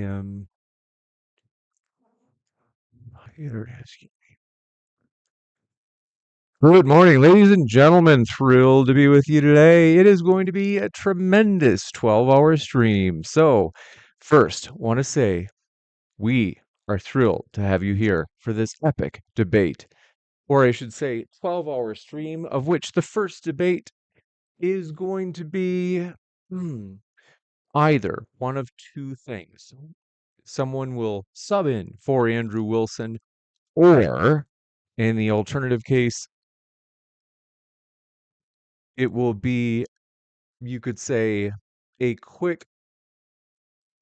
am Good morning, ladies and gentlemen. Thrilled to be with you today. It is going to be a tremendous 12-hour stream. So, first, want to say we are thrilled to have you here for this epic debate, or I should say 12-hour stream, of which the first debate is going to be either one of two things. Someone will sub in for Andrew Wilson, or in the alternative case, it will be, you could say, a quick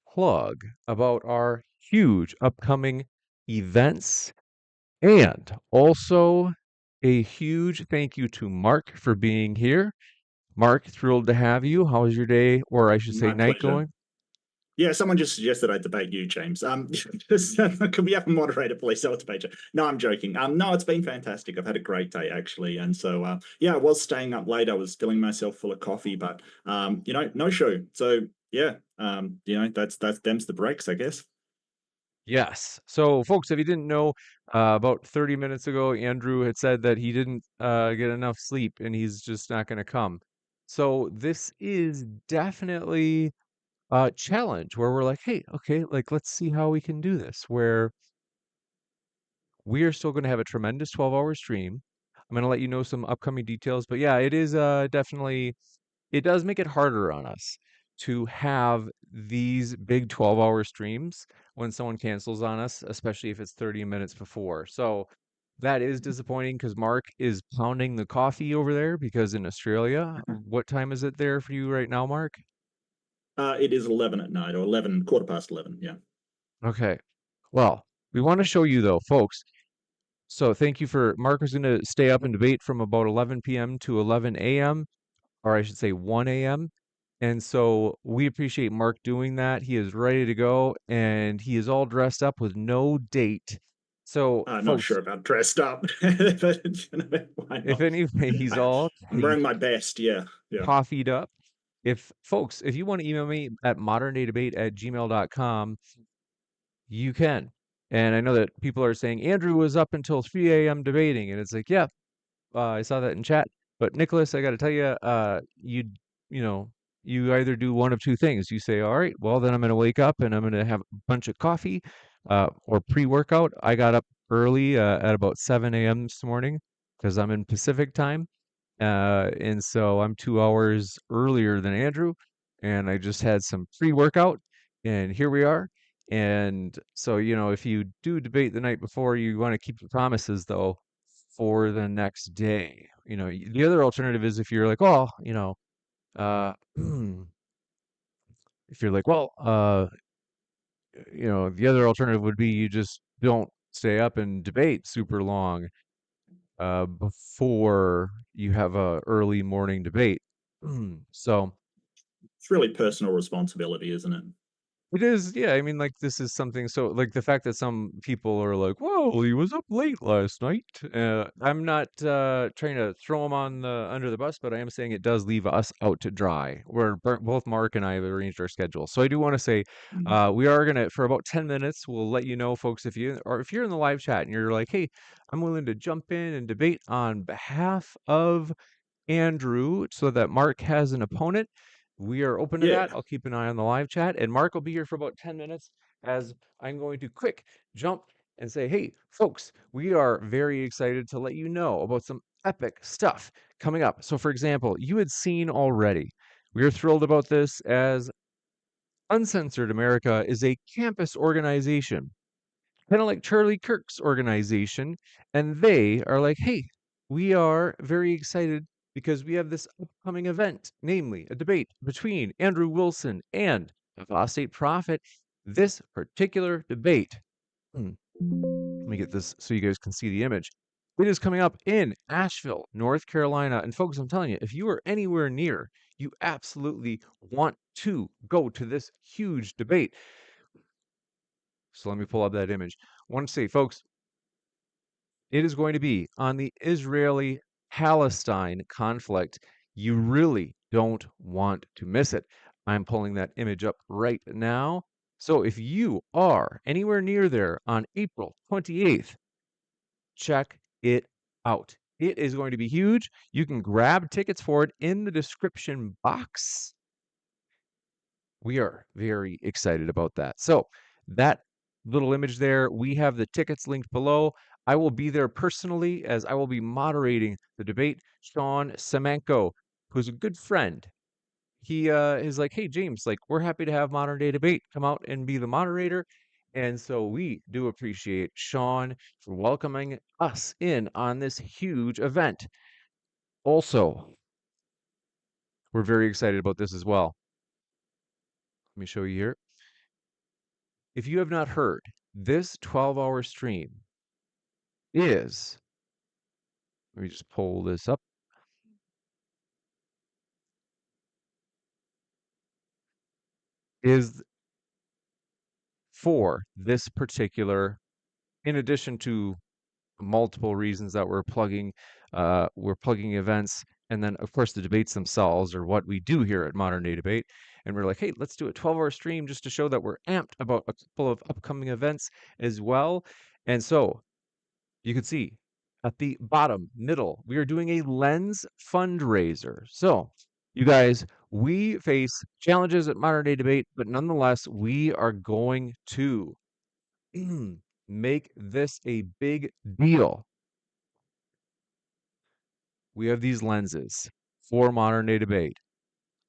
plug about our huge upcoming events, and also a huge thank you to Mark for being here. Mark, thrilled to have you. How is your day, or I should say My night, pleasure. going? Yeah, someone just suggested I debate you, James. Could we have a moderator, please? I'll debate you. No, I'm joking. No, it's been fantastic. I've had a great day actually, and so yeah, I was staying up late. I was filling myself full of coffee, but no show. So yeah, that's them's the breaks, I guess. Yes. So, folks, if you didn't know, about 30 minutes ago, Andrew had said that he didn't get enough sleep and he's just not going to come. So, this is definitely challenge where we're like, hey, okay, like let's see how we can do this. Where we are still going to have a tremendous 12-hour stream. I'm going to let you know some upcoming details, but yeah, it is definitely, it does make it harder on us to have these big 12-hour streams when someone cancels on us, especially if it's 30 minutes before. So that is disappointing because Mark is pounding the coffee over there because in Australia, what time is it there for you right now, Mark? It is 11 at night, or 11, quarter past 11. Yeah. Okay. Well, we want to show you though, folks. So thank you for Mark is going to stay up and debate from about 11 p.m. to 11 a.m., or I should say 1 a.m. And so we appreciate Mark doing that. He is ready to go and he is all dressed up with no date. So, Not folks, sure about dressed up, but why if not? anyway, I'm wearing my best. Yeah, yeah. coffeeed up. If folks, if you want to email me at moderndaydebate@gmail.com, you can. And I know that people are saying Andrew was up until 3 a.m. debating, and it's like, yeah, I saw that in chat. But Nicholas, I got to tell you, you know, you either do one of two things. You say, all right, well, then I'm going to wake up and I'm going to have a bunch of coffee or pre-workout. I got up early at about 7 a.m. this morning because I'm in Pacific time. And so I'm 2 hours earlier than Andrew. And I just had some pre-workout. And here we are. And so, if you do debate the night before, you want to keep your promises, though, for the next day. The other alternative is if you're like, well, uh, if you're like, well, the other alternative would be you just don't stay up and debate super long before you have a early morning debate. So It's really personal responsibility, isn't it? it is, yeah. I mean, like this is something. So, like the fact that some people are like, "Whoa, he was up late last night." I'm not trying to throw him on the under the bus, but I am saying it does leave us out to dry. Where both Mark and I have arranged our schedule. So I do want to say, Mm. we are gonna for about 10 minutes. We'll let you know, folks, if you're in the live chat and you're like, "Hey, I'm willing to jump in and debate on behalf of Andrew so that Mark has an opponent." We are open to that. Yeah. I'll keep an eye on the live chat, and Mark will be here for about 10 minutes as I'm going to quick jump and say, hey, folks, we are very excited to let you know about some epic stuff coming up. So, for example, you had seen already, we are thrilled about this as Uncensored America is a campus organization, kind of like Charlie Kirk's organization. And they are like, hey, we are very excited because we have this upcoming event, namely a debate between Andrew Wilson and apostate prophet. This particular debate, let me get this so you guys can see the image. It is coming up in Asheville, North Carolina. And folks, I'm telling you, if you are anywhere near, you absolutely want to go to this huge debate. So let me pull up that image. I want to say, folks, it is going to be on the Israeli Palestine conflict. You really don't want to miss it. I'm pulling that image up right now So if you are anywhere near there on April 28th, check it out. It is going to be huge. You can grab tickets for it in the description box. We are very excited about that. So that little image there, we have the tickets linked below. I will be there personally as I will be moderating the debate. Sean Samu, who's a good friend, he is like, hey James, like we're happy to have modern day debate come out and be the moderator. And so we do appreciate Sean for welcoming us in on this huge event. Also, we're very excited about this as well. Let me show you here. If you have not heard, this 12-hour stream is, let me just pull this up, is for this particular, in addition to multiple reasons that we're plugging events, and then of course the debates themselves are what we do here at Modern Day Debate. And we're like, hey, let's do a 12-hour stream just to show that we're amped about a couple of upcoming events as well. And so you can see at the bottom middle, we are doing a lens fundraiser. So you guys, we face challenges at Modern Day Debate, but nonetheless, we are going to make this a big deal. We have these lenses for Modern Day Debate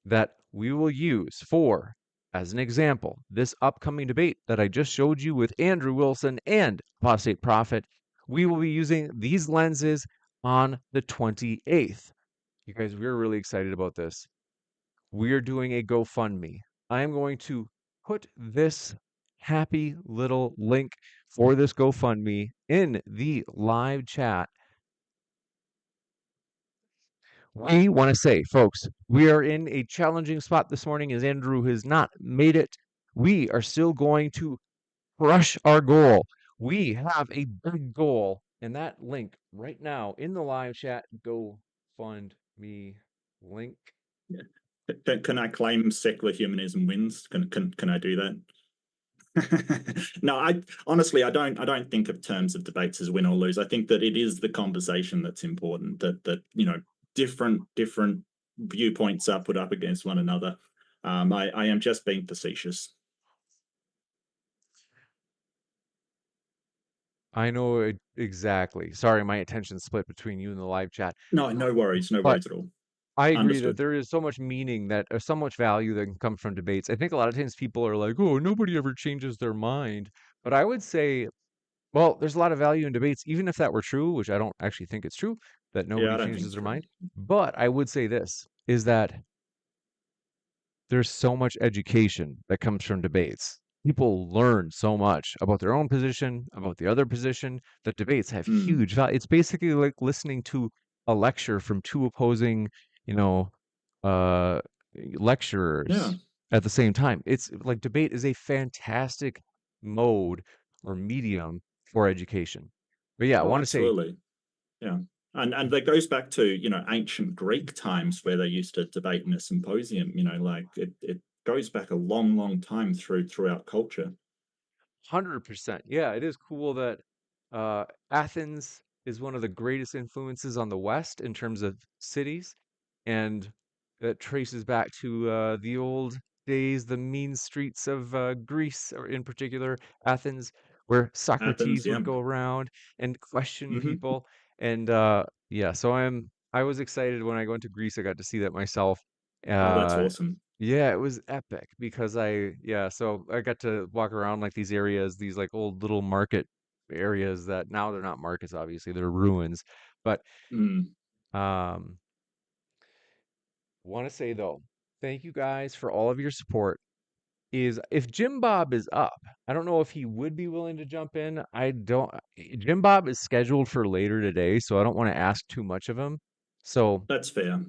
that we will use for, as an example, this upcoming debate that I just showed you with Andrew Wilson and Apostate Prophet. We will be using these lenses on the 28th. You guys, we're really excited about this. We're doing a GoFundMe. I am going to put this happy little link for this GoFundMe in the live chat. We want to say, folks, we are in a challenging spot this morning as Andrew has not made it. We are still going to crush our goal. We have a big goal, and that link right now in the live chat, GoFundMe link. Can I claim secular humanism wins? Can I do that? No, I honestly I don't think of terms of debates as win or lose. I think that it is the conversation that's important. That different viewpoints are put up against one another. I am just being facetious. I know it exactly. Sorry, my attention split between you and the live chat. No, no But worries at all. I agree that Understood. there is so much meaning that, or so much value that can come from debates. I think a lot of times people are like, oh, nobody ever changes their mind. But I would say, well, there's a lot of value in debates, even if that were true, which I don't actually think it's true, that Yeah, nobody I don't think changes it's their true. mind. But I would say this is that there's so much education that comes from debates. People learn so much about their own position, about the other position, that debates have Mm, huge value. It's basically like listening to a lecture from two opposing, you know, uh, yeah. lecturers at the same time. It's like debate is a fantastic mode or medium for education. But yeah, I Oh, want to say absolutely. Yeah. And that goes back to, ancient Greek times where they used to debate in a symposium, like it goes back a long, long time throughout culture. 100%. Yeah, it is cool that Athens is one of the greatest influences on the West in terms of cities, and that traces back to the old days, the mean streets of Greece, or in particular Athens, where Athens, Socrates yeah. would go around and question Hmm. people. And yeah, so I was excited when I went to Greece. I got to see that myself. Oh, that's Uh, awesome. yeah, it was epic because yeah, so I got to walk around like these areas, these like old little market areas that now they're not markets, obviously, they're ruins. But Mm, um want to say though, thank you guys for all of your support. Is if Jim Bob is up, I don't know if he would be willing to jump in. I don't Jim Bob is scheduled for later today, so I don't want to ask too much of him. So that's fair.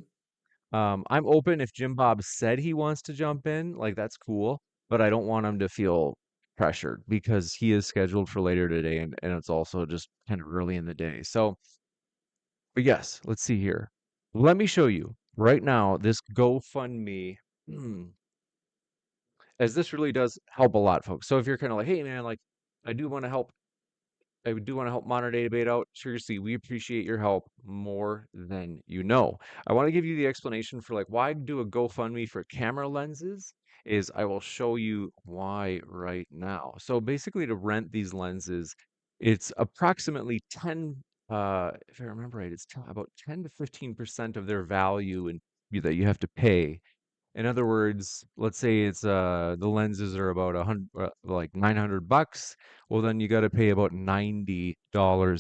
I'm open if Jim Bob said he wants to jump in, like that's cool, but I don't want him to feel pressured because he is scheduled for later today and it's also just kind of early in the day. So, but yes, let's see here. Let me show you right now this GoFundMe. as this really does help a lot, folks. So if you're kind of like, hey man, like I do want to help I do want to help Modern Day Debate out. Seriously, we appreciate your help more than you know. I want to give you the explanation for like why do a GoFundMe for camera lenses is I will show you why right now. So basically to rent these lenses, it's approximately 10 if I remember right, it's about 10 to 15% of their value and that you have to pay. In other words, let's say it's the lenses are about 100 like $900. Well, then you got to pay about $90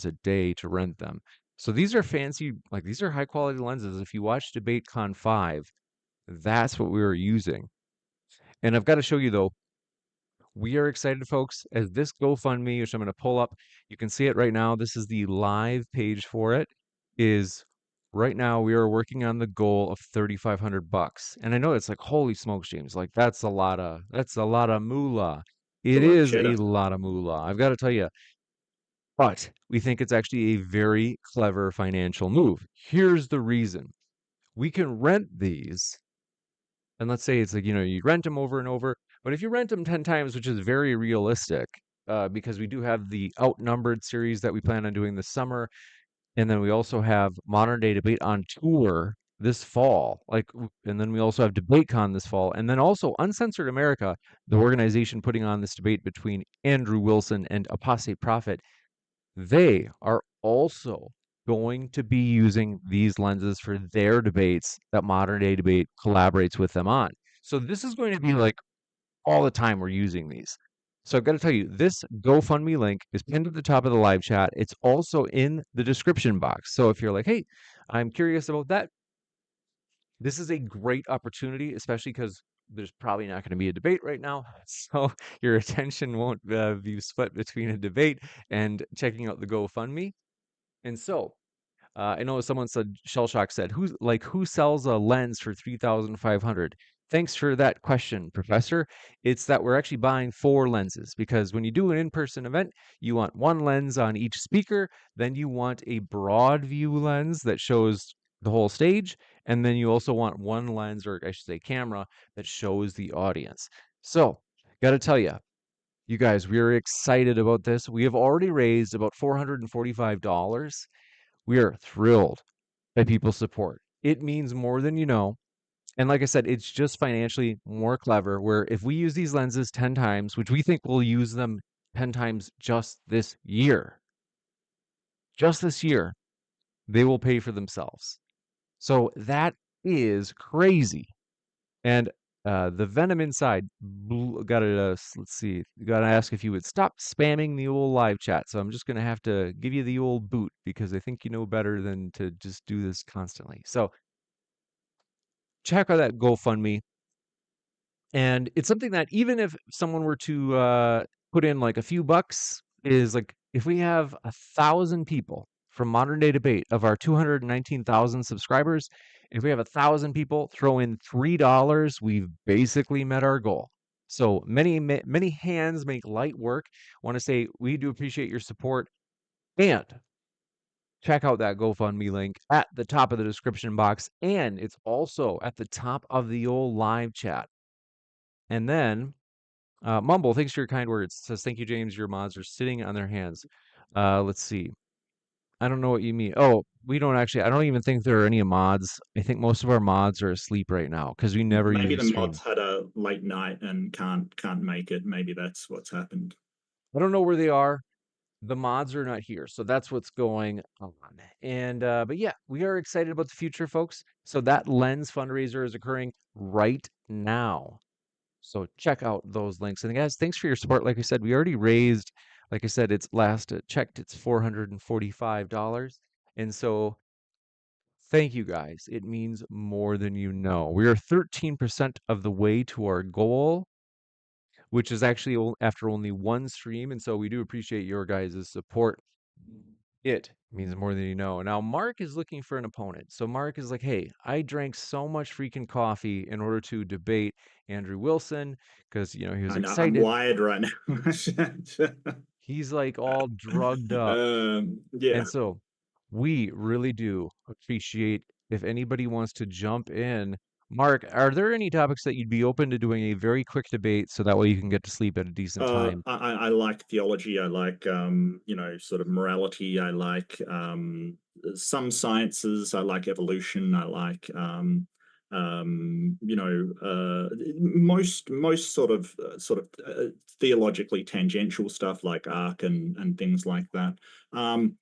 a day to rent them. So these are fancy, like these are high quality lenses. If you watch DebateCon 5, that's what we were using. And I've got to show you though, we are excited, folks, as this GoFundMe, which I'm going to pull up. You can see it right now. This is the live page for it. Is right now we are working on the goal of $3,500. And I know it's like, holy smokes, James, like that's a lot of moolah. It's a It lot of is a cheddar. lot of moolah. I've got to tell you, but we think it's actually a very clever financial move. Here's the reason. We can rent these and let's say it's like, you rent them over and over. But if you rent them 10 times, which is very realistic, because we do have the Outnumbered series that we plan on doing this summer. And then we also have Modern Day Debate on tour this fall. And then we also have DebateCon this fall. And then also Uncensored America, the organization putting on this debate between Andrew Wilson and Apostate Prophet. They are also going to be using these lenses for their debates that Modern Day Debate collaborates with them on. So this is going to be like all the time we're using these. So I've got to tell you, this GoFundMe link is pinned at the top of the live chat. It's also in the description box. So if you're like, hey, I'm curious about that, this is a great opportunity, especially because there's probably not going to be a debate right now. So your attention won't be split between a debate and checking out the GoFundMe. And so I know someone said Shellshock said, who sells a lens for 3,500? Thanks for that question, Professor. It's that we're actually buying four lenses because when you do an in-person event, you want one lens on each speaker, then you want a broad view lens that shows the whole stage, and then you also want one lens, or I should say camera, that shows the audience. So, got to tell you, you guys, we are excited about this. We have already raised about $445. We are thrilled by people's support. It means more than you know. And like I said, it's just financially more clever. Where if we use these lenses 10 times, which we think we'll use them 10 times just this year, they will pay for themselves. So that is crazy. And the venom inside got to, let's see, got to ask if you would stop spamming the old live chat. So I'm just going to have to give you the old boot because I think you know better than to just do this constantly. So check out that GoFundMe. And it's something that even if someone were to put in like a few bucks, is like if we have 1,000 people from Modern Day Debate of our 219,000 subscribers, if we have 1,000 people throw in $3, we've basically met our goal. So many hands make light work. Want to say we do appreciate your support and check out that GoFundMe link at the top of the description box, and it's also at the top of the old live chat. And then Mumble, thanks for your kind words. Says thank you, James. Your mods are sitting on their hands. Let's see. I don't know what you mean. Oh, we don't actually. I don't even think there are any mods. I think most of our mods are asleep right now because we never Maybe usually the stream. mods had a late night and can't make it. Maybe that's what's happened. I don't know where they are. The mods are not here, so that's what's going on. And but yeah, we are excited about the future, folks. So that Lens fundraiser is occurring right now. So check out those links. And guys, thanks for your support. Like I said, we already raised, like I said, it's last checked, it's $445. And so thank you guys. It means more than you know. We are 13% of the way to our goal, which is actually after only one stream. And so we do appreciate your guys' support. It means more than you know. Now, Mark is looking for an opponent. So Mark is like, hey, I drank so much freaking coffee in order to debate Andrew Wilson because, he was I know I'm excited. wired right now. He's like all drugged up. Yeah. And so we really do appreciate if anybody wants to jump in Mark, are there any topics that you'd be open to doing a very quick debate so that way you can get to sleep at a decent time? I like theology. I like sort of morality. I like some sciences. I like evolution. I like most theologically tangential stuff like arc and things like that. Um,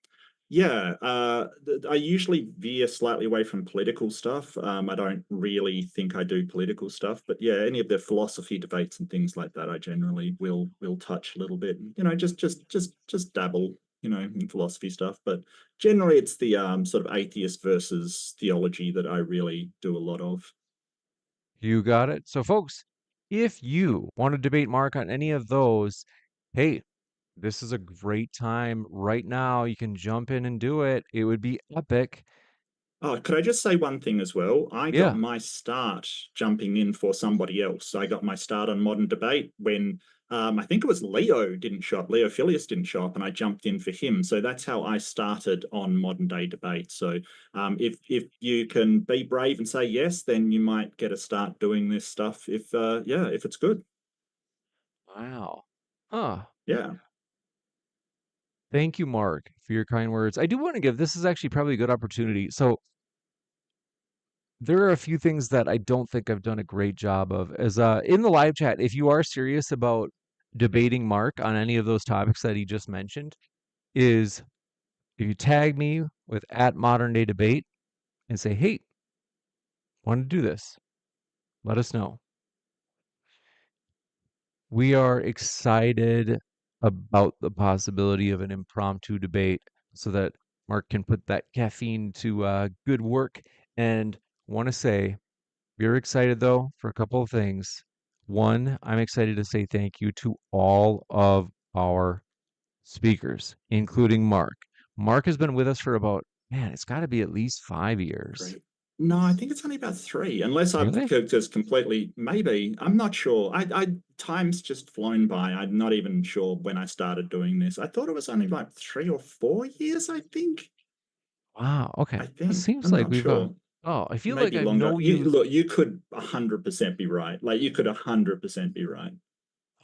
yeah, I usually veer slightly away from political stuff. I don't really think I do political stuff, but yeah, any of the philosophy debates and things like that, I generally will touch a little bit. Just dabble, in philosophy stuff. But generally, it's the sort of atheist versus theology that I really do a lot of. You got it. So, folks, if you want to debate Mark on any of those, hey, this is a great time right now. You can jump in and do it. It would be epic. Oh, could I just say one thing as well? I got Yeah. my start jumping in for somebody else. I got my start on Modern Debate when I think it was Leo didn't show up, Leo Filius didn't show up, and I jumped in for him. So that's how I started on Modern Day Debate. So if you can be brave and say yes, then you might get to start doing this stuff. If it's good, Wow. Huh. yeah. Thank you, Mark, for your kind words. I do want to give this is actually probably a good opportunity. So, there are a few things that I don't think I've done a great job of. As in the live chat, if you are serious about debating Mark on any of those topics that he just mentioned, is if you tag me with at modern day debate and say, hey, want to do this, let us know. We are excited about the possibility of an impromptu debate so that Mark can put that caffeine to good work. And want to say, we're excited though for a couple of things. One, I'm excited to say thank you to all of our speakers, including Mark. Mark has been with us for about, man, it's got to be at least 5 years. Great. No, I think it's only about three, unless I've Really? just completely, maybe, I'm not sure. Time's just flown by. I'm not even sure when I started doing this. I thought it was only like 3 or 4 years, I think. Wow. Okay. I It think. seems I'm like not we've, sure. oh, I feel like Maybe I longer. know you. You could 100% be right. Like you could 100% be right.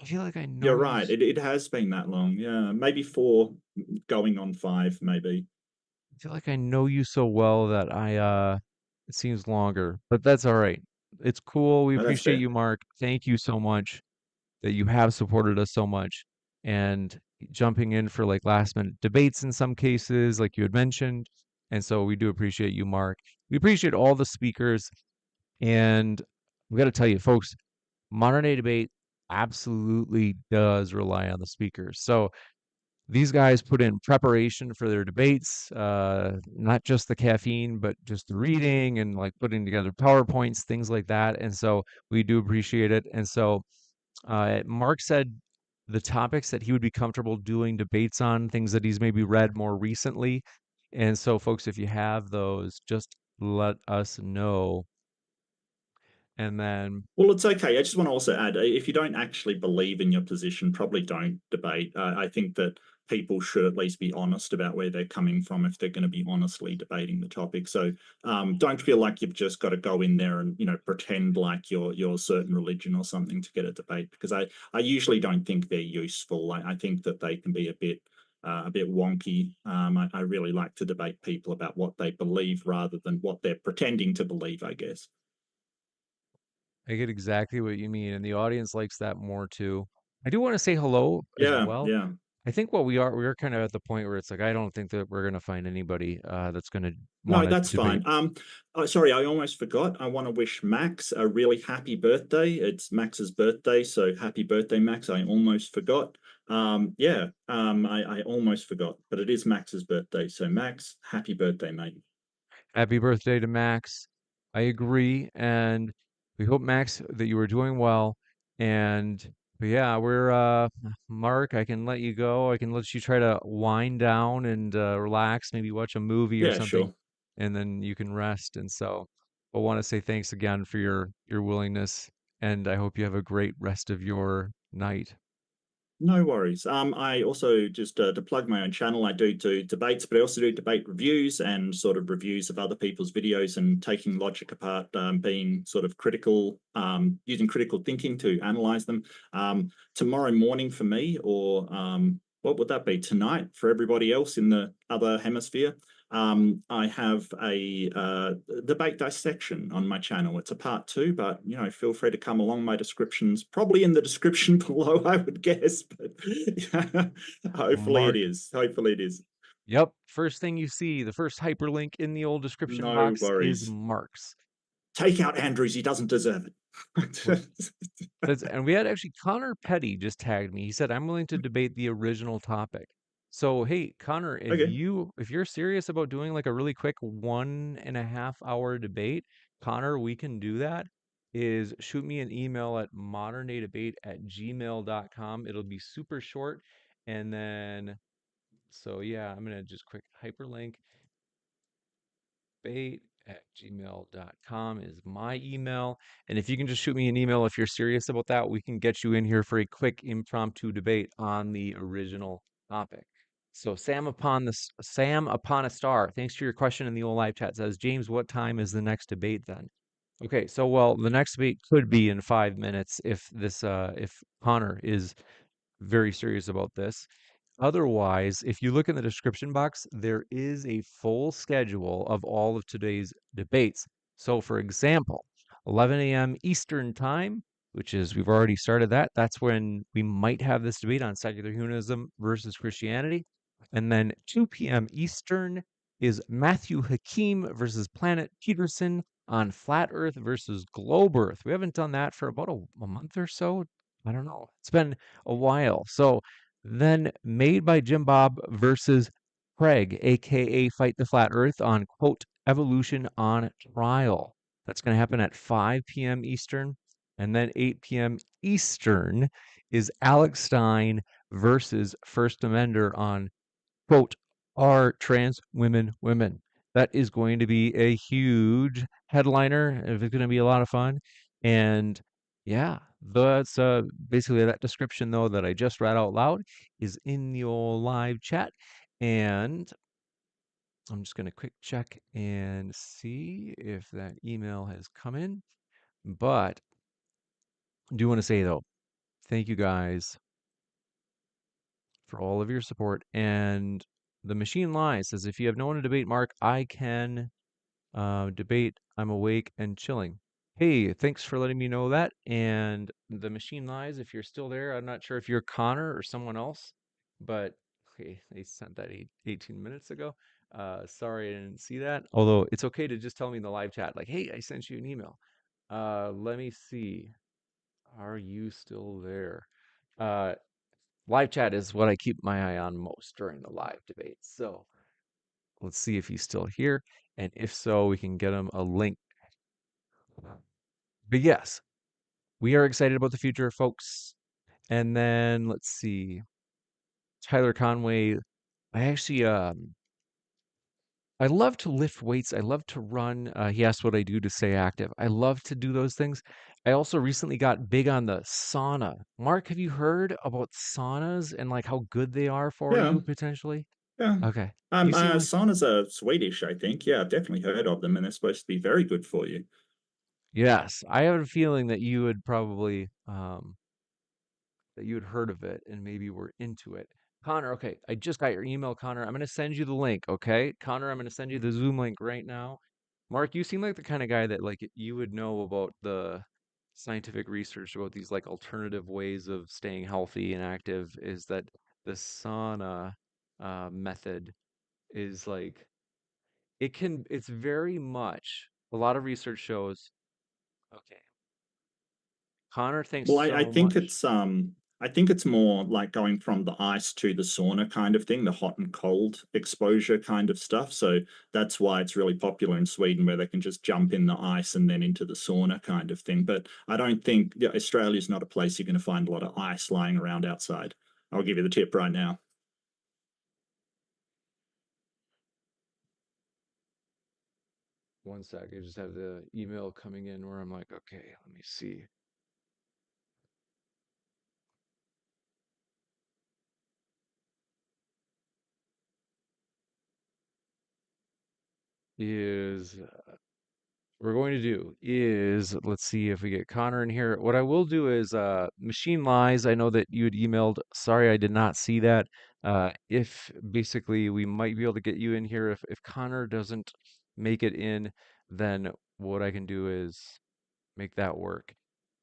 I feel like I You're know you. right. It has been that long. Yeah. Maybe four, going on five, maybe. I feel like I know you so well that it seems longer, but that's all right. It's cool. We No, that's appreciate fair. you, Mark. Thank you so much that you have supported us so much and jumping in for like last minute debates in some cases, like you had mentioned. And so we do appreciate you, Mark. We appreciate all the speakers. And we got to tell you, folks, modern day debate absolutely does rely on the speakers. So these guys put in preparation for their debates, not just the caffeine, but just the reading and like putting together PowerPoints, things like that. And so we do appreciate it. And so Mark said the topics that he would be comfortable doing debates on, things that he's maybe read more recently. And so, folks, if you have those, just let us know. And then Well, it's okay. I just want to also add, if you don't actually believe in your position, probably don't debate. I think that people should at least be honest about where they're coming from if they're going to be honestly debating the topic. So don't feel like you've just got to go in there and pretend like you're a certain religion or something to get a debate, because I usually don't think they're useful. I think that they can be a bit wonky. I really like to debate people about what they believe rather than what they're pretending to believe, I guess. I get exactly what you mean. And the audience likes that more too. I do want to say hello as Yeah, well. yeah. I think we're kind of at the point where it's like, I don't think that we're going to find anybody that's going to No, want to that's debate. fine. Sorry, I almost forgot. I want to wish Max a really happy birthday. It's Max's birthday, so happy birthday, Max. I almost forgot. I almost forgot, but it is Max's birthday. So Max, happy birthday, mate. Happy birthday to Max. I agree. And we hope, Max, that you are doing well. And but yeah, we're Mark, I can let you go. I can let you try to wind down and relax, maybe watch a movie or Yeah, something, sure. and then you can rest. And so I want to say thanks again for your willingness, and I hope you have a great rest of your night. No worries. I also just to plug my own channel, I do debates, but I also do debate reviews and sort of reviews of other people's videos and taking logic apart, being sort of critical, using critical thinking to analyze them. Tomorrow morning for me, or what would that be? Tonight for everybody else in the other hemisphere. I have a debate dissection on my channel. It's a part two, but you know, feel free to come along. My description's probably in the description below, I would guess, but yeah, hopefully it Mark. is. Hopefully it is. Yep. First thing you see, the first hyperlink in the old description No box is worries. Mark's. Take out Andrews. He doesn't deserve Well, it. and we had actually Connor Petty just tagged me. He said, "I'm willing to debate the original topic." So, hey, Connor, Okay. if you're serious about doing like a really quick 1.5 hour debate, Connor, we can do that. Is shoot me an email at moderndaydebate@gmail.com. It'll be super short. And then, so yeah, I'm gonna just quick hyperlink bait@gmail.com is my email. And if you can just shoot me an email if you're serious about that, we can get you in here for a quick impromptu debate on the original topic. So Sam upon a star, thanks for your question in the old live chat. Says, James, what time is the next debate then? Okay, so well, the next debate could be in 5 minutes if Connor is very serious about this. Otherwise, if you look in the description box, there is a full schedule of all of today's debates. So, for example, 11 a.m. Eastern Time, which is, we've already started that. That's when we might have this debate on secular humanism versus Christianity. And then 2 p.m. Eastern is Matthew Hakim versus Planet Peterson on flat Earth versus globe Earth. We haven't done that for about a month or so. I don't know. It's been a while. So, then Made by Jim Bob versus Craig, aka Fight the Flat Earth, on quote Evolution on Trial. That's going to happen at 5 p.m. Eastern. And then 8 p.m. Eastern is Alex Stein versus First Amender on quote, are trans women women? That is going to be a huge headliner. It's going to be a lot of fun. And yeah, that's basically that description, though, that I just read out loud is in the old live chat. And I'm just going to quick check and see if that email has come in. But I do want to say, though, thank you guys for all of your support. And the machine lies says, if you have no one to debate, Mark, I can debate. I'm awake and chilling. Hey, thanks for letting me know that. And the machine lies, if you're still there, I'm not sure if you're Connor or someone else, but okay, they sent that 18 minutes ago. Sorry I didn't see that. Although it's okay to just tell me in the live chat, like, hey, I sent you an email. Let me see. Are you still there? Uh, Live chat is what I keep my eye on most during the live debate. So let's see if he's still here. And if so, we can get him a link. But yes, we are excited about the future, folks. And then let's see. Tyler Conway. I actually I love to lift weights. I love to run. He asked what I do to stay active. I love to do those things. I also recently got big on the sauna. Mark, have you heard about saunas and like how good they are for Yeah. you potentially? Yeah. Okay. You seem like Saunas are Swedish, I think. Yeah, I've definitely heard of them, and they're supposed to be very good for you. yes. I have a feeling that you would probably that you had heard of it and maybe were into it. Connor, okay, I just got your email, Connor. I'm going to send you the link, okay? Connor, I'm going to send you the Zoom link right now. Mark, you seem like the kind of guy that like you would know about the scientific research about these like alternative ways of staying healthy and active is that the sauna method is like it's very much a lot of research shows. Okay. Connor, thanks Well, so much. I think it's more like going from the ice to the sauna kind of thing, the hot and cold exposure kind of stuff. So that's why it's really popular in Sweden, where they can just jump in the ice and then into the sauna kind of thing. But I don't think, yeah, Australia's not a place you're going to find a lot of ice lying around outside. I'll give you the tip right now. One sec. I just have the email coming in where I'm like, okay, let me see. is we're going to do is let's see if we get Connor in here. What I will do is machine lies. I know that you had emailed. Sorry, I did not see that. If basically we might be able to get you in here if Connor doesn't make it in, then what I can do is make that work.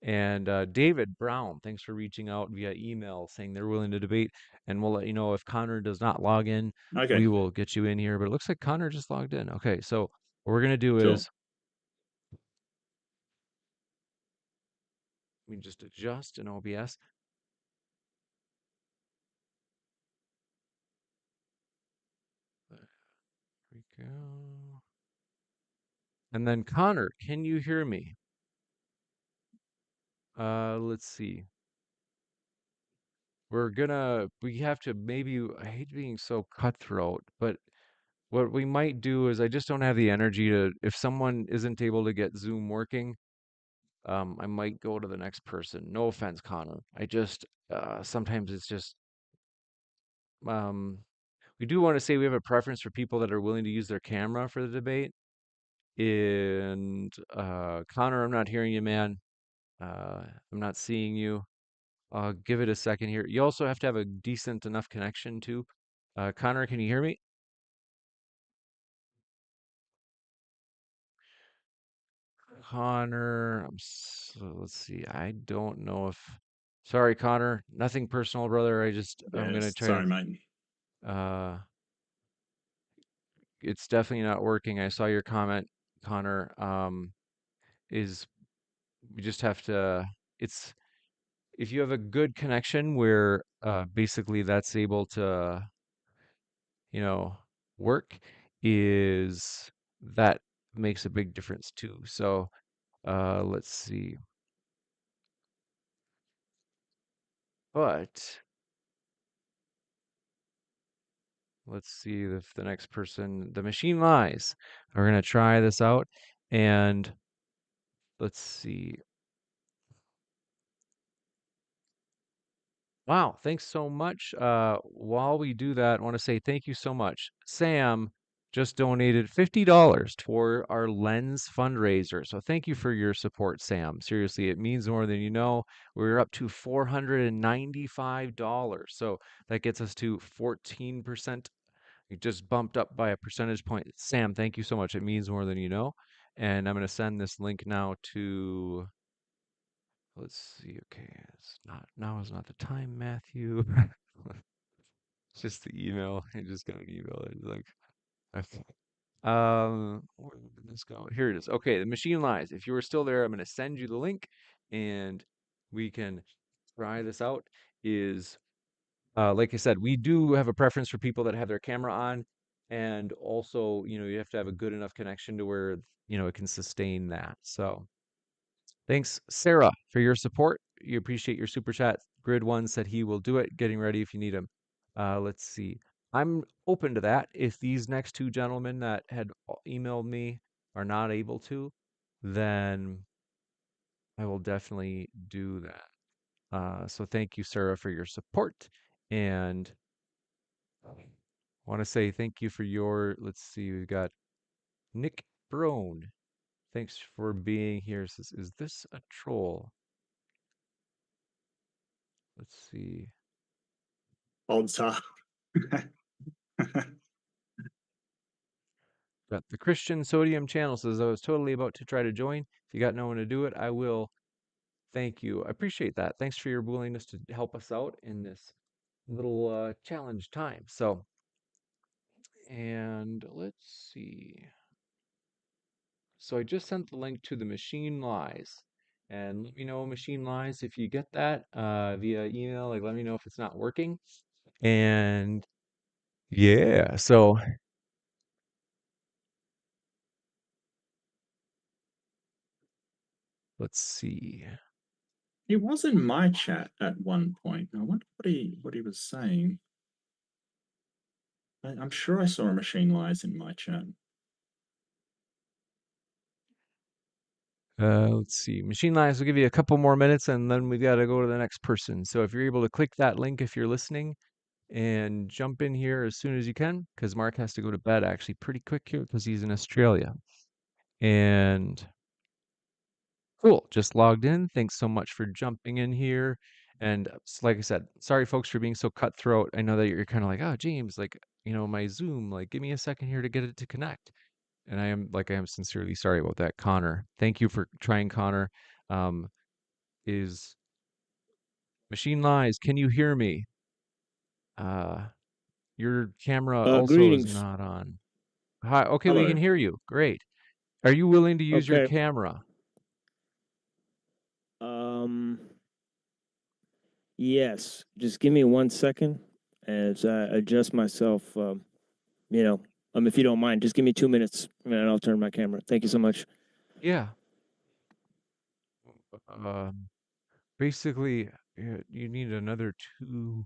And David Brown, thanks for reaching out via email saying they're willing to debate. And we'll let you know if Connor does not log in, we Okay, will get you in here. But it looks like Connor just logged in. Okay, so what we're gonna do sure. is we just adjust in OBS. There we go. And then Connor, can you hear me? Let's see. We have to maybe, I hate being so cutthroat, but what we might do is I just don't have the energy to, if someone isn't able to get Zoom working, I might go to the next person. No offense, Connor. I just, sometimes it's just, um, we do want to say we have a preference for people that are willing to use their camera for the debate. And Connor, I'm not hearing you, man. I'm not seeing you. Give it a second here. You also have to have a decent enough connection too. Connor, can you hear me? Connor, let's see. I don't know if. Sorry, Connor. Nothing personal, brother. I'm gonna Yes, try sorry, mate. to. It's definitely not working. I saw your comment, Connor. Is we just have to. It's if you have a good connection where basically that's able to you know, work is that makes a big difference too. So let's see. But let's see if the next person, the machine lies. We're gonna try this out and let's see. Wow, thanks so much. While we do that, I want to say thank you so much. Sam just donated $50 for our Lens fundraiser. So thank you for your support, Sam. Seriously, it means more than you know. We're up to $495. So that gets us to 14%. It just bumped up by a percentage point. Sam, thank you so much. It means more than you know. And I'm going to send this link now to let's see. Okay, it's not now is not the time, Matthew. It's just the email. I just got an email. It's like, okay. Where did this go? Here it is. Okay, the machine lies. If you are still there, I'm going to send you the link, and we can try this out. Is like I said, we do have a preference for people that have their camera on, and also, you have to have a good enough connection to where it can sustain that. So. Thanks, Sarah, for your support. You appreciate your super chat. Grid One said he will do it. Getting ready if you need him. Let's see. I'm open to that. If these next two gentlemen that had emailed me are not able to, then I will definitely do that. So thank you, Sarah, for your support. And I want to say thank you for let's see, we've got Nick Brone. Thanks for being here. Says, is this a troll? Let's see. Odds are. Got the Christian Sodium channel says I was totally about to try to join. If you got no one to do it, I will. Thank you. I appreciate that. Thanks for your willingness to help us out in this little challenge time. So, and let's see. So I just sent the link to the Machine Lies. And let me know, Machine Lies, if you get that via email. Like, let me know if it's not working. And yeah, so let's see. He was in my chat at one point. I wonder what he was saying. I'm sure I saw a machine lies in my chat. Let's see. Machine Lives will give you a couple more minutes and then we got to go to the next person. So if you're able to click that link if you're listening, and jump in here as soon as you can because Mark has to go to bed actually pretty quick here because he's in Australia. And cool, just logged in. Thanks so much for jumping in here. And like I said, sorry folks for being so cutthroat. I know that you're kind of like, oh, James, like, my Zoom, like, give me a second here to get it to connect. And I am sincerely sorry about that, Connor. Thank you for trying, Connor. Um, is Machine Lies, can you hear me? Uh, your camera also is Greetings. not on. Hi, okay, we can Hello. hear you. Great. Are you willing to use your Okay. camera? Um, yes. Just give me 1 second as I adjust myself. If you don't mind, just give me 2 minutes and I'll turn my camera. Thank you so much. Yeah. Um, Basically, you need another 2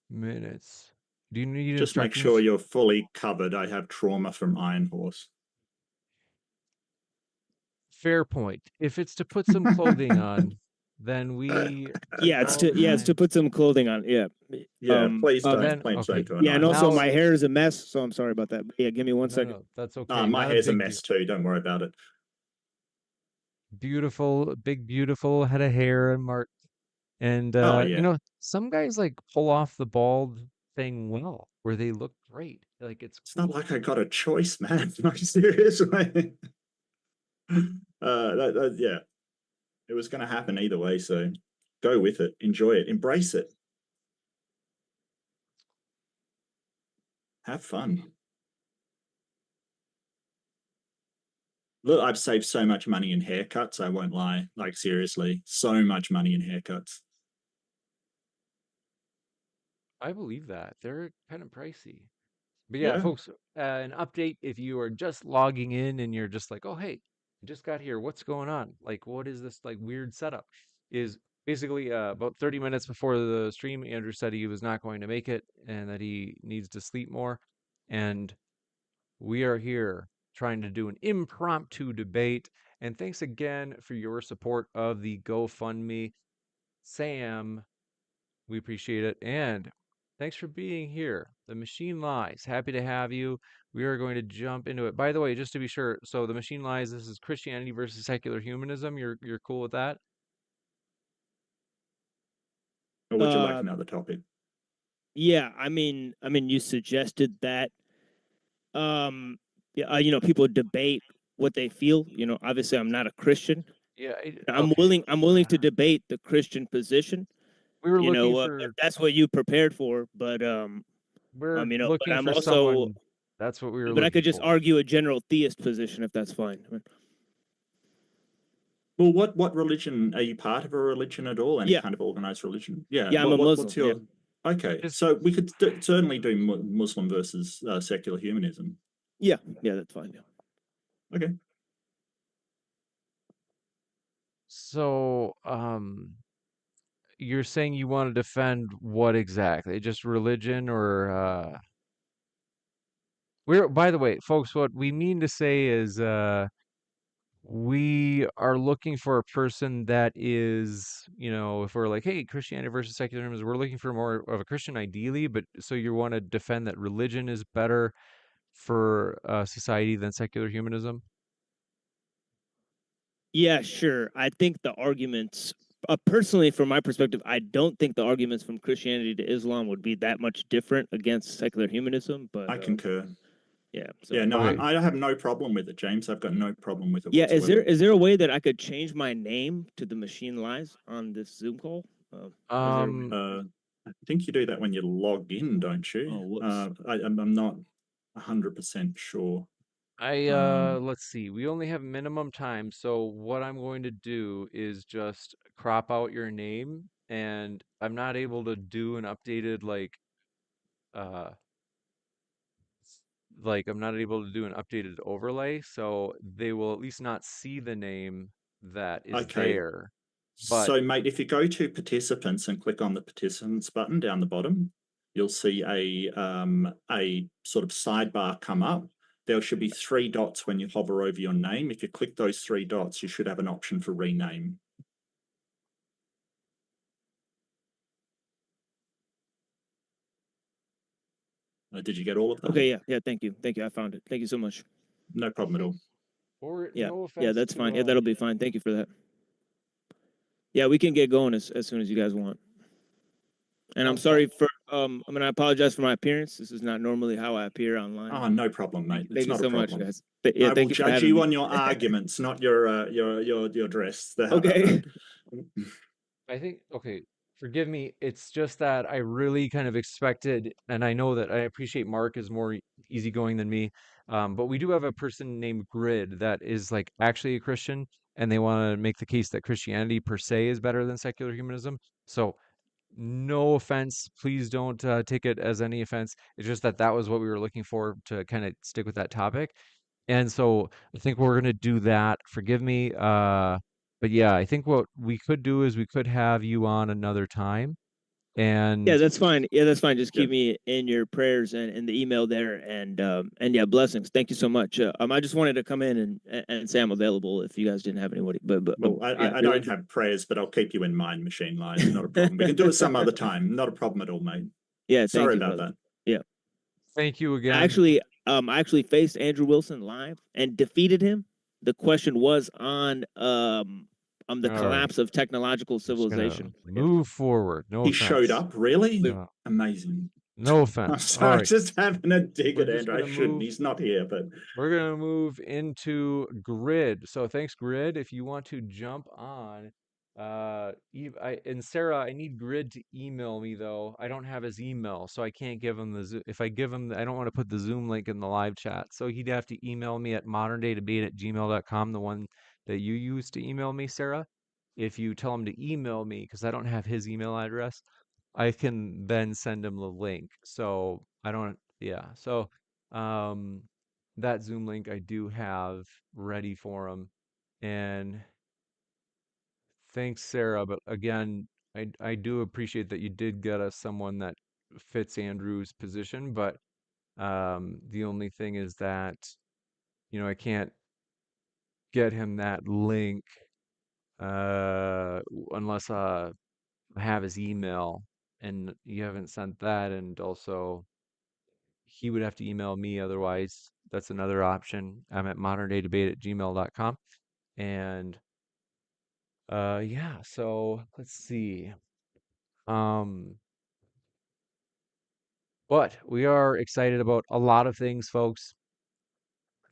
minutes. Do you need Just make sure instructions? you're fully covered. I have trauma from Iron Horse. Fair point. If it's to put some clothing on, then we Yeah, it's all to time. put some clothing on. Yeah. Yeah, please don't Then point okay. straight to an Yeah, and Iron also Now, Horse. my hair is a mess, so I'm sorry about that. Yeah, give me one no, second. no, that's okay. My Not a hair's a big deal. mess too. Don't worry about it. Beautiful, big, beautiful head of hair and Mark. And Oh yeah. some guys like pull off the bald thing well, where they look great. Like it's It's not cool. like I got a choice, man. No, seriously. Yeah, it was going to happen either way. So go with it, enjoy it, embrace it, have fun. Look, I've saved so much money in haircuts. I won't lie. Like seriously, so much money in haircuts. I believe that. They're kind of pricey. But yeah, Yeah. folks, an update if you are just logging in and you're just like, oh, hey, I just got here. What's going on? Like, what is this like weird setup? Is basically about 30 minutes before the stream, Andrew said he was not going to make it and that he needs to sleep more. And we are here trying to do an impromptu debate. And thanks again for your support of the GoFundMe. Sam, we appreciate it. And thanks for being here. The Machine Lies. Happy to have you. We are going to jump into it. By the way, just to be sure, so the Machine Lies, this is Christianity versus secular humanism. You're cool with that? Or would you like Uh, another topic? yeah, you suggested that people debate what they feel. Obviously I'm not a Christian. Yeah. I'm Okay. willing I'm willing to debate the Christian position. We were looking for If that's what you prepared for, we're but looking I'm for also someone. That's what we were but I looking could just for. argue a general theist position if that's fine. Well, what religion are you part of? A religion at all? Any Yeah, kind of organized religion? Yeah. yeah, I'm a What's Muslim. Yeah, your? Okay, Just so we could certainly do Muslim versus secular humanism. yeah, that's fine. Yeah. Okay. so you're saying you want to defend what exactly? Just religion or we're, by the way, folks, what we mean to say is we are looking for a person that is, if we're like, hey, Christianity versus secularism, we're looking for more of a Christian ideally, but so you want to defend that religion is better for society than secular humanism? Yeah, sure. I think the arguments, personally, from my perspective, I don't think the arguments from Christianity to Islam would be that much different against secular humanism. But I concur. yeah, so Yeah, no, Okay. I have no problem with it, James. I've got no problem with it yeah, whatsoever. is there a way that I could change my name to the Machine Lies on this Zoom call? Is there? I think you do that when you log in, don't Oh, you? whoops. I'm not 100% sure. Let's see. We only have minimum time, so what I'm going to do is just crop out your name, and I'm not able to do an updated uh I'm not able to do an updated overlay, so they will at least not see the name that is Okay, there. But so mate, if you go to participants and click on the participants button down the bottom, you'll see a sort of sidebar come up. There should be 3 dots when you hover over your name. If you click those 3 dots, you should have an option for rename. Did you get all of that? Okay, yeah, thank you. I found it. Thank you so much. No problem at all. Or Yeah, no yeah, offense that's to fine. Yeah, that'll be fine. Thank you for that. Yeah, we can get going as soon as you guys want. And I'm Okay. sorry for I mean, I apologize for my appearance. This is not normally how I appear online. Oh, no problem, mate. It's Thank you not a so much, problem. guys. Yeah, I will thank you for judge having you me. on your arguments, not your dress. How about Okay. that? I think, okay, forgive me. It's just that I really kind of expected, and I know that I appreciate Mark is more easygoing than me. But we do have a person named Grid that is like actually a Christian, and they want to make the case that Christianity per se is better than secular humanism. So, no offense. Please don't take it as any offense. It's just that that was what we were looking for to kind of stick with that topic. And so I think we're gonna do that. Forgive me. But yeah, I think what we could do is we could have you on another time. Yeah, And that's fine. Yeah, that's fine. Just Yeah. keep me in your prayers and in the email there, and yeah, blessings. Thank you so much. I just wanted to come in and say I'm available if you guys didn't have anybody. But Well, yeah, I don't have prayers, but I'll keep you in mind, Machine Lies. Not a problem. We can do it some other time. Not a problem at all, mate. yeah, thank Sorry you, about brother. that. Yeah, thank you again. I actually faced Andrew Wilson live and defeated him. The question was on the All right. collapse of technological I'm just gonna civilization. Yeah. move forward. No He showed offense. up, really? No, Amazing. no I'm offense. All sorry, right. just having a dig We're at just Andrew. I gonna shouldn't. move. He's not here, but We're gonna move into Grid. So thanks, Grid. If you want to jump on, and Sarah, I need Grid to email me though. I don't have his email, so I can't give him the. If I give him, I don't want to put the Zoom link in the live chat. So he'd have to email me at moderndaydebate@gmail.com, the one that you used to email me, Sarah. If you tell him to email me, because I don't have his email address, I can then send him the link. So I don't. Yeah. So. Um, that Zoom link I do have ready for him. And thanks, Sarah. But again, I do appreciate that you did get us someone that fits Andrew's position. But the only thing is that, I can't get him that link unless I have his email. And you haven't sent that. And also, he would have to email me otherwise. That's another option. I'm at moderndaydebate@gmail.com. And yeah, so let's see. Um, but we are excited about a lot of things, folks.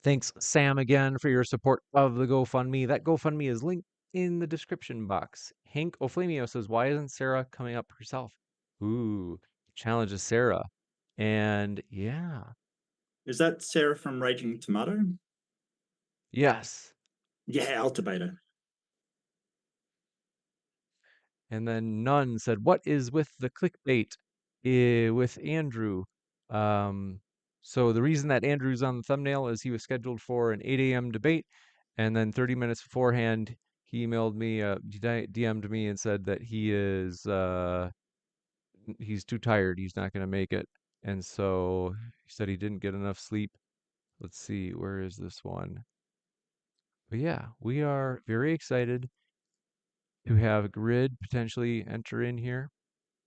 Thanks, Sam, again for your support of the GoFundMe. That GoFundMe is linked in the description box. Hank Oflamio says, "Why isn't Sarah coming up herself?" Ooh, challenges Sarah. And yeah, is that Sarah from Raging Tomato? yes. Yeah, I'll debate her. And then Nunn said, "What is with the clickbait with Andrew?" Um, so the reason that Andrew's on the thumbnail is he was scheduled for an 8 a.m. debate, and then 30 minutes beforehand, he emailed me, DM'd me, and said that he's too tired. He's not going to make it, and so he said he didn't get enough sleep. Let's see, where is this one? But yeah, we are very excited to have Grid potentially enter in here.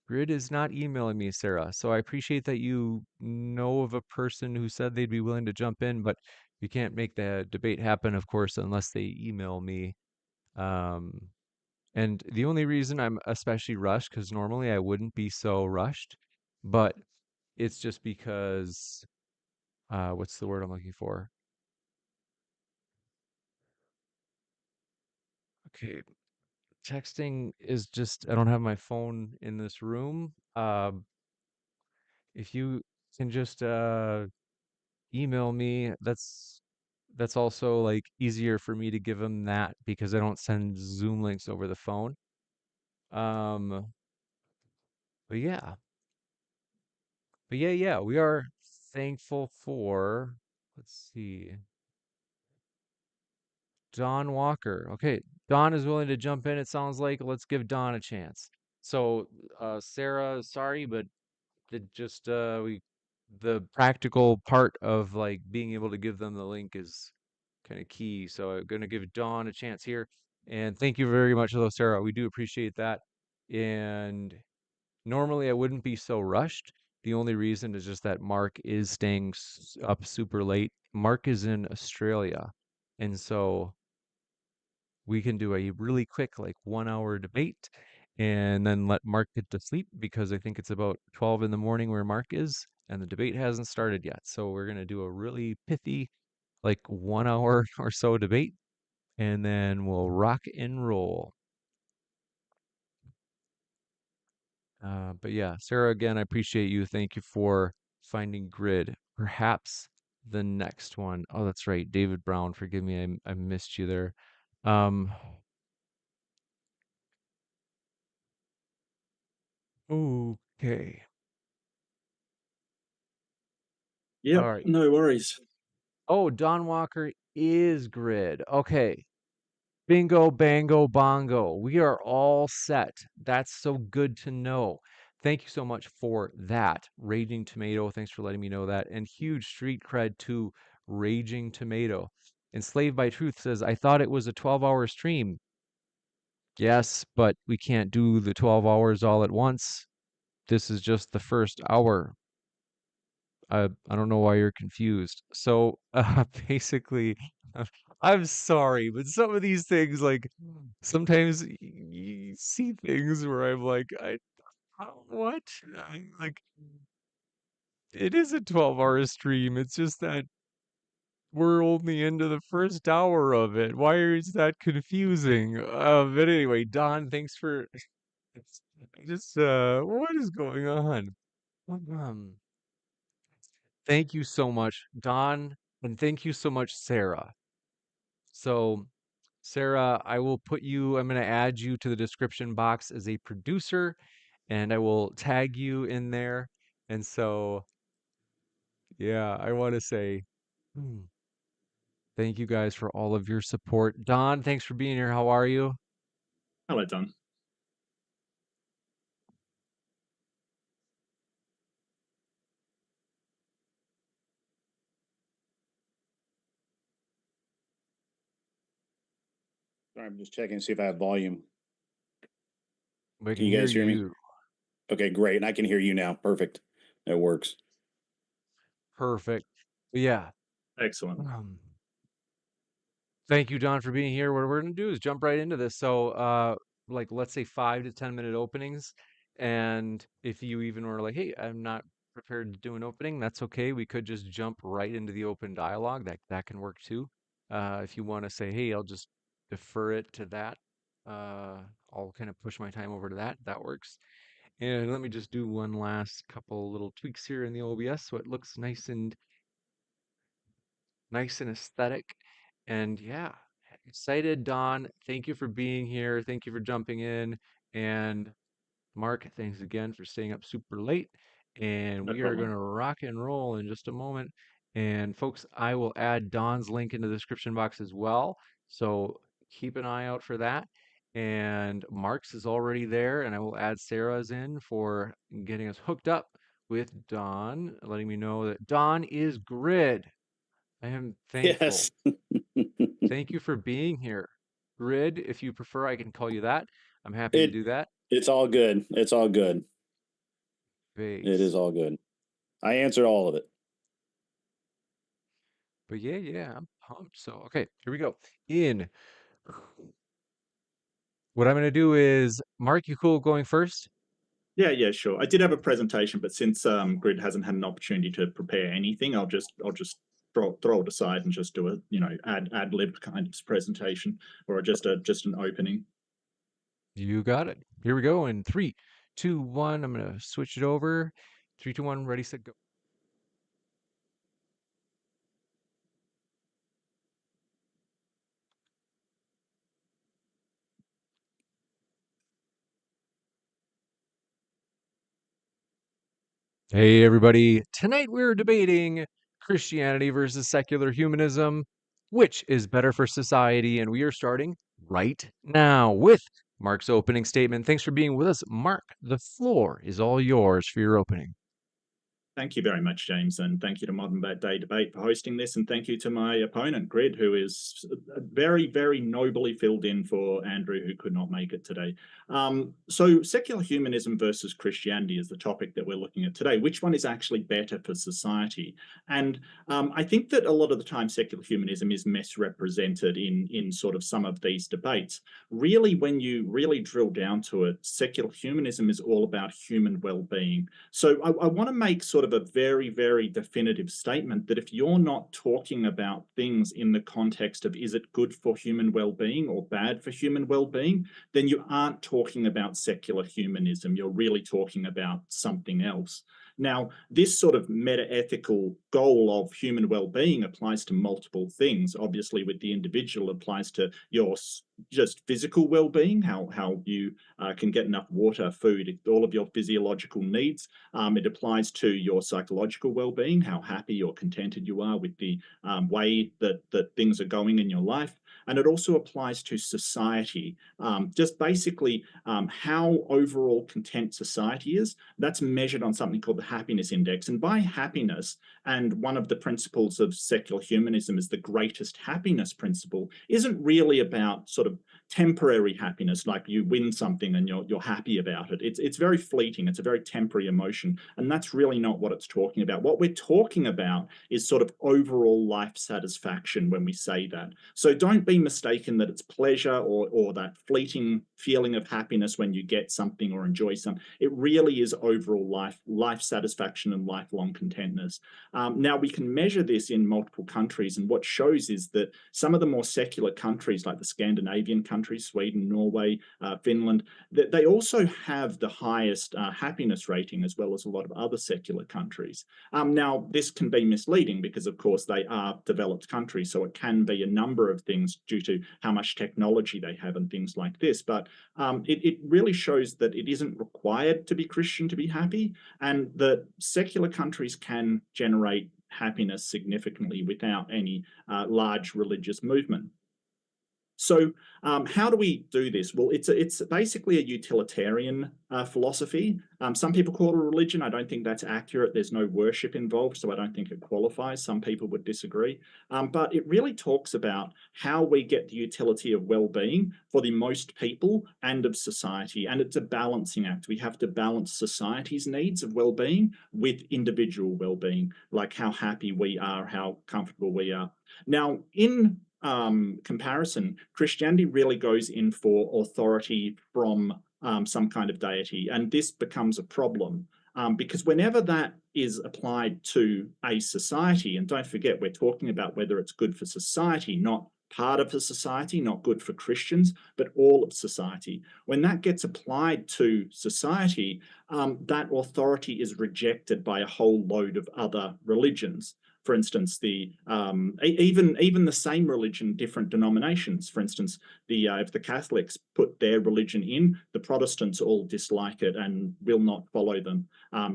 Grid is not emailing me, Sarah. So I appreciate that you know of a person who said they'd be willing to jump in, but you can't make the debate happen, of course, unless they email me. Um, and the only reason I'm especially rushed, because normally I wouldn't be so rushed, but it's just because, what's the word I'm looking for? Okay, texting is just, I don't have my phone in this room. If you can just email me. That's also like easier for me to give them that because I don't send Zoom links over the phone. Um, but yeah, yeah, we are thankful for, let's see, Don Walker. Okay, Don is willing to jump in. It sounds like let's give Don a chance. So, Sarah, sorry, but we the practical part of like being able to give them the link is kind of key. So I'm going to give Dawn a chance here. And thank you very much, though, Sarah. We do appreciate that. And normally I wouldn't be so rushed, The only reason is just that Mark is staying up super late. Mark is in Australia, and so we can do a really quick, like 1 hour debate and then let Mark get to sleep because I think it's about 12 in the morning where Mark is, and the debate hasn't started yet. So we're going to do a really pithy, like 1 hour or so debate, and then we'll rock and roll. But yeah, Sarah, again, I appreciate you. Thank you for finding grid. Perhaps the next one. Oh, that's right. David Brown, forgive me. I missed you there. Um, okay. Yep, All right. no worries. Oh, Don Walker is grid. Okay. Bingo, bango, bongo. We are all set. That's so good to know. Thank you so much for that. Raging Tomato, thanks for letting me know that. And huge street cred to Raging Tomato. Enslaved by Truth says, I thought it was a 12-hour stream. Yes, but we can't do the 12 hours all at once. This is just the first hour. I don't know why you're confused. So basically, I'm sorry, but some of these things, like sometimes you see things where I'm like, what? Like, it is a 12-hour stream. It's just that we're only into the first hour of it. Why is that confusing? But anyway, Don, thanks for just what is going on? Um, Thank you so much, Don, and thank you so much, Sarah. So, Sarah, I'm going to add you to the description box as a producer, and I will tag you in there. And so, yeah, I want to say thank you guys for all of your support. Don, thanks for being here. How are you? Hello, Don. Sorry, I'm just checking to see if I have volume. We Can can you hear guys hear me? you. Okay, great. And I can hear you now. Perfect. That works. Perfect. Yeah. Excellent. Thank you, Don, for being here. What we're going to do is jump right into this. So, like, let's say 5 to 10 minute openings. And if you even were like, hey, I'm not prepared to do an opening, that's okay. We could just jump right into the open dialogue. That can work too. If you want to say, hey, I'll just defer it to that. I'll kind of push my time over to that. That works. And let me just do one last couple little tweaks here in the OBS so it looks nice and aesthetic. And yeah, excited, Don. Thank you for being here. Thank you for jumping in. And Mark, thanks again for staying up super late. And No we are going problem. to rock and roll in just a moment. And folks, I will add Don's link in the description box as well. So keep an eye out for that. And Mark's is already there, and I will add Sarah's in for getting us hooked up with Don, letting me know that Don is grid. I am thankful. Yes. Thank you for being here. Grid, if you prefer, I can call you that. I'm happy to do that. It's all good. It's all good. It is Base. all good. I answered all of it. But yeah, I'm pumped. So, okay, here we go. In. What I'm going to do is, Mark, you cool going first? Yeah, sure. I did have a presentation, but since Grid hasn't had an opportunity to prepare anything, I'll just throw it aside and just do a ad lib kind of presentation or just an opening. You got it. Here we go. In 3, 2, 1. I'm going to switch it over. 3, 2, 1. Ready, set, go. Hey, everybody. Tonight we're debating Christianity versus secular humanism. Which is better for society? And we are starting right now with Mark's opening statement. Thanks for being with us. Mark, the floor is all yours for your opening. Thank you very much, James, and thank you to Modern Day Debate for hosting this, and thank you to my opponent, Grid, who is very, very nobly filled in for Andrew, who could not make it today. So secular humanism versus Christianity is the topic that we're looking at today. Which one is actually better for society? And I think that a lot of the time secular humanism is misrepresented in sort of some of these debates. Really, when you really drill down to it, secular humanism is all about human well-being. So I want to make sort of a very, very definitive statement that if you're not talking about things in the context of is it good for human well-being or bad for human well-being, then you aren't talking about secular humanism. You're really talking about something else. Now, this sort of meta-ethical goal of human well-being applies to multiple things. Obviously, with the individual, it applies to your just physical well-being, how you can get enough water, food, all of your physiological needs. It applies to your psychological well-being, how happy or contented you are with the way that things are going in your life. And it also applies to society, just basically how overall content society is. That's measured on something called the happiness index. And by happiness, and one of the principles of secular humanism is the greatest happiness principle, isn't really about sort of temporary happiness, like you win something and you're happy about it. It's very fleeting. It's a very temporary emotion. And that's really not what it's talking about. What we're talking about is sort of overall life satisfaction when we say that. So don't be mistaken that it's pleasure or that fleeting feeling of happiness when you get something or enjoy something. It really is overall life satisfaction and lifelong contentness. Now, we can measure this in multiple countries, and what shows is that some of the more secular countries, like the Scandinavian countries, Sweden, Norway, Finland, they also have the highest happiness rating, as well as a lot of other secular countries. Now, this can be misleading because, of course, they are developed countries, so it can be a number of things due to how much technology they have and things like this. But it really shows that it isn't required to be Christian to be happy, and that secular countries can generate happiness significantly without any large religious movement. So how do we do this? Well, it's basically a utilitarian philosophy. Some people call it a religion. I don't think that's accurate. There's no worship involved, so I don't think it qualifies. Some people would disagree. But it really talks about how we get the utility of well-being for the most people and of society. And it's a balancing act. We have to balance society's needs of well-being with individual well-being, like how happy we are, how comfortable we are. Now, in comparison, Christianity really goes in for authority from some kind of deity, and this becomes a problem because whenever that is applied to a society, and don't forget, we're talking about whether it's good for society, not part of a society, not good for Christians, but all of society. When that gets applied to society, that authority is rejected by a whole load of other religions. For instance, even the same religion, different denominations. For instance, if the Catholics put their religion in, the Protestants all dislike it and will not follow them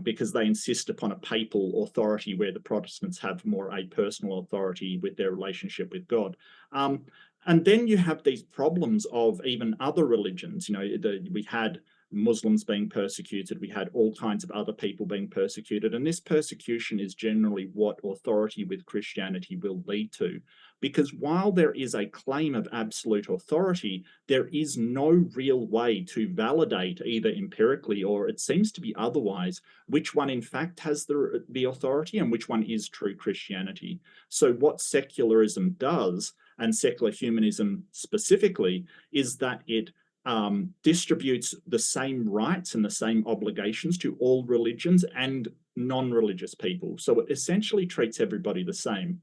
because they insist upon a papal authority, where the Protestants have more a personal authority with their relationship with God. And then you have these problems of even other religions. You know, we had Muslims being persecuted, we had all kinds of other people being persecuted, and this persecution is generally what authority with Christianity will lead to. Because while there is a claim of absolute authority, there is no real way to validate, either empirically or it seems to be otherwise, which one in fact has the authority and which one is true Christianity. So what secularism does, and secular humanism specifically, is that it distributes the same rights and the same obligations to all religions and non-religious people. So it essentially treats everybody the same.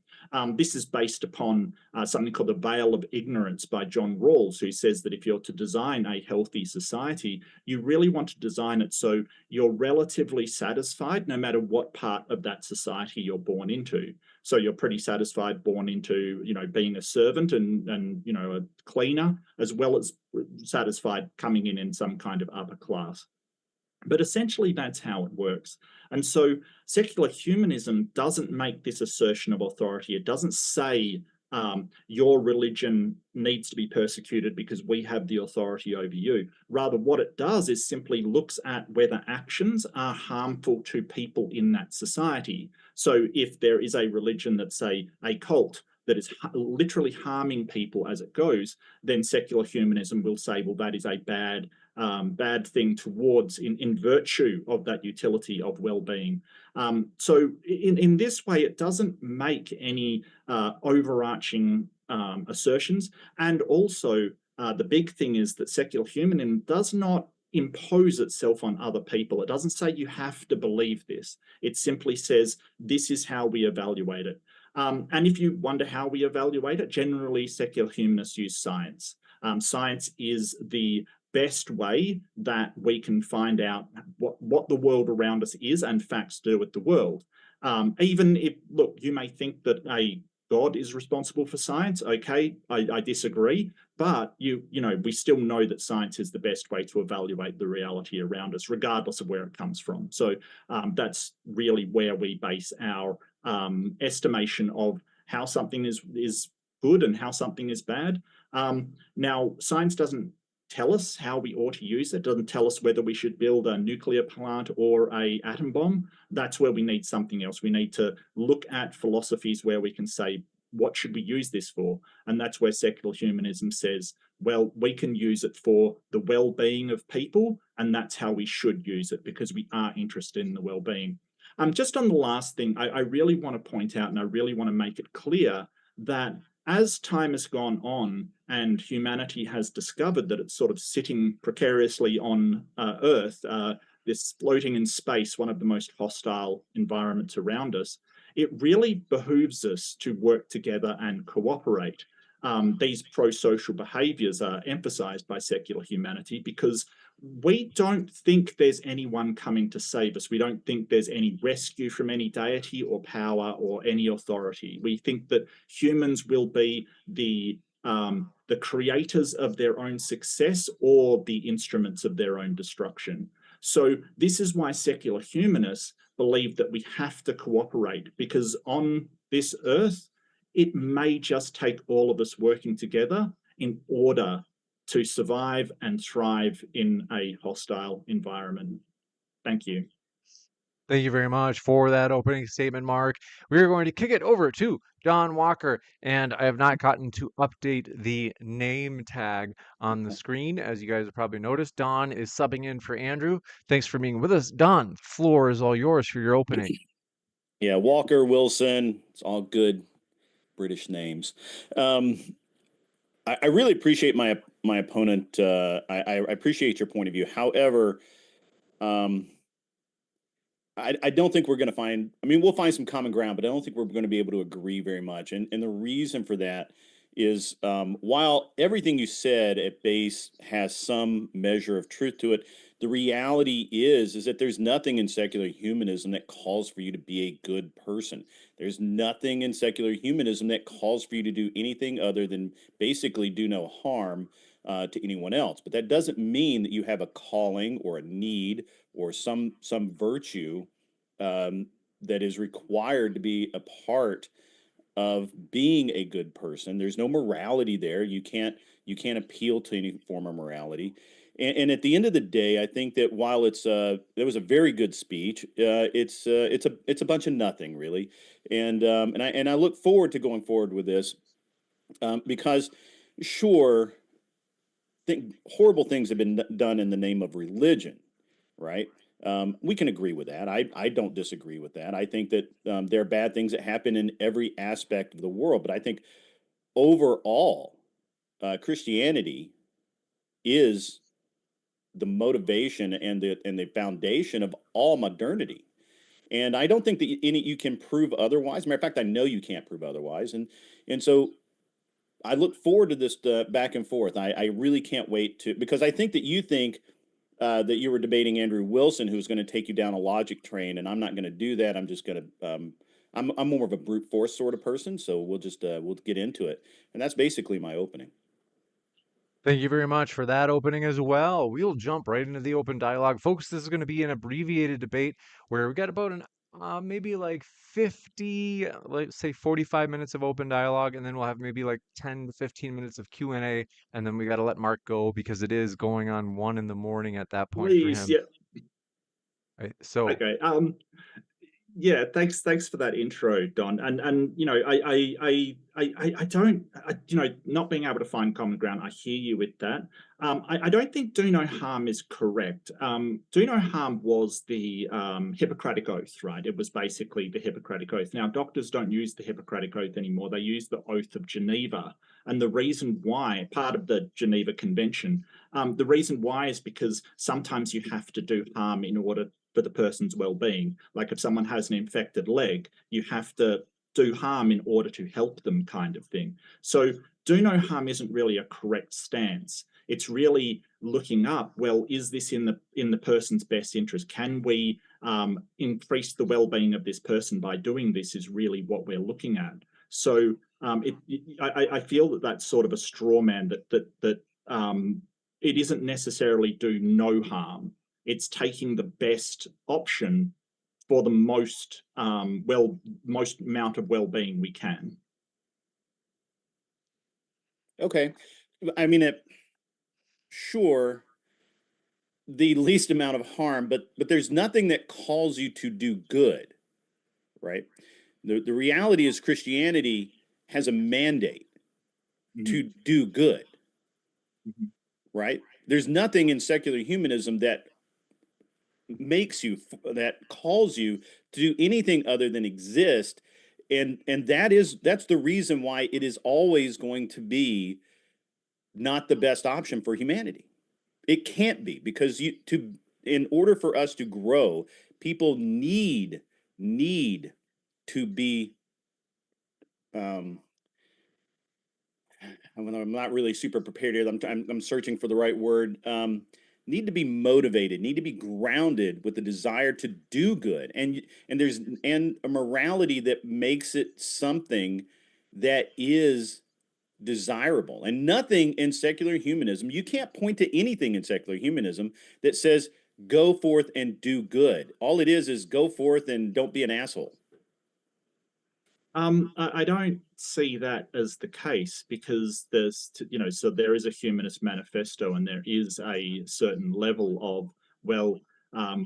This is based upon something called the Veil of Ignorance by John Rawls, who says that if you're to design a healthy society, you really want to design it so you're relatively satisfied no matter what part of that society you're born into. So you're pretty satisfied born into, you know, being a servant and you know, a cleaner, as well as satisfied coming in some kind of upper class. But essentially, that's how it works. And so secular humanism doesn't make this assertion of authority. It doesn't say your religion needs to be persecuted because we have the authority over you. Rather, what it does is simply looks at whether actions are harmful to people in that society. So if there is a religion that's, say, a cult that is literally harming people as it goes, then secular humanism will say, well, that is a bad thing towards in virtue of that utility of well-being. So in this way, it doesn't make any overarching assertions. And also, the big thing is that secular humanism does not impose itself on other people. It doesn't say you have to believe this. It simply says this is how we evaluate it. And if you wonder how we evaluate it, generally secular humanists use science. Science is the best way that we can find out what the world around us is and facts do with the world. Even if, look, you may think that a God is responsible for science. Okay, I disagree, but we still know that science is the best way to evaluate the reality around us, regardless of where it comes from. So that's really where we base our estimation of how something is good and how something is bad. Now, science doesn't tell us how we ought to use it. It doesn't tell us whether we should build a nuclear plant or an atom bomb. That's where we need something else. We need to look at philosophies where we can say, what should we use this for? And that's where secular humanism says, well, we can use it for the well-being of people, and that's how we should use it, because we are interested in the well-being. Just on the last thing, I really want to point out, and I really want to make it clear that as time has gone on and humanity has discovered that it's sort of sitting precariously on Earth, this floating in space, one of the most hostile environments around us, it really behooves us to work together and cooperate. These pro-social behaviors are emphasized by secular humanity because we don't think there's anyone coming to save us. We don't think there's any rescue from any deity or power or any authority. We think that humans will be the creators of their own success or the instruments of their own destruction. So this is why secular humanists believe that we have to cooperate, because on this earth, it may just take all of us working together in order to survive and thrive in a hostile environment. Thank you. Thank you very much for that opening statement, Mark. We're going to kick it over to Don Walker, and I have not gotten to update the name tag on the screen. As you guys have probably noticed, Don is subbing in for Andrew. Thanks for being with us. Don, the floor is all yours for your opening. Yeah, Walker, Wilson, it's all good British names. I really appreciate my opponent. I appreciate your point of view. However, I don't think we're going to find. I mean, we'll find some common ground, but I don't think we're going to be able to agree very much. And the reason for that is, while everything you said at base has some measure of truth to it, the reality is that there's nothing in secular humanism that calls for you to be a good person. There's nothing in secular humanism that calls for you to do anything other than basically do no harm to anyone else. But that doesn't mean that you have a calling or a need or some virtue that is required to be a part of being a good person. There's no morality there. You can't appeal to any form of morality. And at the end of the day, I think that while it was a very good speech, it's a bunch of nothing really. And I look forward to going forward with this because sure, horrible things have been done in the name of religion, right? We can agree with that. I don't disagree with that. I think that there are bad things that happen in every aspect of the world, but I think overall, Christianity is the motivation and the foundation of all modernity. And I don't think that you can prove otherwise. Matter of fact, I know you can't prove otherwise. And so I look forward to this back and forth. I really can't wait because I think that you think that you were debating Andrew Wilson, who's going to take you down a logic train, and I'm not going to do that. I'm just going to I'm more of a brute force sort of person, so we'll get into it. And that's basically my opening. Thank you very much for that opening as well. We'll jump right into the open dialogue. Folks, this is going to be an abbreviated debate where we got about an Maybe like 50, let's say 45 minutes of open dialogue, and then we'll have maybe like 10 to 15 minutes of Q&A, and then we got to let Mark go because it is going on 1 in the morning at that point for Please, him. yeah. Right? So Okay. Yeah, thanks for that intro, Don. And you know, I don't, you know, not being able to find common ground. I hear you with that. I don't think do no harm is correct. Do no harm was the Hippocratic Oath, right? It was basically the Hippocratic Oath. Now, doctors don't use the Hippocratic Oath anymore. They use the Oath of Geneva, and the reason why, part of the Geneva Convention, the reason why is because sometimes you have to do harm in order for the person's well-being. Like if someone has an infected leg, you have to do harm in order to help them, kind of thing. So do no harm isn't really a correct stance. It's really looking up, well, is this in the person's best interest? Can we increase the well-being of this person by doing this, is really what we're looking at. So I feel that that's sort of a straw man, that it isn't necessarily do no harm. It's taking the best option for the most most amount of well-being we can. Okay. I mean, sure, the least amount of harm, but there's nothing that calls you to do good, right? The reality is Christianity has a mandate to do good, right? There's nothing in secular humanism that makes you, that calls you to do anything other than exist, and that's the reason why it is always going to be not the best option for humanity. It can't be, because in order for us to grow, people need to be I'm not really super prepared here. I'm searching for the right word. Need to be motivated, need to be grounded with the desire to do good, and there's a morality that makes it something that is desirable. And nothing in secular humanism, you can't point to anything in secular humanism that says go forth and do good. All it is go forth and don't be an asshole. I don't see that as the case, because there's, you know, so there is a humanist manifesto, and there is a certain level of, well,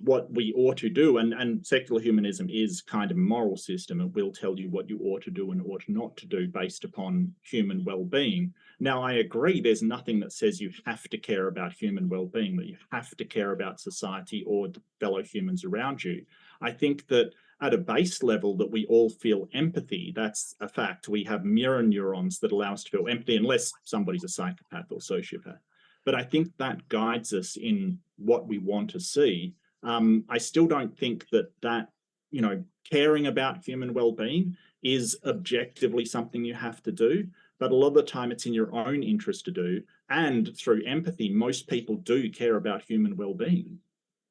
what we ought to do, and secular humanism is kind of a moral system. It will tell you what you ought to do and ought not to do based upon human well-being. Now, I agree, there's nothing that says you have to care about human well-being, that you have to care about society or the fellow humans around you. I think that at a base level, that we all feel empathy. That's a fact. We have mirror neurons that allow us to feel empathy, unless somebody's a psychopath or sociopath. But I think that guides us in what we want to see. I still don't think that, you know, caring about human well-being is objectively something you have to do, but a lot of the time it's in your own interest to do. And through empathy, most people do care about human well-being.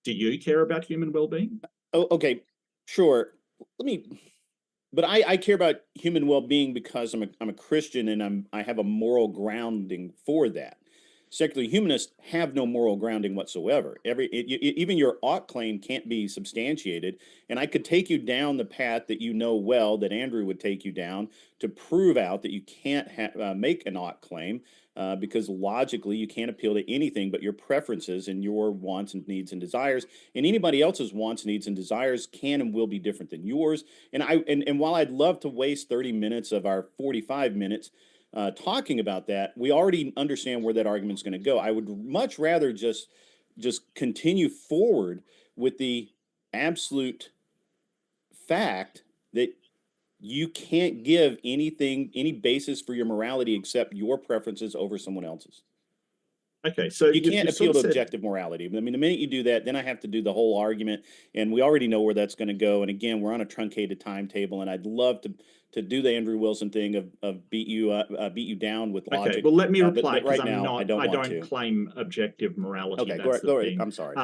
Do you care about human well-being? Oh, okay. Sure. But I care about human well-being because I'm a Christian, and I have a moral grounding for that. Secular humanists have no moral grounding whatsoever. Even your ought claim can't be substantiated, and I could take you down the path that you know well, that Andrew would take you down, to prove out that you can't make an ought claim, because logically you can't appeal to anything but your preferences and your wants and needs and desires, and anybody else's wants, needs, and desires can and will be different than yours. And while I'd love to waste 30 minutes of our 45 minutes talking about that, we already understand where that argument's going to go. I would much rather just continue forward with the absolute fact that you can't give any basis for your morality except your preferences over someone else's. Okay, so you can't appeal to objective morality. I mean, the minute you do that, then I have to do the whole argument, and we already know where that's going to go. And again, we're on a truncated timetable, and I'd love to do the Andrew Wilson thing of beat you down with logic. Okay, well, let me reply, but right because now, I don't claim objective morality. Okay, that's go the ahead. thing. I'm sorry.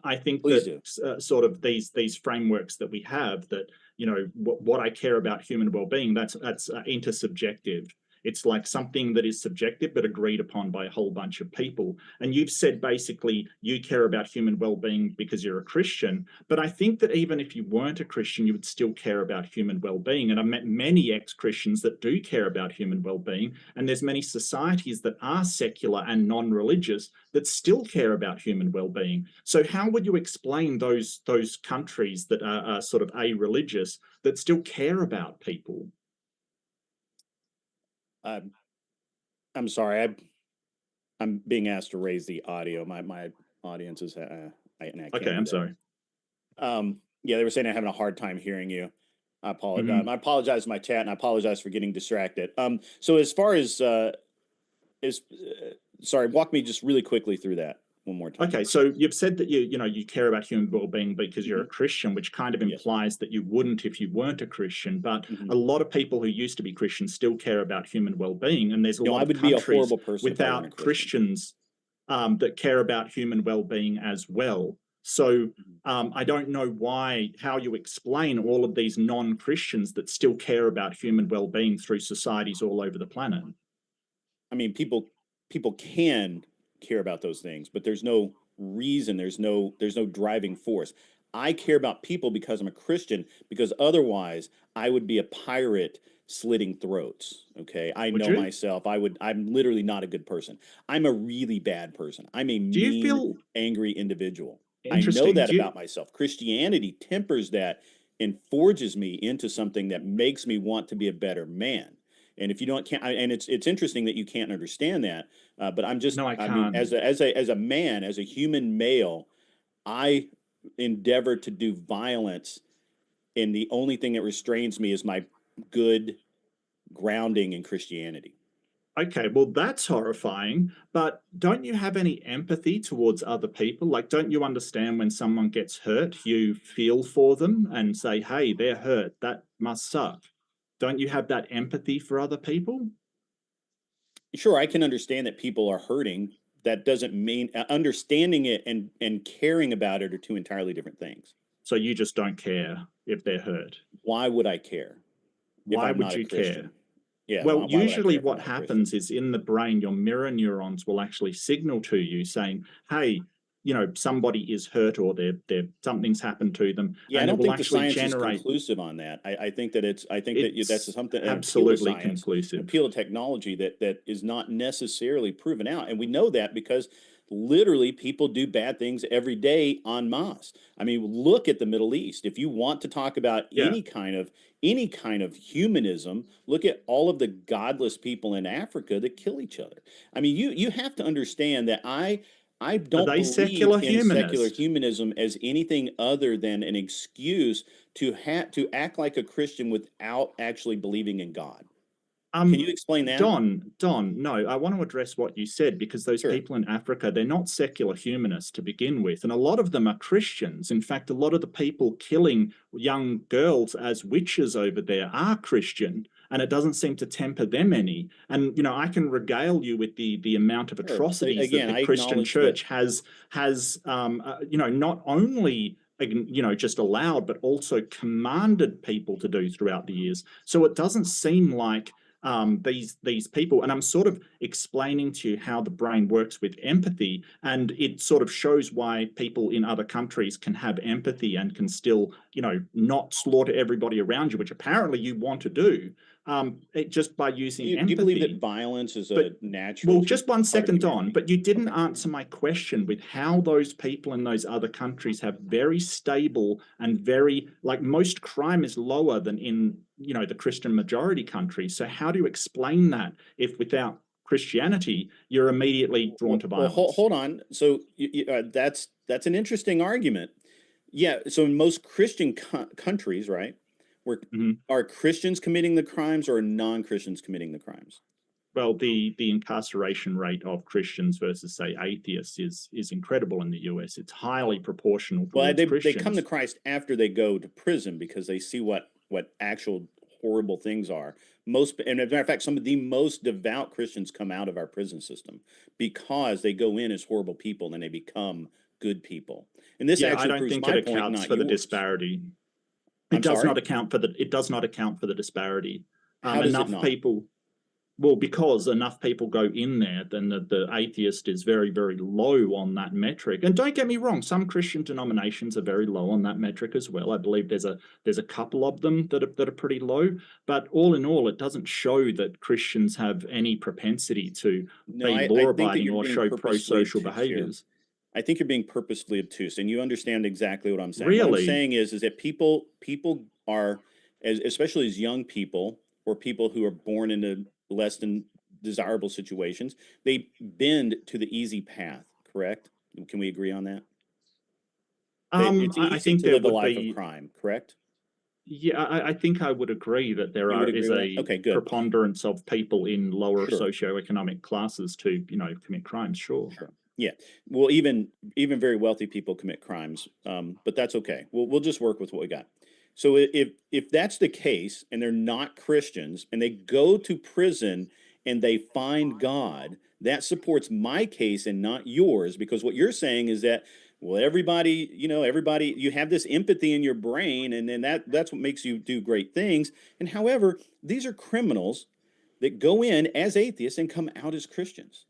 I think Please that sort of these frameworks that we have, that, you know, what I care about human well-being, that's intersubjective. It's like something that is subjective but agreed upon by a whole bunch of people. And you've said basically you care about human well-being because you're a Christian, but I think that even if you weren't a Christian, you would still care about human well-being. And I've met many ex-Christians that do care about human well-being, and there's many societies that are secular and non-religious that still care about human well-being. So how would you explain those countries that are sort of a-religious that still care about people? I'm sorry, I'm being asked to raise the audio. My audience is and I can't Okay, I'm sorry. Yeah, they were saying I'm having a hard time hearing you. I apologize. I apologize to my chat, and I apologize for getting distracted. So as far as sorry, walk me just really quickly through that one more time. Okay, so you've said that you care about human well-being because you're a Christian, which kind of implies that you wouldn't if you weren't a Christian. But a lot of people who used to be Christians still care about human well-being, and there's a lot of countries without Christians that care about human well-being as well. So I don't know how you explain all of these non-Christians that still care about human well-being through societies all over the planet. I mean, people can care about those things, but there's no reason, there's no driving force. I care about people because I'm a Christian, because otherwise I would be a pirate slitting throats. Okay, I know myself. I'm literally not a good person. I'm a really bad person. I'm a mean, angry individual. I know that about myself. Christianity tempers that and forges me into something that makes me want to be a better man. And if you and it's interesting that you can't understand that. But I'm just, I mean, as a man, as a human male, I endeavor to do violence, and the only thing that restrains me is my good grounding in Christianity. Okay, well, that's horrifying, but don't you have any empathy towards other people? Like, don't you understand when someone gets hurt, you feel for them and say, hey, they're hurt, that must suck. Don't you have that empathy for other people? Sure, I can understand that people are hurting. That doesn't mean understanding it and caring about it are two entirely different things. So you just don't care if they're hurt? Why would I care? Why would you care? Yeah. Well, usually what happens is in the brain, your mirror neurons will actually signal to you saying, hey, somebody is hurt or something's happened to them. Yeah, and I don't think the science is generate... conclusive on that. I think that that's something absolutely conclusive. Appeal to technology that is not necessarily proven out, and we know that because literally people do bad things every day en masse. I mean, look at the Middle East. If you want to talk about any kind of humanism, look at all of the godless people in Africa that kill each other. I mean, you have to understand that I don't believe secular in secular humanism as anything other than an excuse to act like a Christian without actually believing in God. Can you explain that? Don, no, I want to address what you said, because those people in Africa, they're not secular humanists to begin with. And a lot of them are Christians. In fact, a lot of the people killing young girls as witches over there are Christian, and it doesn't seem to temper them any. And, I can regale you with the amount of atrocities that the Christian church has not only just allowed, but also commanded people to do throughout the years. So it doesn't seem like these people, and I'm sort of explaining to you how the brain works with empathy, and it sort of shows why people in other countries can have empathy and can still, not slaughter everybody around you, which apparently you want to do, just by using empathy. Do you believe that violence is a natural? Well, just one second, Don, but you didn't answer my question with how those people in those other countries have very stable and very, like, most crime is lower than in the Christian majority countries. So how do you explain that if without Christianity you're immediately drawn to violence? Well, hold on. So that's an interesting argument. Yeah. So in most Christian countries, right, where are Christians committing the crimes or non-Christians committing the crimes? Well, the incarceration rate of Christians versus, say, atheists is incredible in the US. It's highly proportional. Well, they come to Christ after they go to prison because they see what actual horrible things are. And as a matter of fact, some of the most devout Christians come out of our prison system because they go in as horrible people and then they become good people. And this actually proves my point, not for the yours. Disparity. It does not account for the disparity. How does it not? Well, because enough people go in there, then the atheist is very, very low on that metric. And don't get me wrong, some Christian denominations are very low on that metric as well. I believe there's a couple of them that are pretty low. But all in all, it doesn't show that Christians have any propensity to be law-abiding or show pro-social behaviors. I think you're being purposefully obtuse, and you understand exactly what I'm saying. Really? What I'm saying is that people are, especially as young people or people who are born into less than desirable situations, they bend to the easy path. Correct? Can we agree on that? It's easy I think to there live a would life be. of crime. Correct? Yeah, I think I would agree that there You would is agree with that? a Okay, good. preponderance of people in lower Sure. socioeconomic classes to, commit crimes. Sure. Sure. Yeah. Well, even very wealthy people commit crimes, but that's okay. We'll just work with what we got. So if that's the case, and they're not Christians, and they go to prison and they find God, that supports my case and not yours, because what you're saying is that, well, everybody, you have this empathy in your brain, and then that's what makes you do great things. And however, these are criminals that go in as atheists and come out as Christians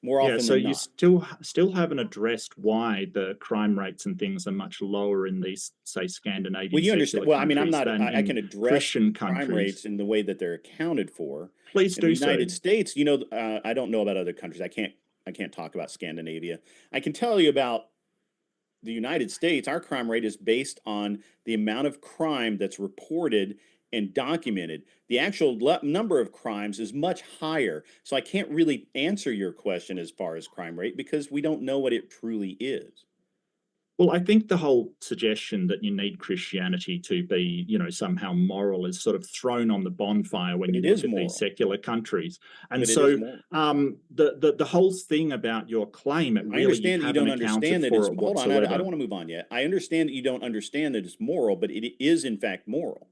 more often So than you not. still haven't addressed why the crime rates and things are much lower in these, say, Scandinavian. Well, you understand. Well, I mean, I'm not. I can address Christian crime countries. rates in the way that they're accounted for. Please In do the United so. States, I don't know about other countries. I can't talk about Scandinavia. I can tell you about the United States. Our crime rate is based on the amount of crime that's reported and documented. The actual number of crimes is much higher. So I can't really answer your question as far as crime rate, because we don't know what it truly is. Well, I think the whole suggestion that you need Christianity to be, somehow moral is sort of thrown on the bonfire when you look at these secular countries. And so the whole thing about your claim, it really, I understand that you don't understand that it's, hold on, I don't want to move on yet. I understand that you don't understand that it's moral, but it is in fact moral.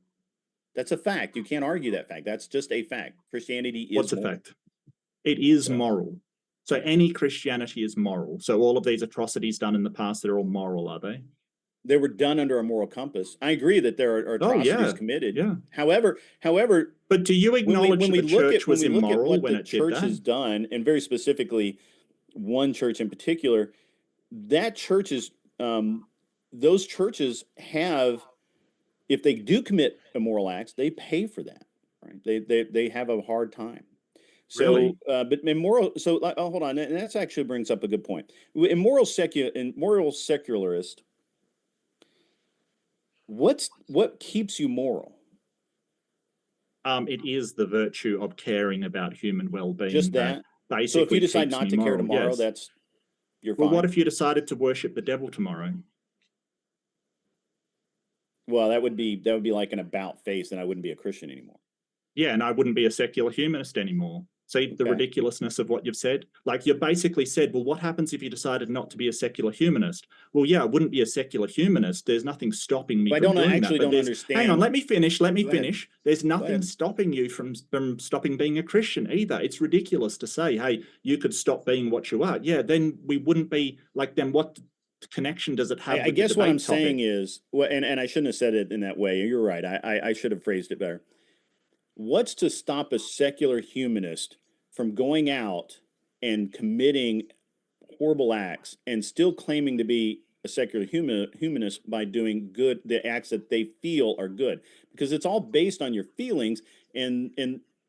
That's a fact. You can't argue that fact. That's just a fact. Christianity is What's moral. a fact? It is moral. So any Christianity is moral. So all of these atrocities done in the past, they're all moral, are they? They were done under a moral compass. I agree that there are atrocities committed. Yeah. However, but do you acknowledge when the church was immoral when it did that? Church has done, and very specifically, one church in particular, that church is, those churches have, if they do commit immoral acts, they pay for that. Right? They have a hard time. So, really? But immoral. So, hold on, and that actually brings up a good point. In moral secularist, what keeps you moral? It is the virtue of caring about human well-being. Just that. So if you decide not to care tomorrow, that's you're fine. Well, what if you decided to worship the devil tomorrow? Well, that would be like an about face, and I wouldn't be a Christian anymore. Yeah, and I wouldn't be a secular humanist anymore. See the ridiculousness of what you've said? Like, you basically said, well, what happens if you decided not to be a secular humanist? Well, yeah, I wouldn't be a secular humanist. There's nothing stopping me from doing that. I actually don't understand. Hang on, let me finish. There's nothing stopping you from stopping being a Christian either. It's ridiculous to say, hey, you could stop being what you are. Yeah, then we wouldn't be like, then what connection does it have? I guess what I'm saying is, well, and I shouldn't have said it in that way. You're right. I should have phrased it better. What's to stop a secular humanist from going out and committing horrible acts and still claiming to be a secular humanist by doing good, the acts that they feel are good? Because it's all based on your feelings, and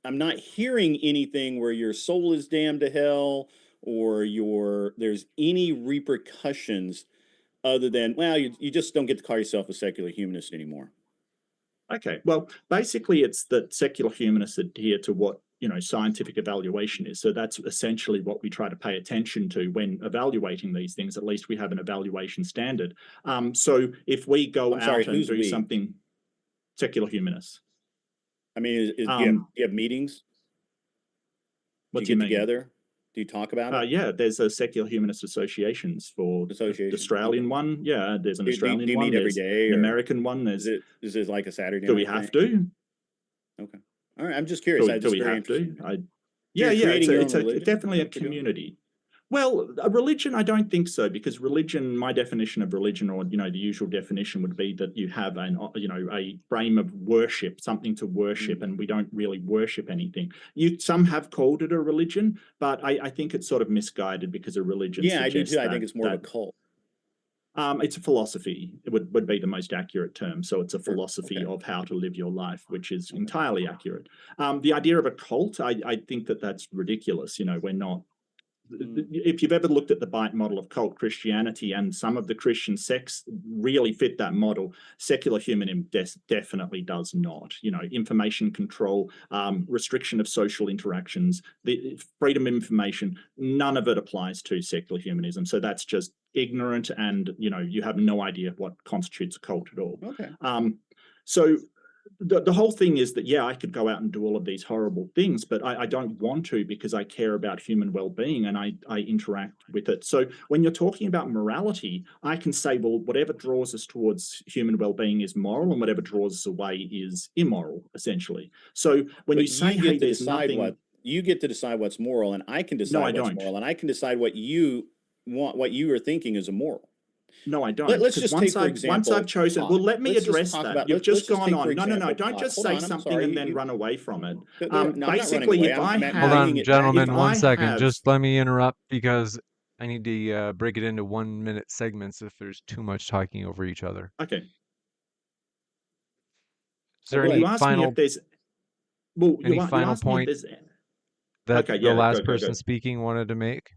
I'm not hearing anything where your soul is damned to hell or there's any repercussions other than, well, you just don't get to call yourself a secular humanist anymore. Okay, well, basically it's that secular humanists adhere to what, scientific evaluation is. So that's essentially what we try to pay attention to when evaluating these things. At least we have an evaluation standard. So if we go out and do something, secular humanists. I mean, do you have meetings? What do you mean? Together? Do you talk about it? Yeah, there's a secular humanist associations for the Australian one. Yeah, there's an Australian one. Do you meet every day? An American one. Is it like a Saturday? Do we have to? Okay. All right. I'm just curious. Do we have to? Yeah. It's definitely a community. Well, a religion, I don't think so, because religion, my definition of religion, or the usual definition would be that you have a frame of worship, something to worship, and we don't really worship anything. Some have called it a religion, but I think it's sort of misguided, because a religion Yeah, I do suggests too. I think it's more of a cult. it's a philosophy. It would be the most accurate term. So it's a philosophy Okay. of how to live your life, which is entirely accurate. The idea of a cult, I think that's ridiculous. We're not. If you've ever looked at the Bite model of cult Christianity, and some of the Christian sects really fit that model, secular humanism definitely does not. Information control, restriction of social interactions, the freedom of information, none of it applies to secular humanism. So that's just ignorant, and you have no idea what constitutes a cult at all. Okay. So the whole thing is that, yeah, I could go out and do all of these horrible things, but I don't want to, because I care about human well-being, and I interact with it. So when you're talking about morality, I can say, well, whatever draws us towards human well-being is moral, and whatever draws us away is immoral, essentially. So when you say, hey, there's nothing... You get to decide what's moral, and I can decide what's moral, and I can decide what you want, what you are thinking is immoral. No, I don't. Let's just take, for example, once I've chosen, well, let me address that. You've just gone on. No. Don't just say something and then run away from it. Basically, if I have... Hold on, gentlemen, 1 second. Just let me interrupt, because I need to break it into 1-minute segments if there's too much talking over each other. Okay. Is there any final... Any final point that the last person speaking wanted to make?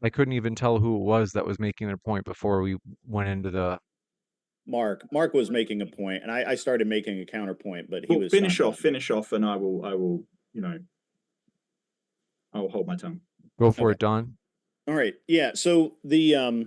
I couldn't even tell who it was that was making their point before we went into the... Mark was making a point, and I started making a counterpoint, but he was... Finish off, and I will, I'll hold my tongue. Go for it, Don. All right. Yeah. So you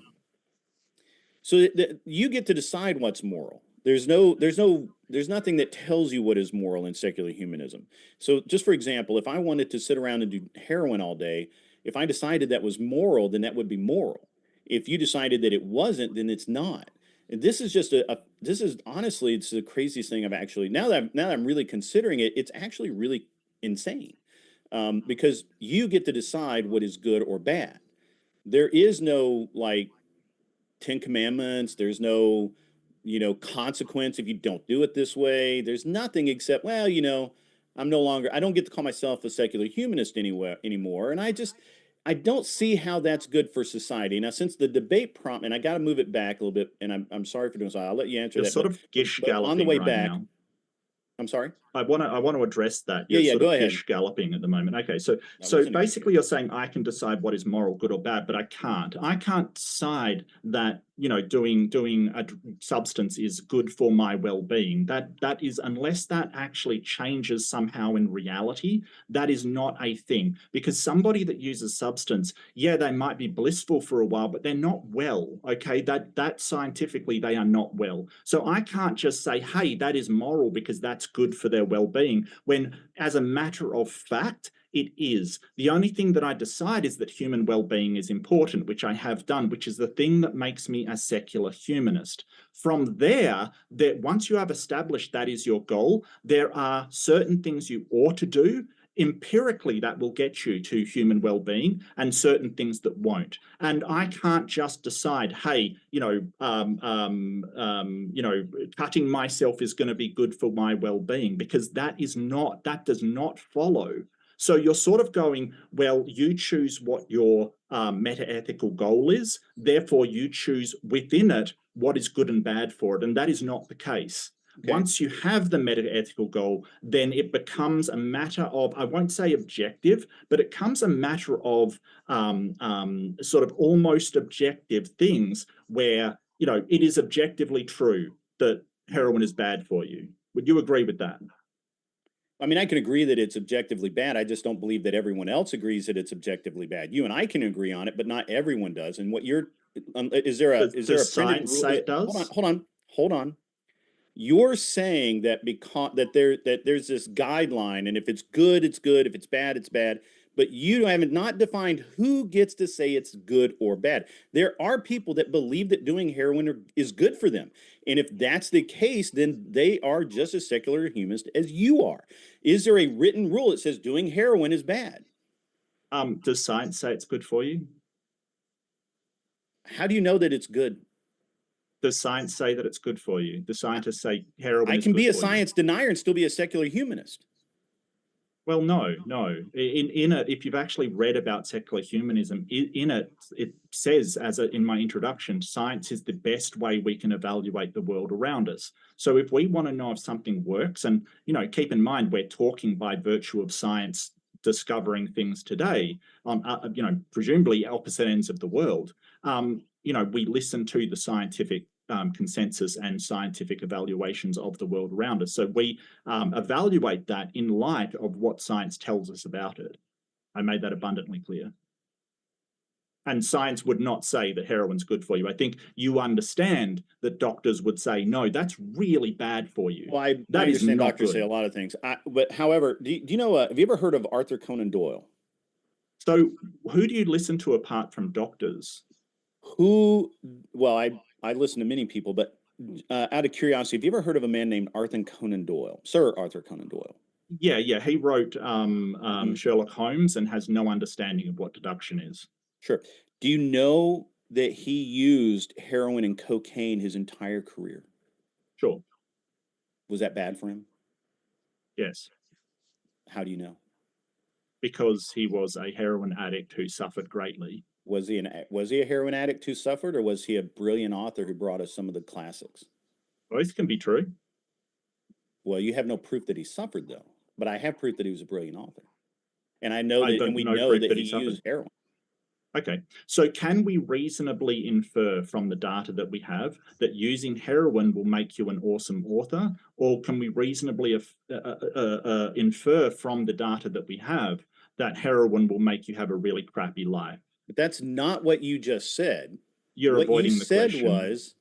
get to decide what's moral. There's nothing that tells you what is moral in secular humanism. So just for example, if I wanted to sit around and do heroin all day, if I decided that was moral, then that would be moral. If you decided that it wasn't, then it's not. And this is just this is honestly, it's the craziest thing I've actually, now that I'm really considering it, it's actually really insane. Because you get to decide what is good or bad. There is no like 10 commandments. There's no, consequence if you don't do it this way. There's nothing except, well, I don't get to call myself a secular humanist anymore. And I don't see how that's good for society. Now, since the debate prompt, and I got to move it back a little bit, and I'm sorry for doing so. I'll let you answer that. Sort of gish galloping on the way back. Now. I'm sorry. I want to address that. You're sort of go ahead. Gish galloping at the moment. Okay, so basically you're saying I can decide what is moral, good or bad, but I can't. I can't decide that doing a substance is good for my well-being. That is, unless that actually changes somehow in reality, that is not a thing. Because somebody that uses substance, yeah, they might be blissful for a while, but they're not well. Okay, that scientifically they are not well. So I can't just say, hey, that is moral because that's good for their well-being, when as a matter of fact, it is. The only thing that I decide is that human well-being is important, which I have done, which is the thing that makes me a secular humanist. From there, once you have established that is your goal, there are certain things you ought to do. Empirically, that will get you to human well-being, and certain things that won't. And I can't just decide, hey, cutting myself is going to be good for my well-being, because that does not follow. So you're sort of going, well, you choose what your meta-ethical goal is, therefore you choose within it what is good and bad for it, and that is not the case. Okay. Once you have the meta-ethical goal, then it becomes a matter of, I won't say objective, but it becomes a matter of sort of almost objective things where, it is objectively true that heroin is bad for you. Would you agree with that? I mean, I can agree that it's objectively bad. I just don't believe that everyone else agrees that it's objectively bad. You and I can agree on it, but not everyone does. And what you're, is there a printed rule? Say it does? Hold on. You're saying that there's this guideline, and if it's good, it's good. If it's bad, it's bad. But you haven't not defined who gets to say it's good or bad. There are people that believe that doing heroin is good for them. And if that's the case, then they are just as secular humanist as you are. Is there a written rule that says doing heroin is bad? Does science say it's good for you? How do you know that it's good? Does science say that it's good for you? The scientists say heroin I is can good be a for you. science denier and still be a secular humanist. Well, no. In it, if you've actually read about secular humanism, in it, it says, in my introduction, science is the best way we can evaluate the world around us. So if we want to know if something works, and keep in mind we're talking by virtue of science discovering things today on presumably opposite ends of the world. We listen to the scientific consensus and scientific evaluations of the world around us. So we evaluate that in light of what science tells us about it. I made that abundantly clear. And science would not say that heroin's good for you. I think you understand that doctors would say, no, that's really bad for you. Well, I That is understand not doctors say a good. lot of things. But however, do you know, have you ever heard of Arthur Conan Doyle? So who do you listen to apart from doctors? Well, I listen to many people, but out of curiosity, have you ever heard of a man named Arthur Conan Doyle? Sir Arthur Conan Doyle. Yeah. He wrote Sherlock Holmes and has no understanding of what deduction is. Sure. Do you know that he used heroin and cocaine his entire career? Sure. Was that bad for him? Yes. How do you know? Because he was a heroin addict who suffered greatly. Was he a heroin addict who suffered, or was he a brilliant author who brought us some of the classics? Both can be true. Well, you have no proof that he suffered, though. But I have proof that he was a brilliant author, and I know that, and we know that he used heroin. Okay, so can we reasonably infer from the data that we have that using heroin will make you an awesome author, or can we reasonably infer from the data that we have that heroin will make you have a really crappy life? But that's not what you just said. You're avoiding the question. What you said was,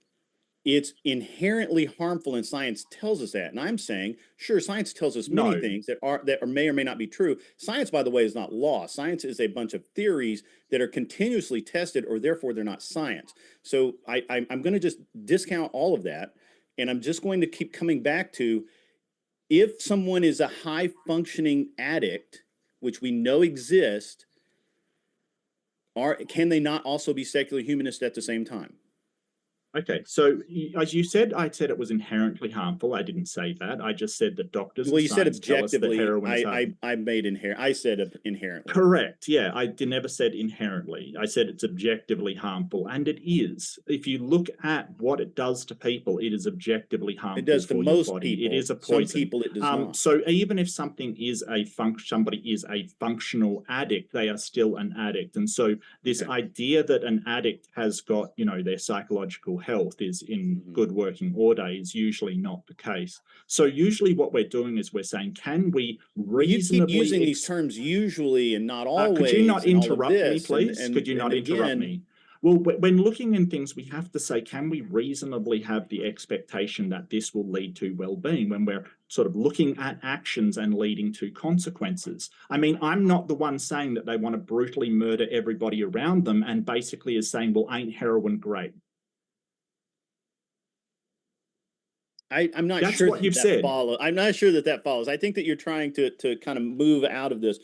it's inherently harmful, and science tells us that. And I'm saying, sure, science tells us many things that may or may not be true. Science, by the way, is not law. Science is a bunch of theories that are continuously tested, or therefore they're not science. So I'm going to just discount all of that, and I'm just going to keep coming back to, if someone is a high-functioning addict, which we know exists, can they not also be secular humanists at the same time? Okay, so as you said, I said it was inherently harmful. I didn't say that. I just said that doctors. Well, you said objectively. I made inherent. I said inherently. Correct. Yeah, I never said inherently. I said it's objectively harmful, and it is. If you look at what it does to people, it is objectively harmful. It does to most people. It is a poison. Some people it does not. So even if something is somebody is a functional addict, they are still an addict. And so this idea that an addict has got, their psychological health is in good working order is usually not the case. So usually what we're doing is we're saying, can we reasonably... You keep using these terms usually and not always. Could you not interrupt me, please? Could you not interrupt me? Well, when looking in things, we have to say, can we reasonably have the expectation that this will lead to well-being when we're sort of looking at actions and leading to consequences? I mean, I'm not the one saying that they want to brutally murder everybody around them and basically is saying, well, ain't heroin great? I'm not That's sure what you've said. I'm not sure that follows. I think that you're trying to kind of move out of this.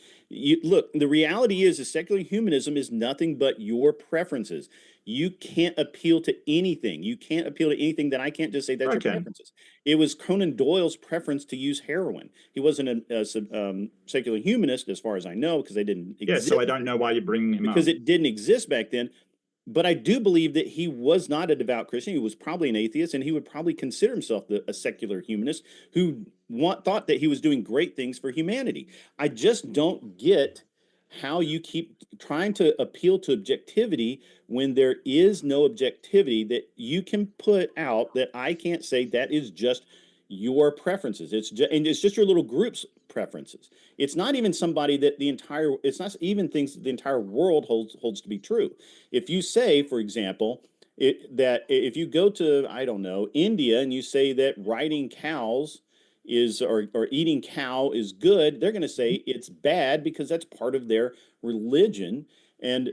Look, the reality is secular humanism is nothing but your preferences. You can't appeal to anything. You can't appeal to anything that I can't just say that's your preferences. It was Conan Doyle's preference to use heroin. He wasn't a secular humanist, as far as I know, because they didn't exist. Yeah, so I don't know why you're bringing him up. Because it didn't exist back then. But I do believe that he was not a devout Christian. He was probably an atheist, and he would probably consider himself a secular humanist who thought that he was doing great things for humanity. I just don't get how you keep trying to appeal to objectivity when there is no objectivity that you can put out, that I can't say that is just your preferences. It's just your little group's preferences. It's not even somebody that it's not even things that the entire world holds to be true. If you say, for example, that if you go to, I don't know, India, and you say that riding cows or eating cow is good, they're going to say it's bad because that's part of their religion. And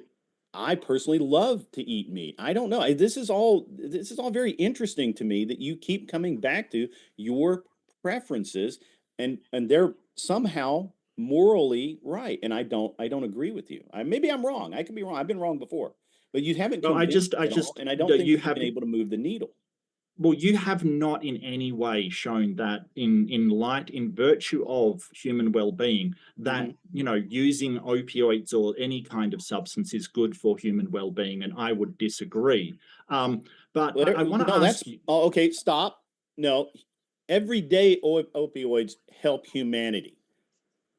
I personally love to eat meat. I don't know. This is all very interesting to me, that you keep coming back to your preferences, and they're somehow morally right, and I don't agree with you. Maybe I'm wrong. I could be wrong. I've been wrong before, but you haven't No, convinced me at all, and I don't think you that you've have been able to move the needle. Well, you have not in any way shown that in virtue of human well-being, that using opioids or any kind of substance is good for human well-being, and I would disagree. But I want to ask you. Oh, okay, stop. No, every day opioids help humanity.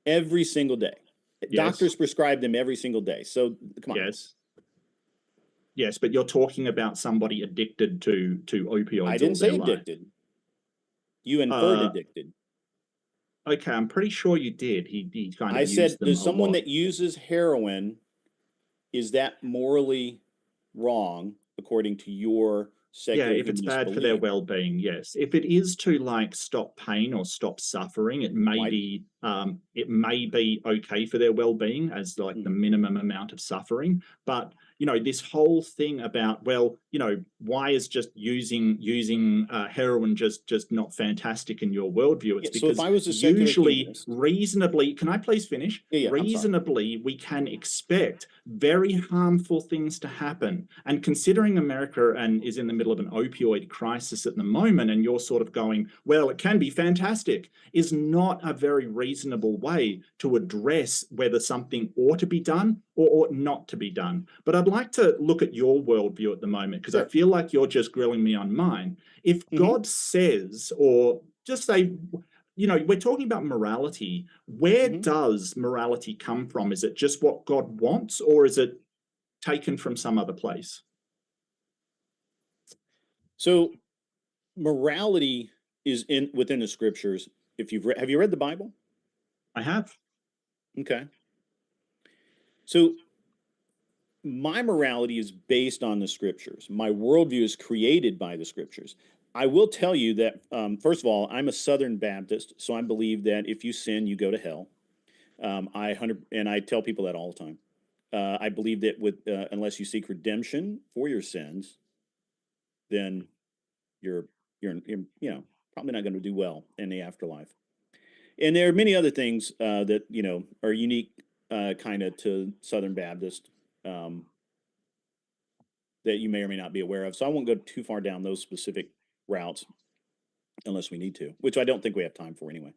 Every single day. Yes. Doctors prescribe them every single day. So come on. Yes. Yes, but you're talking about somebody addicted to opioids. I didn't say addicted. You inferred addicted. Okay, I'm pretty sure you did. He kind of I used said, them there's a someone lot. that uses heroin. Is that morally wrong according to your secular if it's bad for their well-being, yes. If it is to like stop pain or stop suffering, it may be okay for their well-being as like the minimum amount of suffering. But this whole thing about, well, why is just using heroin just not fantastic in your worldview? It's because so if I was a secular usually humanist, reasonably, can I please finish? Yeah, reasonably, we can expect very harmful things to happen. And considering America is in the middle of an opioid crisis at the moment, and you're sort of going, well, it can be fantastic, is not a very reasonable way to address whether something ought to be done or ought not to be done. But I'd like to look at your worldview at the moment, because I feel like you're just grilling me on mine. If God says, or just say, we're talking about morality. Where does morality come from? Is it just what God wants, or is it taken from some other place? So morality is within the scriptures. If have you read the Bible? I have. Okay. So my morality is based on the scriptures. My worldview is created by the scriptures. I will tell you that, first of all, I'm a Southern Baptist, so I believe that if you sin, you go to hell. I tell people that all the time. I believe that unless you seek redemption for your sins, then you're probably not going to do well in the afterlife. And there are many other things that are unique, kind of to Southern Baptist. That you may or may not be aware of. So I won't go too far down those specific routes unless we need to, which I don't think we have time for anyway.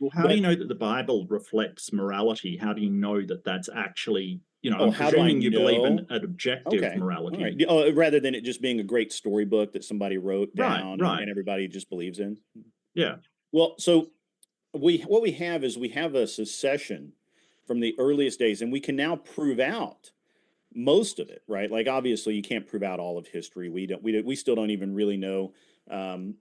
Well, how do you know that the Bible reflects morality? How do you know that that's actually, I'm presuming you believe in an objective morality. Right. Oh, rather than it just being a great storybook that somebody wrote down and everybody just believes in. Yeah. Well, so what we have is we have a secession from the earliest days, and we can now prove out most of it, right? Like obviously you can't prove out all of history. We still don't even really know, but I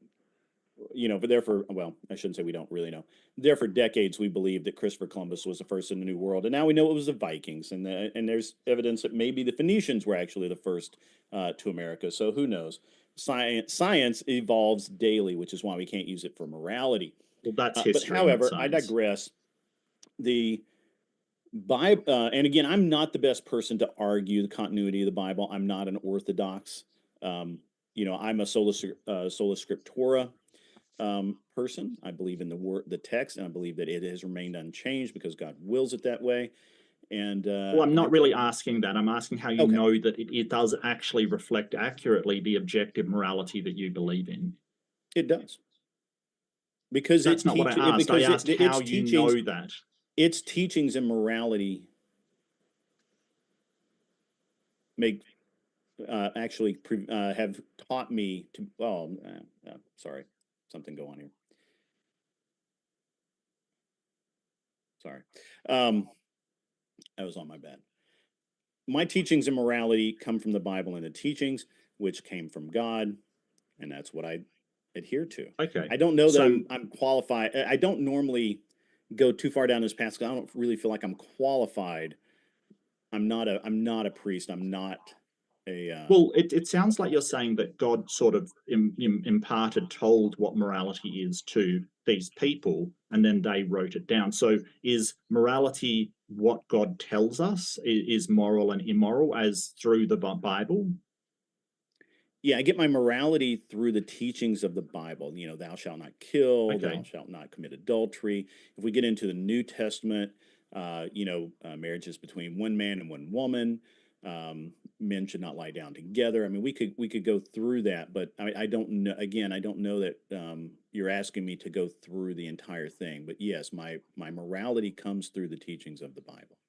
shouldn't say we don't really know. There for decades we believed that Christopher Columbus was the first in the New World, and now we know it was the Vikings, and there's evidence that maybe the Phoenicians were actually the first to America. So who knows? Science evolves daily, which is why we can't use it for morality. Well, that's history. But however, I digress. The Bible, and again, I'm not the best person to argue the continuity of the Bible. I'm not an orthodox. I'm a sola scriptura person. I believe in the text, and I believe that it has remained unchanged because God wills it that way. And well, I'm not really asking that. I'm asking how you know that it does actually reflect accurately the objective morality that you believe in. It does. Because that's not what I asked. I asked how you know that. Its teachings and morality have taught me to. Sorry, something go on here. Sorry, that was on my bad. My teachings and morality come from the Bible and the teachings, which came from God, and that's what I adhere to. Okay. I don't know that I'm qualified. I don't normally go too far down this path because I don't really feel like I'm qualified. I'm not a priest. I'm not a. Well, it sounds like you're saying that God sort of told what morality is to these people, and then they wrote it down. So is morality what God tells us is moral and immoral as through the Bible? Yeah, I get my morality through the teachings of the Bible. You know, thou shalt not kill, Okay. thou shalt not commit adultery. If we get into the New Testament, marriages between one man and one woman. Men should not lie down together. I mean, we could go through that, but I don't know. Again, I don't know that you're asking me to go through the entire thing. But yes, my morality comes through the teachings of the Bible.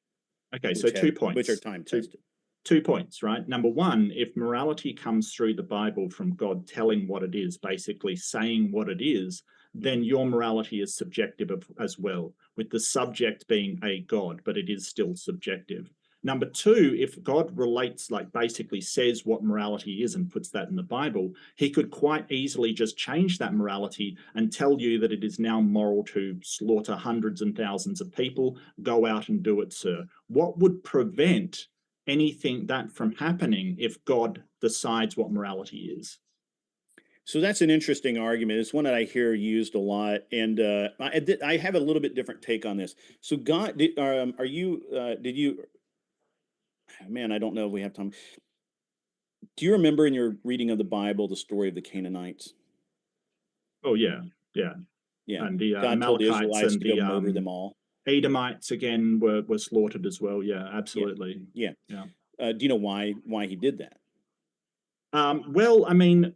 Okay, so 2 points. Which are time tested. 2 points, right? Number one, if morality comes through the Bible from God telling what it is, basically saying what it is, then your morality is subjective as well, with the subject being a God, but it is still subjective. Number two, if God relates, like basically says what morality is and puts that in the Bible, he could quite easily just change that morality and tell you that it is now moral to slaughter hundreds and thousands of people. Go out and do it, sir. What would prevent anything that from happening if God decides what morality is? So that's an interesting argument. It's one that I hear used a lot, and I have a little bit different take on this. So God, did you? Man, I don't know if we have time. Do you remember in your reading of the Bible the story of the Canaanites? Oh yeah, yeah. Yeah, And the God told the Amalekites Israelites and to go the murder them all. Edomites again were slaughtered as well. Yeah, absolutely. Yeah. Yeah. Do you know why he did that? Well, I mean,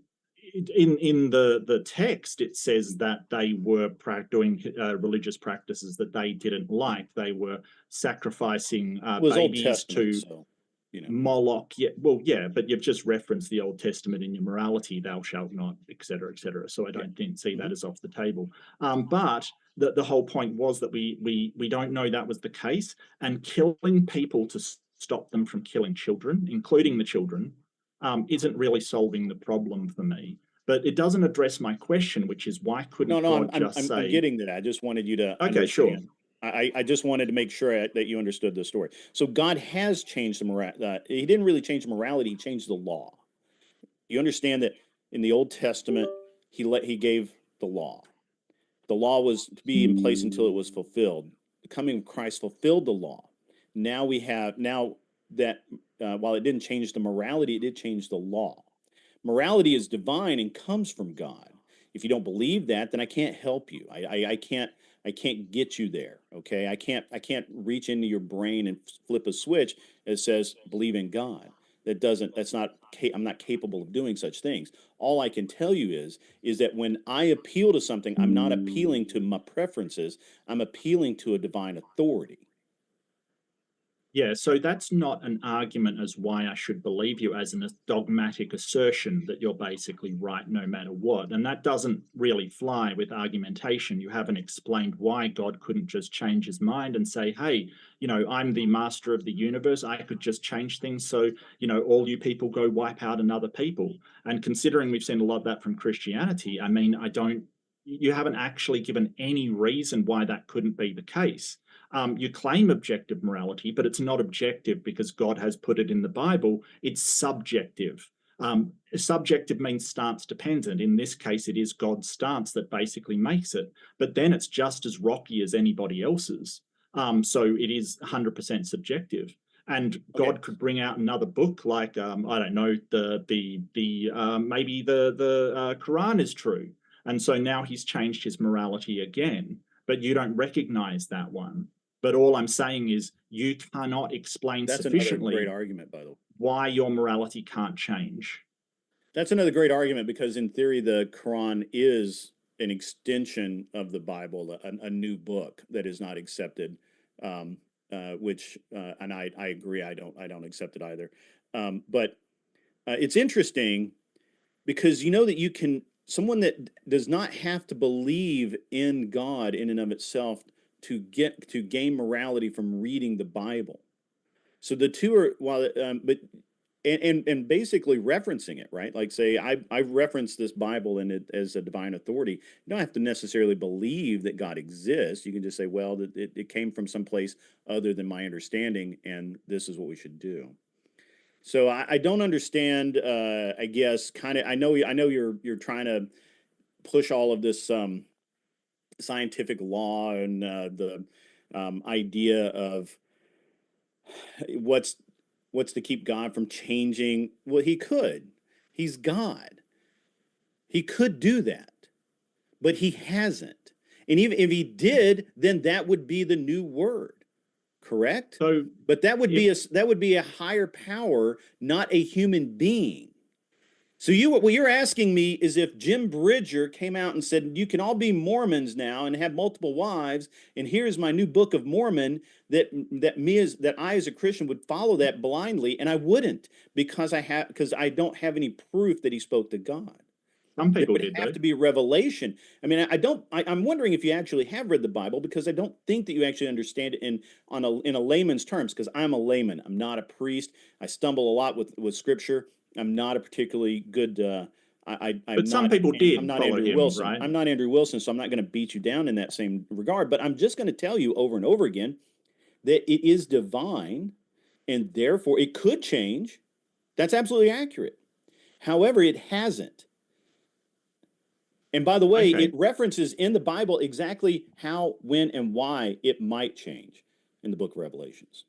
in the text, it says that they were doing religious practices that they didn't like. They were sacrificing It was Old babies Testament, to so you know. Moloch. Yeah, well, yeah, but you've just referenced the Old Testament in your morality, thou shalt not, etc., etc. So I don't see that as off the table. But the whole point was that we don't know that was the case, and killing people to stop them from killing children, including the children, isn't really solving the problem for me. But it doesn't address my question, which is why couldn't No, God just say? I'm getting to that. I just wanted you to Okay, sure. understand. I just wanted to make sure that you understood the story. So God has changed the morality. He didn't really change morality. He changed the law. You understand that in the Old Testament, he gave the law. The law was to be in place until it was fulfilled. The coming of Christ fulfilled the law. Now that while it didn't change the morality, it did change the law. Morality is divine and comes from God. If you don't believe that, then I can't help you. I can't get you there. Okay, I can't reach into your brain and flip a switch that says believe in God. I'm not capable of doing such things. All I can tell you is that when I appeal to something, I'm not appealing to my preferences. I'm appealing to a divine authority. Yeah, so that's not an argument as why I should believe you, as a dogmatic assertion that you're basically right no matter what. And that doesn't really fly with argumentation. You haven't explained why God couldn't just change his mind and say, hey, I'm the master of the universe. I could just change things so, all you people go wipe out another people. And considering we've seen a lot of that from Christianity, I mean, you haven't actually given any reason why that couldn't be the case. You claim objective morality, but it's not objective because God has put it in the Bible. It's subjective. Subjective means stance dependent. In this case, it is God's stance that basically makes it. But then it's just as rocky as anybody else's. So it is 100% subjective. And God could bring out another book like I don't know, maybe the Quran is true, and so now he's changed his morality again. But you don't recognize that one. But all I'm saying is you cannot explain sufficiently another great argument, by the way, why your morality can't change. That's another great argument because in theory, the Quran is an extension of the Bible, a new book that is not accepted, and I agree. I don't accept it either. But it's interesting because that someone that does not have to believe in God in and of itself to gain morality from reading the Bible. So the two are and basically referencing it, right? Like say I've referenced this Bible and it as a divine authority. You don't have to necessarily believe that God exists. You can just say, well, it came from someplace other than my understanding, and this is what we should do. So I don't understand. I guess kind of. I know you're trying to push all of this scientific law and the idea of what's to keep God from changing. Well, he could. He's God. He could do that, but he hasn't. And even if he did, then that would be the new word, correct? So, but that would be a higher power, not a human being. So what you're asking me is if Jim Bridger came out and said, you can all be Mormons now and have multiple wives, and here's my new Book of Mormon, that I as a Christian would follow that blindly, and I wouldn't, because I don't have any proof that he spoke to God. some people It would did, have though. to be revelation. I mean, I'm wondering if you actually have read the Bible, because I don't think that you actually understand it in a layman's terms, because I'm a layman. I'm not a priest. I stumble a lot with scripture. I'm not a particularly good. But some people did I'm not follow Andrew him, Wilson. right? I'm not Andrew Wilson, so I'm not going to beat you down in that same regard. But I'm just going to tell you over and over again that it is divine, and therefore it could change. That's absolutely accurate. However, it hasn't. And by the way, Okay. it references in the Bible exactly how, when, and why it might change in the book of Revelations.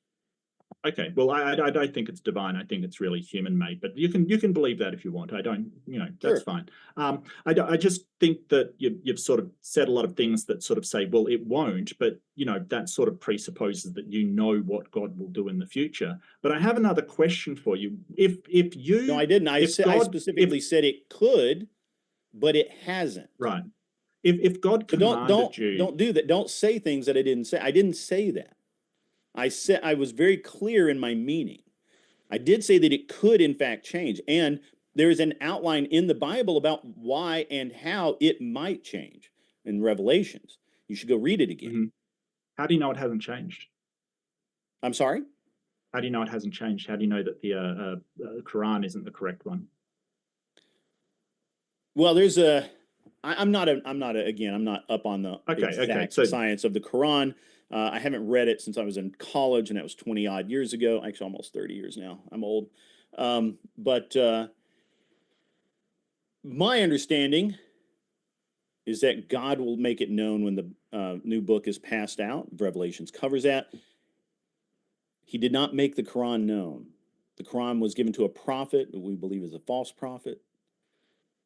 Okay, well, I don't think it's divine. I think it's really human made, but you can believe that if you want. I don't, that's Sure. fine. I just think that you've sort of said a lot of things that sort of say, well, it won't, but that sort of presupposes that what God will do in the future. But I have another question for you. If you No, I didn't. I specifically said it could, but it hasn't. Right. If God commanded you, don't do that. Don't say things that I didn't say. I didn't say that. I said I was very clear in my meaning. I did say that it could in fact change, and there is an outline in the Bible about why and how it might change in Revelations. You should go read it again. Mm-hmm. How do you know it hasn't changed? I'm sorry? How do you know it hasn't changed? How do you know that the Quran isn't the correct one? Well, I'm not up on the exact science of the Quran. I haven't read it since I was in college, and that was 20 odd years ago. Actually, almost 30 years now. I'm old. But my understanding is that God will make it known when the new book is passed out. Revelations covers that. He did not make the Quran known. The Quran was given to a prophet, who we believe is a false prophet,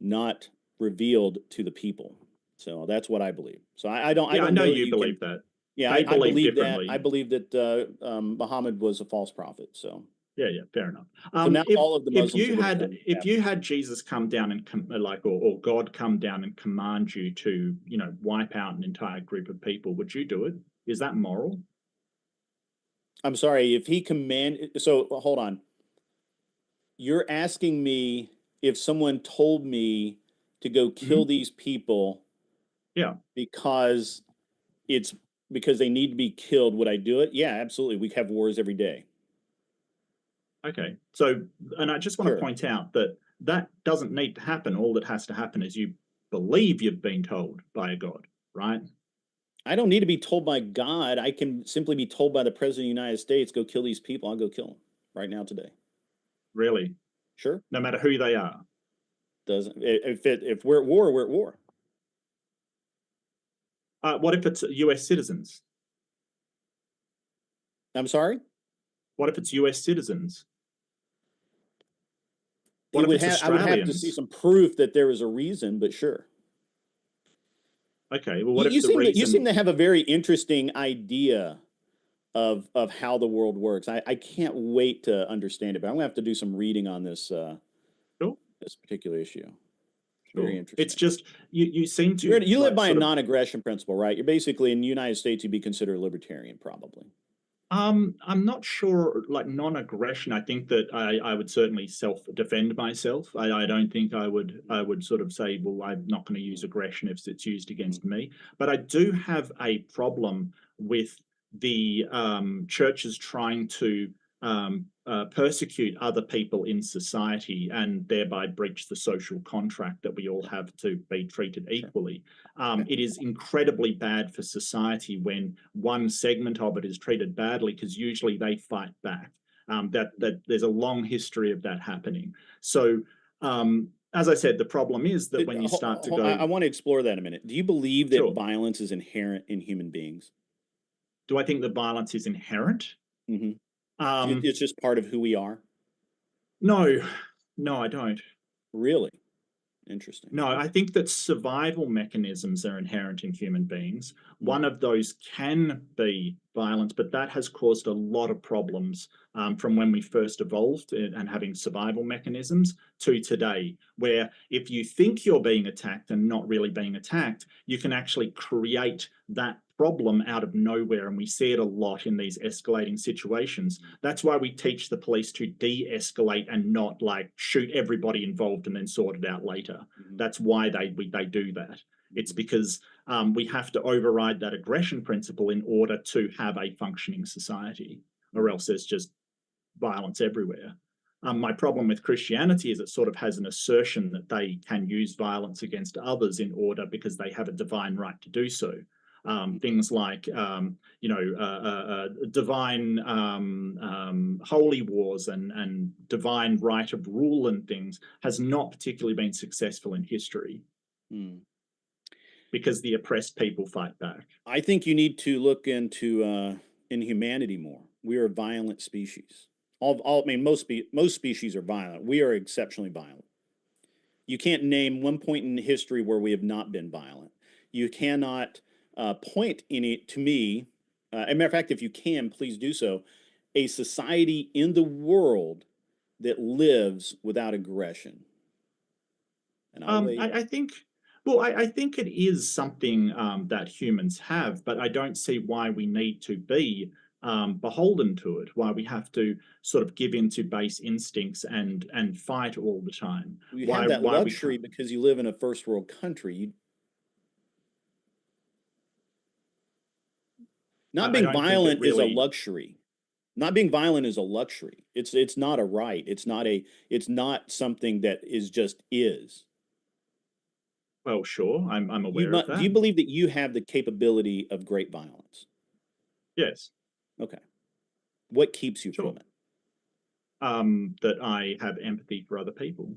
not revealed to the people. So that's what I believe. So I don't. Yeah, I don't know you believe that. Yeah, I believe differently. I believe that Muhammad was a false prophet. So yeah, fair enough. So now all of the Muslims if you had Jesus come down and or God come down and command you to wipe out an entire group of people, would you do it? Is that moral? I'm sorry, if he commanded. So hold on. You're asking me if someone told me to go kill these people, because they need to be killed, would I do it? Yeah, absolutely. We have wars every day. Okay. So, and I just want to point out that doesn't need to happen. All that has to happen is you believe you've been told by a God, right? I don't need to be told by God. I can simply be told by the President of the United States, go kill these people. I'll go kill them right now today. Really? Sure. No matter who they are. If we're at war, we're at war. What if it's U.S. citizens? I'm sorry? What if it's U.S. citizens? I would have to see some proof that there was a reason, but sure. Okay. Well, what if the reason... You seem to have a very interesting idea of how the world works. I can't wait to understand it, but I'm going to have to do some reading on this this particular issue. Very interesting. It's just you seem to you live by a non-aggression principle, right? You're basically in the United States, you'd be considered a libertarian, probably. I'm not sure. Like non-aggression, I think that I would certainly self-defend myself. I don't think I would sort of say, well, I'm not going to use aggression if it's used against me. But I do have a problem with the churches trying to persecute other people in society and thereby breach the social contract that we all have to be treated equally. It is incredibly bad for society when one segment of it is treated badly, because usually they fight back. That there's a long history of that happening. So as I said, the problem is that when you start to go... I want to explore that a minute. Do you believe that violence is inherent in human beings? Do I think that violence is inherent? It's just part of who we are? No, I don't. Really interesting. No, I think that survival mechanisms are inherent in human beings. Mm. One of those can be violence, but that has caused a lot of problems from when we first evolved and having survival mechanisms to today, where if you think you're being attacked and not really being attacked, you can actually create that problem out of nowhere. And we see it a lot in these escalating situations. That's why we teach the police to de-escalate and not like shoot everybody involved and then sort it out later. That's why they do that. It's because we have to override that aggression principle in order to have a functioning society, or else there's just violence everywhere. My problem with Christianity is it sort of has an assertion that they can use violence against others in order because they have a divine right to do so. Things like, divine holy wars and divine right of rule and things has not particularly been successful in history because the oppressed people fight back. I think you need to look into humanity more. We are a violent species. I mean, most species are violent. We are exceptionally violent. You can't name one point in history where we have not been violent. You cannot point to me. As a matter of fact, if you can, please do so. A society in the world that lives without aggression. And I think. Well, I think it is something that humans have, but I don't see why we need to be beholden to it, why we have to sort of give in to base instincts and fight all the time. You have that luxury because you live in a first world country. Not being violent is a luxury. Not being violent is a luxury. It's not a right. It's not something that is just is. Well, sure, I'm aware of that. Do you believe that you have the capability of great violence? Yes. Okay. What keeps you from it? That I have empathy for other people.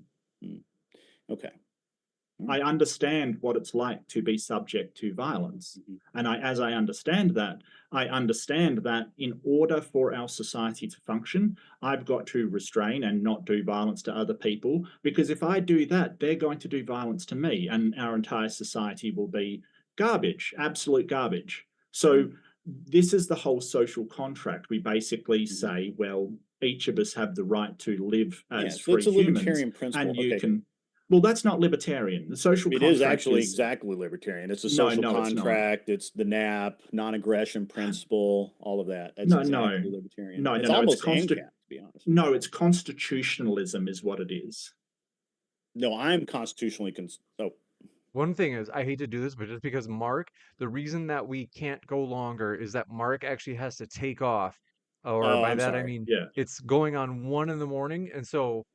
Okay. I understand what it's like to be subject to violence. And as I understand that in order for our society to function, I've got to restrain and not do violence to other people, because if I do that, they're going to do violence to me and our entire society will be garbage, absolute garbage. So this is the whole social contract. We basically say, well, each of us have the right to live as free it's a humans. libertarian principle. And you can. Well, that's not libertarian. The social contract is actually exactly libertarian. It's a social contract. It's the NAP, non-aggression principle, all of that. That's exactly libertarian. It's almost ANCAP, to be honest. No, it's constitutionalism is what it is. No, I'm constitutionally One thing is, I hate to do this, but just because Mark, the reason that we can't go longer is that Mark actually has to take off. Or by that, I mean, it's going on 1 a.m. And so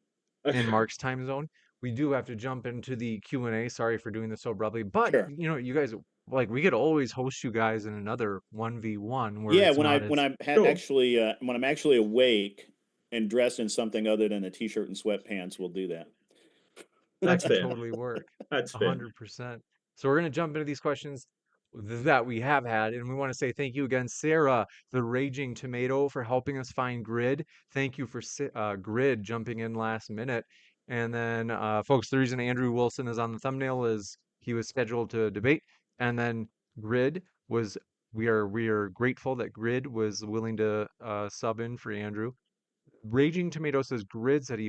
in Mark's time zone, we do have to jump into the Q&A. Sorry for doing this so abruptly, but you guys, like, we could always host you guys in another 1v1 where when I'm actually awake and dressed in something other than a t-shirt and sweatpants, we'll do that. That could totally work. That's 100%. So we're going to jump into these questions that we have had, and we want to say thank you again, Sarah, the Raging Tomato, for helping us find Grid. Thank you for Grid jumping in last minute. And then, folks, the reason Andrew Wilson is on the thumbnail is he was scheduled to debate, and then Grid was. We are grateful that Grid was willing to sub in for Andrew. Raging Tomato says Grid said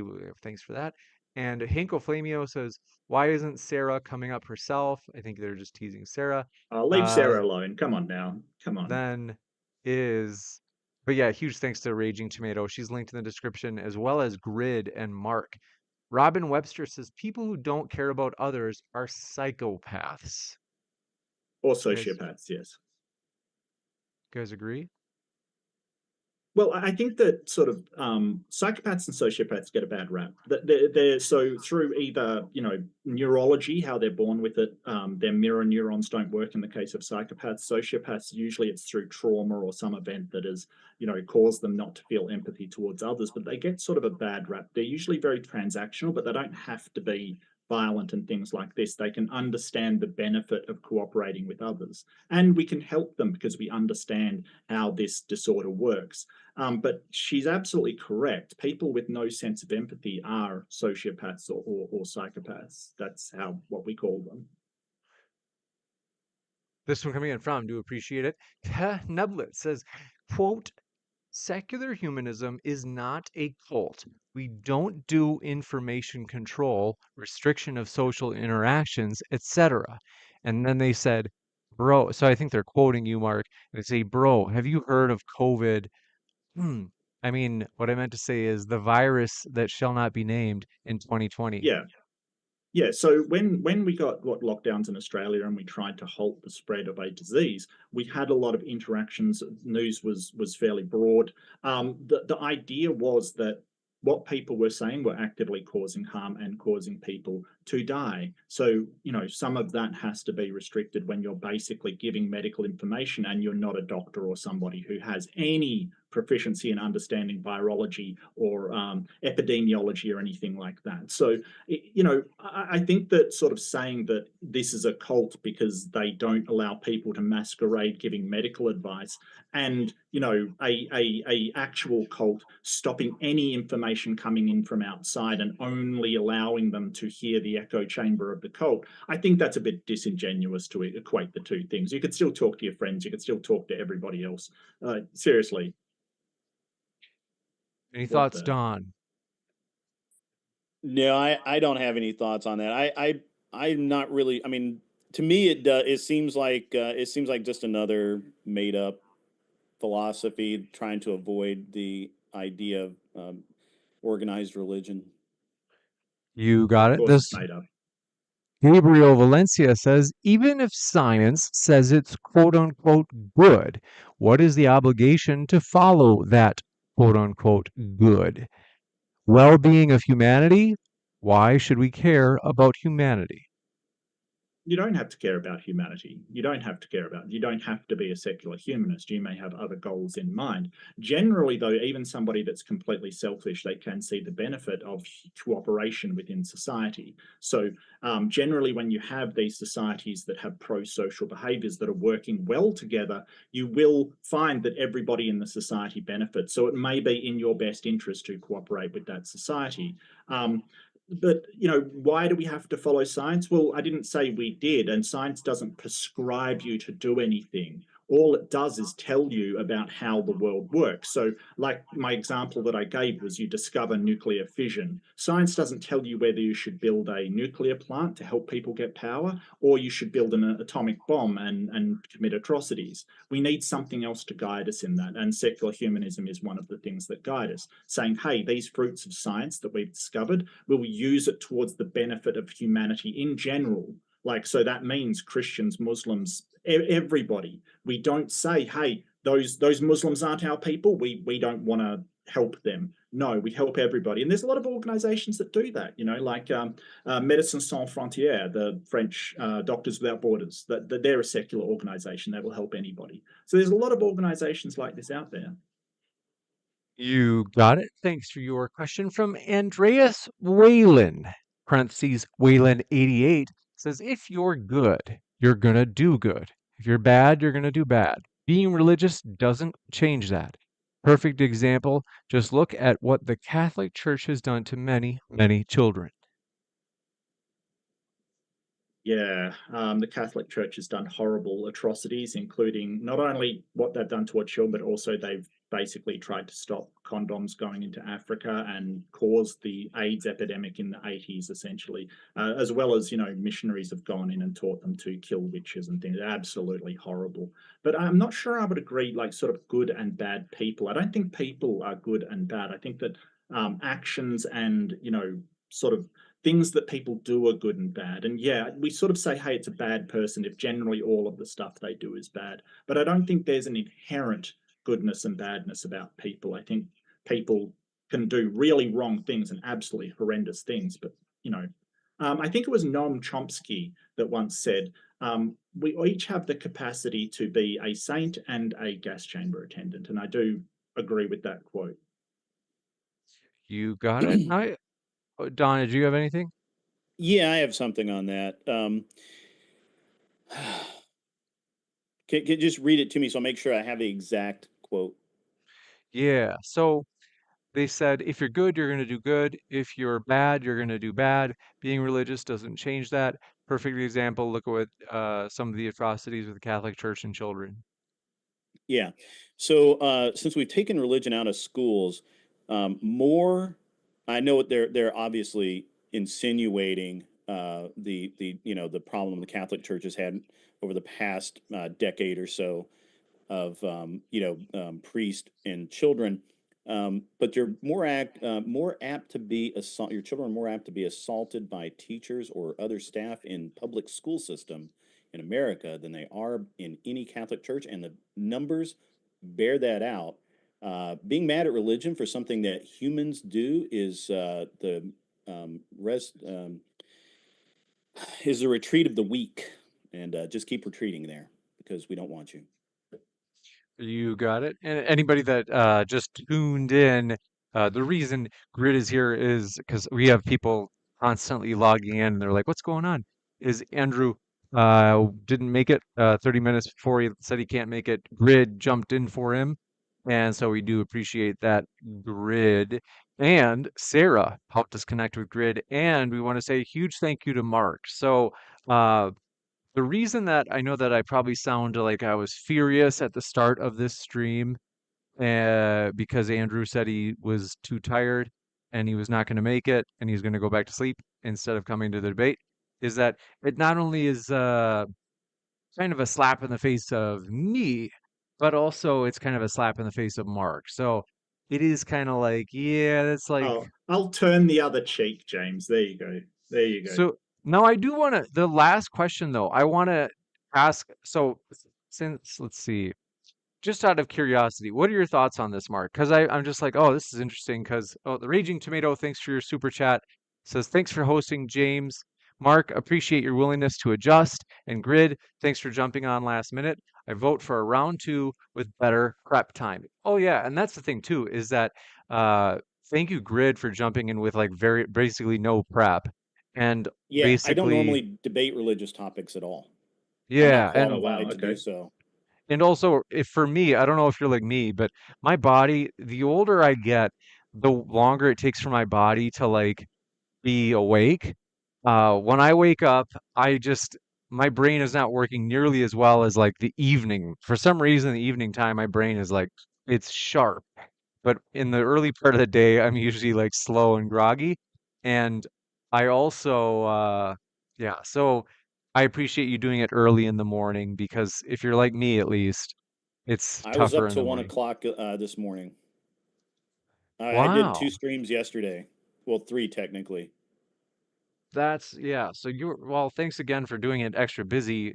thanks for that. And Hanko Flamio says, why isn't Sarah coming up herself? I think they're just teasing Sarah. Leave Sarah alone. Come on now. Come on. But yeah, huge thanks to Raging Tomato. She's linked in the description, as well as Grid and Mark. Robin Webster says, people who don't care about others are psychopaths. Or sociopaths, yes. You guys agree? Well, I think that sort of psychopaths and sociopaths get a bad rap. They're so through either, neurology, how they're born with it, their mirror neurons don't work in the case of psychopaths. Sociopaths, usually it's through trauma or some event that has, caused them not to feel empathy towards others, but they get sort of a bad rap. They're usually very transactional, but they don't have to be violent and things like this. They can understand the benefit of cooperating with others, and we can help them because we understand how this disorder works. But she's absolutely correct. People with no sense of empathy are sociopaths or psychopaths. That's what we call them. This one coming in from, do appreciate it. Nublet says, quote, secular humanism is not a cult. We don't do information control, restriction of social interactions, etc. And then they said, bro, so I think they're quoting you, Mark. They say, bro, have you heard of COVID? I mean, what I meant to say is the virus that shall not be named in 2020. Yeah. Yeah, so when we got lockdowns in Australia and we tried to halt the spread of a disease, we had a lot of interactions. News was fairly broad. The idea was that what people were saying were actively causing harm and causing people to die. So, some of that has to be restricted when you're basically giving medical information and you're not a doctor or somebody who has any proficiency in understanding virology or epidemiology or anything like that. So, I think that sort of saying that this is a cult because they don't allow people to masquerade giving medical advice, and a actual cult stopping any information coming in from outside and only allowing them to hear the echo chamber of the cult, I think that's a bit disingenuous to equate the two things. You could still talk to your friends, you could still talk to everybody else. Seriously. Any What thoughts, the? Don? No, I don't have any thoughts on that. I'm not really. I mean, to me, it seems like just another made up philosophy trying to avoid the idea of organized religion. You got Of it. course, it's This made up. Gabriel Valencia says, even if science says it's quote unquote good, what is the obligation to follow that quote unquote good? Well being of humanity? Why should we care about humanity? You don't have to care about humanity. You don't have to be a secular humanist. You may have other goals in mind. Generally, though, even somebody that's completely selfish, they can see the benefit of cooperation within society. So generally, when you have these societies that have pro-social behaviors that are working well together, you will find that everybody in the society benefits. So it may be in your best interest to cooperate with that society. But why do we have to follow science? Well, I didn't say we did, and science doesn't prescribe you to do anything. All it does is tell you about how the world works. So, like my example that I gave was you discover nuclear fission. Science doesn't tell you whether you should build a nuclear plant to help people get power, or you should build an atomic bomb and commit atrocities. We need something else to guide us in that, and secular humanism is one of the things that guide us, saying, hey, these fruits of science that we've discovered, will use it towards the benefit of humanity in general. Like, so that means Christians, Muslims, everybody. We don't say, hey, those Muslims aren't our people, we don't want to help them. No, we help everybody. And there's a lot of organizations that do that, like Médecins Sans Frontières, the French Doctors Without Borders, that they're a secular organization that will help anybody. So there's a lot of organizations like this out there. You got it. Thanks for your question from Andreas Whalen. Parentheses Whalen 88 says, if you're good, you're going to do good. If you're bad, you're going to do bad. Being religious doesn't change that. Perfect example. Just look at what the Catholic Church has done to many, many children. Yeah, the Catholic Church has done horrible atrocities, including not only what they've done to our children, but also they've basically tried to stop condoms going into Africa and caused the AIDS epidemic in the 80s, essentially, as well as, missionaries have gone in and taught them to kill witches and things. Absolutely horrible. But I'm not sure I would agree, like, sort of good and bad people. I don't think people are good and bad. I think that actions and, sort of things that people do are good and bad. And yeah, we sort of say, hey, it's a bad person if generally all of the stuff they do is bad. But I don't think there's an inherent goodness and badness about people. I think people can do really wrong things and absolutely horrendous things. But, I think it was Noam Chomsky that once said, we each have the capacity to be a saint and a gas chamber attendant. And I do agree with that quote. You got it. Donna, do you have anything? Yeah, I have something on that. Can you just read it to me so I'll make sure I have the exact quote? Yeah. So they said, if you're good, you're going to do good. If you're bad, you're going to do bad. Being religious doesn't change that. Perfect example. Look at what some of the atrocities with the Catholic Church and children. Yeah. So since we've taken religion out of schools, more I know what they're obviously insinuating the the problem the Catholic Church has had over the past decade or so of priest and children. But you're more apt to be your children are more apt to be assaulted by teachers or other staff in public school system in America than they are in any Catholic church, and the numbers bear that out. Being mad at religion for something that humans do rest is the retreat of the weak, and just keep retreating there because we don't want you. You got it. And anybody that just tuned in, the reason Grid is here is because we have people constantly logging in and they're like, what's going on? Is Andrew didn't make it 30 minutes before he said he can't make it. Grid jumped in for him. And so we do appreciate that, Grid. And Sarah helped us connect with Grid. And we want to say a huge thank you to Mark. So uh, the reason that I know that I probably sound like I was furious at the start of this stream, because Andrew said he was too tired and he was not going to make it and he's going to go back to sleep instead of coming to the debate, is that it not only is kind of a slap in the face of me, but also it's kind of a slap in the face of Mark. So it is kind of like, yeah, it's like, Oh, I'll turn the other cheek, James. There you go. There you go. so now I do want to, the last question though, I want to ask, so since, let's see, just out of curiosity, what are your thoughts on this, Mark? Because I'm just like, oh, this is interesting. Because the Raging Tomato, thanks for your super chat. Says thanks for hosting, James. Mark, appreciate your willingness to adjust. And Grid, thanks for jumping on last minute. I vote for a round two with better prep time. Oh yeah, and that's the thing too, is that uh, thank you, Grid, for jumping in with like very basically no prep, and Yeah, I don't basically, normally debate religious topics at all. I'm not yeah, Oh, and wow. qualified to do Okay. so. also, if for me, I don't know if you're like me, but my body, the older I get, the longer it takes for my body to like be awake. When I wake up, I just my brain is not working nearly as well as like the evening. For some reason, the evening time, my brain is like it's sharp. But in the early part of the day, I'm usually like slow and groggy. And I also, yeah, so I appreciate you doing it early in the morning because if you're like me, at least, it's I was tougher up in the till one morning. o'clock this morning. I did two Wow. streams yesterday. Well, three technically. That's, yeah. So well, thanks again for doing it extra busy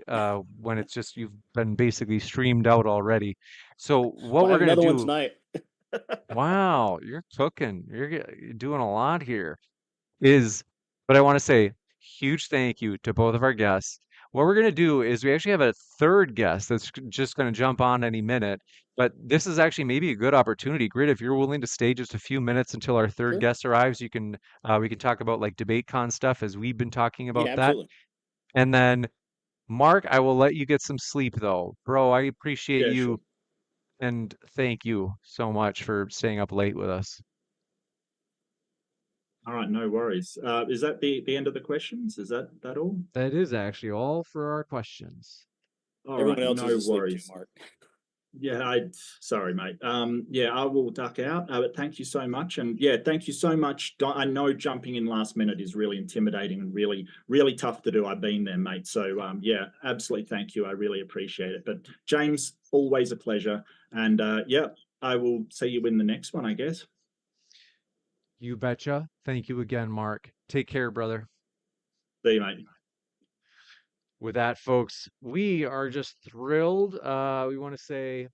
when it's just you've been basically streamed out already. So what Well, I we're have gonna another one do, tonight. wow, you're cooking. You're doing a lot here. Is, but I want to say huge thank you to both of our guests. What we're going to do is we actually have a third guest that's just going to jump on any minute, but this is actually maybe a good opportunity. Grid, if you're willing to stay just a few minutes until our third Sure. guest arrives, you can we can talk about like debate con stuff as we've been talking Yeah, about that. absolutely. And then Mark, I will let you get some sleep though. Bro, I appreciate Yeah, you sure. and thank you so much for staying up late with us. All right, no worries. Is that the end of the questions? Is that all? That is actually all for our questions. All Everyone right, else is no asleep too, worries. Mark. Yeah, sorry, mate. Yeah, I will duck out. But thank you so much, and yeah, thank you so much. I know jumping in last minute is really intimidating and really, really tough to do. I've been there, mate. So yeah, absolutely, thank you. I really appreciate it. But James, always a pleasure, and yeah, I will see you in the next one, I guess. You betcha. Thank you again, Mark. Take care, brother. See you, mate. With that, folks, we are just thrilled. We want to say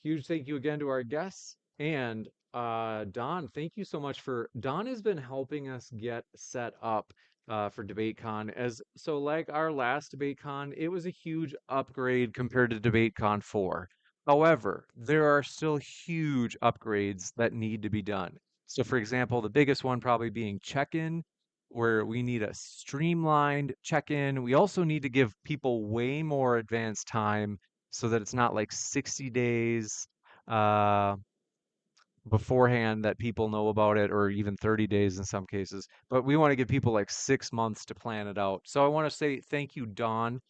huge thank you again to our guests. And Don, thank you so much for Don has been helping us get set up for DebateCon. As so like our last DebateCon, it was a huge upgrade compared to DebateCon 4. However, there are still huge upgrades that need to be done. So for example, the biggest one probably being check-in. where we need a streamlined check-in. We also need to give people way more advance time so that it's not like 60 days uh, beforehand that people know about it, or even 30 days in some cases. But we want to give people like 6 months to plan it out. So I want to say thank you, Don.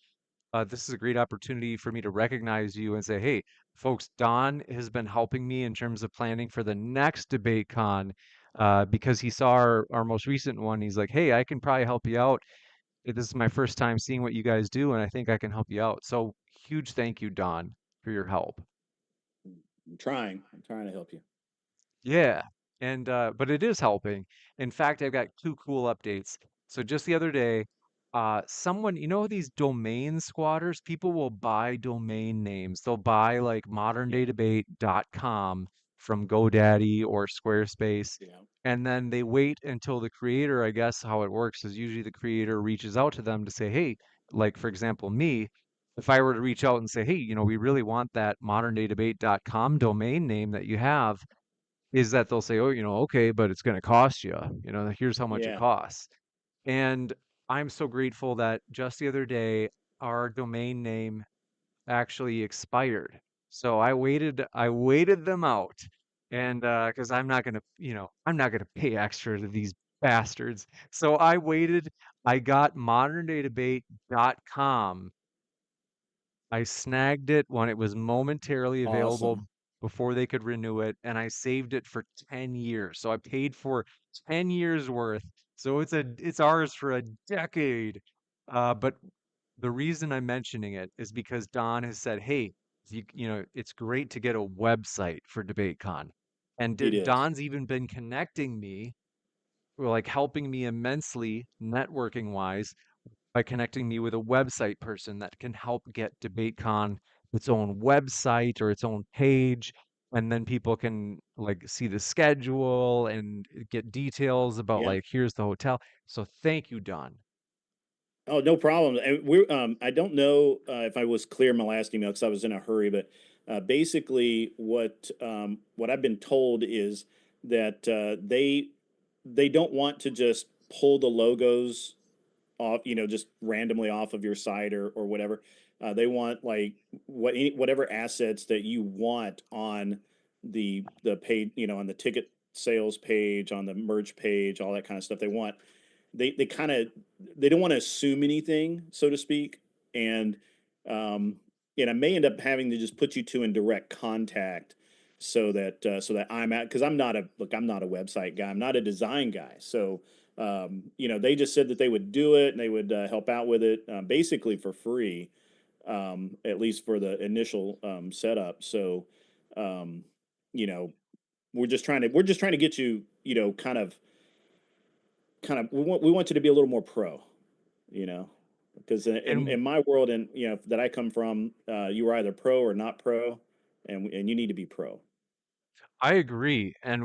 This is a great opportunity for me to recognize you and say, hey, folks, Don has been helping me in terms of planning for the next debate con because he saw our most recent one. He's like, hey, I can probably help you out. This is my first time seeing what you guys do, and I think I can help you out. So huge thank you, Don, for your help. I'm trying. I'm trying to help you. Yeah, and but it is helping. In fact, I've got two cool updates. So just the other day, someone, you know, these domain squatters, people will buy domain names. They'll buy like Yeah. moderndaydebate.com from GoDaddy or Squarespace, Yeah. and then they wait until the creator, I guess how it works is usually the creator reaches out to them to say, hey, like for example, me, if I were to reach out and say, hey, you know, we really want that moderndaydebate.com domain name that you have, is that they'll say, "Oh, you know, okay, but it's going to cost you. You know, here's how much it Yeah. costs." And I'm so grateful that just the other day our domain name actually expired. So I waited them out. And because I'm not going to, you know, I'm not going to pay extra to these bastards. So I waited. I got moderndaydebate.com. I snagged it when it was momentarily available Awesome. before they could renew it, and I saved it for 10 years. So I paid for 10 years worth. So it's ours for a decade. But the reason I'm mentioning it is because Don has said, "Hey, you know, it's great to get a website for DebateCon." And It is. Don's even been connecting me, or like helping me immensely networking wise by connecting me with a website person that can help get DebateCon its own website or its own page. And then people can like see the schedule and get details about Yeah. like, here's the hotel. So thank you, Don. Oh, no problem. And we're I don't know if I was clear in my last email because I was in a hurry, but basically what I've been told is that they don't want to just pull the logos off, just randomly off of your site or whatever. They want like whatever assets that you want on the paid, on the ticket sales page, on the merch page, all that kind of stuff. They kind of they don't want to assume anything, so to speak, and um, I may end up having to just put you two in direct contact so that I'm at because I'm not a website guy, I'm not a design guy, so they just said that they would do it and they would help out with it basically for free, at least for the initial setup. So, um, you know, we're just trying to get you, kind of we want you to be a little more pro, you know, because in And my world and that I come from, you were either pro or not pro, and you need to be pro. I agree. And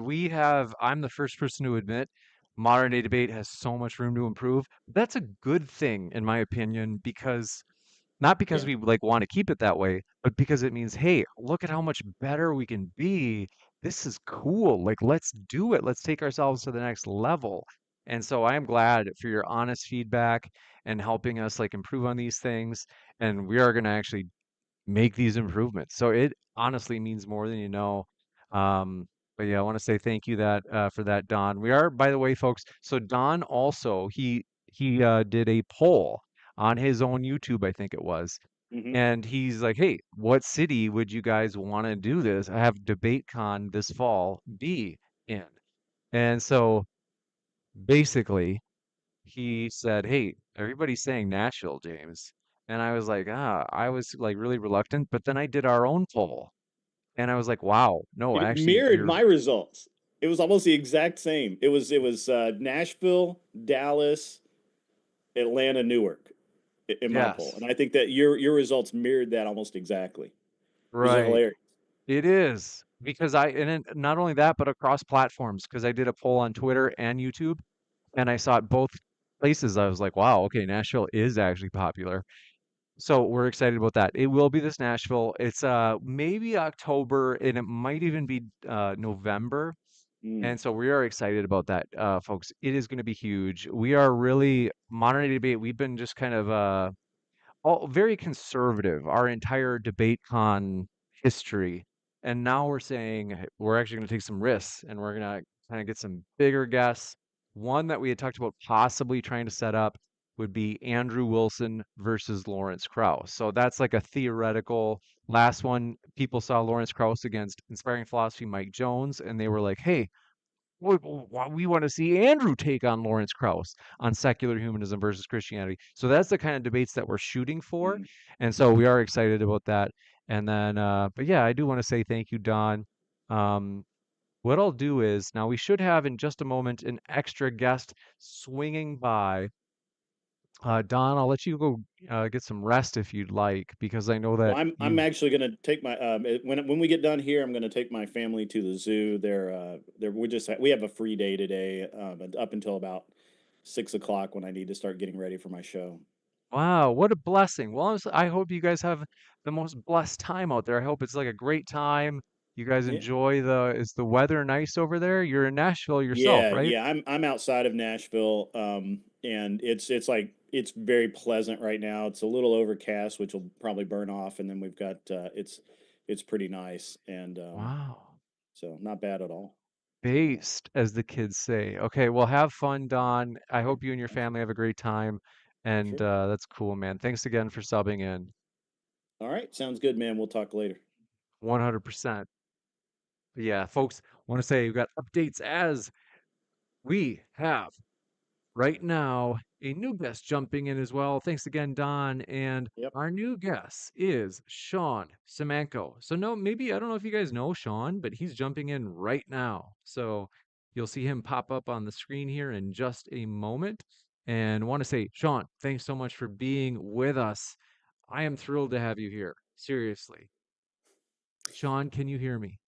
I'm the first person to admit modern day debate has so much room to improve. That's a good thing, in my opinion, because not because Yeah. we like want to keep it that way, but because it means, hey, look at how much better we can be. This is cool. Like, let's do it. Let's take ourselves to the next level. And so I am glad for your honest feedback and helping us like improve on these things. And we are going to actually make these improvements. So it honestly means more than you know. Um, but yeah, I want to say thank you that for that, Don. We are, by the way, folks. So Don also he did a poll on his own YouTube, I think it was, Hmm. and he's like, "Hey, what city would you guys want to do this? I have DebateCon this fall be in." And so basically, he said, "Hey, everybody's saying Nashville, James." And I was like, I was like really reluctant, but then I did our own poll and I was like, wow, no, It actually, mirrored you're, my results. It was almost the exact same. It was Nashville, Dallas, Atlanta, Newark in my poll, yes, and I think that your results mirrored that almost exactly, which is right. hilarious. It is because and not only that, but across platforms, because I did a poll on Twitter and YouTube and I saw it both places. I was like, wow, okay, Nashville is actually popular. So we're excited about that. It will be this Nashville. It's maybe October and it might even be November. And so we are excited about that, folks. It is going to be huge. We are really modern day debate. We've been just kind of all very conservative our entire debate con history. And now we're saying "Hey, we're actually going to take some risks and we're going to kind of get some bigger guests. One that we had talked about possibly trying to set up would be Andrew Wilson versus Lawrence Krauss. So that's like a theoretical last one. People saw Lawrence Krauss against Inspiring Philosophy Mike Jones, and they were like, hey, we want to see Andrew take on Lawrence Krauss on secular humanism versus Christianity. So that's the kind of debates that we're shooting for. And so we are excited about that. And then, but yeah, I do want to say thank you, Don. What I'll do is now we should have in just a moment an extra guest swinging by. Don, I'll let you go get some rest if you'd like, because I know Well, that I'm you've. actually going to take my when we get done here, I'm going to take my family to the zoo. We have a free day today, up until about 6 o'clock when I need to start getting ready for my show. Wow, what a blessing. Well, honestly, I hope you guys have the most blessed time out there. I hope it's like a great time. You guys Yeah. enjoy is the weather nice over there? You're in Nashville yourself, Yeah, right? yeah. I'm outside of Nashville, and it's very pleasant right now. It's a little overcast, which will probably burn off, and then we've got it's pretty nice, and Wow. so not bad at all. Based, as the kids say. Okay, well, have fun, Don. I hope you and your family have a great time. And Sure. that's cool, man. Thanks again for subbing in. All right, sounds good, man. We'll talk later. 100%. Yeah, folks, want to say we've got updates as we have right now a new guest jumping in as well. Thanks again, Don. And Yep. our new guest is Sean Samu. So no, maybe I don't know if you guys know Sean, but he's jumping in right now. So you'll see him pop up on the screen here in just a moment. And want to say, Sean, thanks so much for being with us. I am thrilled to have you here. Seriously. Sean, can you hear me?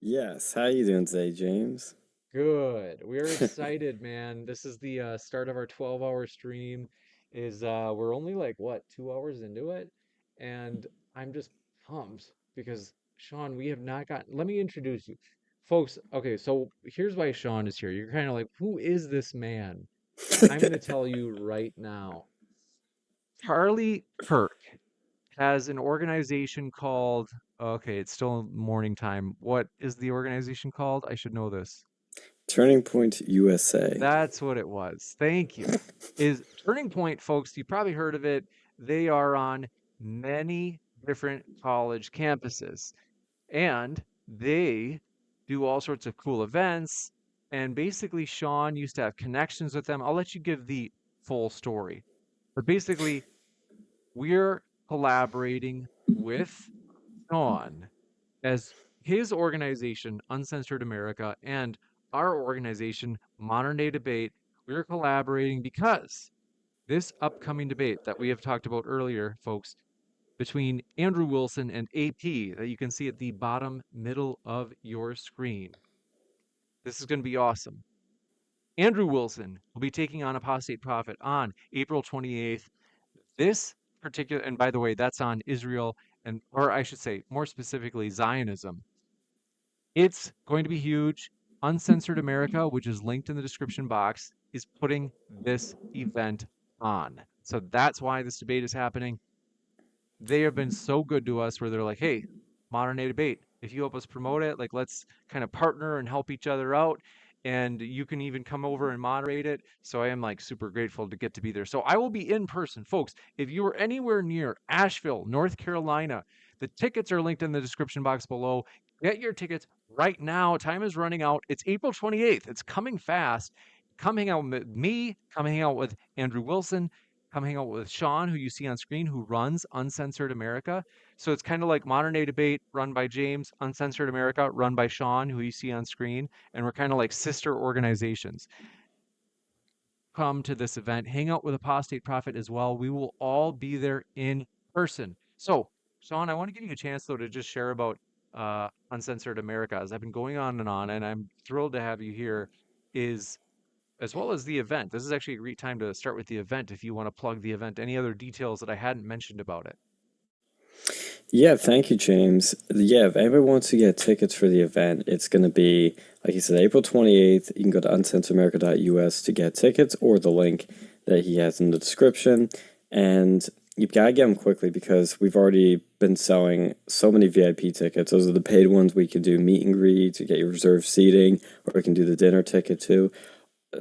Yes, how you doing today, James? Good. We're excited, man. This is the start of our 12-hour stream. We're only like what, 2 hours into it? And I'm just pumped because Sean, we have not gotten, let me introduce you. Folks, okay, so here's why Sean is here. You're kind of like, who is this man? I'm going to tell you right now. Charlie Kirk has an organization called, okay, it's still morning time. What is the organization called? I should know this. Turning Point USA. That's what it was. Thank you. Is Turning Point, folks, you probably heard of it. They are on many different college campuses and they do all sorts of cool events. And basically, Sean used to have connections with them. I'll let you give the full story. But basically, we're collaborating with Sean as his organization, Uncensored America, and our organization, Modern Day Debate, we're collaborating because this upcoming debate that we have talked about earlier, folks, between Andrew Wilson and AP, that you can see at the bottom middle of your screen. This is going to be awesome. Andrew Wilson will be taking on Apostate Prophet on April 28th. This particular, and by the way, that's on Israel, and or I should say more specifically Zionism. It's going to be huge. Uncensored America, which is linked in the description box, is putting this event on. So that's why this debate is happening. They have been so good to us where they're like, hey, modern day debate, if you help us promote it, like let's kind of partner and help each other out. And you can even come over and moderate it. So I am like super grateful to get to be there. So I will be in person, folks. If you are anywhere near Asheville, North Carolina, the tickets are linked in the description box below. Get your tickets right now. Time is running out. It's April 28th. It's coming fast. Come hang out with me. Come hang out with Andrew Wilson. Come hang out with Sean, who you see on screen, who runs Uncensored America. So it's kind of like Modern Day Debate run by James, Uncensored America run by Sean, who you see on screen. And we're kind of like sister organizations. Come to this event, hang out with Apostate Prophet as well. We will all be there in person. So, Sean, I want to give you a chance, though, to just share about Uncensored America. As I've been going on, and I'm thrilled to have you here, is as well as the event. This is actually a great time to start with the event if you want to plug the event. Any other details that I hadn't mentioned about it? Yeah, thank you, James. Yeah, if anybody wants to get tickets for the event, it's going to be, like you said, April 28th. You can go to uncensoredamerica.us to get tickets or the link that he has in the description. And you've got to get them quickly because we've already been selling so many VIP tickets. Those are the paid ones. We can do meet and greet to get your reserved seating, or we can do the dinner ticket too.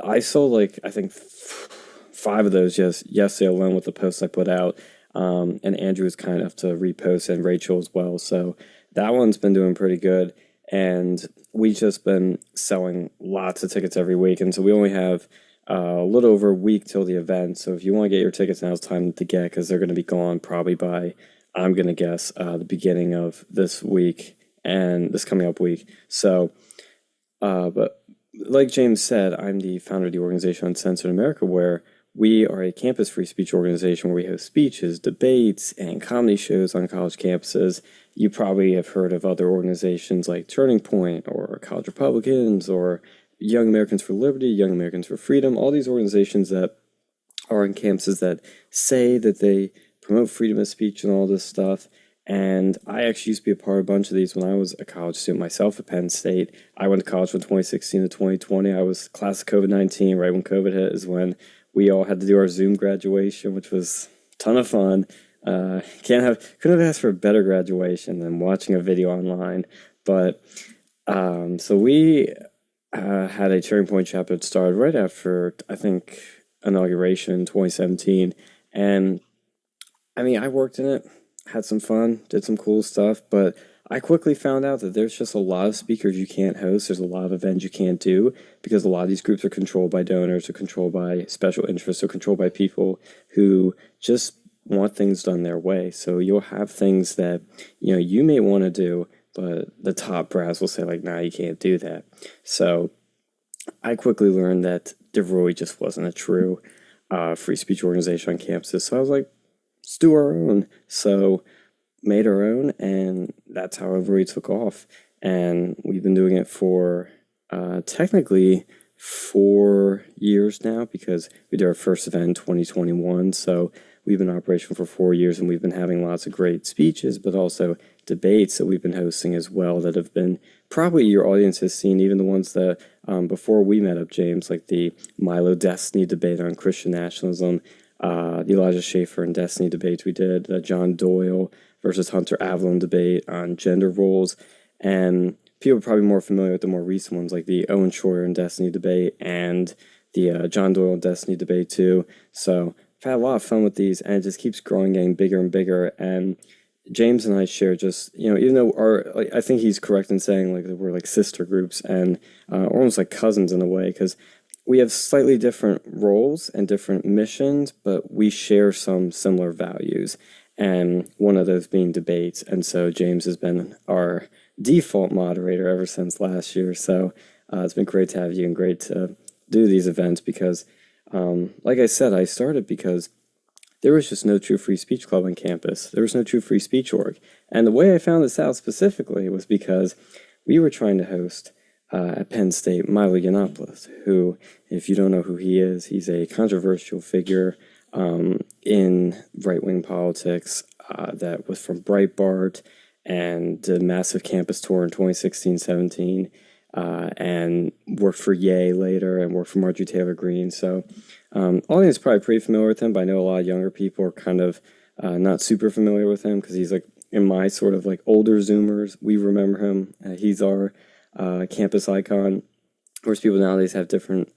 I sold like, I think, 5 of those just yesterday alone with the posts I put out. And Andrew was kind enough to repost, and Rachel as well. So that one's been doing pretty good. And we've just been selling lots of tickets every week. And so we only have a little over a week till the event. So if you want to get your tickets, now's time to get, because they're going to be gone probably by, I'm going to guess, the beginning of this week and this coming up week. So, but like James said, I'm the founder of the organization Uncensored America, where we are a campus free speech organization where we host speeches, debates, and comedy shows on college campuses. You probably have heard of other organizations like Turning Point or College Republicans or Young Americans for Liberty, Young Americans for Freedom, all these organizations that are on campuses that say that they promote freedom of speech and all this stuff. And I actually used to be a part of a bunch of these when I was a college student myself at Penn State. I went to college from 2016 to 2020. I was class of COVID-19, right when COVID hit is when we all had to do our Zoom graduation, which was a ton of fun. Couldn't have asked for a better graduation than watching a video online. But so we had a Turning Point chapter that started right after, I think, inauguration in 2017. And I mean, I worked in it, had some fun, did some cool stuff, but I quickly found out that there's just a lot of speakers you can't host. There's a lot of events you can't do because a lot of these groups are controlled by donors, or controlled by special interests, or controlled by people who just want things done their way. So you'll have things that, you may want to do, but the top brass will say like, nah, you can't do that. So I quickly learned that there really just wasn't a true free speech organization on campuses. So I was like, let's do our own. So made our own, and that's how it really took off. And we've been doing it for technically 4 years now, because we did our first event in 2021. So we've been in operation for 4 years, and we've been having lots of great speeches, but also debates that we've been hosting as well that have been probably your audience has seen, even the ones that before we met up, James, like the Milo Destiny debate on Christian nationalism, the Elijah Schaefer and Destiny debates we did, the John Doyle versus Hunter Avalon debate on gender roles, and people are probably more familiar with the more recent ones like the Owen Schroyer and Destiny debate and the John Doyle and Destiny debate too. So I've had a lot of fun with these, and it just keeps growing, getting bigger and bigger. And James and I share just, even though I think he's correct in saying like that we're like sister groups and almost like cousins in a way, because we have slightly different roles and different missions, but we share some similar values, and one of those being debates. And so James has been our default moderator ever since last year. So it's been great to have you and great to do these events because, like I said, I started because there was just no true free speech club on campus. There was no true free speech org. And the way I found this out specifically was because we were trying to host at Penn State, Milo Yiannopoulos, who, if you don't know who he is, he's a controversial figure in right-wing politics that was from Breitbart and did a massive campus tour in 2016-17 and worked for Ye later and worked for Marjorie Taylor Greene. So audience is probably pretty familiar with him, but I know a lot of younger people are kind of not super familiar with him because he's like in my sort of like older Zoomers. We remember him. He's our campus icon. Of course, people nowadays have different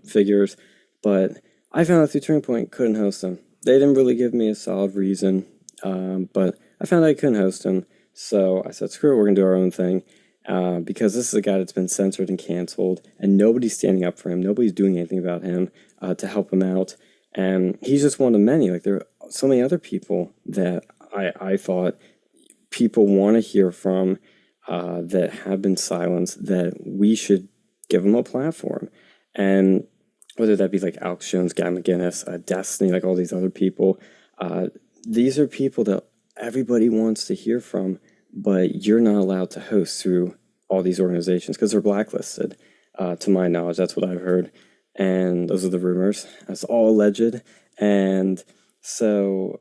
figures, but I found out through Turning Point couldn't host him. They didn't really give me a solid reason, but I found out I couldn't host him. So I said, screw it, we're going to do our own thing. Because this is a guy that's been censored and canceled, and nobody's standing up for him. Nobody's doing anything about him to help him out. And he's just one of many. Like, there are so many other people that I thought people want to hear from that have been silenced, that we should give them a platform. And whether that be like Alex Jones, Guy McGinnis, Destiny, like all these other people, these are people that everybody wants to hear from, but you're not allowed to host through all these organizations because they're blacklisted. To my knowledge, that's what I've heard. And those are the rumors. That's all alleged. And so,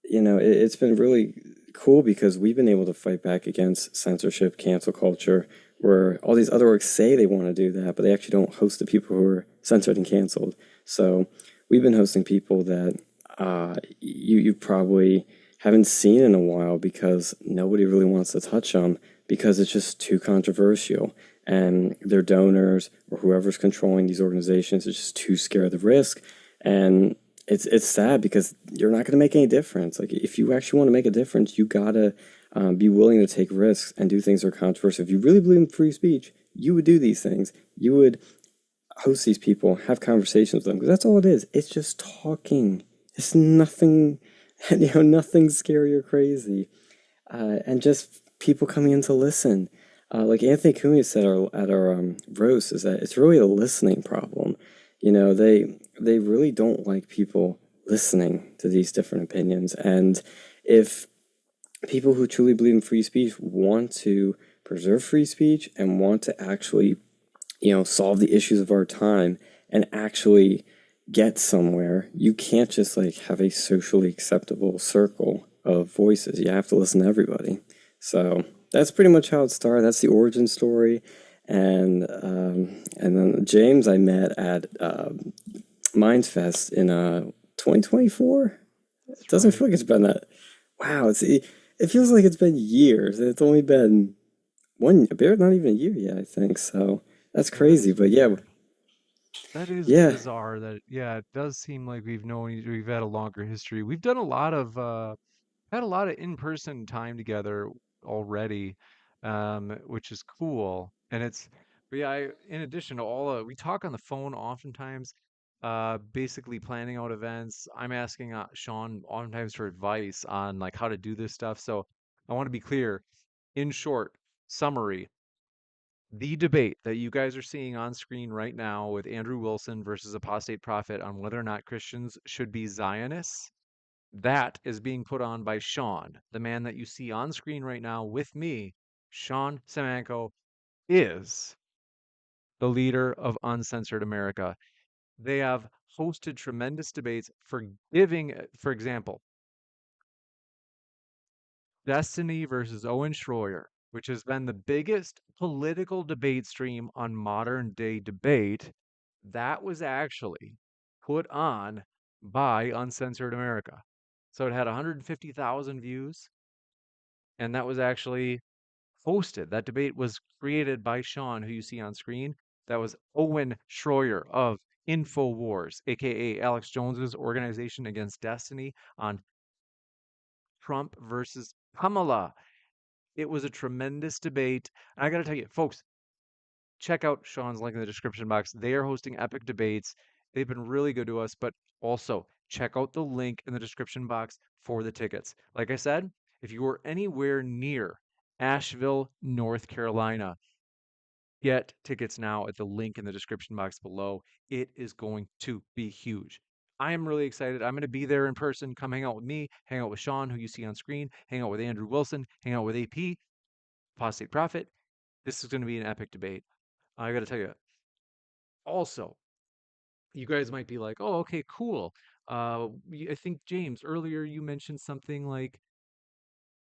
it's been really cool because we've been able to fight back against censorship, cancel culture, where all these other orgs say they want to do that, but they actually don't host the people who are censored and canceled. So we've been hosting people that you probably haven't seen in a while because nobody really wants to touch them because it's just too controversial. And their donors or whoever's controlling these organizations is just too scared of the risk. And it's sad because you're not going to make any difference. Like, if you actually want to make a difference, you gotta be willing to take risks and do things that are controversial. If you really believe in free speech, you would do these things. You would host these people, have conversations with them, because that's all it is. It's just talking. It's nothing, nothing scary or crazy, and just people coming in to listen. Like Anthony Cumia said at our roast, is that it's really a listening problem. They really don't like people listening to these different opinions. And if people who truly believe in free speech want to preserve free speech and want to actually, solve the issues of our time and actually get somewhere, you can't just like have a socially acceptable circle of voices. You have to listen to everybody. So that's pretty much how it started. That's the origin story. And then James I met at Mindsfest in 2024. It doesn't feel like it's been that. Wow, it feels like it's been years. It's only been not even a year yet, I think. So that's crazy. But yeah, That is yeah, bizarre. It does seem like we've had a longer history. We've done a lot of had a lot of in-person time together already, which is cool. And but yeah, in addition to we talk on the phone oftentimes, basically planning out events. I'm asking Sean oftentimes for advice on like how to do this stuff. So I want to be clear. In short, summary, the debate that you guys are seeing on screen right now with Andrew Wilson versus Apostate Prophet on whether or not Christians should be Zionists, that is being put on by Sean, the man that you see on screen right now with me. Sean Samanko is the leader of Uncensored America. They have hosted tremendous debates for example, Destiny versus Owen Schroyer, which has been the biggest political debate stream on modern day debate. That was actually put on by Uncensored America. So it had 150,000 views, and that was actually hosted. That debate was created by Sean, who you see on screen. That was Owen Schroyer of InfoWars, aka Alex Jones's organization against Destiny, on Trump versus Kamala. It was a tremendous debate. And I got to tell you, folks, check out Sean's link in the description box. They are hosting epic debates. They've been really good to us, but also check out the link in the description box for the tickets. Like I said, if you are anywhere near Asheville, North Carolina, get tickets now at the link in the description box below. It is going to be huge. I am really excited. I'm going to be there in person. Come hang out with me, hang out with Sean, who you see on screen, hang out with Andrew Wilson, hang out with AP, Apostate Prophet. This is going to be an epic debate. I got to tell you, also, you guys might be like, oh, okay, cool. I think, James, earlier you mentioned something like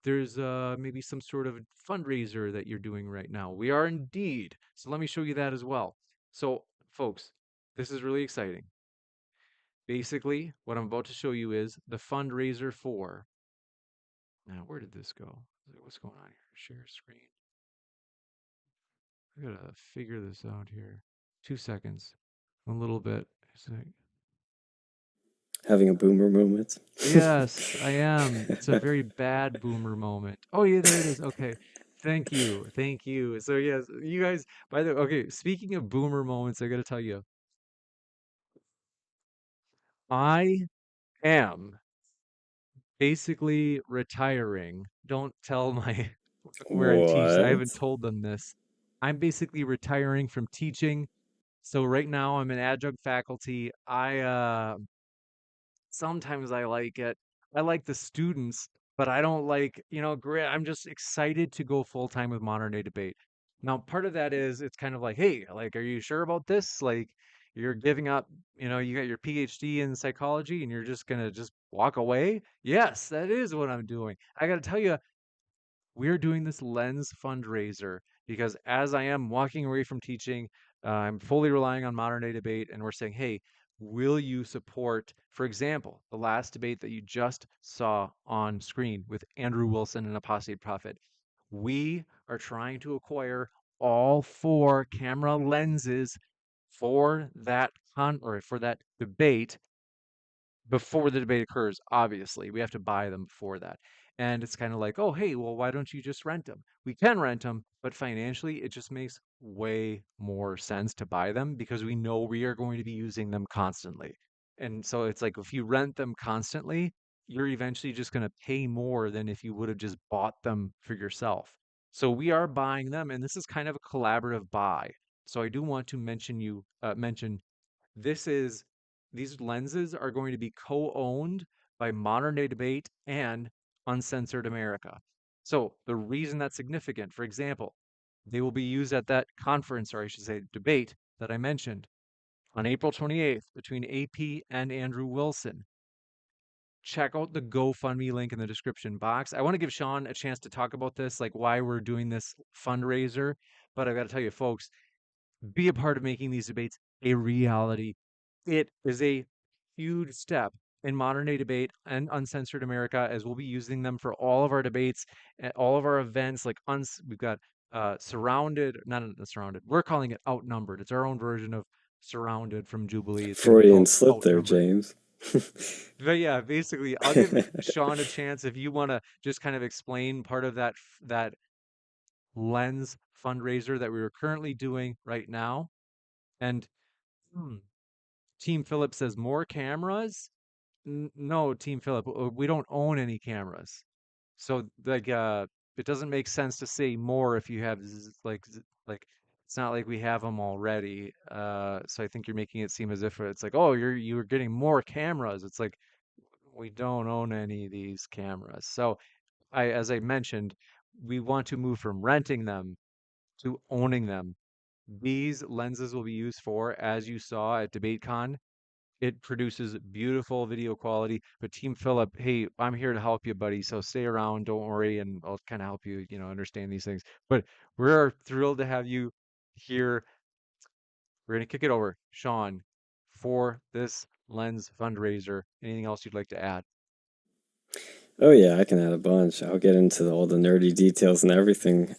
there's maybe some sort of fundraiser that you're doing right now. We are indeed. So let me show you that as well. So, folks, this is really exciting. Basically, what I'm about to show you is the fundraiser for. Now, where did this go? What's going on here? Share screen. I gotta figure this out here. 2 seconds. A little bit. having a boomer moment. Yes, I am. It's a very bad boomer moment. Oh, yeah, there it is. Okay. Thank you. Thank you. So, yes, you guys, by the okay, speaking of boomer moments, I gotta tell you, I am basically retiring. Don't tell my where I teach. I haven't What? told them this. I'm basically retiring from teaching. So right now I'm an adjunct faculty. Sometimes I like it. I like the students, but I don't like, I'm just excited to go full time with modern day debate. Now, part of that is it's kind of like, hey, like, are you sure about this? Like, You're giving up, you got your PhD in psychology and you're just going to just walk away? Yes, that is what I'm doing. I got to tell you, we're doing this Lens fundraiser because as I am walking away from teaching, I'm fully relying on modern day debate, and we're saying, hey, will you support, for example, the last debate that you just saw on screen with Andrew Wilson and Apostate Prophet? We are trying to acquire all 4 camera lenses for that for that debate before the debate occurs. Obviously we have to buy them before that, and it's kind of like, oh hey, well, why don't you just rent them? We can rent them, but financially it just makes way more sense to buy them because we know we are going to be using them constantly. And so it's like, if you rent them constantly, you're eventually just going to pay more than if you would have just bought them for yourself. So we are buying them, and this is kind of a collaborative buy. So I do want to mention this is these lenses are going to be co-owned by Modern Day Debate and Uncensored America. So the reason that's significant, for example, they will be used at that conference, or I should say debate, that I mentioned on April 28th between AP and Andrew Wilson. Check out the GoFundMe link in the description box. I want to give Sean a chance to talk about this, like why we're doing this fundraiser. But I've got to tell you, folks, be a part of making these debates a reality. It is a huge step in modern day debate and Uncensored America, as we'll be using them for all of our debates, all of our events. Like we've got Surrounded, not Surrounded. We're calling it Outnumbered. It's our own version of Surrounded from Jubilee. It's going to be Freudian called slip there, Outnumbered. James. But yeah, basically, I'll give Sean a chance if you want to just kind of explain part of that Lens fundraiser that we are currently doing right now. And Team Philip says more cameras. No, Team Philip, we don't own any cameras. So like, it doesn't make sense to say more if you have like it's not like we have them already. So I think you're making it seem as if it's like, oh, you're getting more cameras. It's like, we don't own any of these cameras. So as I mentioned, we want to move from renting them to owning them. These lenses will be used for, as you saw at DebateCon, it produces beautiful video quality. But Team Philip, hey, I'm here to help you, buddy. So stay around, don't worry, and I'll kind of help you, understand these things. But we're thrilled to have you here. We're gonna kick it over, Sean, for this Lens fundraiser. Anything else you'd like to add? Oh yeah, I can add a bunch. I'll get into all the nerdy details and everything.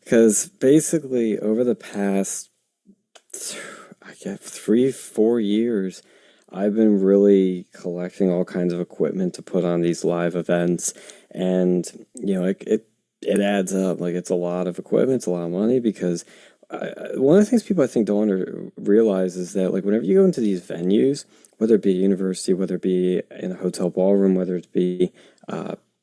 Because basically over the past, I guess 3-4 years, I've been really collecting all kinds of equipment to put on these live events, and it adds up. Like, it's a lot of equipment, it's a lot of money, because one of the things people I think don't realize is that, like, whenever you go into these venues, whether it be a university, whether it be in a hotel ballroom, whether it be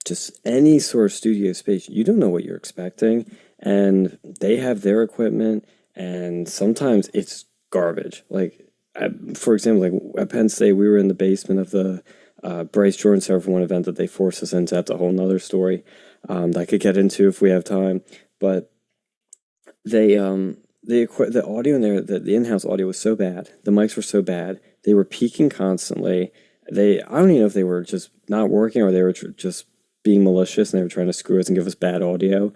just any sort of studio space, you don't know what you're expecting, and they have their equipment, and sometimes it's garbage. Like, for example, like at Penn State, we were in the basement of the Bryce Jordan Center for one event that they forced us into. That's a whole nother story that I could get into if we have time. But the audio in there, the in-house audio was so bad. The mics were so bad. They were peaking constantly. I don't even know if they were just not working or they were just being malicious and they were trying to screw us and give us bad audio.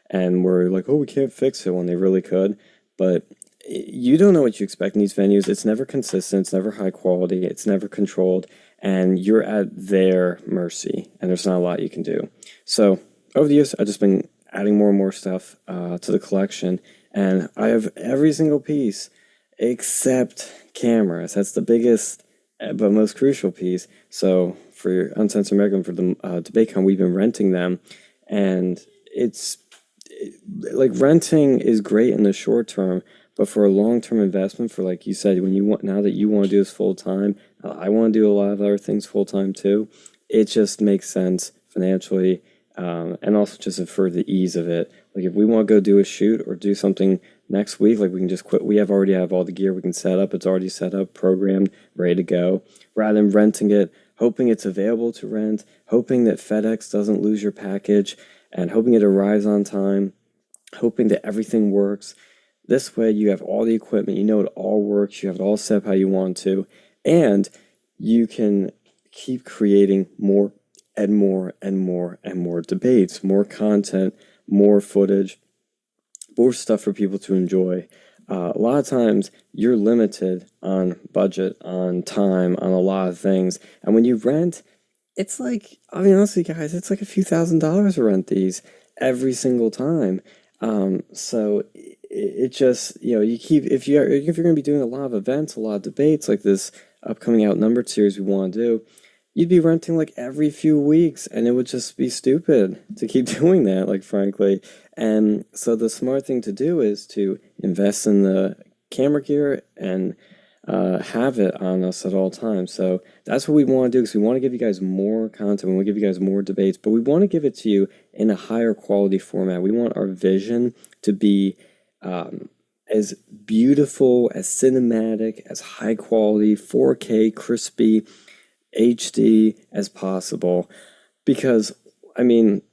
And we're like, oh, we can't fix it, when they really could. But you don't know what you expect in these venues. It's never consistent. It's never high quality. It's never controlled. And you're at their mercy. And there's not a lot you can do. So over the years, I've just been adding more and more stuff to the collection. And I have every single piece except cameras. That's the biggest but most crucial piece. So for Uncensored American, for the DebateCon, we've been renting them. And like, renting is great in the short term, but for a long-term investment, for, like you said, now that you want to do this full time, I want to do a lot of other things full time too. It just makes sense financially, and also just for the ease of it. Like, if we want to go do a shoot or do something next week, like, we can just quit. We already have all the gear we can set up. It's already set up, programmed, ready to go. Rather than renting it, hoping it's available to rent, hoping that FedEx doesn't lose your package, and hoping it arrives on time, hoping that everything works. This way you have all the equipment, you know it all works, you have it all set up how you want to, and you can keep creating more and more and more and more debates, more content, more footage, more stuff for people to enjoy. A lot of times you're limited on budget, on time, on a lot of things. And when you rent, it's like, I mean, honestly, guys, it's like a few $1,000s to rent these every single time. So it just, you know, you keep, if you're going to be doing a lot of events, a lot of debates like this upcoming Outnumbered series we want to do, you'd be renting like every few weeks, and it would just be stupid to keep doing that, like, frankly. And so the smart thing to do is to invest in the camera gear and have it on us at all times. So that's what we want to do, because we want to give you guys more content, we want to give you guys more debates, but we want to give it to you in a higher quality format. We want our vision to be as beautiful, as cinematic, as high quality, 4K, crispy, HD as possible, because, I mean,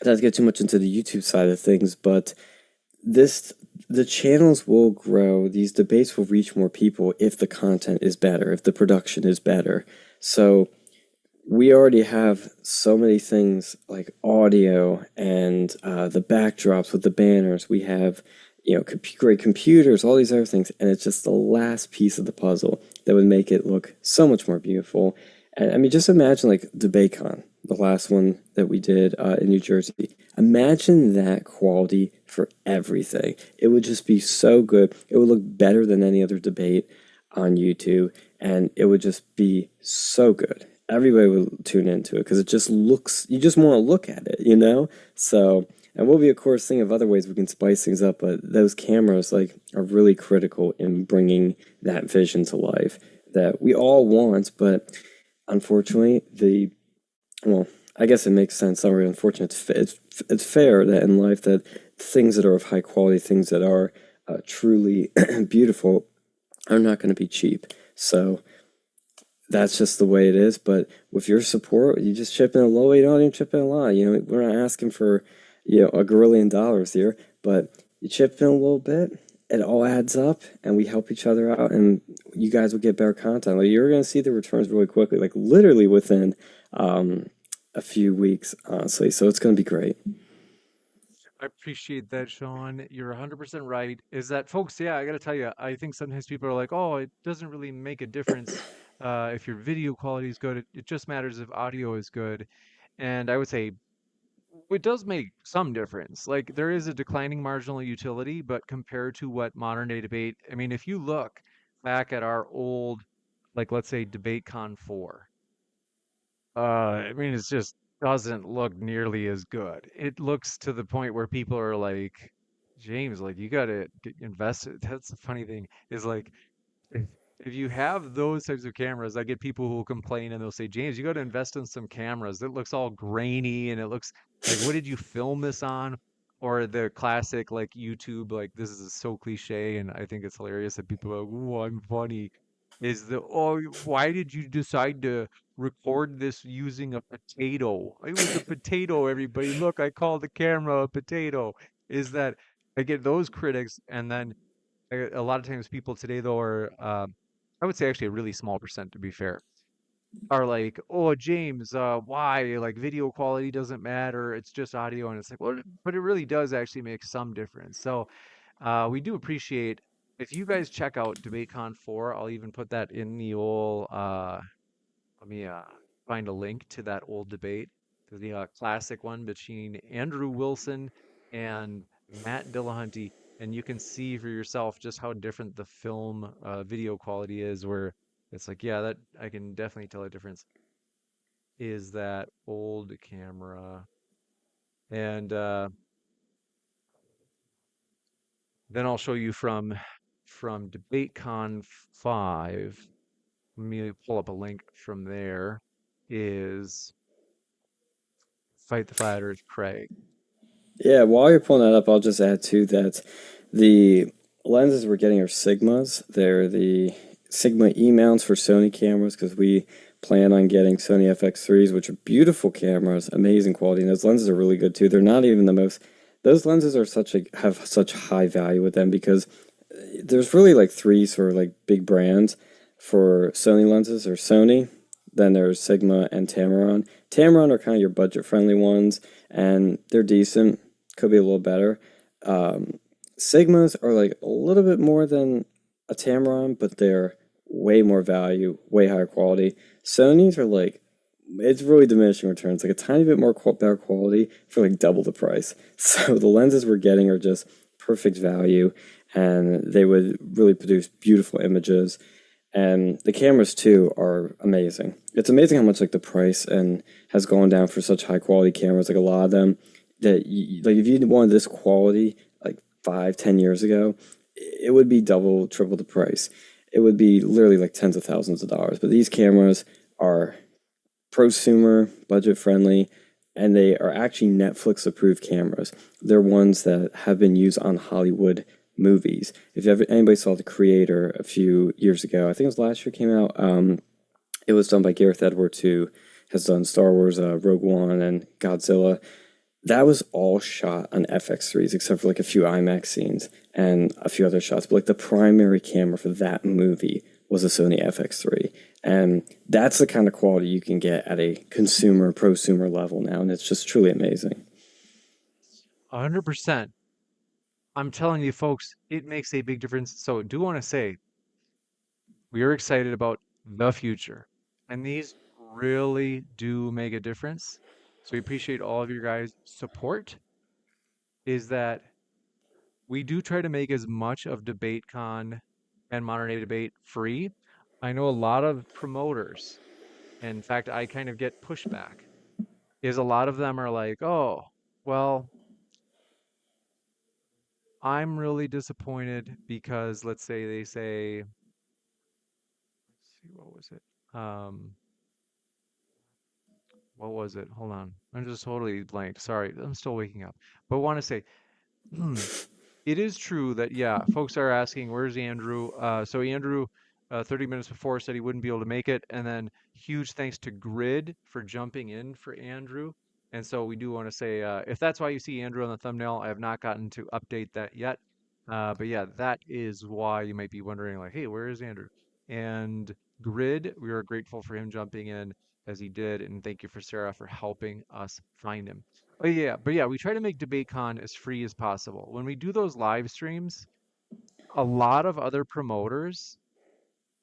not to get too much into the YouTube side of things, but the channels will grow, these debates will reach more people if the content is better, if the production is better. So we already have so many things like audio and the backdrops with the banners. We have, you know, great computers, all these other things, and it's just the last piece of the puzzle that would make it look so much more beautiful. And I mean, just imagine like DebateCon, the last one that we did in New Jersey. Imagine that quality for everything. It would just be so good. It would look better than any other debate on YouTube, and it would just be so good. Everybody would tune into it because it just looks, you just want to look at it, you know? So, and we'll be, of course, thinking of other ways we can spice things up, but those cameras, like, are really critical in bringing that vision to life that we all want, but unfortunately, well, I guess it makes sense. Not really unfortunate. It's fair that in life that things that are of high quality, things that are truly beautiful, are not going to be cheap. So that's just the way it is. But with your support, you just chip in a little. You don't even chip in a lot. You know, we're not asking for, you know, $1 gazillion here, but you chip in a little bit. It all adds up, and we help each other out, and you guys will get better content. Like, you're going to see the returns really quickly, like literally within a few weeks, honestly. So it's going to be great. I appreciate that, Sean. You're 100% right. Is that, folks, yeah, I got to tell you, I think sometimes people are like, oh, it doesn't really make a difference if your video quality is good. It just matters if audio is good. And I would say it does make some difference. Like, there is a declining marginal utility, but compared to what modern day debate, I mean, if you look back at our old, like, let's say DebateCon 4, I mean, it just doesn't look nearly as good. It looks to the point where people are like, James, like, you gotta invest. That's the funny thing is, like, if if you have those types of cameras, I get people who will complain and they'll say, James, you got to invest in some cameras. It looks all grainy and it looks like, what did you film this on? Or the classic, like, YouTube, like, this is so cliche, and I think it's hilarious that people are like, oh, I'm funny. Is the, oh, why did you decide to record this using a potato? It was a potato, everybody. Look, I called the camera a potato. Is that I get those critics, and then a lot of times people today though are I would say actually a really small percent to be fair are like, oh James, why, like, video quality doesn't matter, it's just audio, and it's like, well, but it really does actually make some difference. So we do appreciate if you guys check out DebateCon 4. I'll even put that in the old let me find a link to that old debate, to the classic one between Andrew Wilson and Matt Dillahunty, and you can see for yourself just how different the film video quality is. Where it's like, yeah, that I can definitely tell a difference. Is that old camera, and then I'll show you from DebateCon 5. Let me pull up a link from there. Is Fight the Fighters, Craig. Yeah, while you're pulling that up, I'll just add too that the lenses we're getting are Sigmas. They're the Sigma E mounts for Sony cameras, because we plan on getting Sony FX3s, which are beautiful cameras, amazing quality, and those lenses are really good too. They're not even the most those lenses are have such high value with them because there's really like three sort of like big brands for Sony lenses. There's Sony, then there's Sigma and Tamron. Tamron are kind of your budget-friendly ones, and they're decent. Could be a little better. Sigmas are like a little bit more than a Tamron, but they're way more value, way higher quality. Sonys are like, it's really diminishing returns, like a tiny bit more better quality for like double the price. So the lenses we're getting are just perfect value, and they would really produce beautiful images. And the cameras too are amazing. It's amazing how much like the price and has gone down for such high quality cameras. Like a lot of them that like if you wanted this quality like 5-10 years ago, it would be double, triple the price. It would be literally like tens of thousands of dollars. But these cameras are prosumer, budget friendly, and they are actually Netflix approved cameras. They're ones that have been used on Hollywood movies. If anybody saw The Creator a few years ago, I think it was last year, came out. It was done by Gareth Edwards, who has done Star Wars, Rogue One, and Godzilla. That was all shot on FX3s, except for like a few IMAX scenes and a few other shots. But like the primary camera for that movie was a Sony FX3. And that's the kind of quality you can get at a consumer, prosumer level now. And it's just truly amazing. 100%. I'm telling you, folks, it makes a big difference. So I do want to say we are excited about the future. And these really do make a difference. So we appreciate all of your guys' support. Is that we do try to make as much of DebateCon and Modern Day Debate free. I know a lot of promoters, in fact, I kind of get pushback, is a lot of them are like, oh, well, I'm really disappointed because let's say they say, let's see, what was it? What was it? Hold on. I'm just totally blank. Sorry, I'm still waking up. But want to say, it is true that, yeah, folks are asking, where's Andrew? So Andrew, 30 minutes before said he wouldn't be able to make it. And then huge thanks to Grid for jumping in for Andrew. And so we do want to say, if that's why you see Andrew on the thumbnail, I have not gotten to update that yet. But yeah, that is why you might be wondering, like, hey, where is Andrew? And Grid, we are grateful for him jumping in as he did. And thank you for Sarah for helping us find him. Oh yeah, but yeah, we try to make DebateCon as free as possible. When we do those live streams, a lot of other promoters,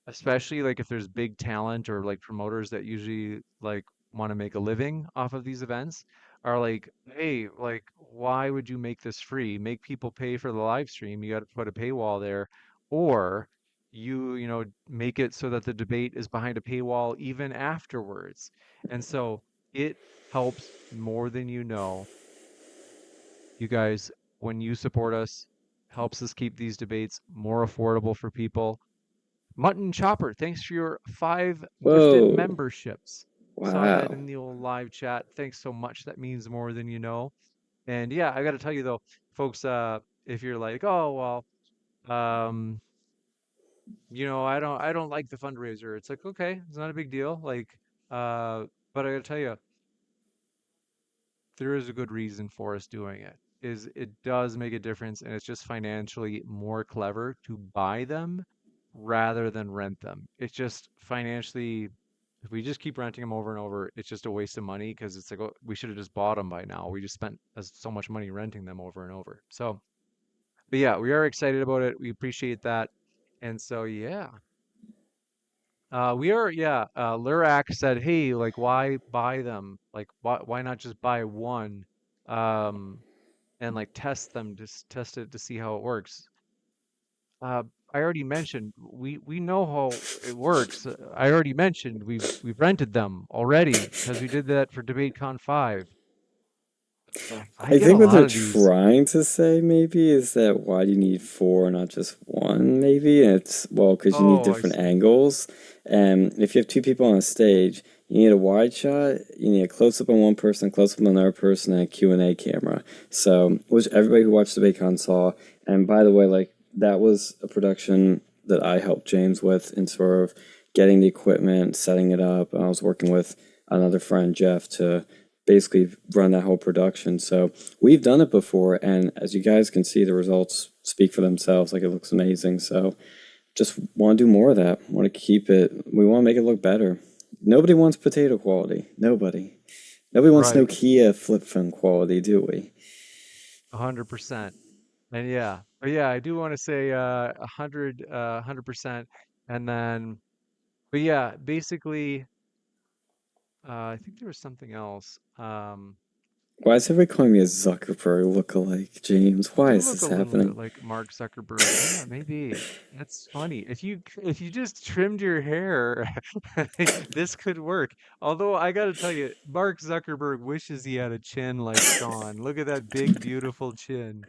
especially like if there's big talent or like promoters that usually like want to make a living off of these events, are like, hey, like, why would you make this free? Make people pay for the live stream. You got to put a paywall there, or you know, make it so that the debate is behind a paywall even afterwards. And so it helps more than you know. You guys, when you support us, helps us keep these debates more affordable for people. Mutton Chopper, thanks for your 5 gifted Whoa. memberships. Saw that Wow. in the old live chat. Thanks so much. That means more than you know. And yeah, I got to tell you though, folks, if you're like, oh, well, you know, I don't like the fundraiser. It's like, okay, it's not a big deal. Like, but I got to tell you, there is a good reason for us doing it. Is it does make a difference, and it's just financially more clever to buy them rather than rent them. It's just financially, if we just keep renting them over and over, it's just a waste of money because it's like, oh, we should have just bought them by now. We just spent so much money renting them over and over. So, but yeah, we are excited about it. We appreciate that. And so, yeah. We are, yeah. Lurak said, "Hey, like, why buy them? Like, why not just buy one, um, and like test them, just test it to see how it works." Uh, I already mentioned we know how it works. I already mentioned we've rented them already because we did that for DebateCon 5. I I get a think what lot they're of these. trying to say maybe is that why do you need four, not just one, maybe? And it's, well, because you need Oh, I different see. angles. And if you have two people on a stage, you need a wide shot, you need a close-up on one person, close-up on another person, and a Q&A camera. So, which everybody who watched DebateCon saw. And by the way, like, that was a production that I helped James with in sort of getting the equipment, setting it up. I was working with another friend, Jeff, to basically run that whole production. So we've done it before, and as you guys can see, the results speak for themselves. Like, it looks amazing. So just want to do more of that. Want to keep it. We want to make it look better. Nobody wants potato quality. Nobody wants Right. Nokia flip phone quality, do we? 100%. And yeah, but yeah, I do want to say 100%. And then, but yeah, basically, I think there was something else. Why is everybody calling me a Zuckerberg lookalike, James? You Why do is look this a little bit happening? like Mark Zuckerberg. Yeah, maybe. That's funny. If you just trimmed your hair, this could work. Although I gotta tell you, Mark Zuckerberg wishes he had a chin like Sean. Look at that big, beautiful chin.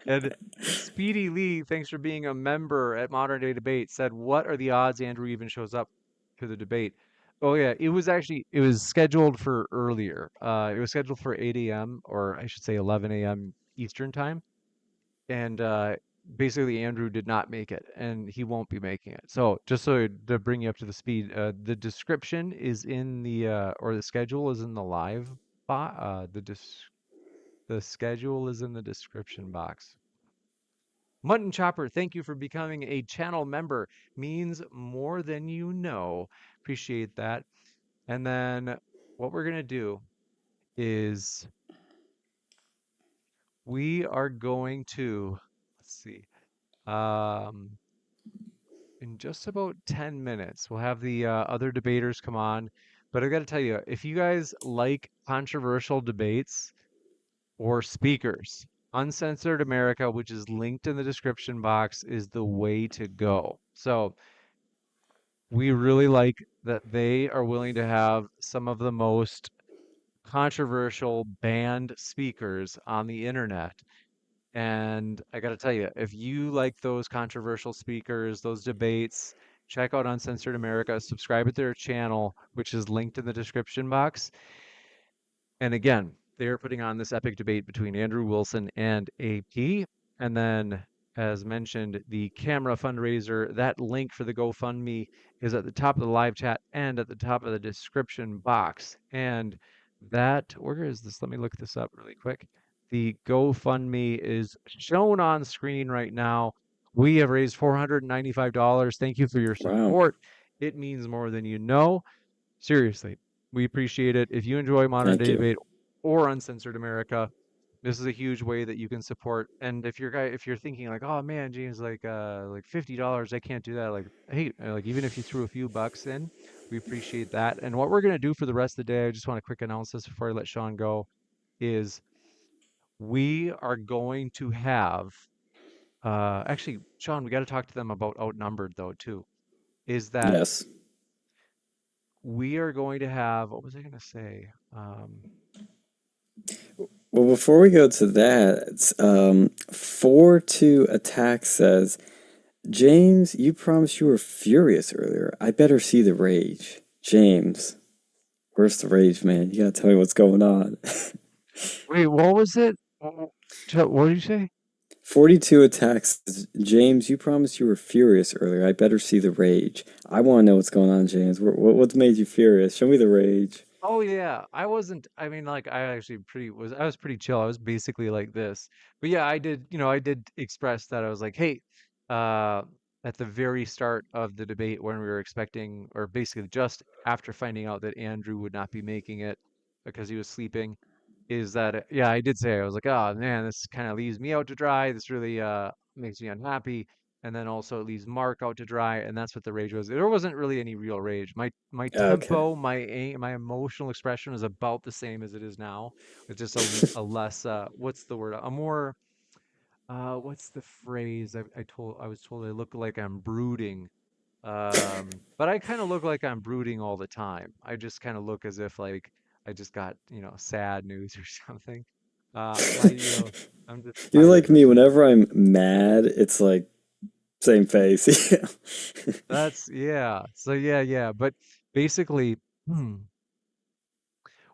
And Speedy Lee, thanks for being a member at Modern Day Debate, said, "What are the odds Andrew even shows up to the debate?" Oh yeah, it was scheduled for earlier. It was scheduled for 8 a.m. or I should say 11 a.m. Eastern time, and basically Andrew did not make it, and he won't be making it. So just so to bring you up to the speed, the description is in the or the schedule is in the live bot. The schedule is in the description box. Mutton Chopper, thank you for becoming a channel member. Means more than you know. Appreciate that. And then what we're gonna do is we are going to let's see. Um, in just about 10 minutes, we'll have the other debaters come on. But I got to tell you, if you guys like controversial debates or speakers, Uncensored America, which is linked in the description box, is the way to go. So we really like that they are willing to have some of the most controversial banned speakers on the internet. And I got to tell you, if you like those controversial speakers, those debates, check out Uncensored America, subscribe to their channel, which is linked in the description box. And again, they're putting on this epic debate between Andrew Wilson and AP. And then, as mentioned, the camera fundraiser, that link for the GoFundMe is at the top of the live chat and at the top of the description box. And that, where is this? Let me look this up really quick. The GoFundMe is shown on screen right now. We have raised $495. Thank you for your Wow. support. It means more than you know. Seriously, we appreciate it. If you enjoy Modern Thank Day you. Debate or Uncensored America, this is a huge way that you can support. And if you're thinking like, oh man, James, like $50, I can't do that. Like, hey, like even if you threw a few bucks in, we appreciate that. And what we're gonna do for the rest of the day, I just want to quick announce this before I let Sean go, is we are going to have actually, Sean, we got to talk to them about outnumbered though too. Is that Yes. we are going to have, what was I going to say? Well, before we go to that, 4-2 Attack says, James, you promised you were furious earlier. I better see the rage. James, where's the rage, man? You gotta tell me what's going on. Wait, what was it? What did you say? 42 Attacks says, James, you promised you were furious earlier. I better see the rage. I want to know what's going on, James. What's made you furious? Show me the rage. Oh yeah, I wasn't. I mean, like I actually I was pretty chill. I was basically like this. But yeah, I did express that I was like, hey, uh, at the very start of the debate when we were expecting, or basically just after finding out that Andrew would not be making it because he was sleeping, is that yeah, I did say I was like, oh man, this kind of leaves me out to dry. This really makes me unhappy. And then also it leaves Mark out to dry, and that's what the rage was. There wasn't really any real rage. My Okay. tempo, my emotional expression is about the same as it is now. It's just a less what's the word? A more what's the phrase? I was told I look like I'm brooding. But I kind of look like I'm brooding all the time. I just kind of look as if like I just got, sad news or something. I'm just You're tired like or me. something. Whenever I'm mad, it's like same face. Yeah. That's yeah. So yeah. But basically,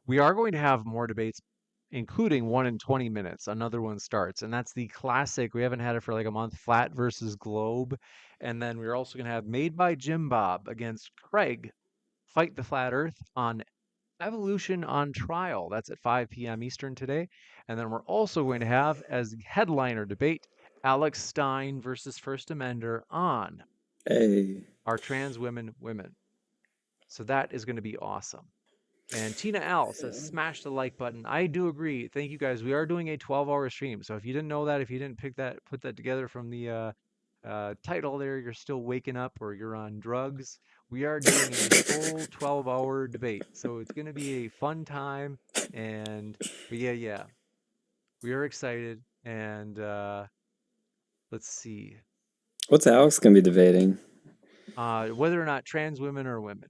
we are going to have more debates, including one in 20 minutes. Another one starts, and that's the classic. We haven't had it for like a month. Flat versus Globe, and then we're also going to have Made by Jim Bob against Craig. Fight the Flat Earth on Evolution on Trial. That's at 5 p.m. Eastern today. And then we're also going to have, as headliner debate, Alex Stein versus First Amender on Hey. Are Trans Women Women? So that is going to be awesome. And Tina L says, smash the like button. I do agree. Thank you guys. We are doing a 12-hour stream. So if you didn't know that, if you didn't put that together from the title there, you're still waking up or you're on drugs. We are doing a full 12-hour debate. So it's going to be a fun time. But yeah, we are excited. And let's see. What's Alex gonna be debating? Whether or not trans women are women.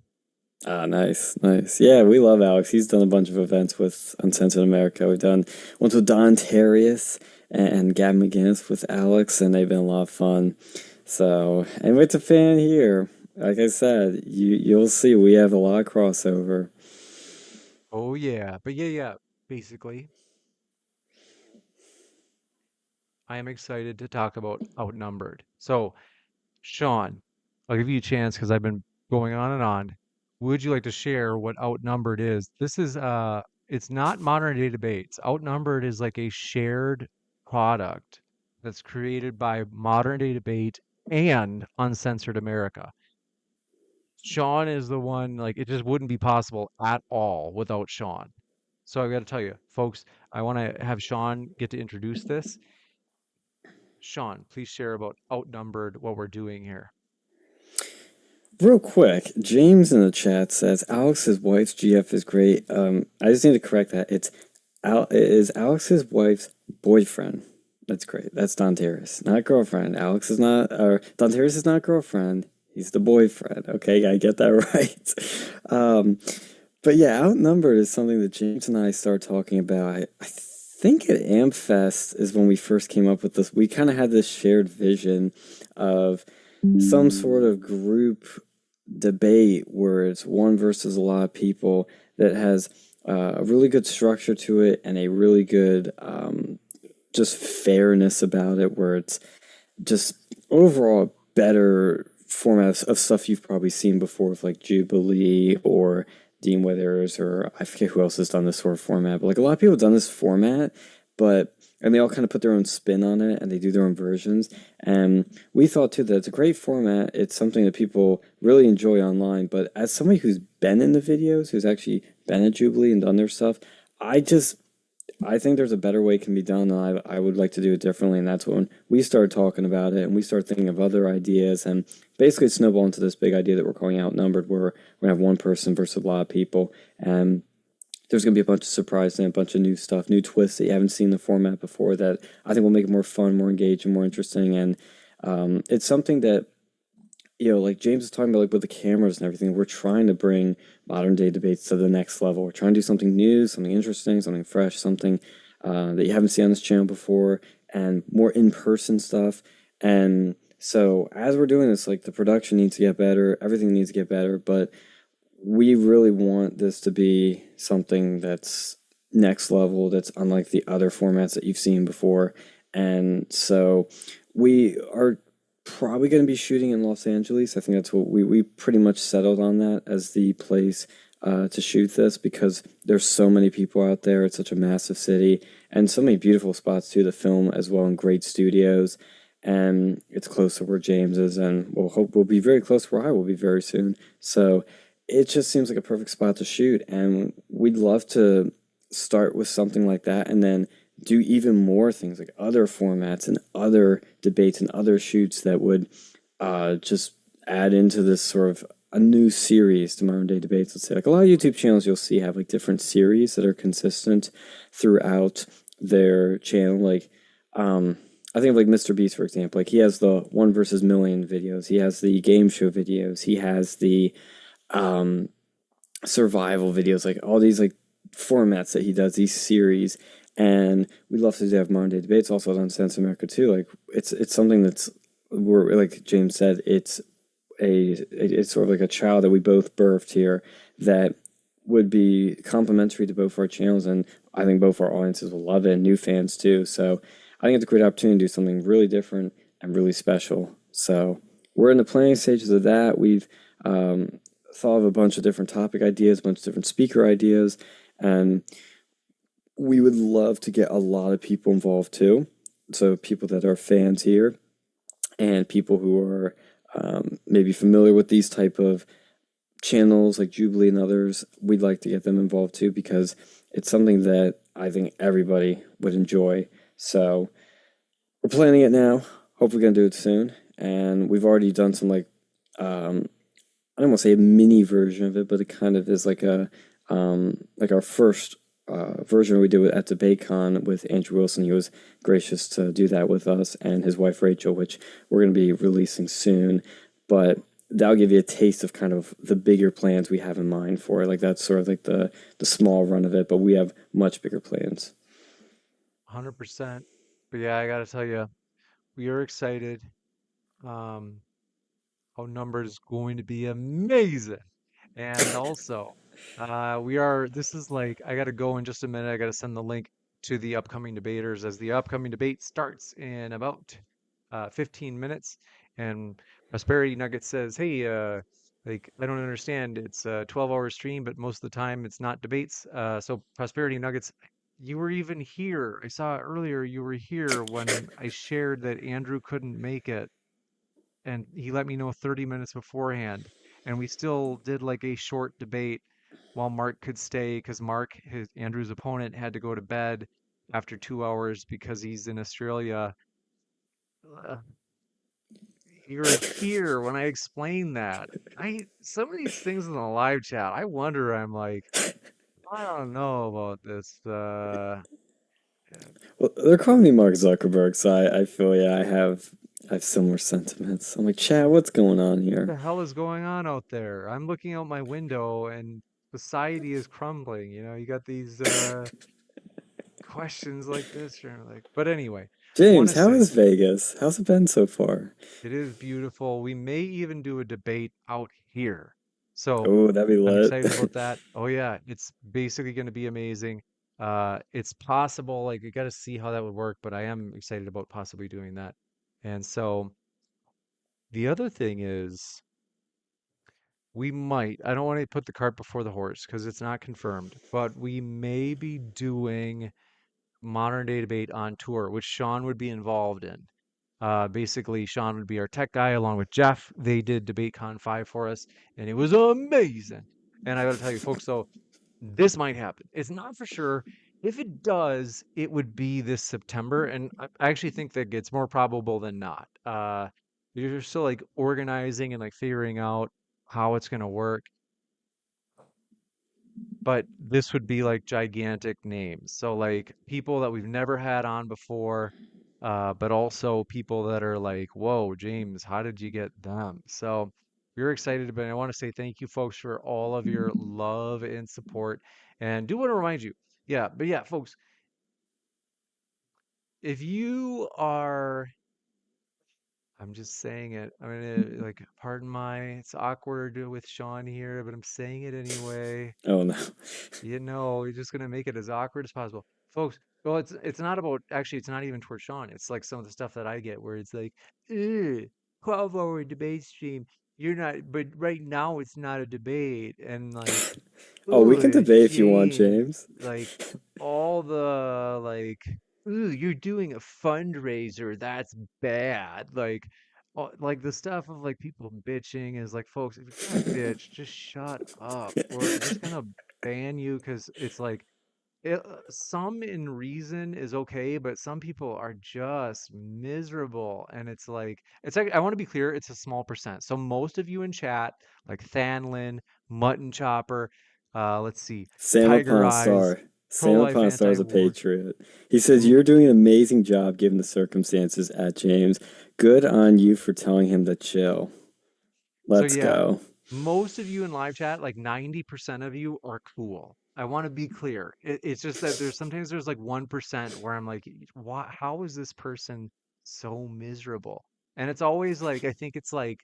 Ah, nice. Yeah, we love Alex. He's done a bunch of events with Uncensored America. We've done ones with Don Terrius and Gab McGinnis with Alex, and they've been a lot of fun. So, and with the fan here, like I said, you'll see we have a lot of crossover. Oh yeah, but yeah. Basically, I am excited to talk about Outnumbered. So, Sean, I'll give you a chance because I've been going on and on. Would you like to share what Outnumbered is? This is it's not modern day debates. Outnumbered is like a shared product that's created by Modern Day Debate and Uncensored America. Sean is the one, like, it just wouldn't be possible at all without Sean. So I got to tell you, folks, I want to have Sean get to introduce this. Sean, please share about Outnumbered, what we're doing here. Real quick, James in the chat says Alex's wife's GF is great. I just need to correct that. It is Alex's wife's boyfriend. That's great. That's Don Terrace, not girlfriend. Alex is not, or Don Terrace is not girlfriend. He's the boyfriend. Okay, I get that right. But yeah, Outnumbered is something that James and I started talking about. I think at AmpFest is when we first came up with this. We kind of had this shared vision of some sort of group debate where it's one versus a lot of people that has a really good structure to it and a really good just fairness about it, where it's just overall better format of stuff you've probably seen before with like Jubilee or Dean Withers, or I forget who else has done this sort of format, but like a lot of people have done this format, and they all kind of put their own spin on it and they do their own versions. And we thought too that it's a great format. It's something that people really enjoy online. But as somebody who's been in the videos, who's actually been at Jubilee and done their stuff, I think there's a better way it can be done. And I would like to do it differently. And that's when we started talking about it and we started thinking of other ideas, and basically snowball into this big idea that we're calling Outnumbered, where we're going to have one person versus a lot of people. And there's going to be a bunch of surprises and a bunch of new stuff, new twists that you haven't seen in the format before that I think will make it more fun, more engaging, more interesting. And it's something that, like James is talking about, like with the cameras and everything, we're trying to bring modern day debates to the next level. We're trying to do something new, something interesting, something fresh, something that you haven't seen on this channel before, and more in-person stuff. And so as we're doing this, like the production needs to get better, everything needs to get better, but we really want this to be something that's next level, that's unlike the other formats that you've seen before. And so we are probably going to be shooting in Los Angeles. I think that's what we pretty much settled on that as the place to shoot this, because there's so many people out there. It's such a massive city and so many beautiful spots too to film as well, and great studios. And it's close to where James is, and we'll be very close to where I will be very soon. So it just seems like a perfect spot to shoot, and we'd love to start with something like that and then do even more things like other formats and other debates and other shoots that would just add into this sort of a new series to modern day debates. Let's say like a lot of YouTube channels you'll see have like different series that are consistent throughout their channel. Like I think of like Mr. Beast, for example. Like he has the 1 versus million videos, he has the game show videos, he has the survival videos, like all these like formats that he does, these series. And we'd love to have modern day debates also on Sense America too. Like it's something that's, we're like James said, it's sort of like a child that we both birthed here that would be complementary to both our channels, and I think both our audiences will love it, and new fans too. So I think it's a great opportunity to do something really different and really special. So we're in the planning stages of that. We've thought of a bunch of different topic ideas, a bunch of different speaker ideas, and we would love to get a lot of people involved too. So people that are fans here and people who are maybe familiar with these type of channels like Jubilee and others, we'd like to get them involved too because it's something that I think everybody would enjoy. So we're planning it now. Hope we're gonna do it soon. And we've already done some I don't want to say a mini version of it, but it kind of is like like our first version we did at DebateCon with Andrew Wilson. He was gracious to do that with us and his wife Rachel, which we're going to be releasing soon. But that'll give you a taste of kind of the bigger plans we have in mind for it. Like that's sort of like the small run of it, but we have much bigger plans. 100%. But yeah, I gotta tell you, we are excited. Um, our number is going to be amazing. And also, this is like, I gotta go in just a minute. I gotta send the link to the upcoming debaters as the upcoming debate starts in about 15 minutes. And Prosperity Nugget says, hey, like, I don't understand. It's a 12-hour stream, but most of the time it's not debates. So Prosperity Nuggets, you were even here. I saw earlier you were here when I shared that Andrew couldn't make it and he let me know 30 minutes beforehand. And we still did like a short debate while Mark could stay because Andrew's opponent, had to go to bed after 2 hours because he's in Australia. Uh, you were here when I explained that. Some of these things in the live chat, I wonder, I'm like, I don't know about this. Well, they're calling me Mark Zuckerberg, so I feel I have similar sentiments. I'm like, Chad, what's going on The here? hell is going on out there? I'm looking out my window and society is crumbling. You got these questions like this or like, but anyway, want James, to how say is Vegas? How's it been so far? it is beautiful. We may even do a debate out here. So Oh, that'd be I'm lit. excited about that. Oh yeah, it's basically going to be amazing. It's possible, like you got to see how that would work, but I am excited about possibly doing that. And so the other thing is I don't want to put the cart before the horse because it's not confirmed, but we may be doing Modern Day Debate on tour, which Sean would be involved in. Basically, Sean would be our tech guy along with Jeff. They did DebateCon 5 for us, and it was amazing. And I got to tell you, folks, though, this might happen. It's not for sure. If it does, it would be this September, and I actually think that it's more probable than not. You're still like organizing and like figuring out how it's going to work, but this would be like gigantic names. So like people that we've never had on before, but also people that are like, whoa, James, how did you get them? So we're excited, but I want to say thank you folks for all of your love and support. And do want to remind you, yeah, but yeah, folks, if you are I'm just saying it. I mean, like, pardon it's awkward with Sean here, but I'm saying it anyway. Oh no. We're just gonna make it as awkward as possible. Folks, well, it's not about actually it's not even towards Sean. It's like some of the stuff that I get where it's like, 12-hour debate stream. You're not but right now it's not a debate and like, Oh, we can debate if you want, James, James. like all the like, ooh, you're doing a fundraiser, that's bad. Like the stuff of like people bitching is like, folks, if you're gonna bitch, just shut up. We're just gonna ban you because it's like some in reason is okay, but some people are just miserable, and it's like I want to be clear, it's a small percent. So most of you in chat, like Thanlin, Mutton Chopper, let's see, Sam Tiger upon Eyes, star. Sam pro-life upon star is a anti-war. patriot. He says you're doing an amazing job given the circumstances at James. Good on you for telling him to chill. So Let's yeah, go. most of you in live chat, like 90% of you are cool. I want to be clear. It's just that there's like 1% where I'm like, why, how is this person so miserable? And it's always like, I think it's like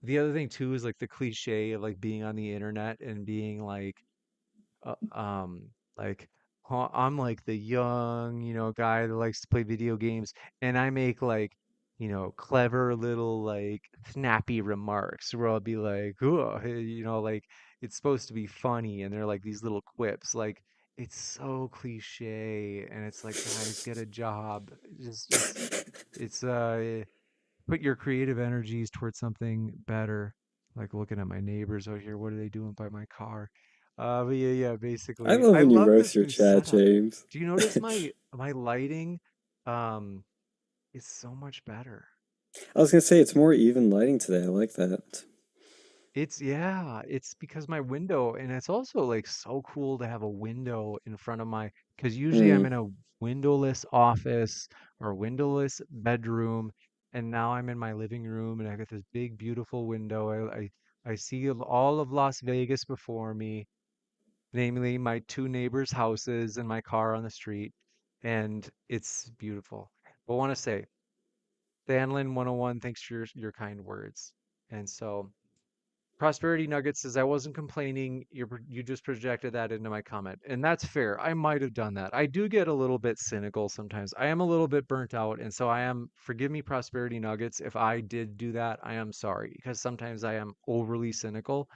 the other thing too is like the cliche of like being on the internet and being uh, um, like, I'm like the young, guy that likes to play video games and I make like clever little like snappy remarks where I'll be like, oh, like it's supposed to be funny, and they're like these little quips, like it's so cliche, and it's like, guys, get a job. Just it's put your creative energies towards something better. Like looking at my neighbors out here, what are they doing by my car? But yeah, I basically, love I when you love roast this your new chat, setup. James. Do you notice my lighting? Um, is so much better. I was gonna say it's more even lighting today. I like that. It's because my window, and it's also like so cool to have a window in front of because usually I'm Mm. in a windowless office or windowless bedroom, and now I'm in my living room and I got this big, beautiful window. I see all of Las Vegas before me, namely my two neighbors' houses and my car on the street, and it's beautiful. But I want to say, Danlin 101, thanks for your kind words. And so Prosperity Nuggets says I wasn't complaining. You just projected that into my comment, and that's fair. I might have done that. I do get a little bit cynical sometimes. I am a little bit burnt out, and so I am. Forgive me, Prosperity Nuggets, if I did do that. I am sorry because sometimes I am overly cynical,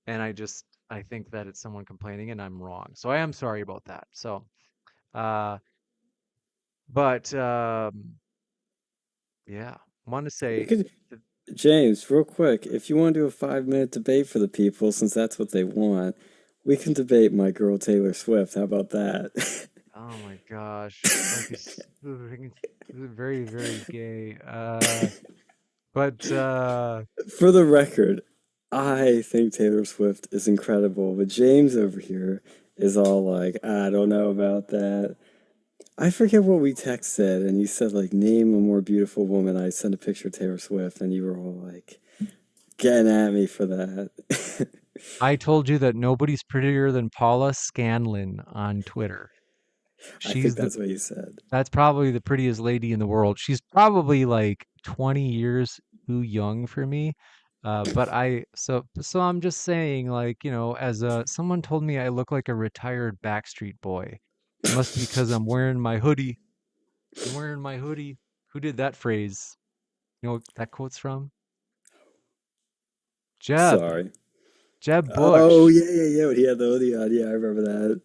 and I think that it's someone complaining, and I'm wrong. So I am sorry about that. So, uh, but yeah, I want to We say. could, James, real quick, if you want to do a 5 minute debate for the people, since that's what they want, we can debate my girl Taylor Swift. How about that? Oh my gosh. Like it's very, very gay. But For the record, I think Taylor Swift is incredible, but James over here is all like, I don't know about that. I forget what we texted, and you said like, name a more beautiful woman. I sent a picture of Taylor Swift, and you were all like, getting at me for that. I told you that nobody's prettier than Paula Scanlon on Twitter. I think She's the that's what you said. That's probably the prettiest lady in the world. She's probably like 20 years too young for me. But so I'm just saying, like, as someone told me I look like a retired Backstreet Boy. Must be because I'm wearing my hoodie. I'm wearing my hoodie. Who did that phrase? You know what that quote's from? Jeb. Sorry. Jeb Oh Bush. yeah, yeah, yeah. When he had the hoodie on, yeah, I remember that.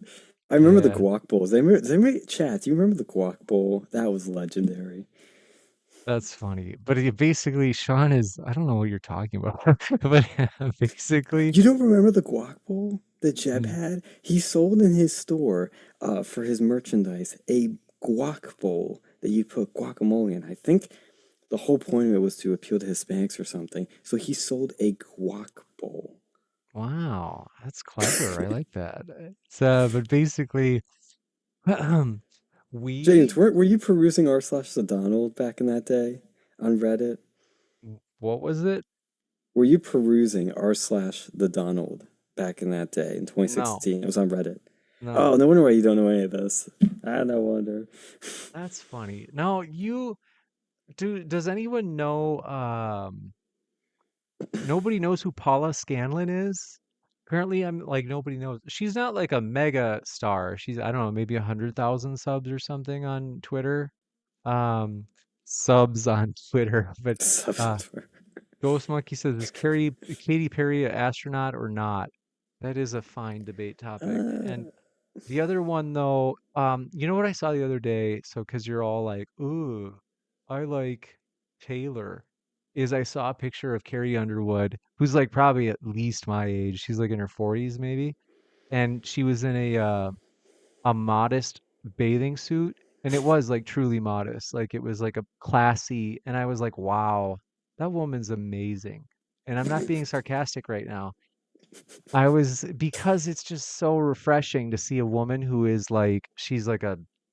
I remember the Yeah, guac bowls. They remember chat. Do you remember the guac bowl? That was legendary. that's funny. But basically, Sean is, I don't know what you're talking about, but basically, You don't remember the guac bowl that Jeb mm, had? He sold in his store, for his merchandise, a guac bowl that you put guacamole in. I think the whole point of it was to appeal to Hispanics or something. So he sold a guac bowl. wow, that's clever. I like that. But basically, James, we, were you perusing r/the Donald back in that day on Reddit? what was it? Were you perusing r/the Donald back in that day in No, 2016? It was on Reddit. Oh, no, no wonder why you don't know any of this. Ah, no wonder. that's funny. No, does anyone know, nobody knows who Paula Scanlon is? Apparently, I'm like, nobody knows. She's not like a mega star. She's, I don't know, maybe 100,000 subs or something on Twitter. Um, Subs on Twitter. But uh, Subtler. Ghost Monkey says, is Katy Perry an astronaut or not? That is a fine debate topic. And Uh, the other one, though, you know what I saw the other day? So, because you're all like, ooh, I like Taylor, is I saw a picture of Carrie Underwood, who's like probably at least my age. She's like in her 40s, maybe. And she was in a modest bathing suit, and it was like truly modest. Like it was like a classy, and I was like, wow, that woman's amazing. And I'm not being sarcastic right now. Because it's just so refreshing to see a woman who is like, she's like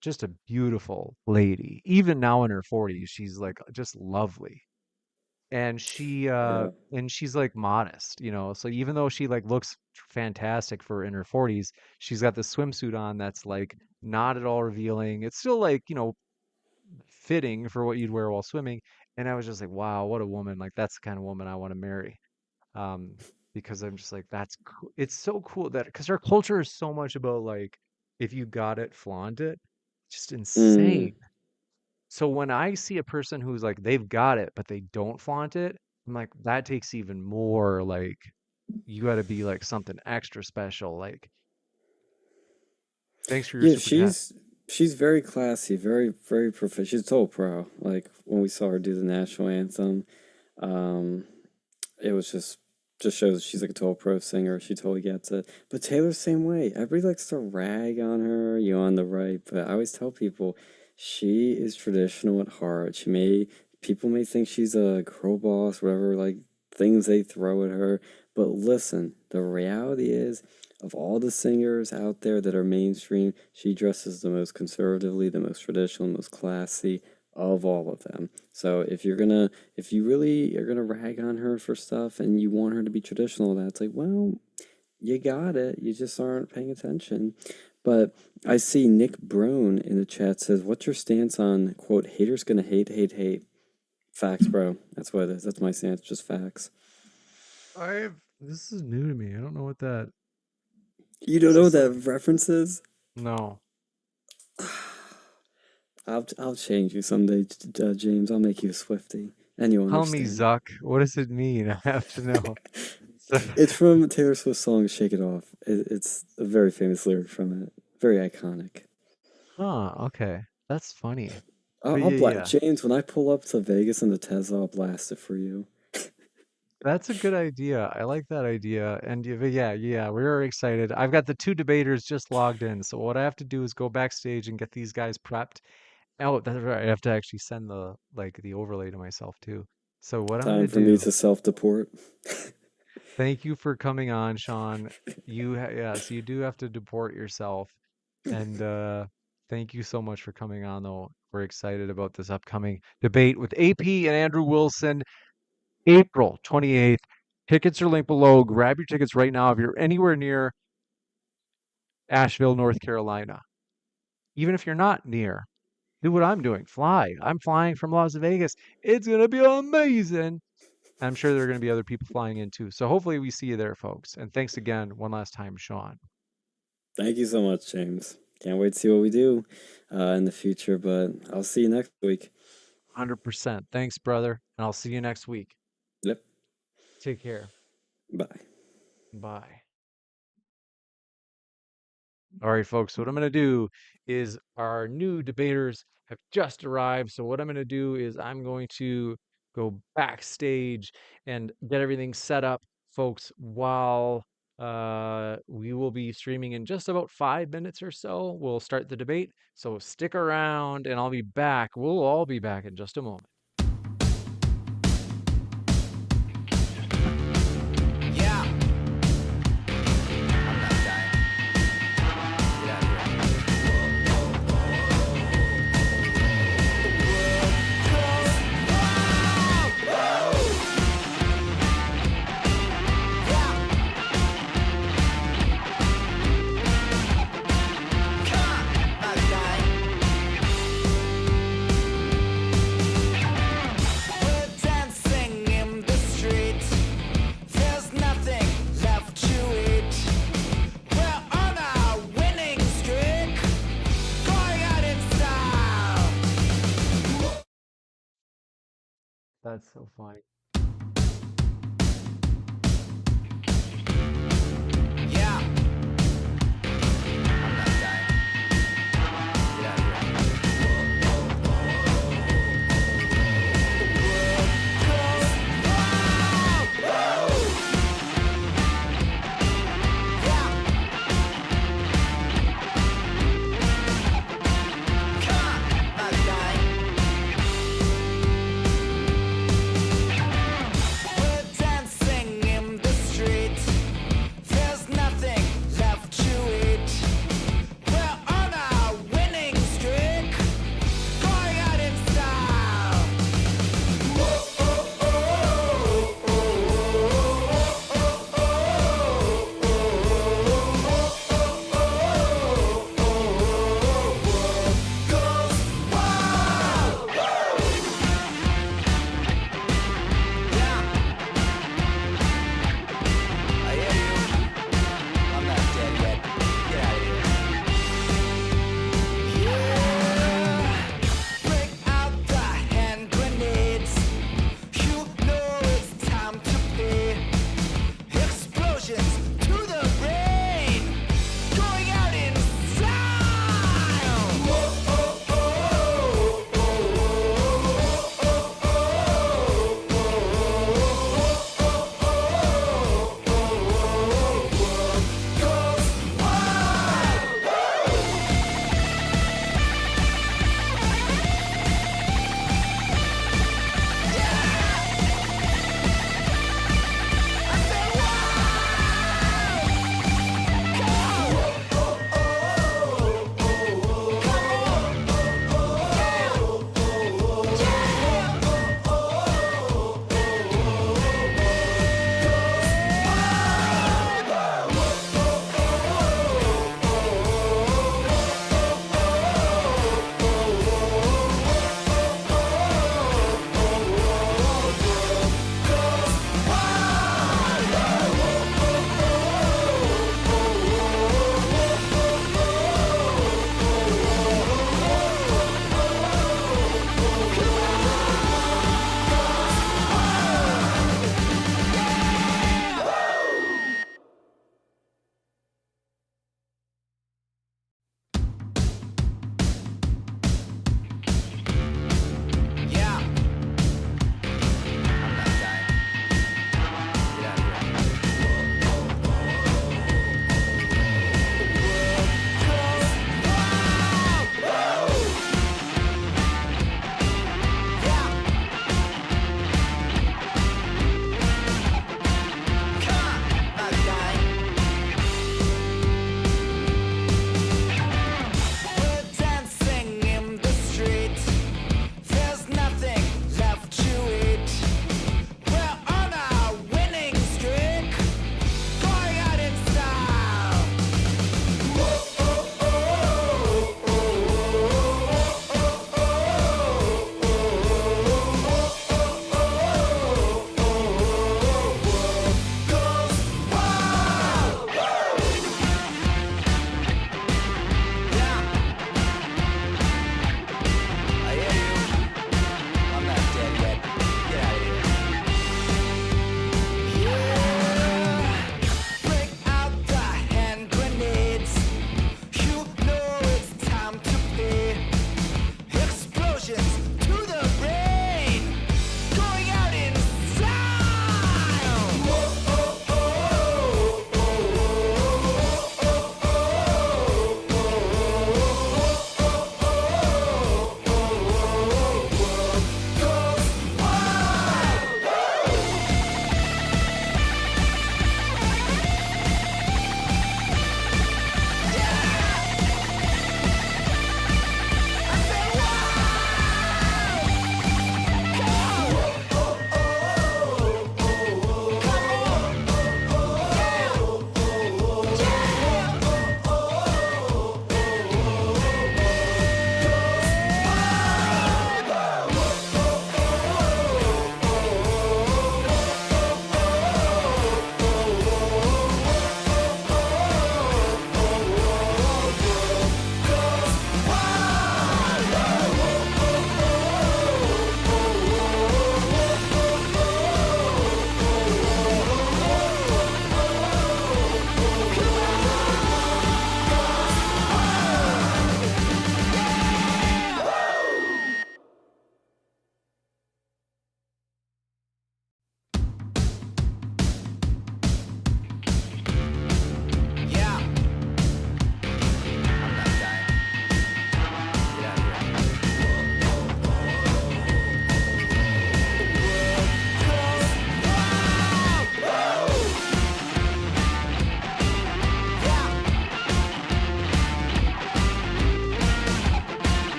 just a beautiful lady. Even now in her 40s, she's like just lovely. And yeah. she's like modest. So even though she like looks fantastic for in her 40s, she's got the swimsuit on that's like not at all revealing. It's still like, fitting for what you'd wear while swimming. And I was just like, wow, what a woman. Like that's the kind of woman I want to marry. Um, because I'm just like, that's cool. It's so cool that because our culture is so much about like, if you got it, flaunt it. Just Mm. insane. So when I see a person who's like they've got it but they don't flaunt it, I'm like that takes even more like you got to be like something extra special. Like thanks for your Yeah, super chat. she's very classy, very proficient. She's a total pro. Like when we saw her do the national anthem, um, it was just shows she's like a total pro singer. She totally gets it. But Taylor's the same way. Everybody likes to rag on her, you know, on the right. But I always tell people she is traditional at heart. People may think she's a girl boss, whatever like things they throw at her. But listen, the reality is, of all the singers out there that are mainstream, she dresses the most conservatively, the most traditional, the most classy of all of them. So if you really are gonna rag on her for stuff and you want her to be traditional, that's like, well, you got it. You just aren't paying attention. But I see Nick Brone in the chat says, "What's your stance on quote haters gonna hate, hate, hate?" Facts, bro. That's what it is. That's my stance. Just facts. This is new to me. I don't know what that. You don't know what that reference is? No. I'll change you someday, James. I'll make you a Swiftie, and you'll Tell me, understand. Zuck. What does it mean? I have to know. It's from Taylor Swift's song "Shake It Off." It's a very famous lyric from it. Very iconic. Huh, okay. That's funny. I'll, But I'll yeah, yeah. James, when I pull up to Vegas in the Tesla, I'll blast it for you. That's a good idea. I like that idea. And yeah, we're excited. I've got the two debaters just logged in. So what I have to do is go backstage and get these guys prepped. Oh, that's right. I have to actually send the overlay to myself too. So what I'm Time gonna for me do, to self-deport. thank you for coming on, Sean. So you do have to deport yourself. And thank you so much for coming on though. We're excited about this upcoming debate with AP and Andrew Wilson. April 28th. Tickets are linked below. Grab your tickets right now if you're anywhere near Asheville, North Carolina. Even if you're not near, do what I'm doing. Fly. I'm flying from Las Vegas. It's going to be amazing. I'm sure there are going to be other people flying in too. So hopefully we see you there, folks. And thanks again one last time, Sean. Thank you so much, James. Can't wait to see what we do in the future, but I'll see you next week. 100%. Thanks, brother. And I'll see you next week. Yep. Take care. Bye. Bye. All right, folks, what I'm going to do is our new debaters have just arrived. So what I'm going to do is I'm going to go backstage and get everything set up, folks, while we will be streaming in just about 5 minutes or so. We'll start the debate. So stick around and I'll be back. We'll all be back in just a moment. That's so funny.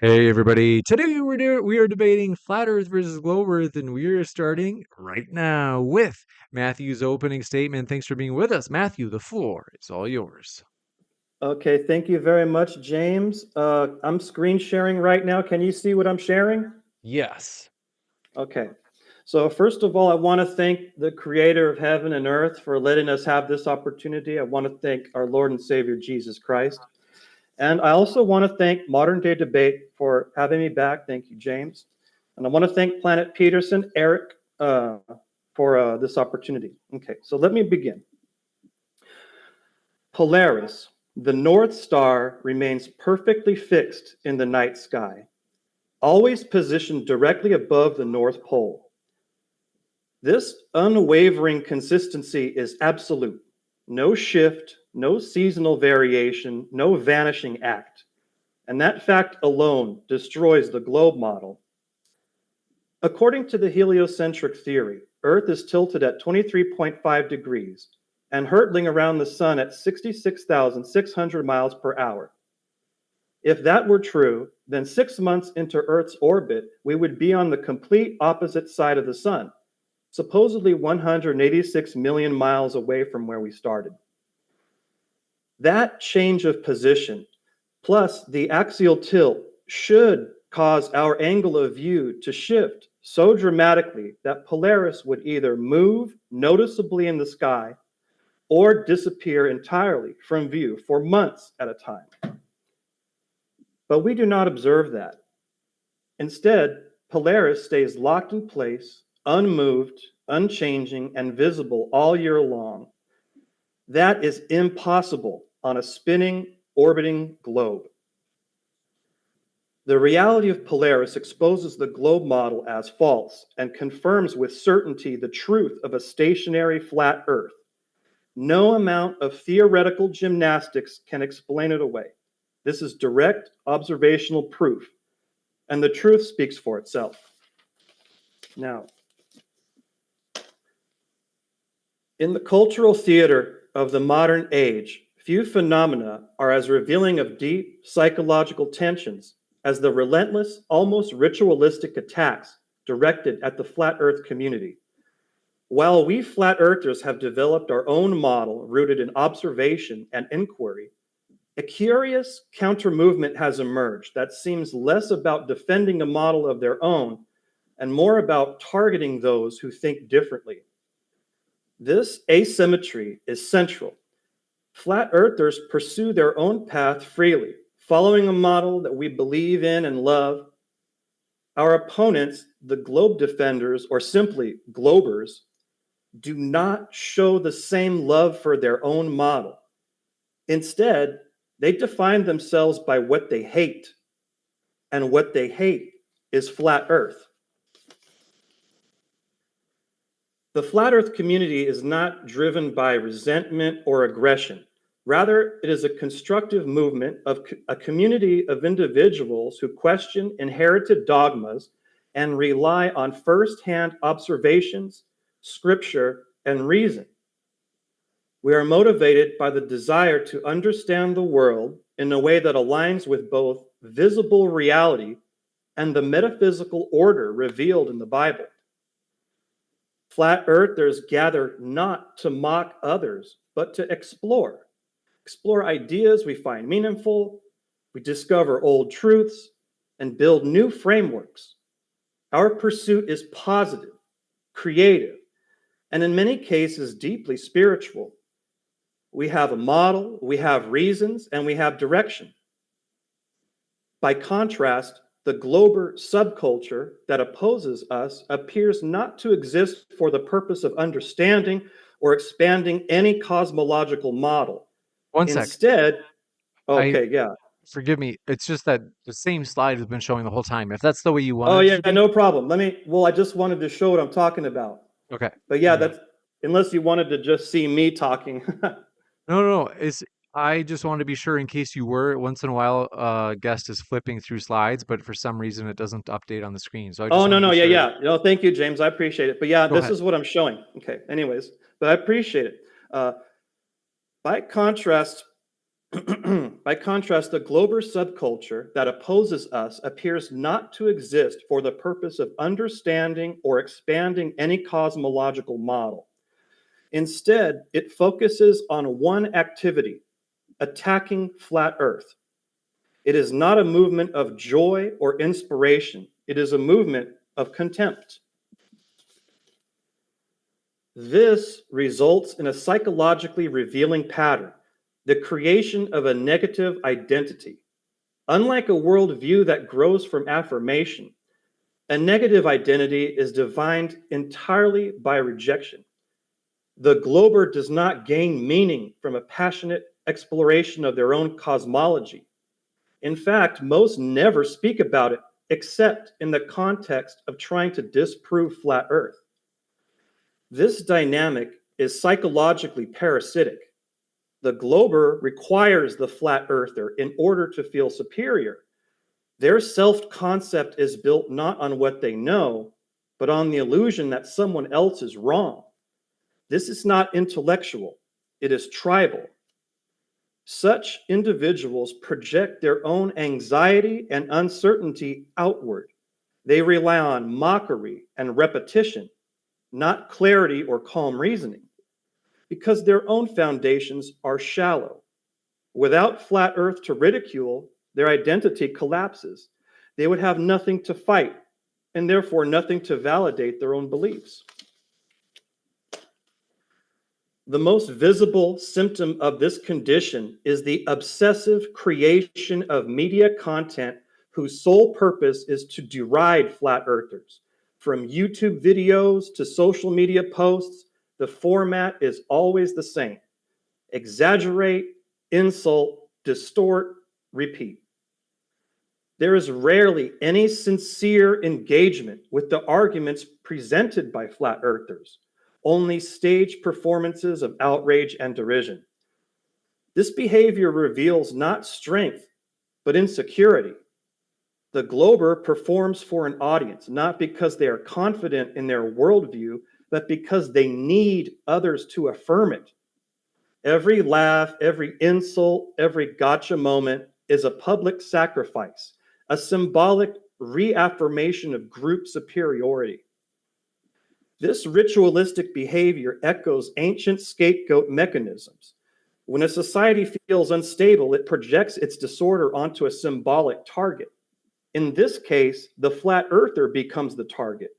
Hey everybody! Today we are debating flat Earth versus globe Earth, and we are starting right now with Matthew's opening statement. Thanks for being with us, Matthew. The floor is all yours. Okay, thank you very much, James. I'm screen sharing right now. Can you see what I'm sharing? Yes. Okay. So first of all, I want to thank the creator of heaven and earth for letting us have this opportunity. I want to thank our Lord and Savior, Jesus Christ. And I also want to thank Modern Day Debate for having me back. Thank you, James. And I want to thank Planet Peterson, Eric, for this opportunity. Okay, so let me begin. Polaris, the North Star, remains perfectly fixed in the night sky, always positioned directly above the North Pole. This unwavering consistency is absolute. No shift, no seasonal variation, no vanishing act. And that fact alone destroys the globe model. According to the heliocentric theory, Earth is tilted at 23.5 degrees and hurtling around the sun at 66,600 miles per hour. If that were true, then 6 months into Earth's orbit, we would be on the complete opposite side of the sun, supposedly 186 million miles away from where we started. That change of position, plus the axial tilt, should cause our angle of view to shift so dramatically that Polaris would either move noticeably in the sky or disappear entirely from view for months at a time. But we do not observe that. Instead, Polaris stays locked in place, unmoved, unchanging, and visible all year long. That is impossible on a spinning, orbiting globe. The reality of Polaris exposes the globe model as false and confirms with certainty the truth of a stationary flat Earth. No amount of theoretical gymnastics can explain it away. This is direct observational proof, and the truth speaks for itself. Now, in the cultural theater of the modern age, few phenomena are as revealing of deep psychological tensions as the relentless, almost ritualistic attacks directed at the flat Earth community. While we flat earthers have developed our own model rooted in observation and inquiry, a curious counter-movement has emerged that seems less about defending a model of their own and more about targeting those who think differently. This asymmetry is central. Flat earthers pursue their own path freely, following a model that we believe in and love. Our opponents, the globe defenders, or simply globers, do not show the same love for their own model. Instead, they define themselves by what they hate, and what they hate is flat Earth. The flat Earth community is not driven by resentment or aggression. Rather, it is a constructive movement of a community of individuals who question inherited dogmas and rely on firsthand observations, scripture, and reason. We are motivated by the desire to understand the world in a way that aligns with both visible reality and the metaphysical order revealed in the Bible. Flat earthers gather not to mock others, but to explore ideas we find meaningful, we discover old truths, and build new frameworks. Our pursuit is positive, creative, and in many cases deeply spiritual. We have a model, we have reasons, and we have direction. By contrast, the glober subculture that opposes us appears not to exist for the purpose of understanding or expanding any cosmological model. One sec. Instead, yeah. Forgive me. It's just that the same slide has been showing the whole time. If that's the way you want Oh, it yeah, to be. no problem. I just wanted to show what I'm talking about. Okay. But yeah, that's, unless you wanted to just see me talking. No. I just wanted to be sure in case you were. Once in a while, guest is flipping through slides, but for some reason it doesn't update on the screen. So I just wanted to be sure. Yeah. No, thank you, James. I appreciate it. But yeah, Go this ahead. is what I'm showing. Okay, anyways, but I appreciate it. By contrast, By contrast, the Glober subculture that opposes us appears not to exist for the purpose of understanding or expanding any cosmological model. Instead, it focuses on one activity, attacking flat Earth. It is not a movement of joy or inspiration. It is a movement of contempt. This results in a psychologically revealing pattern, the creation of a negative identity. Unlike a worldview that grows from affirmation, a negative identity is defined entirely by rejection. The Glober does not gain meaning from a passionate exploration of their own cosmology. In fact, most never speak about it except in the context of trying to disprove flat Earth. This dynamic is psychologically parasitic. The Glober requires the flat earther in order to feel superior. Their self-concept is built not on what they know, but on the illusion that someone else is wrong. This is not intellectual, it is tribal. Such individuals project their own anxiety and uncertainty outward. They rely on mockery and repetition, not clarity or calm reasoning, because their own foundations are shallow. Without flat Earth to ridicule, their identity collapses. They would have nothing to fight, and therefore nothing to validate their own beliefs. The most visible symptom of this condition is the obsessive creation of media content whose sole purpose is to deride flat earthers. From YouTube videos to social media posts, the format is always the same. Exaggerate, insult, distort, repeat. There is rarely any sincere engagement with the arguments presented by flat earthers, only staged performances of outrage and derision. This behavior reveals not strength, but insecurity. The Glober performs for an audience, not because they are confident in their worldview, but because they need others to affirm it. Every laugh, every insult, every gotcha moment is a public sacrifice, a symbolic reaffirmation of group superiority. This ritualistic behavior echoes ancient scapegoat mechanisms. When a society feels unstable, it projects its disorder onto a symbolic target. In this case, the flat earther becomes the target.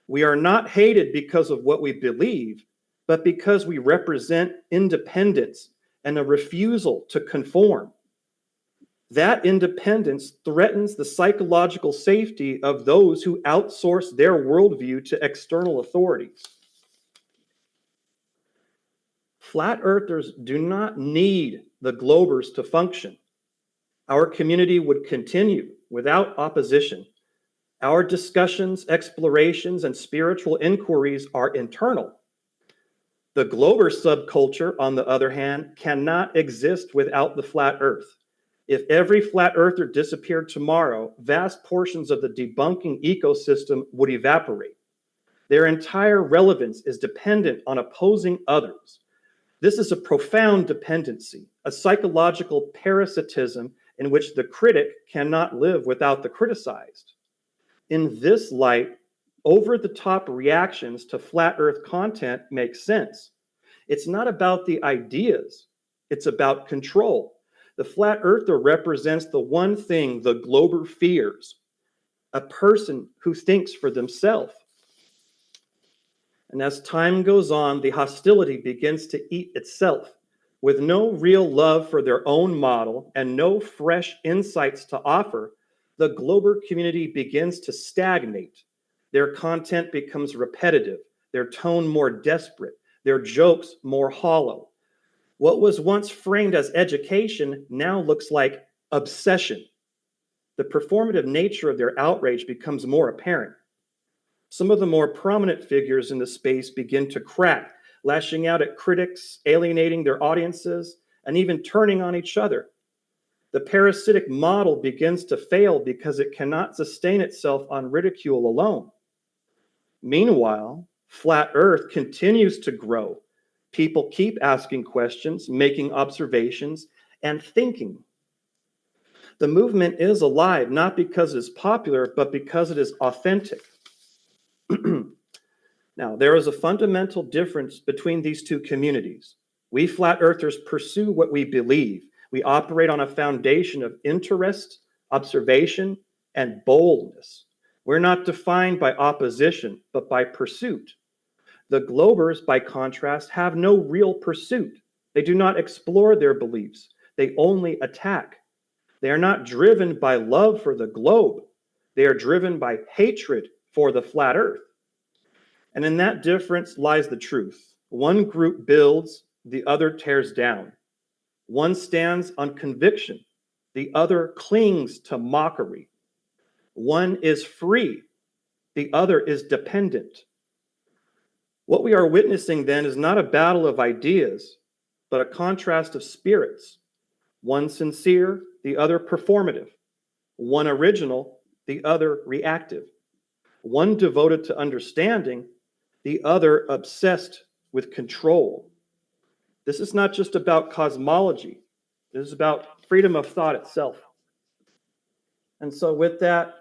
We are not hated because of what we believe, but because we represent independence and a refusal to conform. That independence threatens the psychological safety of those who outsource their worldview to external authorities. Flat earthers do not need the Globers to function. Our community would continue without opposition. Our discussions, explorations, and spiritual inquiries are internal. The Glober subculture, on the other hand, cannot exist without the flat earth. If every flat earther disappeared tomorrow, vast portions of the debunking ecosystem would evaporate. Their entire relevance is dependent on opposing others. This is a profound dependency, a psychological parasitism in which the critic cannot live without the criticized. In this light, over-the-top reactions to flat earth content make sense. It's not about the ideas, it's about control. The flat earther represents the one thing the Glober fears, a person who thinks for themselves. And as time goes on, the hostility begins to eat itself. With no real love for their own model and no fresh insights to offer, the Glober community begins to stagnate. Their content becomes repetitive, their tone more desperate, their jokes more hollow. What was once framed as education now looks like obsession. The performative nature of their outrage becomes more apparent. Some of the more prominent figures in the space begin to crack, lashing out at critics, alienating their audiences, and even turning on each other. The parasitic model begins to fail because it cannot sustain itself on ridicule alone. Meanwhile, flat Earth continues to grow. People keep asking questions, making observations, and thinking. The movement is alive, not because it is popular, but because it is authentic. Now, there is a fundamental difference between these two communities. We flat earthers pursue what we believe. We operate on a foundation of interest, observation, and boldness. We're not defined by opposition, but by pursuit. The Globers, by contrast, have no real pursuit. They do not explore their beliefs. They only attack. They are not driven by love for the globe. They are driven by hatred for the flat earth. And in that difference lies the truth. One group builds, the other tears down. One stands on conviction, the other clings to mockery. One is free, the other is dependent. What we are witnessing then is not a battle of ideas, but a contrast of spirits. One sincere, the other performative. One original, the other reactive. One devoted to understanding, the other obsessed with control. This is not just about cosmology. This is about freedom of thought itself. And so with that,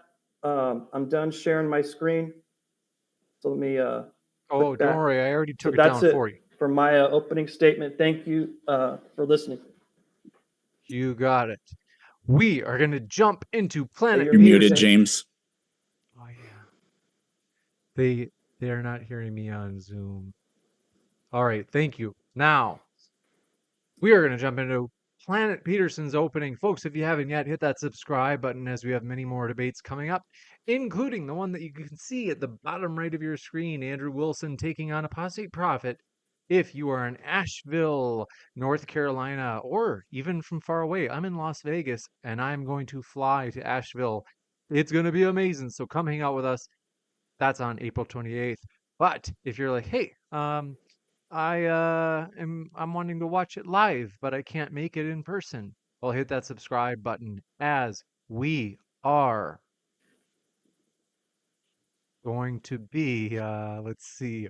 I'm done sharing my screen. So let me Oh, click back. don't worry. I already So took it that's down it for you. for my opening statement. Thank you for listening. You got it. We are going to jump into Planet You're You're muted, Peterson. James. Oh, yeah. They are not hearing me on Zoom. All right. Thank you. Now, we are going to jump into Planet Peterson's opening. Folks, if you haven't yet, hit that subscribe button as we have many more debates coming up, including the one that you can see at the bottom right of your screen, Andrew Wilson taking on Apostate Prophet. If you are in Asheville, North Carolina, or even from far away, I'm in Las Vegas and I'm going to fly to Asheville. It's going to be amazing. So come hang out with us. That's on April 28th. But if you're like, hey, I'm wanting to watch it live, but I can't make it in person. Well, hit that subscribe button as we are going to be let's see.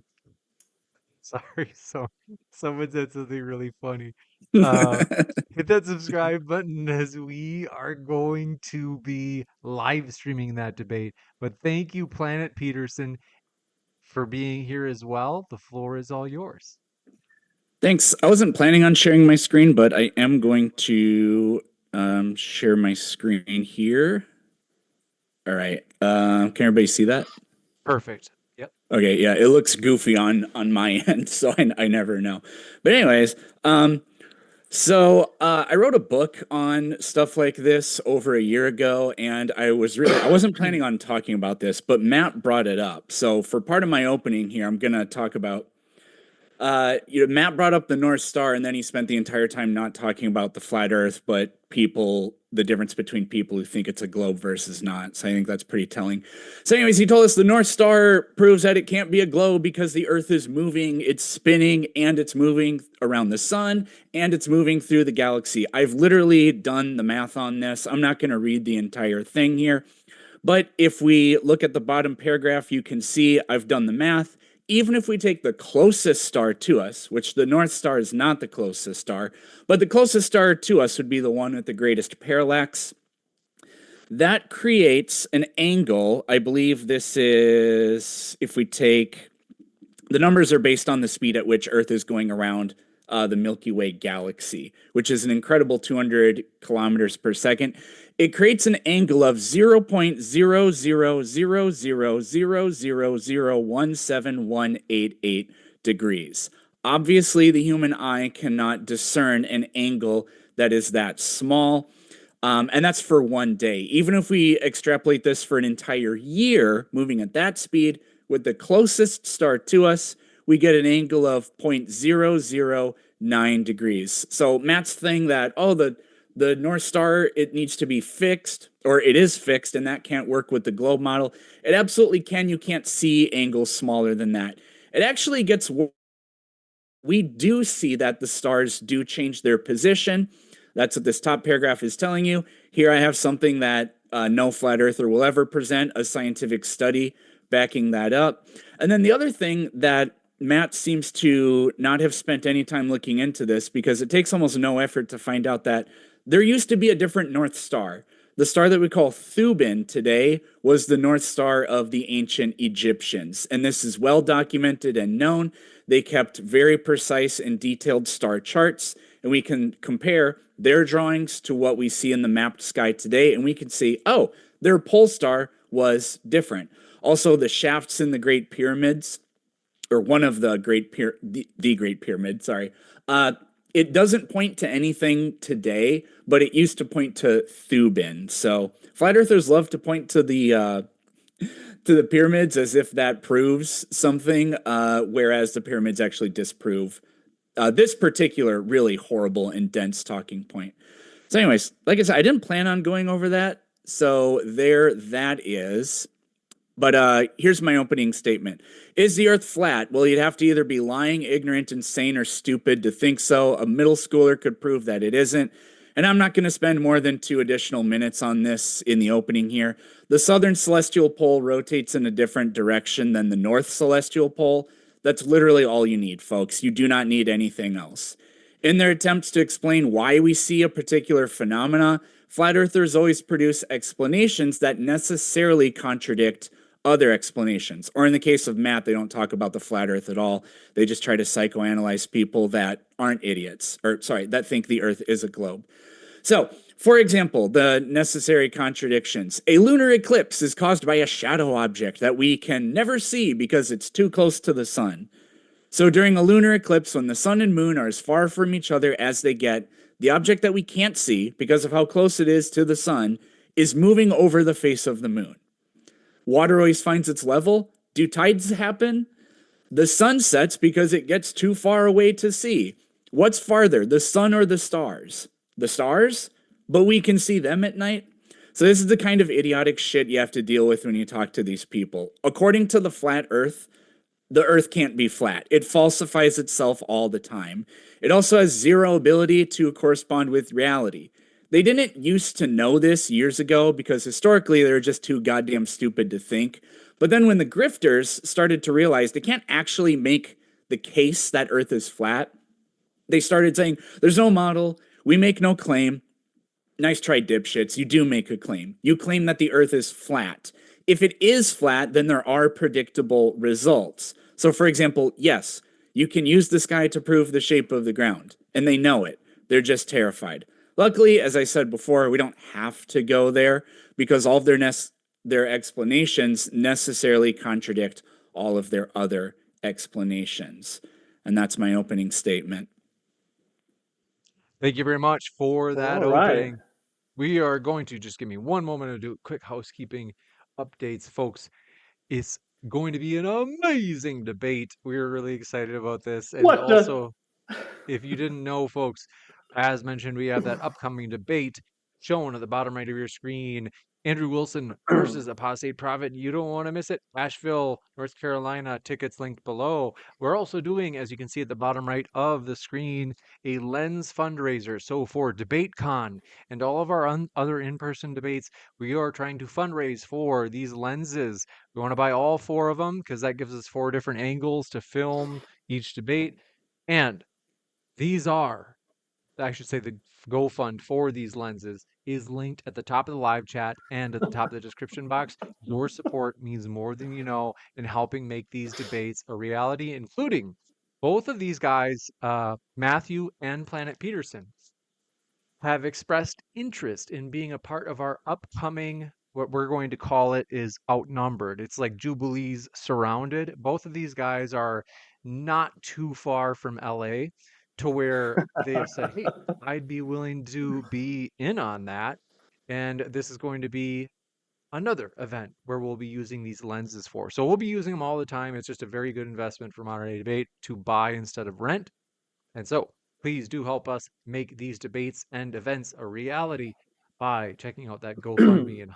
Sorry, so someone said something really funny. Hit that subscribe button as we are going to be live streaming that debate. But thank you, Planet Peterson, for being here as well. The floor is all yours. Thanks. I wasn't planning on sharing my screen, but I am going to share my screen here. All right. Can everybody see that? Perfect. Yep. Okay. Yeah, it looks goofy on my end, so I never know. But anyways, so I wrote a book on stuff like this over a year ago, and I wasn't planning on talking about this, but Matt brought it up. So for part of my opening here, I'm gonna talk about. Matt brought up the North Star, and then he spent the entire time not talking about the flat Earth, but the difference between people who think it's a globe versus not. So I think that's pretty telling. So anyways, he told us the North Star proves that it can't be a globe because the Earth is moving, it's spinning, and it's moving around the sun, and it's moving through the galaxy. I've literally done the math on this. I'm not going to read the entire thing here. But if we look at the bottom paragraph, you can see I've done the math. Even if we take the closest star to us, which the North Star is not the closest star, but the closest star to us would be the one with the greatest parallax, that creates an angle. I believe this is, if we take, the numbers are based on the speed at which Earth is going around the Milky Way galaxy, which is an incredible 200 kilometers per second. It creates an angle of 0.00000001718 degrees. Obviously, the human eye cannot discern an angle that is that small, and that's for one day. Even if we extrapolate this for an entire year, moving at that speed, with the closest star to us, we get an angle of 0.009 degrees. So Matt's thing that, the North Star, it needs to be fixed, or it is fixed, and that can't work with the globe model. It absolutely can. You can't see angles smaller than that. It actually gets worse. We do see that the stars do change their position. That's what this top paragraph is telling you. Here I have something that no flat earther will ever present, a scientific study backing that up. And then the other thing that Matt seems to not have spent any time looking into this because it takes almost no effort to find out that there used to be a different North Star. The star that we call Thuban today was the North Star of the ancient Egyptians, and this is well documented and known. They kept very precise and detailed star charts, and we can compare their drawings to what we see in the mapped sky today, and we can see, oh, their pole star was different. Also, the shafts in the Great Pyramids, or one of the Great Pyramid, sorry, it doesn't point to anything today, but it used to point to Thuban. So flat earthers love to point to the pyramids as if that proves something, whereas the pyramids actually disprove this particular really horrible and dense talking point. So anyways, like I said, I didn't plan on going over that. So there that is. But here's my opening statement. Is the earth flat? Well, you'd have to either be lying, ignorant, insane, or stupid to think so. A middle schooler could prove that it isn't. And I'm not going to spend more than 2 additional minutes on this in the opening here. The southern celestial pole rotates in a different direction than the north celestial pole. That's literally all you need, folks. You do not need anything else. In their attempts to explain why we see a particular phenomena, flat earthers always produce explanations that necessarily contradict other explanations. Or in the case of Matt, they don't talk about the flat earth at all. They just try to psychoanalyze people that aren't idiots, or sorry, that think the earth is a globe. So, for example, the necessary contradictions. A lunar eclipse is caused by a shadow object that we can never see because it's too close to the sun. So during a lunar eclipse, when the sun and moon are as far from each other as they get, the object that we can't see because of how close it is to the sun is moving over the face of the moon. Water always finds its level. Do tides happen? The sun sets because it gets too far away to see. What's farther, the sun or the stars? The stars? But we can see them at night? So this is the kind of idiotic shit you have to deal with when you talk to these people. According to the flat earth, the earth can't be flat. It falsifies itself all the time. It also has zero ability to correspond with reality. They didn't used to know this years ago because historically they were just too goddamn stupid to think. But then when the grifters started to realize they can't actually make the case that Earth is flat, they started saying, there's no model, we make no claim. Nice try, dipshits. You do make a claim. You claim that the Earth is flat. If it is flat, then there are predictable results. So for example, yes, you can use the sky to prove the shape of the ground, and they know it. They're just terrified. Luckily, as I said before, we don't have to go there because all of their explanations necessarily contradict all of their other explanations. And that's my opening statement. Thank you very much for that All right. opening. We are going to just give me one moment to do quick housekeeping updates, folks. It's going to be an amazing debate. We're really excited about this. And What the- also, if you didn't know, folks, as mentioned, we have that upcoming debate shown at the bottom right of your screen. Andrew Wilson versus Apostate Prophet. You don't want to miss it. Asheville, North Carolina. Tickets linked below. We're also doing, as you can see at the bottom right of the screen, a lens fundraiser. So for DebateCon and all of our other in-person debates, we are trying to fundraise for these lenses. We want to buy all 4 of them because that gives us 4 different angles to film each debate. And these are, I should say, the GoFund for these lenses is linked at the top of the live chat and at the top of the description box. Your support means more than you know in helping make these debates a reality, including both of these guys, Matthew and Planet Peterson, have expressed interest in being a part of our upcoming, what we're going to call it is Outnumbered. It's like Jubilees Surrounded. Both of these guys are not too far from LA to where they have said, hey, I'd be willing to be in on that. And this is going to be another event where we'll be using these lenses for. So we'll be using them all the time. It's just a very good investment for Modern Day Debate to buy instead of rent. And so please do help us make these debates and events a reality by checking out that GoFundMe. And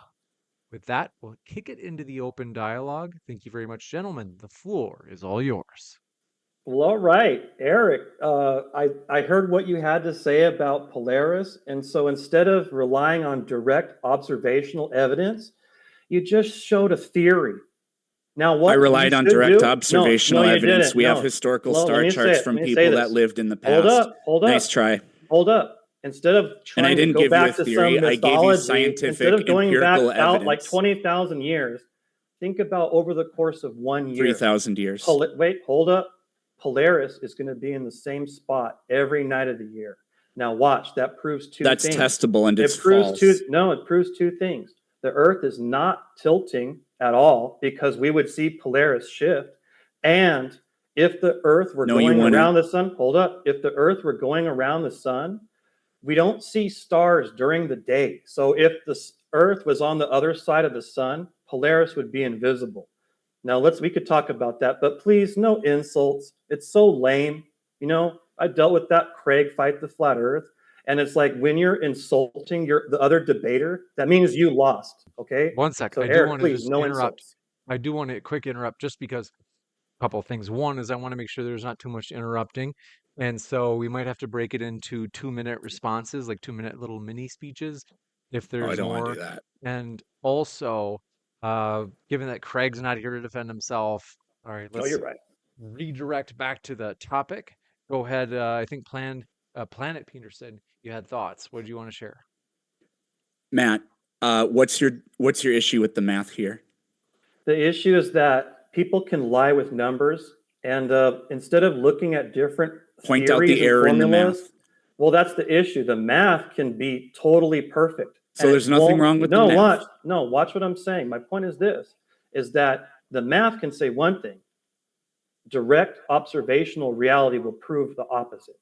with that, we'll kick it into the open dialogue. Thank you very much, gentlemen. The floor is all yours. Well, all right, Eric, I heard what you had to say about Polaris. And so instead of relying on direct observational evidence, you just showed a theory. Now, what I relied you on should direct do- observational no, you evidence. didn't. We have No. historical Well, let star me say charts it. from Let me say people this. that lived in the past. Hold up, hold up. Nice try. Hold up. Instead of And I trying to didn't go give you a back to theory. some I gave you mythology, scientific, instead of going back empirical out like evidence. 20,000 years, think about over the course of 1 year. 3,000 years. Wait, hold up. Polaris is going to be in the same spot every night of the year. Now watch, that proves two That's things. testable and it's It proves false. it proves two things. The Earth is not tilting at all because we would see Polaris shift. And if the Earth were going around the sun, hold up. If the Earth were going around the sun, we don't see stars during the day. So if the Earth was on the other side of the sun, Polaris would be invisible. Now we could talk about that, but please, no insults. It's so lame. You know, I dealt with that Craig fight the flat Earth, and it's like when you're insulting the other debater, that means you lost. Okay. One sec. So I do Eric, want to please, just no interrupt. insults. I do want to quick interrupt just because a couple of things. One is I want to make sure there's not too much interrupting. And so we might have to break it into 2-minute responses, like 2-minute little mini speeches, if Oh, I there's don't want to more. do that. And also, given that Craig's not here to defend himself, all right, Oh, let's you're right. redirect back to the topic. Go ahead. I think Planet Peterson, you had thoughts. What do you want to share? Matt, what's your issue with the math here? The issue is that people can lie with numbers, and instead of looking at different Point out the theories and error in the formulas, math. well, that's the issue. The math can be totally perfect. So and there's it nothing won't- wrong with no, the math. watch what I'm saying. My point is this, is that the math can say one thing. Direct observational reality will prove the opposite.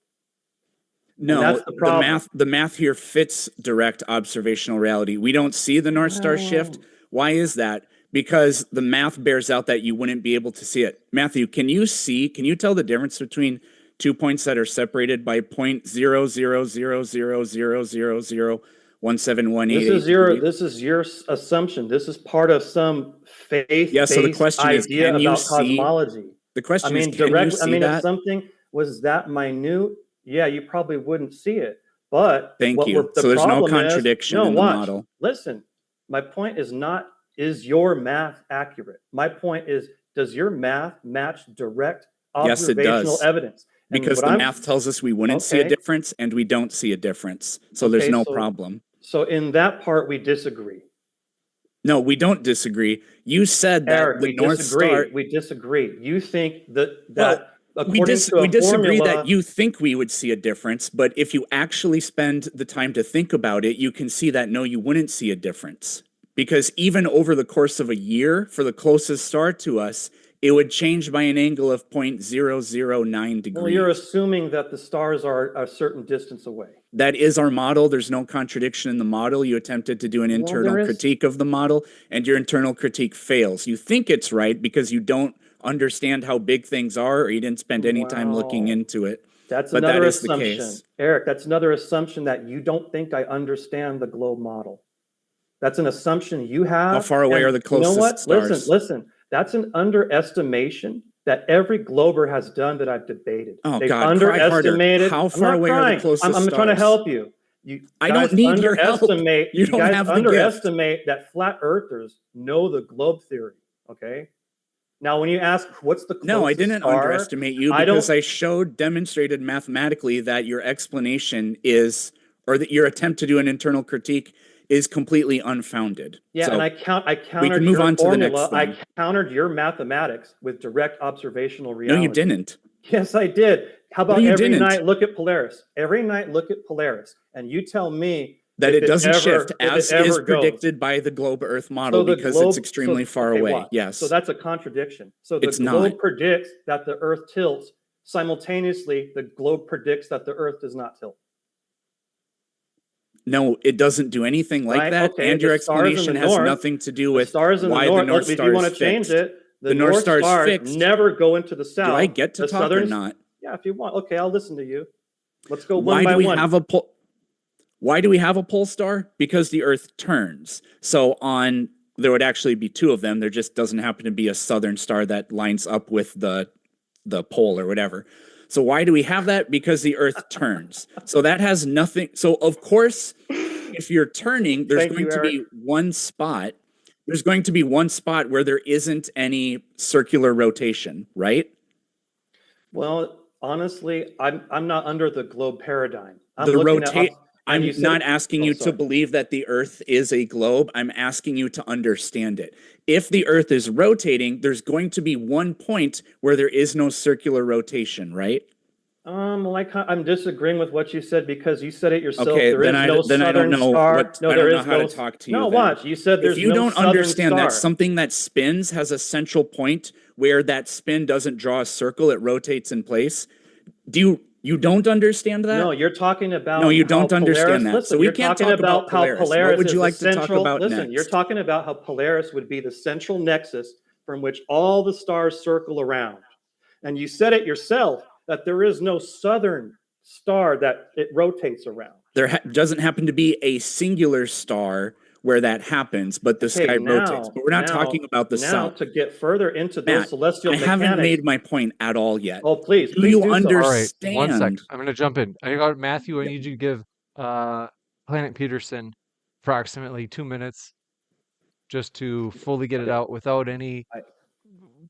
No, that's the problem. the math here fits direct observational reality. We don't see the North Star shift. Why is that? Because the math bears out that you wouldn't be able to see it. Matthew, can you tell the difference between 2 points that are separated by 0.00000001718? This is your assumption. This is part of some faith-based Yeah, so the question is, idea can you about see- cosmology. The question is, can direct, you see that? if something was that minute, yeah, you probably wouldn't see it. But Thank you. So there's no contradiction in the model. Listen, my point is not, is your math accurate? My point is, does your math match direct Yes, it observational does. evidence? And Because what the math tells us we wouldn't see a Okay. difference, and we don't see a difference. So there's Okay, no so- problem. So in that part, we disagree. No, we don't disagree. You said that Eric, the we North disagree. Star. We disagree. You think that Well, we according to a disagree formula, that you think we would see a difference, but if you actually spend the time to think about it, you can see that no, you wouldn't see a difference. Because even over the course of a year, for the closest star to us, it would change by an angle of 0.009 degrees. well, you're assuming that the stars are a certain distance away. That is our model. There's no contradiction in the model. You attempted to do an internal there is. critique of the model, and your internal critique fails. You think it's right because you don't understand how big things are, or you didn't spend any time looking Wow. into it. That's But another that is the assumption. case. Eric, that's another assumption that you don't think I understand the globe model. That's an assumption you have. How far away and are the closest You know what? stars? Listen. That's an underestimation that every glober has done that I've debated. Oh, They've God, cry harder. underestimated. How I'm far not away are the crying. closest I'm trying to stars? help you. I don't guys need your help. underestimate- You don't guys have the gift. underestimate that flat earthers know the globe theory. Okay. Now, when you ask what's the closest No, I didn't star, underestimate you I because don't- I demonstrated mathematically that your explanation is, or that your attempt to do an internal critique is completely unfounded. Yeah, So and I countered move your on to the formula. next thing. I countered your mathematics with direct observational no, reality. you didn't. Yes, I did. How about No, you every didn't. night look at Polaris? Every night look at Polaris, and you tell me That if it doesn't ever- shift if it as ever is goes. predicted by the globe Earth model So the because globe- it's extremely far okay, away. watch. Yes. So that's a contradiction. So the It's globe not. predicts that the Earth tilts. Simultaneously, the globe predicts that the Earth does not tilt. No, it doesn't do anything like Right? that. Okay, And your the stars in the explanation has north- nothing to do The with stars in why the north. the North if Star you want is to change fixed. it, the The North North Star is stars fixed. never go into the south. Do I get to The talk or southern- not? Yeah, if you want. Okay, I'll listen to you. Let's go Why one by do we one. have a pole? Why do we have a pole star? Because the Earth turns. So there would actually be two of them. There just doesn't happen to be a southern star that lines up with the pole or whatever. So why do we have that? Because the Earth turns. So that has nothing. So of course, if you're turning, there's Thank going you, to be Eric. one spot there's going to be one spot where there isn't any circular rotation, right? Well, honestly, I'm not under the globe paradigm. I'm The looking at. rotate. And I'm you said not asking oh, you to sorry. believe that the Earth is a globe. I'm asking you to understand it. If the Earth is rotating, there's going to be one point where there is no circular rotation, right? I'm disagreeing with what you said because you said it yourself. Okay, There then is I no then I don't southern know star. what No, I there don't know is how no. to talk to you. No, then. watch. You said there's If you no don't southern understand star. that something that spins has a central point where that spin doesn't draw a circle, it rotates in place. You don't understand that? No, you're talking about. No, you how don't understand Polaris, that. listen, So we you're can't talking talk about how Polaris. Polaris What would you is like the to talk central. about Listen, next? you're talking about how Polaris would be the central nexus from which all the stars circle around, and you said it yourself that there is no southern star that it rotates around. There doesn't happen to be a singular star where that happens, but the sky rotates. But we're not talking about the sun. Now, to get further into those Matt, celestial I mechanics. haven't made my point at all yet. Oh, please, Do please you do so. understand? All right, 1 sec. I'm going to jump in. I got Matthew. I need you to give Planet Peterson approximately 2 minutes just to fully get it out without any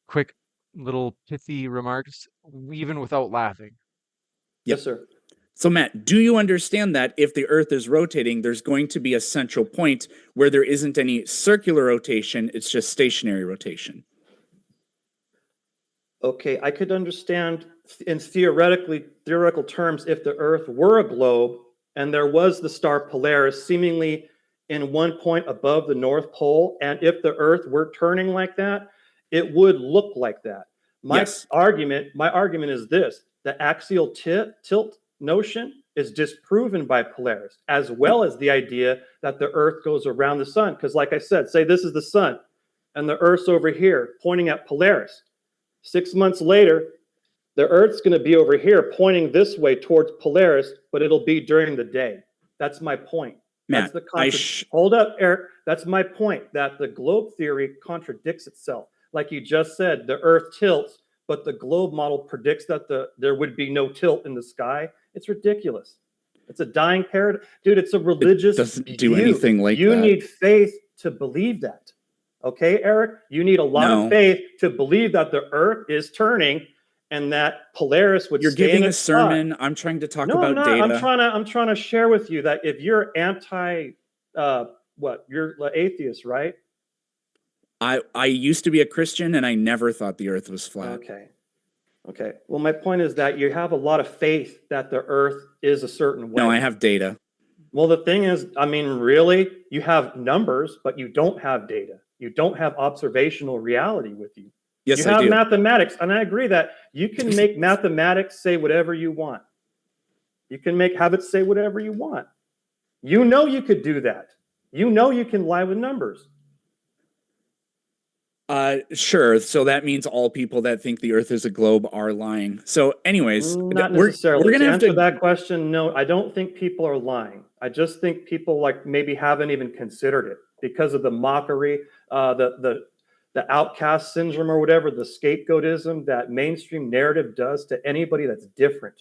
quick little pithy remarks, even without laughing. Yes, sir. So, Matt, do you understand that if the Earth is rotating, there's going to be a central point where there isn't any circular rotation, it's just stationary rotation? Okay, I could understand in theoretical terms if the Earth were a globe and there was the star Polaris seemingly in one point above the North Pole, and if the Earth were turning like that, it would look like that. My argument is this: the axial tilt notion is disproven by Polaris, as well as the idea that the Earth goes around the sun. Because, like I said, say this is the sun, and the Earth's over here pointing at Polaris. 6 months later, the Earth's going to be over here pointing this way towards Polaris, but it'll be during the day. That's my point. Matt, hold up, Eric. That's my point, that the globe theory contradicts itself. Like you just said, the Earth tilts, but the globe model predicts that there would be no tilt in the sky. It's ridiculous. It's a dying paradigm. Dude, it's a religious doesn't do anything like you that. need faith to believe that. Okay, Eric? You need a lot of faith to believe that the Earth is turning and that Polaris would You're stay giving in a its spot. sermon. I'm trying to talk No, about I'm not. data. I'm trying to share with you that if you're you're atheist, right? I used to be a Christian and I never thought the Earth was flat. Okay. Well, my point is that you have a lot of faith that the Earth is a certain way. No, I have data. Well, the thing is, I mean, really, you have numbers, but you don't have data. You don't have observational reality with you. Yes, you have I do. mathematics, and I agree that you can make mathematics say whatever you want. You can have it say whatever you want. You know you could do that. You know you can lie with numbers. Sure. So that means all people that think the Earth is a globe are lying. So, anyways, not necessarily. We're gonna have answer that question. No, I don't think people are lying. I just think people maybe haven't even considered it because of the mockery, the outcast syndrome or whatever, the scapegoatism that mainstream narrative does to anybody that's different.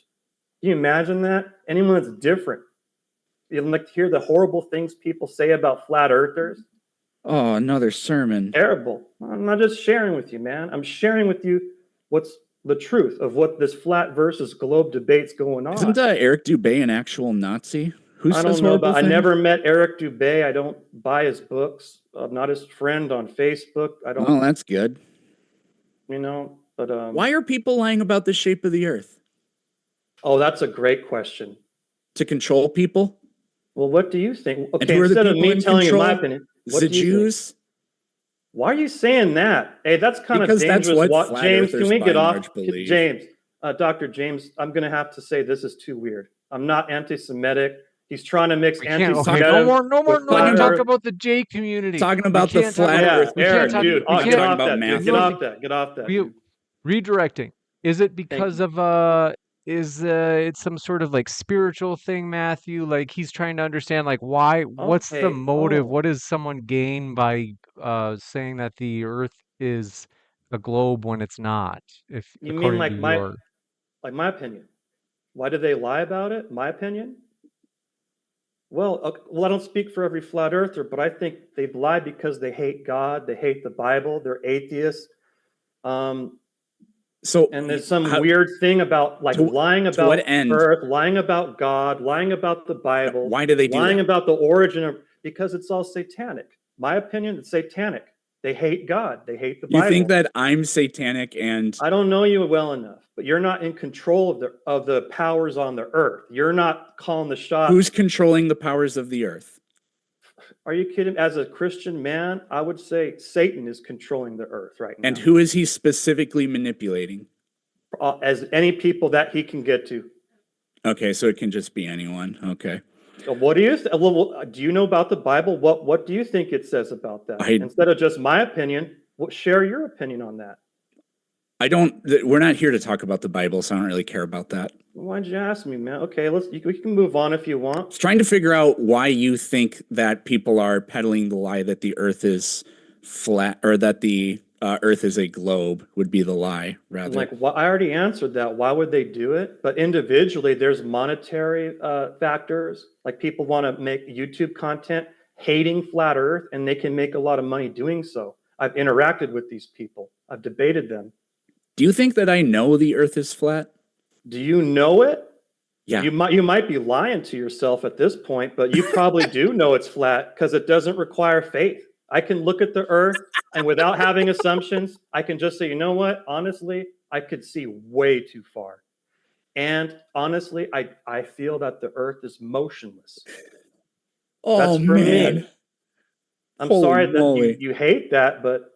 Can you imagine that? Anyone that's different. You like to hear the horrible things people say about flat earthers. Oh, another sermon. Terrible. I'm not just sharing with you, man. I'm sharing with you what's the truth of what this flat versus globe debate's going on. Isn't Eric Dubay an actual Nazi? I don't know, but I never met Eric Dubay. I don't buy his books. I'm not his friend on Facebook. I don't. Oh, that's good. You know, but why are people lying about the shape of the Earth? Oh, that's a great question. To control people? Well, what do you think? Okay, and instead of me telling you my opinion, the Jews? Why are you saying that? Hey, that's kind of dangerous. That's what James, can we get off? Believe. James, Dr. James, I'm going to have to say this is too weird. I'm not anti-Semitic. He's trying to mix anti-Semitic. No more. Talk about the J community. Talking about the flat Earth. Eric, dude, get off that. Get off that. Redirecting. Is it because of it's some sort of like spiritual thing, Matthew? Like he's trying to understand like why, what's the motive? What does someone gain by saying that the Earth is a globe when it's not? If you mean like my opinion. Why do they lie about it? My opinion? Well, I don't speak for every flat earther, but I think they lie because they hate God, they hate the Bible, they're atheists. So And there's some how- weird thing about like to- lying to about what end? Earth, lying about God, lying about the Bible. Why do they do lying that? about the origin of? Because it's all satanic. My opinion, it's satanic. They hate God. They hate the Bible. You think that I'm satanic and I don't know you well enough, but you're not in control of the powers on the earth. You're not calling the shots. who's controlling the powers of the earth? Are you kidding? As a Christian man, I would say Satan is controlling the earth right now. And who is he specifically manipulating? As any people that he can get to. Okay, so it can just be anyone. Okay. What do you do you know about the Bible? What do you think it says about that? Instead of just my opinion, share your opinion on that. We're not here to talk about the Bible, so I don't really care about that. Why'd you ask me, man? Okay, we can move on if you want. I was trying to figure out why you think that people are peddling the lie that the earth is flat, or that the earth is a globe would be the lie, rather. Like, well, I already answered that. Why would they do it? But individually, there's monetary factors. Like people want to make YouTube content hating flat earth, and they can make a lot of money doing so. I've interacted with these people. I've debated them. Do you think that I know the earth is flat? Do you know it? Yeah. You might be lying to yourself at this point, but you probably do know it's flat because it doesn't require faith. I can look at the earth and without having assumptions, I can just say, you know what? Honestly, I could see way too far. And honestly, I feel that the earth is motionless. Oh, that's for man. me. I'm Holy sorry that moly. you hate that, but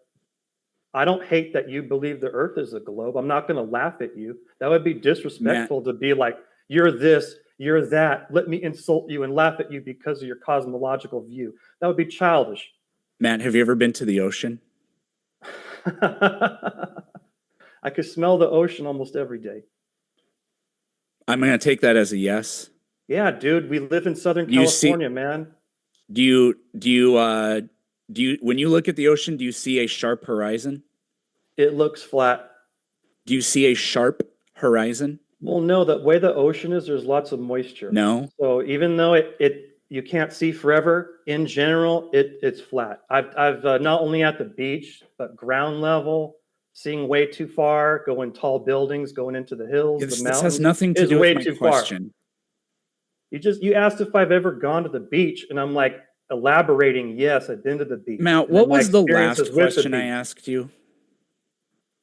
I don't hate that you believe the earth is a globe. I'm not going to laugh at you. That would be disrespectful to be like, you're this, you're that. Let me insult you and laugh at you because of your cosmological view. That would be childish. Matt, have you ever been to the ocean? I could smell the ocean almost every day. I'm going to take that as a yes. Yeah, dude, we live in Southern California, man. Do you when you look at the ocean, do you see a sharp horizon? It looks flat. Do you see a sharp horizon? Well, no, the way the ocean is, there's lots of moisture. No. So even though you can't see forever, in general, it's flat. I've not only at the beach, but ground level, seeing way too far, going tall buildings, going into the hills, the mountains. This has nothing to do with my question. You asked if I've ever gone to the beach, and I'm like elaborating. Yes, I've been to the beach. Matt, what was the last question I asked you?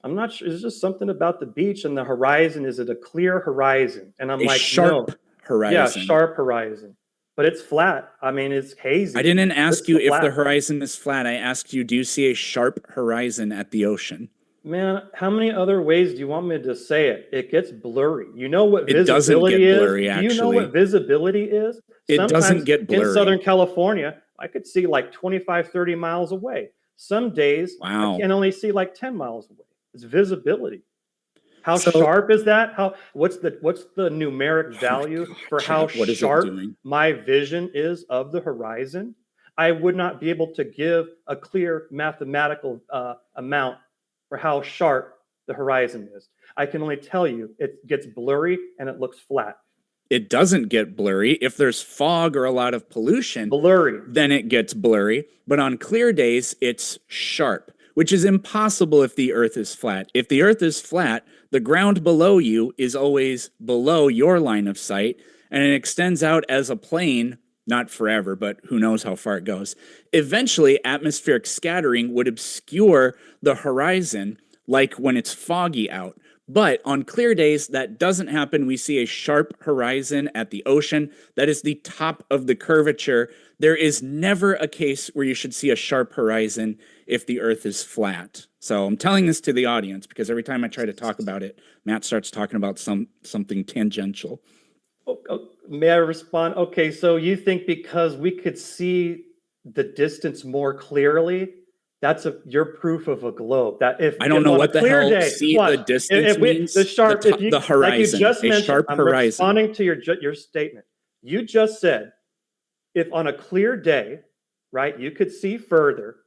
I'm not sure. It's just something about the beach and the horizon. Is it a clear horizon? And I'm like, sharp horizon. Yeah, sharp horizon. But it's flat. I mean, it's hazy. I didn't ask you if the horizon is flat. I asked you, do you see a sharp horizon at the ocean? Man, how many other ways do you want me to say it? It gets blurry. You know what visibility is? It doesn't get blurry, actually. Do you know what visibility is? It doesn't get blurry. In Southern California, I could see like 25, 30 miles away. Some days, I can only see like 10 miles away. It's visibility. How sharp is that? What's the numeric value for how sharp my vision is of the horizon? I would not be able to give a clear mathematical amount for how sharp the horizon is. I can only tell you it gets blurry and it looks flat. It doesn't get blurry. If there's fog or a lot of pollution, then it gets blurry. But on clear days, it's sharp, which is impossible if the earth is flat. If the earth is flat, the ground below you is always below your line of sight, and it extends out as a plane, not forever, but who knows how far it goes. Eventually, atmospheric scattering would obscure the horizon, like when it's foggy out. But on clear days, that doesn't happen. We see a sharp horizon at the ocean. That is the top of the curvature. There is never a case where you should see a sharp horizon if the earth is flat. So I'm telling this to the audience because every time I try to talk about it, Matt starts talking about something tangential. May I respond? Okay, so you think because we could see the distance more clearly, that's your proof of a globe. That if I don't know what the hell the distance means. The horizon, like you just mentioned, sharp I'm horizon. Responding to your statement. You just said, if on a clear day, right, you could see further.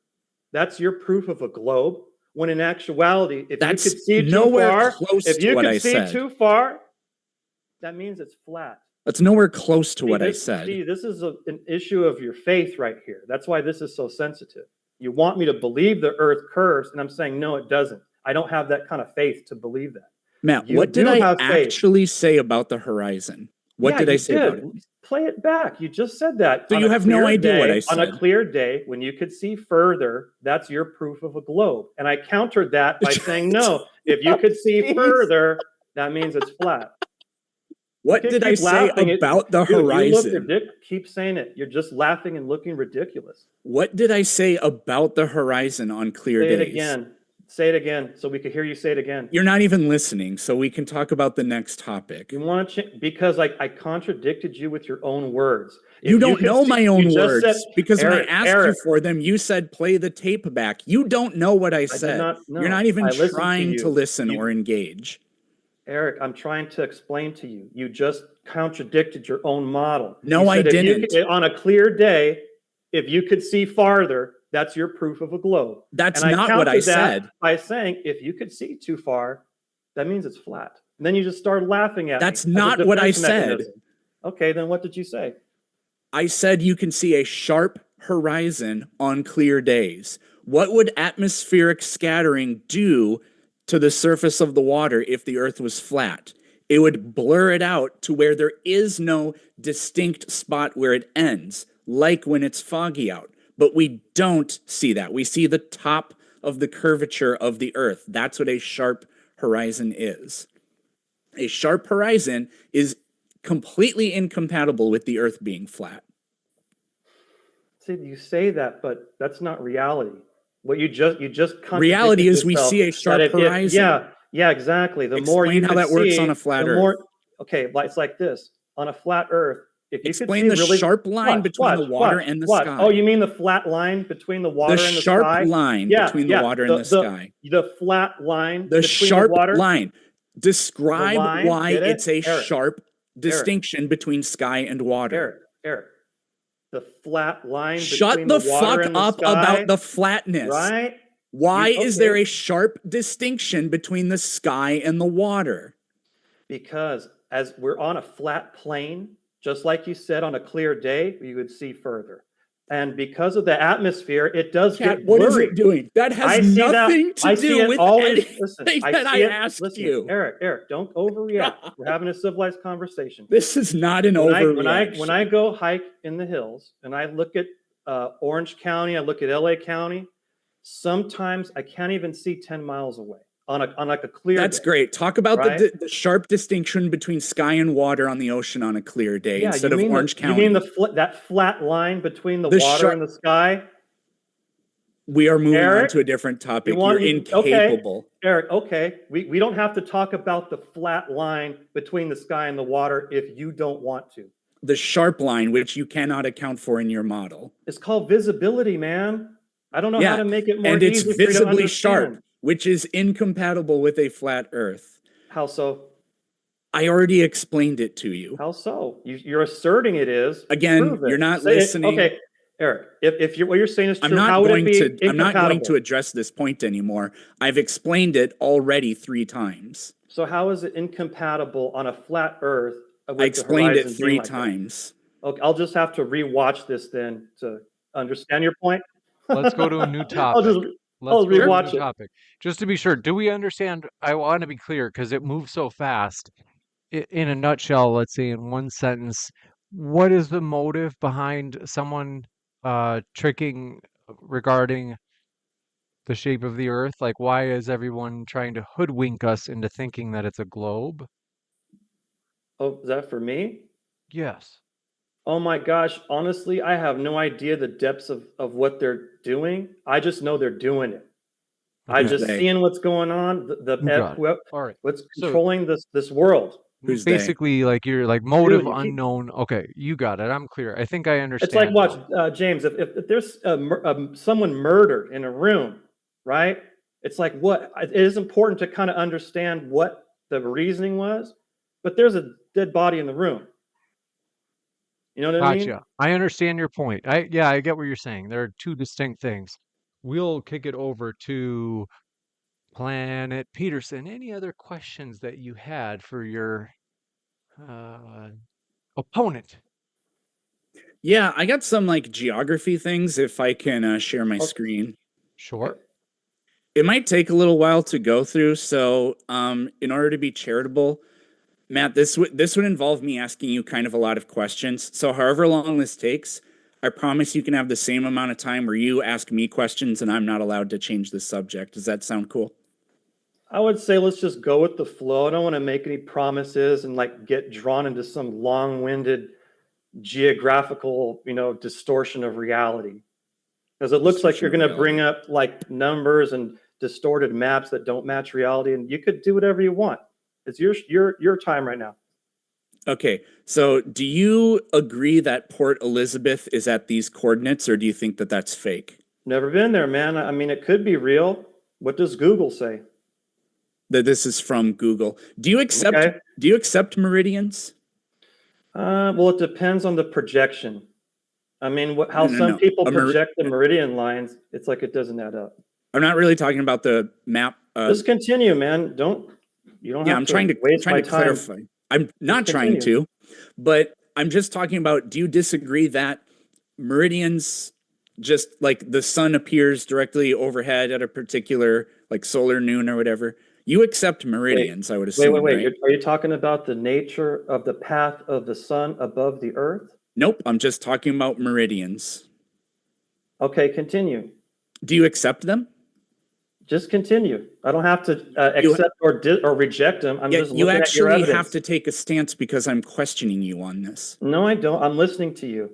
That's your proof of a globe. When in actuality, if you could see too far, if you could see too far, that means it's flat. That's nowhere close to what I See, said. this is an issue of your faith right here. That's why this is so sensitive. You want me to believe the earth curves, and I'm saying, no, it doesn't. I don't have that kind of faith to believe that. Matt, You what did do I have faith. actually say about the horizon? What Yeah, did I you say did. about it? Play it back. You just said that. So On you a have no clear idea what day- I On a said. clear day, when you could see further, that's your proof of a globe. And I countered that by saying, no, if you could see Jeez. further, that means it's flat. What You did keep I say laughing. about the Dude, you look horizon? keep saying it. You're just laughing and looking ridiculous. What did I say about the horizon on clear Say it days? again. Say it again so we could hear you say it again. You're not even listening, so we can talk about the next topic. You want to change because I contradicted you with your own words. You If don't could know see- my you own just words said- because Eric, when I asked Eric, you for them, you said play the tape back. You don't know what I said. not know. You're not even I listened to trying you. to listen You- or engage. Eric, I'm trying to explain to you. You just contradicted your own model. No, You I said if you didn't. could- on a clear day, if you could see farther, that's your proof of a globe. That's And not what I countered that said. by saying if you could see too far, that means it's flat. And then you just started laughing at That's me as a not what I defense said. mechanism. Okay, then what did you say? I said you can see a sharp horizon on clear days. What would atmospheric scattering do to the surface of the water if the earth was flat? It would blur it out to where there is no distinct spot where it ends, like when it's foggy out. But we don't see that. We see the top of the curvature of the earth. That's what a sharp horizon is. A sharp horizon is completely incompatible with the earth being flat. See, you say that, but that's not reality. What you just contradicted Reality is we yourself see a that sharp horizon. Yeah, exactly. The more Explain you how could that works see, on a flat the earth. more. Okay, it's like this. On a flat earth, if you Explain could the see really sharp line between the water and the sky. Oh, you mean the flat line between the water and the sharp sky? line Yeah, between yeah, the water and the sky. The flat line The between sharp the water. line. Describe line, why get it? it's a Eric, sharp distinction between sky and water. Eric. The flat line Shut between the the water fuck and the up sky, about the flatness. right? Why You- is there okay. a sharp distinction between the sky and the water? Because as we're on a flat plane, just like you said, on a clear day, you would see further. And because of the atmosphere, it does Cat, get what blurry. is it doing? That has I see nothing that. I to see do it with always. anything Listen, that I asked listen, you. Eric, don't overreact. We're having a civilized conversation. This is not an overreaction. When I go hike in the hills and I look at Orange County, I look at LA County, sometimes I can't even see 10 miles away on like a clear That's day. great. Talk about right? the sharp distinction between sky and water on the ocean on a clear day Yeah, instead you of mean Orange County. You mean that flat line between the The water and the sky? We are moving on Eric, to a different topic. you want- You're incapable. Eric, okay. We don't have to talk about the flat line between the sky and the water if you don't want to. The sharp line, which you cannot account for in your model. It's called visibility, man. I don't know how to make it more and it's easy for you to visibly sharp, understand. which is incompatible with a flat earth. How so? I already explained it to you. How so? You're asserting it is. Again, Prove it. you're not Say it. listening. Okay, Eric, if what you're saying is true, I'm not how would going it be to I'm not going to incompatible? address this point anymore. I've explained it already 3 times. So how is it incompatible on a flat earth? With I explained the it horizon 3 being like that? times. Okay, I'll just have to rewatch this then to understand your point. Let's go to a new topic. I'll Let's go to a rewatch new it. topic. Just to be sure, do we understand? I want to be clear because it moves so fast. In a nutshell, let's say in one sentence, what is the motive behind someone tricking regarding the shape of the earth? Like, why is everyone trying to hoodwink us into thinking that it's a globe? Oh, is that for me? Yes. Oh my gosh, honestly, I have no idea the depths of what they're doing. I just know they're doing it. I Who's just they? seeing what's going on, You got it. All right. what's So- controlling this world. Who's they? Basically, like you're like motive Dude, you keep- unknown. Okay, you got it. I'm clear. I think I understand. It's like, watch, now. James, if there's someone murdered in a room, right? It's like, what? It is important to kind of understand what the reasoning was, but there's a dead body in the room. You know what I mean? Gotcha. I understand your point. I get what you're saying. There are 2 distinct things. We'll kick it over to Planet Peterson. Any other questions that you had for your opponent. Yeah, I got some like geography things if I can share my screen. Sure. It might take a little while to go through, so in order to be charitable, Matt, this would involve me asking you kind of a lot of questions. So however long this takes, I promise you can have the same amount of time where you ask me questions and I'm not allowed to change the subject. Does that sound cool? I would say let's just go with the flow. I don't want to make any promises and like get drawn into some long-winded geographical, distortion of reality. Because it looks like you're going to bring up like numbers and distorted maps that don't match reality, and you could do whatever you want. It's your time right now. Okay, so do you agree that Port Elizabeth is at these coordinates, or do you think that that's fake? Never been there, man. I mean, it could be real. What does Google say? That this is from Google. Do you accept? Okay. Do you accept meridians? Well, it depends on the projection. I mean, how some people project the meridian lines, it's like it doesn't add up. I'm not really talking about the map. Just continue, man. You don't have to waste my time. Clarify. I'm not trying to, but I'm just talking about, do you disagree that meridians, just like the sun appears directly overhead at a particular like solar noon or whatever, you accept meridians, I would assume. Wait. Right? Are you talking about the nature of the path of the sun above the earth? Nope, I'm just talking about meridians. Okay, continue. Do you accept them? Just continue. I don't have to accept or reject them. I'm just looking at your evidence. You actually have to take a stance because I'm questioning you on this. No, I don't. I'm listening to you.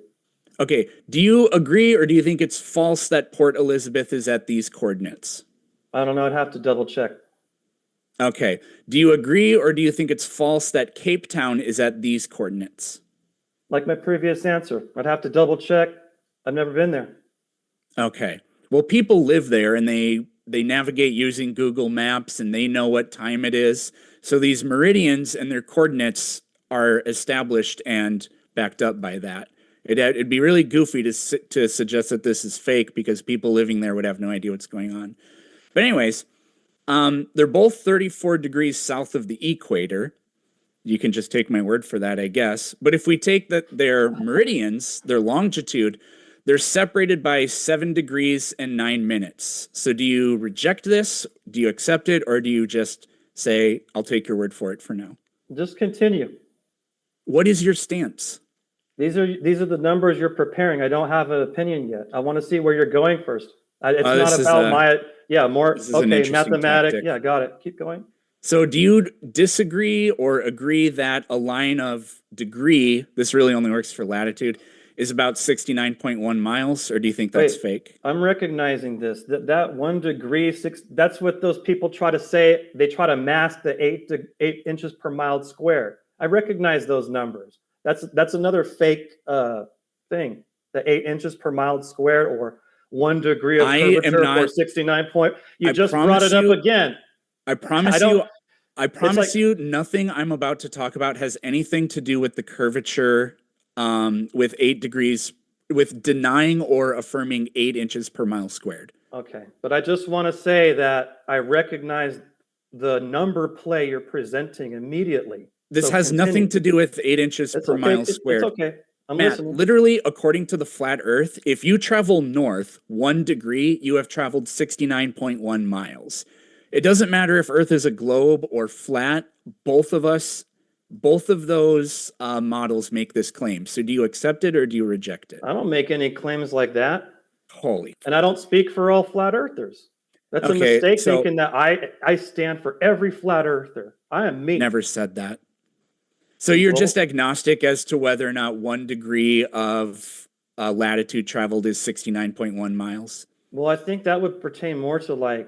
Okay. Do you agree or do you think it's false that Port Elizabeth is at these coordinates? I don't know. I'd have to double check. Okay. Do you agree or do you think it's false that Cape Town is at these coordinates? Like my previous answer, I'd have to double check. I've never been there. Okay. Well, people live there and they navigate using Google Maps and they know what time it is. So these meridians and their coordinates are established and backed up by that. It'd be really goofy to suggest that this is fake because people living there would have no idea what's going on. But anyways, they're both 34 degrees south of the equator. You can just take my word for that, I guess. But if we take that their meridians, their longitude, they're separated by 7 degrees and 9 minutes. So do you reject this? Do you accept it? Or do you just say, I'll take your word for it for now? Just continue. What is your stance? These are the numbers you're preparing. I don't have an opinion yet. I want to see where you're going first. It's not about okay, mathematic. Tactic. Yeah, got it. Keep going. So do you disagree or agree that a line of degree, this really only works for latitude, is about 69.1 miles, or do you think that's fake? I'm recognizing this. That 1 degree, that's what those people try to say. They try to mask the 8 inches per mile squared. I recognize those numbers. That's another fake thing. The 8 inches per mile squared or 1 degree of curvature or 69 point. You just brought it up again. I promise you nothing I'm about to talk about has anything to do with the curvature with 8 degrees, with denying or affirming 8 inches per mile squared. Okay, but I just want to say that I recognize the number play you're presenting immediately. This has nothing to do with 8 inches per mile squared. It's okay. I'm Matt, listening. literally, according to the flat earth, if you travel north 1 degree, you have traveled 69.1 miles. It doesn't matter if Earth is a globe or flat. Both of those models make this claim. So do you accept it or do you reject it? I don't make any claims like that. Holy. And I don't speak for all flat earthers. That's a mistake thinking that I stand for every flat earther. I am me. Never said that. So you're just agnostic as to whether or not 1 degree of latitude traveled is 69.1 miles? Well, I think that would pertain more to like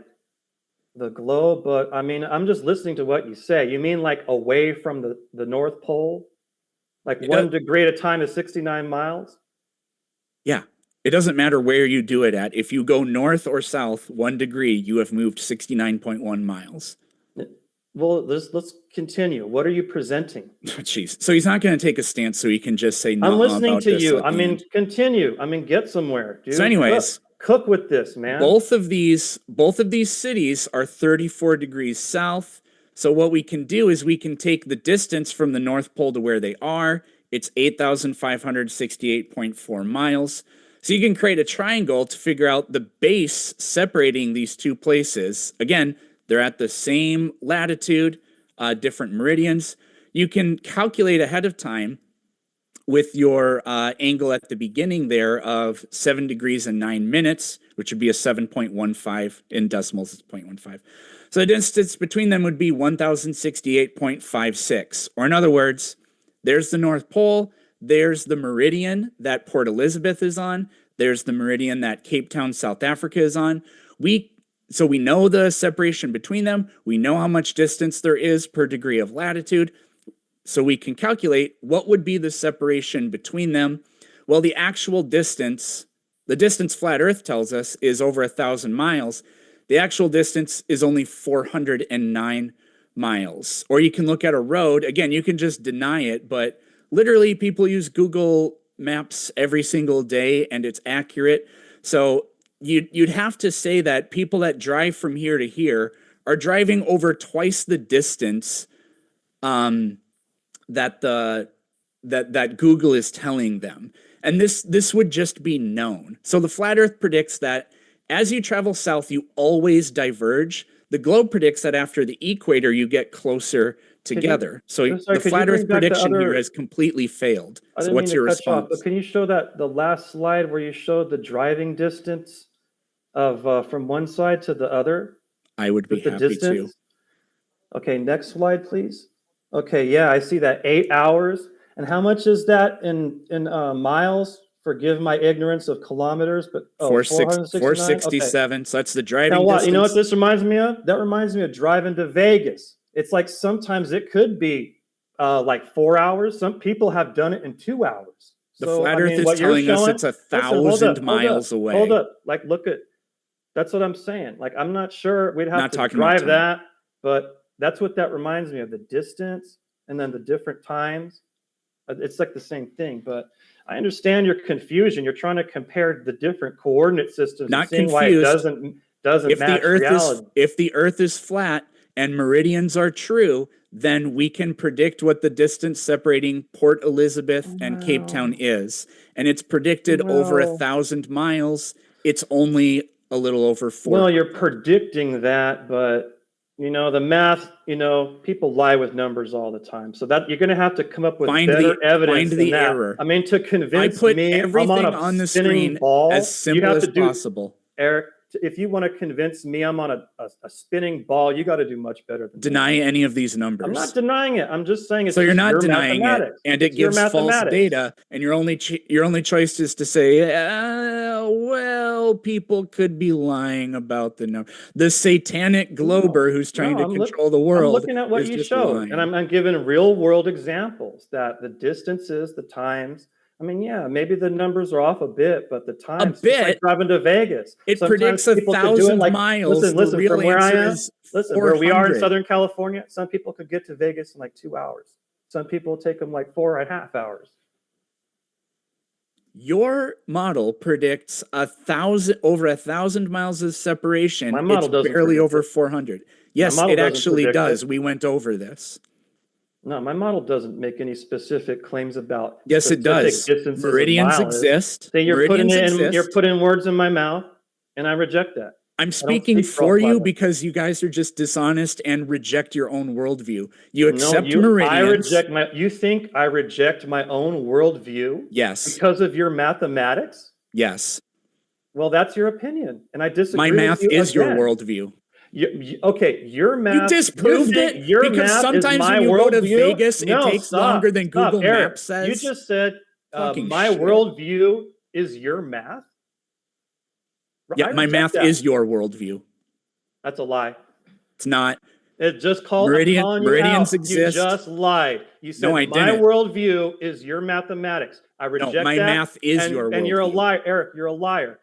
the globe, but I mean, I'm just listening to what you say. You mean like away from the North Pole? Like 1 degree at a time is 69 miles? Yeah. It doesn't matter where you do it at. If you go north or south 1 degree, you have moved 69.1 miles. Well, let's continue. What are you presenting? Jeez. So he's not going to take a stance, so he can just say no. I'm listening to you. I mean, continue. I mean, get somewhere, dude. So anyways, cook with this, man. Both of these cities are 34 degrees south. So what we can do is we can take the distance from the North Pole to where they are, It's 8,568.4 miles. So you can create a triangle to figure out the base separating these two places. Again, they're at the same latitude, different meridians. You can calculate ahead of time with your angle at the beginning there of 7 degrees and 9 minutes, which would be a 7.15 in decimals, it's 0.15. So the distance between them would be 1,068.56. Or in other words, there's the North Pole, there's the meridian that Port Elizabeth is on, there's the meridian that Cape Town, South Africa is on. So we know the separation between them, we know how much distance there is per degree of latitude, so we can calculate what would be the separation between them. Well, the actual distance, the distance Flat Earth tells us is over 1,000 miles. The actual distance is only 409 miles. Or you can look at a road. Again, you can just deny it, but literally people use Google Maps every single day and it's accurate. So you'd have to say that people that drive from here to here are driving over twice the distance that Google is telling them. And this would just be known. So the Flat Earth predicts that as you travel south, you always diverge. The globe predicts that after the equator, you get closer together. The Flat Earth prediction here has completely failed. So what's your response? But can you show that the last slide where you showed the driving distance of from one side to the other? I would be happy to. Okay, next slide, please. Okay, yeah, I see that 8 hours. And how much is that in miles? Forgive my ignorance of kilometers, but 467. Okay. So that's the driving distance. You know what this reminds me of? That reminds me of driving to Vegas. It's like sometimes it could be like 4 hours. Some people have done it in 2 hours. The Flat Earth is telling us it's 1,000 miles away. Hold up. Like, look at, that's what I'm saying. Like, I'm not sure we'd have to drive that, but that's what that reminds me of, the distance and then the different times. It's like the same thing, but I understand your confusion. You're trying to compare the different coordinate systems. Not and seeing confused. Why it doesn't match reality. If the Earth is flat and meridians are true, then we can predict what the distance separating Port Elizabeth and Cape Town is. And it's predicted over 1,000 miles. It's only a little over 4. Well, you're predicting that, but you know, the math, you know, people lie with numbers all the time. So that you're going to have to come up with better evidence than that. Error. I mean, to convince I put me everything I'm on the screen ball, as simple as possible. Eric, if you want to convince me I'm on a spinning ball, you got to do much better than deny any of these numbers. I'm not denying it. I'm just saying it's so you're not denying it, and it gives false data, and your only choice is to say, well, people could be lying about the number. The satanic glober who's trying to control the world. I'm looking at what you showed, and I'm giving real world examples that the distances, the times. I mean, yeah, maybe the numbers are off a bit, but the times, like driving to Vegas. It predicts 1,000 miles. Listen, from where I am, where we are in Southern California, some people could get to Vegas in like 2 hours. Some people take them like 4.5 hours. Your model predicts over 1,000 miles of separation. My model doesn't barely over 400. Yes, it actually does. We went over this. No, my model doesn't make any specific claims about. Yes, it does. Meridians exist. Then you're putting words in my mouth, and I reject that. I'm speaking for you because you guys are just dishonest and reject your own worldview. You accept meridians. You think I reject my own worldview? Yes. Because of your mathematics? Yes. Well, that's your opinion, and I disagree. My math is your worldview. Okay, your math. You disproved it because sometimes when you go to Vegas, it takes longer than Google Maps says. You just said my worldview is your math. Yeah, my math is your worldview. That's a lie. It's not. It just called meridians exist. You just lied. You said no, I my didn't. worldview is your mathematics. I reject that. My math is your worldview. And you're a liar, Eric. You're a liar.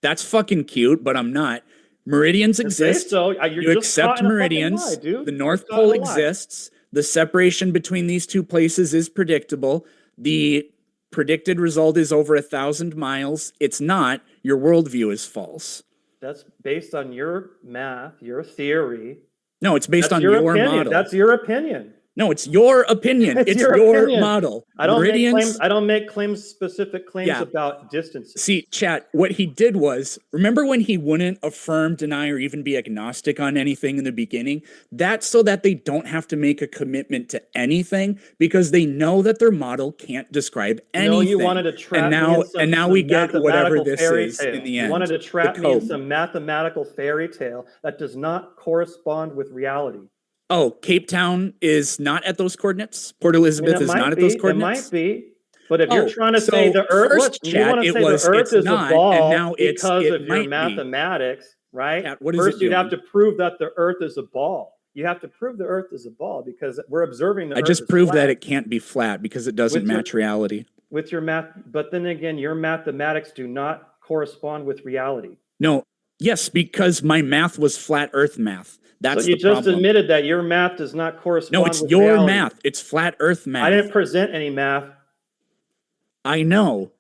That's fucking cute, but I'm not. Meridians exist. So you accept meridians. Lie, the North Pole exists. The separation between these two places is predictable. The predicted result is over 1,000 miles. It's not. Your worldview is false. That's based on your math, your theory. No, it's based on your opinion. model. That's your opinion. No, it's your opinion. It's It's your your opinion. model. I don't make Meridians. claims. I don't make specific claims Yeah. about distances. See, chat, what he did was, remember when he wouldn't affirm, deny, or even be agnostic on anything in the beginning? That's so that they don't have to make a commitment to anything because they know that their model can't describe anything. No, you wanted to trap me in some, and now some we get whatever mathematical this fairy is tale. in the You end. wanted to trap the me in code. some mathematical fairy tale that does not correspond with reality. Oh, Cape Town is not at those coordinates? Port Elizabeth is not at those coordinates? It might be. But if you're Oh, trying to so say the Earth, first you chat, want to it say was, the Earth it's is not, a ball and now because it of your might be. mathematics, right? Chat, what is First, it you'd have doing? to prove that the Earth is a ball. You have to prove the Earth is a ball because we're observing the Earth. I just is proved flat. that it can't be flat because it doesn't With your- match reality. With your math, but then again, your mathematics do not correspond with reality. No, yes, because my math was flat Earth math. That's So you the just problem. admitted that your math does not correspond No, it's with your reality. math. It's flat Earth math. I didn't present any math. I know.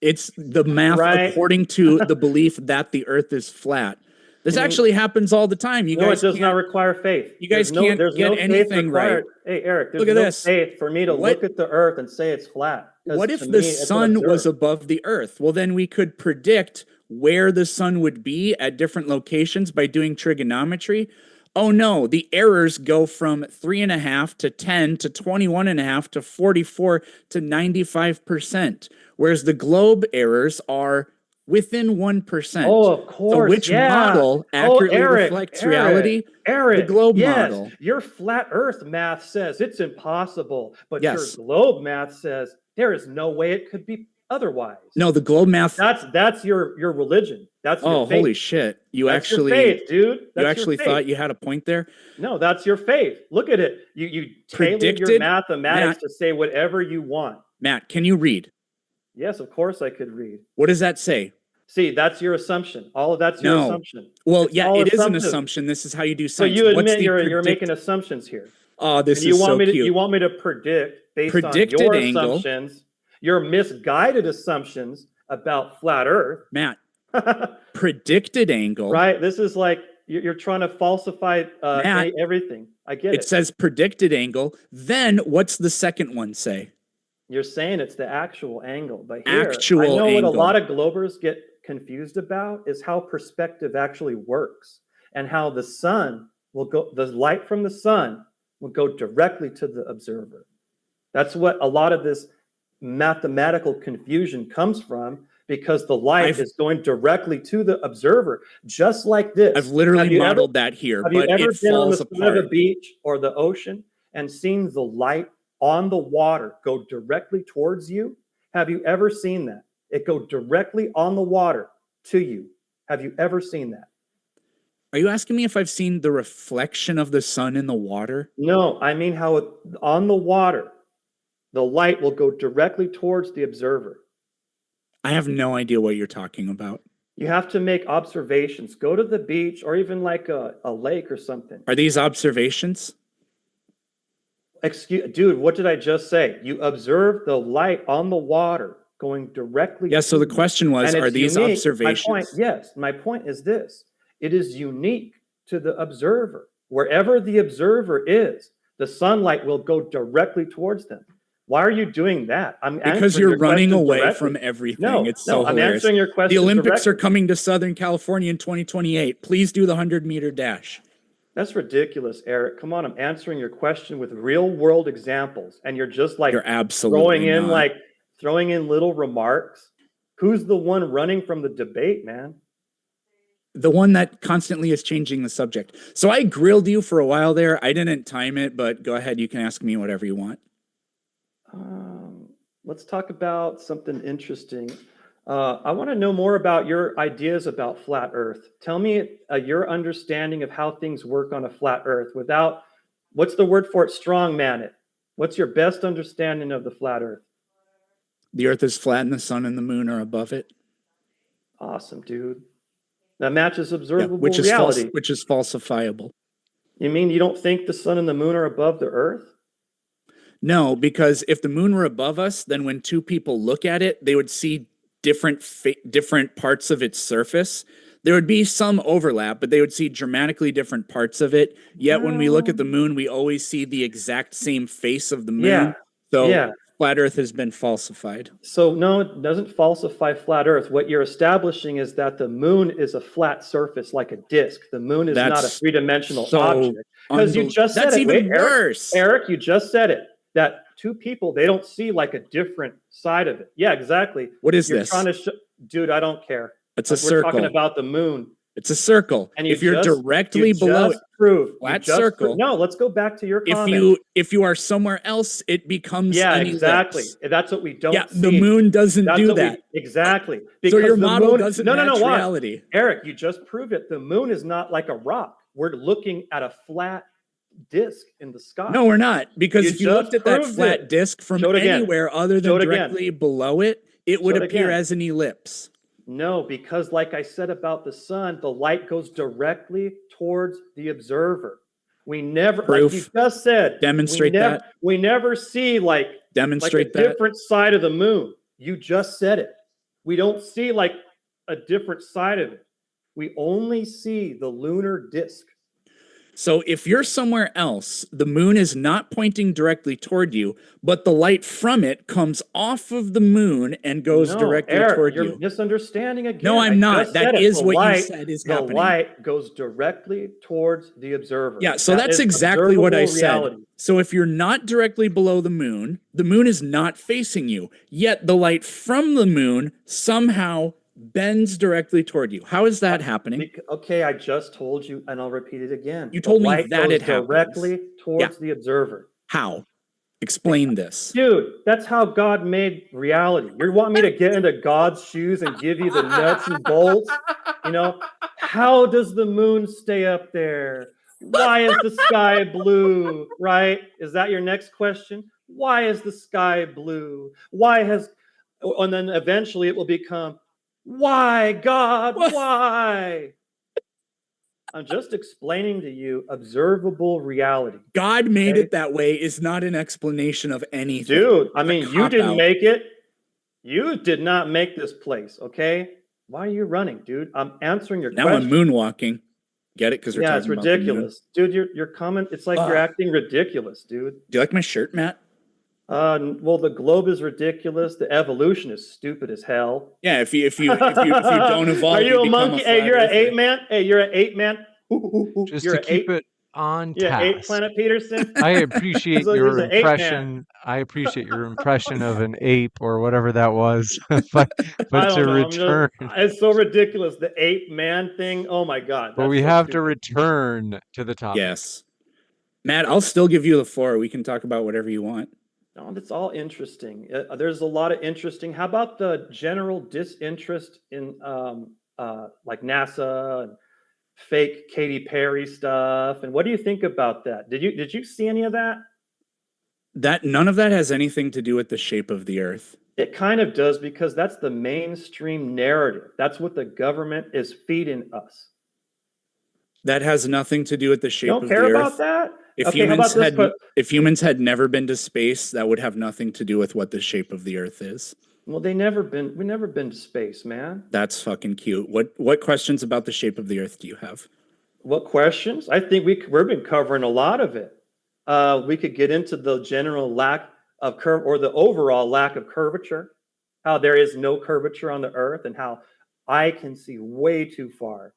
It's the math Right. according to the belief that the Earth is flat. This actually happens all the time. You No, guys it does not can't- require faith. You guys There's can't there's get no faith anything required. right. Hey, Eric, there's Look at no this. faith for me to What- look at the Earth and say it's flat. 'Cause What if to the me, it's an sun was observer. above the Earth? Well, then we could predict where the sun would be at different locations by doing trigonometry. Oh no, the errors go from 3.5 to 10 to 21.5 to 44 to 95%, whereas the globe errors are within 1%. Oh, of course. So which yeah. model accurately Eric, reflects Eric, reality? Eric, The globe yes, model. Your flat Earth math says it's impossible, but Yes. your globe math says there is no way it could be otherwise. No, the globe math. That's your religion. That's your Oh, faith. holy shit! You That's your actually, faith, dude. That's you your actually faith. thought you had a point there. No, that's your faith. Look at it. You tailored your Predicted, mathematics Matt. to say whatever you want. Matt, can you read? Yes, of course I could read. What does that say? See, that's your assumption. All of that's your No. assumption. Well, It's yeah, all it is an assumptive. assumption. This is how you do So science. you What's admit the you're making predict- assumptions here. Oh, this And you is want so me to cute. you want me to predict based Predicted on your angle. assumptions, your misguided assumptions about flat Earth. Matt, predicted angle. Right? This is like you're trying to falsify Matt, everything. I get It it. says predicted angle. Then what's the second one say? You're saying it's the actual angle, but here Actual I know what a angle. lot of globers get confused about is how perspective actually works and how the sun will go, the light from the sun will go directly to the observer. That's what a lot of this mathematical confusion comes from because the light is going directly to the observer, just like this. I've literally modeled that here, Have you but ever it been on the falls side of a apart. beach or the ocean and seen the light on the water go directly towards you? Have you ever seen that? It go directly on the water to you. Have you ever seen that? Are you asking me if I've seen the reflection of the sun in the water? No, I mean how on the water, the light will go directly towards the observer. I have no idea what you're talking about. You have to make observations. Go to the beach or even like a lake or something. Are these observations? Dude, what did I just say? You observe the light on the water going directly. Yeah, so the question was, and are it's these unique. observations? My point is this. It is unique to the observer. Wherever the observer is, the sunlight will go directly towards them. Why are you doing that? Because you're running away from everything. No, It's so I'm hilarious. answering your question. The Olympics are directly. coming to Southern California in 2028. Please do the 100-meter dash. That's ridiculous, Eric. Come on, I'm answering your question with real world examples, and you're just like You're absolutely throwing in little remarks. Who's the one running from the debate, man? The one that constantly is changing the subject. So I grilled you for a while there. I didn't time it, but go ahead. You can ask me whatever you want. Let's talk about something interesting. I want to know more about your ideas about flat Earth. Tell me your understanding of how things work on a flat Earth without, what's the word for it? Strongman it. What's your best understanding of the flat Earth? The Earth is flat and the sun and the moon are above it. Awesome, dude. That matches observable which is reality. which is falsifiable. You mean you don't think the sun and the moon are above the Earth? No, because if the moon were above us, then when two people look at it, they would see different parts of its surface. There would be some overlap, but they would see dramatically different parts of it. Yet when we look at the moon, we always see the exact same face of the moon. Yeah. So Yeah. flat Earth has been falsified. So no, it doesn't falsify flat Earth. What you're establishing is that the moon is a flat surface like a disk. The moon is not a That's three-dimensional so object. Because you just said That's it. even Wait, worse. Eric, you just said it. That two people, they don't see like a different side of it. Yeah, exactly. What is You're this? trying to dude, I don't care. It's a We're circle. talking about the moon. It's a circle. And if you're directly below it, flat circle. No, let's go back to your comment. If you are somewhere else, it becomes an exactly. ellipse. That's what we don't see. The moon doesn't That's do what that. Exactly. So Because your the model moon, doesn't no, match why? reality. Eric, you just proved it. The moon is not like a rock. We're looking at a flat disk in the sky. No, we're not. Because You if you looked just at that proved flat it. disk from Show it again. anywhere other than Show it again. directly below it, it would Show it appear again. as an ellipse. No, because like I said about the sun, the light goes directly towards the observer. We never, Proof. like you just said, Demonstrate that. We never see like Demonstrate a that. different side of the moon. You just said it. We don't see like a different side of it. We only see the lunar disk. So if you're somewhere else, the moon is not pointing directly toward you, but the light from it comes off of the moon and goes directly Eric, toward you're you. misunderstanding again. No, I'm I not. just That said it. is The what light, you said is the happening. light goes directly towards the observer. Yeah, so That that's is exactly what I observable said. reality. So if you're not directly below the moon is not facing you, yet the light from the moon somehow bends directly toward you. How is that happening? Okay, I just told you, and I'll repeat it again. You told The me light that goes it happens. directly towards the observer. How? Explain this. Dude, that's how God made reality. You want me to get into God's shoes and give you the nuts and bolts? You know, how does the moon stay up there? Why is the sky blue? Right? Is that your next question? Why is the sky blue? And then eventually it will become, why, God, why? I'm just explaining to you observable reality. God made it that way is not an explanation of anything. Dude, I mean, you didn't cop-out. make it. You did not make this place, okay? Why are you running, dude? I'm answering your Now question. I'm moonwalking. Get it? Because we're Yeah, it's talking about the moon. ridiculous. Dude, your comment, it's like you're acting ridiculous, dude. Do you like my shirt, Matt? Well, the globe is ridiculous. The evolution is stupid as hell. Yeah, if you don't evolve, Are you a become monkey? Hey, flat you're an earther. 8-man. Hey, you're an 8-man. Just You're to an keep 8. it on Yeah, task. 8 Planet Peterson. I appreciate So your he's an 8-man. impression. I appreciate your impression of an ape or whatever that was. but I to don't know. return, It's so ridiculous. The 8-man thing. Oh my God. but that's we so have to stupid. return to the topic. Yes. Matt, I'll still give you the floor. We can talk about whatever you want. No, that's all interesting. There's a lot of interesting. How about the general disinterest in like NASA and fake Katy Perry stuff? And what do you think about that? Did you see any of that? That none of that has anything to do with the shape of the Earth. It kind of does, because that's the mainstream narrative. That's what the government is feeding us. That has nothing to do with the shape You don't of care the about Earth. that? If Okay, how about this? if humans had never been to space, that would have nothing to do with what the shape of the Earth is. Well, we've never been to space, man. That's fucking cute. What questions about the shape of the Earth do you have? What questions? I think we've been covering a lot of it. We could get into the general lack of curve, or the overall lack of curvature, how there is no curvature on the Earth, and how I can see way too far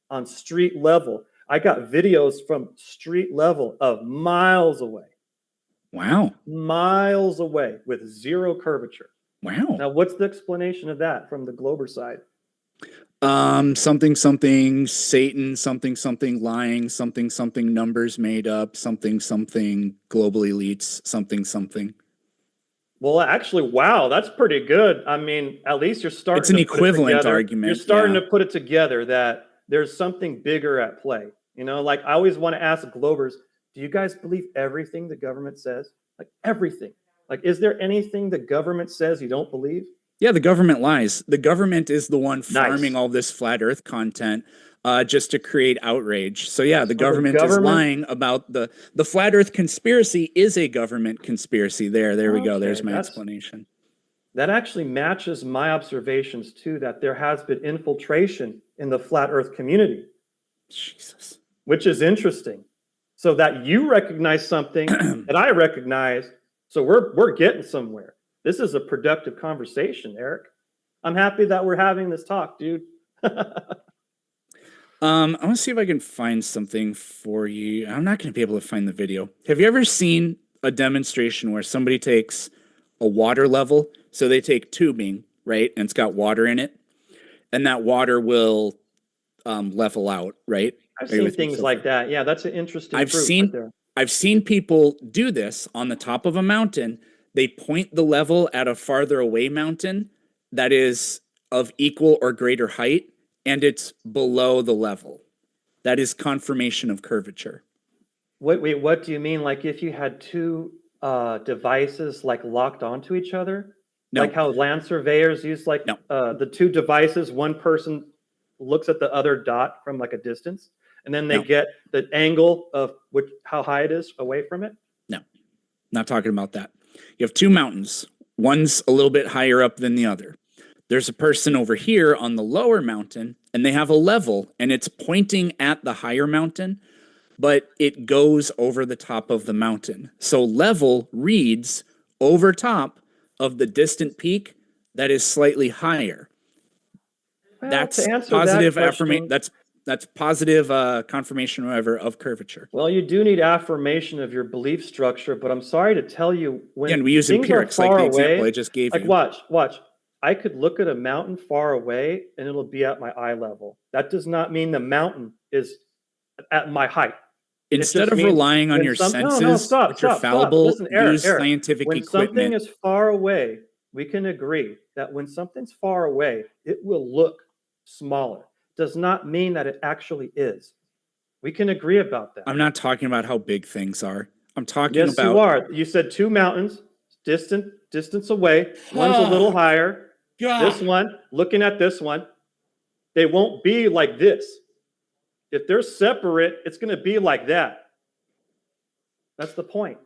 on street level. I got videos from street level of miles away. Wow. Miles away with zero curvature. Wow. Now, what's the explanation of that from the Glober side? Something Satan, something lying, something numbers made up, something global elites, something. Well, actually, wow, that's pretty good. I mean, at least you're starting. It's an to put it equivalent together. argument, You're starting yeah. to put it together that there's something bigger at play. You know, like I always want to ask Globers, do you guys believe everything the government says? Like everything. Like, is there anything the government says you don't believe? Yeah, the government lies. The government is the one farming Nice. all this flat Earth content just to create outrage. So yeah, the So government is lying about the flat Earth conspiracy is a government conspiracy. There we go. There's Okay, my that's- explanation. That actually matches my observations too, that there has been infiltration in the flat earth community. Jesus. Which is interesting. So that you recognize something that I recognize, so we're getting somewhere. This is a productive conversation, Eric. I'm happy that we're having this talk, dude. I want to see if I can find something for you. I'm not going to be able to find the video. Have you ever seen a demonstration where somebody takes a water level? So they take tubing, right? And it's got water in it. And that water will level out, right? I've seen things like that. Yeah, that's an interesting I've seen people do this on the top of a mountain. They point the level at a farther away mountain that is of equal or greater height, and it's below the level. That is confirmation of curvature. Wait, what do you mean? Like if you had two devices like locked onto each other? No. Like how land surveyors use like the two devices, one person looks at the other dot from like a distance, and then they get the angle of how high it is away from it? No, not talking about that. You have two mountains. One's a little bit higher up than the other. There's a person over here on the lower mountain, and they have a level, and it's pointing at the higher mountain, but it goes over the top of the mountain. So level reads over top of the distant peak that is slightly higher. Well, That's to answer positive that question, That's positive confirmation, whatever, of curvature. well, you do need affirmation of your belief structure, but I'm sorry to tell you, when Again, we use things are empirics, like far the away, example I just gave like you. watch. I could look at a mountain far away and it'll be at my eye level. That does not mean the mountain is at my height. Instead of relying on your senses, which are fallible, Listen, use Eric, scientific when equipment. something is far away, we can agree that when something's far away, it will look smaller. Does not mean that it actually is. We can agree about that. I'm not talking about how big things are. I'm talking Yes, about. you are. You said two mountains, distance away. One's a little higher. This one, looking at this one, they won't be like this. If they're separate, it's going to be like that. That's the point.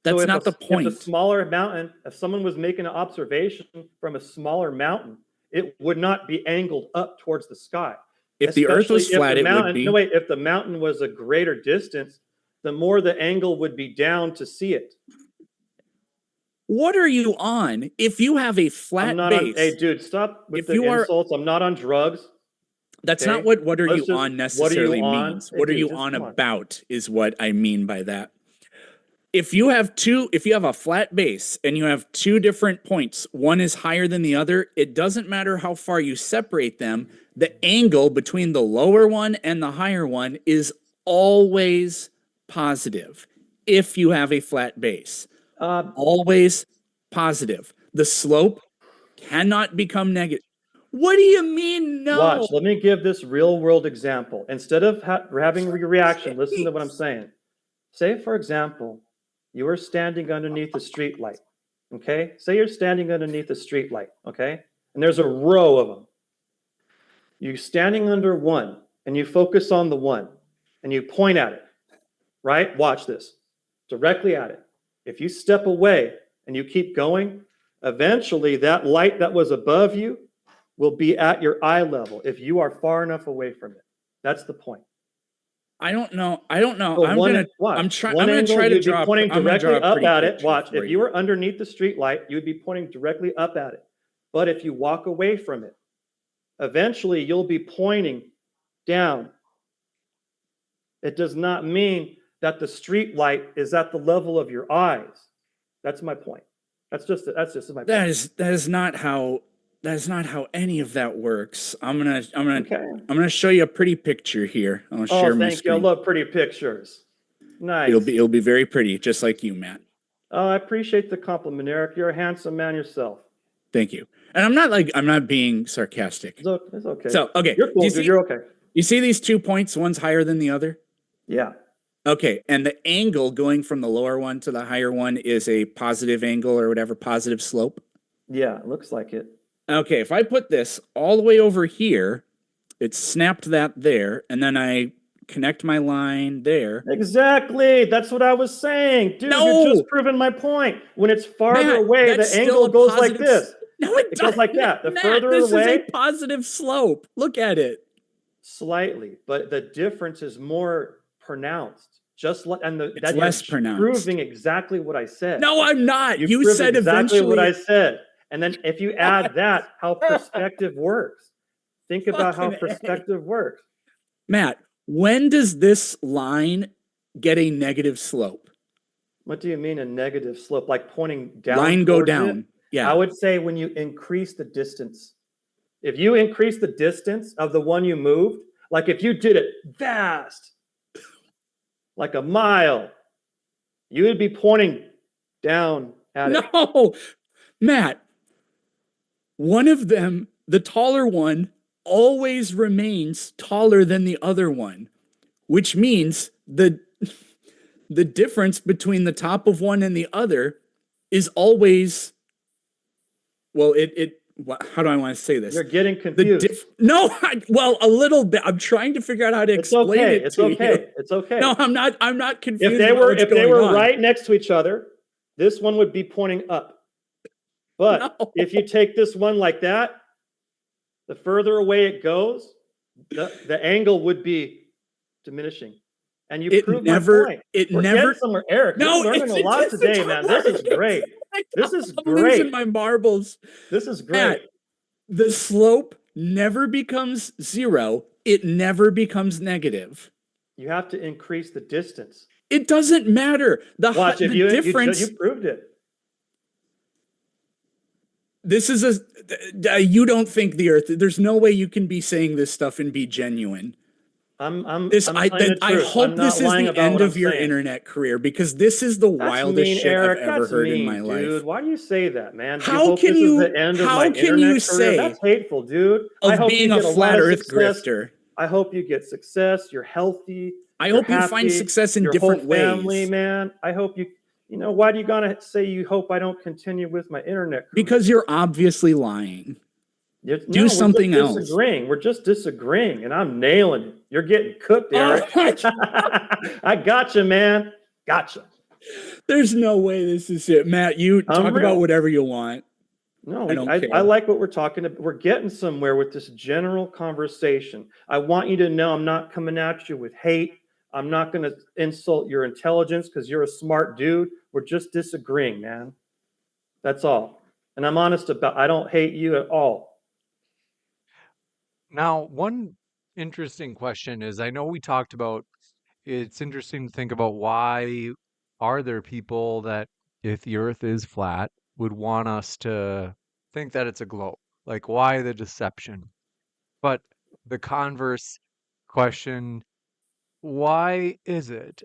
That's so not the point. If the smaller mountain, if someone was making an observation from a smaller mountain, it would not be angled up towards the sky. If the Earth was flat, it would be. No, wait. If the mountain was a greater distance, the more the angle would be down to see it. What are you on? If you have a flat base. Hey, dude, stop with the insults. I'm not on drugs. That's not what are you on necessarily means. What are you on about is what I mean by that. If you have a flat base and you have two different points, one is higher than the other, it doesn't matter how far you separate them, the angle between the lower one and the higher one is always positive if you have a flat base. Always positive. The slope cannot become negative. What do you mean, no? Watch, let me give this real world example. Instead of having a reaction, listen to what I'm saying. Say, for example, you are standing underneath a street light, okay? Say you're standing underneath a street light, okay? And there's a row of them. You're standing under one, and you focus on the one, and you point at it, right? Watch this, directly at it. If you step away and you keep going, eventually that light that was above you will be at your eye level if you are far enough away from it. That's the point. I don't know. So I'm gonna try to draw. Pointing directly up at it. Watch. If you you were underneath the street light, you'd be pointing directly up at it. But if you walk away from it, eventually you'll be pointing down. It does not mean that the street light is at the level of your eyes. That's my point. That's just my point. That is not how any of that works. I'm gonna show you a pretty picture here. I'm gonna share my thank you. screen. I love pretty pictures. Nice. It'll be very pretty, just like you, Matt. Oh, I appreciate the compliment, Eric. You're a handsome man yourself. Thank you. And I'm not being sarcastic. It's okay. So okay, you're cool, dude. You're okay. You see these 2 points? One's higher than the other. Yeah. Okay, and the angle going from the lower one to the higher one is a positive angle or whatever, positive slope. Yeah, it looks like it. Okay, if I put this all the way over here, it snapped that there, and then I connect my line there. Exactly. That's what I was saying. Dude, you're just proving my point. When it's farther away, the angle goes like this. No, it goes like that. The further this away. This is a positive slope. Look at it. Slightly, but the difference is more pronounced. It's less pronounced. Proving exactly what I said. No, I'm not. You proved said exactly eventually. what I said. And then if you add that, how perspective works. Think about how Fucking A. perspective works. Matt, when does this line get a negative slope? What do you mean a negative slope? Like pointing down? Line go towards down. it? Yeah. I would say when you increase the distance. If you increase the distance of the one you moved, like if you did it vast, like a mile, you would be pointing down at it. No, Matt, one of them, the taller one, always remains taller than the other one, which means the difference between the top of one and the other is always, well, how do I want to say this? You're getting confused. Well, a little bit. I'm trying to figure out how to explain it It's to okay. you. It's okay. No, I'm not confused. If they were right next to each other, this one would be pointing up. But No. if you take this one like that, the further away it goes, the angle would be diminishing. And you proved my point. We're getting somewhere. Eric, No, you're learning a lot today, man. This is great. This is I'm great. losing my marbles. This is great. Matt, the slope never becomes zero. It never becomes negative. You have to increase the distance. It doesn't matter. Watch, the difference. You proved it. This is you don't think the Earth. There's no way you can be saying this stuff and be genuine. I hope this is the end of your internet career, because this is the wildest shit I've ever heard in my life. Dude, why do you say that, man? How can you? How can you say that's hateful, dude? Of being a flat Earth grifter? I hope you get success. You're healthy. I hope you find success in different ways. Family, man. I hope you. You know, why do you gotta say you hope I don't continue with my internet career? Because you're obviously lying. Do something else. We're just disagreeing, and I'm nailing it. You're getting cooked, Eric. I gotcha, man. Gotcha. There's no way this is it, Matt. You talk about whatever you want. No, I like what we're talking about. We're getting somewhere with this general conversation. I want you to know I'm not coming at you with hate. I'm not going to insult your intelligence because you're a smart dude. We're just disagreeing, man. That's all. And I'm honest about, I don't hate you at all. Now, one interesting question is, I know we talked about, it's interesting to think about why are there people that, if the Earth is flat, would want us to think that it's a globe? Like, why the deception? But the converse question, why is it?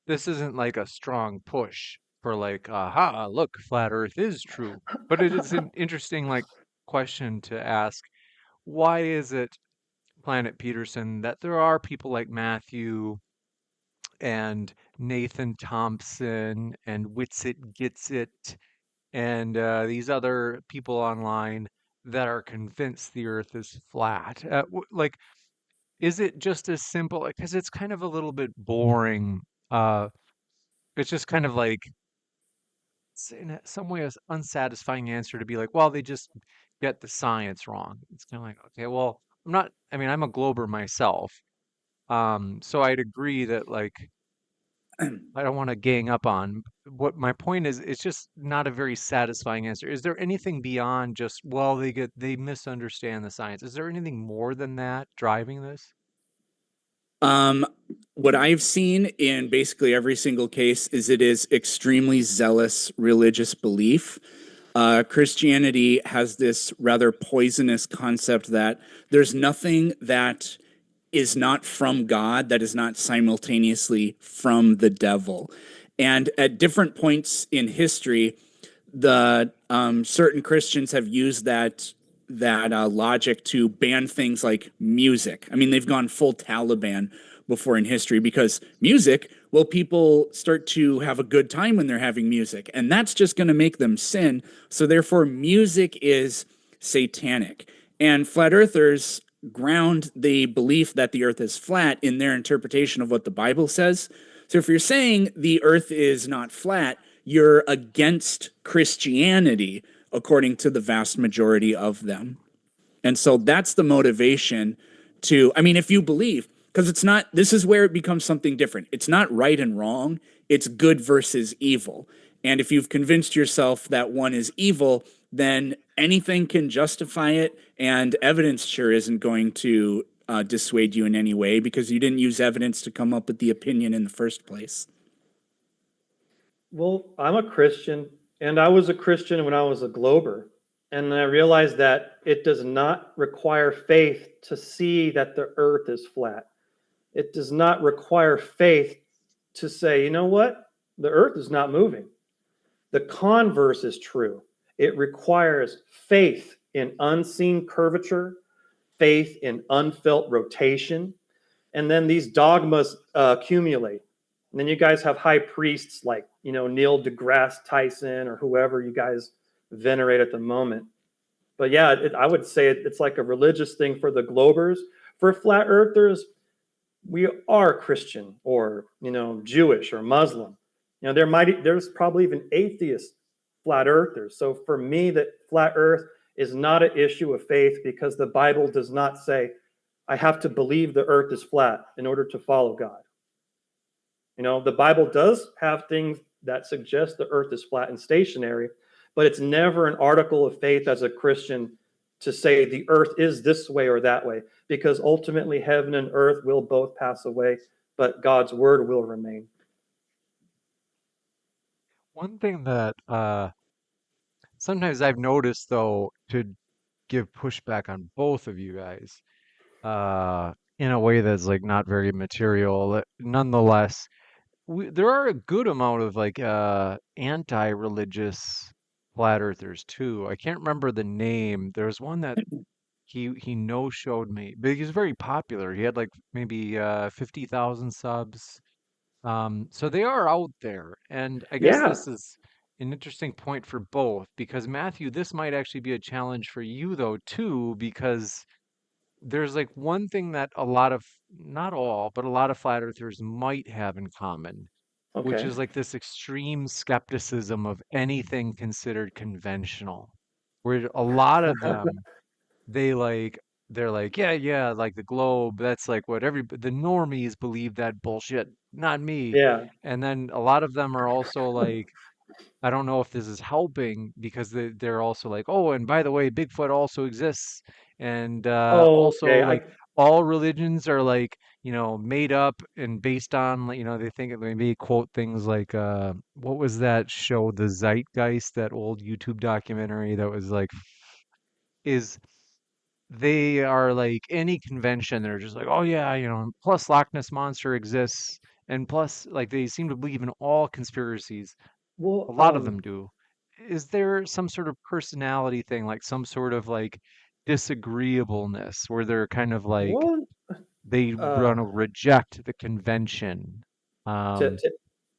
This isn't like a strong push for like, aha, look, flat Earth is true. But it is an interesting like question to ask. Why is it, Planet Peterson, that there are people like Matthew and Nathan Thompson and Witsit Gets It and these other people online that are convinced the Earth is flat? Like, is it just as simple? Because it's kind of a little bit boring. It's just kind of like, in some way, an unsatisfying answer to be like, well, they just get the science wrong. It's kind of like, okay, well, I'm a glober myself. So I'd agree that like, I don't want to gang up on what my point is. It's just not a very satisfying answer. Is there anything beyond just, well, they misunderstand the science? Is there anything more than that driving this? What I've seen in basically every single case is it is extremely zealous religious belief. Christianity has this rather poisonous concept that there's nothing that is not from God that is not simultaneously from the devil. And at different points in history, the certain Christians have used that logic to ban things like music. I mean, they've gone full Taliban before in history because music, well, people start to have a good time when they're having music, and that's just going to make them sin. So therefore, music is satanic. And flat earthers ground the belief that the earth is flat in their interpretation of what the Bible says. So if you're saying the earth is not flat, you're against Christianity, according to the vast majority of them. And so that's the motivation to, I mean, if you believe, because it's not, this is where it becomes something different. It's not right and wrong, it's good versus evil. And if you've convinced yourself that one is evil, then anything can justify it, and evidence sure isn't going to dissuade you in any way because you didn't use evidence to come up with the opinion in the first place. Well, I'm a Christian, and I was a Christian when I was a Glober. And I realized that it does not require faith to see that the earth is flat. It does not require faith to say, you know what? The earth is not moving. The converse is true. It requires faith in unseen curvature, faith in unfelt rotation, and then these dogmas accumulate. And then you guys have high priests like, Neil deGrasse Tyson or whoever you guys venerate at the moment. But yeah, I would say it's like a religious thing for the Globers. For flat earthers, we are Christian or, Jewish or Muslim. There's probably even atheist flat earthers. So for me, that flat earth is not an issue of faith because the Bible does not say I have to believe the earth is flat in order to follow God. The Bible does have things that suggest the earth is flat and stationary, but it's never an article of faith as a Christian to say the earth is this way or that way, because ultimately heaven and earth will both pass away, but God's word will remain. One thing that sometimes I've noticed, though, to give pushback on both of you guys, in a way that's like not very material, nonetheless, there are a good amount of like anti-religious flat earthers too. I can't remember the name. There's one that he no showed me, but he's very popular. He had like maybe 50,000 subs. So they are out there, and I guess Yeah. this is an interesting point for both because Matthew, this might actually be a challenge for you though too, because there's like one thing that a lot of, not all, but a lot of flat earthers might have in common, which Okay. is like this extreme skepticism of anything considered conventional, where a lot of them they're like, yeah, like the globe, that's like what the normies believe that bullshit, not me. Yeah. And then a lot of them are also like, I don't know if this is helping because they're also like, oh, and by the way, Bigfoot also exists. And Oh, also okay. like all religions are like, made up and based on, like, they think they may quote things like, what was that show, The Zeitgeist, that old YouTube documentary that was like, is they are like any convention, they're just like, oh yeah, plus Loch Ness Monster exists. And plus, like, they seem to believe in all conspiracies. A Well, lot of them do. Is there some sort of personality thing, like some sort of like disagreeableness where they're kind of like well, they uh, want to reject the convention? to, Um, to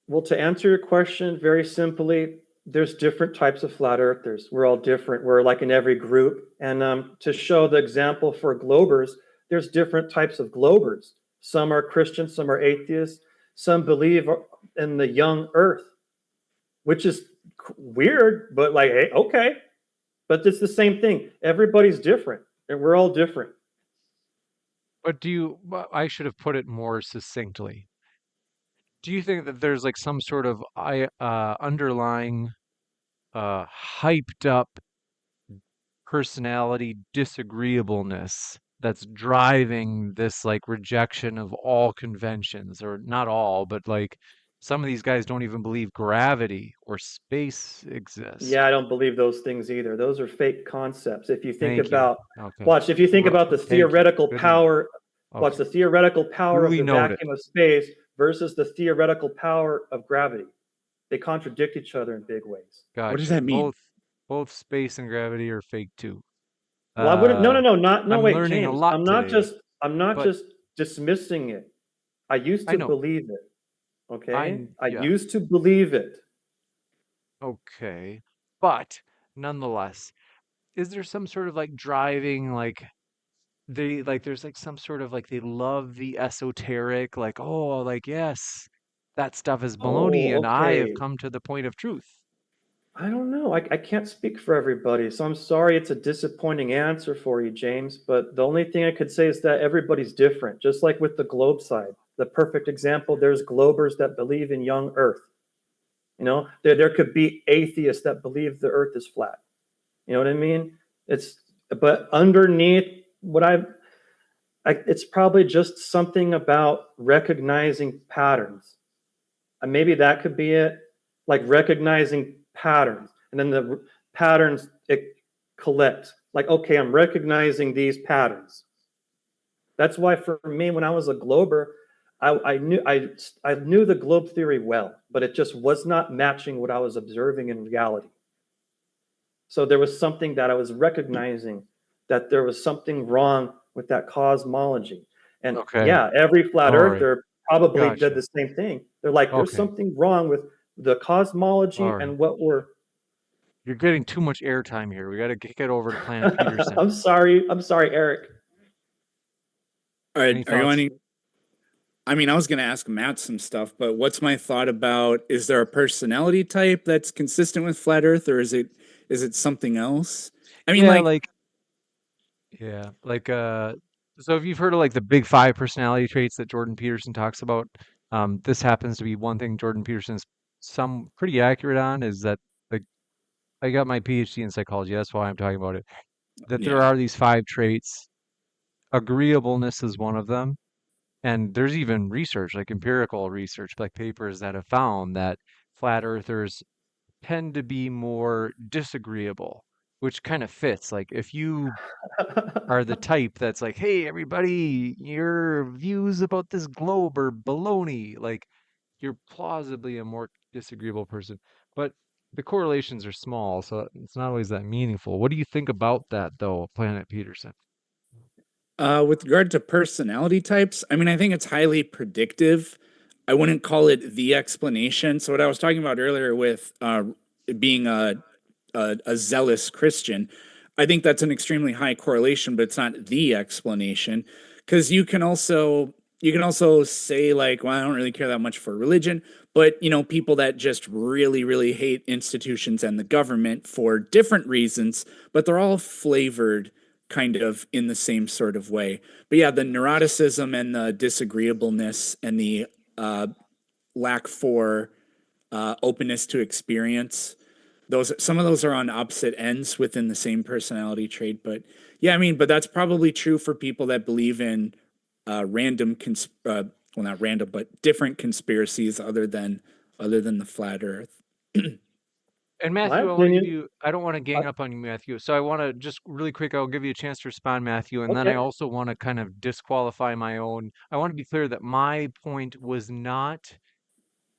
well, to answer your question very simply, there's different types of flat earthers. We're all different. We're like in every group. And to show the example for Globers, there's different types of Globers. Some are Christian, some are atheists, some believe in the young earth, which is weird, but like, hey, okay. But it's the same thing. Everybody's different, and we're all different. but I should have put it more succinctly. Do you think that there's like some sort of underlying hyped up personality disagreeableness that's driving this like rejection of all conventions, or not all, but like some of these guys don't even believe gravity or space exist? Yeah, I don't believe those things either. Those are fake concepts. If you think Thank you. about, Okay. watch, if you think about the Thank you. theoretical Good enough. power, watch Okay. the theoretical power of Duly the noted. vacuum of space versus the theoretical power of gravity. They contradict each other in big ways. What does Gotcha. that mean? Both space and gravity are fake too. Well, I wouldn't, no, Uh, no, no, not, no, I'm wait, learning a James, lot today, I'm not but just dismissing it. I used I to know. believe it. Okay. I Yeah. used to believe it. Okay. But nonetheless, is there some sort of like driving, like there's like some sort of like they love the esoteric, like, oh, like, yes, that stuff is baloney Oh, and I have okay. come to the point of truth. I don't know. I can't speak for everybody, so I'm sorry it's a disappointing answer for you, James. But the only thing I could say is that everybody's different, just like with the globe side. The perfect example, there's globers that believe in young Earth. You know, there could be atheists that believe the Earth is flat. You know what I mean? But underneath what it's probably just something about recognizing patterns. And maybe that could be it, like recognizing patterns. And then the patterns, it collects. Like, okay, I'm recognizing these patterns. That's why for me, when I was a glober, I knew the globe theory well, but it just was not matching what I was observing in reality. So there was something that I was recognizing, that there was something wrong with that cosmology. And Okay. yeah, every flat All right. earther probably Gotcha. did the same thing. They're like, there's Okay. something wrong with the cosmology All right. and what we're. You're getting too much airtime here. We got to kick it over to Planet Peterson. I'm sorry, Eric. All right, Any are you thoughts? wanting? I mean, I was going to ask Matt some stuff, but what's my thought about? Is there a personality type that's consistent with flat Earth, or is it something else? I mean, Yeah, like yeah, like so if you've heard of like the big 5 personality traits that Jordan Peterson talks about, this happens to be one thing Jordan Peterson's some pretty accurate on is that like I got my PhD in psychology, that's why I'm talking about it. That there yeah. are these 5 traits. Agreeableness is one of them. And there's even research, like empirical research, like papers that have found that flat earthers tend to be more disagreeable, which kind of fits. Like if you are the type that's like, hey, everybody, your views about this globe are baloney. Like, you're plausibly a more disagreeable person. But the correlations are small, so it's not always that meaningful. What do you think about that, though, Planet Peterson? With regard to personality types, I mean, I think it's highly predictive. I wouldn't call it the explanation. So what I was talking about earlier with being a zealous Christian, I think that's an extremely high correlation, but it's not the explanation because you can also say like, well, I don't really care that much for religion, but you know, people that just really hate institutions and the government for different reasons, but they're all flavored kind of in the same sort of way. But yeah, the neuroticism and the disagreeableness and the lack for openness to experience, some of those are on opposite ends within the same personality trait. But yeah, I mean, but that's probably true for people that believe in well, not random, but different conspiracies other than the flat Earth. And My Matthew, opinion. I don't want to gang up on you, Matthew. So I want to just really quick, I'll give you a chance to respond, Matthew. And then I Okay. also want to kind of disqualify my own. I want to be clear that my point was not,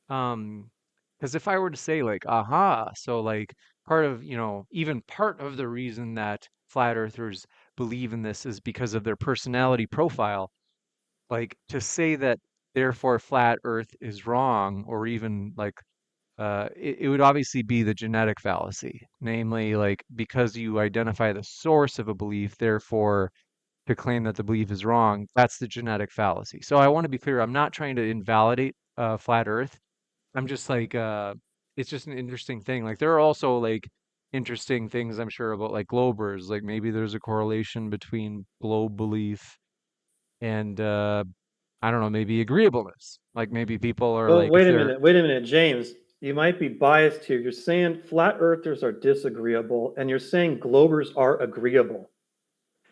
because if I were to say like, aha, so like part of, even part of the reason that flat earthers believe in this is because of their personality profile, like to say that therefore flat earth is wrong, or even like it would obviously be the genetic fallacy, namely, like because you identify the source of a belief, therefore to claim that the belief is wrong, that's the genetic fallacy. So I want to be clear, I'm not trying to invalidate flat Earth. I'm just like, it's just an interesting thing. Like there are also like interesting things I'm sure about like globers. Like maybe there's a correlation between globe belief and I don't know, maybe agreeableness. Like maybe people are Well, like if they're wait a minute, James. You might be biased here. You're saying flat earthers are disagreeable, and you're saying globers are agreeable.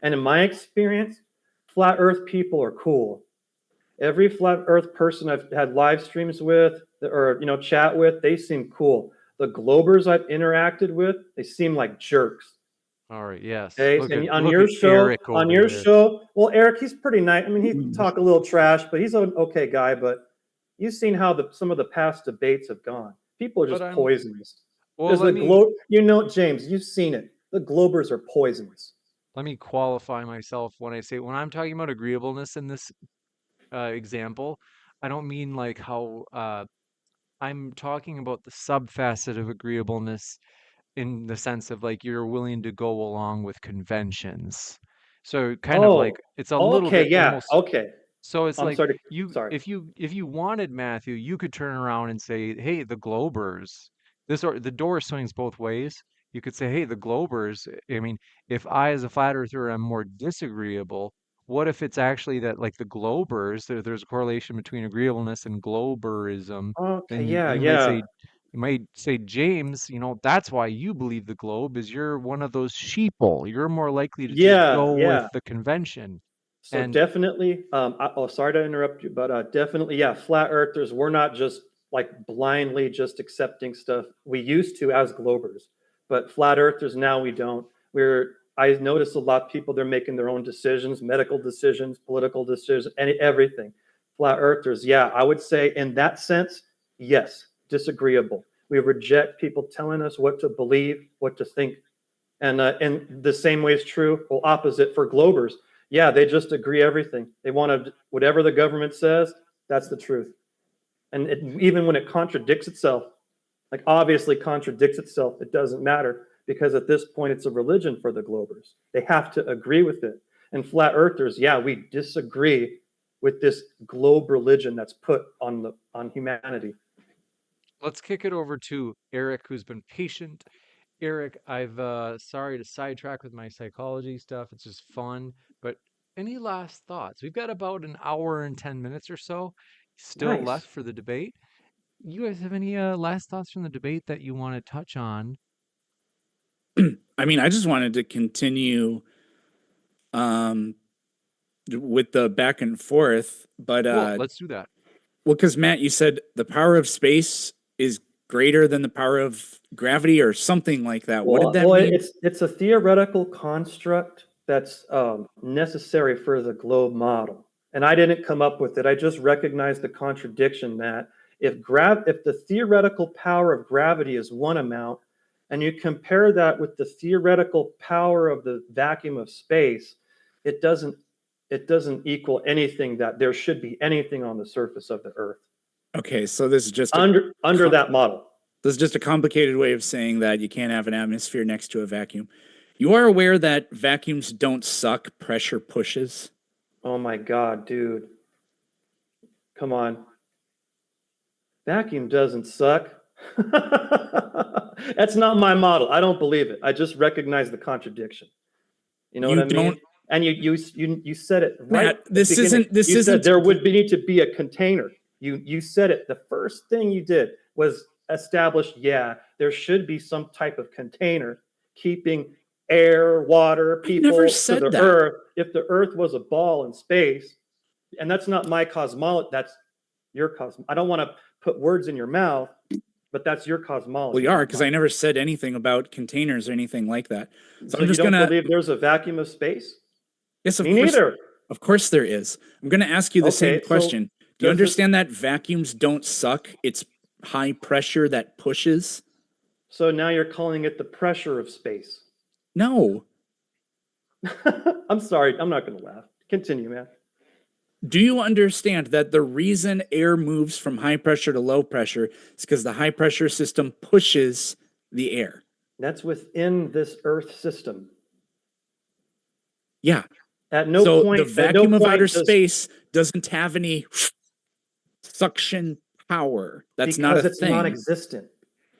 And in my experience, flat earth people are cool. Every flat earth person I've had live streams with or chat with, they seem cool. The globers I've interacted with, they seem like jerks. all right, yes. Okay, Look and at Eric on over your here. show, well, Eric, he's pretty nice. I mean, he talk a little trash, but he's an okay guy. But you've seen how some of the past debates have gone. People are But just I'm poisonous. well, Because James, you've seen it. The globers are poisonous. let me qualify myself when I say when I'm talking about agreeableness in this example, I don't mean like how I'm talking about the subfacet of agreeableness in the sense of like you're willing to go along with conventions. So kind of like Oh, it's a little okay, bit yeah, almost okay. so it's I'm like sorry. if you wanted Matthew, you could turn around and say, "Hey, the Globers, the door swings both ways. You could say, hey, the globers, I mean, if I as a flat earther am more disagreeable, what if it's actually that like the globers, there's a correlation between agreeableness and globerism? Okay, Then yeah, you yeah. might say, James, that's why you believe the globe is you're one of those sheeple. You're more likely to just Yeah, go with yeah. the convention. So And definitely, sorry to interrupt you, but definitely, yeah, flat earthers, we're not just like blindly just accepting stuff. We used to as globers, but flat earthers now we don't. I notice a lot of people, they're making their own decisions, medical decisions, political decisions, and everything. Flat earthers, yeah, I would say in that sense, yes, disagreeable. We reject people telling us what to believe, what to think. And the same way is true, well, opposite for globers. Yeah, they just agree everything. They want to, whatever the government says, that's the truth. And even when it contradicts itself, like obviously contradicts itself, it doesn't matter because at this point it's a religion for the globers. They have to agree with it. And flat earthers, yeah, we disagree with this globe religion that's put on humanity. let's kick it over to Eric, who's been patient. Eric, I've sorry to sidetrack with my psychology stuff. It's just fun, but any last thoughts? We've got about an hour and 10 minutes or so still left Nice. for the debate. You guys have any last thoughts from the debate that you want to touch on? I mean, I just wanted to continue with the back and forth, but Cool, let's do that. well, because Matt, you said the power of space is greater than the power of gravity or something like that. What did that mean? It's a theoretical construct that's necessary for the globe model. And I didn't come up with it. I just recognized the contradiction that if the theoretical power of gravity is one amount, and you compare that with the theoretical power of the vacuum of space, it doesn't equal anything that there should be anything on the surface of the Earth Okay, so this is just under that model. this is just a complicated way of saying that you can't have an atmosphere next to a vacuum. You are aware that vacuums don't suck, pressure pushes? Oh my God, dude. Come on. Vacuum doesn't suck. That's not my model. I don't believe it. I just recognize the contradiction. You know You what I mean? don't- And you said it right. Matt, at the this beginning. isn't- this you isn't- said there would need to be a container. You said it. The first thing you did was establish, yeah, there should be some type of container keeping air, water, people never to said the that. Earth. If the Earth was a ball in space, and that's not my cosmology, that's your cosmology. I don't want to put words in your mouth, but that's your cosmology. Well, you are, because I never said anything about containers or anything like that. So I'm just you don't gonna. believe there's a vacuum of space? Yes, of Me course. neither. Of course there is. I'm gonna ask you the same Okay, so question. Do you does understand that vacuums don't suck? It's high pressure that pushes. So now you're calling it the pressure of space. No. I'm sorry. I'm not going to laugh. Continue, man. Do you understand that the reason air moves from high pressure to low pressure is because the high pressure system pushes the air? That's within this Earth system. Yeah. At no point. The vacuum of outer space doesn't have any suction power. That's not a thing. Because it's non-existent.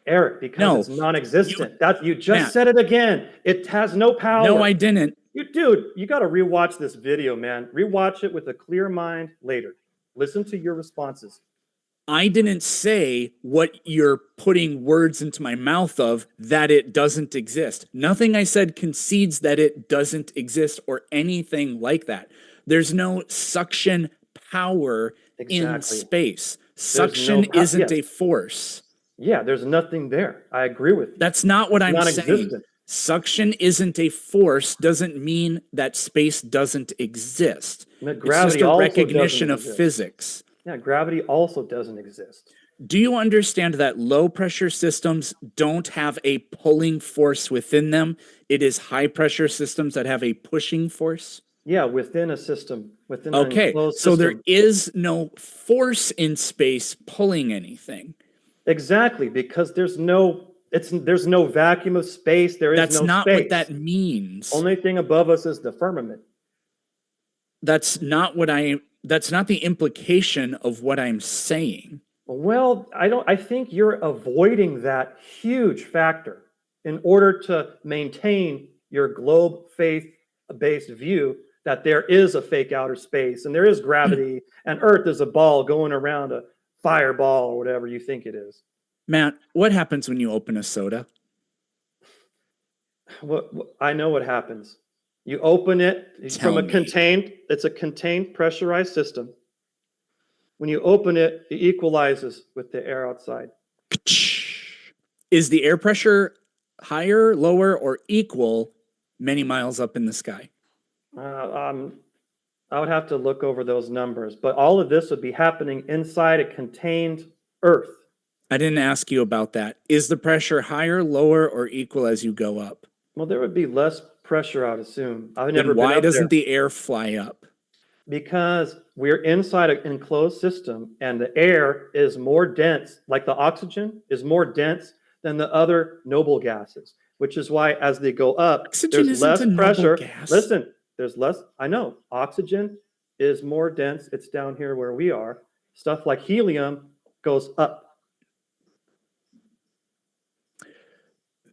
Eric, because No. it's non-existent. You just Matt. said it again. It has no power. No, I didn't. Dude, you got to rewatch this video, man. Rewatch it with a clear mind later. Listen to your responses. I didn't say what you're putting words into my mouth of, that it doesn't exist. Nothing I said concedes that it doesn't exist or anything like that. There's no suction power in space. Suction isn't a force. Yeah, there's nothing there. I agree with you. That's not what I'm saying. Non-existent. Suction isn't a force doesn't mean that space doesn't exist. Gravity it's just a also recognition doesn't of exist. physics. Yeah, gravity also doesn't exist. Do you understand that low pressure systems don't have a pulling force within them? It is high pressure systems that have a pushing force? Yeah, within a system, within an Okay, enclosed so there system. is no force in space pulling anything. Exactly, because there's no vacuum of space. There is That's no not space. what that means. Only thing above us is the firmament. That's not the implication of what I'm saying. Well, I think you're avoiding that huge factor in order to maintain your globe faith-based view that there is a fake outer space and there is gravity and Earth is a ball going around a fireball or whatever you think it is. Matt, what happens when you open a soda? I know what happens. You open it Tell me. It's a contained pressurized system. When you open it, it equalizes with the air outside. Is the air pressure higher, lower, or equal many miles up in the sky? I would have to look over those numbers, but all of this would be happening inside a contained Earth. I didn't ask you about that. Is the pressure higher, lower, or equal as you go up? Well, there would be less pressure, I would assume. I've Then never been why up doesn't there. the air fly up? Because we're inside an enclosed system and the air is more dense, like the oxygen is more dense than the other noble gases, which is why as they go up, Oxygen there's isn't less a noble pressure. gas. Listen, there's less, I know, oxygen is more dense. It's down here where we are. Stuff like helium goes up.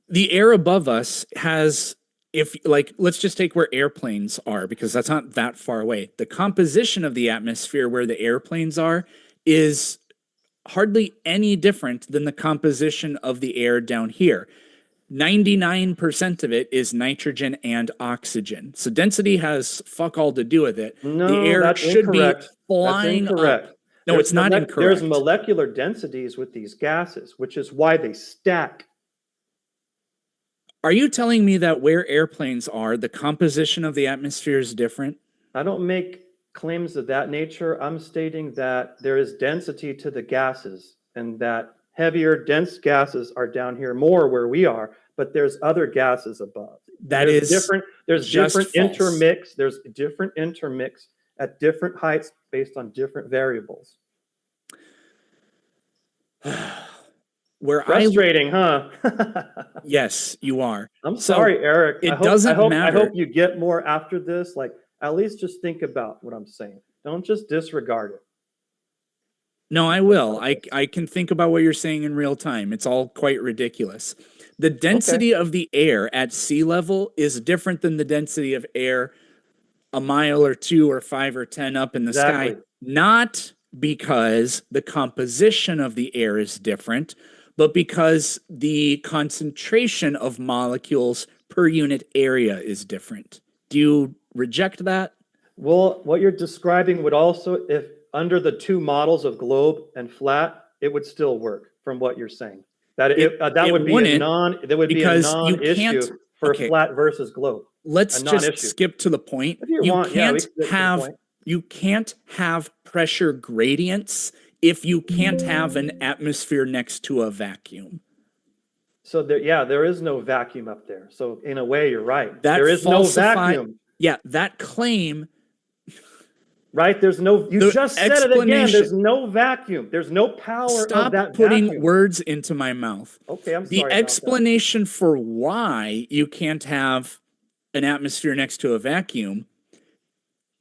The air above us has, if like, let's just take where airplanes are, because that's not that far away. The composition of the atmosphere where the airplanes are is hardly any different than the composition of the air down here. 99% of it is nitrogen and oxygen. So density has fuck all to do with it. No, the air that's should incorrect. be flying That's incorrect. up. No, it's not incorrect. There's molecular densities with these gases, which is why they stack. Are you telling me that where airplanes are, the composition of the atmosphere is different? I don't make claims of that nature. I'm stating that there is density to the gases and that heavier, dense gases are down here more where we are, but there's other gases above. There's different intermix. There's different intermix at different heights based on different variables. Frustrating, huh? Yes, you are. I'm sorry, Eric. It doesn't matter. I hope you get more after this. Like, at least just think about what I'm saying. Don't just disregard it. No, I will. I can think about what you're saying in real time. It's all quite ridiculous. The density of the air at sea level is different than the density of air a mile or 2 or 5 or 10 up in the sky. Not because the composition of the air is different, but because the concentration of molecules per unit area is different. Do you reject that? Well, what you're describing would also, if under the two models of globe and flat, it would still work from what you're saying. That would be a non-issue for flat versus globe. Let's just skip to the point. You can't have pressure gradients if you can't have an atmosphere next to a vacuum. So there is no vacuum up there. So in a way, you're right. There is no vacuum. Yeah, that claim. Right? There's no, you just said it again. There's no vacuum. There's no power of that vacuum. Stop putting words into my mouth. Okay, I'm sorry. The explanation for why you can't have an atmosphere next to a vacuum,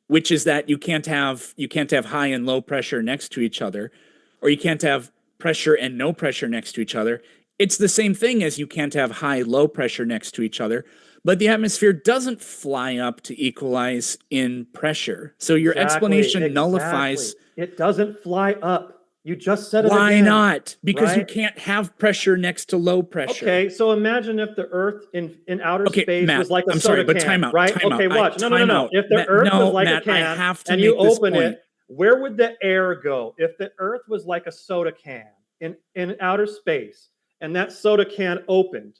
which is that you can't have high and low pressure next to each other, or you can't have pressure and no pressure next to each other. It's the same thing as you can't have high, low pressure next to each other, but the atmosphere doesn't fly up to equalize in pressure. So your explanation nullifies. It doesn't fly up. You just said it Why again. not? Because you can't have pressure next to low pressure. Okay, so imagine if the Earth in outer space Matt, was like a I'm soda sorry, but can, time out, right? time Okay, out, watch. No. If the Earth was like a can and you open it, where would the air go? If the Earth was like a soda can in outer space and that soda can opened,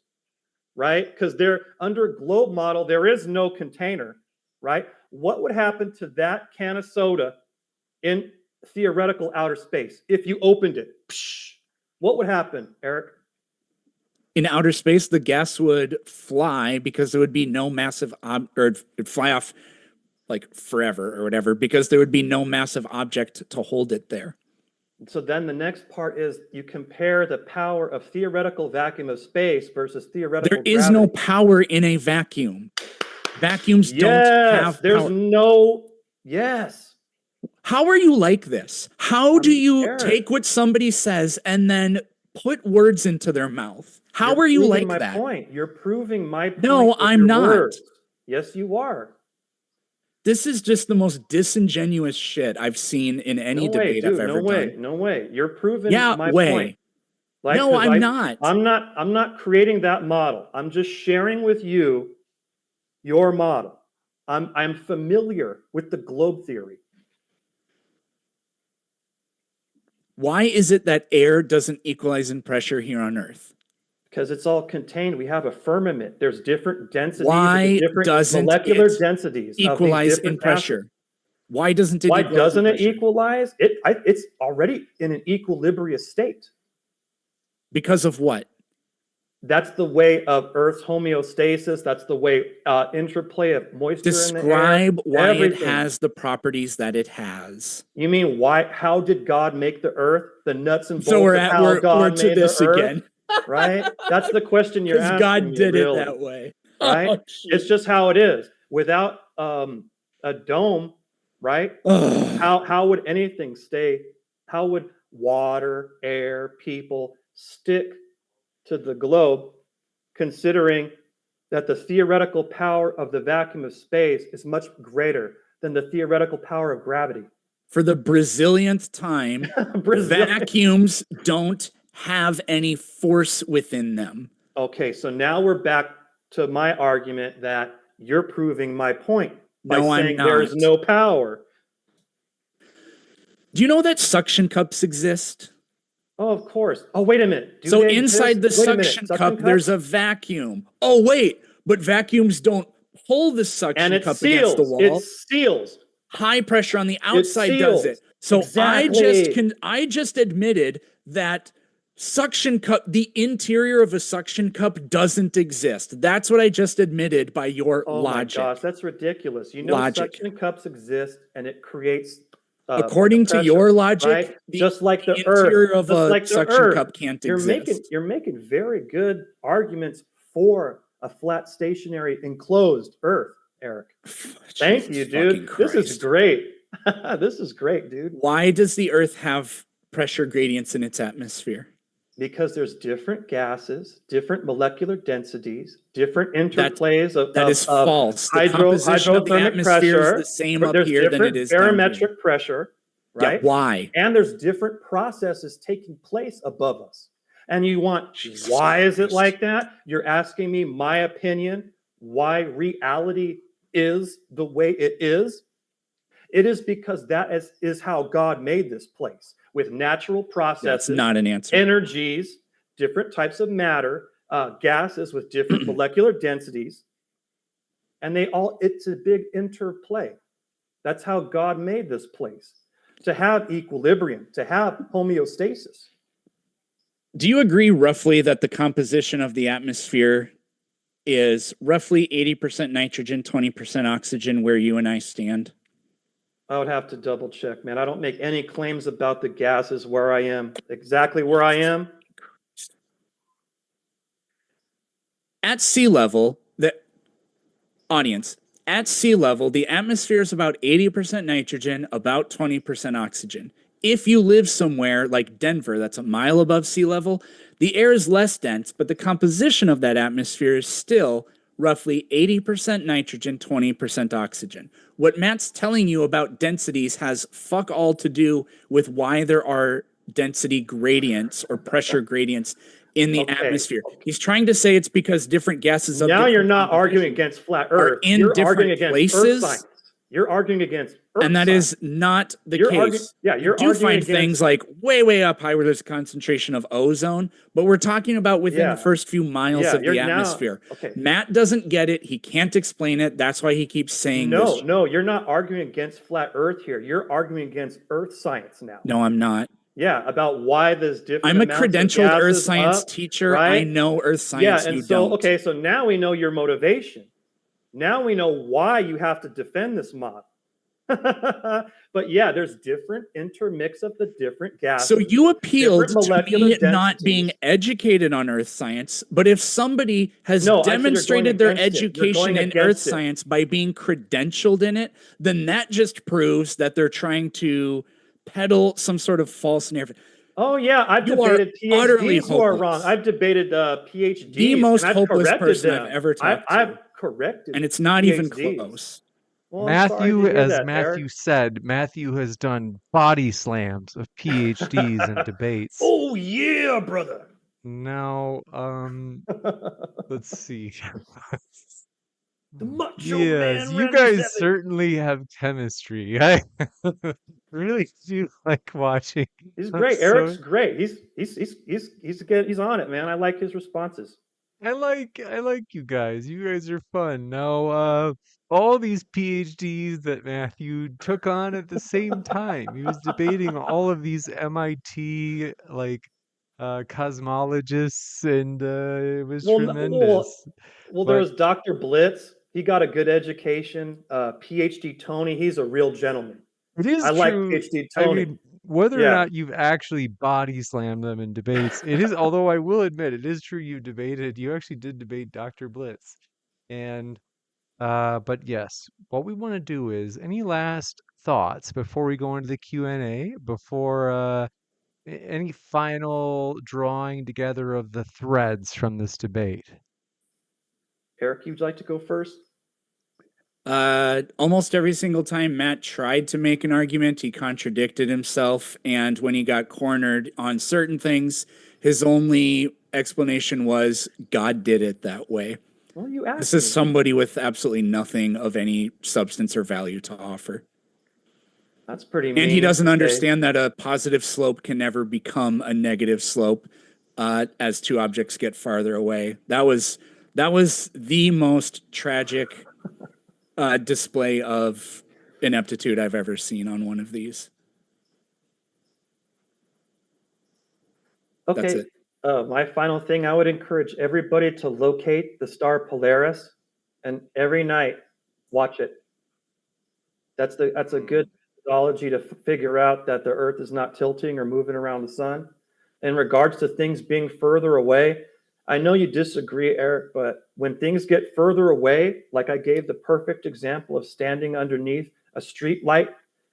right? Because they're under globe model, there is no container, right? What would happen to that can of soda in theoretical outer space if you opened it? What would happen, Eric? In outer space, the gas would fly because there would be no massive or it'd fly off like forever or whatever, because there would be no massive object to hold it there. So then the next part is you compare the power of theoretical vacuum of space versus theoretical gravity. There is no power in a vacuum. Vacuums don't have there's power. no, yes. How are you like this? How do you Eric. take what somebody says and then put words into their mouth? How You're are you proving like my that? point. You're proving my point. No, with I'm your not. words. Yes, you are. This is just the most disingenuous shit I've seen in any No way, debate I've dude. ever No way. done. No way. You're proving Yeah, my way. point. Like, No, 'cause I'm not. I'm not creating that model. I'm just sharing with you your model. I'm familiar with the globe theory. Why is it that air doesn't equalize in pressure here on Earth? Because it's all contained. We have a firmament. There's different densities. Why different doesn't molecular it densities equalize of these in different pressure? acids. Why doesn't it Why equalize in doesn't it pressure? equalize? It's already in an equilibrious state. Because of what? That's the way of Earth's homeostasis. That's the way interplay of moisture in the air. Describe why everything. it has the properties that it has. You mean why? How did God make the Earth? The nuts and bolts So we're of at how we're God to made this the Earth, again. right? That's the question you're Because asking God me, did really, it that way. right? Oh, It's just how it is. Without a dome, right? Ugh. How would anything stay? How would water, air, people stick to the globe, considering that the theoretical power of the vacuum of space is much greater than the theoretical power of gravity? For the Brazillionth time, vacuums don't have any force within them. Okay, so now we're back to my argument that you're proving my point by No, I'm saying there's not. no power. Do you know that suction cups exist? Oh, of course. Oh, wait a minute. Do So they inside the exist? Wait a minute. suction cup, there's a vacuum. Oh, wait, but vacuums don't pull the suction and it cup seals. against the wall. It seals. High pressure on the outside does it. So Exactly. I just admitted that suction cup, the interior of a suction cup doesn't exist. That's what I just admitted by your logic. Oh my gosh, that's ridiculous. You know, Logic. suction cups exist and it creates According to your logic, right? Just like the interior Earth, of just a like the suction Earth. cup can't You're exist. making very good arguments for a flat, stationary, enclosed Earth, Eric. Thank you, dude. This is great. This is great, dude. Why does the Earth have pressure gradients in its atmosphere? Because there's different gases, different molecular densities, different interplays of false. The composition of the hydrothermic atmosphere pressure. is the same But up there's here than it different is down here. barometric pressure, right? Yeah, why? And there's different processes taking place above us. And you want, why is it like that? You're asking me my opinion, why reality is the way it is? It is because that is how God made this place, with natural processes. That's not an answer. Energies, different types of matter, gases with different molecular densities, and it's a big interplay. That's how God made this place, to have equilibrium, to have homeostasis. Do you agree roughly that the composition of the atmosphere is roughly 80% nitrogen, 20% oxygen, where you and I stand? I would have to double check, man. I don't make any claims about the gases where I am, exactly where I am. At sea level, at sea level, the atmosphere is about 80% nitrogen, about 20% oxygen. If you live somewhere like Denver, that's a mile above sea level, the air is less dense, but the composition of that atmosphere is still roughly 80% nitrogen, 20% oxygen. What Matt's telling you about densities has fuck all to do with why there are density gradients or pressure gradients in the atmosphere. He's trying to say it's because different gases. Now you're not arguing against flat Earth. You're arguing against places. Earth science. You're arguing against Earth and that science. is not the You're case. you're you do find things like way up high where there's a concentration of ozone, but we're talking about within the first few miles of the atmosphere. Matt doesn't get it. He can't explain it. That's why he keeps saying this. No, you're not arguing against flat Earth here. You're arguing against Earth science now. No, I'm not. Yeah, about why there's different. I'm a credentialed Earth science teacher. Right? I know Earth science. Yeah, and you so don't. okay, so now we know your motivation. Now we know why you have to defend this model. But yeah, there's different intermix of the different gases. So you appealed different to molecular me not being densities. educated on earth science, but if somebody has No, I said you're going demonstrated their against it. You're education going in earth against it. science by being credentialed in it, then that just proves that they're trying to peddle some sort of false narrative. Oh yeah, I've You are debated utterly PhDs who are wrong. hopeless. I've debated PhDs. The most and I've hopeless corrected person them. I've ever talked to. I've corrected And it's not even PhDs. close. Well, I'm sorry to Matthew, hear as that, Matthew Eric. said, Matthew has done body slams of PhDs and debates. Oh yeah, brother. Now, let's see. The macho Yes, man you Randy guys Savage. certainly have chemistry. I really do like watching. He's I'm great. so- Eric's great. He's on it, man. I like his responses. I like you guys. You guys are fun. Now, all these PhDs that Matthew took on at the same time. He was debating all of these MIT cosmologists, and it was tremendous. Well, But- there was Dr. Blitz. He got a good education. PhD Tony, he's a real gentleman. It is I like true. PhD I Tony. mean, whether or Yeah. not you've actually body slammed them in debates, it is. Although I will admit, it is true you debated. You actually did debate Dr. Blitz, and but yes, what we want to do is any last thoughts before we go into the Q&A, before any final drawing together of the threads from this debate. Eric, you'd like to go first? Almost every single time Matt tried to make an argument, he contradicted himself. And when he got cornered on certain things, his only explanation was God did it that way. Well, you asked This is me. somebody with absolutely nothing of any substance or value to offer. That's pretty mean. And he doesn't to say. understand that a positive slope can never become a negative slope as two objects get farther away. That was the most tragic display of ineptitude I've ever seen on one of these. That's Okay. it. My final thing, I would encourage everybody to locate the star Polaris and every night watch it. That's a good methodology to figure out that the Earth is not tilting or moving around the sun. In regards to things being further away, I know you disagree, Eric, but when things get further away, like I gave the perfect example of standing underneath a street light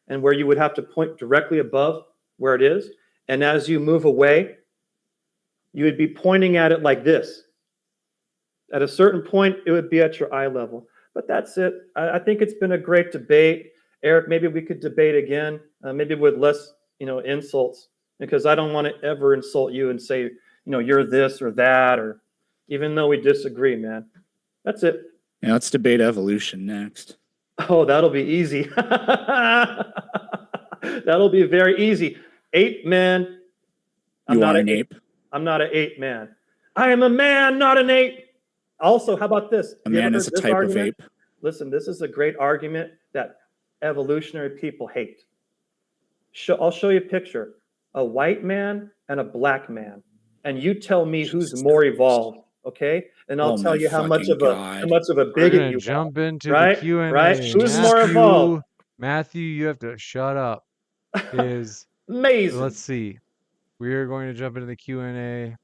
and where you would have to point directly above where it is, and as you move away, you would be pointing at it like this. At a certain point, it would be at your eye level. But that's it. I think it's been a great debate. Eric, maybe we could debate again, maybe with less, insults, because I don't want to ever insult you and say, you're this or that, or even though we disagree, man. That's it. Yeah, let's debate evolution next. Oh, that'll be easy. That'll be very easy. Ape man. You are an ape. I'm not an ape man. I am a man, not an ape. Also, how about this? A You ever man heard is a this type argument? of ape. Listen, this is a great argument that evolutionary people hate. I'll show you a picture. A white man and a black man. And you tell me who's more evolved, okay? And I'll Oh tell my you how much fucking of God. a We're bigot gonna you jump into right? the Q&A. Right? Who's more evolved? Matthew, you have to shut up. Is Amazing. let's see. We are going to jump into the Q&A.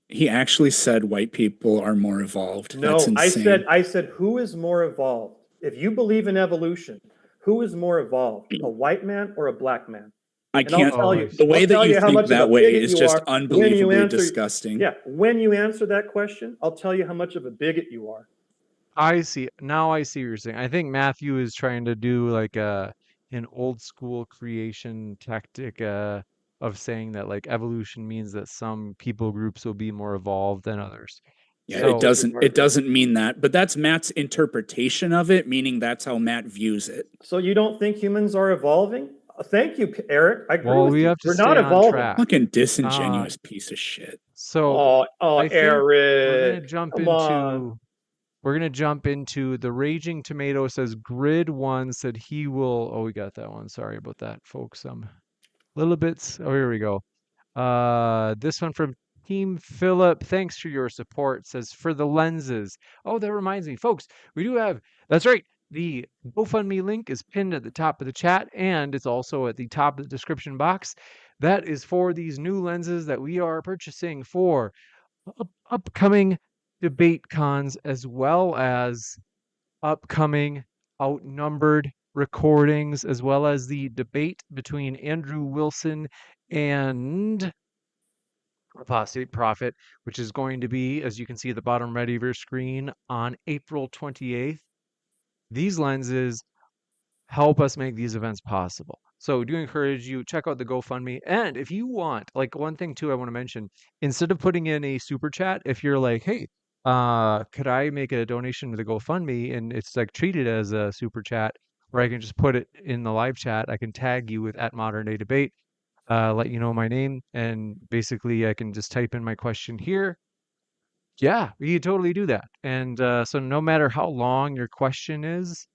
He actually said white people are more evolved. No, That's insane. I said who is more evolved? If you believe in evolution, who is more evolved? A white man or a black man? I And I'll can't. tell you, The way I'll that tell you how think much of a that way bigot is you just are when you unbelievably answer- disgusting. Yeah, when you answer that question, I'll tell you how much of a bigot you are. I see. Now I see what you're saying. I think Matthew is trying to do like an old school creation tactic of saying that like evolution means that some people groups will be more evolved than others. Yeah, So- it doesn't mean that, but that's Matt's interpretation of it, meaning that's how Matt views it. So you don't think humans are evolving? Thank you, Eric. I agree Well, with we you. have to We're stay not on evolving. track. Fucking disingenuous piece of shit. So I think Eric. we're gonna jump come into on. we're gonna jump into the Raging Tomato says Grid One said he will. Oh, we got that one. Sorry about that, folks. Little bits. Oh, here we go. This one from Team Philip. Thanks for your support. Says for the lenses. Oh, that reminds me, folks. We do have. That's right. The GoFundMe link is pinned at the top of the chat, and it's also at the top of the description box. That is for these new lenses that we are purchasing for upcoming debate cons, as well as upcoming outnumbered recordings, as well as the debate between Andrew Wilson and Apostate Prophet, which is going to be, as you can see at the bottom right of your screen, on April 28th. These lenses help us make these events possible. So do encourage you, check out the GoFundMe. And if you want, like one thing too, I want to mention, instead of putting in a super chat, if you're like, hey, could I make a donation to the GoFundMe? And it's like treated as a super chat, where I can just put it in the live chat. I can tag you with @moderndaydebate, let you know my name, and basically I can just type in my question here. Yeah, we could totally do that. And so no matter how long your question is,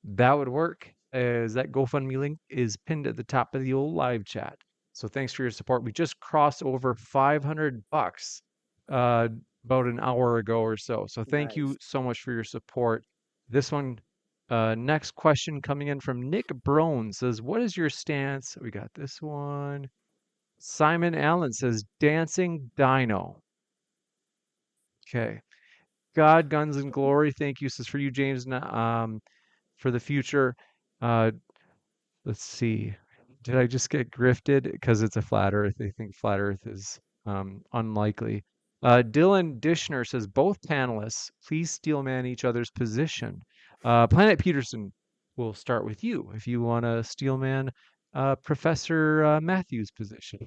that would work, as that GoFundMe link is pinned at the top of the old live chat. So thanks for your support. We just crossed over $500 uh, about an hour ago or so. So thank you Nice. so much for your support. This one, next question coming in from Nick Brown says, what is your stance? We got this one. Simon Allen says, dancing dino. Okay. God, Guns, and Glory. Thank you. This is for you, James. For the future. Uh, let's see. Did I just get grifted? Because it's a flat Earth. They think flat Earth is unlikely. Dylan Dishner says, both panelists, please steelman each other's position. Planet Peterson, we'll start with you if you want to steelman Professor Matthews' position.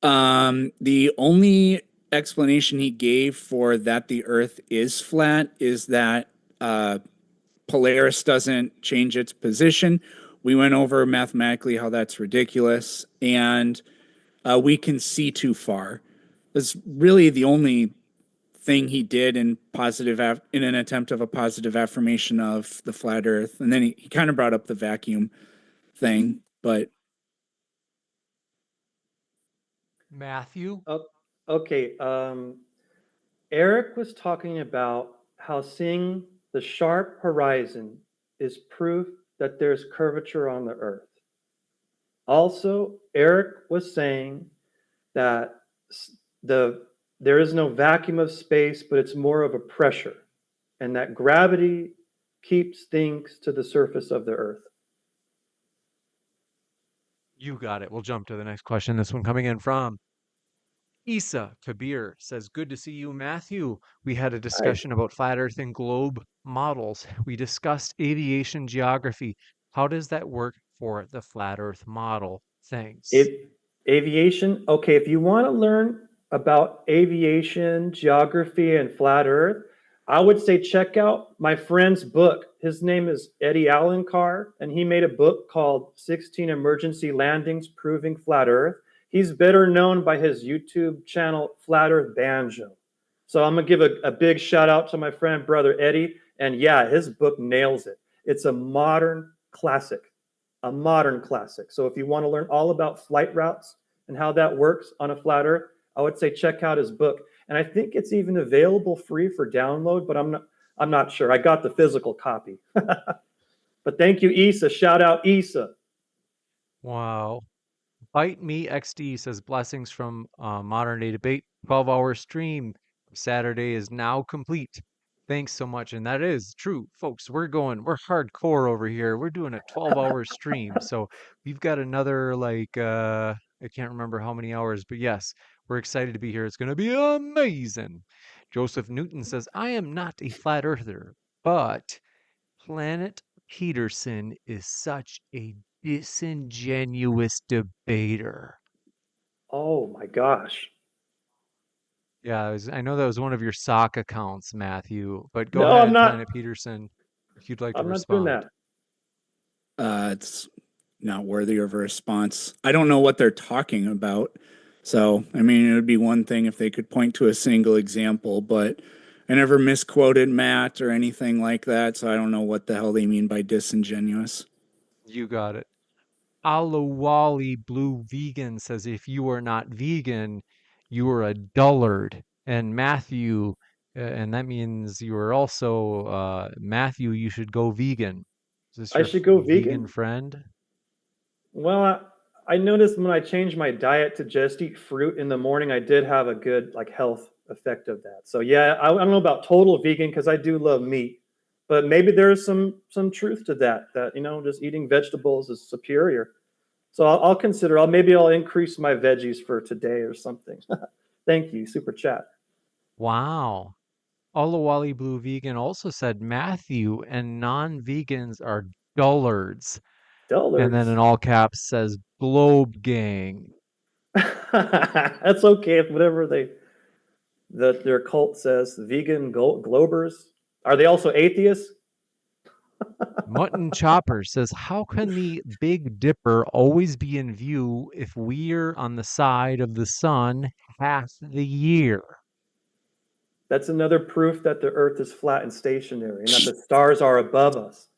The only explanation he gave for that the Earth is flat is that Polaris doesn't change its position. We went over mathematically how that's ridiculous, and we can see too far. That's really the only thing he did in in an attempt of a positive affirmation of the flat Earth. And then he kind of brought up the vacuum thing, but Matthew? Okay. Eric was talking about how seeing the sharp horizon is proof that there's curvature on the earth. Also, Eric was saying that there is no vacuum of space, but it's more of a pressure, and that gravity keeps things to the surface of the earth. You got it. We'll jump to the next question. This one coming in from Isa Kabir says, good to see you, Matthew. We had a discussion about flat Earth and globe models. We discussed aviation geography. How does that work for the flat Earth model? Thanks. Aviation, okay, if you want to learn about aviation, geography, and flat Earth, I would say check out my friend's book. His name is Eddie Alencar, and he made a book called 16 Emergency Landings Proving Flat Earth. He's better known by his YouTube channel, Flat Earth Banjo. So I'm going to give a big shout out to my friend, brother Eddie. And yeah, his book nails it. It's a modern classic. A modern classic. So if you want to learn all about flight routes and how that works on a flat Earth, I would say check out his book. And I think it's even available free for download, but I'm not sure. I got the physical copy. But thank you, Isa. Shout out Isa. Wow. Bite Me XD says, blessings from Modern Day Debate. 12-hour stream Saturday is now complete. Thanks so much. And that is true, folks. We're hardcore over here. We're doing a 12-hour stream. So we've got another, like, I can't remember how many hours, but yes, we're excited to be here. It's going to be amazing. Joseph Newton says, I am not a flat earther, but Planet Peterson is such a disingenuous debater. Oh my gosh. Yeah, I know that was one of your sock accounts, Matthew, but go No, ahead, I'm not. Planet Peterson, if you'd like to I'm not doing respond. that. it's not worthy of a response. I don't know what they're talking about. So, I mean, it would be one thing if they could point to a single example, but I never misquoted Matt or anything like that. So I don't know what the hell they mean by disingenuous. You got it. Alawali Blue Vegan says, if you are not vegan, you are a dullard. And Matthew And that means you are also Matthew. You should go vegan. Is this I your should go vegan vegan? friend? Well, I noticed when I changed my diet to just eat fruit in the morning, I did have a good like health effect of that. So yeah, I don't know about total vegan because I do love meat, but maybe there is some truth to that. That just eating vegetables is superior. So I'll consider. Maybe I'll increase my veggies for today or something. Thank you, super chat. Wow. Olawale Blue Vegan also said Matthew and non-vegans are dullards. And then in Dullards. all caps says Globe Gang. That's okay if whatever their cult says. Vegan globers. Are they also atheists? Mutton Chopper says, how can the Big Dipper always be in view if we're on the side of the sun half the year? That's another proof that the Earth is flat and stationary and that the stars are above us.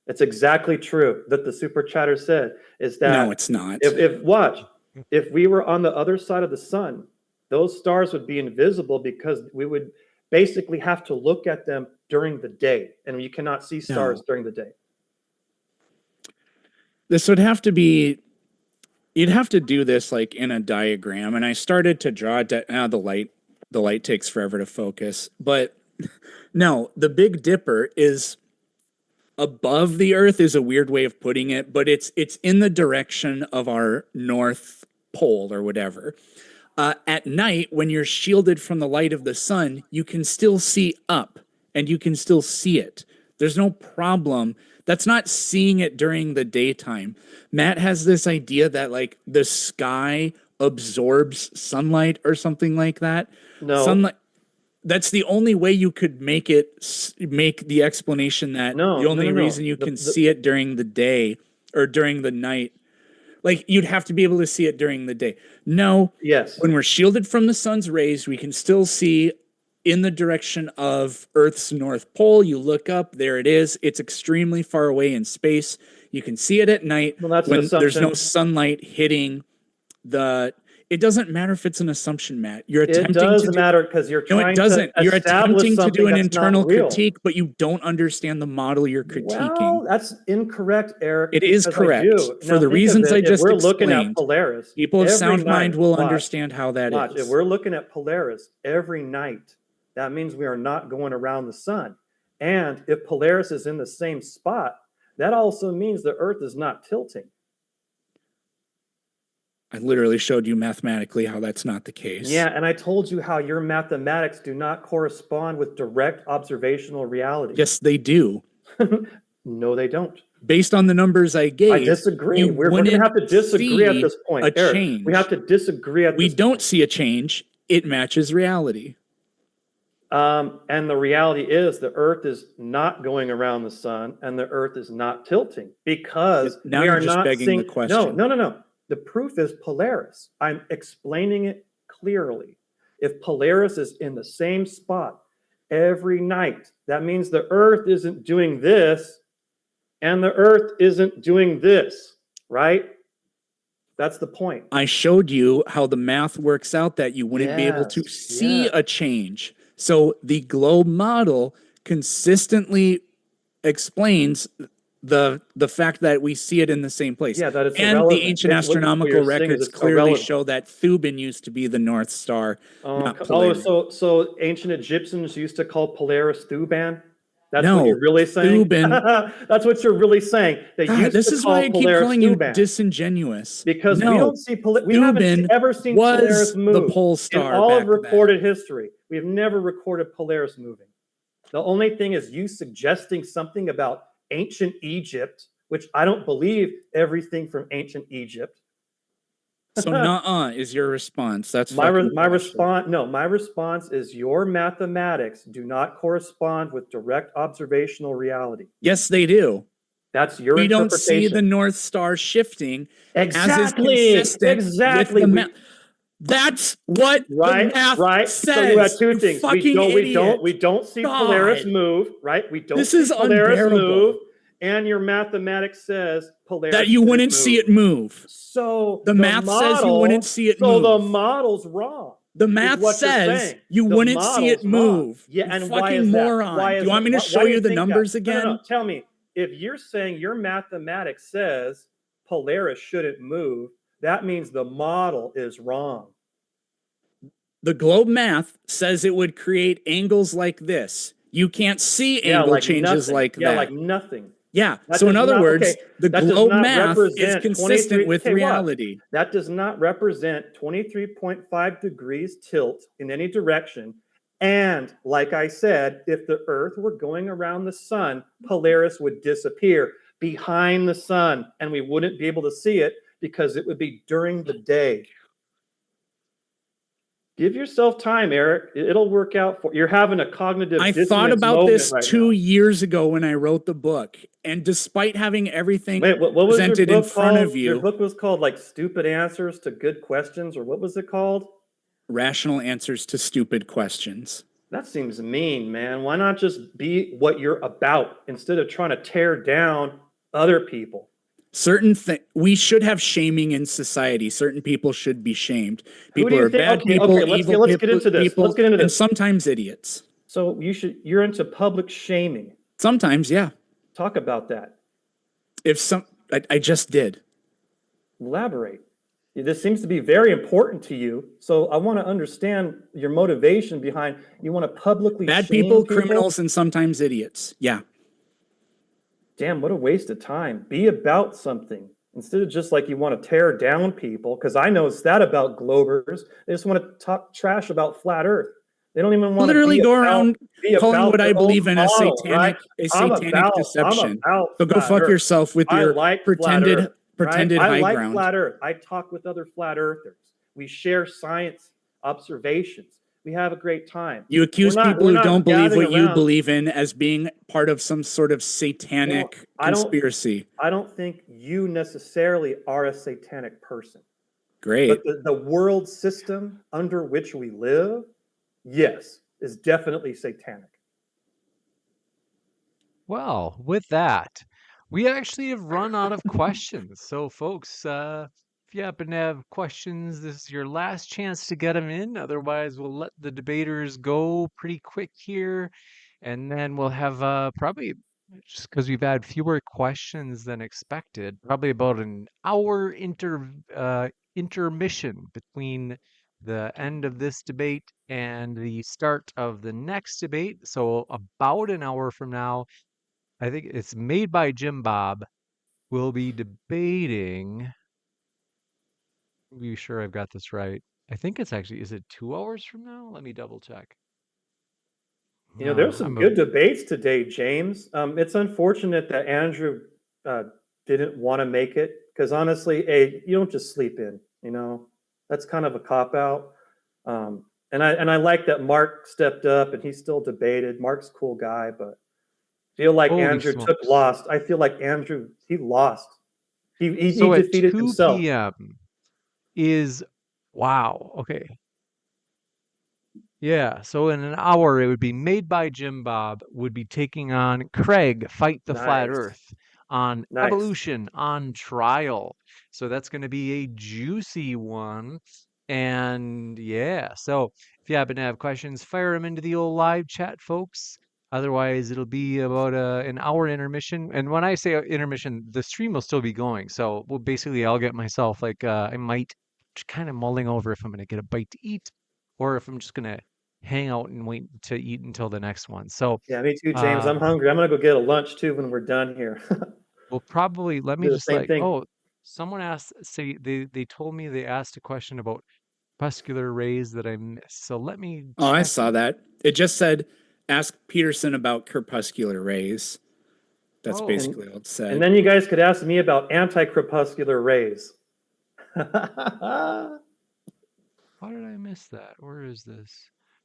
It's exactly true that the super chatter said is that No, it's not. If we were on the other side of the sun, those stars would be invisible because we would basically have to look at them during the day, and you cannot see stars during the day. This would have to be, you'd have to do this like in a diagram, and I started to draw it. The light takes forever to focus, but no, the Big Dipper is above the Earth is a weird way of putting it, but it's in the direction of our North Pole or whatever. At night, when you're shielded from the light of the sun, you can still see up and you can still see it. There's no problem. That's not seeing it during the daytime. Matt has this idea that like the sky absorbs sunlight or something like that. No. Sunlight. That's the only way you could make the explanation that the only reason you can see it during the day or during the night, like you'd have to be able to see it during the day. No. Yes. When we're shielded from the sun's rays, we can still see in the direction of Earth's North Pole. You look up, there it is. It's extremely far away in space. You can see it at night when there's no sunlight hitting the... It doesn't matter if it's an assumption, Matt. You're attempting it does matter because you're trying it doesn't. to You're attempting to do an that's internal not real. critique, but you don't understand the model you're critiquing. Well, that's incorrect, Eric. It is correct. For the reasons I just we're explained. Looking at Polaris, people of sound mind will understand how that is. If we're looking at Polaris every night, that means we are not going around the sun. And if Polaris is in the same spot, that also means the Earth is not tilting. I literally showed you mathematically how that's not the case. Yeah, and I told you how your mathematics do not correspond with direct observational reality. Yes, they do. No, they don't. Based on the numbers I gave, I disagree. We're going to have to disagree at this point. A change. We have to disagree at this point. We don't see a change. It matches reality. And the reality is the Earth is not going around the sun and the Earth is not tilting because now we you're are just not begging seeing... the question. No. The proof is Polaris. I'm explaining it clearly. If Polaris is in the same spot every night, that means the Earth isn't doing this and the Earth isn't doing this, right? That's the point. I showed you how the math works out that you wouldn't be able to see a change. So the globe model consistently explains the fact that we see it in the same place. Yeah, that it's and irrelevant. the ancient astronomical records clearly show that Thuban used to be the North Star. So ancient Egyptians used to call Polaris Thuban? That's what you're really saying? Thuban. That's what you're really saying. This is why I keep calling you disingenuous. Because we don't see we haven't ever seen Polaris move the pole star in all of recorded history. We have never recorded Polaris moving. The only thing is you suggesting something about ancient Egypt, which I don't believe everything from ancient Egypt. So nuh-uh is your response. That's my response. No, my response is your mathematics do not correspond with direct observational reality. Yes, they do. That's your we interpretation. Don't see the North Star shifting exactly. As is consistent with the math. That's what the math says. So you have two things. We don't see Polaris move, right? We don't see Polaris move, and your mathematics says Polaris that you wouldn't see it move. So the math says you wouldn't see it move. So the model's wrong. The math what you're says saying. you The wouldn't see it model's wrong. move. Yeah, You and why fucking is that? moron. Why Do is you want that? me to Why show do you the think that? numbers No, again? no. Tell me, if you're saying your mathematics says Polaris shouldn't move, that means the model is wrong. The globe math says it would create angles like this. You can't see angle changes nothing. like Yeah, that. like nothing. Yeah. That So in does other not- words, okay, the that does globe not math is represent consistent 23 with okay, what? reality. That does not represent 23.5 degrees tilt in any direction. And like I said, if the Earth were going around the sun, Polaris would disappear behind the sun, and we wouldn't be able to see it because it would be during the day. Give yourself time, Eric. It'll work out for you're having a cognitive I dissonance thought about moment this right 2 now. years ago when I wrote the book. And despite having everything Wait, what was your presented in book front called? of Your you, book was called like Stupid Answers to Good Questions, or what was it called? rational answers to stupid questions. That seems mean, man. Why not just be what you're about instead of trying to tear down other people? We should have shaming in society. Certain people should be shamed. Who do People you are think? bad Okay, people, okay, let's evil get into this. people, Let's get into and this. sometimes idiots. So you're into public shaming. Sometimes, yeah. Talk about that. I just did. Elaborate. This seems to be very important to you. So I want to understand your motivation behind you want to publicly Bad shame people, criminals, and sometimes idiots. Yeah. Damn, what a waste of time. Be about something instead of just like you want to tear down people. Because I know it's that about Globers. They just want to talk trash about flat Earth. They don't even want Literally to go around calling what I believe in a satanic deception. So go fuck yourself with your pretended I high like ground. flat Earth. I talk with other flat earthers. We share science observations. We have a great time. You accuse people who don't believe what you believe in as being part of some sort of satanic conspiracy. I don't think you necessarily are a satanic person. Great. But the world system under which we live, yes, is definitely satanic. Well, with that, we actually have run out of questions. So, folks, if you happen to have questions, this is your last chance to get them in. Otherwise, we'll let the debaters go pretty quick here. And then we'll have probably, just because we've had fewer questions than expected, probably about an hour intermission between the end of this debate and the start of the next debate. So, about an hour from now, I think it's made by Jim Bob. We'll be debating. Be sure I've got this right. I think it's actually, is it 2 hours from now? Let me double check. You know, there's some good debates today, James. It's unfortunate that Andrew didn't want to make it because honestly, you don't just sleep in. You know, that's kind of a cop out. And I like that Mark stepped up and he still debated. Mark's a cool guy, but I feel like Andrew lost. I feel like Andrew, he lost. He defeated himself. 2 p.m. is, wow, okay. Yeah, so in an hour, it would be made by Jim Bob, would be taking on Craig, Fight the Flat Earth, on Evolution on Trial. So that's going to be a juicy one. And yeah, so if you happen to have questions, fire them into the old live chat, folks. Otherwise, it'll be about an hour intermission. And when I say intermission, the stream will still be going. So basically, I'll get myself like, I might just kind of mulling over if I'm going to get a bite to eat or if I'm just going to hang out and wait to eat until the next one. So yeah, me too, James. I'm hungry. I'm going to go get a lunch too when we're done here. We'll probably, let me just like, oh, someone asked, say they told me they asked a question about crepuscular rays that I missed. So let me. Oh, I saw that. It just said, ask Peterson about crepuscular rays. That's basically what it said. And then you guys could ask me about anti-crepuscular rays. How did I miss that? Where is this?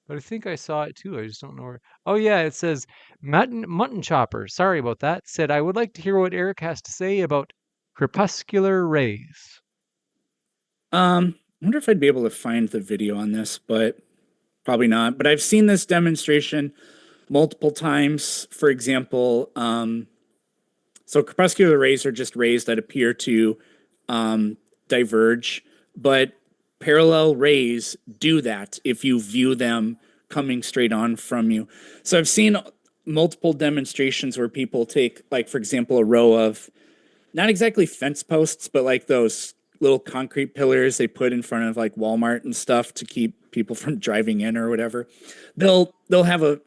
But I think I saw it too. I just don't know where. Oh yeah, it says Mutton Chopper. Sorry about that. Said I would like to hear what Eric has to say about crepuscular rays. I wonder if I'd be able to find the video on this, but probably not. But I've seen this demonstration multiple times. For example, so crepuscular rays are just rays that appear to diverge, but parallel rays do that if you view them coming straight on from you. So I've seen multiple demonstrations where people take, like, for example, a row of not exactly fence posts, but like those little concrete pillars they put in front of like Walmart and stuff to keep people from driving in or whatever. They'll have a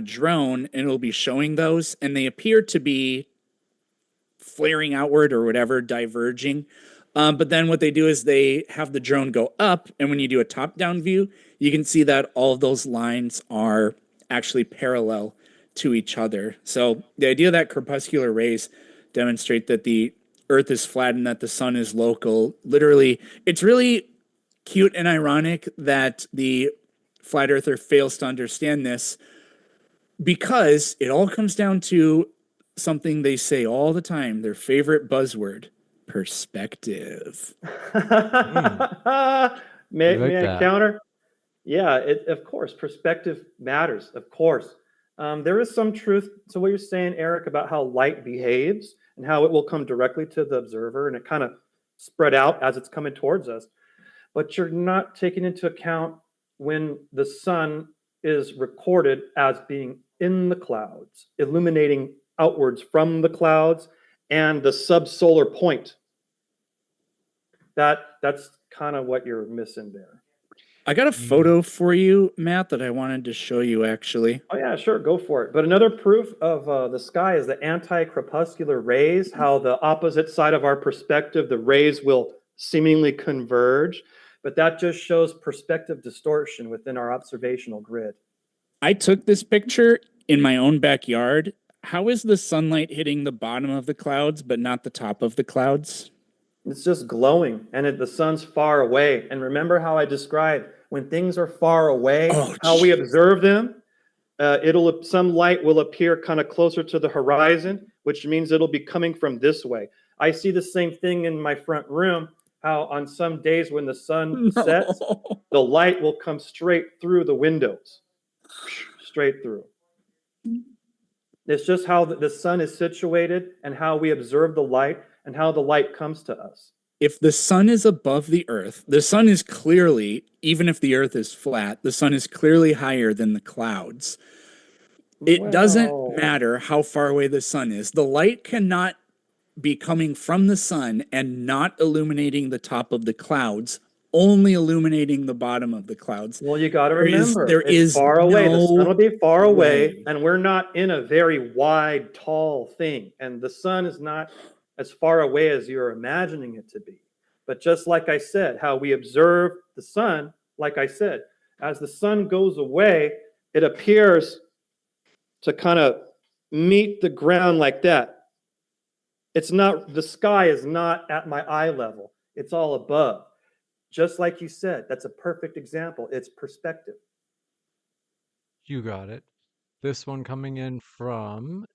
drone and it'll be showing those, and they appear to be flaring outward or whatever, diverging. But then what they do is they have the drone go up, and when you do a top-down view, you can see that all of those lines are actually parallel to each other. So the idea that crepuscular rays demonstrate that the Earth is flat and that the sun is local, literally, it's really cute and ironic that the flat earther fails to understand this, because it all comes down to something they say all the time, their favorite buzzword: perspective. May I counter? Yeah, of course, perspective matters, of course. There is some truth to what you're saying, Eric, about how light behaves and how it will come directly to the observer and it kind of spread out as it's coming towards us. But you're not taking into account when the sun is recorded as being in the clouds, illuminating outwards from the clouds, and the subsolar point. That's kind of what you're missing there. I got a photo for you, Matt, that I wanted to show you, actually. Oh yeah, sure, go for it. But another proof of the sky is the anti-crepuscular rays, how the opposite side of our perspective, the rays will seemingly converge, but that just shows perspective distortion within our observational grid. I took this picture in my own backyard. How is the sunlight hitting the bottom of the clouds but not the top of the clouds? It's just glowing, and the sun's far away. And remember how I described when things are far away, how we observe them, some light will appear kind of closer to the horizon, which means it'll be coming from this way. I see the same thing in my front room, how on some days when the sun sets, the light will come straight through the windows, straight through. It's just how the sun is situated and how we observe the light and how the light comes to us. If the sun is above the earth, the sun is clearly, even if the earth is flat, the sun is clearly higher than the clouds. It doesn't matter how far away the sun is. The light cannot be coming from the sun and not illuminating the top of the clouds, only illuminating the bottom of the clouds. Well, you got to remember, it's far away. The sun will be far away, and we're not in a very wide, tall thing. And the sun is not as far away as you're imagining it to be. But just like I said, how we observe the sun, like I said, as the sun goes away, it appears to kind of meet the ground like that. It's not, the sky is not at my eye level. It's all above. Just like you said, that's a perfect example. It's perspective. You got it. This one coming in from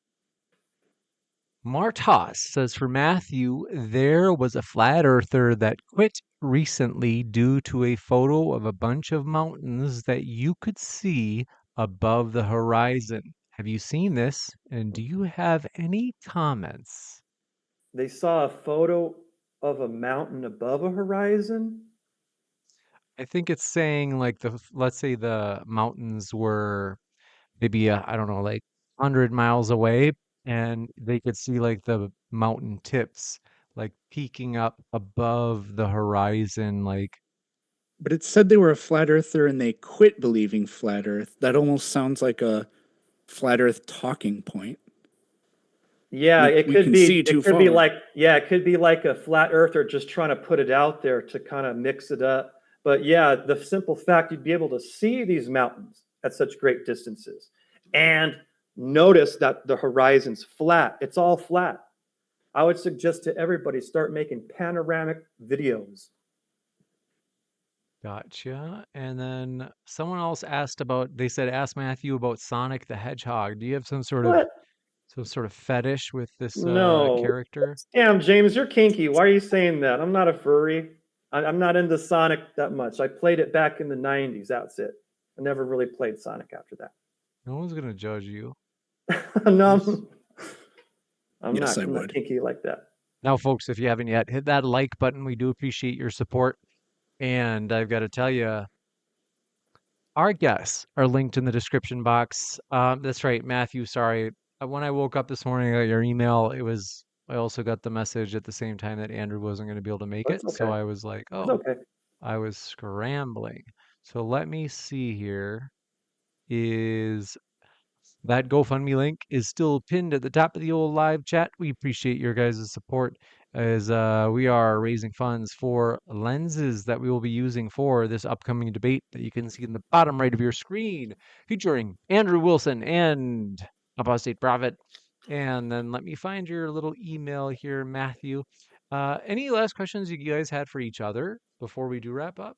Martas says, for Matthew, there was a flat earther that quit recently due to a photo of a bunch of mountains that you could see above the horizon. Have you seen this? And do you have any comments? They saw a photo of a mountain above a horizon? I think it's saying like let's say the mountains were maybe I don't know, like 100 miles away, and they could see like the mountain tips like peeking up above the horizon, like. But it said they were a flat earther and they quit believing flat earth. That almost sounds like a flat earth talking point. Yeah, it could be like a flat earther just trying to put it out there to kind of mix it up. But yeah, the simple fact you'd be able to see these mountains at such great distances and notice that the horizon's flat. It's all flat. I would suggest to everybody start making panoramic videos. Gotcha. And then someone else asked about, they said, ask Matthew about Sonic the Hedgehog. Do you have some sort of fetish with this character? Damn, James, you're kinky. Why are you saying that? I'm not a furry. I'm not into Sonic that much. I played it back in the 90s. That's it. I never really played Sonic after that. No one's going to judge you. No, I'm not kinky like that. Now, folks, if you haven't yet, hit that like button. We do appreciate your support. And I've got to tell you, our guests are linked in the description box. That's right, Matthew. Sorry. When I woke up this morning, I got your email. I also got the message at the same time that Andrew wasn't going to be able to make it. That's So okay. I was like, It's oh, okay. I was scrambling. So let me see here. Is that GoFundMe link is still pinned at the top of the old live chat. We appreciate your guys' support as we are raising funds for lenses that we will be using for this upcoming debate that you can see in the bottom right of your screen, featuring Andrew Wilson and Apostate Prophet. And then let me find your little email here, Matthew. Any last questions you guys had for each other before we do wrap up?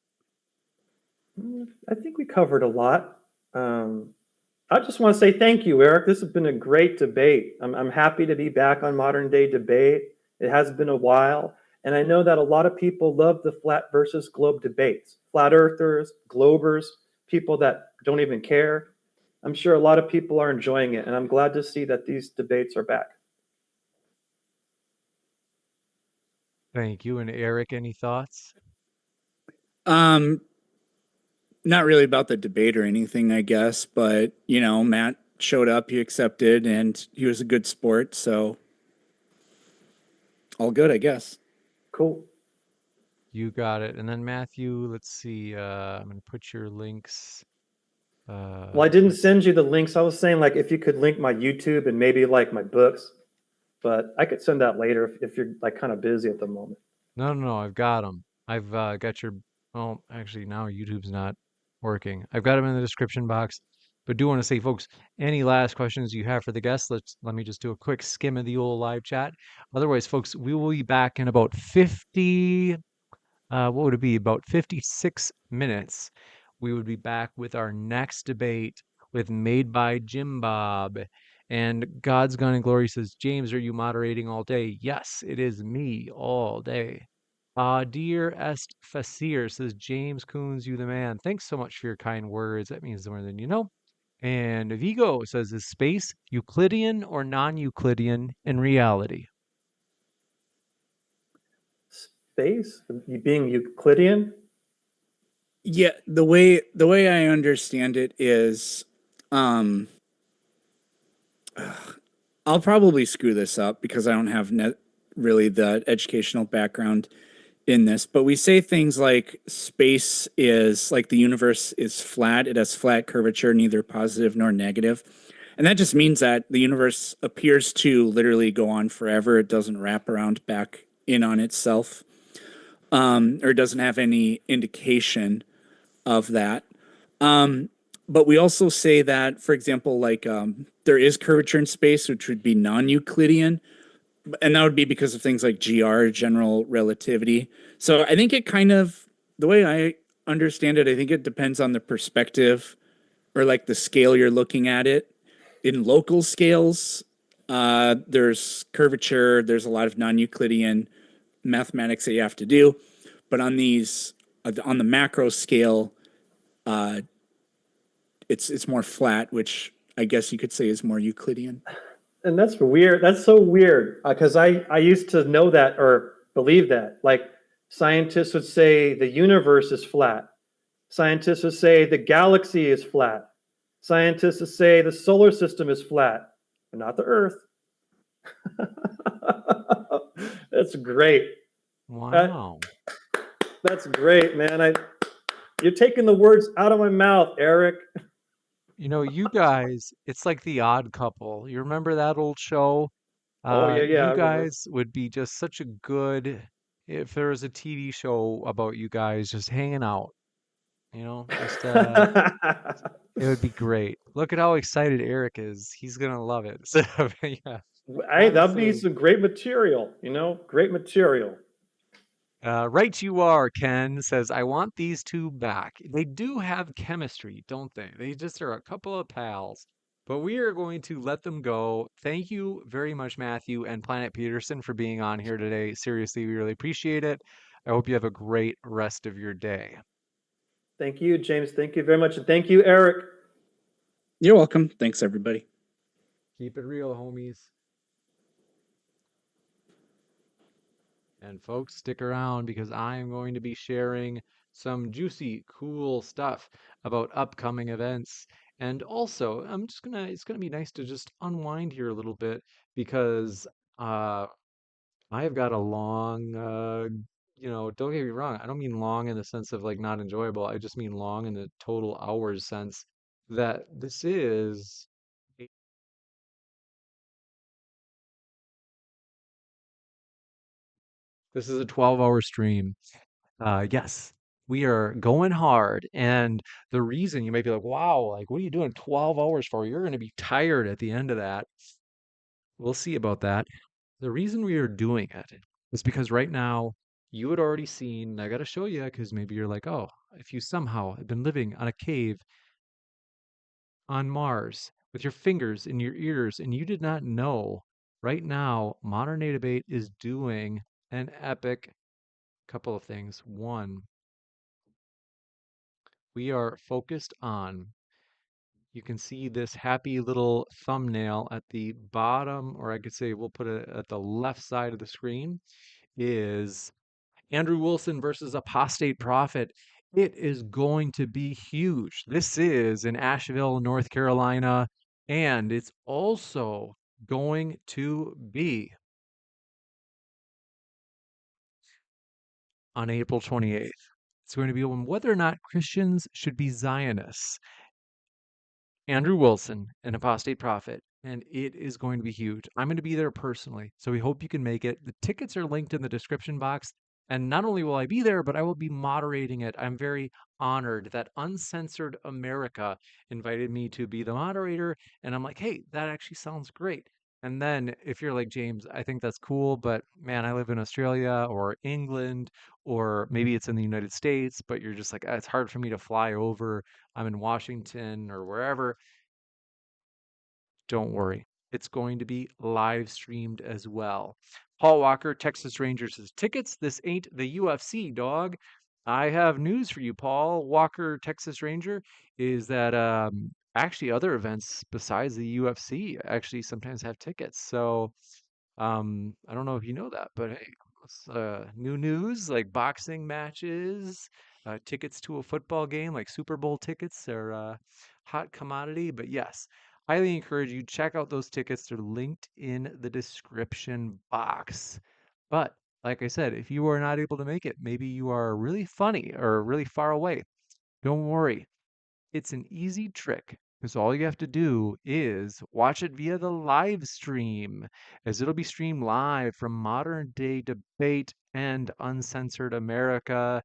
I think we covered a lot. I just want to say thank you, Eric. This has been a great debate. I'm happy to be back on Modern Day Debate. It has been a while. And I know that a lot of people love the flat versus globe debates. Flat earthers, globers, people that don't even care. I'm sure a lot of people are enjoying it. And I'm glad to see that these debates are back. Thank you. And Eric, any thoughts? Not really about the debate or anything, I guess, but you know, Matt showed up, he accepted, and he was a good sport, so all good, I guess. Cool. You got it. And then Matthew, let's see. I'm gonna put your links. Well, I didn't send you the links. I was saying like if you could link my YouTube and maybe like my books, but I could send that later if you're like kind of busy at the moment. No. I've got them. I've got your. Well, actually, now YouTube's not working. I've got them in the description box. But do want to say, folks, any last questions you have for the guests? Let me just do a quick skim of the old live chat. Otherwise, folks, we will be back in about 50. What would it be? About 56 minutes. We would be back with our next debate with Made by Jim Bob. And God's Gun and Glory says, James, are you moderating all day? Yes, it is me all day. Dear Est Facir says, James Coons, you the man. Thanks so much for your kind words. That means more than you know. And Vigo says, is space Euclidean or non-Euclidean in reality? Space being Euclidean. Yeah, the way I understand it is, I'll probably screw this up because I don't have really the educational background in this, but we say things like space is like the universe is flat. It has flat curvature, neither positive nor negative. And that just means that the universe appears to literally go on forever. It doesn't wrap around back in on itself, or doesn't have any indication of that. But we also say that, for example, like there is curvature in space, which would be non-Euclidean, and that would be because of things like GR, general relativity. So I think it kind of, the way I understand it, I think it depends on the perspective or like the scale you're looking at it. In local scales, there's curvature, there's a lot of non-Euclidean mathematics that you have to do. But on these, on the macro scale, it's more flat, which I guess you could say is more Euclidean. And that's weird. That's so weird because I used to know that or believe that. Like scientists would say the universe is flat. Scientists would say the galaxy is flat. Scientists would say the solar system is flat, but not the Earth. That's great. Wow. That's great, man. You're taking the words out of my mouth, Eric. You know, you guys, it's like The Odd Couple. You remember that old show? Oh yeah, yeah. I You remember. guys would be just such a good, if there was a TV show about you guys just hanging out, you know, just it would be great. Look at how excited Eric is. He's gonna love it. So yeah, Hey, gotta that'd be say, some great material. Great material. right you are, Ken says, I want these two back. They do have chemistry, don't they? They just are a couple of pals. But we are going to let them go. Thank you very much, Matthew and Planet Peterson, for being on here today. Seriously, we really appreciate it. I hope you have a great rest of your day. Thank you, James. Thank you very much. And thank you, Eric. You're welcome. Thanks, everybody. Keep it real, homies. And folks, stick around because I am going to be sharing some juicy, cool stuff about upcoming events. And also, it's gonna be nice to just unwind here a little bit because uh, I have got a long, don't get me wrong. I don't mean long in the sense of like not enjoyable. I just mean long in the total hours sense that this is a 12-hour stream. Yes, we are going hard. And the reason you might be like, wow, like, what are you doing 12 hours for? You're going to be tired at the end of that. We'll see about that. The reason we are doing it is because right now, you had already seen, I got to show you because maybe you're like, oh, if you somehow have been living on a cave on Mars with your fingers in your ears and you did not know, right now, Modern Day Debate is doing an epic couple of things. One, we are focused on, you can see this happy little thumbnail at the bottom, or I could say we'll put it at the left side of the screen, is Andrew Wilson versus Apostate Prophet. It is going to be huge. This is in Asheville, North Carolina, and it's also going to be on April 28th. It's going to be on whether or not Christians should be Zionists. Andrew Wilson, an apostate prophet, and it is going to be huge. I'm going to be there personally, so we hope you can make it. The tickets are linked in the description box, and not only will I be there, but I will be moderating it. I'm very honored that Uncensored America invited me to be the moderator, and I'm like, hey, that actually sounds great. And then if you're like, James, I think that's cool, but man, I live in Australia or England, or maybe it's in the United States, but you're just like, it's hard for me to fly over. I'm in Washington or wherever. Don't worry. It's going to be live streamed as well. Paul Walker, Texas Rangers says, tickets? This ain't the UFC, dog. I have news for you, Paul Walker, Texas Ranger, is that actually other events besides the UFC actually sometimes have tickets. So I don't know if you know that, but hey, new news like boxing matches, tickets to a football game like Super Bowl tickets are hot commodity. But yes, highly encourage you check out those tickets. They're linked in the description box. But like I said, if you are not able to make it, maybe you are really funny or really far away. Don't worry. It's an easy trick because all you have to do is watch it via the live stream, as it'll be streamed live from Modern Day Debate and Uncensored America.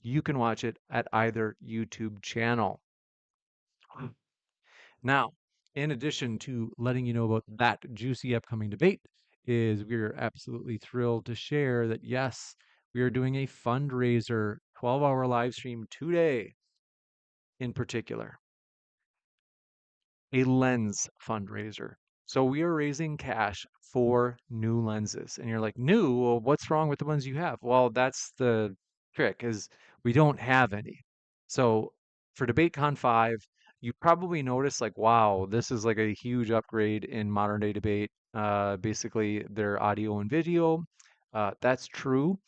You can watch it at either YouTube channel. Now, in addition to letting you know about that juicy upcoming debate, is we're absolutely thrilled to share that yes, we are doing a fundraiser 12-hour live stream today in particular. A lens fundraiser. So we are raising cash for new lenses. And you're like, new? Well, what's wrong with the ones you have? Well, that's the trick is we don't have any. So for DebateCon 5, you probably noticed like, wow, this is like a huge upgrade in modern day debate. Basically their audio and video. That's true.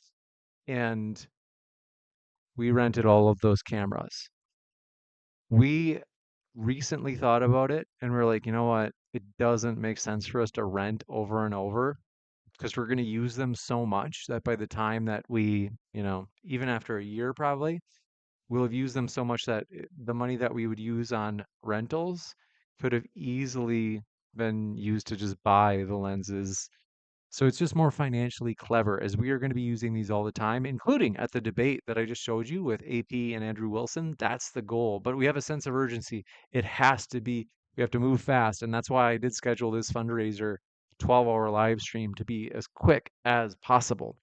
And we rented all of those cameras. We recently thought about it and we're like, you know what? It doesn't make sense for us to rent over and over because we're going to use them so much that by the time that we, even after a year probably, we'll have used them so much that the money that we would use on rentals could have easily been used to just buy the lenses. So it's just more financially clever as we are going to be using these all the time, including at the debate that I just showed you with AP and Andrew Wilson. That's the goal. But we have a sense of urgency. It has to be, we have to move fast. And that's why I did schedule this fundraiser 12-hour live stream to be as quick as possible.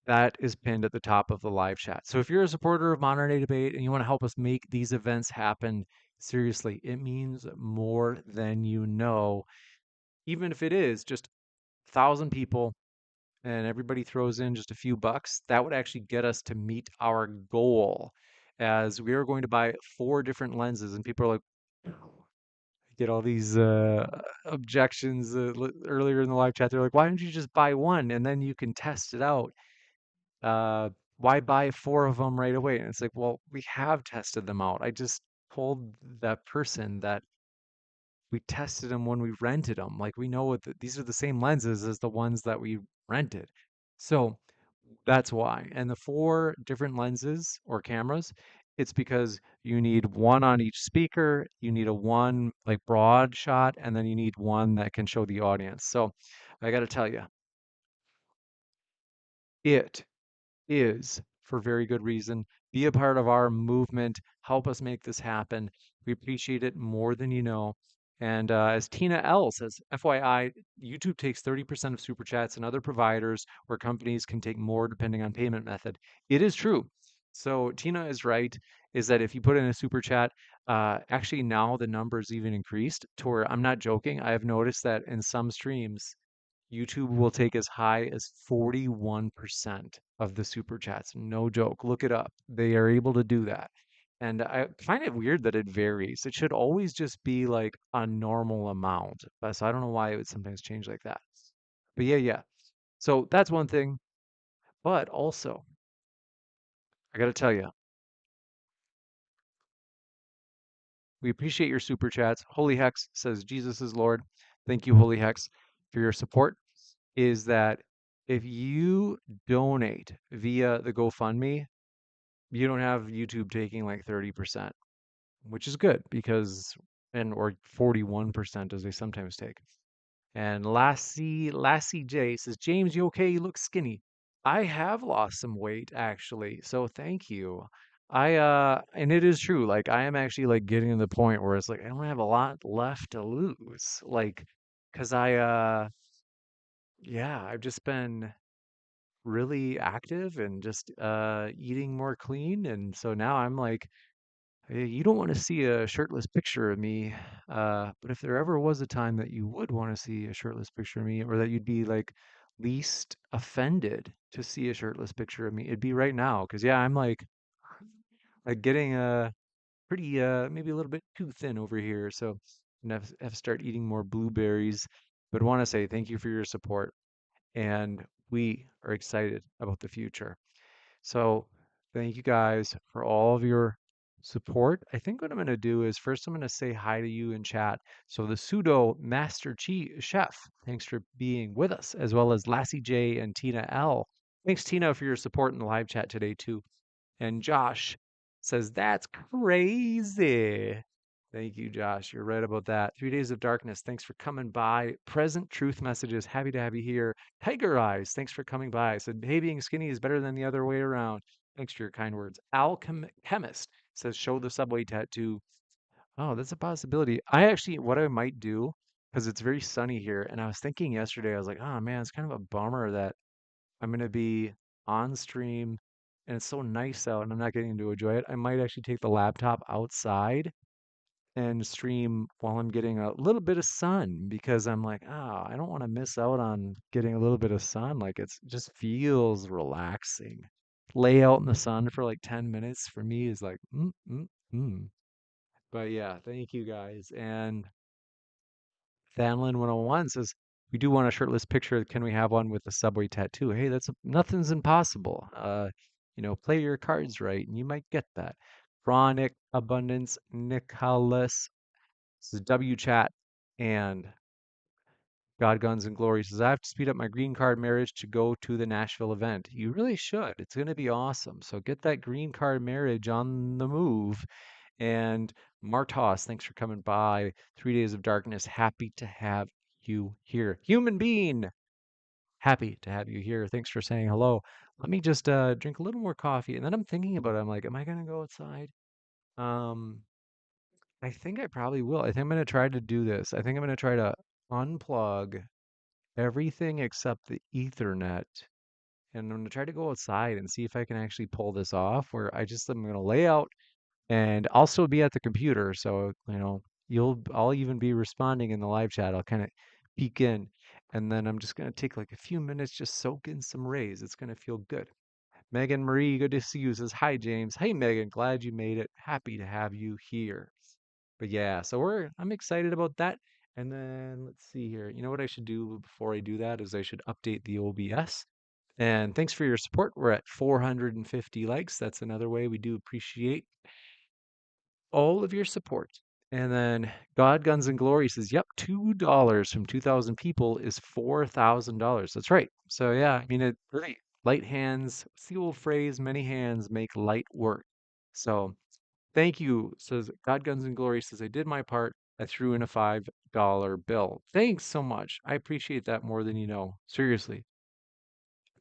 That is pinned at the top of the live chat. So if you're a supporter of Modern Day Debate and you want to help us make these events happen, seriously, it means more than you know. Even if it is just 1,000 people and everybody throws in just a few bucks, that would actually get us to meet our goal. As we are going to buy 4 different lenses, and people are like, get all these objections earlier in the live chat. They're like, why don't you just buy one and then you can test it out? Why buy 4 of them right away? And it's like, well, we have tested them out. I just told that person that we tested them when we rented them. Like we know these are the same lenses as the ones that we rented. So that's why. And the 4 different lenses or cameras, it's because you need one on each speaker, you need a one like broad shot, and then you need one that can show the audience. So I got to tell you, it is for very good reason. Be a part of our movement. Help us make this happen. We appreciate it more than you know. And as Tina L says, FYI, YouTube takes 30% of super chats and other providers or companies can take more depending on payment method. It is true. So Tina is right, is that if you put in a super chat, actually now the numbers even increased to where I'm not joking. I have noticed that in some streams, YouTube will take as high as 41% of the super chats. No joke. Look it up. They are able to do that. And I find it weird that it varies. It should always just be like a normal amount. So I don't know why it would sometimes change like that. But yeah. So that's one thing. But also, I got to tell you, we appreciate your super chats. Holy Hex says Jesus is Lord. Thank you, Holy Hex, for your support. Is that if you donate via the GoFundMe, you don't have YouTube taking like 30%, which is good because, and or 41% as they sometimes take. And Lassie J says, James, you okay? You look skinny. I have lost some weight actually, so thank you. And it is true, like I am actually like getting to the point where it's like I don't have a lot left to lose. Like, cause yeah, I've just been really active and just eating more clean. And so now I'm like, "Hey, you don't want to see a shirtless picture of me. But if there ever was a time that you would want to see a shirtless picture of me, or that you'd be like least offended to see a shirtless picture of me, it'd be right now. Because yeah, I'm like getting pretty maybe a little bit too thin over here. So I'm gonna have to start eating more blueberries. But want to say thank you for your support, and we are excited about the future. So thank you guys for all of your support. I think what I'm going to do is first I'm going to say hi to you in chat. So the pseudo master chef, thanks for being with us, as well as Lassie J and Tina L. Thanks, Tina, for your support in the live chat today, too. And Josh says, that's crazy. Thank you, Josh. You're right about that. 3 Days of Darkness, thanks for coming by. Present Truth Messages, happy to have you here. Tiger Eyes, thanks for coming by. Said, hey, being skinny is better than the other way around. Thanks for your kind words. Chemist says, show the subway tattoo. Oh, that's a possibility. What I might do, because it's very sunny here, and I was thinking yesterday, I was like, oh man, it's kind of a bummer that I'm going to be on stream and it's so nice out and I'm not getting to enjoy it. I might actually take the laptop outside and stream while I'm getting a little bit of sun because I'm like, I don't want to miss out on getting a little bit of sun. Like it just feels relaxing. Lay out in the sun for like 10 minutes for me is like, But yeah, thank you guys. And Thanlin 101 says, we do want a shirtless picture. Can we have one with a subway tattoo? Hey, nothing's impossible. Play your cards right and you might get that. Chronic Abundance Nicholas, this is W chat, and God Guns and Glory says, I have to speed up my green card marriage to go to the Nashville event. You really should. It's going to be awesome. So get that green card marriage on the move. And Martos, thanks for coming by. 3 Days of Darkness, happy to have you here. Human being, happy to have you here. Thanks for saying hello. Let me just drink a little more coffee. And then I'm thinking about it. I'm like, am I going to go outside? I think I probably will. I think I'm going to try to do this. I think I'm going to try to unplug everything except the Ethernet. And I'm going to try to go outside and see if I can actually pull this off where I'm going to lay out and I'll still be at the computer. So, I'll even be responding in the live chat. I'll kind of peek in and then I'm just going to take like a few minutes, just soak in some rays. It's going to feel good. Megan Marie, good to see you. Says, hi, James. Hey, Megan, glad you made it. Happy to have you here. But yeah, so I'm excited about that. And then let's see here. You know what I should do before I do that is I should update the OBS. And thanks for your support. We're at 450 likes. That's another way we do appreciate all of your support. And then God, Guns, and Glory says, yep, $2 from 2,000 people is $4,000. That's right. So yeah, I mean, it really, light hands, what's the old phrase? Many hands make light work. So thank you, says God, Guns, and Glory says, I did my part. I threw in a $5 bill. Thanks so much. I appreciate that more than you know. Seriously.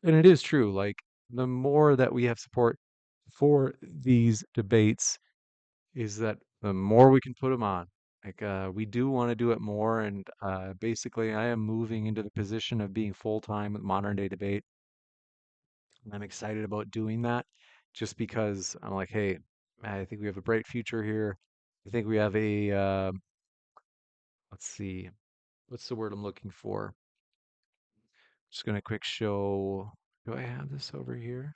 And it is true. Like, the more that we have support for these debates, is that the more we can put them on. Like, we do want to do it more. And basically, I am moving into the position of being full time with Modern Day Debate. And I'm excited about doing that just because I'm like, hey, I think we have a bright future here. I think we have let's see, what's the word I'm looking for? Just going to quick show. Do I have this over here?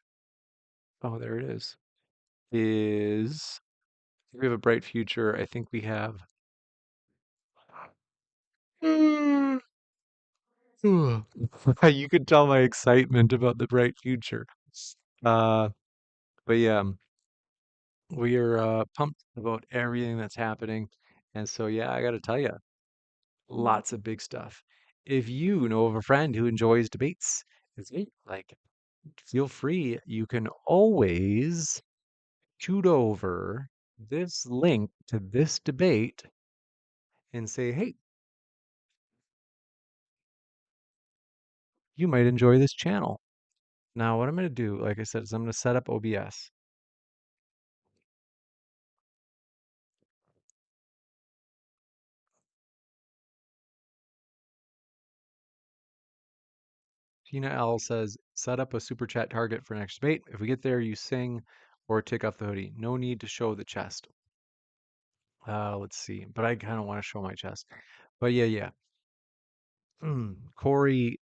Oh, there it is. We have a bright future. I think we have. You could tell my excitement about the bright future. Uh, but yeah, we are pumped about everything that's happening. And so, yeah, I got to tell you, lots of big stuff. If you know of a friend who enjoys debates, like, feel free. You can always shoot over this link to this debate and say, hey, you might enjoy this channel. Now, what I'm going to do, like I said, is I'm going to set up OBS. Tina L says, set up a super chat target for next debate. If we get there, you sing or take off the hoodie. No need to show the chest. Let's see. But I kind of want to show my chest. But yeah. Corey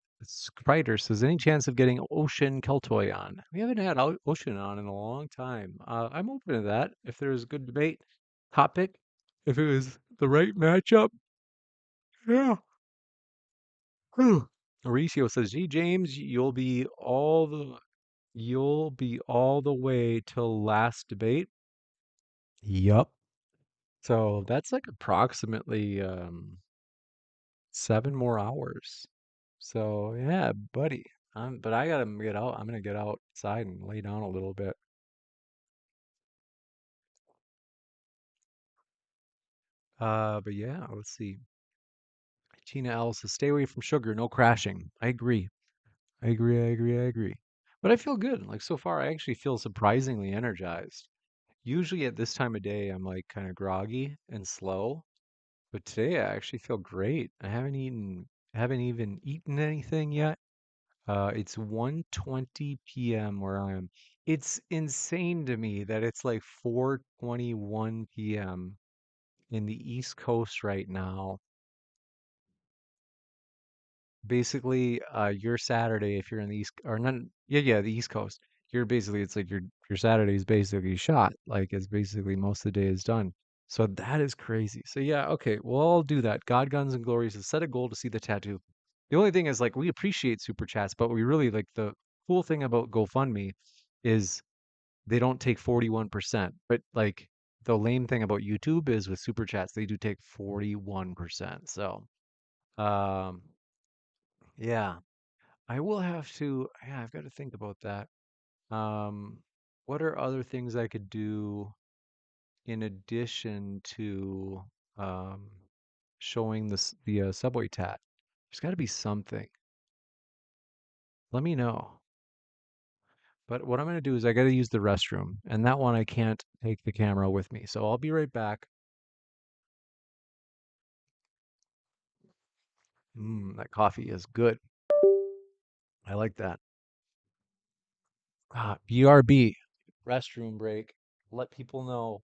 Kreider says, any chance of getting Ocean Keltoy on? We haven't had Ocean on in a long time. I'm open to that. If there's a good debate topic, if it was the right matchup, yeah. Mauricio says, gee, James, you'll be all the way till last debate. Yup. So that's like approximately 7 more hours. So yeah, buddy. But I gotta get out. I'm gonna get outside and lay down a little bit. But yeah, let's see. Tina L says, stay away from sugar, no crashing. I agree. I agree. But I feel good. Like so far, I actually feel surprisingly energized. Usually at this time of day, I'm like kind of groggy and slow. But today I actually feel great. I haven't even eaten anything yet. It's 1:20 p.m. where I am. It's insane to me that it's like 4:21 p.m. in the East Coast right now. Basically, your Saturday, if you're in the East or not, yeah, the East Coast. You're basically it's like your Saturday is basically shot. Like it's basically most of the day is done. So that is crazy. So yeah, okay, we'll all do that. God, Guns, and Glories has set a goal to see the tattoo. The only thing is like we appreciate super chats, but we really like the cool thing about GoFundMe is they don't take 41%. But like the lame thing about YouTube is with super chats, they do take 41%. So um yeah. I will have to, yeah, I've got to think about that. Um, what are other things I could do in addition to um, showing the subway tat? There's got to be something. Let me know. But what I'm going to do is I got to use the restroom, and that one I can't take the camera with me. So I'll be right back. That coffee is good. I like that. BRB, restroom break. Let people know.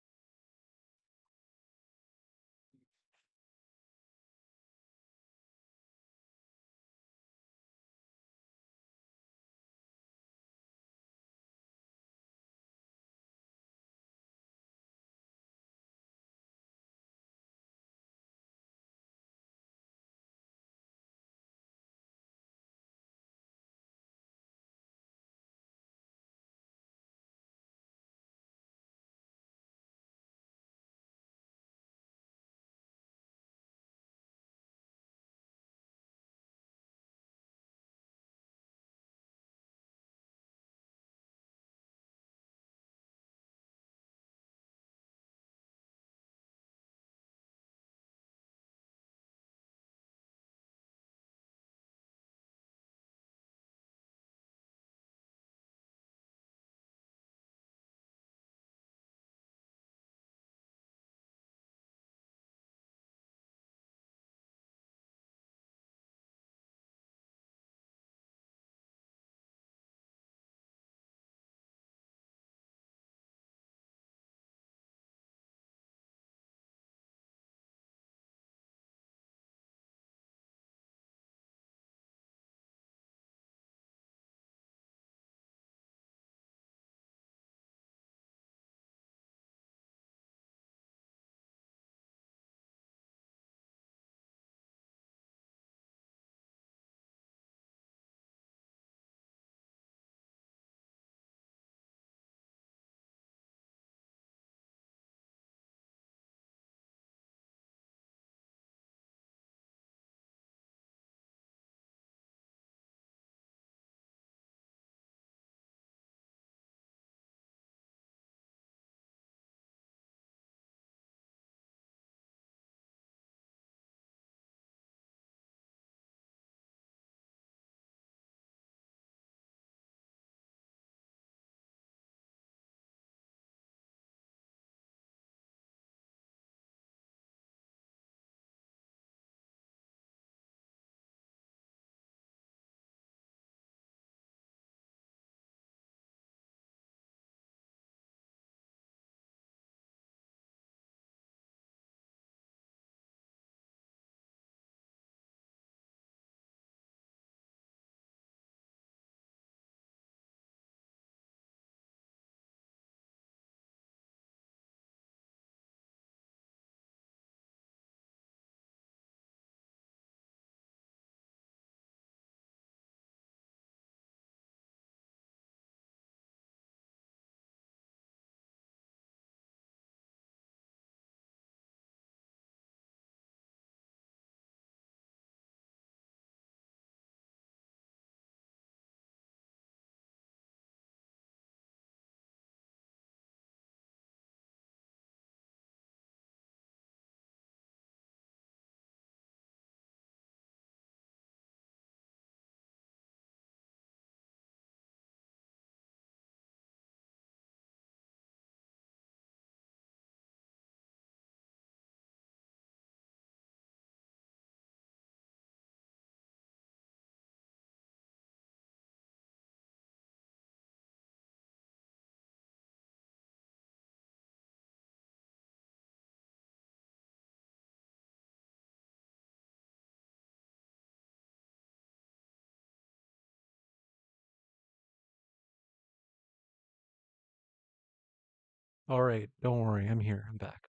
All right, don't worry, I'm here. I'm back.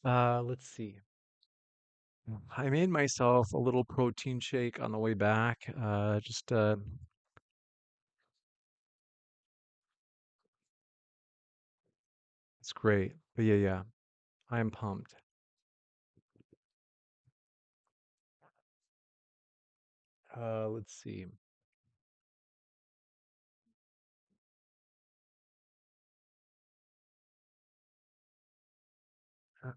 Let's see. I made myself a little protein shake on the way back. It's great. But yeah, I'm pumped. Let's see. Uh,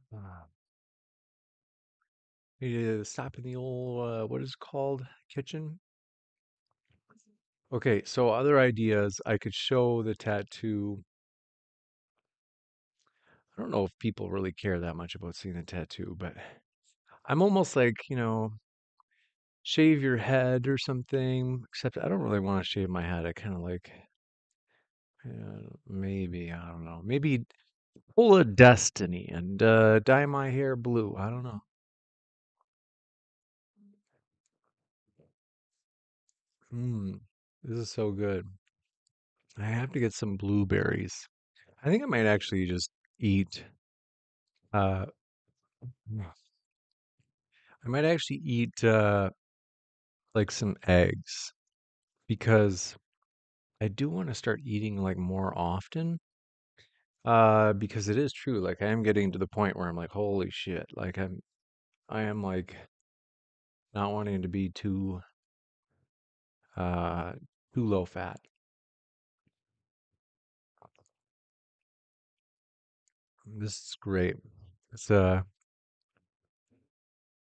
Need to stop in the old what is it called? Kitchen? Okay, so other ideas, I could show the tattoo. I don't know if people really care that much about seeing the tattoo, but I'm almost like, shave your head or something, except I don't really want to shave my head. I kind of like, maybe, I don't know. Maybe pull a destiny and dye my hair blue. I don't know. This is so good. I have to get some blueberries. I think I might actually just eat, uh, I might actually eat like some eggs because I do want to start eating like more often. Because it is true, like I am getting to the point where I'm like, holy shit, like I am like not wanting to be uh too low fat. This is great. It's a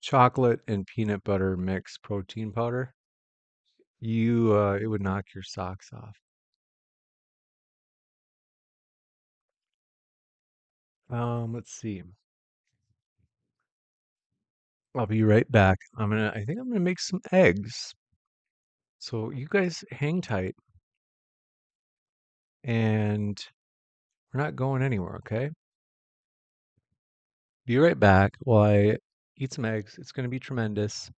chocolate and peanut butter mix protein powder. It would knock your socks off. Let's see. I'll be right back. I think I'm gonna make some eggs. So you guys hang tight and we're not going anywhere, okay? Be right back while I eat some eggs. It's gonna be tremendous.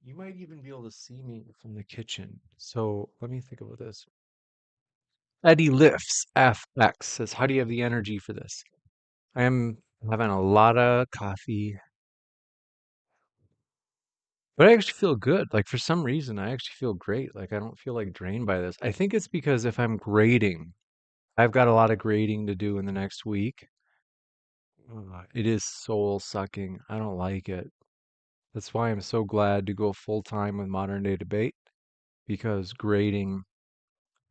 You might even be able to see me from the kitchen. So let me think about this. Eddie Lifts FX says, how do you have the energy for this? I am having a lot of coffee, but I actually feel good. Like for some reason, I actually feel great. Like I don't feel like drained by this. I think it's because if I'm grading, I've got a lot of grading to do in the next week. It is soul sucking. I don't like it. That's why I'm so glad to go full time with modern day debate because grading,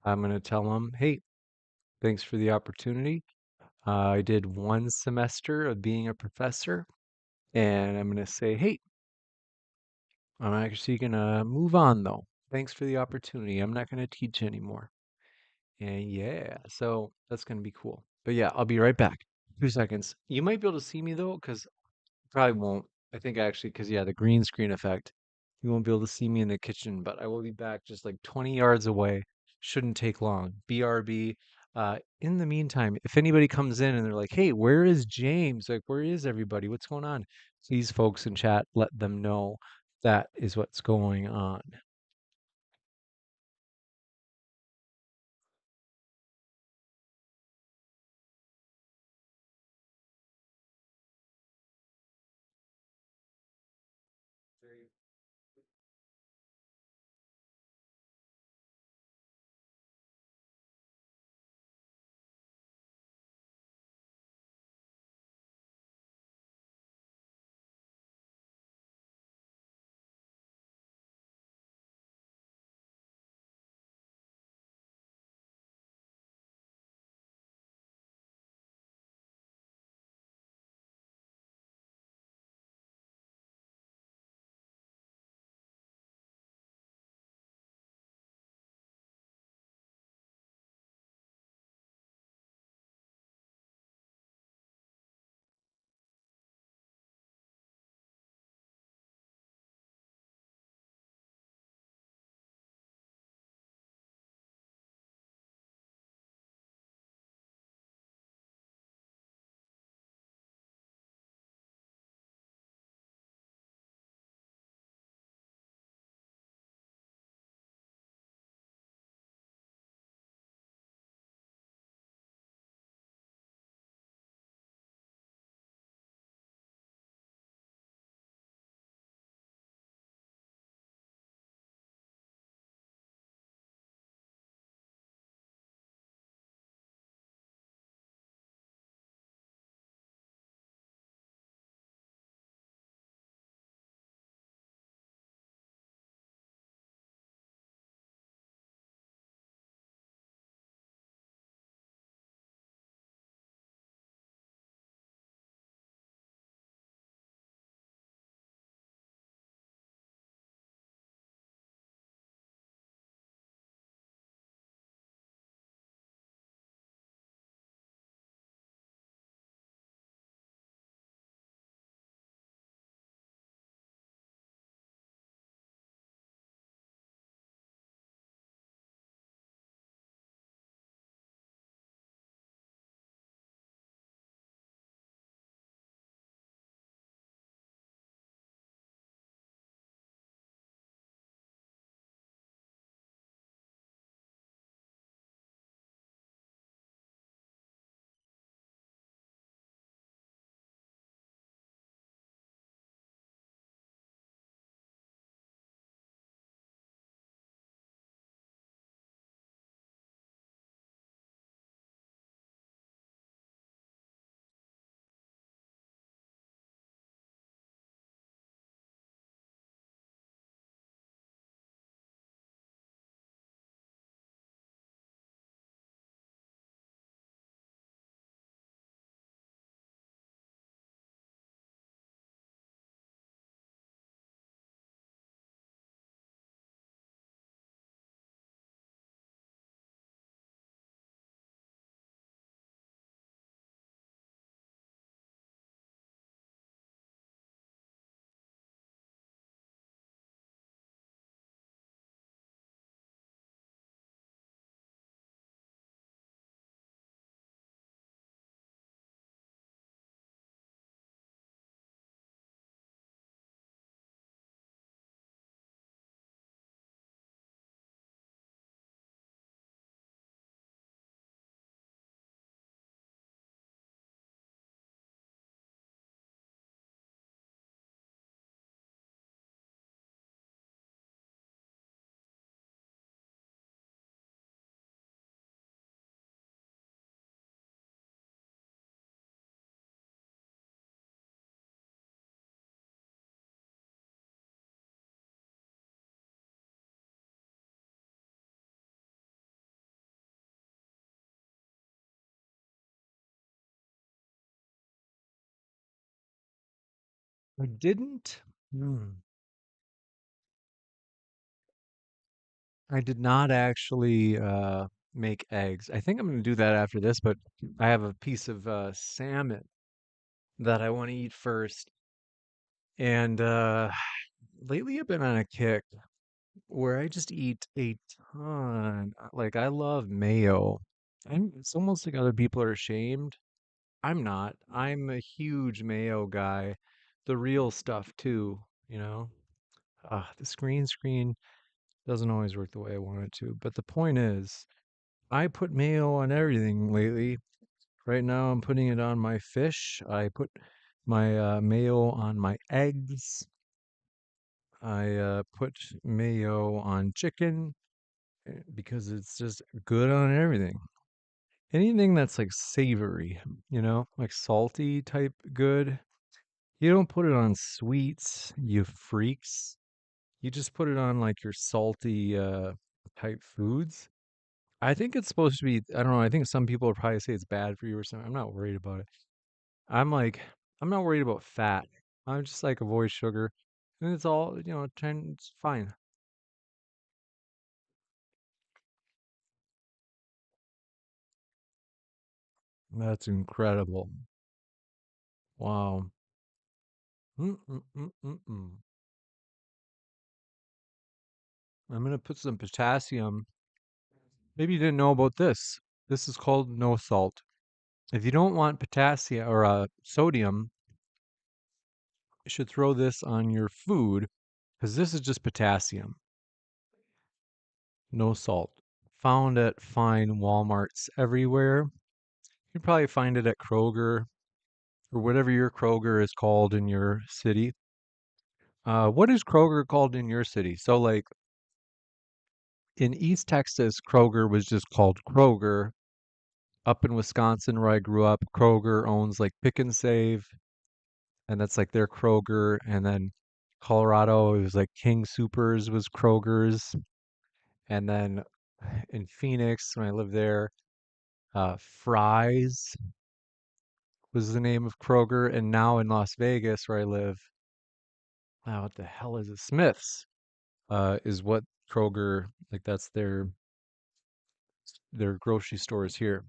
I'm going to tell them, hey, thanks for the opportunity. I did one semester of being a professor, and I'm going to say, hey, I'm actually going to move on though. Thanks for the opportunity. I'm not going to teach anymore. And yeah, so that's going to be cool. But yeah, I'll be right back. 2 seconds. You might be able to see me though, because probably won't. I think actually, because yeah, the green screen effect. You won't be able to see me in the kitchen, but I will be back just like 20 yards away. Shouldn't take long. BRB. In the meantime, if anybody comes in and they're like, "Hey, where is James? Like, where is everybody? What's going on?" Please, folks in chat, let them know that is what's going on. I didn't. I did not actually make eggs. I think I'm going to do that after this, but I have a piece of salmon that I want to eat first. And lately I've been on a kick where I just eat a ton. Like I love mayo. It's almost like other people are ashamed. I'm not. I'm a huge mayo guy. The real stuff too, you know. The screen doesn't always work the way I want it to. But the point is, I put mayo on everything lately. Right now, I'm putting it on my fish. I put my mayo on my eggs. I put mayo on chicken because it's just good on everything. Anything that's like savory, like salty type good. You don't put it on sweets, you freaks. You just put it on like your salty type foods. I think it's supposed to be, I don't know, I think some people would probably say it's bad for you or something. I'm not worried about it. I'm like, I'm not worried about fat. I'm just like avoid sugar. And it's all, it's fine. That's incredible. Wow. Mm-mm-mm-mm-mm. I'm gonna put some potassium. Maybe you didn't know about this. This is called no salt. If you don't want potassium or sodium, you should throw this on your food because this is just potassium, no salt. Found at fine Walmarts everywhere. You can probably find it at Kroger or whatever your Kroger is called in your city. What is Kroger called in your city? So, like in East Texas, Kroger was just called Kroger. Up in Wisconsin, where I grew up, Kroger owns like Pick and Save, and that's like their Kroger. And then Colorado, it was like King Supers was Kroger's. And then in Phoenix, when I lived there, Fry's was the name of Kroger. And now in Las Vegas, where I live, wow, what the hell is it? Smith's is what Kroger, like that's their grocery stores here.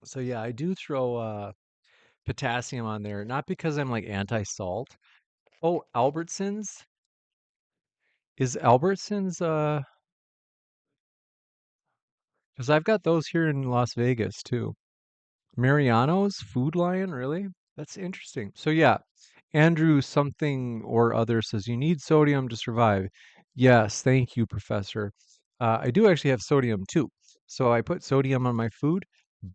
So yeah, I do throw potassium on there, not because I'm like anti-salt. Oh, Albertsons? Is Albertsons because I've got those here in Las Vegas too. Mariano's Food Lion, really? That's interesting. So yeah, Andrew something or other says you need sodium to survive. Yes, thank you, Professor. I do actually have sodium too. So I put sodium on my food,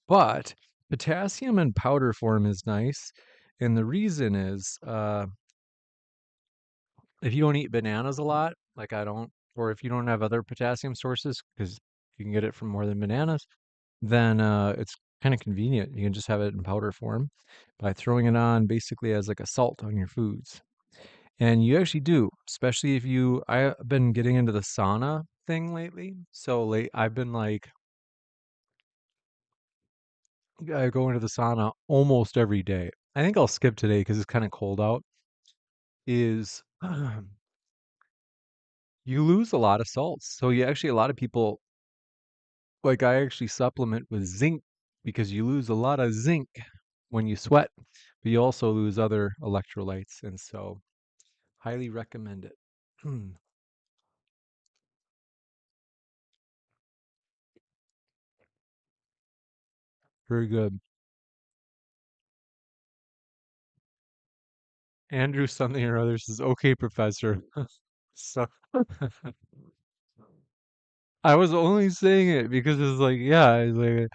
but potassium in powder form is nice. And the reason is if you don't eat bananas a lot, like I don't, or if you don't have other potassium sources, because you can get it from more than bananas, then it's kind of convenient. You can just have it in powder form by throwing it on basically as like a salt on your foods. And you actually do, especially if I've been getting into the sauna thing lately. So late, I've been like, I go into the sauna almost every day. I think I'll skip today because it's kind of cold out. Is you lose a lot of salts. So a lot of people, like I actually supplement with zinc because you lose a lot of zinc when you sweat, but you also lose other electrolytes. And so highly recommend it. Very good. Andrew something or other says, okay, professor. So I was only saying it because it's like, yeah, it's like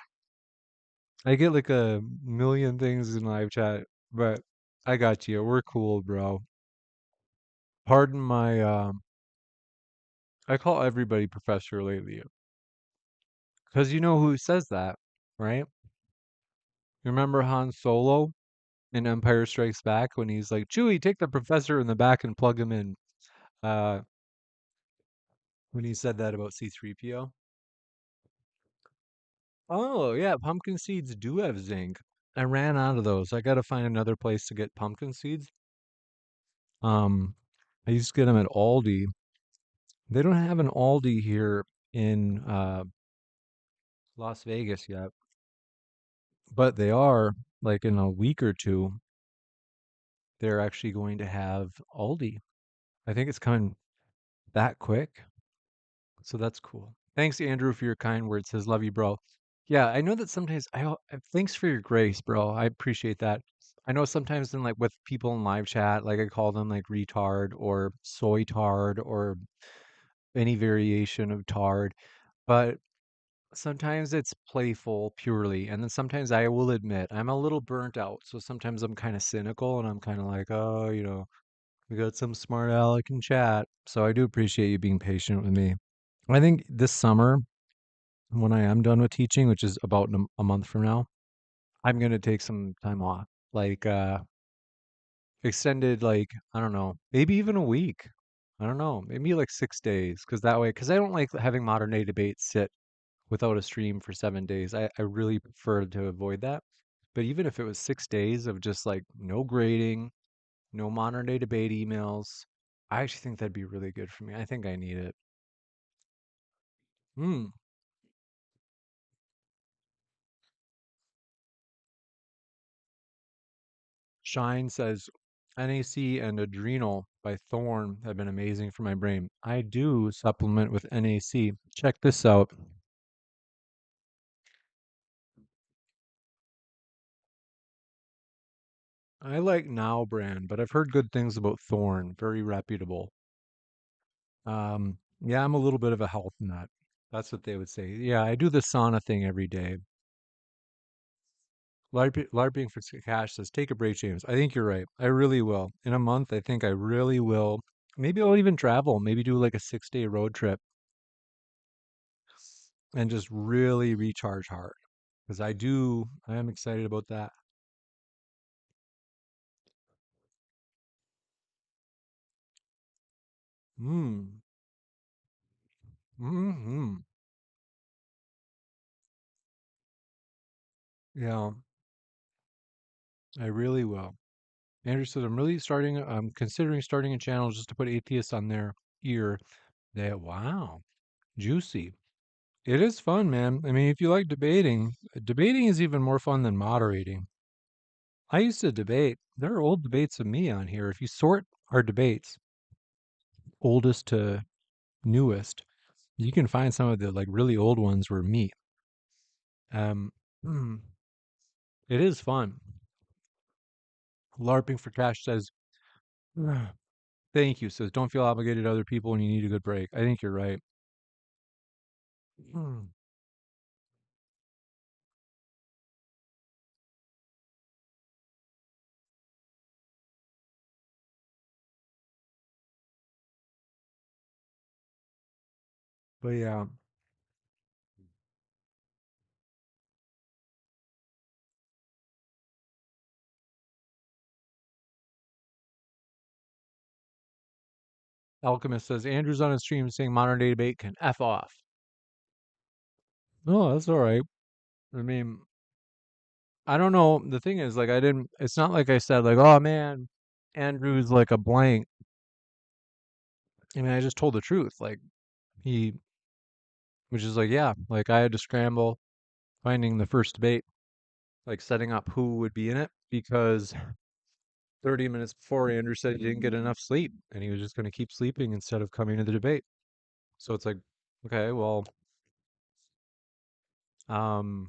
I get like a million things in live chat, but I got you. We're cool, bro. Pardon my I call everybody professor lately because you know who says that, right? You remember Han Solo in Empire Strikes Back when he's like, Chewie, take the professor in the back and plug him in. Uh, when he said that about C-3PO. Oh, yeah, pumpkin seeds do have zinc. I ran out of those. I gotta find another place to get pumpkin seeds. I used to get them at Aldi. They don't have an Aldi here in Las Vegas yet, but they are, like, in a week or two, they're actually going to have Aldi. I think it's coming that quick. So that's cool. Thanks, Andrew, for your kind words. Says, love you, bro. Yeah, I know that sometimes thanks for your grace, bro. I appreciate that. I know sometimes in like with people in live chat, like I call them like retard or soy tard or any variation of tard, but sometimes it's playful purely. And then sometimes I will admit I'm a little burnt out. So sometimes I'm kind of cynical and I'm kind of like, oh, we got some smart aleck in chat. So I do appreciate you being patient with me. I think this summer, when I am done with teaching, which is about a month from now, I'm gonna take some time off, like extended, like I don't know, maybe even a week. I don't know, maybe like 6 days, because that way, because I don't like having modern day debate sit without a stream for 7 days. I really prefer to avoid that. But even if it was 6 days of just like no grading, no modern day debate emails, I actually think that'd be really good for me. I think I need it. Hmm. Shine says NAC and Adrenal by Thorn have been amazing for my brain. I do supplement with NAC. Check this out. I like Now brand, but I've heard good things about Thorn. Very reputable. Yeah, I'm a little bit of a health nut. That's what they would say. Yeah, I do the sauna thing every day. LARPing for Cash says, take a break, James. I think you're right. I really will. In a month, I think I really will. Maybe I'll even travel. Maybe do like a 6-day road trip and just really recharge hard. Because I am excited about that. Mm. Mm-hmm. Yeah, I really will. Andrew says, I'm considering starting a channel just to put atheists on their ear. Wow, juicy. It is fun, man. I mean, if you like debating is even more fun than moderating. I used to debate. There are old debates of me on here. If you sort our debates, oldest to newest, you can find some of the like really old ones were me. Um, it is fun. LARPing for Cash says, thank you. Says, don't feel obligated to other people when you need a good break. I think you're right. Hmm. But yeah, Alchemist says, Andrew's on his stream saying modern day debate can F off. Oh, that's all right. I mean, I don't know. The thing is, like, it's not like I said, like, oh man, Andrew's like a blank. I mean, I just told the truth. Like, he, which is like, yeah, like I had to scramble finding the first debate, like setting up who would be in it because 30 minutes before Andrew said he didn't get enough sleep and he was just going to keep sleeping instead of coming to the debate. So it's like, okay, well, um,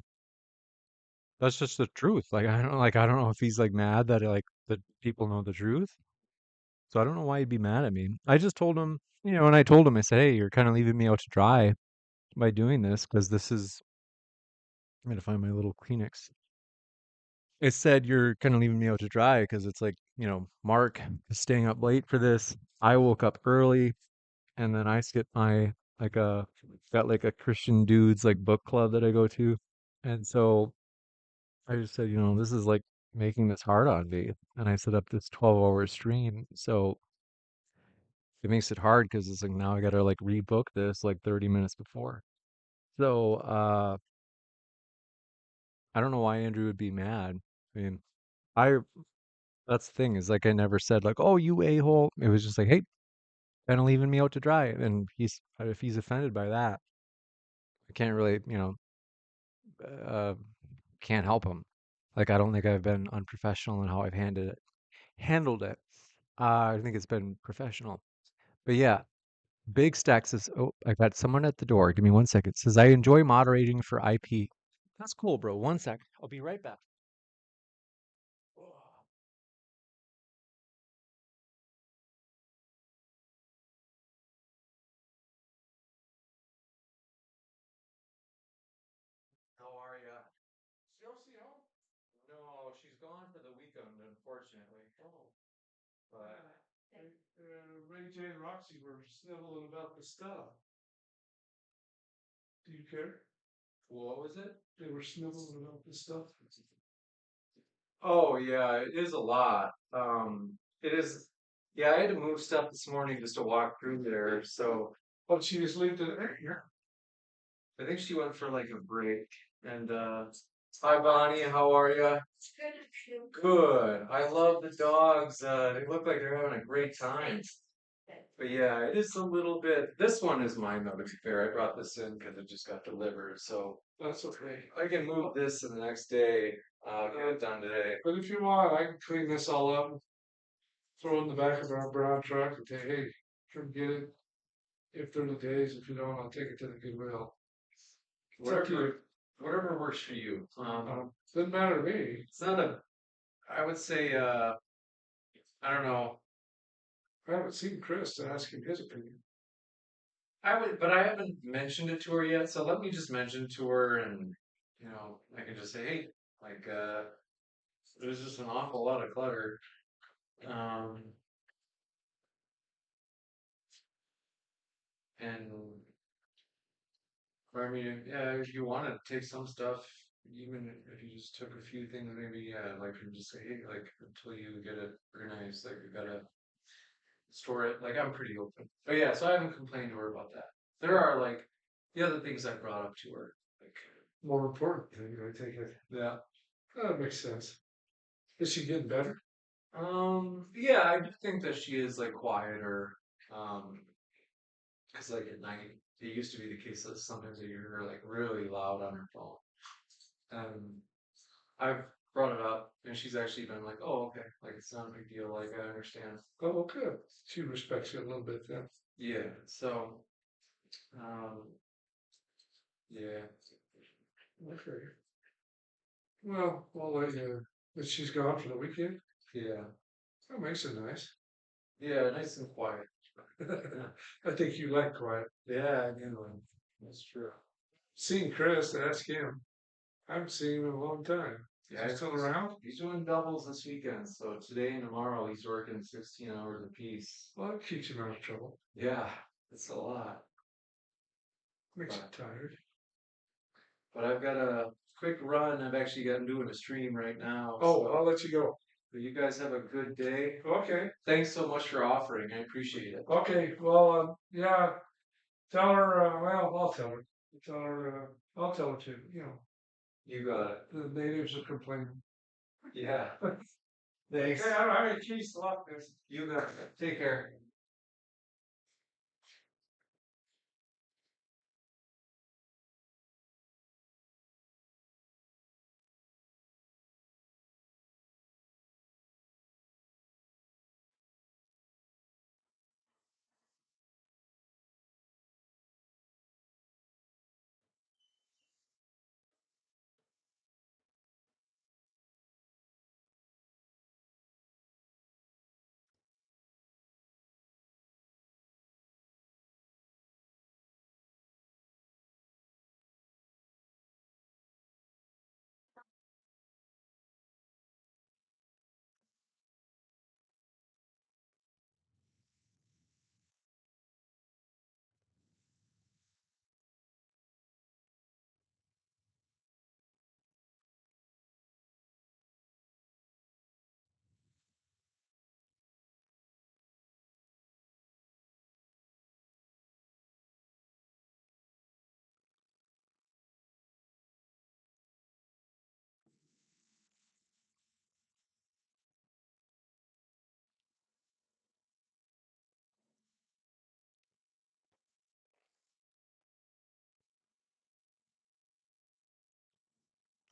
that's just the truth. I don't know if he's like mad that like that people know the truth. So I don't know why he'd be mad at me. I just told him, and I told him, I said, hey, you're kind of leaving me out to dry by doing this because this is, I'm going to find my little Kleenex. It said you're kind of leaving me out to dry because it's like, Mark is staying up late for this. I woke up early and then I skipped my, like got like a Christian dudes like book club that I go to. And so I just said, this is like making this hard on me. And I set up this 12-hour stream. So it makes it hard because it's like now I gotta like rebook this like 30 minutes before. So I don't know why Andrew would be mad. I mean, I That's the thing is like I never said like, oh, you a-hole. It was just like, hey, kind of leaving me out to dry. And if he's offended by that, I can't really, uh, can't help him. Like I don't think I've been unprofessional in how I've handled it. I think it's been professional. But yeah, Big Stack says, oh, I got someone at the door. Give me 1 second. Says, I enjoy moderating for IP. That's cool, bro. 1 sec. I'll be right back. How are ya? Chelsea home? No, she's gone for the weekend, unfortunately. Oh. But Ray J and Roxy were sniveling about the stuff. Do you care? What was it? They were sniveling about the stuff. Oh yeah, it is a lot. It is. Yeah, I had to move stuff this morning just to walk through there. So, oh, she just leave it here. I think she went for like a break. And hi Bonnie, how are you? Good. I love the dogs. They look like they're having a great time. But yeah, it is a little bit. This one is mine though, to be fair. I brought this in because it just got delivered. So that's okay. I can move this in the next day. Get it done today. But if you want, I can clean this all up, throw it in the back of our brown truck and say, hey, come get it. If 30 days, if you don't, I'll take it to the Goodwill. It's up to you. Whatever works for you. Doesn't matter to me. It's not a, I would say, I don't know. I haven't seen Chris to ask him his opinion. I would, but I haven't mentioned it to her yet. So let me just mention it to her, and I can just say, hey, like, there's just an awful lot of clutter. Um, and I mean, yeah, if you want to take some stuff, even if you just took a few things, maybe, yeah, like, you just say, hey, like, until you get it organized, like, you gotta store it. Like, I'm pretty open. But yeah, so I haven't complained to her about that. There are, like, the other things I brought up to her, like, more important thing, I take it. Yeah. That makes sense. Is she getting better? Yeah, I do think that she is like quieter. Um, Because like at night, it used to be the case that sometimes you hear her like really loud on her phone. And I've brought it up, and she's actually been like, "Oh, okay, like it's not a big deal. Like I understand." Oh, good. She respects you a little bit then. Yeah. So, um, yeah. Okay. Well, we'll let you. But she's gone for the weekend. Yeah. That makes it nice. Yeah, nice and quiet. I think you like quiet. Yeah, I do. That's true. Seeing Chris, ask him. I haven't seen him in a long time. Is he still around? He's doing doubles this weekend. So today and tomorrow he's working 16 hours apiece. Well, that keeps him out of trouble. Yeah, it's a lot. Makes him tired. But I've got a quick run. I've actually got doing a stream right now. Oh, so I'll let you go. You guys have a good day. Okay. Thanks so much for offering. I appreciate it. Okay. Well, yeah. Tell her. Well, I'll tell her. Tell her. I'll tell her too. You got it. The natives are complaining. Yeah. Thanks. Yeah, all right. Geez, a lot. You got it. Take care.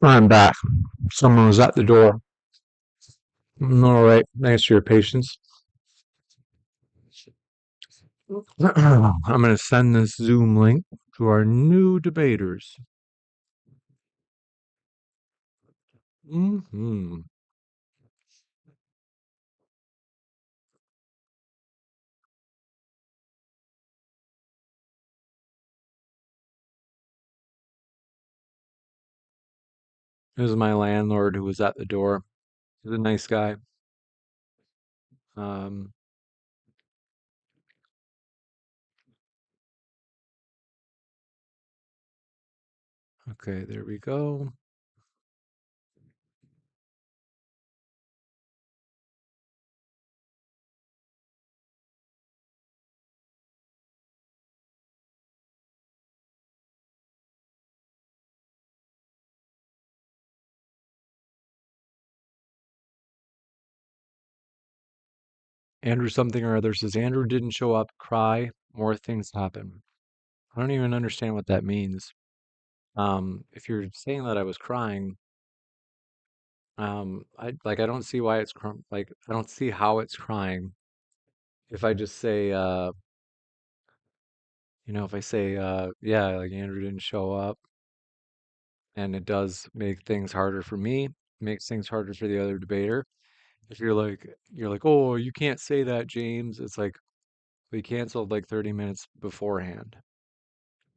I'm back. Someone was at the door. All right. Thanks for your patience. I'm going to send this Zoom link to our new debaters. Mm-hmm. This is my landlord who was at the door. He's a nice guy. Um, okay, there we go. Andrew something or other says Andrew didn't show up. Cry. More things happen. I don't even understand what that means. If you're saying that I was crying, I don't see why it's like I don't see how it's crying. If I just say if I say yeah, like Andrew didn't show up, and it does make things harder for me, makes things harder for the other debater. If you're like, oh, you can't say that, James. It's like we canceled like 30 minutes beforehand.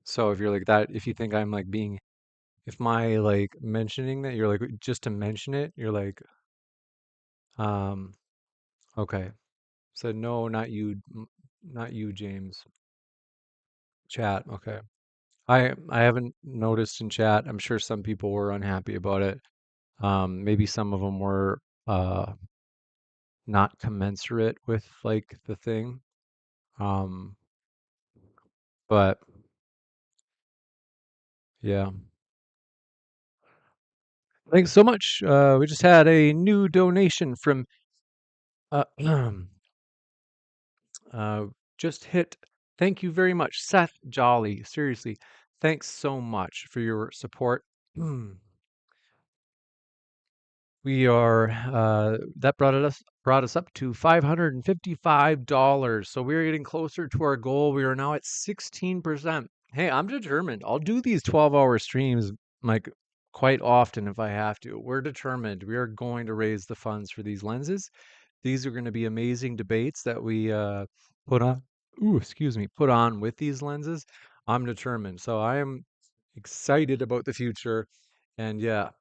So if you're like that, if you think I'm like being, if my like mentioning that you're like just to mention it, you're like, um, okay. Said no, not you, not you, James. Chat, okay. I haven't noticed in chat. I'm sure some people were unhappy about it. Maybe some of them were not commensurate with like the thing. Um, but yeah. Thanks so much. We just had a new donation from uh, uh just hit. Thank you very much, Seth Jolly. Seriously, thanks so much for your support. We are that brought us up to $555. So we're getting closer to our goal. We are now at 16%. Hey, I'm determined. I'll do these 12-hour streams like quite often if I have to. We're determined. We are going to raise the funds for these lenses. These are going to be amazing debates that we put on. Put on with these lenses. I'm determined. So I am excited about the future. And yeah.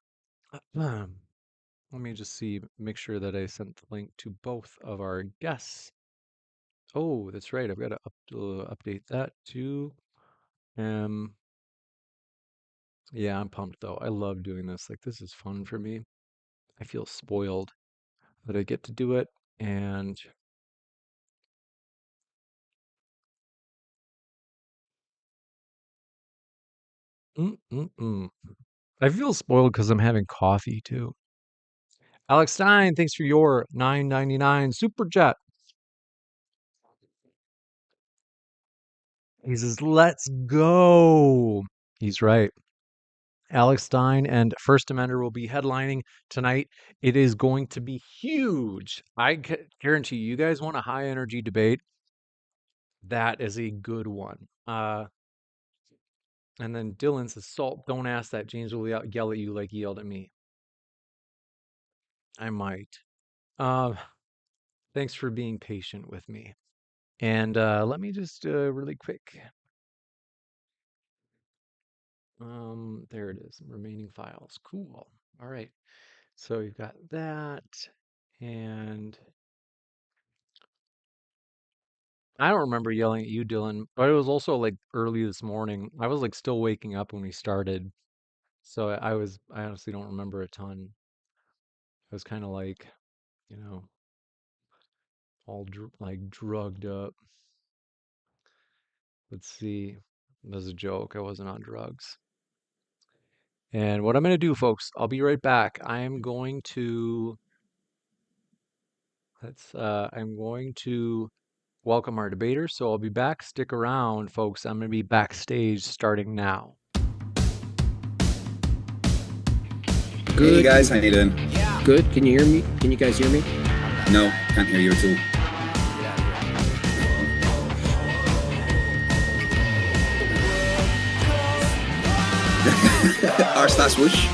Let me just see, make sure that I sent the link to both of our guests. Oh, that's right. I've got to update that too. Yeah, I'm pumped though. I love doing this. Like, this is fun for me. I feel spoiled that I get to do it. And I feel spoiled because I'm having coffee too. Alex Stein, thanks for your $9.99 super chat. He says, let's go. He's right. Alex Stein and First Amender will be headlining tonight. It is going to be huge. I guarantee you guys want a high energy debate. That is a good one. And then Dylan says, Salt, don't ask that. James will yell at you like he yelled at me. I might. Thanks for being patient with me. And let me just really quick. There it is. Remaining files. Cool. All right. So you've got that. And I don't remember yelling at you, Dylan, but it was also like early this morning. I was like still waking up when we started. So I honestly don't remember a ton. I was kind of like, you know, all like drugged up. Let's see. That was a joke. I wasn't on drugs. And what I'm going to do, folks, I'll be right back. I'm going to welcome our debaters. So I'll be back. Stick around, folks. I'm going to be backstage starting now. Hey guys, how you doing? Good. Can you hear me? Can you guys hear me? No, can't hear you at all. r/whoosh.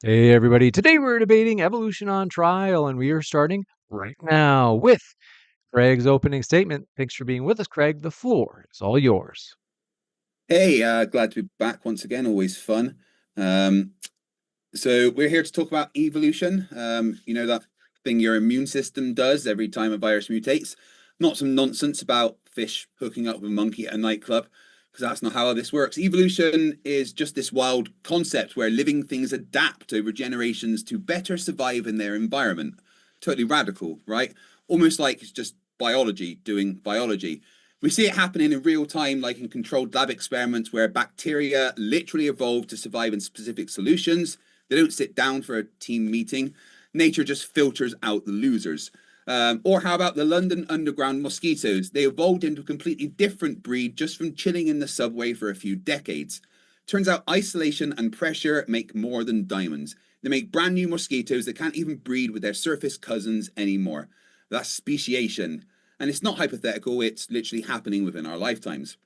Hey everybody, today we're debating evolution on trial and we are starting right now with Craig's opening statement. Thanks for being with us, Craig. The floor is all yours. Hey, glad to be back once again. Always fun. So we're here to talk about evolution. You know, that thing your immune system does every time a virus mutates. Not some nonsense about fish hooking up with a monkey at a nightclub, because that's not how this works. Evolution is just this wild concept where living things adapt over generations to better survive in their environment. Totally radical, right? Almost like it's just biology doing biology. We see it happening in real time, like in controlled lab experiments where bacteria literally evolve to survive in specific solutions. They don't sit down for a team meeting. Nature just filters out the losers. Or how about the London Underground mosquitoes? They evolved into a completely different breed just from chilling in the subway for a few decades. Turns out isolation and pressure make more than diamonds. They make brand new mosquitoes that can't even breed with their surface cousins anymore. That's speciation. And it's not hypothetical, it's literally happening within our lifetimes.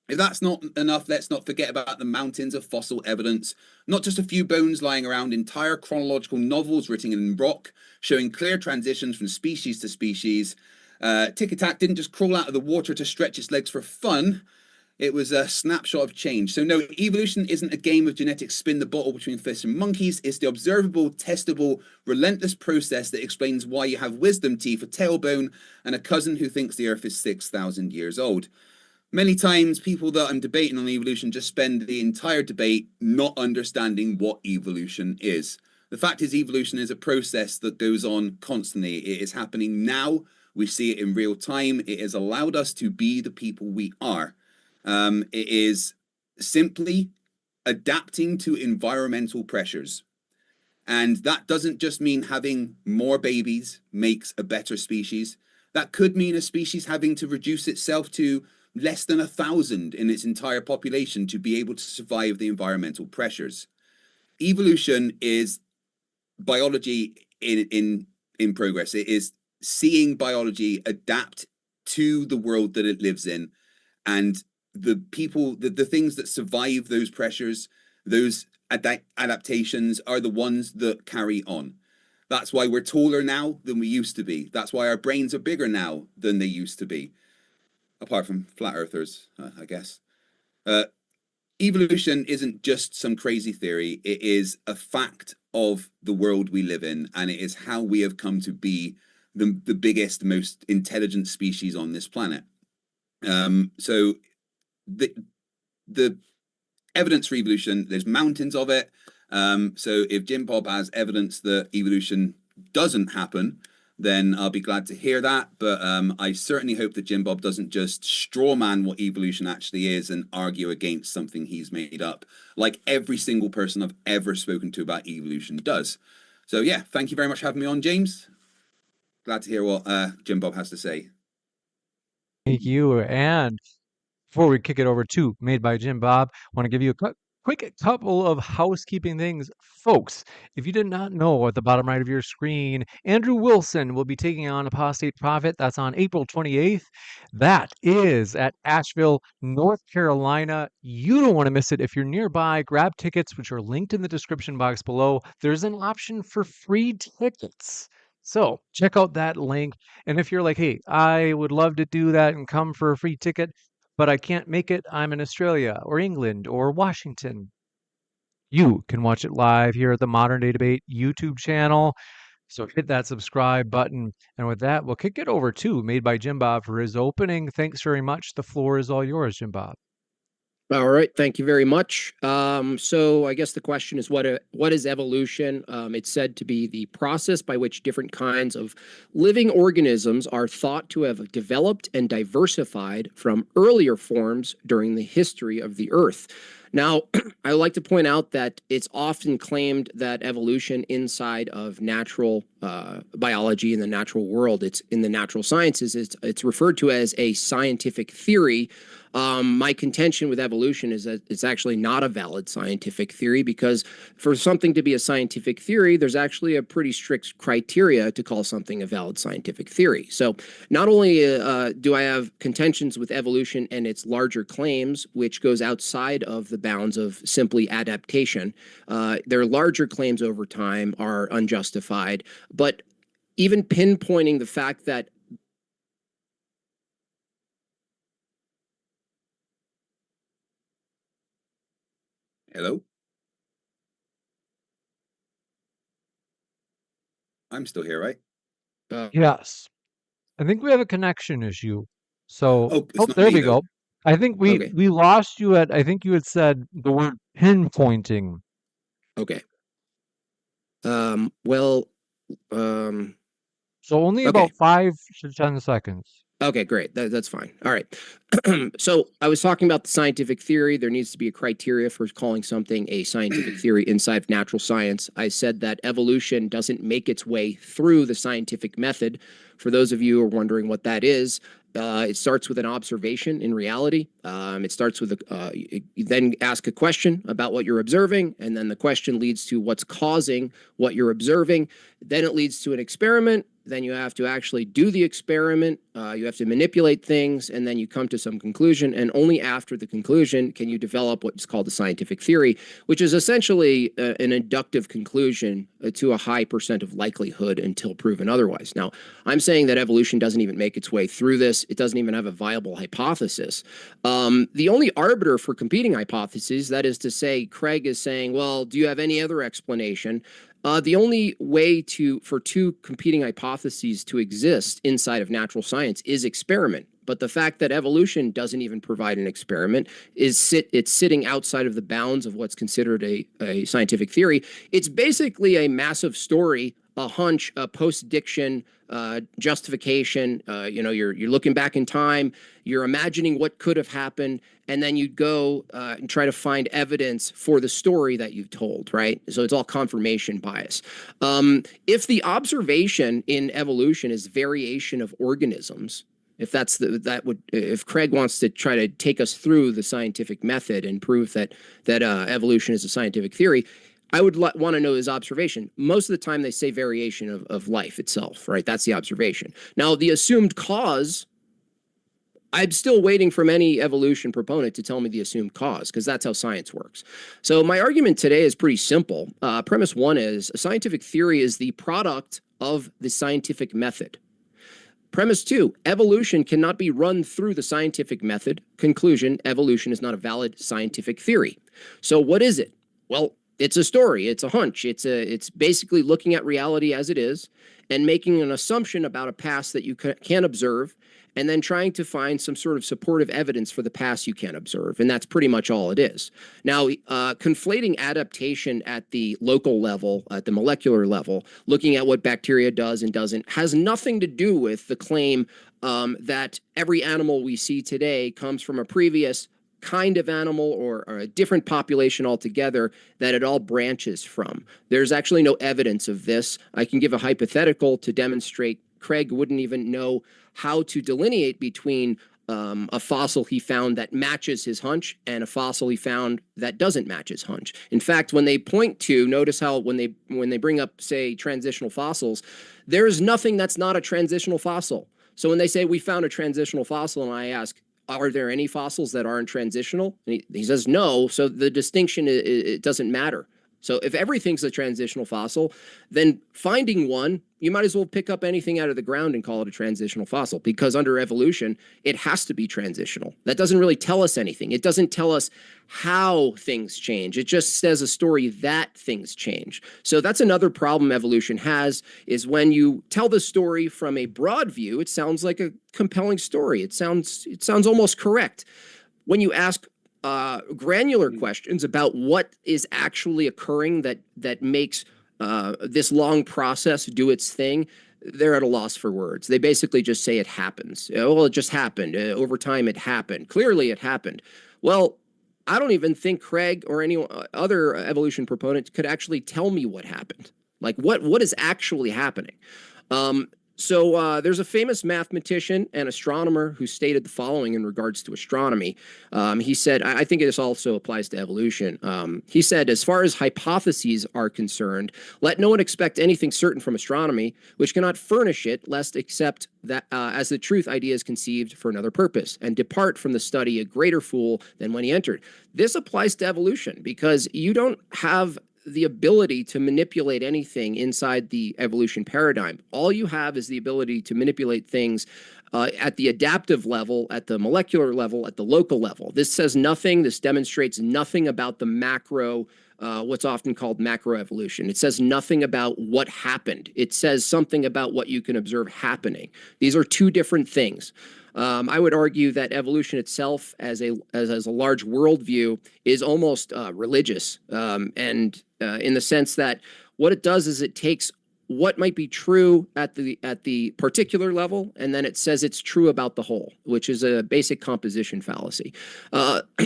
If that's not enough, let's not forget about the mountains of fossil evidence. Not just a few bones lying around, entire chronological novels written in rock, showing clear transitions from species to species. Tic Tac didn't just crawl out of the water to stretch its legs for fun. It was a snapshot of change. So no, evolution isn't a game of genetic spin the bottle between fish and monkeys. It's the observable, testable, relentless process that explains why you have wisdom teeth, a tailbone, and a cousin who thinks the Earth is 6,000 years old. Many times, people that I'm debating on evolution just spend the entire debate not understanding what evolution is. The fact is, evolution is a process that goes on constantly. It is happening now. We see it in real time. It has allowed us to be the people we are. It is simply adapting to environmental pressures. And that doesn't just mean having more babies makes a better species. That could mean a species having to reduce itself to less than 1,000 in its entire population to be able to survive the environmental pressures. Evolution is biology in progress. It is seeing biology adapt to the world that it lives in, and the people, the things that survive those pressures, those adaptations are the ones that carry on. That's why we're taller now than we used to be. That's why our brains are bigger now than they used to be. Apart from flat earthers, I guess. Evolution isn't just some crazy theory. It is a fact of the world we live in, and it is how we have come to be the biggest, most intelligent species on this planet. So the evidence for evolution, there's mountains of it. So if Jim Bob has evidence that evolution doesn't happen, then I'll be glad to hear that. But I certainly hope that Jim Bob doesn't just straw man what evolution actually is and argue against something he's made up, like every single person I've ever spoken to about evolution does. So yeah, thank you very much for having me on, James. Glad to hear what Jim Bob has to say. Thank you. And before we kick it over to Made by Jim Bob, I want to give you a quick couple of housekeeping things. Folks, if you did not know, at the bottom right of your screen, Andrew Wilson will be taking on Apostate Prophet. That's on April 28th. That is at Asheville, North Carolina. You don't want to miss it. If you're nearby, grab tickets, which are linked in the description box below. There's an option for free tickets. So check out that link. And if you're like, hey, I would love to do that and come for a free ticket, but I can't make it, I'm in Australia or England or Washington, you can watch it live here at the Modern Day Debate YouTube channel. So hit that subscribe button. And with that, we'll kick it over to Made by Jim Bob for his opening. Thanks very much. The floor is all yours, Jim Bob. All right, thank you very much. So I guess the question is, what is evolution? It's said to be the process by which different kinds of living organisms are thought to have developed and diversified from earlier forms during the history of the Earth. Now, I like to point out that it's often claimed that evolution inside of natural biology in the natural world, it's in the natural sciences, it's referred to as a scientific theory. My contention with evolution is that it's actually not a valid scientific theory, because for something to be a scientific theory, there's actually a pretty strict criteria to call something a valid scientific theory. So not only do I have contentions with evolution and its larger claims, which goes outside of the bounds of simply adaptation, their larger claims over time are unjustified. But even pinpointing the fact that Hello? I'm still here, right? Yes. I think we have a connection issue. So, Oh, it's not there me, we though. go. I think Okay. we lost you at, I think you had said the word pinpointing. Okay. Well, So only okay. about 5 to 10 seconds. Okay, great. That's fine. All right. So I was talking about the scientific theory. There needs to be a criteria for calling something a scientific theory inside of natural science. I said that evolution doesn't make its way through the scientific method. For those of you who are wondering what that is, it starts with an observation in reality. It starts with you then ask a question about what you're observing, and then the question leads to what's causing what you're observing. Then it leads to an experiment. Then you have to actually do the experiment. You have to manipulate things, and then you come to some conclusion. And only after the conclusion can you develop what's called a scientific theory, which is essentially an inductive conclusion to a high percent of likelihood until proven otherwise. Now, I'm saying that evolution doesn't even make its way through this. It doesn't even have a viable hypothesis. The only arbiter for competing hypotheses, that is to say, Craig is saying, well, do you have any other explanation? The only way for two competing hypotheses to exist inside of natural science is experiment. But the fact that evolution doesn't even provide an experiment it's sitting outside of the bounds of what's considered a scientific theory. It's basically a massive story, a hunch, a post-diction justification. You're looking back in time, you're imagining what could have happened, and then you go and try to find evidence for the story that you've told, right? So it's all confirmation bias. If the observation in evolution is variation of organisms, if Craig wants to try to take us through the scientific method and prove that evolution is a scientific theory, I would want to know his observation. Most of the time they say variation of life itself, right? That's the observation. Now, the assumed cause, I'm still waiting from any evolution proponent to tell me the assumed cause, because that's how science works. So my argument today is pretty simple. Premise one is a scientific theory is the product of the scientific method. Premise two, evolution cannot be run through the scientific method. Conclusion, evolution is not a valid scientific theory. So what is it? Well, it's a story, it's a hunch, it's basically looking at reality as it is and making an assumption about a past that you can't observe, and then trying to find some sort of supportive evidence for the past you can't observe. And that's pretty much all it is. Now, conflating adaptation at the local level, at the molecular level, looking at what bacteria does and doesn't, has nothing to do with the claim that every animal we see today comes from a previous kind of animal or a different population altogether that it all branches from. There's actually no evidence of this. I can give a hypothetical to demonstrate Craig wouldn't even know how to delineate between a fossil he found that matches his hunch and a fossil he found that doesn't match his hunch. In fact, when they point to, notice how when they bring up, say, transitional fossils, there is nothing that's not a transitional fossil. So when they say we found a transitional fossil and I ask, are there any fossils that aren't transitional? And he says no, so the distinction, it doesn't matter. So if everything's a transitional fossil, then finding one, you might as well pick up anything out of the ground and call it a transitional fossil, because under evolution, it has to be transitional. That doesn't really tell us anything. It doesn't tell us how things change. It just says a story that things change. So that's another problem evolution has, is when you tell the story from a broad view, it sounds like a compelling story. It sounds almost correct. When you ask granular questions about what is actually occurring that makes this long process do its thing, they're at a loss for words. They basically just say it happens. Well, it just happened. Over time, it happened. Clearly, it happened. Well, I don't even think Craig or any other evolution proponent could actually tell me what happened. Like, what is actually happening? So there's a famous mathematician and astronomer who stated the following in regards to astronomy. He said, I think this also applies to evolution. He said, as far as hypotheses are concerned, let no one expect anything certain from astronomy, which cannot furnish it, lest accept that as the truth idea is conceived for another purpose, and depart from the study a greater fool than when he entered. This applies to evolution because you don't have the ability to manipulate anything inside the evolution paradigm. All you have is the ability to manipulate things at the adaptive level, at the molecular level, at the local level. This says nothing. This demonstrates nothing about the macro, what's often called macroevolution. It says nothing about what happened. It says something about what you can observe happening. These are two different things. I would argue that evolution itself, as a large worldview, is almost religious, and in the sense that what it does is it takes what might be true at the particular level, and then it says it's true about the whole, which is a basic composition fallacy.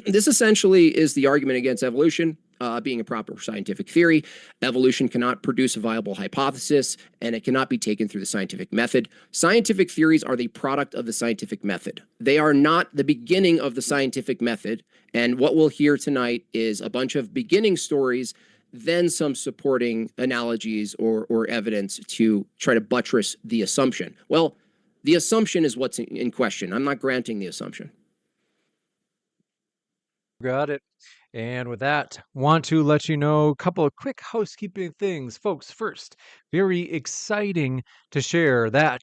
This essentially is the argument against evolution being a proper scientific theory. Evolution cannot produce a viable hypothesis, and it cannot be taken through the scientific method. Scientific theories are the product of the scientific method. They are not the beginning of the scientific method, and what we'll hear tonight is a bunch of beginning stories, then some supporting analogies or evidence to try to buttress the assumption. Well, the assumption is what's in question. I'm not granting the assumption. Got it. And with that, want to let you know a couple of quick housekeeping things. Folks, first, very exciting to share that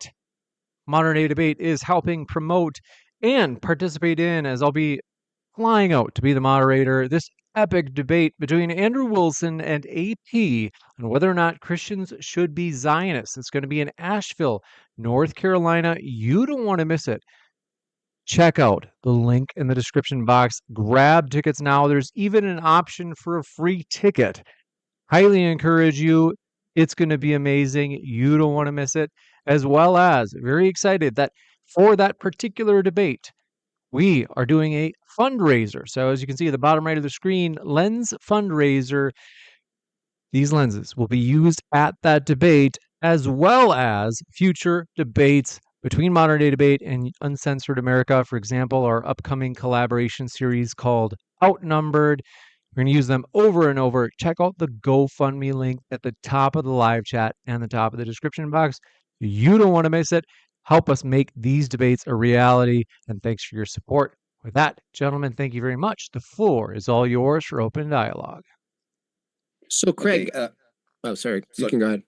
Modern Day Debate is helping promote and participate in, as I'll be flying out to be the moderator, this epic debate between Andrew Wilson and AP on whether or not Christians should be Zionists. It's going to be in Asheville, North Carolina. You don't want to miss it. Check out the link in the description box. Grab tickets now. There's even an option for a free ticket. Highly encourage you. It's going to be amazing. You don't want to miss it. As well as, very excited that for that particular debate, we are doing a fundraiser. So as you can see at the bottom right of the screen, Lens Fundraiser. These lenses will be used at that debate, as well as future debates between Modern Day Debate and Uncensored America. For example, our upcoming collaboration series called Outnumbered. We're going to use them over and over. Check out the GoFundMe link at the top of the live chat and the top of the description box. You don't want to miss it. Help us make these debates a reality, and thanks for your support. With that, gentlemen, thank you very much. The floor is all yours for open dialogue. So, Craig, oh, sorry, you can go ahead.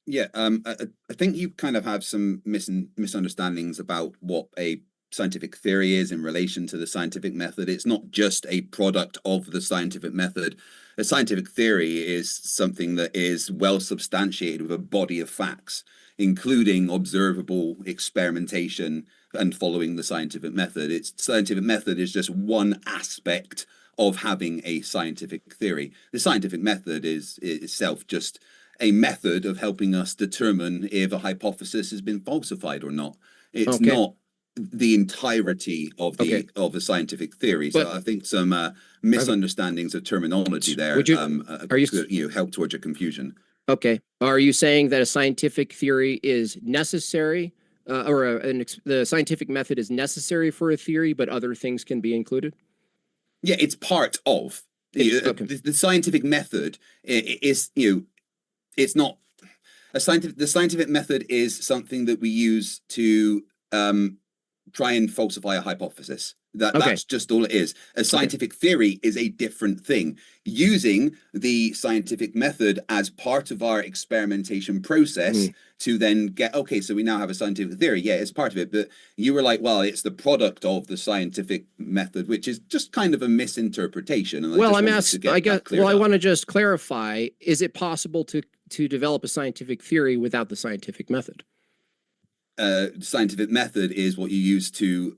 Yeah, I think you kind of have some misunderstandings about what a scientific theory is in relation to the scientific method. It's not just a product of the scientific method. A scientific theory is something that is well substantiated with a body of facts, including observable experimentation and following the scientific method. Its scientific method is just one aspect of having a scientific theory. The scientific method is itself just a method of helping us determine if a hypothesis has been falsified or not. It's not the entirety of the of a scientific theory. So I think some misunderstandings of terminology there help towards your confusion. Okay. Are you saying that a scientific theory is necessary, the scientific method is necessary for a theory, but other things can be included? Yeah, it's part of the scientific method. It's not a scientific. The scientific method is something that we use to try and falsify a hypothesis. That's just all it is. A scientific theory is a different thing. Using the scientific method as part of our experimentation process to then get, so we now have a scientific theory. Yeah, it's part of it. But you were like, well, it's the product of the scientific method, which is just kind of a misinterpretation. And well, I'm asking, I guess, well, I want to just clarify, is it possible to develop a scientific theory without the scientific method? Scientific method is what you use to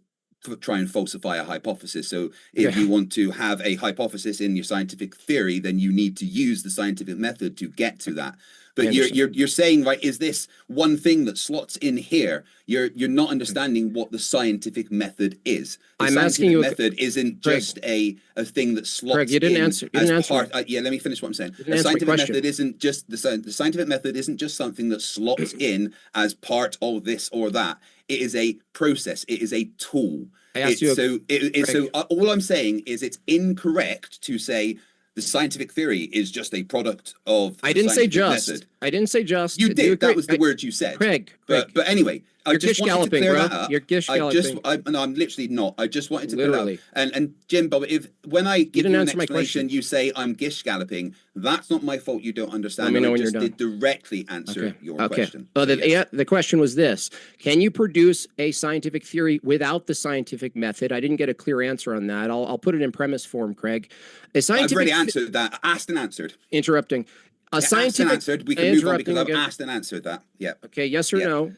try and falsify a hypothesis. So if you want to have a hypothesis in your scientific theory, then you need to use the scientific method to get to that. But you're saying, right, is this one thing that slots in here? You're not understanding what the scientific method is. The I'm asking you. Method isn't just a thing that slots. Craig, you didn't answer. You didn't answer. Yeah, let me finish what I'm saying. The scientific method isn't just the scientific method isn't just something that slots in as part of this or that. It is a process. It is a tool. All I'm saying is it's incorrect to say the scientific theory is just a product of. I didn't say just. Method. I didn't say just. You did. That was the word you said. Craig. But anyway, I just wanted to clear that up. You're gish galloping. No, I'm literally not. I just wanted to clear up. And Jim, Bob, when I give you an explanation, you say I'm gish galloping. That's not my fault. You don't understand. Let me know when you're done. Did directly answer your question. The question was this: can you produce a scientific theory without the scientific method? I didn't get a clear answer on that. I'll put it in premise form, Craig. I've already answered that. Asked and answered. Interrupting. A scientific answered. We can move on because I've asked and answered that. Yeah. Okay. Yes or no?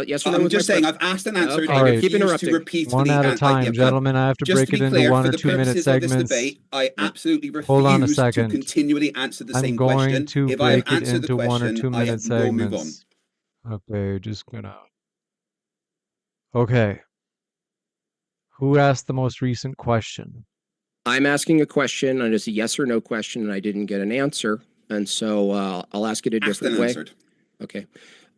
Yes or no? I'm with just my saying, question? I've asked and answered. Okay, I All right. keep refuse to interrupting. repeat One at a time, gentlemen. I have to just break to it be into clear, 1 for or the 2 minute purposes of this segments. debate, I absolutely Hold on a refuse to second. continually answer the I'm same going question. to If I have break it answered the into 1 or 2 question, I minute will move on. segments. Okay, just gonna. Okay. Who asked the most recent question? I'm asking a question, and it's a yes or no question, and I didn't get an answer, and so I'll ask it a Asked different and way. answered. Okay.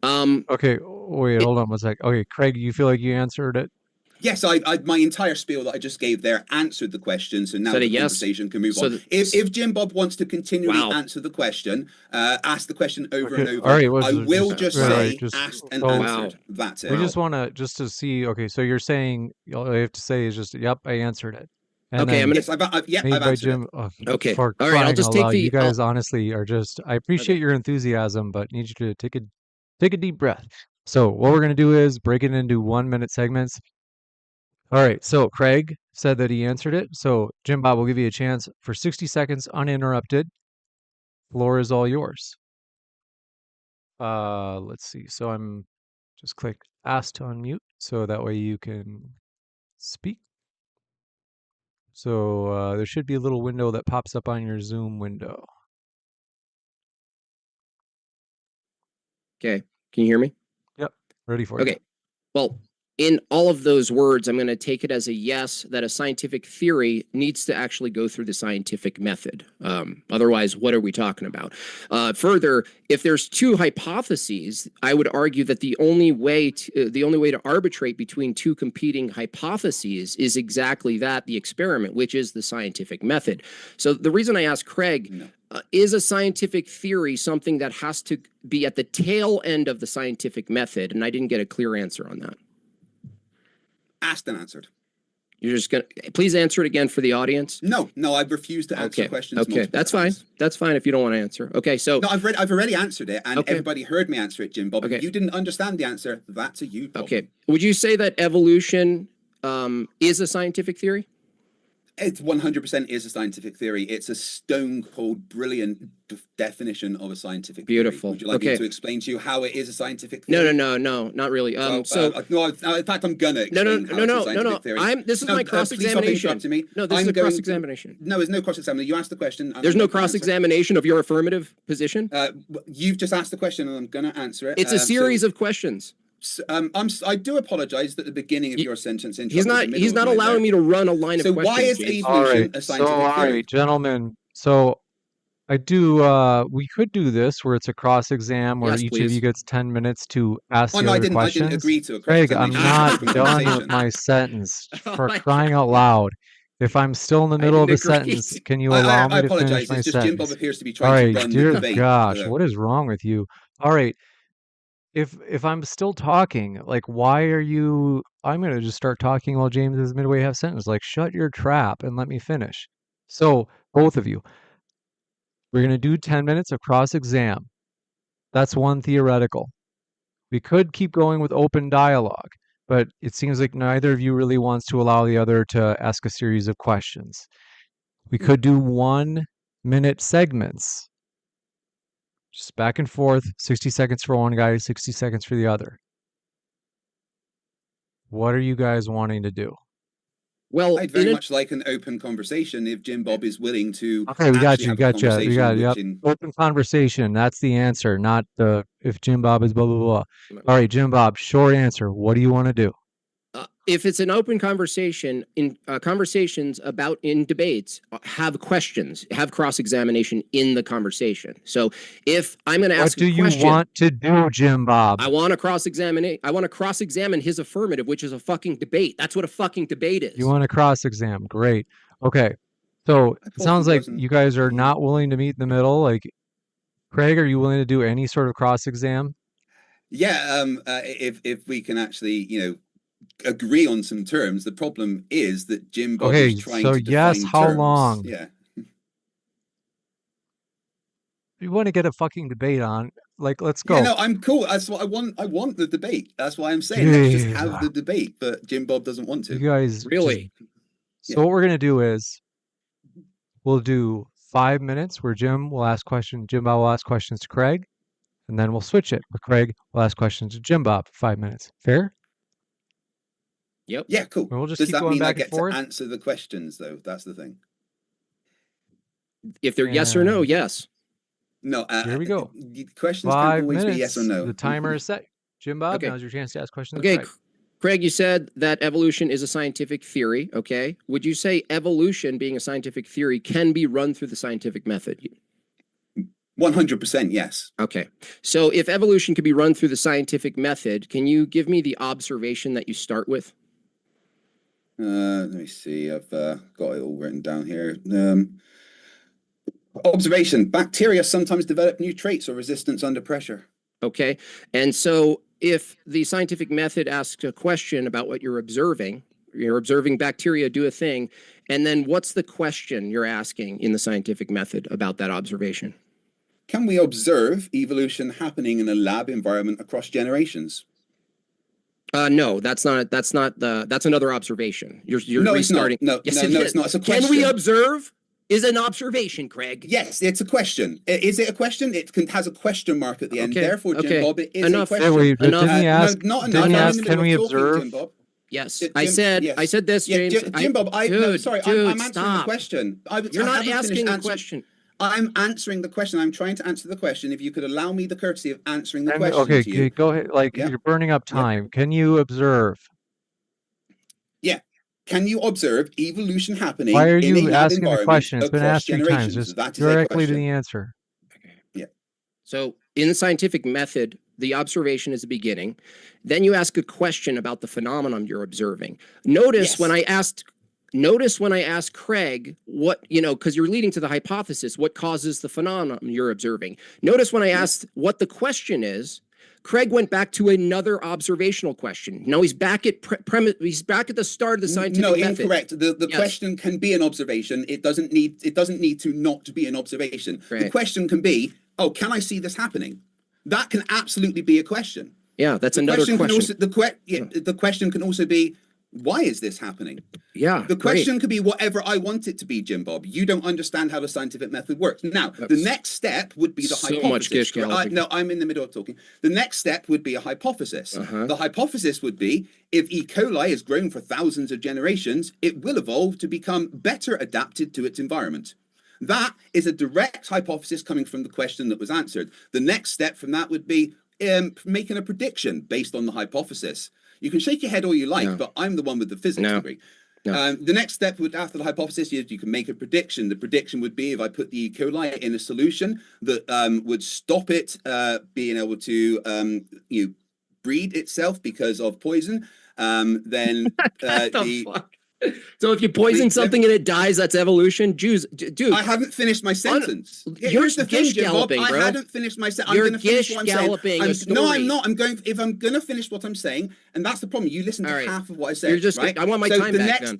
Okay, wait, hold on one sec. Okay, Craig, you feel like you answered it? Yes, my entire spiel that I just gave there answered the question, so now Said a the yes. conversation can move So on. If Jim Bob wants to continually Wow. answer the question, ask the question over Okay, and over, all right, I will just say just asked and so answered. That's it. we just want to just to see. Okay, so you're saying all you have to say is just, "Yep, I answered it." And Okay, then I'm gonna. Yes, I've made by answered Jim. it. Oh, Okay. for All right, I'll crying just out take loud, the. you guys honestly are just. I appreciate Okay. your enthusiasm, but need you to take a deep breath. So what we're gonna do is break it into 1 minute segments. All right, so Craig said that he answered it. So Jim Bob will give you a chance for 60 seconds uninterrupted. Floor is all yours. Let's see. So I'm just click ask to unmute so that way you can speak. So there should be a little window that pops up on your Zoom window. Okay. Can you hear me? Yep, ready for you. Okay. Well, in all of those words, I'm going to take it as a yes that a scientific theory needs to actually go through the scientific method. Otherwise, what are we talking about? Further, if there's two hypotheses, I would argue that the only way to arbitrate between two competing hypotheses is exactly that, the experiment, which is the scientific method. So the reason I asked Craig, is a scientific theory something that has to be at the tail end of the scientific method? And I didn't get a clear answer on that. Asked and answered. You're just gonna please answer it again for the audience. No, I've refused to answer questions. Okay, that's fine. That's fine if you don't want to answer. Okay, so no, I've already answered it, and everybody heard me answer it, Jim Bob. Okay. If you didn't understand the answer, that's a you problem. Okay, would you say that evolution is a scientific theory? It 100% is a scientific theory. It's a stone cold brilliant definition of a scientific Beautiful. theory. Would you like me to explain to you how it is a scientific No, theory? no, not really. No, in fact, I'm gonna explain how it's a scientific theory. This is my cross-examination. No, this is a cross-examination. No, there's no cross-examination. You asked the question. There's no cross-examination of your affirmative position? You've just asked the question, and I'm gonna answer it. It's a series of questions. I do apologize that the beginning of your sentence. He's not allowing me to run a line of questions. So why is evolution a scientific theory? All right, gentlemen. So I do. We could do this where it's a cross exam where each of you gets 10 minutes to ask the other questions. I didn't agree to a cross Craig, I'm not examination. done with my sentence. For crying out loud! If I'm still in the middle of a sentence, can you allow me to finish my sentence? Jim Bob appears to be All trying right, to run dear the debate. gosh, what is wrong with you? All right. If I'm still talking, like, why are you? I'm gonna just start talking while James is midway half sentence. Like, shut your trap and let me finish. So, both of you, we're gonna do 10 minutes of cross exam. That's one theoretical. We could keep going with open dialogue, but it seems like neither of you really wants to allow the other to ask a series of questions. We could do 1 minute segments. Just back and forth, 60 seconds for one guy, 60 seconds for the other. What are you guys wanting to do? Well, I'd very much like an open conversation if Jim Bob is willing to. Okay, we got you. We got you. Open conversation. That's the answer, not the if Jim Bob is blah, blah, blah. All right, Jim Bob, short answer. What do you want to do? If it's an open conversation, in conversations in debates, have questions, have cross-examination in the conversation. So if I'm going to ask a question. What do you want to do, Jim Bob? I want to cross-examine his affirmative, which is a fucking debate. That's what a fucking debate is. You want to cross-examine. Great. Okay. So it sounds like you guys are not willing to meet in the middle. Like, Craig, are you willing to do any sort of cross-exam? Yeah. If we can actually, agree on some terms. The problem is that Jim Bob is trying to define how terms. long? Yeah. You want to get a fucking debate on, like, let's go. Yeah, no, I'm cool. That's what I want. I want the debate. That's why I'm saying let's just have the debate. But Jim Bob doesn't want to. You guys really? So what we're gonna do is we'll do 5 minutes where Jim will ask questions. Jim Bob will ask questions to Craig, and then we'll switch it. But Craig will ask questions to Jim Bob for 5 minutes. Fair? Yep. Yeah, cool. And we'll just Does keep that going mean I back and get to forth. answer the questions though? That's the thing. If they're yes or no, And yes. No, here we go. the questions 5 can't always minutes. be yes or no. The timer is set. Jim Bob, Okay. now's your chance to ask questions. Okay, Craig. Craig, you said that evolution is a scientific theory. Okay. Would you say evolution, being a scientific theory, can be run through the scientific method? 100% yes. Okay. So if evolution could be run through the scientific method, can you give me the observation that you start with? Let me see. I've got it all written down here. Observation: bacteria sometimes develop new traits or resistance under pressure. Okay. And so if the scientific method asks a question about what you're observing bacteria do a thing, and then what's the question you're asking in the scientific method about that observation? Can we observe evolution happening in a lab environment across generations? No, that's another observation. You're No, restarting. it's not. No, Yes, no, it no, is. it's not. It's a Can question. we observe is an observation, Craig. Yes, it's a question. Is it a question? It has a question mark at the end. Okay, Therefore, Jim okay. Bob, it is Enough. a question. Wait, but Enough. didn't he ask? No, not Didn't he enough. ask? Can we observe? Jim Bob. Yes, Jim, I said yes. this, Yeah, James. Jim Bob, Dude, sorry, dude, I'm answering the stop. question. You're not asking the question. I'm answering the question. I'm trying to answer the question. If you could allow me the courtesy of answering the question Okay, to you. go ahead. Like Yeah. you're burning up time. Can you observe? Yeah. Can you observe evolution happening Why are in a you lab asking the environment question? It's been across asked 3 times. generations? Just That is a directly to question. the answer. Yeah. So in the scientific method, the observation is the beginning. Then you ask a question about the phenomenon you're observing. Notice when I asked Craig what, because you're leading to the hypothesis, what causes the phenomenon you're observing. Notice when I asked what the question is, Craig went back to another observational question. Now he's back at he's back at the start of the scientific method. Incorrect. The question can be an observation. It doesn't need to not be an observation. Right. The question can be, oh, can I see this happening? That can absolutely be a question. Yeah, that's another question. The question can also be, why is this happening? Yeah. The question could be whatever I want it to be, Jim Bob. You don't understand how the scientific method works. Now, the next step would be the so hypothesis. much gish galloping. No, I'm in the middle of talking. The next step would be a hypothesis. The hypothesis would be, if E. coli has grown for thousands of generations, it will evolve to become better adapted to its environment. That is a direct hypothesis coming from the question that was answered. The next step from that would be making a prediction based on the hypothesis. You can shake your head all you like, but I'm the one with the physics degree. No. The next step would, after the hypothesis, is you can make a prediction. The prediction would be, if I put the E. coli in a solution that would stop it being able to breed itself because of poison, then So if you poison something and it dies, that's evolution? Dude. I haven't finished my sentence. You're gish galloping, bro. I hadn't finished my sentence. You're gish galloping a story. No, I'm not. If I'm going to finish what I'm saying, and that's the problem. You listen to half of what I said. You're just, right? I want my time back then.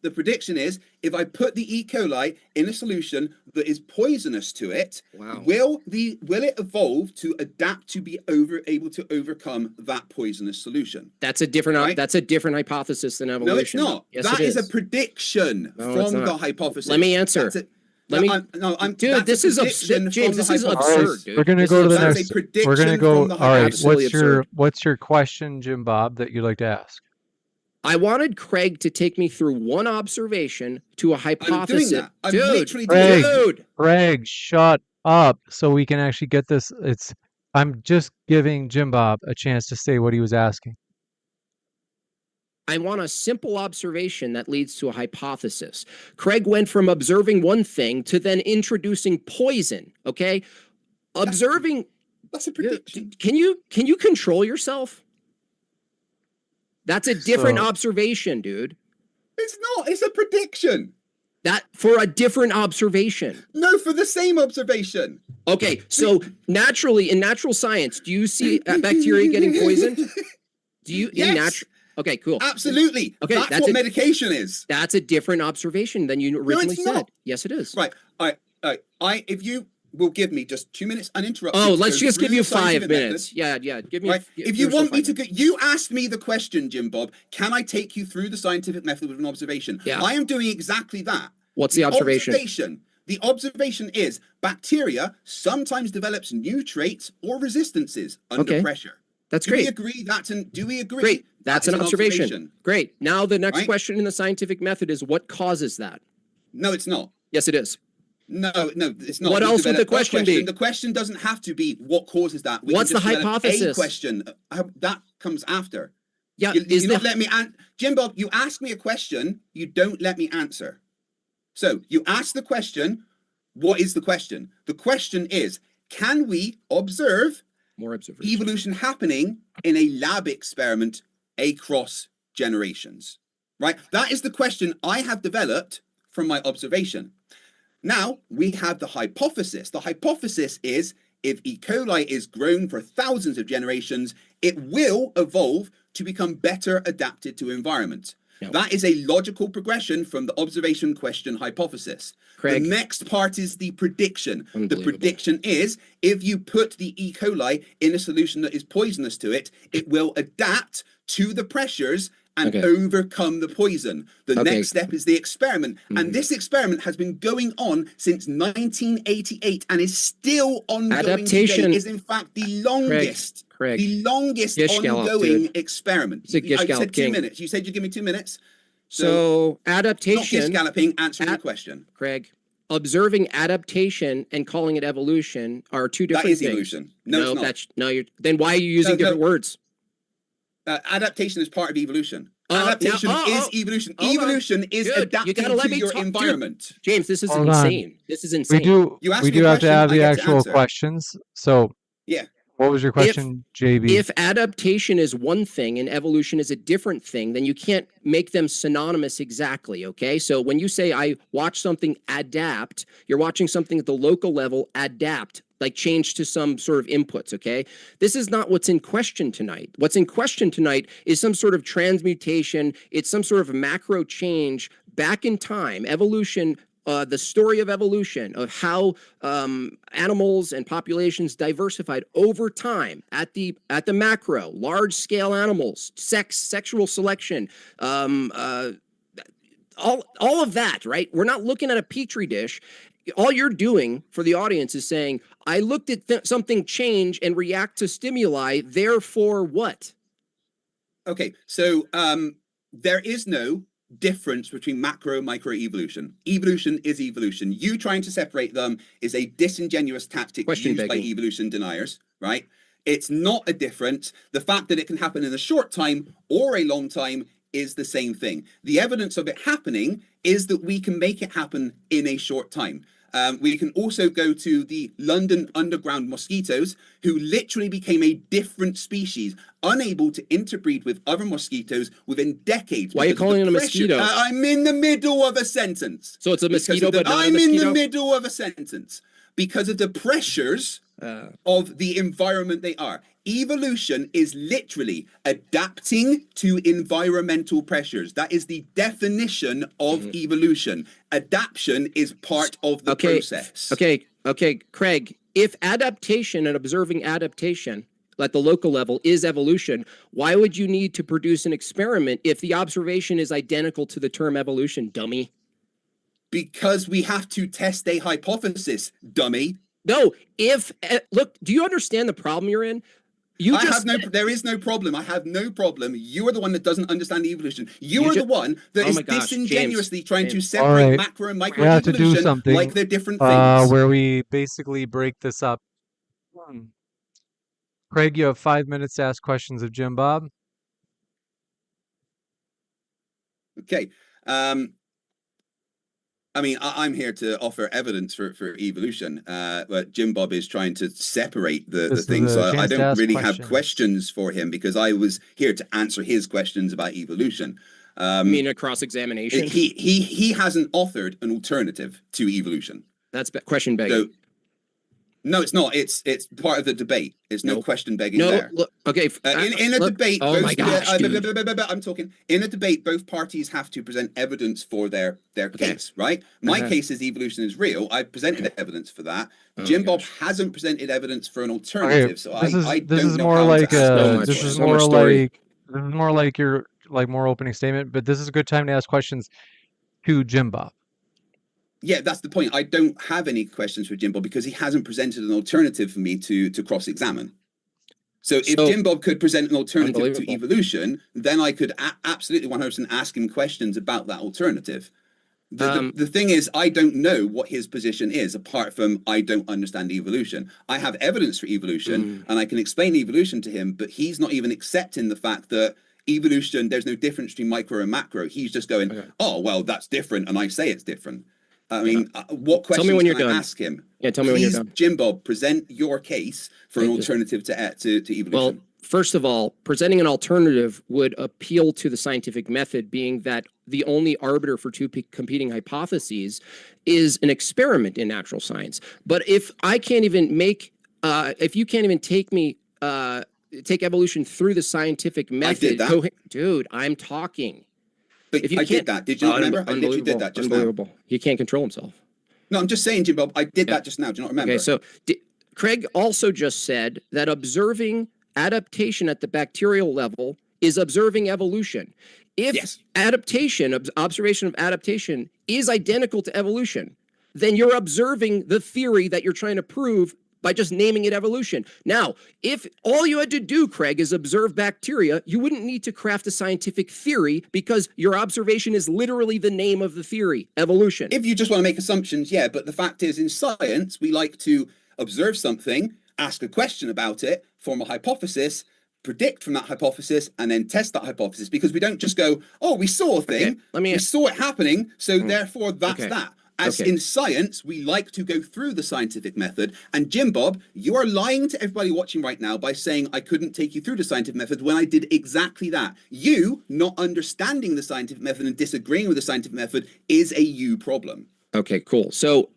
The prediction is, if I put the E. coli in a solution that is poisonous to it, will it evolve to adapt to be able to overcome that poisonous solution? That's a different that's a different hypothesis than evolution. No, it's not. Yes, that is a prediction from the hypothesis. Let me answer. Dude, this is absurd. James, this is absurd, dude. We're gonna go to the next. We're gonna go. All right. What's your question, Jim Bob, that you'd like to ask? I wanted Craig to take me through one observation to a hypothesis. I'm doing that. I'm literally doing that. Craig, shut up so we can actually get this. I'm just giving Jim Bob a chance to say what he was asking. I want a simple observation that leads to a hypothesis. Craig went from observing one thing to then introducing poison. Okay, observing. That's a prediction. Can you control yourself? That's a different observation, dude. It's not. It's a prediction. That for a different observation. No, for the same observation. Okay, so naturally, in natural science, do you see bacteria getting poisoned? Do you in natural? Okay, cool. Absolutely. Okay, that's what medication is. That's a different observation than you originally said. Not. Yes, it is. Right. If you will give me just 2 minutes uninterrupted. Oh, let's just give you 5 minutes. Yeah. Give me. Right. If you want me to go, you asked me the question, Jim Bob. Can I take you through the scientific method with an observation? Yeah. I am doing exactly that. What's the observation? The observation is bacteria sometimes develops new traits or resistances under pressure. That's do great. We agree that's an, do we agree? Great. That's an observation. observation. Great. Now the next Right? question in the scientific method is what causes that? No, it's not. Yes, it is. No, it's not. What We else would the develop a question be? The question doesn't have to be what causes that. We What's can the just develop hypothesis? A question. That comes after. Yeah, You not let me Jim Bob, you ask me a question, you don't let me answer. So you ask the question, what is the question? The question is, can we observe more observation evolution happening in a lab experiment across generations? Right? That is the question I have developed from my observation. Now we have the hypothesis. The hypothesis is if E. coli is grown for thousands of generations, it will evolve to become better adapted to environment. No. That is a logical progression from the observation question hypothesis. Craig. The next part is the prediction. The prediction is if you put the E. coli in a solution that is poisonous to it, it will adapt to the pressures and overcome the poison. The next step is the experiment. And this experiment has been going on since 1988 and is still ongoing. Adaptation today. Is in fact the longest, the longest ongoing experiment. I said 2 minutes. You said you'd give me 2 minutes. So adaptation. Not gish galloping, answering the question. Craig, observing adaptation and calling it evolution are two different things. That is evolution. No, it's not. Then why are you using different words? Adaptation is part of evolution. Adaptation is evolution. Evolution is adapting to your environment. Dude. James, this is insane. This is insane. We do have to have the actual questions. So yeah. What was your question, JB? If adaptation is one thing and evolution is a different thing, then you can't make them synonymous exactly, okay? So when you say I watch something adapt, you're watching something at the local level adapt, like change to some sort of inputs, okay? This is not what's in question tonight. What's in question tonight is some sort of transmutation. It's some sort of macro change back in time, evolution, the story of evolution, of how animals and populations diversified over time at the macro, large scale animals, sexual selection, all of that, right? We're not looking at a petri dish. All you're doing for the audience is saying, I looked at something change and react to stimuli, therefore what? Okay, so there is no difference between macro and micro evolution. Evolution is evolution. You trying to separate them is a disingenuous tactic used by evolution deniers, right? It's not a difference. The fact that it can happen in a short time or a long time is the same thing. The evidence of it happening is that we can make it happen in a short time. We can also go to the London Underground mosquitoes, who literally became a different species, unable to interbreed with other mosquitoes within decades. Why are you calling it a mosquito? I'm in the middle of a sentence. So it's a mosquito, but not a mosquito? I'm in the middle of a sentence because of the pressures of the environment they are. Evolution is literally adapting to environmental pressures. That is the definition of evolution. Adaptation is part of the process. Okay, Craig, if adaptation and observing adaptation at the local level is evolution, why would you need to produce an experiment if the observation is identical to the term evolution, dummy? Because we have to test a hypothesis, dummy. No, look, do you understand the problem you're in? There is no problem. I have no problem. You are the one that doesn't understand evolution. You are the one that is disingenuously trying to separate macro and micro evolution like they're different things. Where we basically break this up. Craig, you have 5 minutes to ask questions of Jim Bob. Okay. I mean, I'm here to offer evidence for evolution, but Jim Bob is trying to separate the things. So I don't really have questions for him because I was here to answer his questions about evolution. You mean a cross-examination? He hasn't authored an alternative to evolution. That's question begging. So, no, it's not. It's part of the debate. There's no question begging there. Look, okay. In a debate, oh my gosh, I'm talking. In a debate, both parties have to present evidence for their case, right? My case is evolution is real. I presented evidence for that. Jim Bob hasn't presented evidence for an alternative, so this is more like your more opening statement. But this is a good time to ask questions to Jim Bob. Yeah, that's the point. I don't have any questions for Jim Bob because he hasn't presented an alternative for me to cross-examine. So if Jim Bob could present an alternative to evolution, then I could absolutely 100% ask him questions about that alternative. The thing is, I don't know what his position is, apart from I don't understand evolution. I have evidence for evolution, and I can explain evolution to him, but he's not even accepting the fact that evolution, there's no difference between micro and macro. He's just going, oh, well, that's different, and I say it's different. I mean, what questions can I ask him? Yeah, tell me when you're done. Jim Bob, present your case for an alternative to evolution. Well, first of all, presenting an alternative would appeal to the scientific method, being that the only arbiter for two competing hypotheses is an experiment in natural science. But if I can't even make, if you can't even take me, take evolution through the scientific method, dude, I'm talking. But if you did that. Did you not remember? I literally did that just now. He can't control himself. No, I'm just saying, Jim Bob, I did that just now. Do you not remember? Okay, so Craig also just said that observing adaptation at the bacterial level is observing evolution. If observation of adaptation is identical to evolution, then you're observing the theory that you're trying to prove by just naming it evolution. Now, if all you had to do, Craig, is observe bacteria, you wouldn't need to craft a scientific theory because your observation is literally the name of the theory, evolution. If you just want to make assumptions, yeah, but the fact is in science, we like to observe something, ask a question about it, form a hypothesis, predict from that hypothesis, and then test that hypothesis, because we don't just go, oh, we saw a thing, we saw it happening, so therefore that's that. As in science, we like to go through the scientific method. And Jim Bob, you are lying to everybody watching right now by saying I couldn't take you through the scientific method when I did exactly that. You not understanding the scientific method and disagreeing with the scientific method is a you problem. Okay, cool. So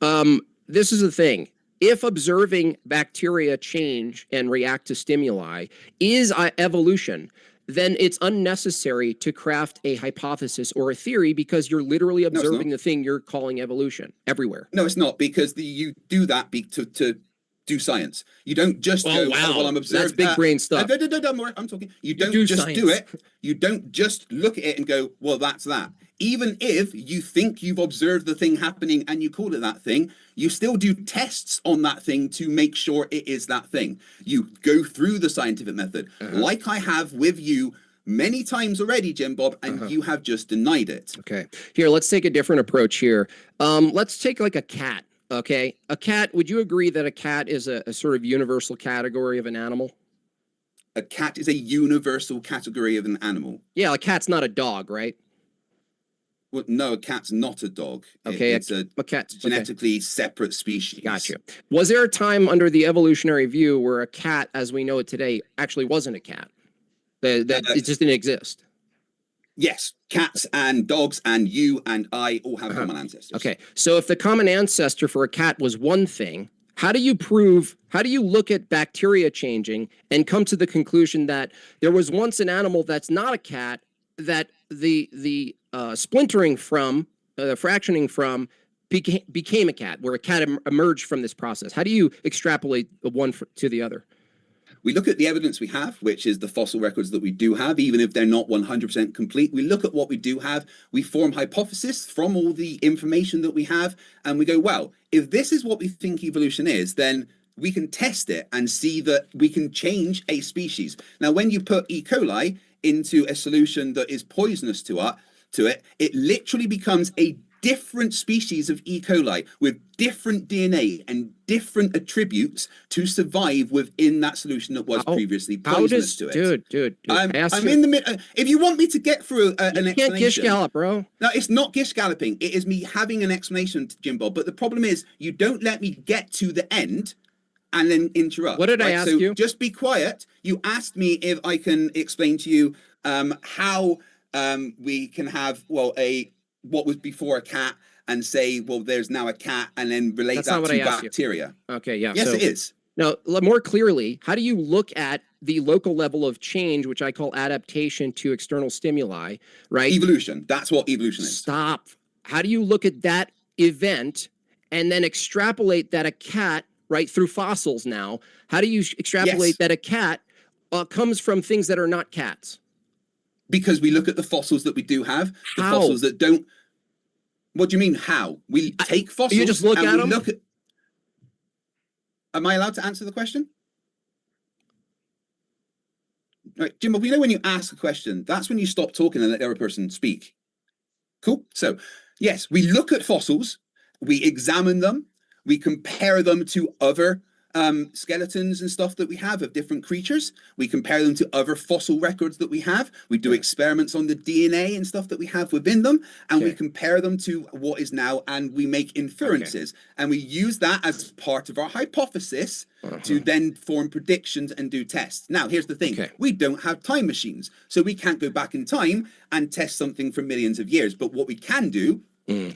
this is the thing. If observing bacteria change and react to stimuli is evolution, then it's unnecessary to craft a hypothesis or a theory because you're literally observing the thing you're calling evolution everywhere. No, it's not, because you do that to do science. You don't just go, wow. Oh, well, I'm observing. That's big brain stuff. I'm talking. You don't just do it. You don't just look at it and go, well, that's that. Even if you think you've observed the thing happening and you call it that thing, you still do tests on that thing to make sure it is that thing. You go through the scientific method, like I have with you many times already, Jim Bob, and you have just denied it. Okay. Here, let's take a different approach here. Let's take like a cat. Okay. A cat, would you agree that a cat is a sort of universal category of an animal? A cat is a universal category of an animal. Yeah, a cat's not a dog, right? Well, no, a cat's not a dog. Okay, it's a cat's genetically separate species. Gotcha. Was there a time under the evolutionary view where a cat, as we know it today, actually wasn't a cat? That it just didn't exist? Yes, cats and dogs and you and I all have common ancestors. Okay, so if the common ancestor for a cat was one thing, how do you look at bacteria changing and come to the conclusion that there was once an animal that's not a cat, that the splintering from, the fractioning from became a cat, where a cat emerged from this process? How do you extrapolate the one to the other? We look at the evidence we have, which is the fossil records that we do have, even if they're not 100% complete. We look at what we do have, we form hypotheses from all the information that we have, and we go, well, if this is what we think evolution is, then we can test it and see that we can change a species. Now, when you put E. coli into a solution that is poisonous to it, it literally becomes a different species of E. coli with different DNA and different attributes to survive within that solution that was previously poisonous to it. Dude, I'm in the middle. If you want me to get through an explanation, you can't gish gallop, bro. No, it's not gish galloping. It is me having an explanation, Jim Bob. But the problem is, you don't let me get to the end and then interrupt. What did I ask you? Just be quiet. You asked me if I can explain to you how we can have what was before a cat and say, well, there's now a cat, and then relate that to bacteria. Okay, yeah. Yes, it is. Now, more clearly, how do you look at the local level of change, which I call adaptation to external stimuli, right? Evolution. That's what evolution is. Stop. How do you look at that event and then extrapolate that a cat, right, through fossils now, how do you extrapolate that a cat comes from things that are not cats? Because we look at the fossils that we do have, the fossils that don't. What do you mean how? We take fossils. You just look and at we them? Look at... Am I allowed to answer the question? Right, Jimbo, you know when you ask a question, that's when you stop talking and let the other person speak. Cool. So, yes, we look at fossils, we examine them, we compare them to other skeletons and stuff that we have of different creatures. We compare them to other fossil records that we have. We do experiments on the DNA and stuff that we have within them, and we compare them to what is now, and we make inferences. And we use that as part of our hypothesis to then form predictions and do tests. Now, here's the thing. We don't have time machines, so we can't go back in time and test something for millions of years. But what we can do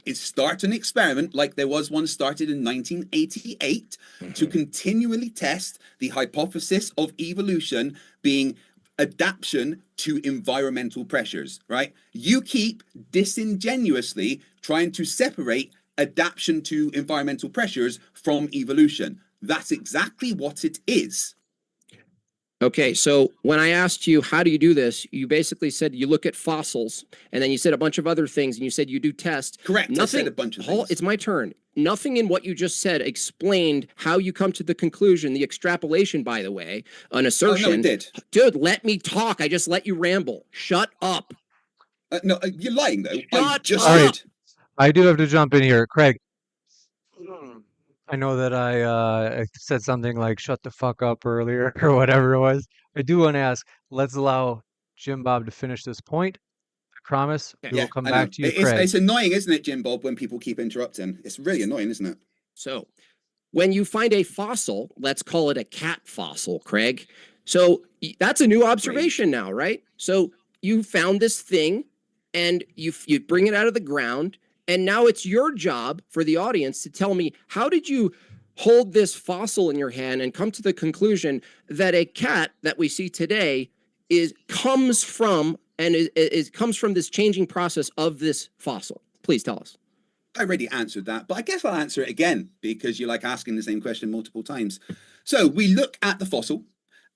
is start an experiment like there was one started in 1988 to continually test the hypothesis of evolution being adaptation to environmental pressures, right? You keep disingenuously trying to separate adaptation to environmental pressures from evolution. That's exactly what it is. Okay, so when I asked you, how do you do this? You basically said you look at fossils, and then you said a bunch of other things, and you said you do tests. Correct, Nothing, I said a bunch of things. It's my turn. Nothing in what you just said explained how you come to the conclusion, the extrapolation, by the way, an assertion. Oh, no, it did. Dude, let me talk. I just let you ramble. Shut up. No, you're lying, though. Shut just up. All right. I do have to jump in here. Craig, I know that I said something like shut the fuck up earlier or whatever it was. I do want to ask, let's allow Jim Bob to finish this point. I promise we will come back to you, Craig. It's annoying, isn't it, Jim Bob, when people keep interrupting? It's really annoying, isn't it? So when you find a fossil, let's call it a cat fossil, Craig. So that's a new observation now, right? So you found this thing and you bring it out of the ground. And now it's your job for the audience to tell me, how did you hold this fossil in your hand and come to the conclusion that a cat that we see today comes from this changing process of this fossil? Please tell us. I already answered that, but I guess I'll answer it again because you like asking the same question multiple times. So we look at the fossil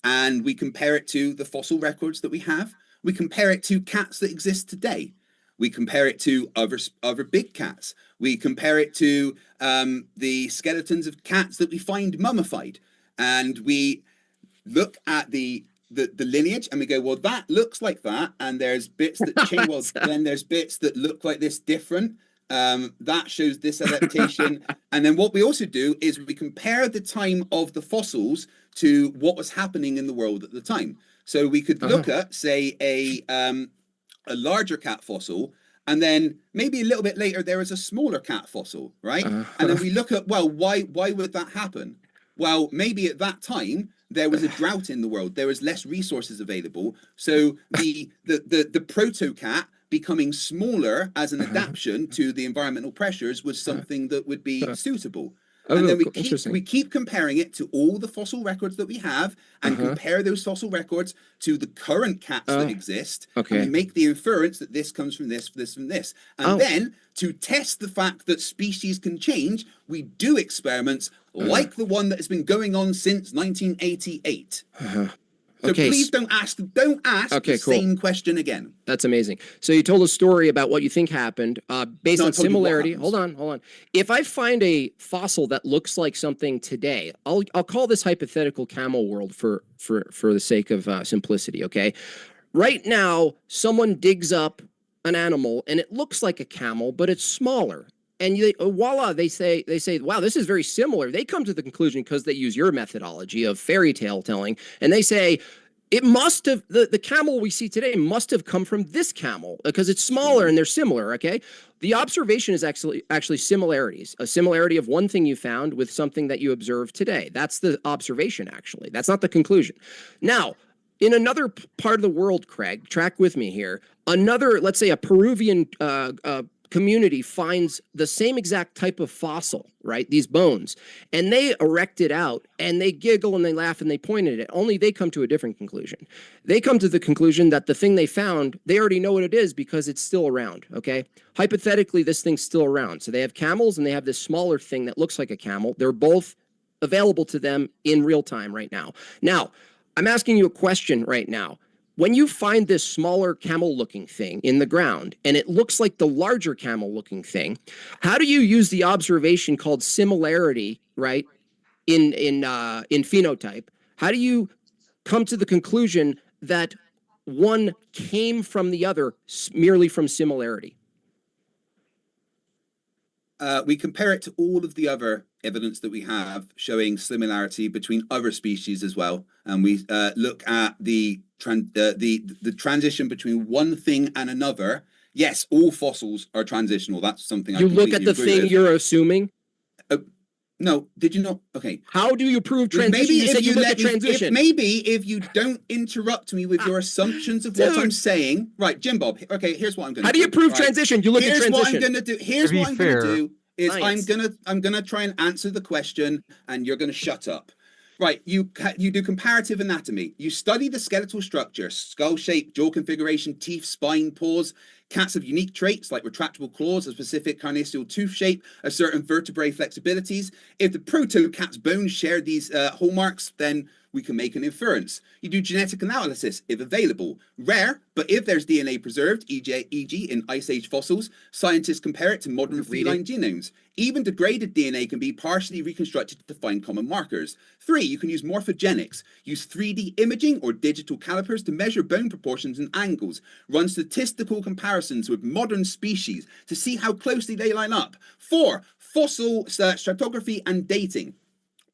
and we compare it to the fossil records that we have. We compare it to cats that exist today. We compare it to other big cats. We compare it to the skeletons of cats that we find mummified. And we look at the lineage and we go, well, that looks like that. And there's bits that change. Well, then there's bits that look like this different. That shows this adaptation. And then what we also do is we compare the time of the fossils to what was happening in the world at the time. So we could look at, say, a larger cat fossil, and then maybe a little bit later there is a smaller cat fossil, right? And then we look at, well, why would that happen? Well, maybe at that time there was a drought in the world, there was less resources available, so the proto-cat becoming smaller as an adaptation to the environmental pressures was something that would be suitable. And then we keep comparing it to all the fossil records that we have and compare those fossil records to the current cats that exist. And we make the inference that this comes from this, this, from this. And then to test the fact that species can change, we do experiments like the one that has been going on since 1988. So please don't ask the same question again. That's amazing. So you told a story about what you think happened based on similarity. Hold on. If I find a fossil that looks like something today, I'll call this hypothetical camel world for the sake of simplicity, okay? Right now, someone digs up an animal and it looks like a camel, but it's smaller. And voila, they say, wow, this is very similar. They come to the conclusion because they use your methodology of fairy tale telling, and they say it must have the camel we see today must have come from this camel because it's smaller and they're similar. Okay, the observation is actually similarities, a similarity of one thing you found with something that you observed today. That's the observation. Actually, that's not the conclusion. Now, in another part of the world, Craig, track with me here. Let's say a Peruvian community finds the same exact type of fossil, right? These bones, and they erect it out and they giggle and they laugh and they point at it. Only they come to a different conclusion. They come to the conclusion that the thing they found, they already know what it is because it's still around, okay? Hypothetically, this thing's still around. So they have camels and they have this smaller thing that looks like a camel. They're both available to them in real time right now. Now, I'm asking you a question right now. when you find this smaller camel-looking thing in the ground, and it looks like the larger camel-looking thing, how do you use the observation called similarity, right, in phenotype? How do you come to the conclusion that one came from the other merely from similarity? We compare it to all of the other evidence that we have showing similarity between other species as well, and we look at the transition between one thing and another. Yes, all fossils are transitional. That's something I You look at completely the agree thing with. you're assuming. No, did you not? Okay. How do you prove transition? Maybe You said you look let at me, transition. maybe if you don't interrupt me with your assumptions of what I'm saying, right, Jim Bob. Okay, here's what I'm going to do. How do you prove right? transition? You look at Here's transition. what I'm going to do. Here's what I'm going to do is Science. I'm gonna try and answer the question, and you're going to shut up. Right, you do comparative anatomy. You study the skeletal structure, skull shape, jaw configuration, teeth, spine, paws. Cats have unique traits like retractable claws, a specific carnassial tooth shape, a certain vertebrae flexibilities. If the proto-cat's bones share these hallmarks, then we can make an inference. You do genetic analysis, if available. Rare, but if there's DNA preserved, e.g. in Ice Age fossils, scientists compare it to modern feline genomes. Even degraded DNA can be partially reconstructed to find common markers. 3, you can use morphogenics. Use 3D imaging or digital calipers to measure bone proportions and angles. Run statistical comparisons with modern species to see how closely they line up. 4, fossil stratigraphy and dating.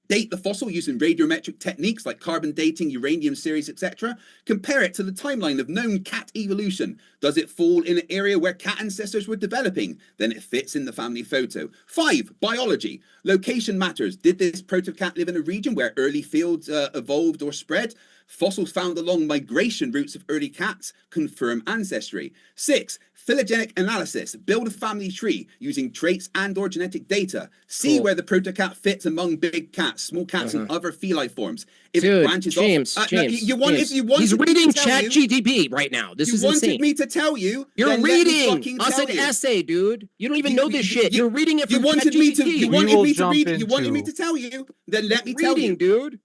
Date the fossil using radiometric techniques like carbon dating, uranium series, etc. Compare it to the timeline of known cat evolution. Does it fall in an area where cat ancestors were developing? Then it fits in the family photo. 5, biology. Location matters. Did this proto-cat live in a region where early fields evolved or spread? Fossils found along migration routes of early cats confirm ancestry. 6, phylogenetic analysis. Build a family tree using traits and or genetic data. See where the proto-cat fits among big cats, small cats, and other feline forms. If Dude, it branches James, off, James, you want, James. if you want, he's reading ChatGPT right now. This is insane. You wanted me to tell you. You're reading us an essay, dude. You don't even know this shit. You're reading it from ChatGPT. You wanted me to tell you. Then let me tell you, dude.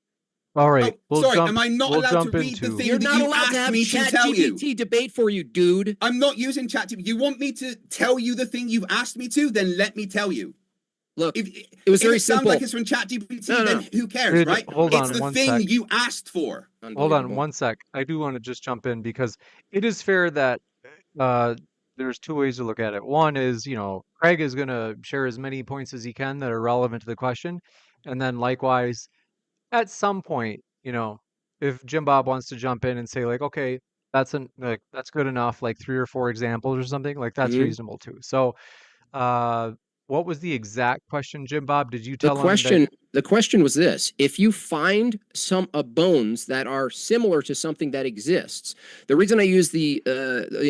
All right. Am I not allowed to read the thing You're that not you allowed asked to have me to tell you? ChatGPT debate for you, dude. I'm not using ChatGPT. You want me to tell you the thing you've asked me to? Then let me tell you. Look, it was very sounds simple. like it's from ChatGPT, then who cares, right? Hold It's on the one thing sec. you asked for. Hold on one sec. I do want to just jump in because it is fair that there's two ways to look at it. One is, Craig is going to share as many points as he can that are relevant to the question. And then likewise, at some point, if Jim Bob wants to jump in and say like, okay, that's good enough, like 3 or 4 examples or something, like that's reasonable too. So, what was the exact question, Jim Bob? Did you tell him that? The question was this: if you find some bones that are similar to something that exists, the reason I use the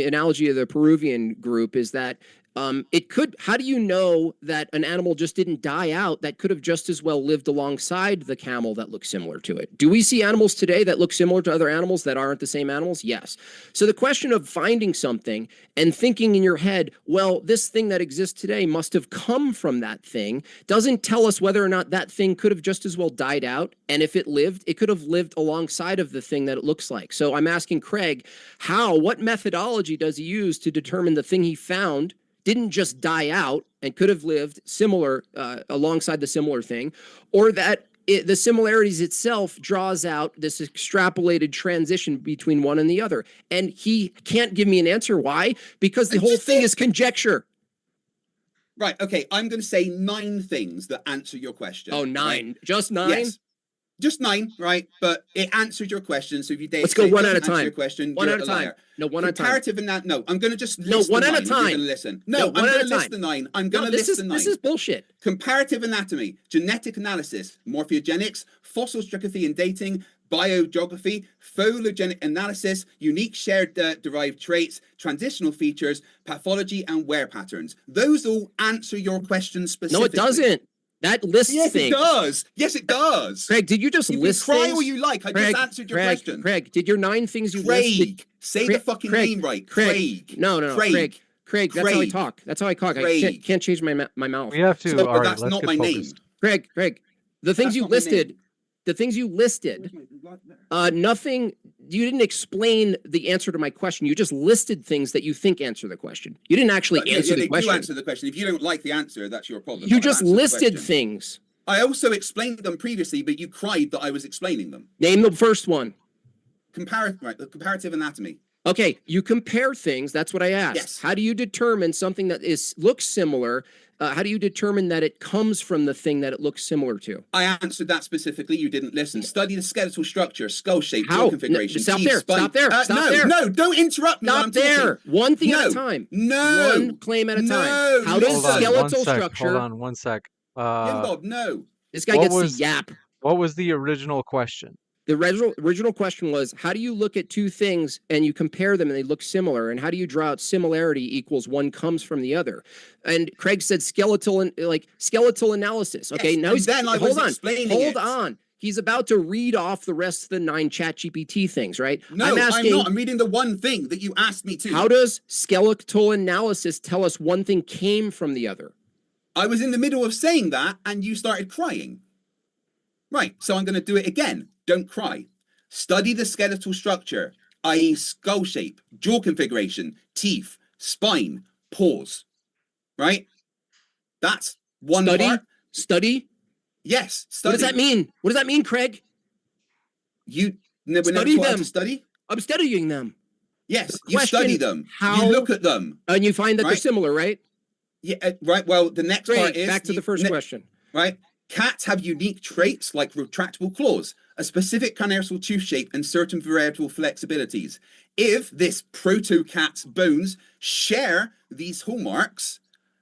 analogy of the Peruvian group is that it could. How do you know that an animal just didn't die out that could have just as well lived alongside the camel that looks similar to it? Do we see animals today that look similar to other animals that aren't the same animals? Yes. So the question of finding something and thinking in your head, well, this thing that exists today must have come from that thing, doesn't tell us whether or not that thing could have just as well died out. And if it lived, it could have lived alongside of the thing that it looks like. So I'm asking Craig, what methodology does he use to determine the thing he found didn't just die out and could have lived similar alongside the similar thing, or that the similarities itself draws out this extrapolated transition between one and the other? And he can't give me an answer. Why? Because the whole thing is conjecture. Right. Okay. I'm going to say 9 things that answer your question. Oh, 9. Right? Just 9? Yes. Just 9, right? But it answered your question. So if you let's go one at a time. Your question, one at a time. No, one at a time. Comparative in that. No, I'm going to just list one the 9. at a time. You're going to listen. No, I'm going to list the 9. I'm going to list the 9. This is bullshit. Comparative anatomy, genetic analysis, morphogenics, fossil stratigraphy and dating, biogeography, phylogenetic analysis, unique shared derived traits, transitional features, pathology, and wear patterns. Those all answer your question specifically. No, it doesn't. That lists things. It does. Yes, it does. Craig, did you just list things? You can cry all you like. I just answered your question. Craig, did your 9 things you listed? Say the fucking name right. Craig. No. Craig, that's how I talk. That's how I talk. I can't change my mouth. We have to. So, all right, that's let's not get my focused. name. Craig, the things you listed The things you listed, nothing, you didn't explain the answer to my question. You just listed things that you think answer the question. You didn't actually answer the question. They do answer the question. If you don't like the answer, that's your problem. You just listed things. I also explained them previously, but you cried that I was explaining them. Name the first one. The comparative anatomy. Okay, you compare things. That's what I asked. Yes. How do you determine something that looks similar? How do you determine that it comes from the thing that it looks similar to? I answered that specifically. You didn't listen. Study the skeletal structure, skull shape, How? jaw configuration. Stop there. Stop there. Stop there. No, don't interrupt me. Stop there. One thing at a time. No. One claim at a time. No. How does Hold on, skeletal one sec, structure? Hold on one sec. Bob, no. This guy gets to yap. What was the original question? The original question was, how do you look at two things and you compare them and they look similar? And how do you draw out similarity equals one comes from the other? And Craig said skeletal analysis. Okay, yes, now he's hold on. He's about to read off the rest of the 9 ChatGPT things, right? No, I'm not. I'm reading the one thing that you asked me to. How does skeletal analysis tell us one thing came from the other? I was in the middle of saying that and you started crying. Right, so I'm going to do it again. Don't cry. Study the skeletal structure, i.e. skull shape, jaw configuration, teeth, spine, paws. Right? That's one part. Study? Yes, study. What does that mean? What does that mean, Craig? You never study taught them. To study? I'm studying them. Yes, you study them. How, you look at them. And you find that they're similar, right? Yeah, right. Well, the next part is... Back to the first question. Right? Cats have unique traits like retractable claws, a specific carnassial tooth shape, and certain variable flexibilities. If this proto-cat's bones share these hallmarks,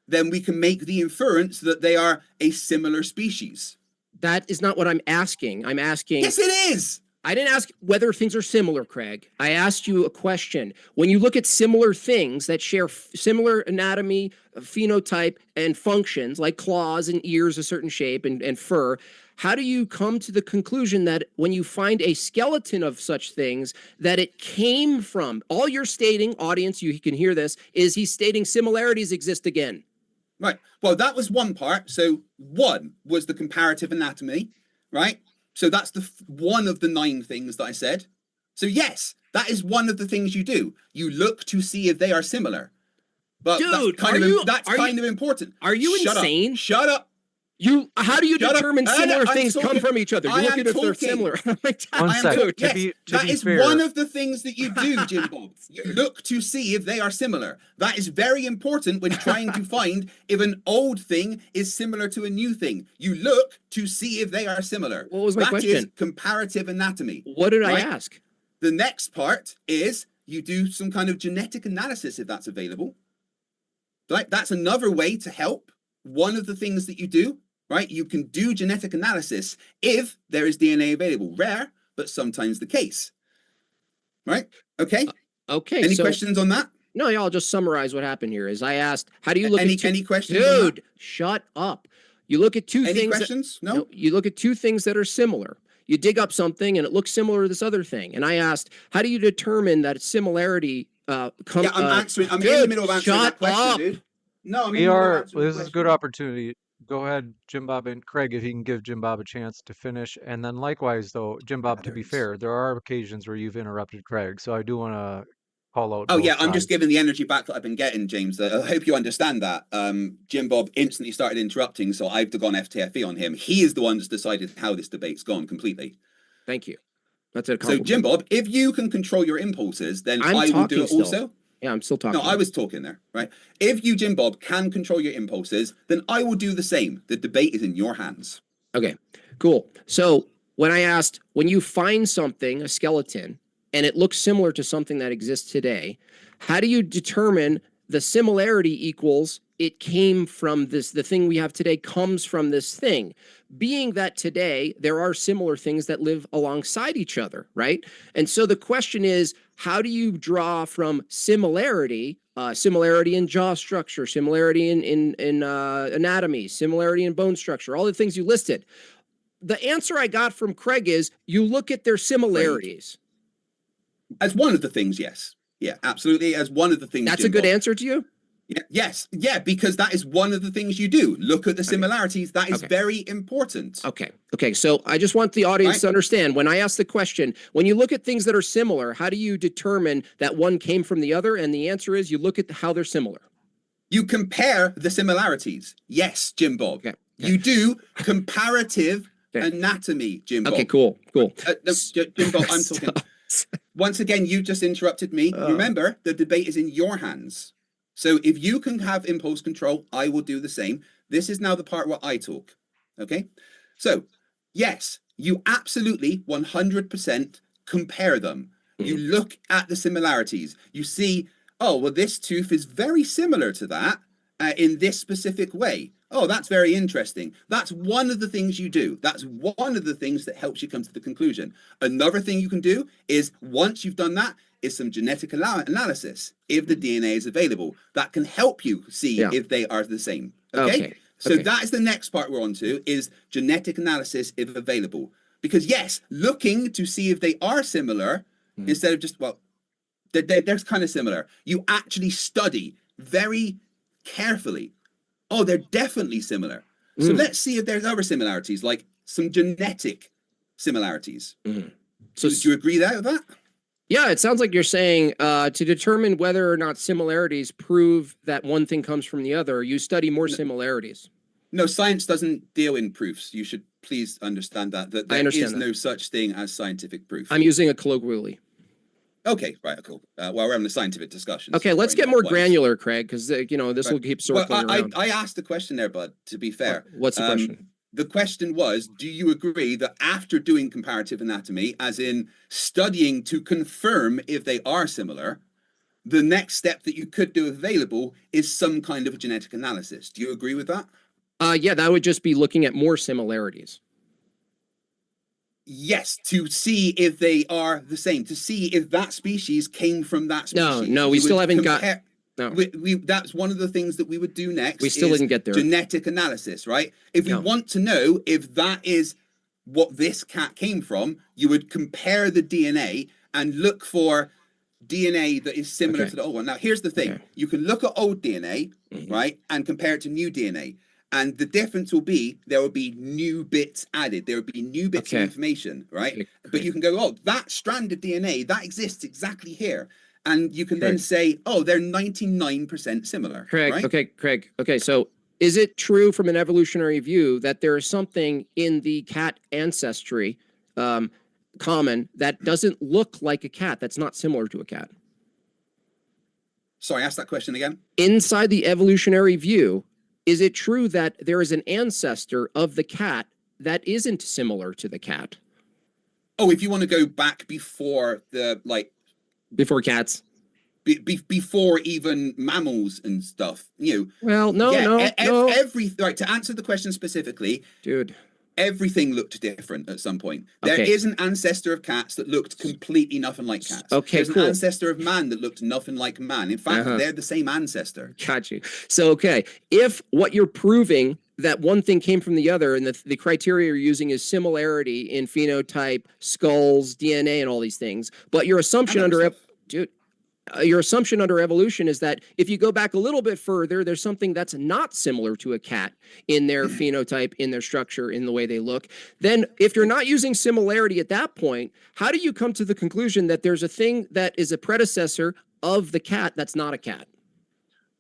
then we can make the inference that they are a similar species. That is not what I'm asking. I'm asking... Yes, it is! I didn't ask whether things are similar, Craig. I asked you a question. When you look at similar things that share similar anatomy, phenotype, and functions, like claws and ears a certain shape and fur, how do you come to the conclusion that when you find a skeleton of such things, that it came from? All you're stating, audience, you can hear this, is he's stating similarities exist again. Right. Well, that was one part. So one was the comparative anatomy, right? So that's one of the 9 things that I said. So yes, that is one of the things you do. You look to see if they are similar. But dude, that's kind of important. Are you insane? Shut up. How do you determine similar things come from each other? You look at if they're similar. One second. That is one of the things that you do, Jim Bob. You look to see if they are similar. That is very important when trying to find if an old thing is similar to a new thing. You look to see if they are similar. What was my question? That is comparative anatomy. What did I ask? The next part is you do some kind of genetic analysis if that's available. Right? That's another way to help. One of the things that you do. Right, you can do genetic analysis if there is DNA available. Rare, but sometimes the case. Right? Okay. Okay. Any questions on that? No, I'll just summarize what happened here. Is I asked, how do you look at any questions? Dude, shut up. You look at two things. Any questions? No. You look at two things that are similar. You dig up something and it looks similar to this other thing. And I asked, how do you determine that similarity comes? Yeah, I'm in the middle of answering that question, dude. No, this is a good opportunity. Go ahead, Jim Bob and Craig, if you can give Jim Bob a chance to finish. And then likewise, though, Jim Bob, to be fair, there are occasions where you've interrupted Craig. So I do want to call out. Oh, yeah, I'm just giving the energy back that I've been getting, James. I hope you understand that. Jim Bob instantly started interrupting, so I've gone FTFE on him. He is the one that's decided how this debate's gone completely. Thank you. That's a compliment. So, Jim Bob, if you can control your impulses, then I will do it also. Yeah, I'm still talking. No, I was talking there, right? If you, Jim Bob, can control your impulses, then I will do the same. The debate is in your hands. Okay, cool. So when I asked, when you find something, a skeleton, and it looks similar to something that exists today, how do you determine the similarity equals it came from this, the thing we have today comes from this thing? Being that today there are similar things that live alongside each other, right? And so the question is, how do you draw from similarity, similarity in jaw structure, similarity in anatomy, similarity in bone structure, all the things you listed? The answer I got from Craig is you look at their similarities. As one of the things, yes. Yeah, absolutely. As one of the things. That's a good answer to you? Yes, because that is one of the things you do. Look at the similarities. That is very important. Okay. So I just want the audience to understand, when I ask the question, when you look at things that are similar, how do you determine that one came from the other? And the answer is you look at how they're similar. You compare the similarities. Yes, Jim Bob. You do comparative anatomy, Jim Bob. Okay, cool. No, Jim Bob, I'm talking. Once again, you just interrupted me. Remember, the debate is in your hands. So if you can have impulse control, I will do the same. This is now the part where I talk. Okay? So, yes, you absolutely 100% compare them. You look at the similarities. You see, oh, well, this tooth is very similar to that in this specific way. Oh, that's very interesting. That's one of the things you do. That's one of the things that helps you come to the conclusion. Another thing you can do is, once you've done that, is some genetic analysis if the DNA is available. That can help you see if they are the same. Okay? So that is the next part we're on to, is genetic analysis if available. Because yes, looking to see if they are similar, instead of just, well, they're kind of similar. You actually study very carefully. Oh, they're definitely similar. So let's see if there's other similarities, like some genetic similarities. So do you agree with that? Yeah, it sounds like you're saying to determine whether or not similarities prove that one thing comes from the other, you study more similarities. No, science doesn't deal in proofs. You should please understand that there is no such thing as scientific proof. I'm using it colloquially. Okay, right, cool. Well, we're having a scientific discussion. Okay, let's get more granular, Craig, because this will keep circling around. I asked the question there, bud, to be fair. What's the question? The question was, do you agree that after doing comparative anatomy, as in studying to confirm if they are similar, the next step that you could do available is some kind of a genetic analysis? Do you agree with that? Yeah, that would just be looking at more similarities. Yes, to see if they are the same, to see if that species came from that species. No, we still haven't got... No. That's one of the things that we would do next. We still didn't get there. Genetic analysis, right? If we want to know if that is what this cat came from, you would compare the DNA and look for DNA that is similar to the old one. Now, here's the thing. You can look at old DNA, right, and compare it to new DNA. And the difference will be, there will be new bits added. There will be new bits of information, right? But you can go, oh, that strand of DNA, that exists exactly here. And you can then say, oh, they're 99% similar. Craig, right? Okay, Craig. Okay, so is it true from an evolutionary view that there is something in the cat ancestry common that doesn't look like a cat, that's not similar to a cat? Sorry, ask that question again. Inside the evolutionary view, is it true that there is an ancestor of the cat that isn't similar to the cat? Oh, if you want to go back before the, like... Before cats? Before even mammals and stuff, Well, no. Right, to answer the question specifically... Dude. Everything looked different at some point. There is an ancestor of cats that looked completely nothing like cats. There's an ancestor of man that looked nothing like man. In fact, they're the same ancestor. Got you. So, if what you're proving that one thing came from the other, and the criteria you're using is similarity in phenotype, skulls, DNA, and all these things, but your assumption your assumption under evolution is that if you go back a little bit further, there's something that's not similar to a cat in their phenotype, in their structure, in the way they look. Then if you're not using similarity at that point, how do you come to the conclusion that there's a thing that is a predecessor of the cat that's not a cat?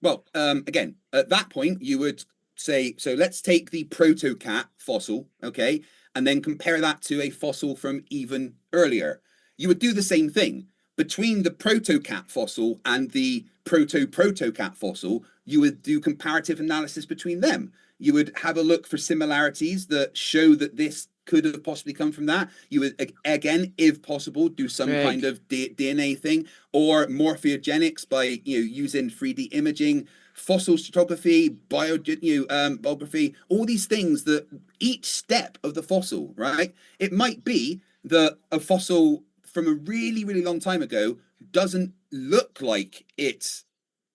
Well, again, at that point, you would say, so let's take the proto-cat fossil, okay, and then compare that to a fossil from even earlier. You would do the same thing. Between the proto-cat fossil and the proto-proto-cat fossil, you would do comparative analysis between them. You would have a look for similarities that show that this could have possibly come from that. You would, again, if possible, do some kind of DNA thing, or morphogenics by using 3D imaging, fossil stratigraphy, biography, all these things that each step of the fossil, right? It might be that a fossil from a really, really long time ago doesn't look like its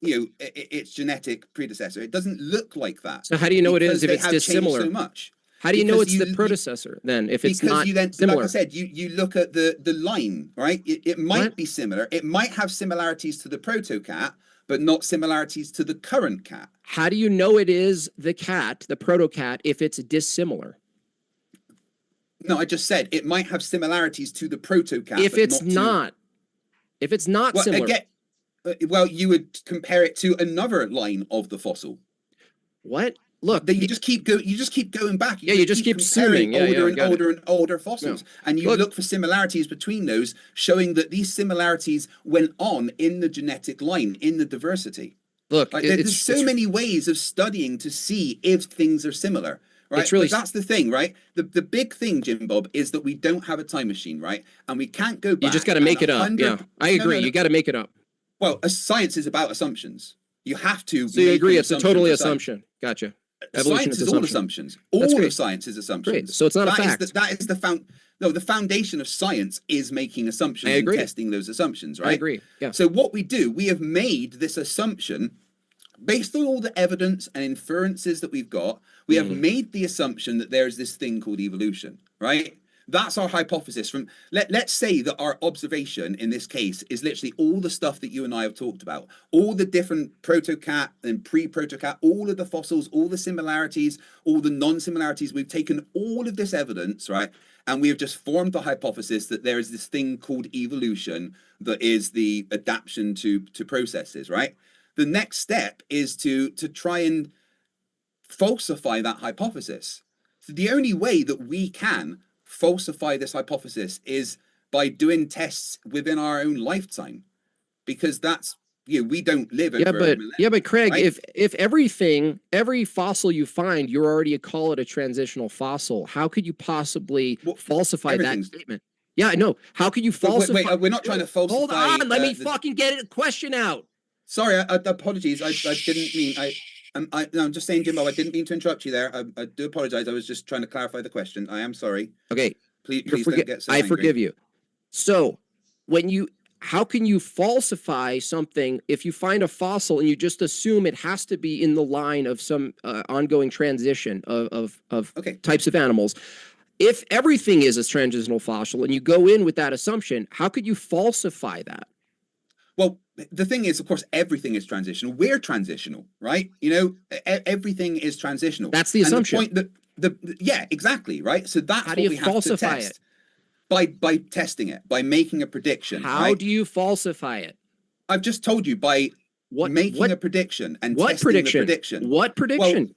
genetic predecessor. It doesn't look like that. So how do you know it is if it's dissimilar? So much. How do you know it's the predecessor then if it's not similar? Like I said, you look at the line, right? It might be similar. It might have similarities to the proto-cat, but not similarities to the current cat. How do you know it is the cat, the proto-cat, if it's dissimilar? No, I just said it might have similarities to the proto-cat. If but it's not, if it's not well, similar. Again, well, you would compare it to another line of the fossil. What? Look, you just keep going back. You just keep assuming older and older and older fossils, and you look for similarities between those, showing that these similarities went on in the genetic line, in the diversity. Look, there's so many ways of studying to see if things are similar, right? It's really, but that's the thing, right? The big thing, Jim Bob, is that we don't have a time machine, right? And we can't go back. You just got to make it up. Yeah, I agree. You got to make it up. Well, science is about assumptions. You have to. So you agree? It's a totally assumption. Gotcha. Evolution science is all assumptions. All of science is assumptions. Great. So it's not a fact. That is the foundation of science is making assumptions and testing those assumptions, right? I agree. Yeah. So what we have made this assumption based on all the evidence and inferences that we've got. We have made the assumption that there's this thing called evolution, right? That's our hypothesis. From let's say that our observation in this case is literally all the stuff that you and I have talked about, all the different proto-cat and pre-proto-cat, all of the fossils, all the similarities, all the non-similarities. We've taken all of this evidence, right? And we have just formed the hypothesis that there is this thing called evolution that is the adaptation to processes, right? The next step is to try and falsify that hypothesis. So the only way that we can falsify this hypothesis is by doing tests within our own lifetime, because that's, we don't live over but Craig, right? if every fossil you find, you're already call it a transitional fossil, how could you possibly falsify that statement? Yeah, no. How could you falsify? Wait, we're not trying to falsify. Hold on, let me fucking get a question out. Sorry, apologies. I didn't mean. I'm just saying, Jimbo, I didn't mean to interrupt you there. I do apologize. I was just trying to clarify the question. I am sorry. Okay. Please don't get so angry. I forgive you. So how can you falsify something if you find a fossil and you just assume it has to be in the line of some ongoing transition of types of animals? If everything is a transitional fossil and you go in with that assumption, how could you falsify that? Well, the thing is, of course, everything is transitional. We're transitional, right? Everything is transitional. That's the assumption. And the point yeah, exactly, right? So that's how do you falsify it? By testing it, by making a prediction. How do you falsify it? I've just told you, by making a prediction and testing the prediction. What prediction? Well,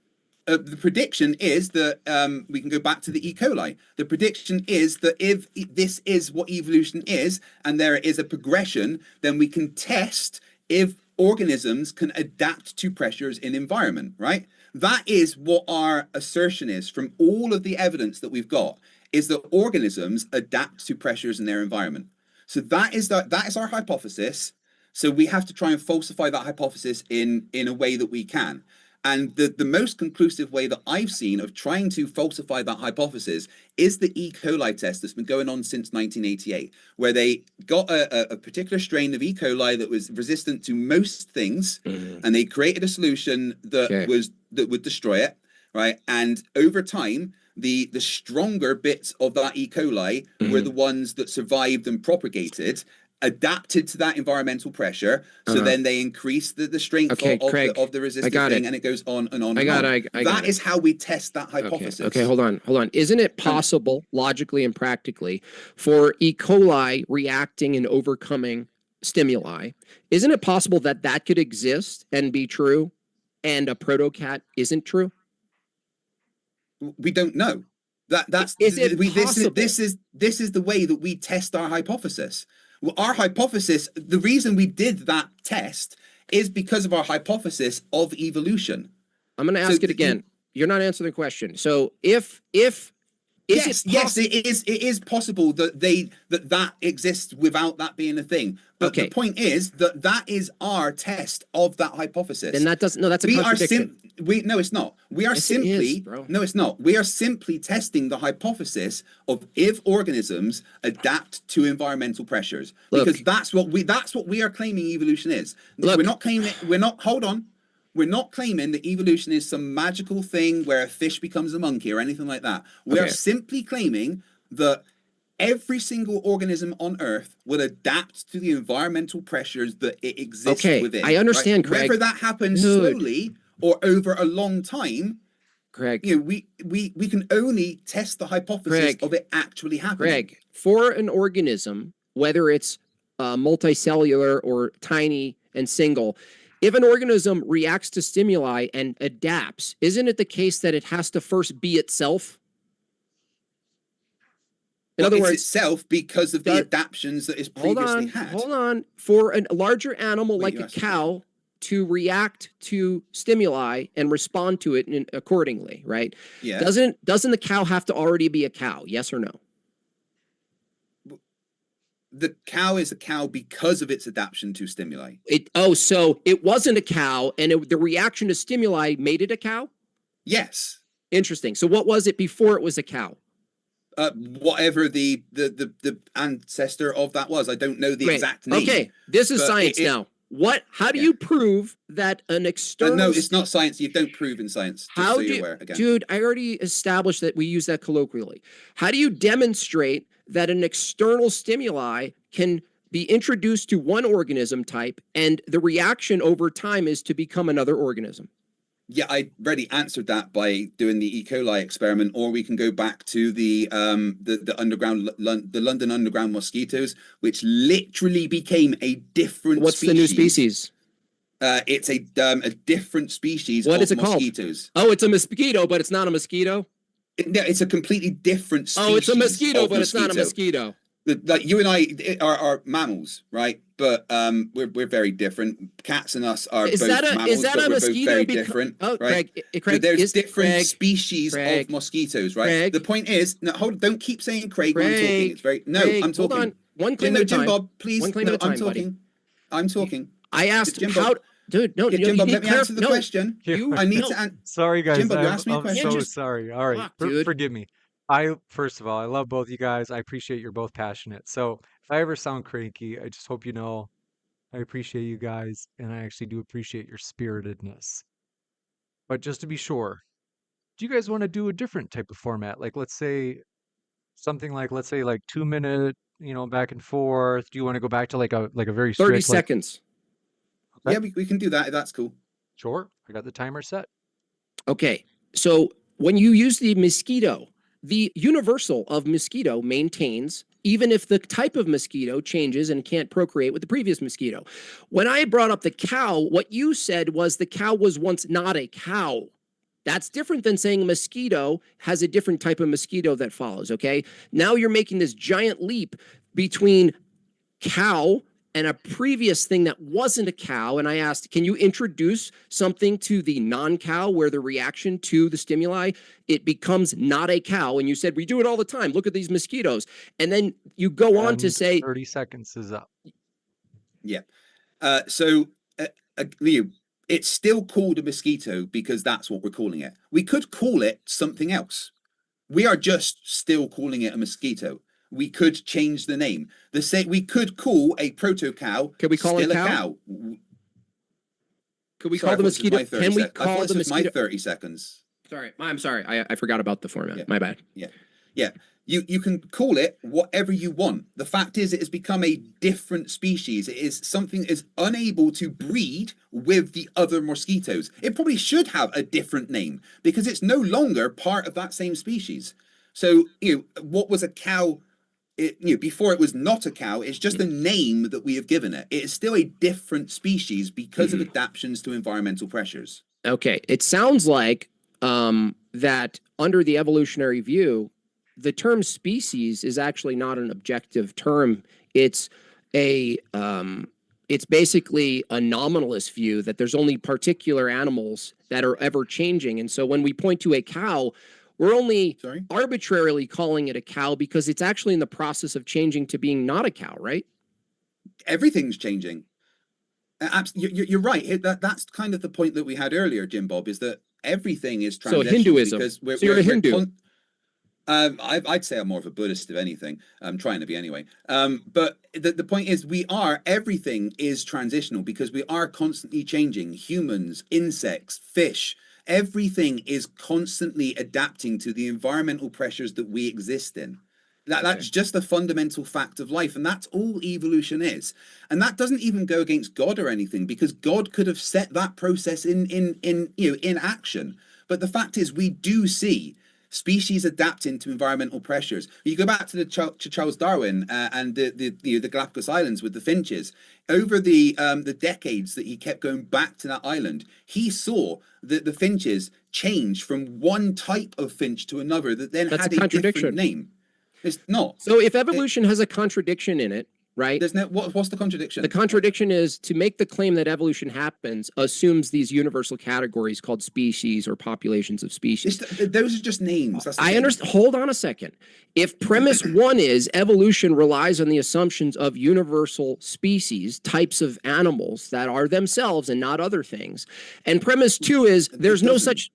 the prediction is that we can go back to the E. coli. The prediction is that if this is what evolution is, and there is a progression, then we can test if organisms can adapt to pressures in environment, right? That is what our assertion is from all of the evidence that we've got, is that organisms adapt to pressures in their environment. So that is our hypothesis. So we have to try and falsify that hypothesis in a way that we can. And the most conclusive way that I've seen of trying to falsify that hypothesis is the E. coli test that's been going on since 1988, where they got a particular strain of E. coli that was resistant to most things, and they created a solution that would destroy it, right? And over time, the stronger bits of that E. coli were the ones that survived and propagated, adapted to that environmental pressure, so then they increase the strength of the resistant thing, and it goes on and on. That is how we test that hypothesis. Okay, hold on. Isn't it possible, logically and practically, for E. coli reacting and overcoming stimuli? Isn't it possible that could exist and be true, and a proto-cat isn't true? We don't know. This is the way that we test our hypothesis. Well, our hypothesis, the reason we did that test is because of our hypothesis of evolution. I'm going to ask it again. You're not answering the question. So if Yes, it is possible that exists without that being a thing. But the point is that is our test of that hypothesis. Then that's a contradiction. No, it's not. We are no, it's not. We are simply testing the hypothesis of if organisms adapt to environmental pressures. Because that's what we are claiming evolution is. We're not claiming We're not claiming that evolution is some magical thing where a fish becomes a monkey or anything like that. We are simply claiming that every single organism on Earth will adapt to the environmental pressures that it exists Okay, within. I understand, right? Craig. Whether that happens Dude. slowly or over a long time, Craig, you know, we can only test the hypothesis Craig. of it actually happening. Greg, for an organism, whether it's multicellular or tiny and single, if an organism reacts to stimuli and adapts, isn't it the case that it has to first be itself? In Well, other it's words, itself because of the that- adaptions that it's previously had. Hold on. For a larger animal Wait, like you a asked a cow to react to stimuli and respond to it accordingly, right? Yeah. Doesn't the cow have to already be a cow? Yes or no? The cow is a cow because of its adaptation to stimuli. So it wasn't a cow, and the reaction to stimuli made it a cow? Yes. Interesting. So what was it before it was a cow? Whatever the ancestor of that was, I don't know the Great. exact name. Okay, this is but science now. How do you prove that an external? No, it's not science. You don't prove in science. Just How so do you're you, aware again. dude? I already established that we use that colloquially. How do you demonstrate that an external stimuli can be introduced to one organism type and the reaction over time is to become another organism? Yeah, I already answered that by doing the E. coli experiment, or we can go back to the London Underground mosquitoes, which literally became a different. What's the new species? It's a different species. What of is it mosquitoes. called? Oh, it's a mosquito, but it's not a mosquito. No, it's a completely different species. Oh, it's a mosquito, of but it's not a mosquito. Like you and I are mammals, right? But we're very different. Cats and us are both mammals, but we're both very different. Oh, right? Craig, there's different species of mosquitoes, right? Craig, the point is, no, don't keep saying Craig when I'm talking. Craig, It's very I'm talking. Hold on. One claim at a time. Jim Bob, please. One claim at a time, I'm talking. buddy. I'm talking. I asked Jim how. Bob, Dude, no, Jim Bob, let me answer the question. I need to answer. Sorry, guys. Jim Bob, you asked me a I'm question. so sorry. All right, forgive me. First of all, I love both you guys. I appreciate you're both passionate. So if I ever sound cranky, I just hope you know I appreciate you guys, and I actually do appreciate your spiritedness. But just to be sure, do you guys want to do a different type of format? Like, let's say something like, 2 minute, back and forth. Do you want to go back to like a very 30 strict, seconds. Okay. Yeah, we can do that. That's cool. Sure. I got the timer set. Okay. So when you use the mosquito, the universal of mosquito maintains even if the type of mosquito changes and can't procreate with the previous mosquito. When I brought up the cow, what you said was the cow was once not a cow. That's different than saying a mosquito has a different type of mosquito that follows, okay? Now you're making this giant leap between cow and a previous thing that wasn't a cow. And I asked, can you introduce something to the non-cow where the reaction to the stimuli, it becomes not a cow? And you said, we do it all the time. Look at these mosquitoes. And then you go on to say 30 seconds is up. Yeah. Leo, it's still called a mosquito because that's what we're calling it. We could call it something else. We are just still calling it a mosquito. We could change the name. We could call a proto-cow. Can we call it still a cow? Could we call the mosquito? Can we call the mosquito? My 30 seconds. Sorry, I'm sorry. I forgot about the format. Yeah. My bad. Yeah. You can call it whatever you want. The fact is, it has become a different species. It is something that is unable to breed with the other mosquitoes. It probably should have a different name because it's no longer part of that same species. So, what was a cow? Before it was not a cow, it's just a name that we have given it. It is still a different species because of adaptations to environmental pressures. Okay, it sounds like that under the evolutionary view, the term species is actually not an objective term. It's it's basically a nominalist view that there's only particular animals that are ever changing. And so when we point to a cow, we're only arbitrarily calling it a cow because it's actually in the process of changing to being not a cow, right? Everything's changing. You're right. That's kind of the point that we had earlier, Jim Bob, is that everything is transitional. So Hinduism. Because so you're a Hindu. I'd say I'm more of a Buddhist, if anything. I'm trying to be anyway. But the point is, everything is transitional because we are constantly changing. Humans, insects, fish. Everything is constantly adapting to the environmental pressures that we exist in. That's just the fundamental fact of life, and that's all evolution is. And that doesn't even go against God or anything, because God could have set that process in action. But the fact is, we do see species adapting to environmental pressures. You go back to Charles Darwin and the Galapagos Islands with the finches. Over the decades that he kept going back to that island, he saw that the finches change from one type of finch to another that then had a different name. It's not. So if evolution has a contradiction in it, right? There's no what's the contradiction? The contradiction is to make the claim that evolution happens assumes these universal categories called species or populations of species. Those are just names. I understand. Hold on a second. If premise one is evolution relies on the assumptions of universal species, types of animals that are themselves and not other things, and premise two is there's no such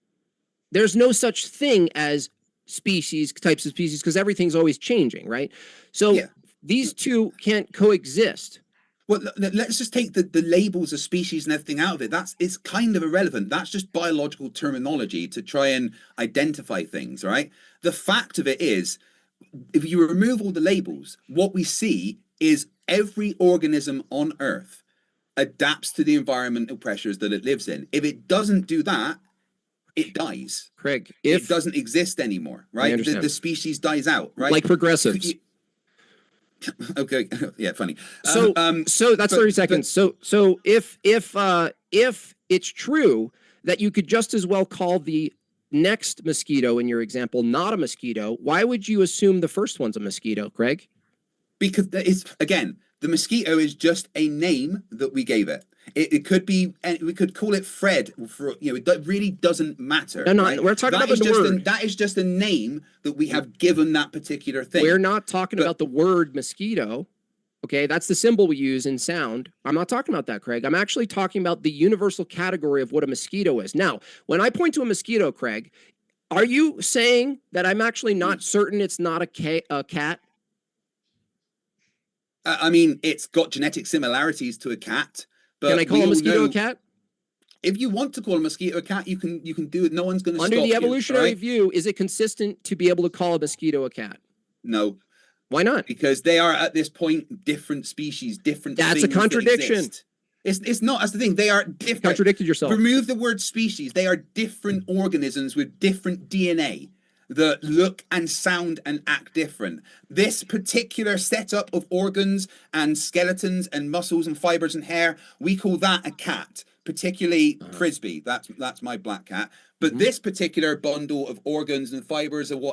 thing as species, types of species, because everything's always changing, right? So these two can't coexist. Well, let's just take the labels of species and everything out of it. It's kind of irrelevant. That's just biological terminology to try and identify things, right? The fact of it is, if you remove all the labels, what we see is every organism on Earth adapts to the environmental pressures that it lives in. If it doesn't do that, it dies. Craig, if it doesn't exist anymore, right? The species dies out, right? Like progressives. Okay, yeah, funny. So that's 30 seconds. So if it's true that you could just as well call the next mosquito in your example not a mosquito, why would you assume the first one's a mosquito, Craig? Because it's, again, the mosquito is just a name that we gave it. It could be, and we could call it Fred. For it really doesn't matter. No, right? We're talking about the word. That is just a name that we have given that particular thing. We're not talking about the word mosquito. Okay, that's the symbol we use in sound. I'm not talking about that, Craig. I'm actually talking about the universal category of what a mosquito is. Now, when I point to a mosquito, Craig, are you saying that I'm actually not certain it's not a cat? I mean, it's got genetic similarities to a cat. But can I call a mosquito a cat? If you want to call a mosquito a cat, you can do it. No one's going to stop you. Under the evolutionary view, is it consistent to be able to call a mosquito a cat? No. Why not? Because they are at this point different species, different. That's a contradiction. It's not. That's the thing. They are different. Contradicted yourself. Remove the word species. They are different organisms with different DNA that look and sound and act different. This particular setup of organs and skeletons and muscles and fibers and hair, we call that a cat, particularly Frisbee. That's my black cat. But this particular bundle of organs and fibers and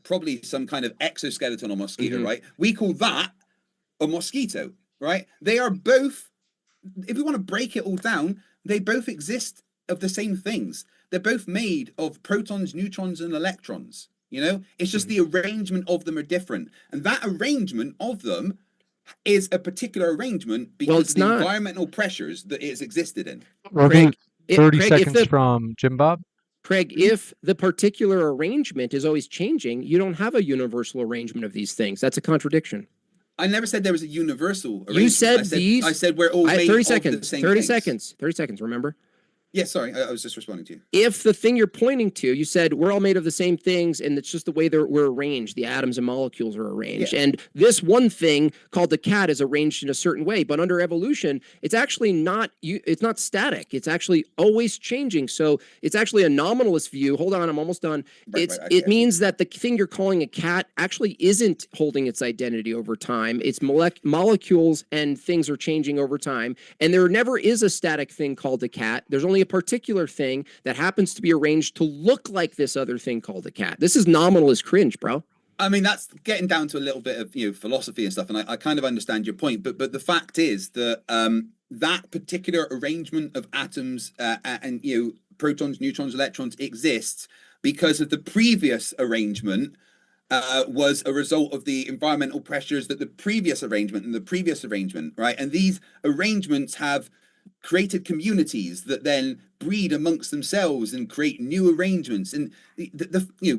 probably some kind of exoskeleton or mosquito, right? We call that a mosquito, right? They are both, if we want to break it all down, they both exist of the same things. They're both made of protons, neutrons, and electrons. It's just the arrangement of them are different. And that arrangement of them is a particular arrangement because of the environmental pressures that it's existed in. Craig, 30 seconds from Jim Bob. Craig, if the particular arrangement is always changing, you don't have a universal arrangement of these things. That's a contradiction. I never said there was a universal arrangement. You said I said we're all made 30 of seconds, the same 30 things. seconds, 30 seconds, remember? Yeah, sorry, I was just responding to you. If the thing you're pointing to, you said we're all made of the same things and it's just the way we're arranged, the atoms and molecules are arranged. Yeah. And this one thing called the cat is arranged in a certain way, but under evolution, it's actually not static. It's actually always changing. So it's actually a nominalist view. Hold on, I'm almost done. It means that the thing you're calling a cat actually isn't holding its identity over time. It's molecules and things are changing over time. And there never is a static thing called a cat. There's only a particular thing that happens to be arranged to look like this other thing called a cat. This is nominalist cringe, bro. I mean, that's getting down to a little bit of philosophy and stuff, and I kind of understand your point. But the fact is that that particular arrangement of atoms and protons, neutrons, electrons exists because of the previous arrangement was a result of the environmental pressures that the previous arrangement, right? And these arrangements have created communities that then breed amongst themselves and create new arrangements. And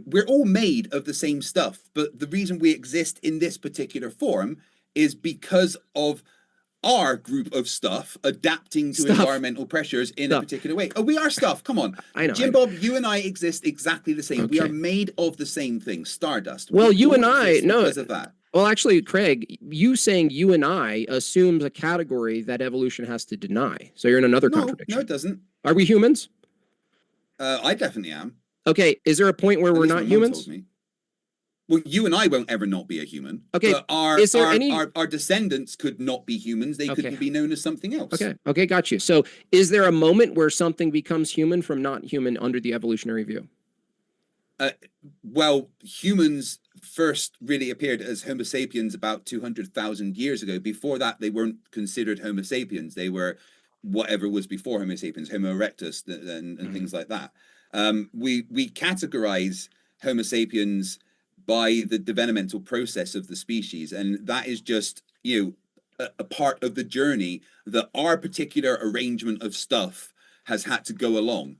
we're all made of the same stuff, but the reason we exist in this particular form is because of are group of stuff adapting to Stuff. environmental pressures in a particular way. Oh, we are stuff. Come on. I know. Jim Bob, you and I exist exactly the same. We are Okay. made of the same thing, stardust. Well, We you all and I, exist no. because of that. Well, actually, Craig, you saying you and I assumes a category that evolution has to deny. So you're in another contradiction. No, it doesn't. Are we humans? I definitely am. Okay. Is there a point where At we're least not my mum humans? told me. Well, you and I won't ever not be a human. Okay, But our, is there our, any- our descendants could not be humans. They Okay. couldn't be known as something else. Okay. Okay. Got you. So is there a moment where something becomes human from not human under the evolutionary view? Well, humans first really appeared as Homo sapiens about 200,000 years ago. Before that, they weren't considered Homo sapiens. They were whatever was before Homo sapiens, Homo erectus, and things like that. We categorize Homo sapiens by the developmental process of the species, and that is just, you know, a part of the journey that our particular arrangement of stuff has had to go along.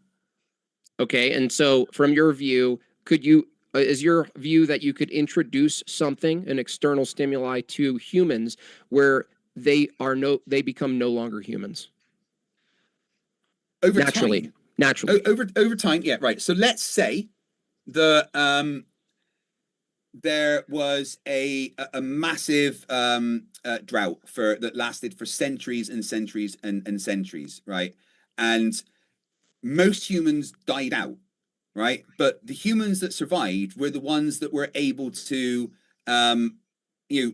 Okay. And so from your view, could you, is your view that you could introduce something, an external stimuli to humans where they become no longer humans? Over Naturally. time. Naturally. Over time, yeah, right. So let's say the there was a massive drought that lasted for centuries and centuries and centuries, right? And most humans died out, right? But the humans that survived were the ones that were able to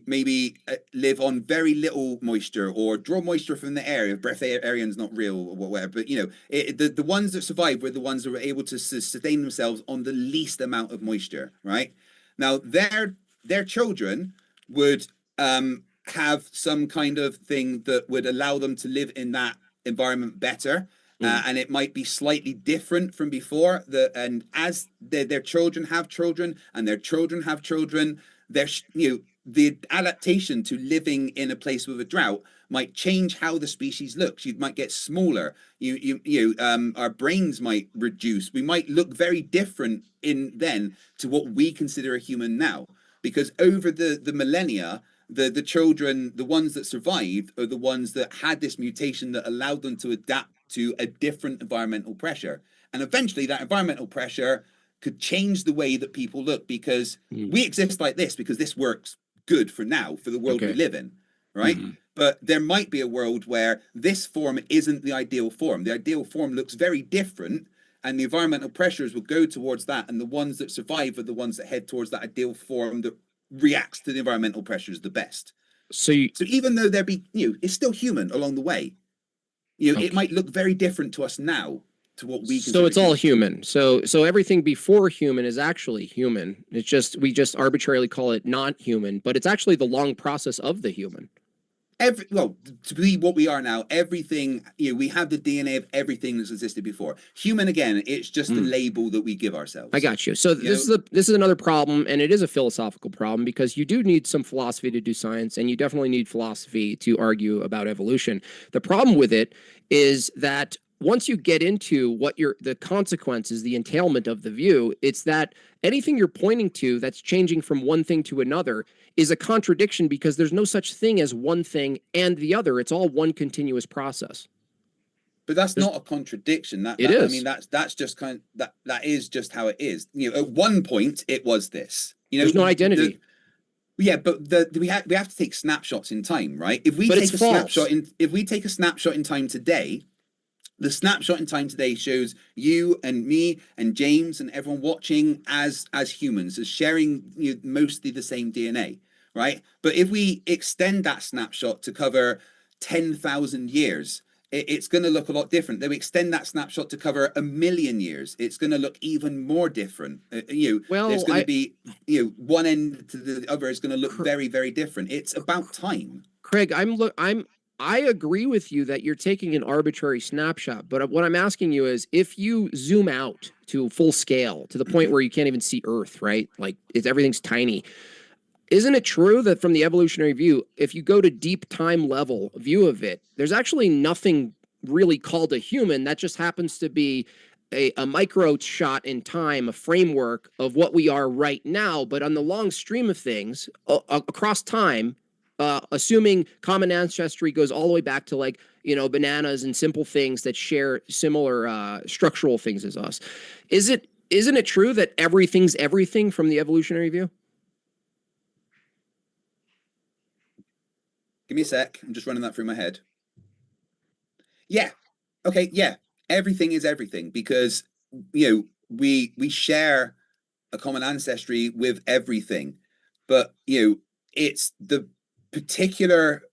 maybe live on very little moisture or draw moisture from the air. If breatharian's not real or whatever, but the ones that survived were the ones that were able to sustain themselves on the least amount of moisture, right? Now their children would have some kind of thing that would allow them to live in that environment better. And it might be slightly different from before. And as their children have children and their children have children, the adaptation to living in a place with a drought might change how the species looks. You might get smaller. Our brains might reduce. We might look very different then to what we consider a human now, because over the millennia, the children, the ones that survived, are the ones that had this mutation that allowed them to adapt to a different environmental pressure. And eventually that environmental pressure could change the way that people look, because we exist like this because this works good for now, for the world we live in, right? But there might be a world where this form isn't the ideal form. The ideal form looks very different, and the environmental pressures will go towards that, and the ones that survive are the ones that head towards that ideal form that reacts to the environmental pressures the best. So even though there be, it's still human along the way. It might look very different to us now to what we consider. So it's all human. So everything before human is actually human. It's just, we just arbitrarily call it not human, but it's actually the long process of the human. To be what we are now, everything, we have the DNA of everything that's existed before. Human, again, it's just the label that we give ourselves. I got you. So this is another problem, and it is a philosophical problem, because you do need some philosophy to do science, and you definitely need philosophy to argue about evolution. The problem with it is that once you get into what the consequences, the entailment of the view, it's that anything you're pointing to that's changing from one thing to another is a contradiction, because there's no such thing as one thing and the other. It's all one continuous process. But that's not a contradiction. It is. I mean, that's just that is just how it is. At one point it was this. There's no identity. But we have to take snapshots in time, right? If we take a snapshot in time today, the snapshot in time today shows you and me and James and everyone watching as humans, as sharing mostly the same DNA, right? But if we extend that snapshot to cover 10,000 years, it's going to look a lot different. Then we extend that snapshot to cover 1 million years. It's going to look even more different. There's going to be one end to the other is going to look very, very different. It's about time. Craig, I agree with you that you're taking an arbitrary snapshot, but what I'm asking you is, if you zoom out to full scale, to the point where you can't even see Earth, right? Like everything's tiny. Isn't it true that from the evolutionary view, if you go to deep time level view of it, there's actually nothing really called a human? That just happens to be a micro shot in time, a framework of what we are right now. But on the long stream of things, across time, assuming common ancestry goes all the way back to like, you know, bananas and simple things that share similar structural things as us. Isn't it true that everything's everything from the evolutionary view? Give me a sec. I'm just running that through my head. Yeah. Okay. Yeah. Everything is everything because, you know, we share a common ancestry with everything, but, you know, it's the particular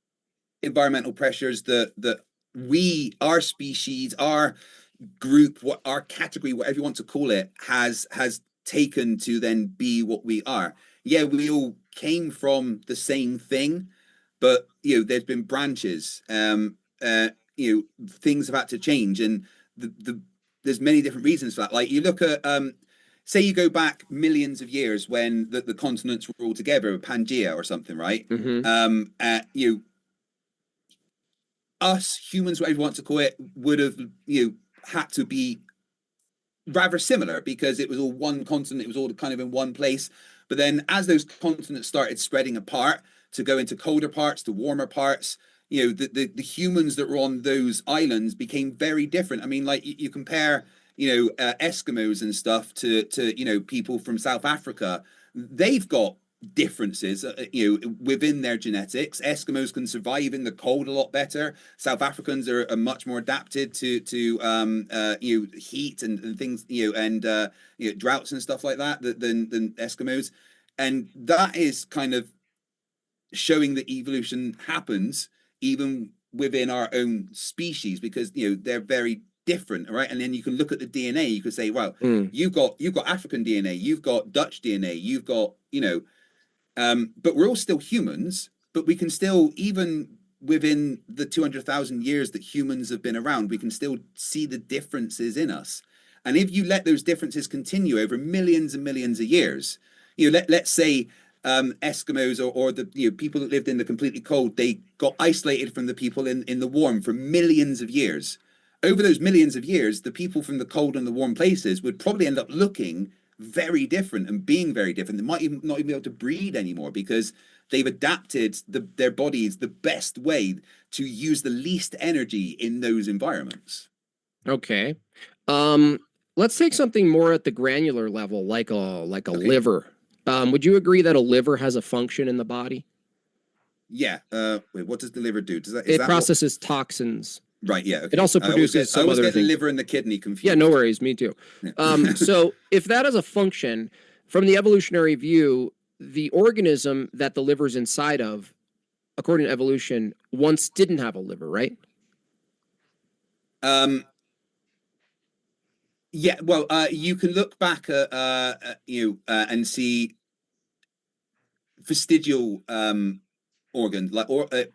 environmental pressures that our species, our group, what our category, whatever you want to call it, has taken to then be what we are. Yeah, we all came from the same thing, but you know, there's been branches. You know, things have had to change, and there's many different reasons for that. Like you look at say you go back millions of years when the continents were all together, Pangea or something, right? You know, us humans, whatever you want to call it, would have, you know, had to be rather similar because it was all one continent, it was all kind of in one place. But then as those continents started spreading apart to go into colder parts, to warmer parts, you know, the humans that were on those islands became very different. I mean, like you compare, you know, Eskimos and stuff to you know, people from South Africa. They've got differences, you know, within their genetics. Eskimos can survive in the cold a lot better. South Africans are much more adapted to you know, heat and things, you know, and you know, droughts and stuff like that than Eskimos. And that is kind of showing that evolution happens even within our own species because, you know, they're very different, right? And then you can look at the DNA, you could say, well, you've got African DNA, you've got Dutch DNA, you've got, you know, but we're all still humans, but we can still, even within the 200,000 years that humans have been around, we can still see the differences in us. And if you let those differences continue over millions and millions of years, you know, let's say Eskimos or the, you know, people that lived in the completely cold, they got isolated from the people in the warm for millions of years. Over those millions of years, the people from the cold and the warm places would probably end up looking very different and being very different. They might even not even be able to breed anymore because they've adapted their bodies the best way to use the least energy in those environments. Okay. Let's take something more at the granular level, like a liver. Would you agree that a liver has a function in the body? Yeah. Wait, what does the liver do? It processes toxins. Right, yeah. Okay. It also produces some other things. The liver and the kidney confused. Yeah, no worries, me too. Yeah. So if that is a function, from the evolutionary view, the organism that the liver's inside of, according to evolution, once didn't have a liver, right? Yeah, well, you can look back at you know, and see vestigial organs, like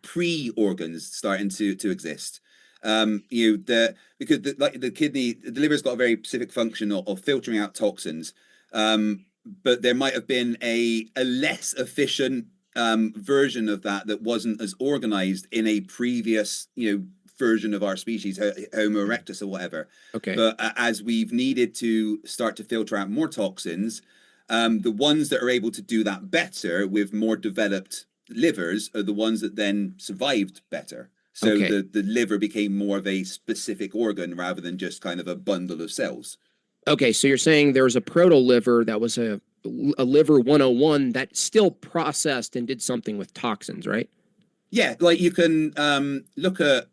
pre-organs starting to exist. You know, because like the kidney, the liver's got a very specific function of filtering out toxins. But there might have been a less efficient version of that wasn't as organized in a previous, you know, version of our species, Homo erectus or whatever. Okay. But as we've needed to start to filter out more toxins, the ones that are able to do that better with more developed livers are the ones that then survived better. So Okay. the liver became more of a specific organ rather than just kind of a bundle of cells. Okay, so you're saying there was a proto-liver that was a liver 101 that still processed and did something with toxins, right? Yeah, like you can look at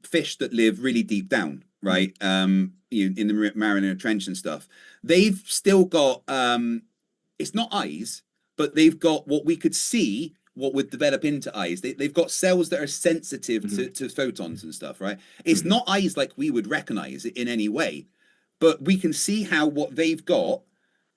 fish that live really deep down, right? In the Mariana Trench and stuff. They've still got, it's not eyes, but they've got what we could see, what would develop into eyes. They've got cells that are sensitive to photons and stuff, right? It's not eyes like we would recognize it in any way, but we can see how what they've got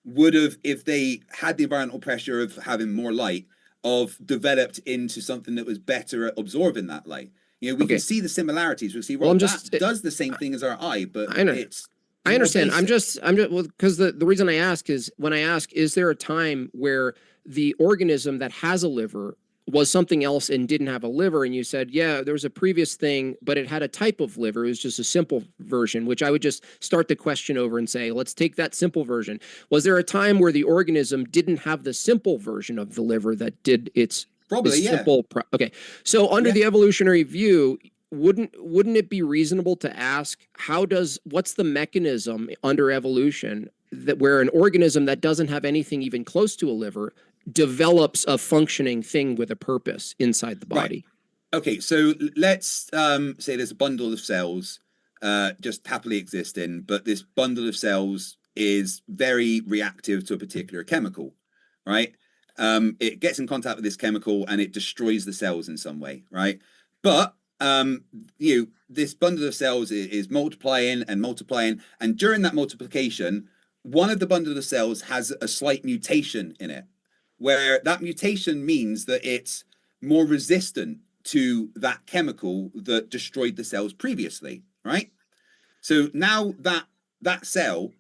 would have, if they had the environmental pressure of having more light, of developed into something that was better at absorbing that light. You know, we can see the similarities. We see, well, that does the same thing as our eye, but I understand. I'm just well, because the reason I ask is when I ask, is there a time where the organism that has a liver was something else and didn't have a liver? And you said, yeah, there was a previous thing, but it had a type of liver. It was just a simple version, which I would just start the question over and say, let's take that simple version. Was there a time where the organism didn't have the simple version of the liver that did its Probably, yeah. Okay. So under Yeah. the evolutionary view, wouldn't it be reasonable to ask what's the mechanism under evolution that where an organism that doesn't have anything even close to a liver develops a functioning thing with a purpose inside the body? Right. Okay, so let's say there's a bundle of cells just happily existing, but this bundle of cells is very reactive to a particular chemical, right? It gets in contact with this chemical and it destroys the cells in some way, right? But this bundle of cells is multiplying and multiplying, and during that multiplication, one of the bundle of cells has a slight mutation in it, where that mutation means that it's more resistant to that chemical that destroyed the cells previously, right? So now that cell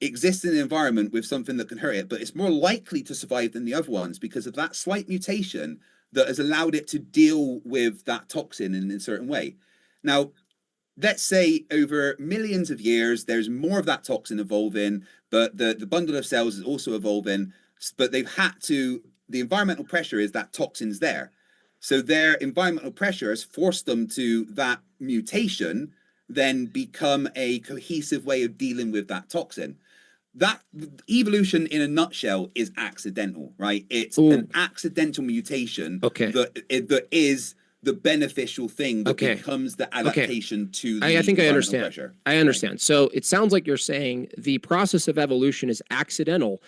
exists in an environment with something that can hurt it, but it's more likely to survive than the other ones because of that slight mutation that has allowed it to deal with that toxin in a certain way. Now, let's say over millions of years, there's more of that toxin evolving, but the bundle of cells is also evolving, but the environmental pressure is that toxin's there. So their environmental pressure has forced them to that mutation then become a cohesive way of dealing with that toxin. That evolution in a nutshell is accidental, right? It's an accidental mutation that is the beneficial thing that becomes the adaptation to the I think I understand. pressure. I understand. Right. So it sounds like you're saying the process of evolution is accidental,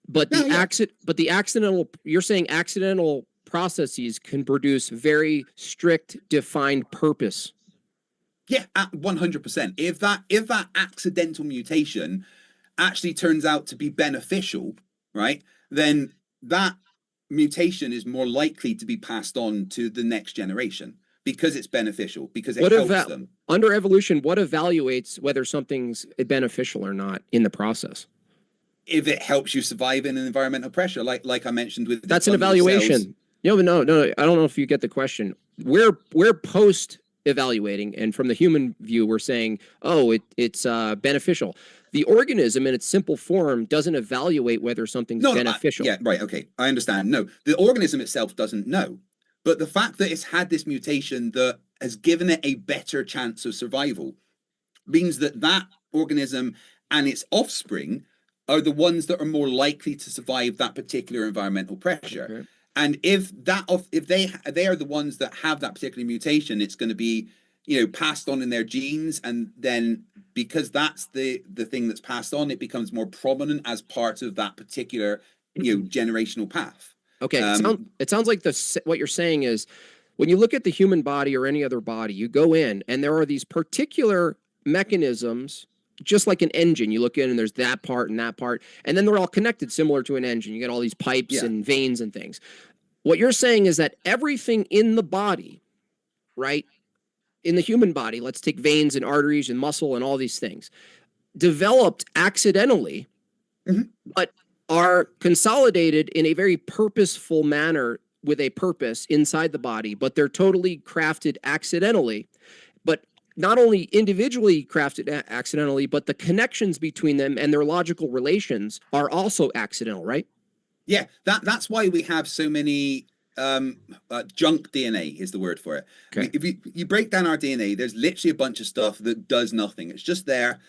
but you're saying accidental processes can produce very strict defined purpose. Yeah, at 100%. If that accidental mutation actually turns out to be beneficial, right, then that mutation is more likely to be passed on to the next generation because it's beneficial, because it helps them. Under evolution, what evaluates whether something's beneficial or not in the process? If it helps you survive in an environmental pressure, like I mentioned with that's an evaluation. No, I don't know if you get the question. We're post evaluating, and from the human view, we're saying, oh, it's beneficial. The organism in its simple form doesn't evaluate whether something's beneficial. Yeah, right, okay, I understand. No, the organism itself doesn't know. But the fact that it's had this mutation that has given it a better chance of survival means that that organism and its offspring are the ones that are more likely to survive that particular environmental pressure. Okay. And if they are the ones that have that particular mutation, it's going to be passed on in their genes, and then because that's the thing that's passed on, it becomes more prominent as part of that particular generational path. Okay, it sounds like what you're saying is when you look at the human body or any other body, you go in and there are these particular mechanisms, just like an engine. You look in and there's that part and that part, and then they're all connected similar to an engine. You get all these pipes and veins and things. What you're saying is that everything in the body, right, in the human body, let's take veins and arteries and muscle and all these things, developed accidentally, but are consolidated in a very purposeful manner with a purpose inside the body, but they're totally crafted accidentally. But not only individually crafted accidentally, but the connections between them and their logical relations are also accidental, right? Yeah, that's why we have so many junk DNA is the word for it. Okay. If you break down our DNA, there's literally a bunch of stuff that does nothing. It's just there.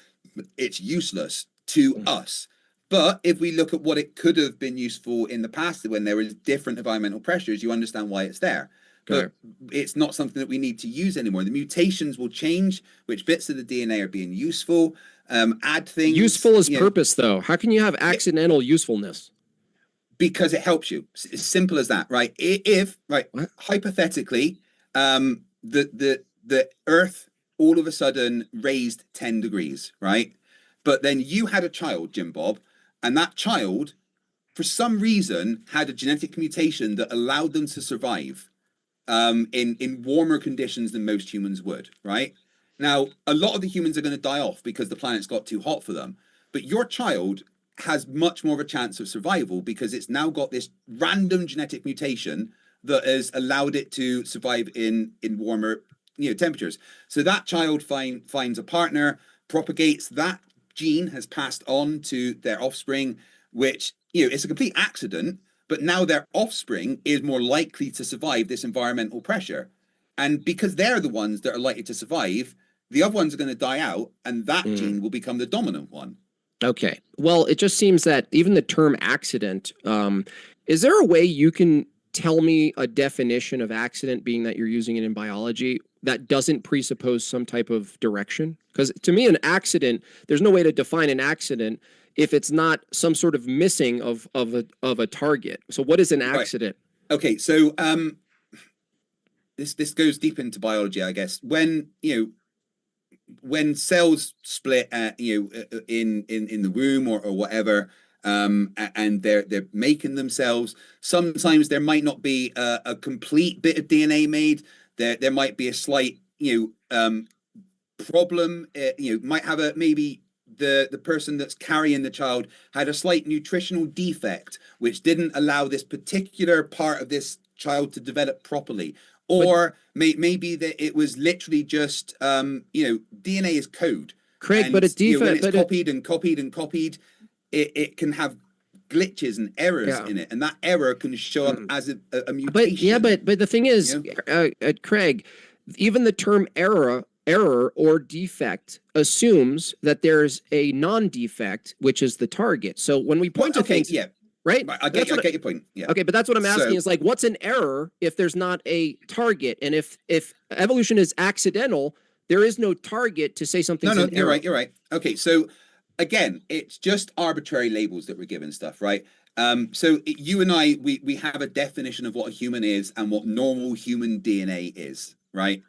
It's useless to us. But if we look at what it could have been useful in the past when there was different environmental pressures, you understand why it's there. But it's not something that we need to use anymore. The mutations will change which bits of the DNA are being useful. Add things. Useful is purpose, though. How can you have accidental usefulness? Because it helps you. It's simple as that, right? Hypothetically, the Earth all of a sudden raised 10 degrees, right? But then you had a child, Jim Bob, and that child, for some reason, had a genetic mutation that allowed them to survive in warmer conditions than most humans would, right? Now, a lot of the humans are going to die off because the planet's got too hot for them. But your child has much more of a chance of survival because it's now got this random genetic mutation that has allowed it to survive in warmer temperatures. So that child finds a partner, propagates, that gene has passed on to their offspring, which it's a complete accident, but now their offspring is more likely to survive this environmental pressure. And because they're the ones that are likely to survive, the other ones are going to die out, and that gene will become the dominant one. Okay. Well, it just seems that even the term accident, is there a way you can tell me a definition of accident, being that you're using it in biology, that doesn't presuppose some type of direction? Because to me, an accident, there's no way to define an accident if it's not some sort of missing of a target. So what is an accident? Right. Okay, so this goes deep into biology, I guess. When cells split, in the womb or whatever, and they're making themselves, sometimes there might not be a complete bit of DNA made. There might be a slight problem. Might have maybe the person that's carrying the child had a slight nutritional defect, which didn't allow this particular part of this child to develop properly. Or maybe that it was literally just, DNA is code. Craig, but a defect, when it's copied and copied and copied, it can have glitches and errors in it, and that error can show up as a mutation. But the thing is, Craig, even the term error or defect assumes that there's a non-defect, which is the target. So when we point to things, right? I get your point. Yeah. Okay, but that's what I'm asking is like, what's an error if there's not a target? And if evolution is accidental, there is no target to say something. No, you're right. Okay, so again, it's just arbitrary labels that we're given stuff, right? So you and I, we have a definition of what a human is and what normal human DNA is, right?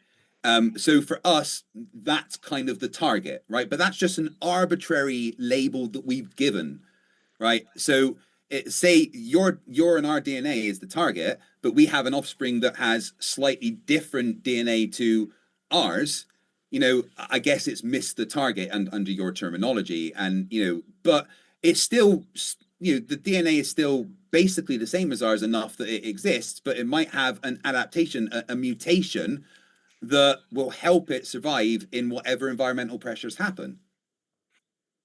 So for us, that's kind of the target, right? But that's just an arbitrary label that we've given, right? So say your and our DNA is the target, but we have an offspring that has slightly different DNA to ours. I guess it's missed the target and under your terminology, and but it's still, the DNA is still basically the same as ours enough that it exists, but it might have an adaptation, a mutation that will help it survive in whatever environmental pressures happen.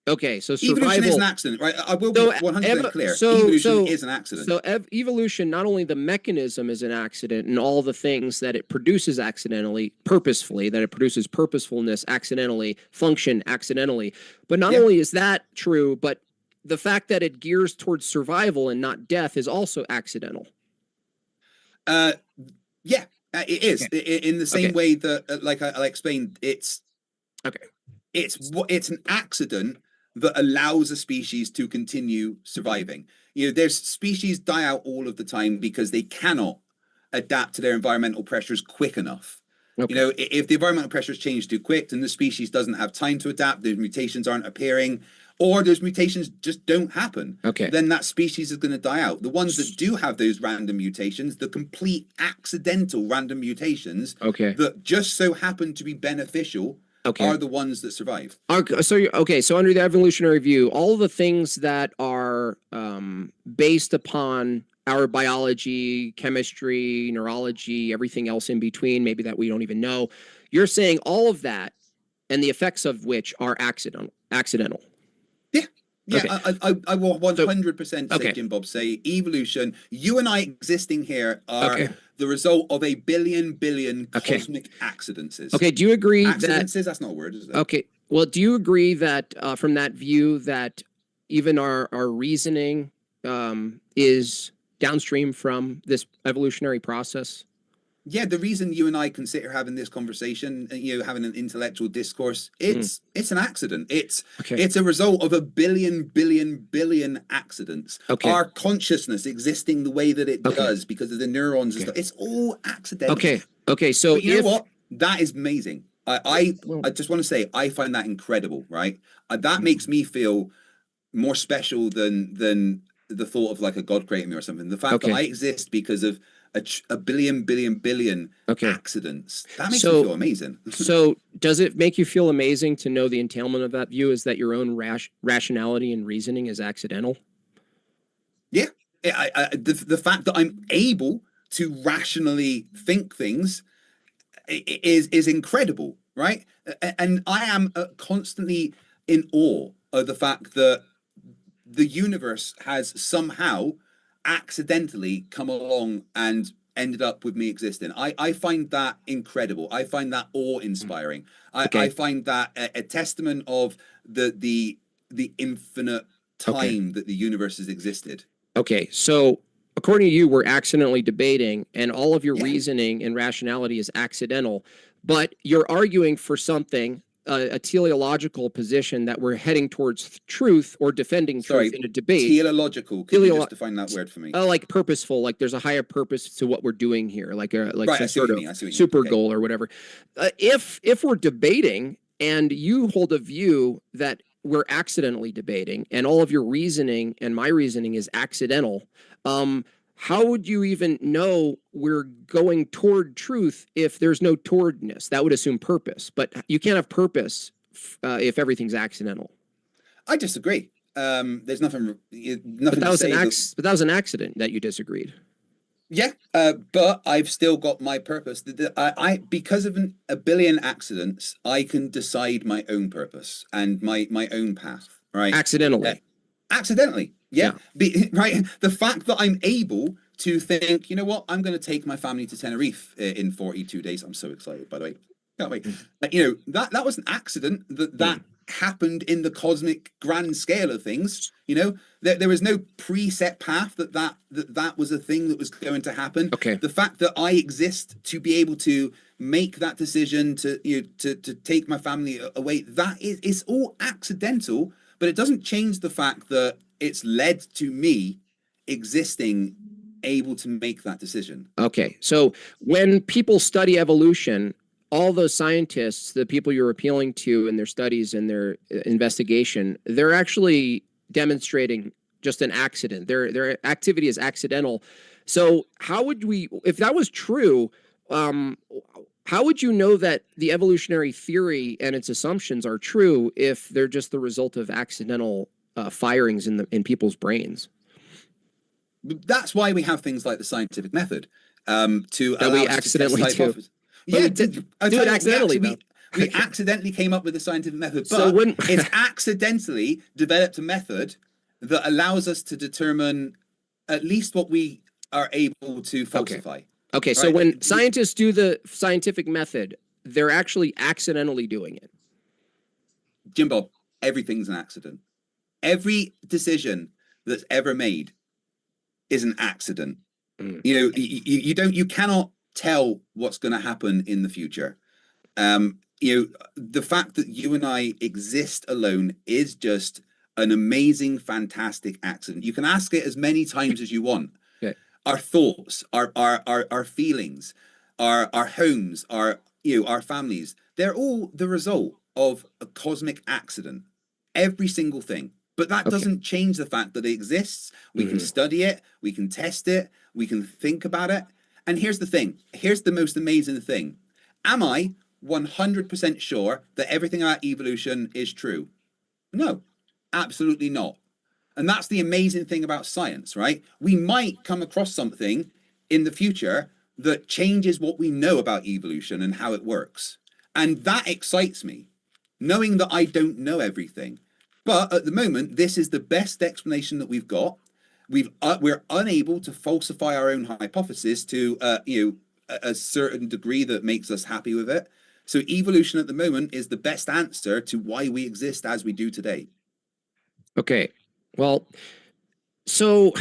Okay, so evolution is an accident, right? I will be 100% clear. Evolution is an accident. So evolution, not only the mechanism is an accident and all the things that it produces accidentally, purposefully, that it produces purposefulness accidentally, function accidentally, but not only is that true, but the fact that it gears towards survival and not death is also accidental. It is in the same way that, like I explained, it's an accident that allows a species to continue surviving. There's species die out all of the time because they cannot adapt to their environmental pressures quick enough. If the environmental pressures change too quick, then the species doesn't have time to adapt. Those mutations aren't appearing, or those mutations just don't happen. Then that species is going to die out. The ones that do have those random mutations, the complete accidental random mutations that just so happen to be beneficial, are the ones that survive. So under the evolutionary view, all the things that are based upon our biology, chemistry, neurology, everything else in between, maybe that we don't even know, you're saying all of that and the effects of which are accidental. I will 100% say, Jim Bob, say evolution, you and I existing here are the result of a billion cosmic accidents. Do you agree accidents? That's not a word, is it? Well, do you agree that from that view that even our reasoning is downstream from this evolutionary process? Yeah, the reason you and I can sit here having this conversation, having an intellectual discourse, it's an accident. It's a result of a billion accidents. Our consciousness existing the way that it does because of the neurons and stuff. It's all accidental. So but you know what? That is amazing. I just want to say I find that incredible, right? That makes me feel more special than the thought of like a God creating me or something. The fact that I exist because of a billion accidents, that makes me feel amazing. So does it make you feel amazing to know the entailment of that view is that your own rationality and reasoning is accidental? Yeah, the fact that I'm able to rationally think things is incredible, right? And I am constantly in awe of the fact that the universe has somehow accidentally come along and ended up with me existing. I find that incredible. I find that awe-inspiring. I find that a testament of the infinite time that the universe has existed. Okay, so according to you, we're accidentally debating, and all of your reasoning and rationality is accidental, but you're arguing for something, a teleological position that we're heading towards truth or defending truth in a debate. Teleological. Can you just define that word for me? Like purposeful, like there's a higher purpose to what we're doing here, like Right, some sort of super goal or whatever. If we're debating and you hold a view that we're accidentally debating and all of your reasoning and my reasoning is accidental, how would you even know we're going toward truth if there's no towardness? That would assume purpose, but you can't have purpose if everything's accidental. I disagree. There's nothing But that was an accident that you disagreed. Yeah, but I've still got my purpose. I because of a billion accidents, I can decide my own purpose and my own path. Right? Accidentally. Accidentally. Yeah. Right. The fact that I'm able to think, you know what, I'm going to take my family to Tenerife in 42 days. I'm so excited, by the way. Can't wait. You know, that was an accident that happened in the cosmic grand scale of things. You know, there was no preset path that was a thing that was going to happen. Okay. The fact that I exist to be able to make that decision to take my family away, that is all accidental, but it doesn't change the fact that it's led to me existing able to make that decision. Okay. So when people study evolution, all those scientists, the people you're appealing to in their studies and their investigation, they're actually demonstrating just an accident. Their activity is accidental. So how would we, if that was true, how would you know that the evolutionary theory and its assumptions are true if they're just the result of accidental firings in people's brains? That's why we have things like the scientific method to that we accidentally do. Yeah, do it accidentally. We accidentally came up with the scientific method, but it's accidentally developed a method that allows us to determine at least what we are able to falsify. Okay, so when scientists do the scientific method, they're actually accidentally doing it. Jim Bob, everything's an accident. Every decision that's ever made is an accident. You know, you cannot tell what's going to happen in the future. You know, the fact that you and I exist alone is just an amazing, fantastic accident. You can ask it as many times as you want. Okay. Our thoughts, our feelings, our homes, our families, they're all the result of a cosmic accident. Every single thing. But that doesn't change the fact that it exists. We can study it, we can test it, we can think about it. And here's the thing. Here's the most amazing thing. Am I 100% sure that everything about evolution is true? No, absolutely not. And that's the amazing thing about science, right? We might come across something in the future that changes what we know about evolution and how it works. And that excites me, knowing that I don't know everything. But at the moment, this is the best explanation that we've got. We're unable to falsify our own hypothesis to a certain degree that makes us happy with it. So evolution at the moment is the best answer to why we exist as we do today. Okay, well, so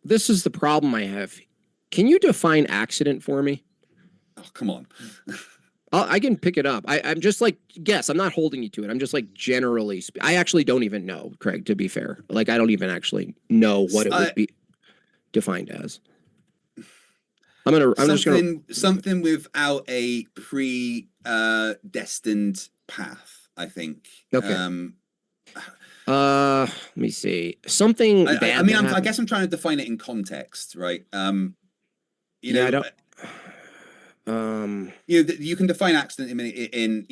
this is the problem I have. Can you define accident for me? Oh, come on. I can pick it up. I'm just like, guess, I'm not holding you to it. I'm just like generally, I actually don't even know, Craig, to be fair. Like, I don't even actually know what it would be defined as. I'm just gonna something without a predestined path, I think. Okay. Let me see. Something bad. I guess I'm trying to define it in context, right? You can define accident in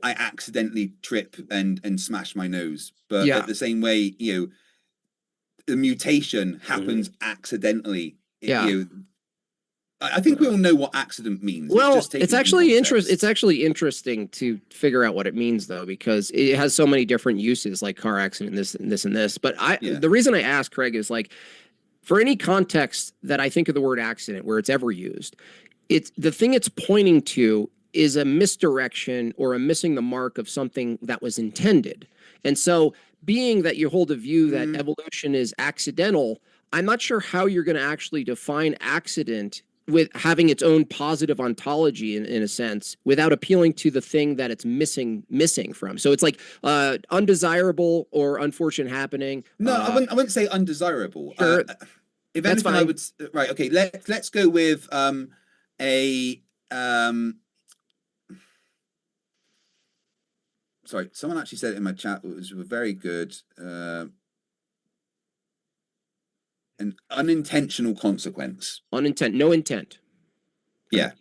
I accidentally trip and smash my nose, but at the same way, the mutation happens accidentally. I think we all know what accident means. Well, it's actually interesting to figure out what it means, though, because it has so many different uses, like car accident, this and this and this. But the reason I ask, Craig, is like, for any context that I think of the word accident where it's ever used, it's the thing it's pointing to is a misdirection or a missing the mark of something that was intended. And so, being that you hold a view that evolution is accidental, I'm not sure how you're going to actually define accident with having its own positive ontology in a sense, without appealing to the thing that it's missing from. So it's like undesirable or unfortunate happening. No, I wouldn't say undesirable. Sure, If that's anything, I fine. would right. Okay, let's go with sorry, someone actually said it in my chat. It was very good. An unintentional consequence. No intent. Yeah.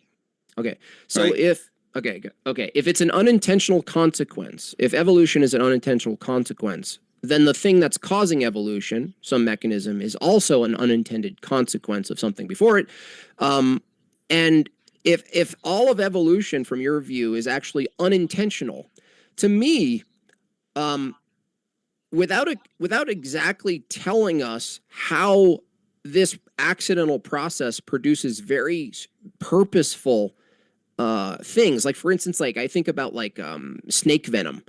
Okay. So Right. if it's an unintentional consequence, if evolution is an unintentional consequence, then the thing that's causing evolution, some mechanism, is also an unintended consequence of something before it. And if all of evolution, from your view, is actually unintentional, to me, without exactly telling us how this accidental process produces very purposeful things, like for instance, like I think about like snake venom,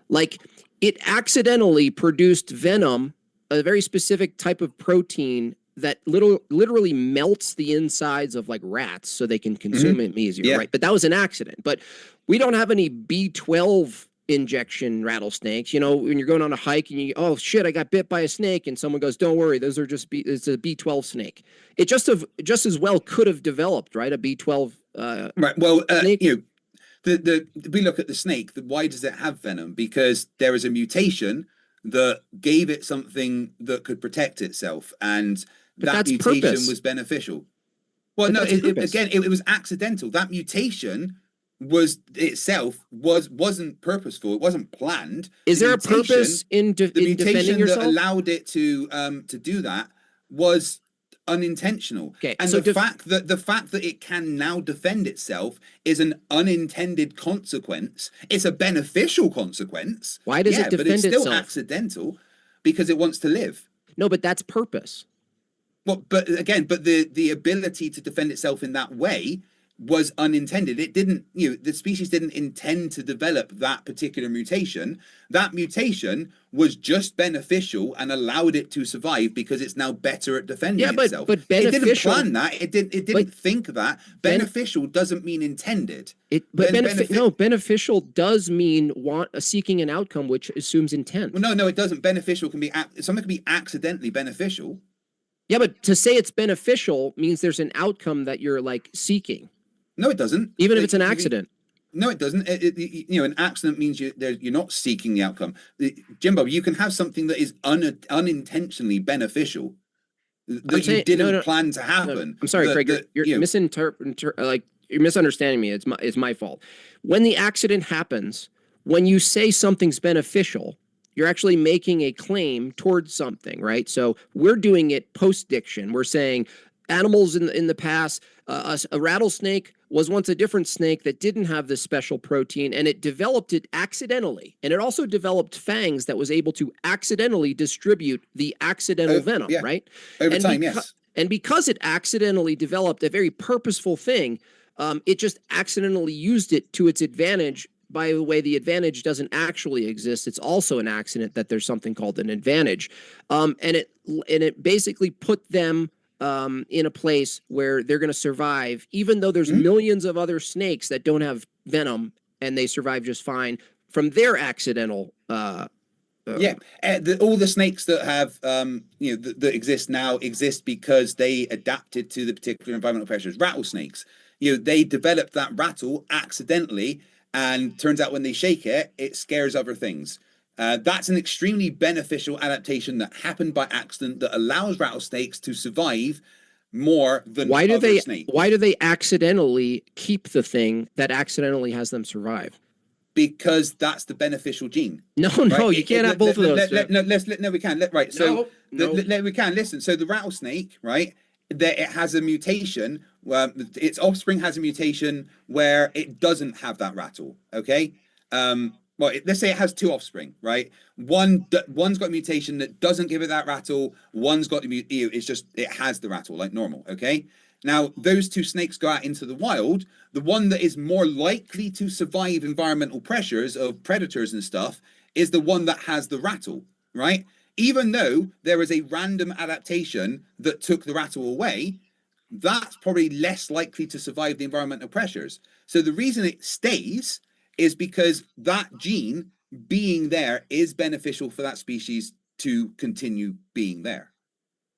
like it accidentally produced venom, a very specific type of protein that literally melts the insides of like rats so they can consume it easier, right? But that was an accident. But we don't have any B12 injection rattlesnakes. You know, when you're going on a hike and you, oh shit, I got bit by a snake, and someone goes, don't worry, those are just it's a B12 snake. It just as well could have developed, right? A B12 right. Well, snake. you know, we look at the snake. Why does it have venom? Because there is a mutation that gave it something that could protect itself, and that mutation was beneficial. Well, no, it was accidental. That mutation was itself wasn't purposeful. It wasn't planned. Is there a purpose in defending yourself? That allowed it to do that was unintentional. Okay, and so the fact that it can now defend itself is an unintended consequence. It's a beneficial consequence. Why does it defend but it's still itself? accidental because it wants to live. No, but that's purpose. Well, but again, the ability to defend itself in that way was unintended. It didn't, you know, the species didn't intend to develop that particular mutation. That mutation was just beneficial and allowed it to survive because it's now better at defending itself. But it didn't beneficial, plan that. It didn't think of that. Beneficial doesn't mean intended. Beneficial does mean seeking an outcome which assumes intent. Well, no, it doesn't. Beneficial can be something can be accidentally beneficial. Yeah, but to say it's beneficial means there's an outcome that you're like seeking. No, it doesn't. Even if it's an accident. No, it doesn't. You know, an accident means you're not seeking the outcome. Jimbo, you can have something that is unintentionally beneficial that you didn't plan to happen. No, I'm sorry, Craig. You're misunderstanding me. It's my fault. When the accident happens, when you say something's beneficial, you're actually making a claim towards something, right? So we're doing it post-diction. We're saying animals in the past, a rattlesnake was once a different snake that didn't have this special protein, and it developed it accidentally. And it also developed fangs that was able to accidentally distribute the accidental venom, right? Over time, yes. And because it accidentally developed a very purposeful thing, it just accidentally used it to its advantage. By the way, the advantage doesn't actually exist. It's also an accident that there's something called an advantage. And it basically put them in a place where they're going to survive, even though there's millions of other snakes that don't have venom and they survive just fine from their accidental. All the snakes that have, that exist now exist because they adapted to the particular environmental pressures. Rattlesnakes, they developed that rattle accidentally, and turns out when they shake it, it scares other things. That's an extremely beneficial adaptation that happened by accident that allows rattlesnakes to survive more than other snakes. Why do they accidentally keep the thing that accidentally has them survive? Because that's the beneficial gene. No, you can't have both of those. No, we can. Right. So we can listen. So the rattlesnake, right? That it has a mutation. Its offspring has a mutation where it doesn't have that rattle. Okay. well, let's say it has two offspring, right? One's got a mutation that doesn't give it that rattle. One's got the it's just it has the rattle like normal. Okay. Now those two snakes go out into the wild. The one that is more likely to survive environmental pressures of predators and stuff is the one that has the rattle, right? Even though there is a random adaptation that took the rattle away, that's probably less likely to survive the environmental pressures. So the reason it stays is because that gene being there is beneficial for that species to continue being there.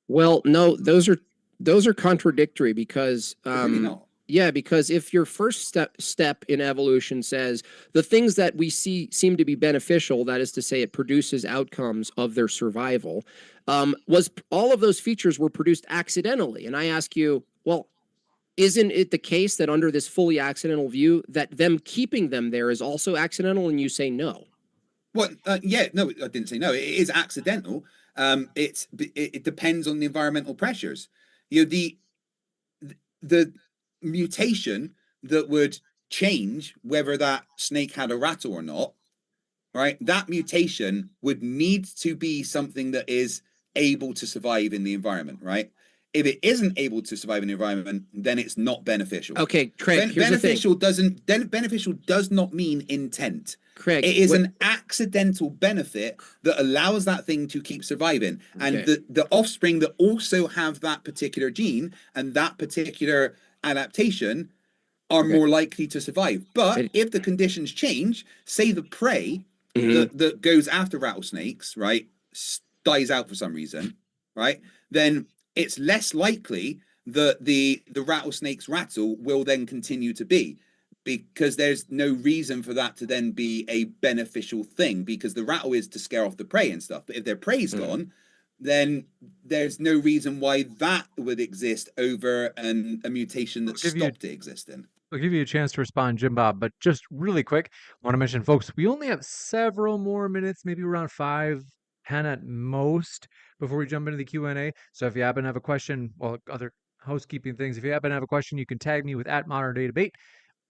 Well, no, those are contradictory because Really not. yeah, because if your first step in evolution says the things that we see seem to be beneficial, that is to say, it produces outcomes of their survival, was all of those features were produced accidentally. And I ask you, well, isn't it the case that under this fully accidental view that them keeping them there is also accidental? And you say no. Well, yeah, no, I didn't say no. It is accidental. It depends on the environmental pressures. You know, the mutation that would change whether that snake had a rattle or not, right? That mutation would need to be something that is able to survive in the environment, right? If it isn't able to survive in the environment, then it's not beneficial. Okay, Craig, here's beneficial beneficial does not mean intent. Craig, it is an accidental benefit that allows that thing to keep surviving. And the offspring that also have that particular gene and that particular adaptation are more likely to survive. But if the conditions change, say the prey that goes after rattlesnakes, right, dies out for some reason, right, then it's less likely that the rattlesnake's rattle will then continue to be, because there's no reason for that to then be a beneficial thing, because the rattle is to scare off the prey and stuff. But if their prey's gone, then there's no reason why that would exist over a mutation that stopped it existing. I'll give you a chance to respond, Jim Bob, but just really quick, I want to mention, folks, we only have several more minutes, maybe around 5, 10 at most, before we jump into the Q&A. So if you happen to have a question, well, other housekeeping things, if you happen to have a question, you can tag me with @moderndaydebate,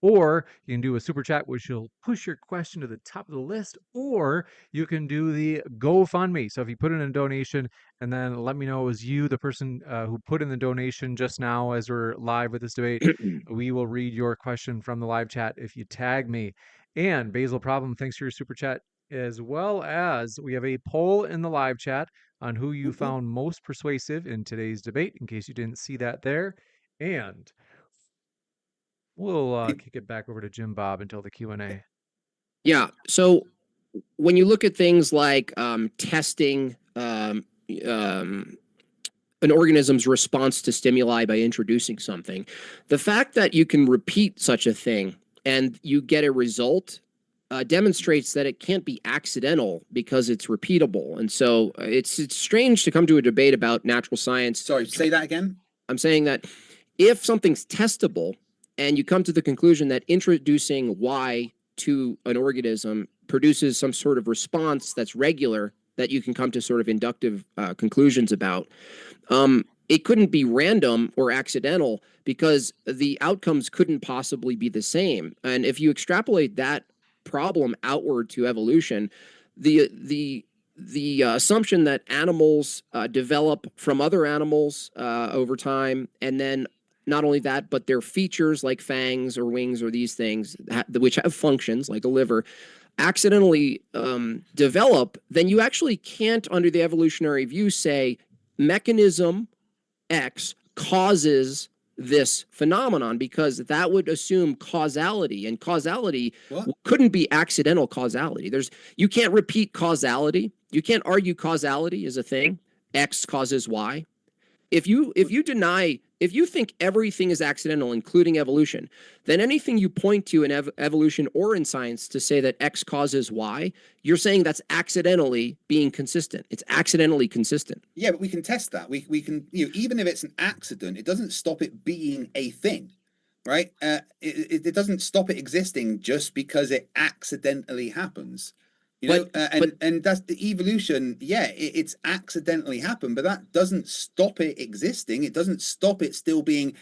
or you can do a super chat, which will push your question to the top of the list, or you can do the GoFundMe. So if you put in a donation and then let me know it was you, the person who put in the donation just now as we're live with this debate, we will read your question from the live chat if you tag me. And Basil Problem, thanks for your super chat, as well as we have a poll in the live chat on who you found most persuasive in today's debate, in case you didn't see that there. And we'll kick it back over to Jim Bob until the Q&A. Yeah. So when you look at things like testing an organism's response to stimuli by introducing something, the fact that you can repeat such a thing and you get a result demonstrates that it can't be accidental because it's repeatable. And so it's strange to come to a debate about natural science. Sorry, say that again. I'm saying that if something's testable and you come to the conclusion that introducing Y to an organism produces some sort of response that's regular, that you can come to sort of inductive conclusions about, it couldn't be random or accidental because the outcomes couldn't possibly be the same. And if you extrapolate that problem outward to evolution, the assumption that animals develop from other animals over time, and then not only that, but their features like fangs or wings or these things which have functions like a liver accidentally develop, then you actually can't, under the evolutionary view, say mechanism X causes this phenomenon, because that would assume causality, and causality couldn't be accidental causality. You can't repeat causality. You can't argue causality is a thing. X causes Y. If you think everything is accidental, including evolution, then anything you point to in evolution or in science to say that X causes Y, you're saying that's accidentally being consistent. It's accidentally consistent. Yeah, but we can test that. We can, even if it's an accident, it doesn't stop it being a thing, right? It doesn't stop it existing just because it accidentally happens. And that's the evolution. Yeah, it's accidentally happened, but that doesn't stop it existing. It doesn't stop it still being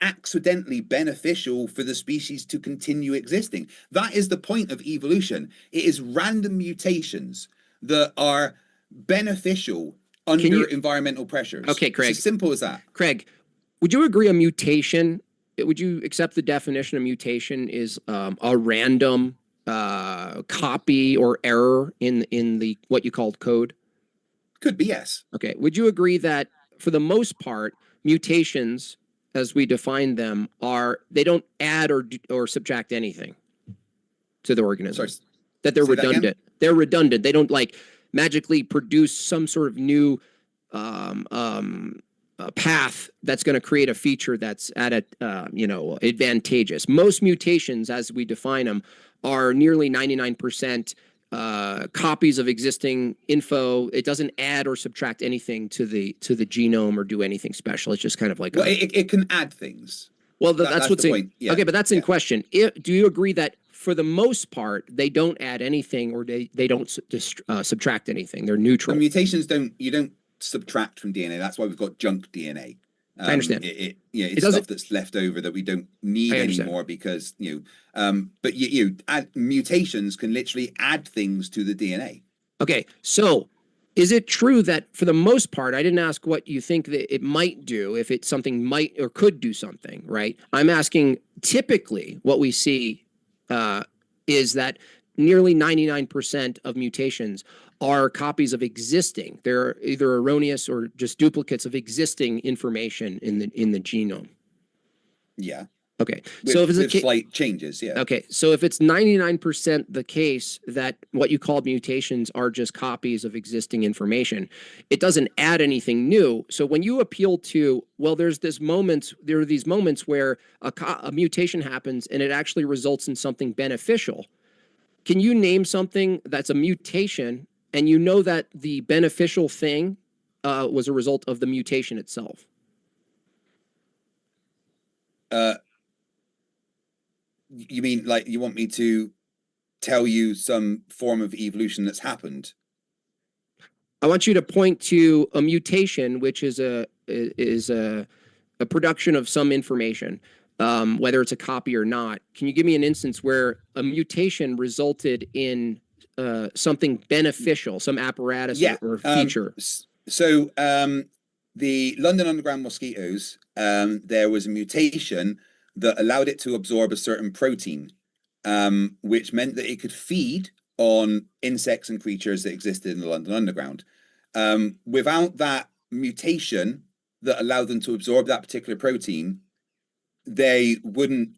accidentally beneficial for the species to continue existing. That is the point of evolution. It is random mutations that are beneficial under environmental pressures. Okay, Craig. It's as simple as that. Craig, would you agree a mutation, would you accept the definition of mutation is a random copy or error in the what you called code? Could be, yes. Okay. Would you agree that for the most part, mutations, as we define them, they don't add or subtract anything to the organism? Sorry, that they're redundant. They're redundant. They don't like magically produce some sort of new path that's going to create a feature that's advantageous. Most mutations, as we define them, are nearly 99% copies of existing info. It doesn't add or subtract anything to the genome or do anything special. It's just kind of like it can add things. Well, that's what's the in point. Yeah. Okay, but that's in question. Do you agree that for the most part they don't add anything or they don't subtract anything? They're neutral. The mutations you don't subtract from DNA. That's why we've got junk DNA. I understand. It's stuff that's left over that we don't need anymore because but mutations can literally add things to the DNA. Okay, so is it true that for the most part, I didn't ask what you think that it might do, if it's something might or could do something, right? I'm asking typically what we see is that nearly 99% of mutations are copies of existing. They're either erroneous or just duplicates of existing information in the genome. Yeah. Okay. So if it's slight changes, yeah. Okay. So if it's 99% the case that what you called mutations are just copies of existing information, it doesn't add anything new. So when you appeal to, well, there are these moments where a mutation happens and it actually results in something beneficial. Can you name something that's a mutation and you know that the beneficial thing was a result of the mutation itself? You mean like you want me to tell you some form of evolution that's happened? I want you to point to a mutation, which is a production of some information, whether it's a copy or not. Can you give me an instance where a mutation resulted in something beneficial, some apparatus or feature? So the London Underground mosquitoes, there was a mutation that allowed it to absorb a certain protein, which meant that it could feed on insects and creatures that existed in the London Underground. Without that mutation that allowed them to absorb that particular protein, they wouldn't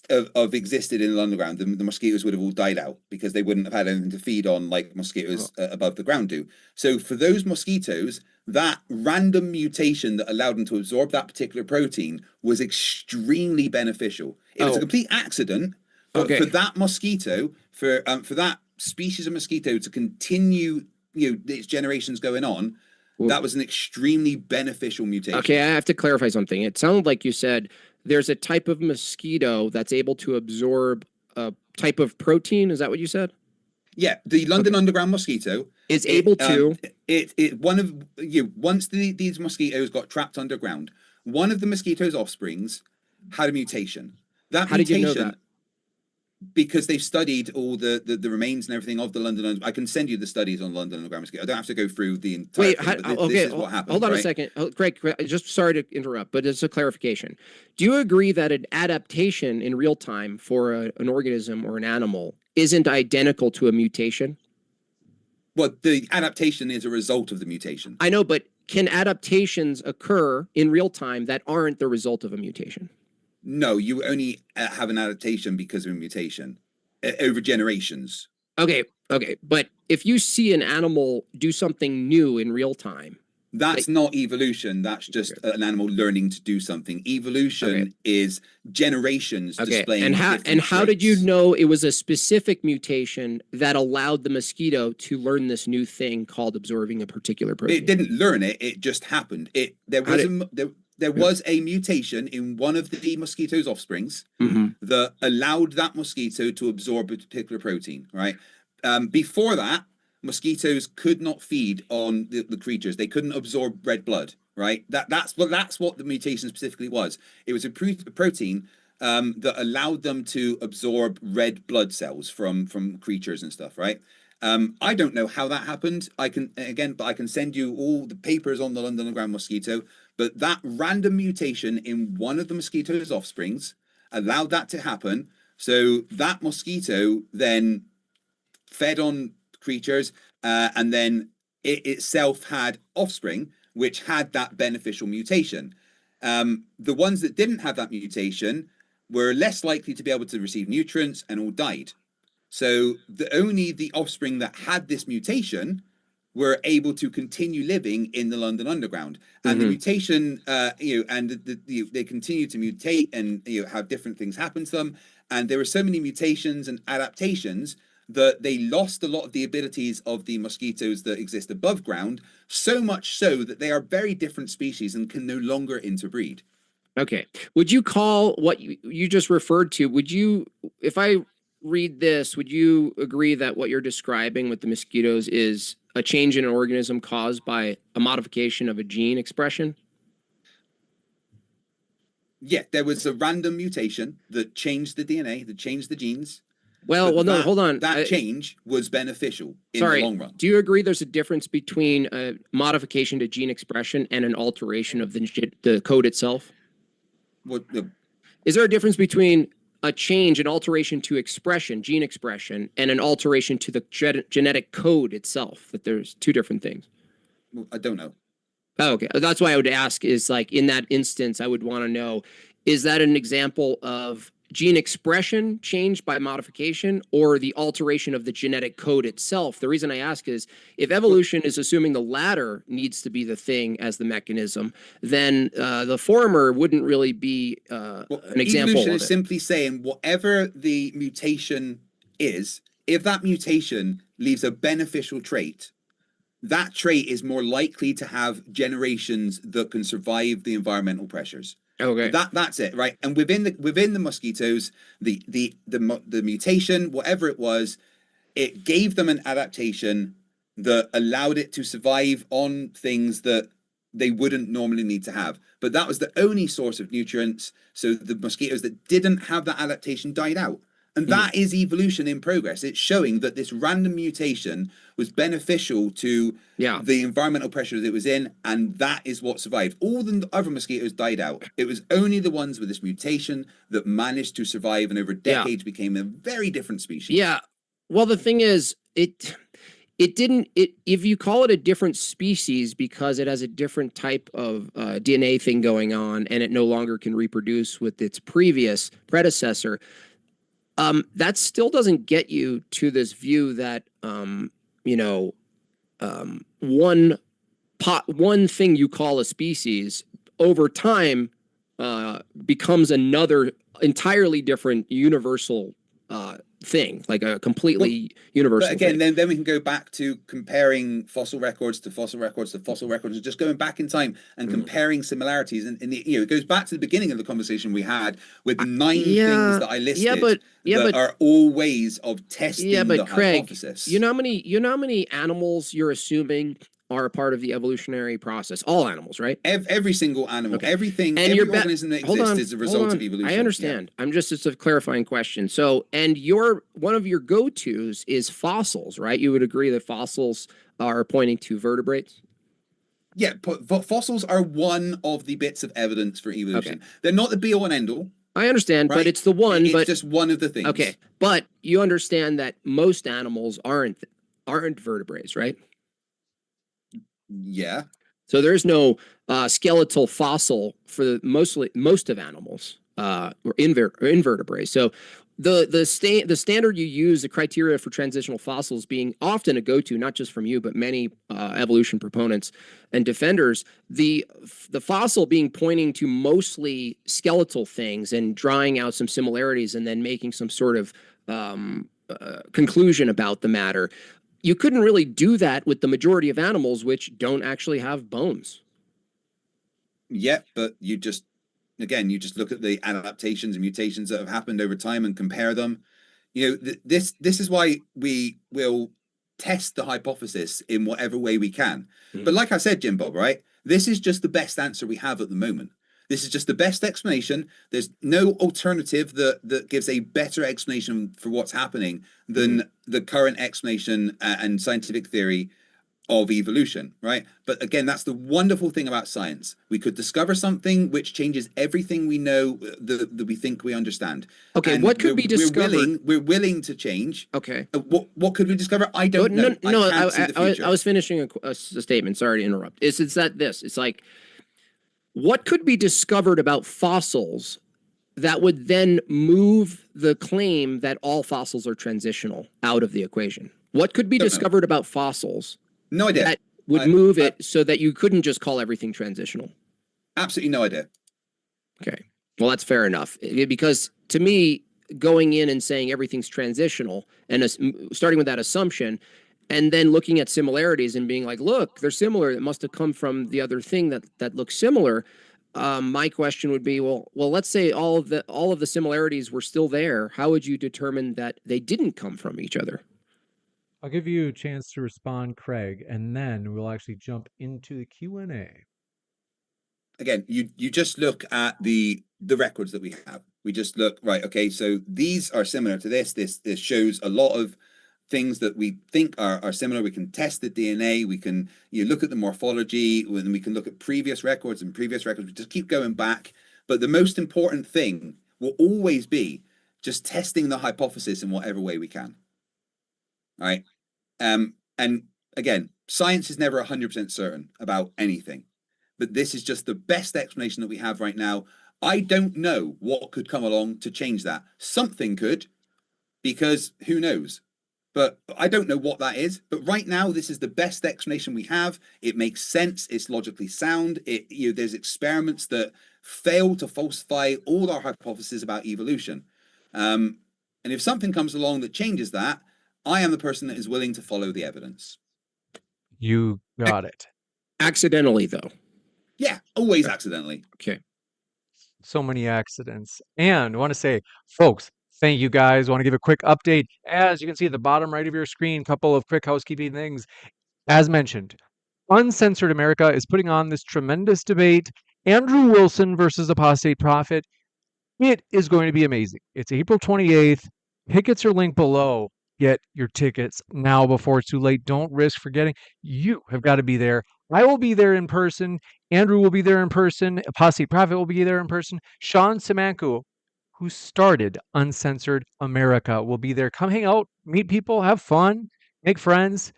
have existed in the underground. The mosquitoes would have all died out because they wouldn't have had anything to feed on like mosquitoes above the ground do. So for those mosquitoes, that random mutation that allowed them to absorb that particular protein was extremely beneficial. It was a complete accident, but for that mosquito, for that species of mosquito to continue, its generations going on, that was an extremely beneficial mutation. Okay, I have to clarify something. It sounded like you said there's a type of mosquito that's able to absorb a type of protein. Is that what you said? Yeah, the London Underground mosquito is able to. Once these mosquitoes got trapped underground, one of the mosquito's offsprings had a mutation. How did you know that? Because they've studied all the remains and everything of the London Underground. I can send you the studies on London Underground mosquito. I don't have to go through the entire thing, this is what happened. Hold on a second. Greg, just sorry to interrupt, but it's a clarification. Do you agree that an adaptation in real time for an organism or an animal isn't identical to a mutation? Well, the adaptation is a result of the mutation. I know, but can adaptations occur in real time that aren't the result of a mutation? No, you only have an adaptation because of a mutation over generations. Okay. But if you see an animal do something new in real time, that's not evolution. That's just an animal learning to do something. Evolution is generations displaying. And how did you know it was a specific mutation that allowed the mosquito to learn this new thing called absorbing a particular protein? It didn't learn it. It just happened. There was a mutation in one of the mosquito's offsprings that allowed that mosquito to absorb a particular protein, right? Before that, mosquitoes could not feed on the creatures. They couldn't absorb red blood, right? That's what the mutation specifically was. It was a protein that allowed them to absorb red blood cells from creatures and stuff, right? I don't know how that happened. I can send you all the papers on the London Underground mosquito, but that random mutation in one of the mosquito's offsprings allowed that to happen. So that mosquito then fed on creatures, and then it itself had offspring which had that beneficial mutation. The ones that didn't have that mutation were less likely to be able to receive nutrients and all died. So only the offspring that had this mutation were able to continue living in the London Underground. And the mutation, they continue to mutate and have different things happen to them. And there were so many mutations and adaptations that they lost a lot of the abilities of the mosquitoes that exist above ground, so much so that they are very different species and can no longer interbreed. Okay. Would you call what you just referred to, if I read this, would you agree that what you're describing with the mosquitoes is a change in an organism caused by a modification of a gene expression? Yeah, there was a random mutation that changed the DNA, that changed the genes. Well, no, hold on. That change was beneficial in the long run. Do you agree there's a difference between a modification to gene expression and an alteration of the code itself? Is there a difference between a change, an alteration to expression, gene expression, and an alteration to the genetic code itself? That there's two different things? Well, I don't know. Oh, okay. That's why I would ask is, like, in that instance, I would want to know, is that an example of gene expression changed by modification or the alteration of the genetic code itself? The reason I ask is if evolution is assuming the latter needs to be the thing as the mechanism, then the former wouldn't really be an example evolution of is it. simply saying whatever the mutation is, if that mutation leaves a beneficial trait, that trait is more likely to have generations that can survive the environmental pressures. Okay. That's it, right? And within the mosquitoes, the mutation, whatever it was, it gave them an adaptation that allowed it to survive on things that they wouldn't normally need to have. But that was the only source of nutrients. So the mosquitoes that didn't have that adaptation died out. And that is evolution in progress. It's showing that this random mutation was beneficial to the environmental pressure that it was in, and that is what survived. All the other mosquitoes died out. It was only the ones with this mutation that managed to survive and over decades became a very different species. Yeah. Well, the thing is, if you call it a different species because it has a different type of DNA thing going on and it no longer can reproduce with its previous predecessor, that still doesn't get you to this view that one thing you call a species over time becomes another entirely different universal thing, like a completely universal But again, thing. then we can go back to comparing fossil records to fossil records to fossil records, and just going back in time and comparing similarities. And it goes back to the beginning of the conversation we had with the 9 things that I listed that are all ways of testing the hypothesis. You know how many animals you're assuming are a part of the evolutionary process? All animals, right? Every single animal, everything, and every organism that exists is a result of evolution. I understand. Yeah. It's a clarifying question. So, and one of your go-tos is fossils, right? You would agree that fossils are pointing to vertebrates? Yeah, but fossils are one of the bits of evidence for evolution. Okay. They're not the be-all and end-all. I understand, right? But it's the one. It's just one of the things. Okay, but you understand that most animals aren't vertebrates, right? Yeah. So there's no skeletal fossil for most of animals or invertebrates. So the standard you use, the criteria for transitional fossils being often a go-to, not just from you, but many evolution proponents and defenders, the fossil being pointing to mostly skeletal things and drawing out some similarities and then making some sort of conclusion about the matter. You couldn't really do that with the majority of animals, which don't actually have bones. Yeah, but you just look at the adaptations and mutations that have happened over time and compare them. This is why we will test the hypothesis in whatever way we can. Mhm. But like I said, Jim Bob, right? This is just the best answer we have at the moment. This is just the best explanation. There's no alternative that gives a better explanation for what's happening than the current explanation and scientific theory of evolution, right? But again, that's the wonderful thing about science. We could discover something which changes everything we know that we think we understand. Okay, And what could be discovered? We're willing to change. Okay. What could we discover? I don't know. No, I can't see the future. I was finishing a statement. Sorry to interrupt. It's that this. It's like, what could be discovered about fossils that would then move the claim that all fossils are transitional out of the equation? What could be Don't know. discovered about fossils No idea. that would move it so that you couldn't just call everything transitional? Absolutely no idea. Okay. Well, that's fair enough. Because to me, going in and saying everything's transitional and starting with that assumption and then looking at similarities and being like, look, they're similar. It must have come from the other thing that looks similar. My question would be, well, let's say all of the similarities were still there. How would you determine that they didn't come from each other? I'll give you a chance to respond, Craig, and then we'll actually jump into the Q&A. Again, you just look at the records that we have. We just look, right, okay, so these are similar to this. This shows a lot of things that we think are similar. We can test the DNA. We can look at the morphology. We can look at previous records and previous records. We just keep going back. But the most important thing will always be just testing the hypothesis in whatever way we can. All right. And again, science is never 100% certain about anything. But this is just the best explanation that we have right now. I don't know what could come along to change that. Something could, because who knows? But I don't know what that is. But right now, this is the best explanation we have. It makes sense. It's logically sound. There's experiments that fail to falsify all our hypotheses about evolution. And if something comes along that changes that, I am the person that is willing to follow the evidence. You got it. Accidentally, though. Yeah, always accidentally. Okay. So many accidents. And I want to say, folks, thank you guys. I want to give a quick update. As you can see at the bottom right of your screen, a couple of quick housekeeping things. As mentioned, Uncensored America is putting on this tremendous debate, Andrew Wilson versus Apostate Prophet. It is going to be amazing. It's April 28th. Tickets are linked below. Get your tickets now before it's too late. Don't risk forgetting. You have got to be there. I will be there in person. Andrew will be there in person. Apostate Prophet will be there in person. Sean Samu, who started Uncensored America, will be there. Come hang out, meet people, have fun, make friends.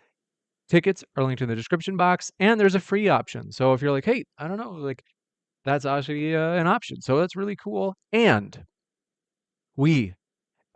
Tickets are linked in the description box, and there's a free option. So if you're like, hey, I don't know, like that's actually an option. So that's really cool. And we,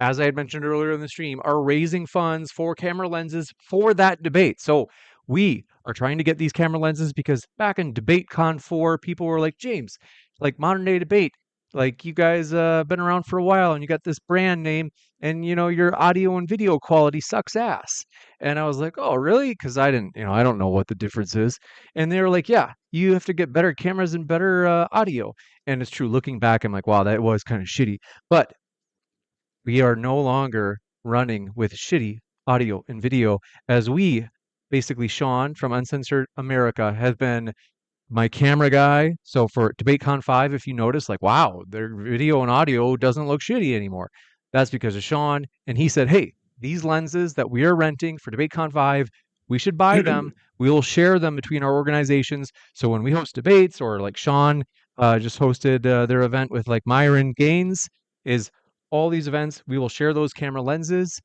as I had mentioned earlier in the stream, are raising funds for camera lenses for that debate. So we are trying to get these camera lenses because back in DebateCon 4, people were like, James, like Modern Day Debate, like you guys been around for a while and you got this brand name and your audio and video quality sucks ass. And I was like, oh, really? Because I don't know what the difference is. And they were like, yeah, you have to get better cameras and better audio. And it's true. Looking back, I'm like, wow, that was kind of shitty. But we are no longer running with shitty audio and video, as we basically, Sean from Uncensored America has been my camera guy. So for DebateCon 5, if you notice, like, wow, their video and audio doesn't look shitty anymore. That's because of Sean. And he said, hey, these lenses that we are renting for DebateCon 5, we should buy them. We will share them between our organizations. So when we host debates, or like Sean just hosted their event with like Myron Gaines, is all these events, we will share those camera lenses.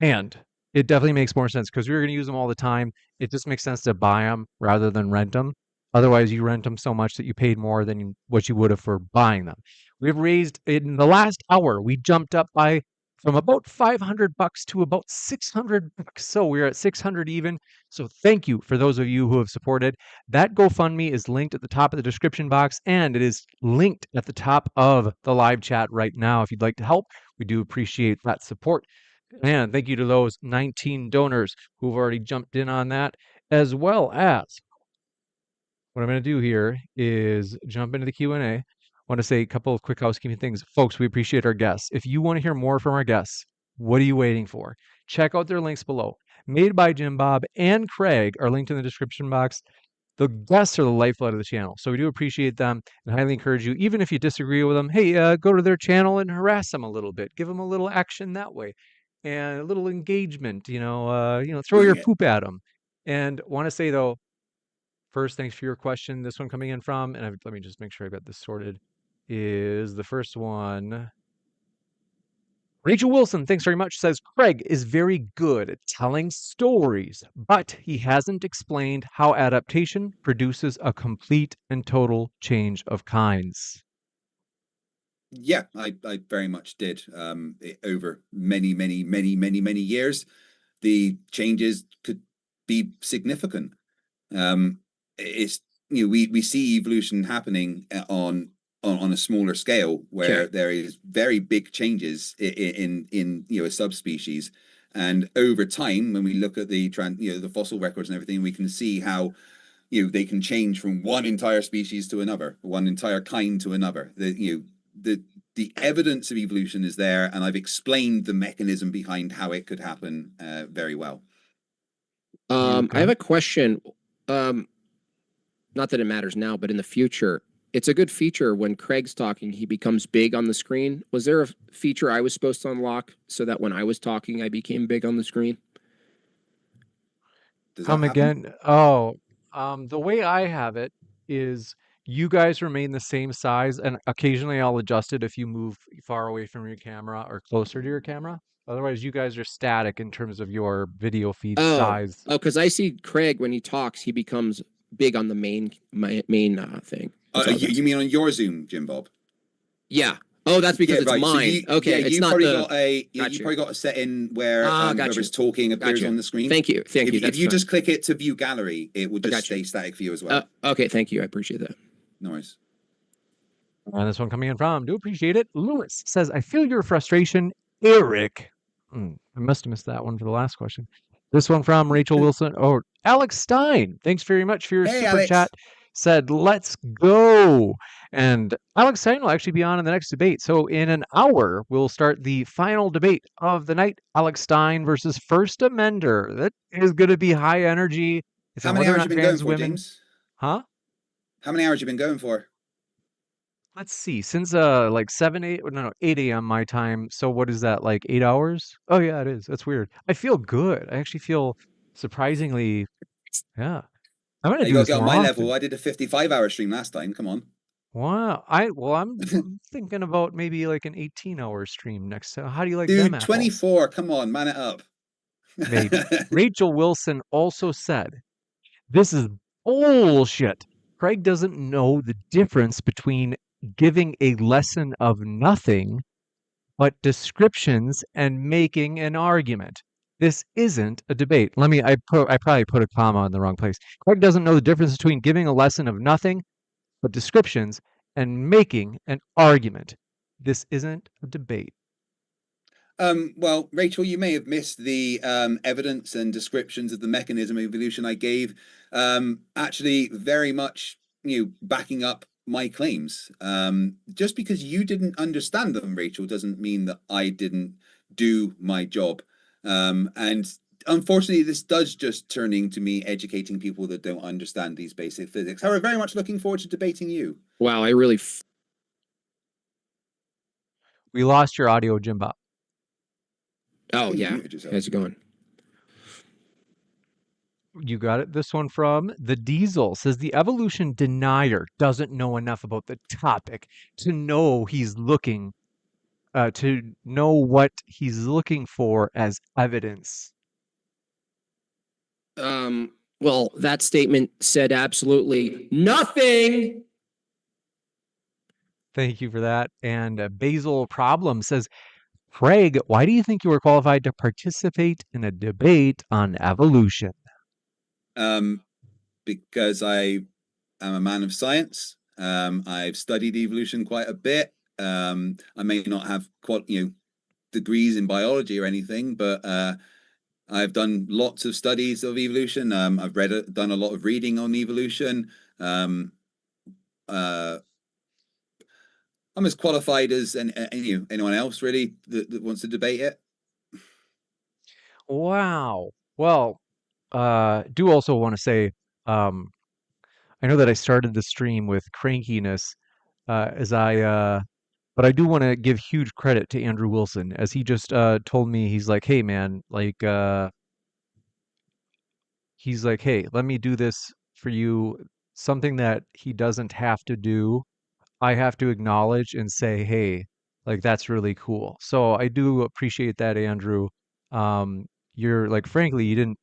And it definitely makes more sense because we're going to use them all the time. It just makes sense to buy them rather than rent them. Otherwise, you rent them so much that you paid more than what you would have for buying them. We've raised, in the last hour, we jumped up from about $500 to about $600. So we're at 600 even. So thank you for those of you who have supported. That GoFundMe is linked at the top of the description box, and it is linked at the top of the live chat right now. If you'd like to help, we do appreciate that support. And thank you to those 19 donors who've already jumped in on that, as well as what I'm going to do here is jump into the Q&A. I want to say a couple of quick housekeeping things. Folks, we appreciate our guests. If you want to hear more from our guests, what are you waiting for? check out their links below. Made by Jim Bob and Craig are linked in the description box. The guests are the lifeblood of the channel, so we do appreciate them and highly encourage you, even if you disagree with them, hey, go to their channel and harass them a little bit. Give them a little action that way and a little engagement, throw your poop at them. And want to say, though, first, thanks for your question. This one coming in from, and let me just make sure I got this sorted, is the first one. Rachel Wilson, thanks very much, says Craig is very good at telling stories, but he hasn't explained how adaptation produces a complete and total change of kinds. Yeah, I very much did. Over many years, the changes could be significant. It's we see evolution happening on a smaller scale where there is very big changes in a subspecies, and over time, when we look at the the fossil records and everything, we can see how they can change from one entire species to another, one entire kind to another. The evidence of evolution is there, and I've explained the mechanism behind how it could happen very well. I have a question. Not that it matters now, but in the future, it's a good feature when Craig's talking, he becomes big on the screen. Was there a feature I was supposed to unlock so that when I was talking, I became big on the screen? Come again? Oh, the way I have it is you guys remain the same size, and occasionally I'll adjust it if you move far away from your camera or closer to your camera. Otherwise, you guys are static in terms of your video feed size. Oh, because I see Craig when he talks, he becomes big on the main thing. You mean on your Zoom, Jim Bob? Yeah. Oh, that's because it's right. mine. So okay, yeah, it's you not probably the. got a Gotcha. you probably got a setting where whoever's talking appears on the screen. Thank you. Thank you. If you just click it to view gallery, it will just stay static for you as well. Okay, thank you. I appreciate that. No worries. And this one coming in from, do appreciate it. Lewis says, I feel your frustration, Eric. I must have missed that one for the last question. This one from Rachel Wilson. Oh, Alex Stein. Thanks very much for your super chat. Said, let's go. And Alex Stein will actually be on in the next debate. So in an hour, we'll start the final debate of the night. Alex Stein versus First Amender. That is going to be high energy. How many hours have you been going for, James? Huh? How many hours have you been going for? Let's see, since like 8 a.m. my time. So what is that, like 8 hours? Oh yeah, it is. That's weird. I feel good. I actually feel surprisingly, yeah. I'm gonna do you this get on more my often. level. I did a 55-hour stream last time. Come on. Wow. I'm thinking about maybe like an 18-hour stream next time. How do you like Dude, them apples? 24. Come on, man it up. Maybe. Rachel Wilson also said, this is bullshit. Craig doesn't know the difference between giving a lesson of nothing but descriptions and making an argument. This isn't a debate. I probably put a comma in the wrong place. Craig doesn't know the difference between giving a lesson of nothing but descriptions and making an argument. This isn't a debate. Well, Rachel, you may have missed the evidence and descriptions of the mechanism of evolution I gave. Actually, very much backing up my claims. Just because you didn't understand them, Rachel, doesn't mean that I didn't do my job. And unfortunately, this does just turn into me educating people that don't understand these basic physics. However, very much looking forward to debating you. Wow, I really. We lost your audio, Jimbo. Oh yeah, how's it going? You got it. This one from the Diesel says the evolution denier doesn't know enough about the topic to know he's looking to know what he's looking for as evidence. Well, that statement said absolutely nothing. Thank you for that. And Basil Problem says, Craig, why do you think you were qualified to participate in a debate on evolution? Because I am a man of science. I've studied evolution quite a bit. I may not have degrees in biology or anything, but I've done lots of studies of evolution. I've done a lot of reading on evolution. I'm as qualified as anyone else really that wants to debate it. Wow. Well, do also want to say, um, I know that I started the stream with crankiness, as but I do want to give huge credit to Andrew Wilson, as he just told me, he's like, hey man, like he's like, hey, let me do this for you, something that he doesn't have to do. I have to acknowledge and say, hey, like that's really cool. So I do appreciate that, Andrew. You're like, frankly, you didn't,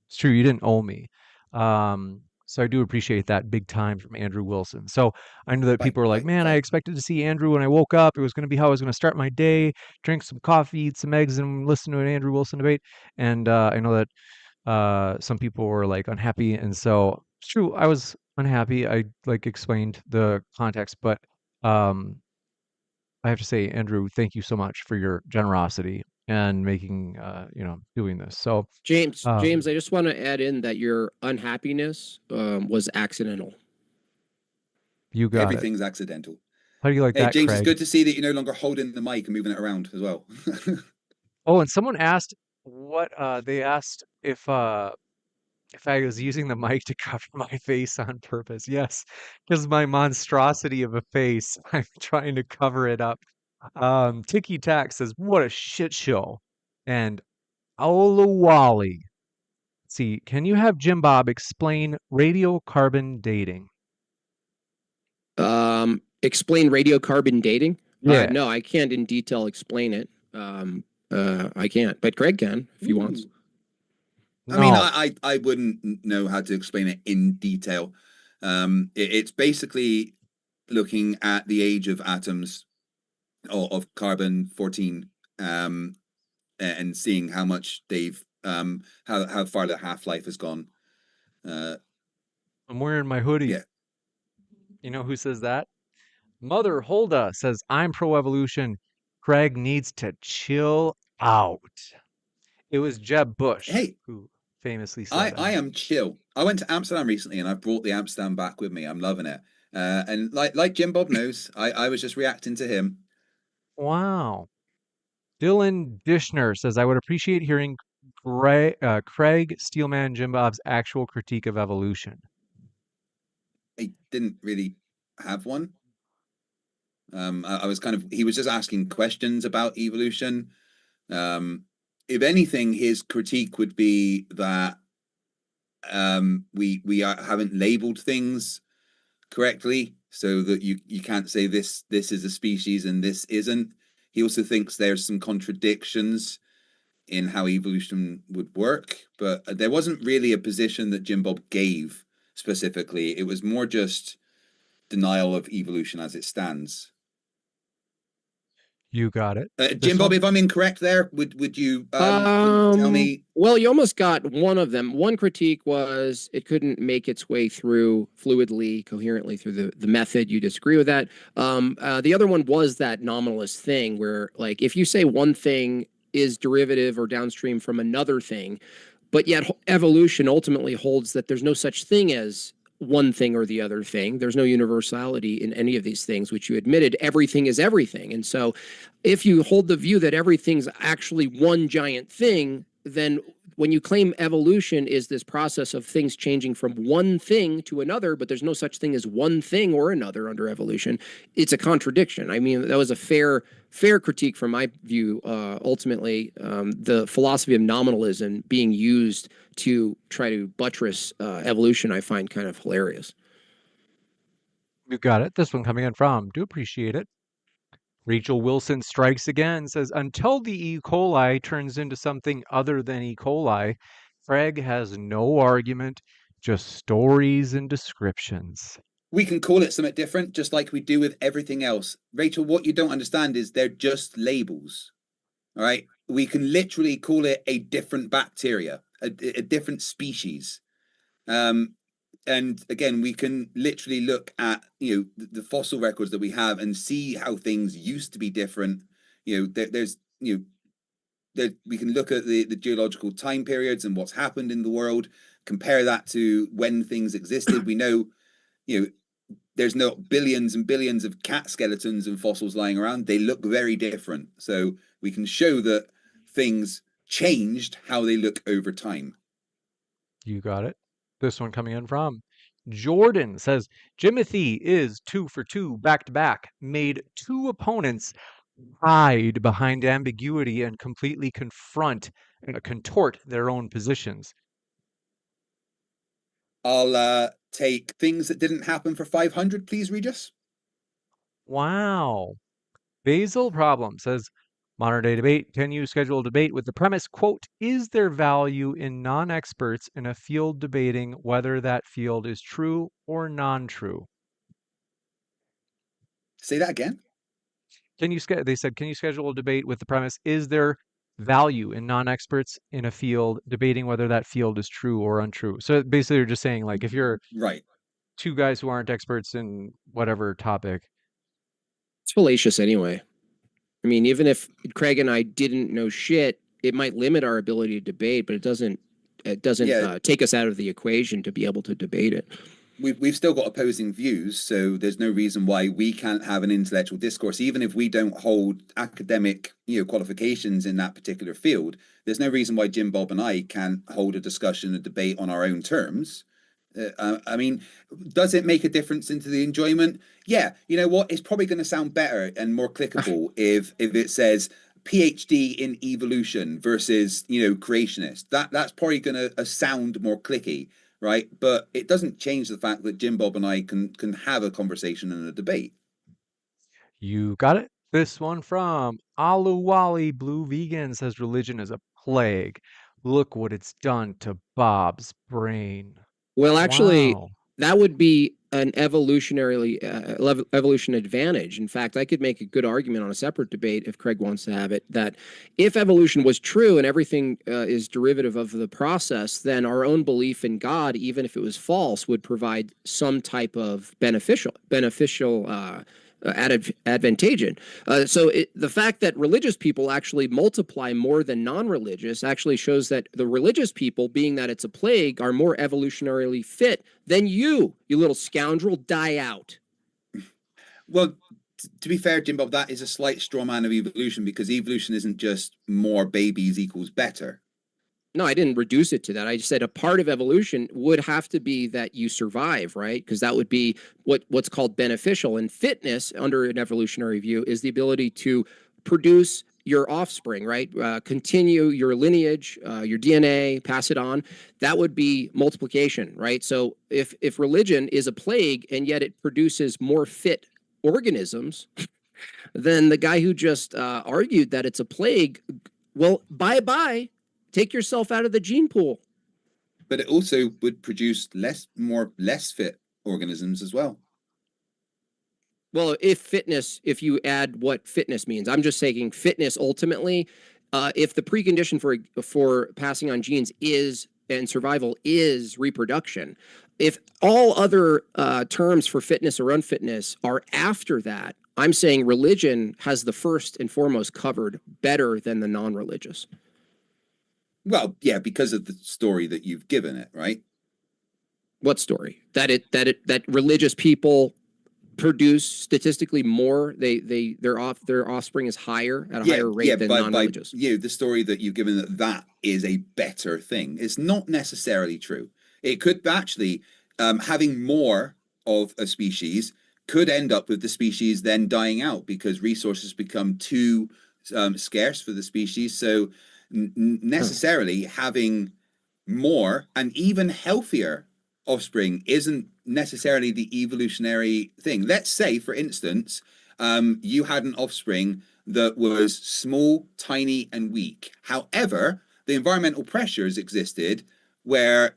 it's true, you didn't owe me. So I do appreciate that big time from Andrew Wilson. So I know that people are like, man, I expected to see Andrew when I woke up. It was going to be how I was going to start my day, drink some coffee, eat some eggs, and listen to an Andrew Wilson debate. And I know that some people were like unhappy, and so it's true, I was unhappy. I like explained the context, but um I have to say, Andrew, thank you so much for your generosity and making doing this. So James, um I just want to add in that your unhappiness was accidental. you got it. Everything's accidental. How do you like Hey, that, James, it's Craig? good to see that you're no longer holding the mic and moving it around as well. Oh, and someone asked what they asked if I was using the mic to cover my face on purpose. Yes, because my monstrosity of a face, I'm trying to cover it up. Tiki Tack says, "What a shit show!" And Aulawali, see, can you have Jim Bob explain radiocarbon dating? Explain radiocarbon dating? Yeah. No, I can't in detail explain it. I can't, but Greg can if he wants. I mean, No. I wouldn't know how to explain it in detail. It's basically looking at the age of atoms of carbon-14, and seeing how much they've how far the half-life has gone. I'm wearing my hoodie. Yeah. You know who says that? Mother Hulda says, I'm pro-evolution. Craig needs to chill out. It was Jeb Bush Hey, who famously said I that. am chill. I went to Amsterdam recently, and I've brought the Amsterdam back with me. I'm loving it. And like Jim Bob knows, I was just reacting to him. Wow. Dylan Dishner says, I would appreciate hearing Craig Steelman Jim Bob's actual critique of evolution. He didn't really have one. I was he was just asking questions about evolution. If anything, his critique would be that we haven't labeled things correctly, so that you can't say this is a species and this isn't. He also thinks there's some contradictions in how evolution would work, but there wasn't really a position that Jim Bob gave specifically. It was more just denial of evolution as it stands. You got it. Jim Bob, if I'm incorrect there, would you tell me? Well, you almost got one of them. One critique was it couldn't make its way through fluidly, coherently through the method. You disagree with that. The other one was that nominalist thing where, like, if you say one thing is derivative or downstream from another thing, but yet evolution ultimately holds that there's no such thing as one thing or the other thing. There's no universality in any of these things, which you admitted. Everything is everything. And so if you hold the view that everything's actually one giant thing, then when you claim evolution is this process of things changing from one thing to another, but there's no such thing as one thing or another under evolution, it's a contradiction. I mean, that was a fair critique from my view. Ultimately, the philosophy of nominalism being used to try to buttress evolution, I find kind of hilarious. You got it. This one coming in from, do appreciate it. Rachel Wilson strikes again, says, until the E. coli turns into something other than E. coli, Craig has no argument, just stories and descriptions. We can call it something different, just like we do with everything else. Rachel, what you don't understand is they're just labels. All right. We can literally call it a different bacteria, a different species. And again, we can literally look at the fossil records that we have and see how things used to be different. There's we can look at the geological time periods and what's happened in the world, compare that to when things existed. We know, there's no billions and billions of cat skeletons and fossils lying around. They look very different. So we can show that things changed how they look over time. You got it. This one coming in from Jordan says, Jimothy is 2 for 2 back to back, made two opponents hide behind ambiguity and completely contort their own positions. I'll take things that didn't happen for 500, please, Regis. Wow. Basil Problem says, modern day debate, can you schedule a debate with the premise, quote, is there value in non-experts in a field debating whether that field is true or non-true? Say that again. They said, can you schedule a debate with the premise, is there value in non-experts in a field debating whether that field is true or untrue? So basically they're just saying, like, if you're Right. two guys who aren't experts in whatever topic. It's fallacious anyway. I mean, even if Craig and I didn't know shit, it might limit our ability to debate, but it doesn't take us out of the equation to be able to debate it. We've still got opposing views, so there's no reason why we can't have an intellectual discourse, even if we don't hold academic, qualifications in that particular field. There's no reason why Jim Bob and I can't hold a discussion, a debate on our own terms. I mean, does it make a difference into the enjoyment? Yeah, you know what? It's probably going to sound better and more clickable if it says PhD in evolution versus creationist. That's probably going to sound more clicky. Right, but it doesn't change the fact that Jim Bob and I can have a conversation and a debate. You got it. This one from Aluwali Blue Vegan says religion is a plague. Look what it's done to Bob's brain. Well, actually, Wow. that would be an evolution advantage. In fact, I could make a good argument on a separate debate if Craig wants to have it, that if evolution was true and everything is derivative of the process, then our own belief in God, even if it was false, would provide some type of beneficial advantageous. So the fact that religious people actually multiply more than non-religious actually shows that the religious people, being that it's a plague, are more evolutionarily fit than you little scoundrel. Die out. Well, to be fair, Jim Bob, that is a slight straw man of evolution, because evolution isn't just more babies equals better. No, I didn't reduce it to that. I just said a part of evolution would have to be that you survive, right? Because that would be what's called beneficial. And fitness, under an evolutionary view, is the ability to produce your offspring, right? Continue your lineage, your DNA, pass it on. That would be multiplication, right? So if religion is a plague and yet it produces more fit organisms, then the guy who just argued that it's a plague, well, bye-bye. Take yourself out of the gene pool. But it also would produce less fit organisms as well. Well, if you add what fitness means, I'm just saying fitness ultimately, if the precondition for passing on genes and survival is reproduction, if all other terms for fitness or unfitness are after that, I'm saying religion has the first and foremost covered better than the non-religious. Well, yeah, because of the story that you've given it, right? What story? That religious people produce statistically more. Their offspring is higher at a higher rate than non-religious. The story that you've given that is a better thing. It's not necessarily true. It could actually having more of a species could end up with the species then dying out because resources become too scarce for the species. So necessarily having more and even healthier offspring isn't necessarily the evolutionary thing. Let's say, for instance, you had an offspring that was small, tiny, and weak. However, the environmental pressures existed where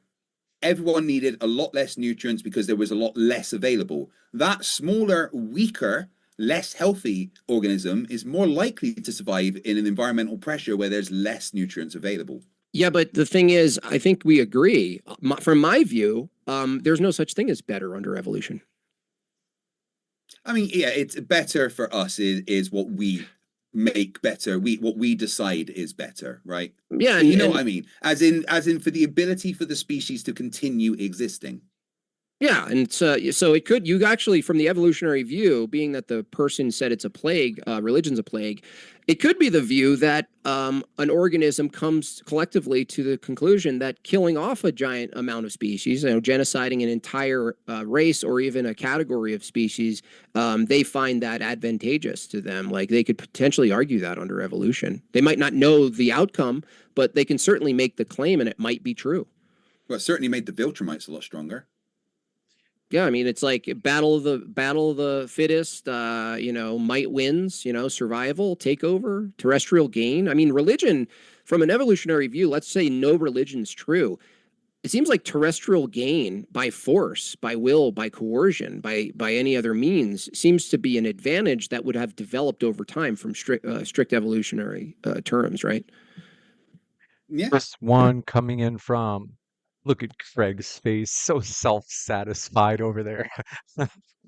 everyone needed a lot less nutrients because there was a lot less available. That smaller, weaker, less healthy organism is more likely to survive in an environmental pressure where there's less nutrients available. Yeah, but the thing is, I think we agree. From my view, there's no such thing as better under evolution. I mean, yeah, it's better for us is what we make better. What we decide is better, right? Yeah, you know what I mean? As in for the ability for the species to continue existing. Yeah, and so it could, you actually, from the evolutionary view, being that the person said it's a plague, religion's a plague, it could be the view that an organism comes collectively to the conclusion that killing off a giant amount of species, genociding an entire race or even a category of species, they find that advantageous to them. Like, they could potentially argue that under evolution. They might not know the outcome, but they can certainly make the claim, and it might be true. Well, it certainly made the Viltrumites a lot stronger. Yeah, I mean, it's like battle of the fittest, might wins, survival, takeover, terrestrial gain. I mean, religion, from an evolutionary view, let's say no religion's true. It seems like terrestrial gain by force, by will, by coercion, by any other means seems to be an advantage that would have developed over time from strict evolutionary terms, right? Yeah. This one coming in from, look at Craig's face, so self-satisfied over there.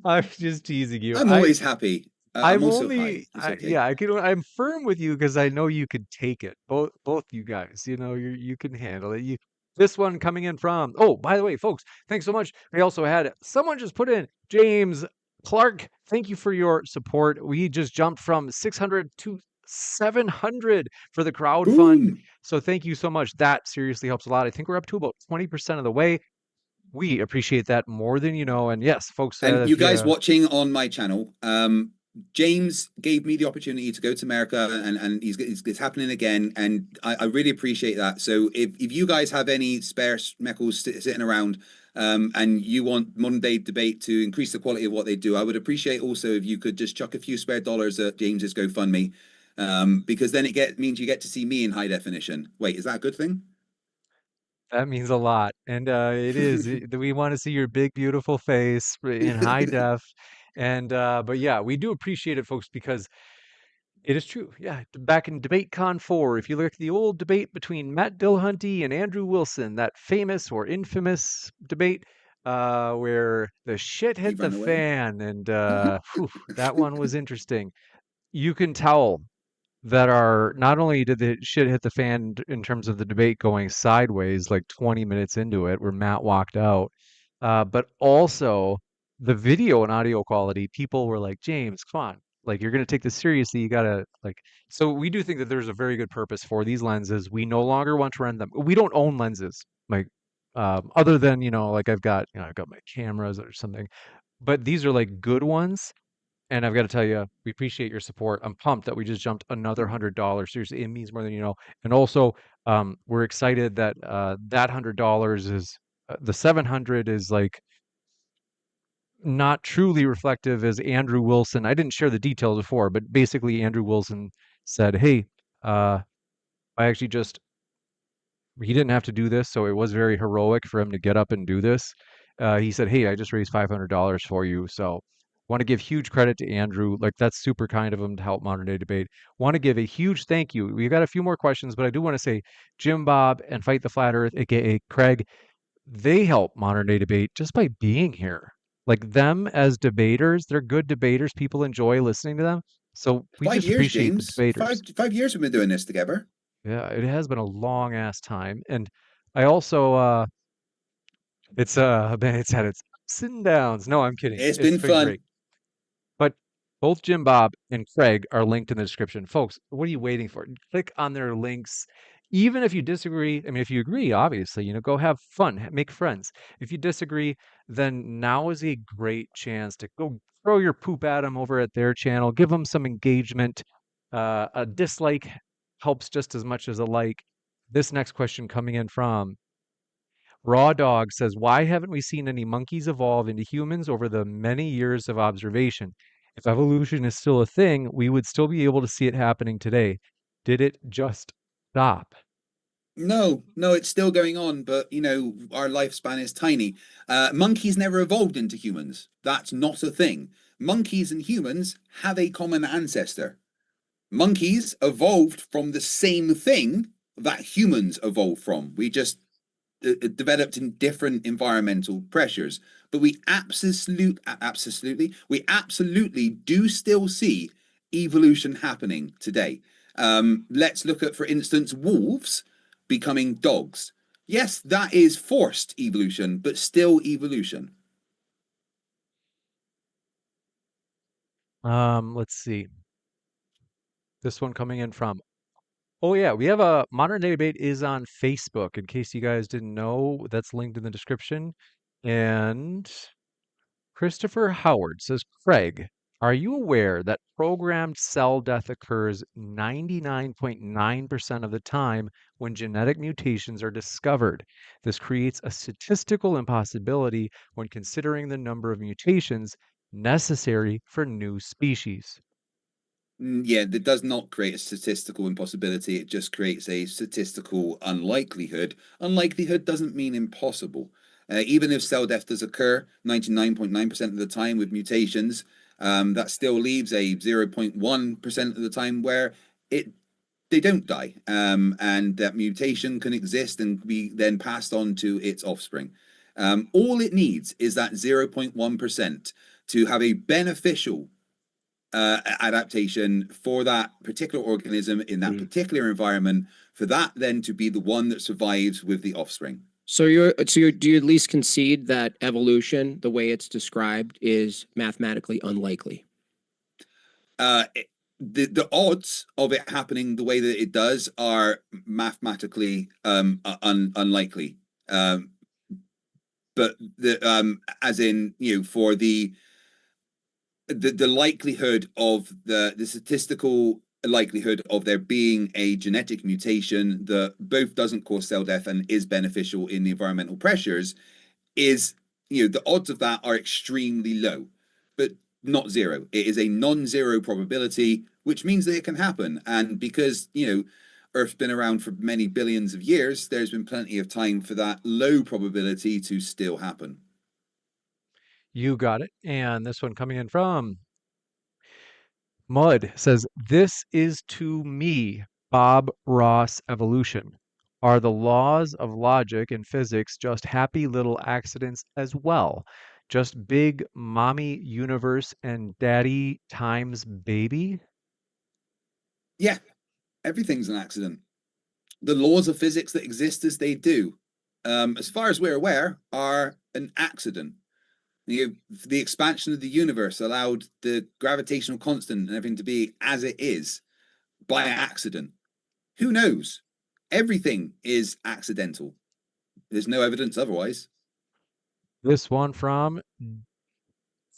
I'm just teasing you. I'm always happy. I'm I'm also only, high. It's okay. yeah, I'm firm with you because I know you could take it. Both you guys, you can handle it. This one coming in from, oh, by the way, folks, thanks so much. We also had someone just put in James Clark. Thank you for your support. We just jumped from 600 to 700 for the crowd fund. Boom. So thank you so much. That seriously helps a lot. I think we're up to about 20% of the way. We appreciate that more than you know. And yes, folks, And you if guys watching on my channel, James gave me the opportunity to go to America, and it's happening again, and I really appreciate that. So if you guys have any spare schmeckles sitting around, and you want Modern Day Debate to increase the quality of what they do, I would appreciate also if you could just chuck a few spare dollars at James's GoFundMe, because then means you get to see me in high definition. Wait, is that a good thing? That means a lot, and it is. We want to see your big, beautiful face in high def, and but yeah, we do appreciate it, folks, because it is true. Yeah, back in DebateCon 4, if you look at the old debate between Matt Dillahunty and Andrew Wilson, that famous or infamous debate, where the shit He hit the ran away. fan, and that one was interesting. You can tell that are not only did the shit hit the fan in terms of the debate going sideways like 20 minutes into it where Matt walked out, but also the video and audio quality. People were like, James, come on, like you're gonna take this seriously. You gotta like. So we do think that there's a very good purpose for these lenses. We no longer want to rent them. We don't own lenses, like other than like I've got my cameras or something, but these are like good ones. And I've got to tell you, we appreciate your support. I'm pumped that we just jumped another $100. Seriously, it means more than you know. And also, we're excited that that $100 is the 700 is like not truly reflective as Andrew Wilson. I didn't share the details before, but basically Andrew Wilson said, "Hey, I actually just he didn't have to do this, so it was very heroic for him to get up and do this." He said, "Hey, I just raised $500 for you, so want to give huge credit to Andrew. Like that's super kind of him to help Modern Day Debate. Want to give a huge thank you. We've got a few more questions, but I do want to say Jim Bob and Fight the Flat Earth, aka Craig, they help Modern Day Debate just by being here. Like them as debaters, they're good debaters. People enjoy listening to them. So we 5 just years, appreciate the James. debaters. 5 years we've been doing this together. Yeah, it has been a long ass time. And I also it's man, it's had its ups and downs. No, I'm kidding. It's It's been been fun. great. But both Jim Bob and Craig are linked in the description. Folks, what are you waiting for? Click on their links. Even if you disagree, I mean, if you agree, obviously, go have fun, make friends. If you disagree, then now is a great chance to go throw your poop at them over at their channel. Give them some engagement. A dislike helps just as much as a like. This next question coming in from Raw Dog says, why haven't we seen any monkeys evolve into humans over the many years of observation? If evolution is still a thing, we would still be able to see it happening today. Did it just stop? No, it's still going on, but our lifespan is tiny. Monkeys never evolved into humans. That's not a thing. Monkeys and humans have a common ancestor. Monkeys evolved from the same thing that humans evolved from. We just developed in different environmental pressures, but we absolutely do still see evolution happening today. Let's look at, for instance, wolves becoming dogs. Yes, that is forced evolution, but still evolution. Let's see. This one coming in from. Oh yeah, we have a Modern Day Debate is on Facebook. In case you guys didn't know, that's linked in the description. And Christopher Howard says, Craig, are you aware that programmed cell death occurs 99.9% of the time when genetic mutations are discovered? This creates a statistical impossibility when considering the number of mutations necessary for new species. Yeah, that does not create a statistical impossibility. It just creates a statistical unlikelihood. Unlikelihood doesn't mean impossible. Even if cell death does occur 99.9% of the time with mutations, that still leaves a 0.1% of the time where they don't die, and that mutation can exist and be then passed on to its offspring. All it needs is that 0.1% to have a beneficial adaptation for that particular organism in that particular environment, for that then to be the one that survives with the offspring. So do you at least concede that evolution, the way it's described, is mathematically unlikely? The odds of it happening the way that it does are mathematically unlikely. But as in, for the likelihood of the statistical likelihood of there being a genetic mutation that both doesn't cause cell death and is beneficial in the environmental pressures is, the odds of that are extremely low, but not zero. It is a non-zero probability, which means that it can happen. And because, Earth's been around for many billions of years, there's been plenty of time for that low probability to still happen. You got it. And this one coming in from Mud says, this is to me Bob Ross evolution. Are the laws of logic and physics just happy little accidents as well? Just big mommy universe and daddy times baby? Yeah, everything's an accident. The laws of physics that exist as they do, as far as we're aware, are an accident. The expansion of the universe allowed the gravitational constant and everything to be as it is by accident. Who knows? Everything is accidental. There's no evidence otherwise. This one from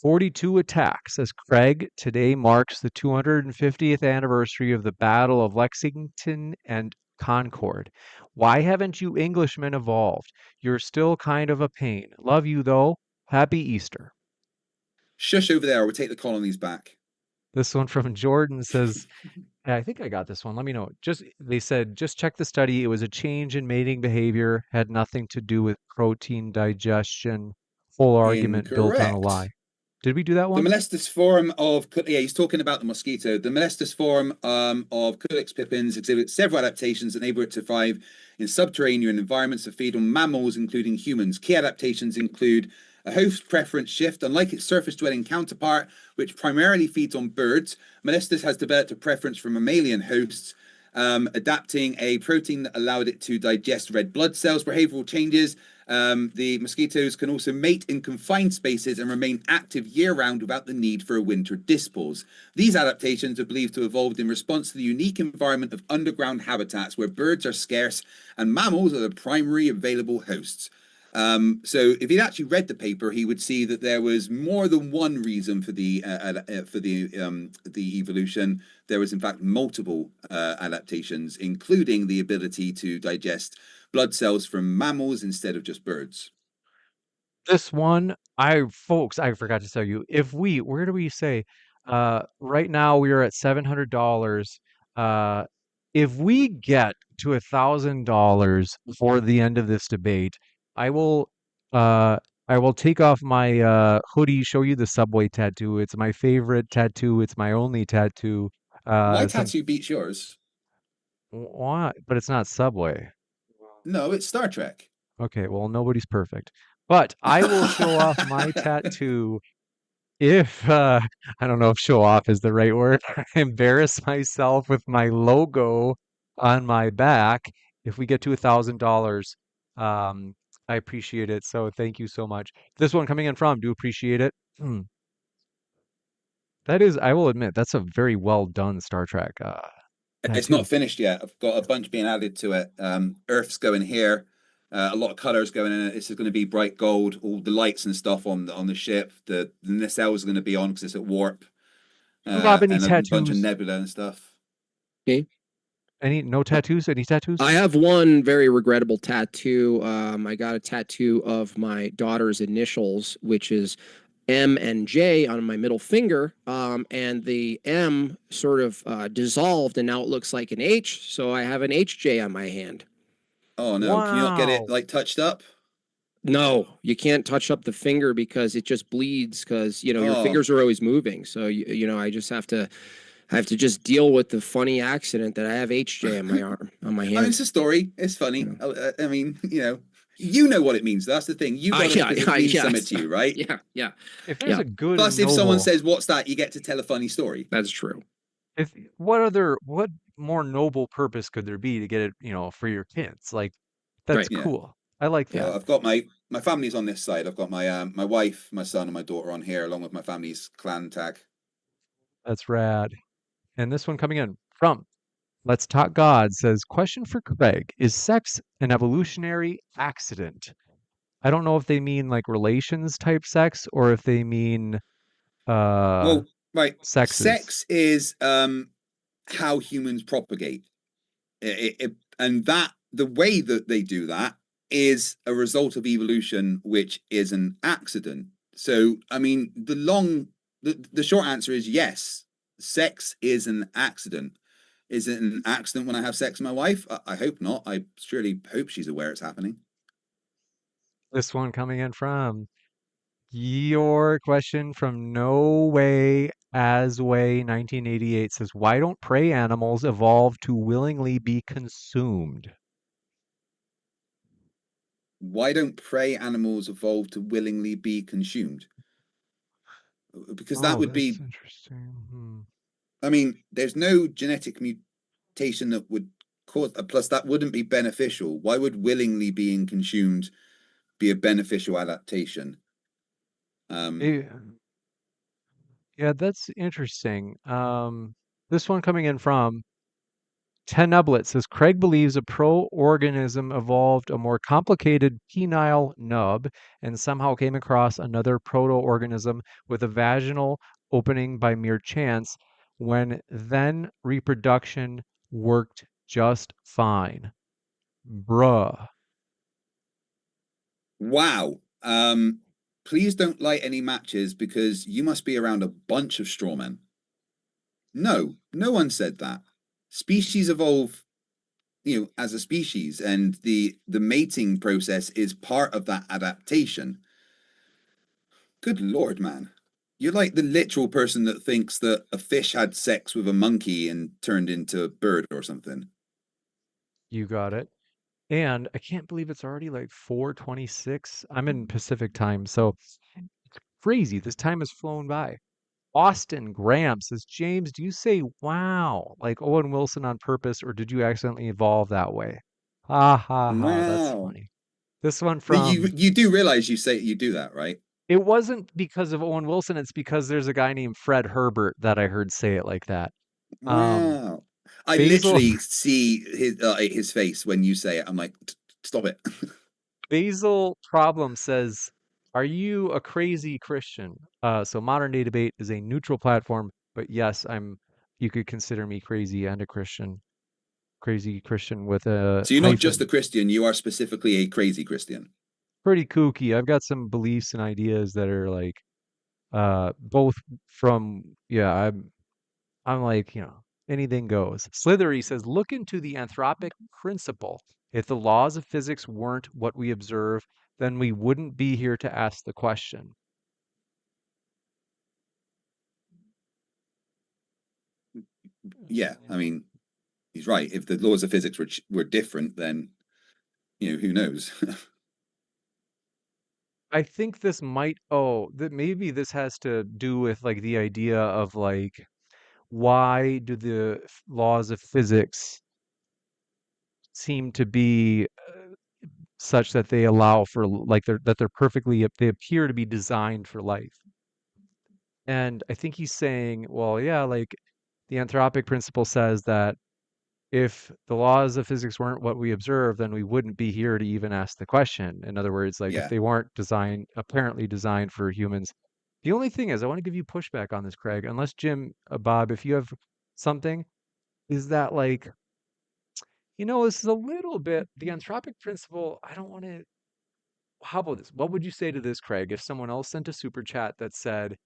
42 Attack says, Craig, today marks the 250th anniversary of the Battle of Lexington and Concord. Why haven't you Englishmen evolved? You're still kind of a pain. Love you though. Happy Easter. Shush over there, we'll take the colonies back. This one from Jordan says, I think I got this one. Let me know. They said, just check the study. It was a change in mating behavior, had nothing to do with protein digestion. Whole argument built on a lie. Incorrect. Did we do that The one? molestus form of, he's talking about the mosquito. The molestus form of Culex pippins exhibits several adaptations that enable it to thrive in subterranean environments that feed on mammals, including humans. Key adaptations include a host preference shift. Unlike its surface-dwelling counterpart, which primarily feeds on birds, molestus has developed a preference for mammalian hosts, adapting a protein that allowed it to digest red blood cells. Behavioral changes. The mosquitoes can also mate in confined spaces and remain active year-round without the need for a winter dispause. These adaptations are believed to have evolved in response to the unique environment of underground habitats where birds are scarce and mammals are the primary available hosts. So if he'd actually read the paper, he would see that there was more than one reason for the evolution. There was in fact multiple adaptations, including the ability to digest blood cells from mammals instead of just birds. This one, I forgot to tell you. Where do we say? Right now we are at $700. Uh, if we get to $1,000 before the end of this debate, I will, uh, I will take off my hoodie, show you the subway tattoo. It's my favorite tattoo. It's my only tattoo. My Some tattoo beats yours. why? But it's not Subway. No, it's Star Trek. Okay, well, nobody's perfect. But I will show off my tattoo if I don't know if show off is the right word. Embarrass myself with my logo on my back. If we get to $1,000, I appreciate it. So thank you so much. This one coming in from, do appreciate it. That is, I will admit, that's a very well done Star Trek It's tattoo. not finished yet. I've got a bunch being added to it. Earth's going here. A lot of colors going in it. This is going to be bright gold. All the lights and stuff on the ship. The nacelles is going to be on because it's at warp. Do you have any And a bunch of tattoos? nebula and stuff. No tattoos? Any tattoos? I have one very regrettable tattoo. I got a tattoo of my daughter's initials, which is M and J on my middle finger. And the M sort of dissolved, and now it looks like an H. So I have an HJ on my hand. Oh no! Can you not get it Wow. like touched up? No, you can't touch up the finger because it just bleeds because, you know, your Oh. fingers are always moving. So, you know, I just have to just deal with the funny accident that I have HJ on my arm, on my I mean, hand. it's a story. It's funny. Yeah. I mean, you know what it means. That's the thing. You got it because it means something to you, right? Yeah. If there's a good Plus, and if someone noble, says, "What's that?" you get to tell a funny story. That's true. what more noble purpose could there be to get it, for your kids? Like, that's Right. Yeah. cool. I like that. Well, I've got my family's on this side. I've got my my wife, my son, and my daughter on here, along with my family's clan tag. That's rad. And this one coming in from Let's Talk God says, question for Craig, is sex an evolutionary accident? I don't know if they mean like relations type sex or if they mean Well, right. sexes. Sex is how humans propagate, and that the way that they do that is a result of evolution, which is an accident. So, I mean, the short answer is yes. Sex is an accident. Is it an accident when I have sex with my wife? I hope not. I surely hope she's aware it's happening. This one coming in from your question from No Way As Way 1988 says, why don't prey animals evolve to willingly be consumed? Why don't prey animals evolve to willingly be consumed? Because that would be interesting. I mean, there's no genetic mutation that would cause. Plus, that wouldn't be beneficial. Why would willingly being consumed be a beneficial adaptation? Yeah, that's interesting. This one coming in from Tenublet says Craig believes a pro-organism evolved a more complicated penile nub and somehow came across another proto-organism with a vaginal opening by mere chance when then reproduction worked just fine. Bruh. Wow. Please don't light any matches because you must be around a bunch of strawmen. No one said that. Species evolve, as a species, and the mating process is part of that adaptation. Good Lord, man. You're like the literal person that thinks that a fish had sex with a monkey and turned into a bird or something. You got it. And I can't believe it's already like 4:26. I'm in Pacific time, so it's crazy. This time has flown by. Austin Graham says, James, do you say wow like Owen Wilson on purpose, or did you accidentally evolve that way? Ha ha ha, that's Wow. funny. This one You from do realize you do that, right? it wasn't because of Owen Wilson, it's because there's a guy named Fred Herbert that I heard say it like that. Wow. I Basil literally see his face when you say it. I'm like, stop it. Basil Problem says, are you a crazy Christian? So Modern Day Debate is a neutral platform, but yes, you could consider me crazy and a Christian. Crazy Christian with a So you're not just a hyphen. Christian, you are specifically a crazy Christian. Pretty kooky. I've got some beliefs and ideas that are like both from I'm like, anything goes. Slithery says, look into the anthropic principle. If the laws of physics weren't what we observe, then we wouldn't be here to ask the question. Yeah, I mean, he's right. If the laws of physics were different, then who knows? I think this might, that maybe this has to do with like the idea of like, why do the laws of physics seem to be such that they allow for like they're perfectly they appear to be designed for life. And I think he's saying, well, yeah, like the anthropic principle says that if the laws of physics weren't what we observe, then we wouldn't be here to even ask the question. In other words, like if Yeah. they weren't apparently designed for humans. The only thing is, I want to give you pushback on this, Craig, unless Jim, Bob, if you have something, is that like, this is a little bit the anthropic principle. I don't want to. How about this? What would you say to this, Craig, if someone else sent a super chat that said,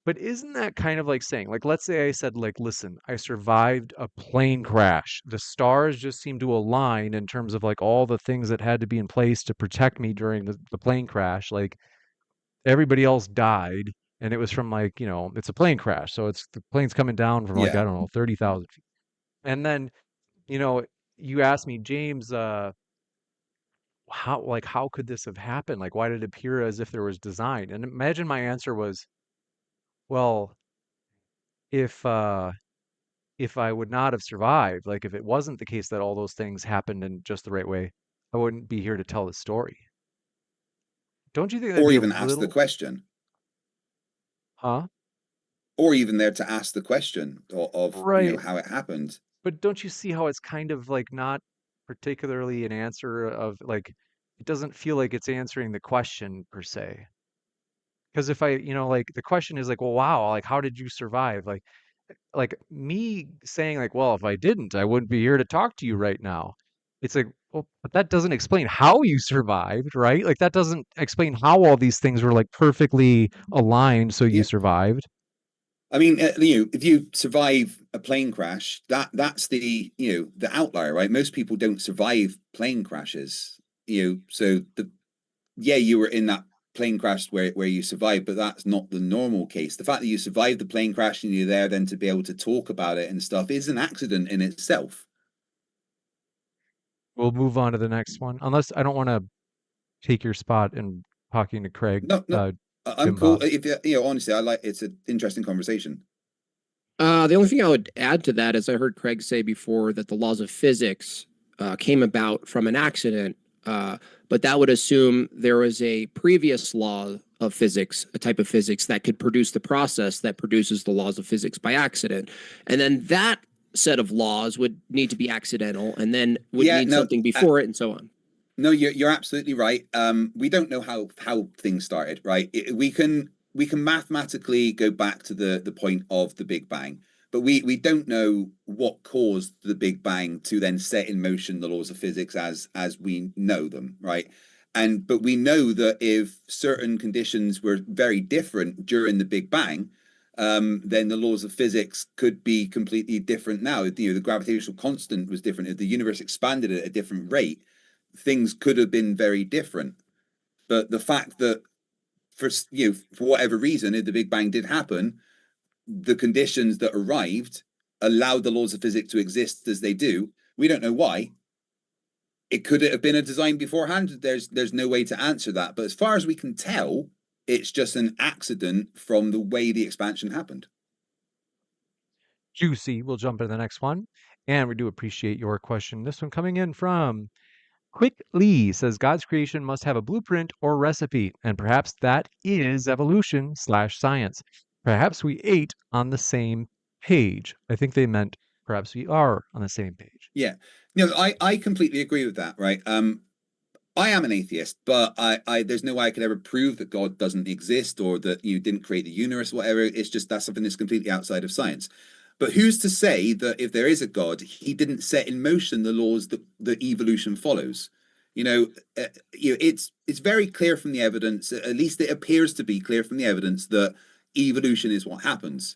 but isn't that kind of like saying, like, let's say I said, like, listen, I survived a plane crash. The stars just seem to align in terms of like all the things that had to be in place to protect me during the plane crash. Like, everybody else died, and it was from like, it's a plane crash. So the plane's coming down from like, Yeah. I don't know, 30,000 feet. And then, you know, you asked me, James, how could this have happened? Like, why did it appear as if there was design? And imagine my answer was, well, if if I would not have survived, like if it wasn't the case that all those things happened in just the right way, I wouldn't be here to tell the story. Don't you think that'd Or be a even ask the little, question. huh? Or even there to ask the question of Right. how it happened. But don't you see how it's kind of like not particularly an answer of like, it doesn't feel like it's answering the question per se. Because if I, like the question is like, well, wow, like how did you survive? Like me saying like, well, if I didn't, I wouldn't be here to talk to you right now. It's like, well, but that doesn't explain how you survived, right? Like that doesn't explain how all these things were like perfectly aligned so you Yeah. survived. I mean, if you survive a plane crash, that's the the outlier, right? Most people don't survive plane crashes. So you were in that plane crash where you survived, but that's not the normal case. The fact that you survived the plane crash and you're there then to be able to talk about it and stuff is an accident in itself. We'll move on to the next one, unless I don't want to take your spot in talking to Craig, No, I'm Jim cool. Bob. If honestly, it's an interesting conversation. The only thing I would add to that is I heard Craig say before that the laws of physics came about from an accident, but that would assume there was a previous law of physics, a type of physics that could produce the process that produces the laws of physics by accident. And then that set of laws would need to be accidental and then would need something before it and so on. No, you're absolutely right. We don't know how things started, right? We can mathematically go back to the point of the Big Bang, but we don't know what caused the Big Bang to then set in motion the laws of physics as we know them, right? But we know that if certain conditions were very different during the Big Bang, then the laws of physics could be completely different now. The gravitational constant was different. If the universe expanded at a different rate, things could have been very different. But the fact that for whatever reason, if the Big Bang did happen, the conditions that arrived allowed the laws of physics to exist as they do. We don't know why. It could have been a design beforehand. There's no way to answer that. But as far as we can tell, it's just an accident from the way the expansion happened. Juicy. We'll jump into the next one. And we do appreciate your question. This one coming in from Quick Lee says God's creation must have a blueprint or recipe, and perhaps that is evolution/science. Perhaps we ate on the same page. I think they meant perhaps we are on the same page. Yeah. I completely agree with that, right? I am an atheist, but I there's no way I could ever prove that God doesn't exist or that you didn't create the universe, whatever. It's just that's something that's completely outside of science. But who's to say that if there is a God, he didn't set in motion the laws that evolution follows? It's very clear from the evidence, at least it appears to be clear from the evidence, that evolution is what happens.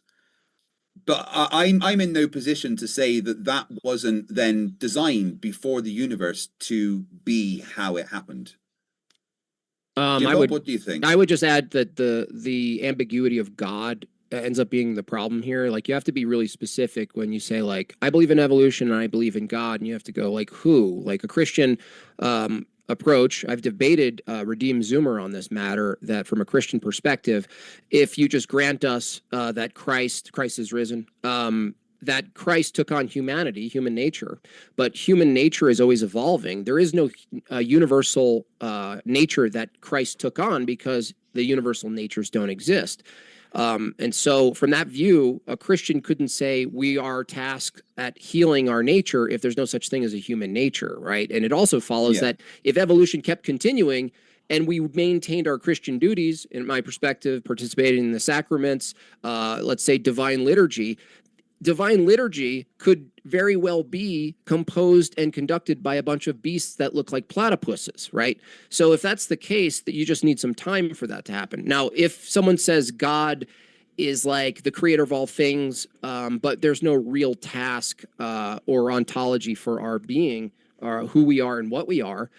But I'm in no position to say that wasn't then designed before the universe to be how it happened. What do you think? I would just add that the ambiguity of God ends up being the problem here. Like you have to be really specific when you say like I believe in evolution and I believe in God, and you have to go like who? Like a Christian approach. I've debated Redeem Zoomer on this matter. That from a Christian perspective, if you just grant us that Christ is risen. That Christ took on humanity, human nature, but human nature is always evolving. There is no universal nature that Christ took on because the universal natures don't exist. And so from that view, a Christian couldn't say we are tasked at healing our nature if there's no such thing as a human nature, right? And it also follows that if evolution kept continuing and we maintained our Christian duties, in my perspective, participating in the sacraments, let's say divine liturgy could very well be composed and conducted by a bunch of beasts that look like platypuses, right? So if that's the case, that you just need some time for that to happen. Now, if someone says God is like the creator of all things, but there's no real task or ontology for our being, or who we are and what we are,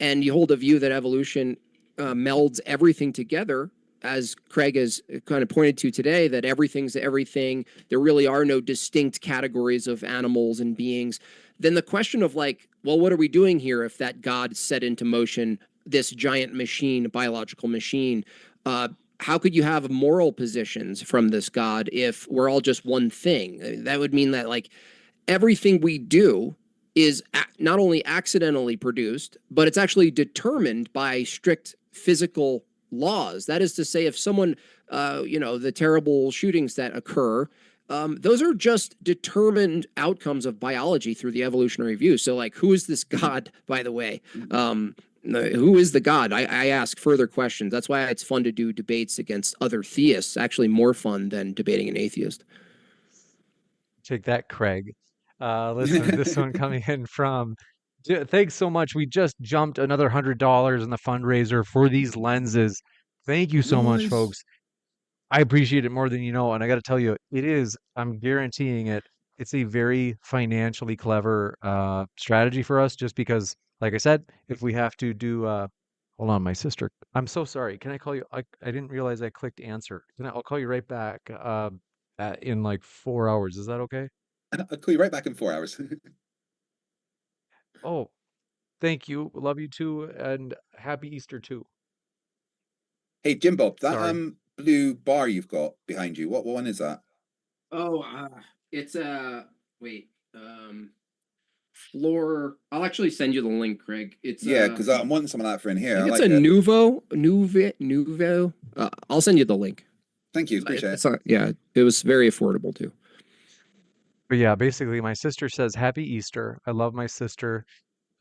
and you hold a view that evolution melds everything together, as Craig has kind of pointed to today, that everything's everything, there really are no distinct categories of animals and beings, then the question of like, well, what are we doing here if that God set into motion this giant machine, biological machine? How could you have moral positions from this God if we're all just one thing? That would mean that like everything we do is not only accidentally produced, but it's actually determined by strict physical laws. That is to say, if someone, the terrible shootings that occur, those are just determined outcomes of biology through the evolutionary view. So like, who is this God, by the way? Who is the God? I ask further questions. That's why it's fun to do debates against other theists, actually more fun than debating an atheist. Take that, Craig. Listen, this one coming in from, thanks so much. We just jumped another $100 in the fundraiser for these lenses. Thank you so much, folks. I appreciate it more than you know. And I got to tell you, I'm guaranteeing it. It's a very financially clever strategy for us, just because, like I said, if we have to do, hold on, my sister, I'm so sorry. Can I call you? I didn't realize I clicked answer. I'll call you right back in like 4 hours. Is that okay? I'll call you right back in 4 hours. Oh, thank you. Love you too. And happy Easter too. Hey, Jim Bob, that Sorry. blue bar you've got behind you, what one is that? Oh, it's wait, floor. I'll actually send you the link, Craig. It's because I'm wanting some of that for in here. I think I it's like a it. Nuvo. I'll send you the link. Thank you, appreciate it. Yeah, it was very affordable too. But yeah, basically my sister says happy Easter. I love my sister.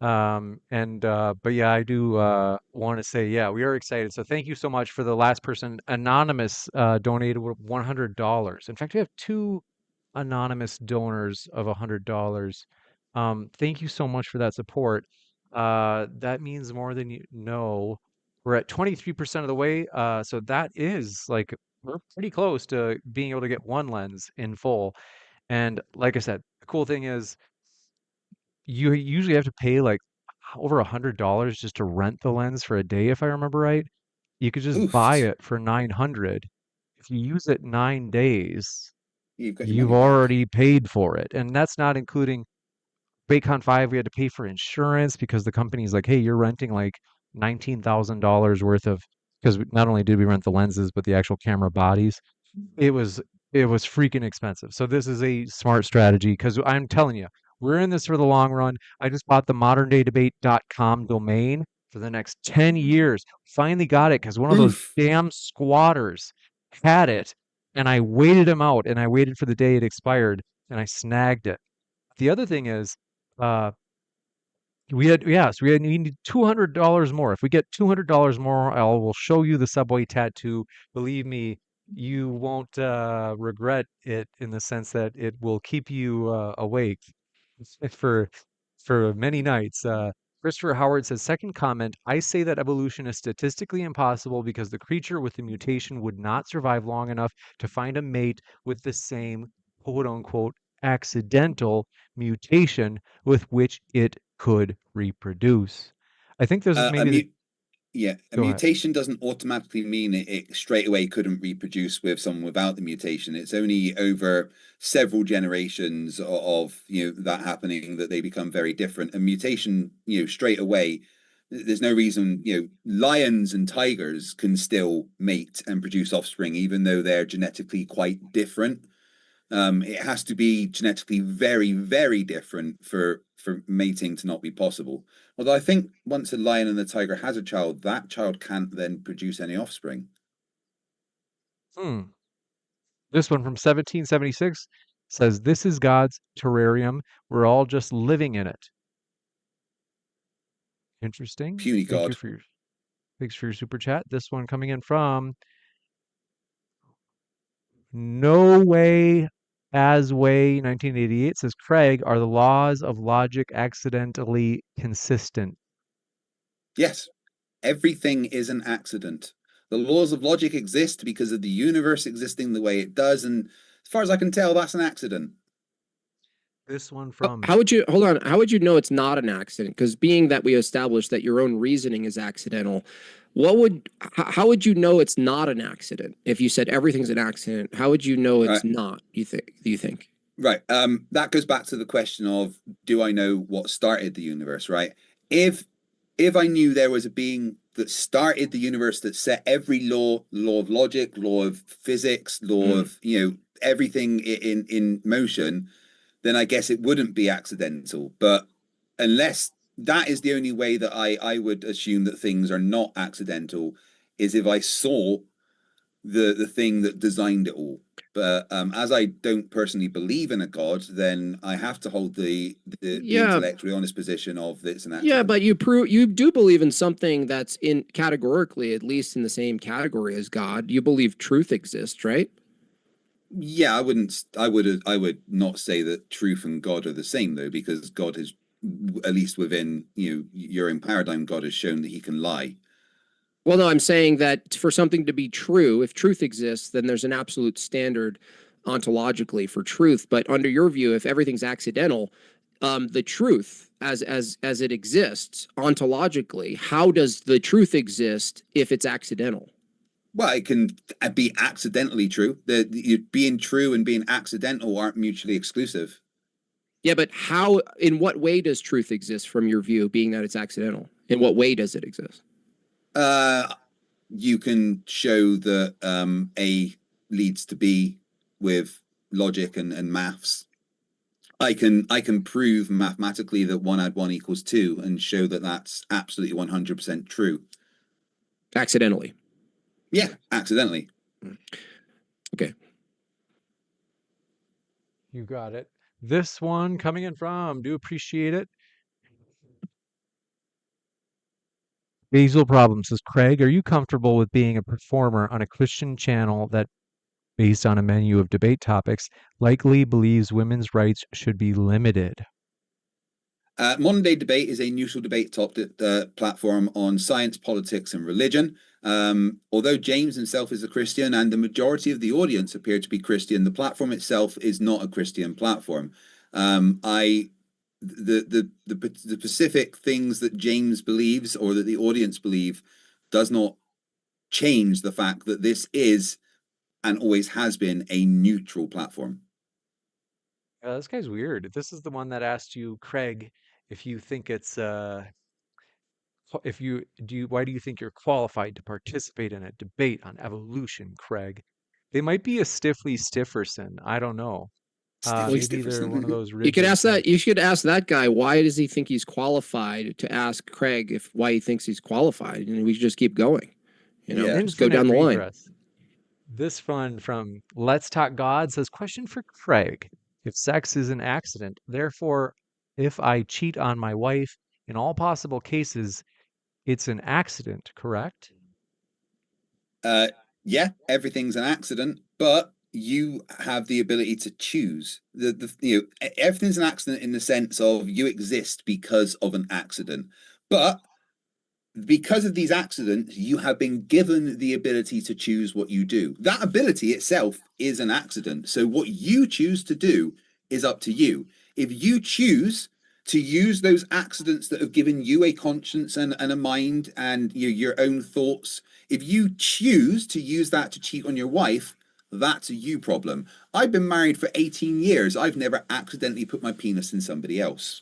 But yeah, I do want to say, yeah, we are excited. So thank you so much for the last person. Anonymous donated $100. In fact, we have 2 anonymous donors of $100. Thank you so much for that support. That means more than you know. We're at 23% of the way. So that is like, we're pretty close to being able to get one lens in full. And like I said, the cool thing is you usually have to pay like over $100 just to rent the lens for a day, if I remember right. You could just buy Oof. it for 900. If you use it 9 days, You've got your you've money back. already paid for it. And that's not including BaitCon 5. We had to pay for insurance because the company's like, hey, you're renting like $19,000 worth of, because not only did we rent the lenses, but the actual camera bodies. It was freaking expensive. So this is a smart strategy, because I'm telling you, we're in this for the long run. I just bought the moderndaydebate.com domain for the next 10 years. Finally got it because one of those Oof. damn squatters had it, and I waited him out, and I waited for the day it expired, and I snagged it. The other thing is, uh, we need $200 more. If we get $200 more, I will show you the subway tattoo. Believe me, you won't regret it, in the sense that it will keep you awake for many nights. Christopher Howard says, second comment, I say that evolution is statistically impossible because the creature with the mutation would not survive long enough to find a mate with the same quote unquote accidental mutation with which it could reproduce. I think this is A maybe Go ahead. mutation doesn't automatically mean it straight away couldn't reproduce with someone without the mutation. It's only over several generations of that happening that they become very different. A mutation, straight away, there's no reason, lions and tigers can still mate and produce offspring, even though they're genetically quite different. It has to be genetically very, very different for mating to not be possible. Although I think once a lion and a tiger has a child, that child can't then produce any offspring. This one from 1776 says, "This is God's terrarium. We're all just living in it." Interesting. Puny God. Thanks for your super chat. This one coming in from No Way As Way 1988 says, "Craig, are the laws of logic accidentally consistent?" Yes, everything is an accident. The laws of logic exist because of the universe existing the way it does, and as far as I can tell, that's an accident. This one from How would you hold on? How would you know it's not an accident? Because being that we established that your own reasoning is accidental, how would you know it's not an accident? If you said everything's an accident, how would you know it's not? Do you think? Right. That goes back to the question of, do I know what started the universe, right? If I knew there was a being that started the universe, that set every law of logic, law of physics, law of, everything in motion, then I guess it wouldn't be accidental. But unless that is the only way that I would assume that things are not accidental, is if I saw the thing that designed it all. But as I don't personally believe in a god, then I have to hold the intellectually honest position of it's an accident. Yeah, but you do believe in something that's in categorically at least in the same category as God. You believe truth exists, right? Yeah, I would not say that truth and God are the same, though, because God has, at least within your own paradigm, God has shown that he can lie. Well, no, I'm saying that for something to be true, if truth exists, then there's an absolute standard ontologically for truth. But under your view, if everything's accidental, the truth as it exists ontologically, how does the truth exist if it's accidental? Well, it can be accidentally true. Being true and being accidental aren't mutually exclusive. Yeah, but in what way does truth exist from your view, being that it's accidental? In what way does it exist? You can show that A leads to B with logic and maths. I can prove mathematically that 1 + 1 = 2 and show that that's absolutely 100% true. Accidentally. Yeah, accidentally. Okay. You got it. This one coming in from, do appreciate it, Basil Problem says, "Craig, are you comfortable with being a performer on a Christian channel that, based on a menu of debate topics, likely believes women's rights should be limited?" Modern Day Debate is a neutral debate platform on science, politics, and religion. Although James himself is a Christian and the majority of the audience appear to be Christian, the platform itself is not a Christian platform. The specific things that James believes or that the audience believe does not change the fact that this is and always has been a neutral platform. This guy's weird. This is the one that asked you, Craig, if you think it's why do you think you're qualified to participate in a debate on evolution, Craig? They might be a Stiffly Stifferson. I don't know. Maybe they're one of those You could rigid ask that. You should ask that guy. Why does he think he's qualified? To ask Craig why he thinks he's qualified, and we should just keep going. Just go down the line. This one from Let's Talk God says, "Question for Craig: if sex is an accident, therefore, if I cheat on my wife, in all possible cases, it's an accident, correct?" Yeah, everything's an accident, but you have the ability to choose. Everything's an accident in the sense of you exist because of an accident, but because of these accidents, you have been given the ability to choose what you do. That ability itself is an accident. So what you choose to do is up to you. If you choose to use those accidents that have given you a conscience and a mind and your own thoughts, if you choose to use that to cheat on your wife, that's a you problem. I've been married for 18 years. I've never accidentally put my penis in somebody else.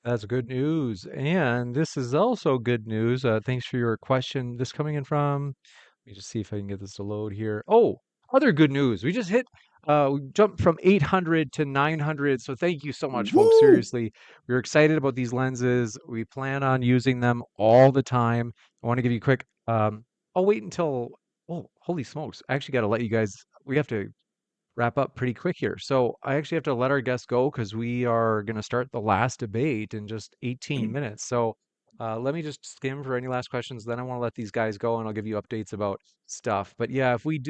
That's good news. And this is also good news. Thanks for your question. This coming in from, let me just see if I can get this to load here. Oh, other good news. We jumped from 800 to 900. So thank you so much, folks. Seriously, we're excited about these lenses. We plan on using them all the time. I want to give you a quick, I'll wait until, holy smokes, I actually got to let you guys, we have to wrap up pretty quick here. So I actually have to let our guests go because we are going to start the last debate in just 18 minutes. So let me just skim for any last questions. Then I want to let these guys go and I'll give you updates about stuff. But yeah, if we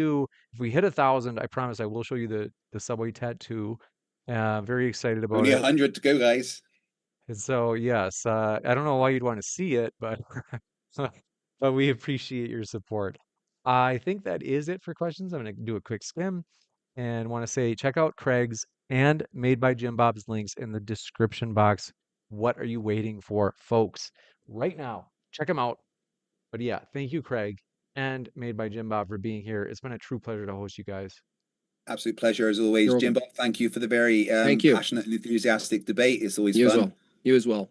hit 1,000, I promise I will show you the subway tattoo. Very excited about Only it. 100 to go, guys. And so yes, I don't know why you'd want to see it, but but we appreciate your support. I think that is it for questions. I'm going to do a quick skim and want to say check out Craig's and Made by Jim Bob's links in the description box. What are you waiting for, folks? Right now, check them out. But yeah, thank you, Craig, and Made by Jim Bob for being here. It's been a true pleasure to host you guys. Absolute pleasure as always, You're Jim welcome. Bob. Thank you for the very Thank you. passionate and enthusiastic debate. It's always You as fun. well. You as well.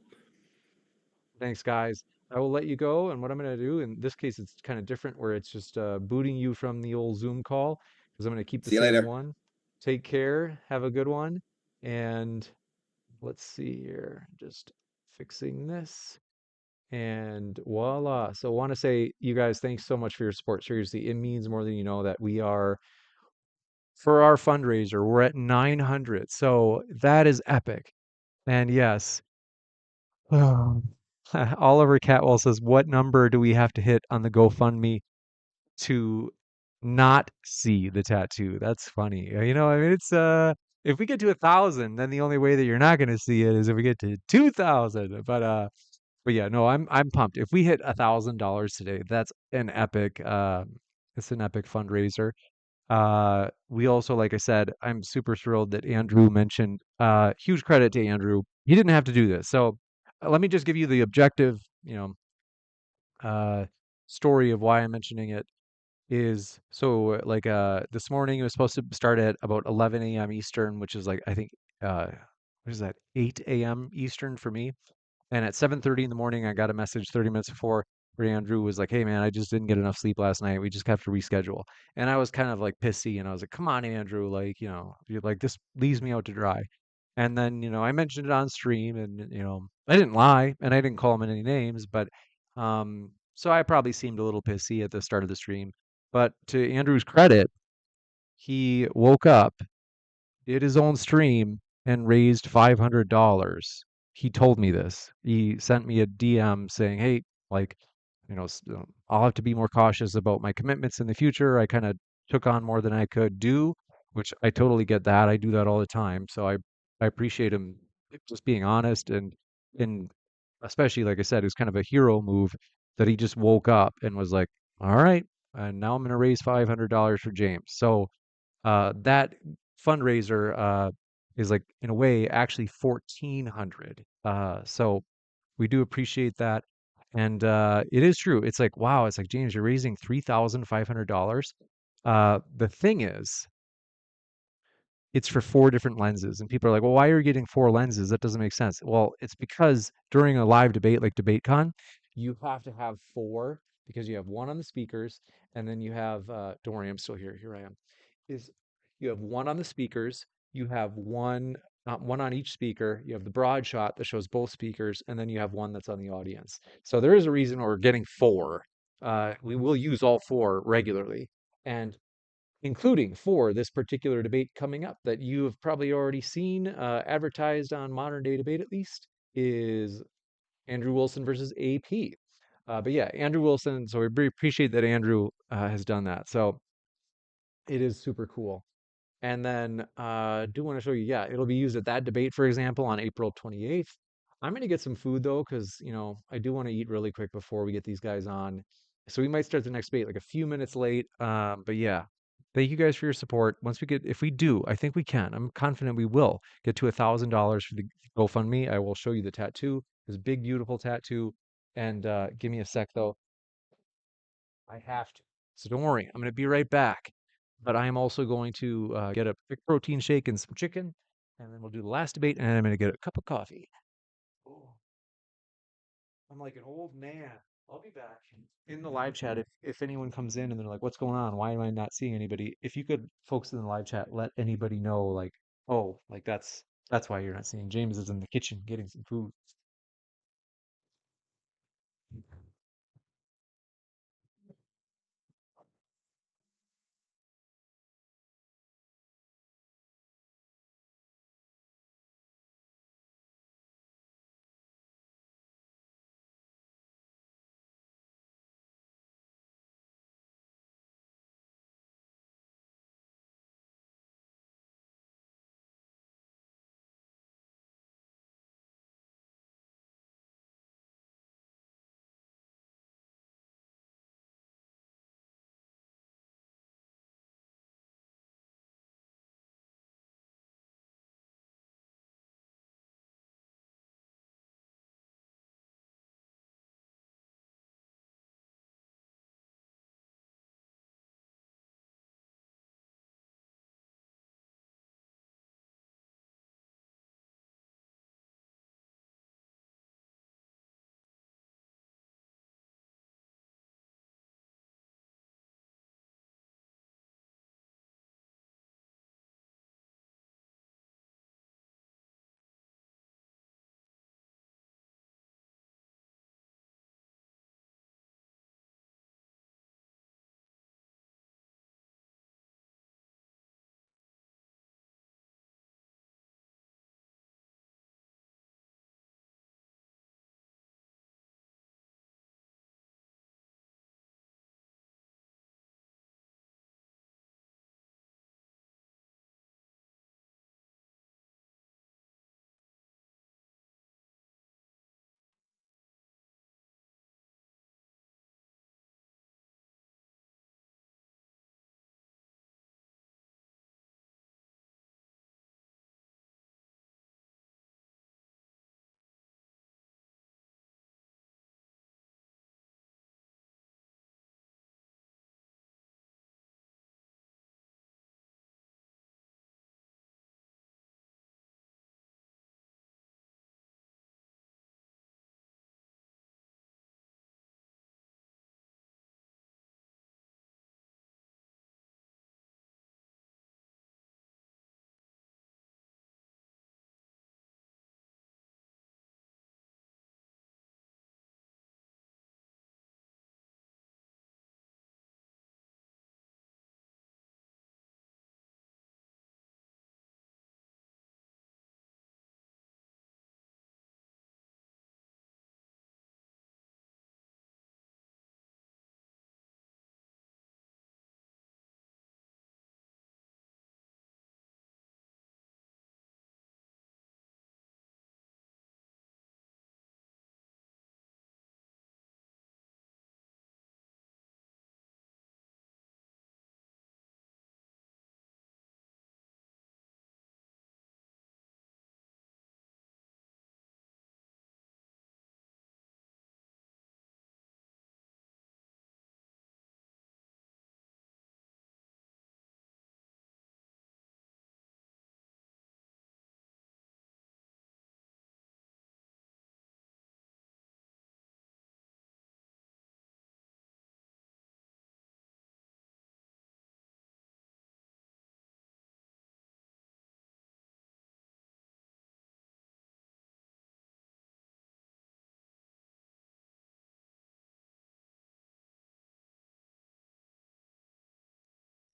Thanks, guys. I will let you go. And what I'm going to do, in this case, it's kind of different where it's just booting you from the old Zoom call because I'm going to keep the See you same later. one. Take care. Have a good one. And let's see here. Just fixing this. And voila. So I want to say, you guys, thanks so much for your support. Seriously, it means more than you know that we are, for our fundraiser, we're at 900. So that is epic. And yes, Oliver Catwell says, what number do we have to hit on the GoFundMe to not see the tattoo? That's funny. I mean, it's if we get to 1,000, then the only way that you're not going to see it is if we get to 2,000. But yeah, no, I'm pumped. If we hit $1,000 today, that's an epic. It's an epic fundraiser. We also, like I said, I'm super thrilled that Andrew mentioned. Huge credit to Andrew. He didn't have to do this. So let me just give you the objective, uh, story of why I'm mentioning it. Is so like this morning it was supposed to start at about 11 a.m. Eastern, which is like I think what is that 8 a.m. Eastern for me. And at 7:30 in the morning, I got a message 30 minutes before where Andrew was like, "Hey man, I just didn't get enough sleep last night. We just have to reschedule." And I was kind of like pissy, and I was like, "Come on, Andrew, like you're like this leaves me out to dry." And then I mentioned it on stream, and I didn't lie, and I didn't call him any names, but so I probably seemed a little pissy at the start of the stream. But to Andrew's credit, he woke up, did his own stream, and raised $500. He told me this. He sent me a DM saying, "Hey, like, I'll have to be more cautious about my commitments in the future. I kind of took on more than I could do," which I totally get that. I do that all the time. So I appreciate him just being honest and especially like I said, it was kind of a hero move that he just woke up and was like, "All right, and now I'm going to raise $500 for James." So that fundraiser is like in a way actually 1,400. So we do appreciate that, and it is true. It's like wow. It's like James, you're raising $3,500. The thing is, it's for 4 different lenses. And people are like, well, why are you getting 4 lenses? That doesn't make sense. Well, it's because during a live debate like DebateCon, you have to have 4 because you have 1 on the speakers, and then you have, don't worry, I'm still here. Here I am. Is you have 1 on the speakers, you have 1, not 1 on each speaker, you have the broad shot that shows both speakers, and then you have 1 that's on the audience. So there is a reason we're getting 4. We will use all 4 regularly. And including for this particular debate coming up that you have probably already seen advertised on Modern Day Debate at least, is Andrew Wilson versus AP. But yeah, Andrew Wilson. So we really appreciate that Andrew has done that. So it is super cool. And then do want to show you, yeah, it'll be used at that debate, for example, on April 28th. I'm going to get some food though, because, I do want to eat really quick before we get these guys on. So we might start the next debate like a few minutes late. But yeah, thank you guys for your support. If we do, I think we can. I'm confident we will get to $1,000 for the GoFundMe. I will show you the tattoo, this big, beautiful tattoo. And give me a sec though. I have to. So don't worry, I'm going to be right back. But I am also going to get a quick protein shake and some chicken, and then we'll do the last debate, and then I'm going to get a cup of coffee. Oh, I'm like an old man. I'll be back in the live chat. If anyone comes in and they're like, "What's going on? Why am I not seeing anybody?" If you could, folks in the live chat, let anybody know, like, "Oh, like that's why you're not seeing." James is in the kitchen getting some food.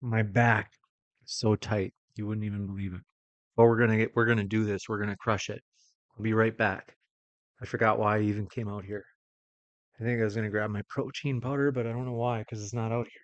My back is so tight. You wouldn't even believe it. But we're gonna do this. We're gonna crush it. I'll be right back. I forgot why I even came out here. I think I was gonna grab my protein powder, but I don't know why, because it's not out here.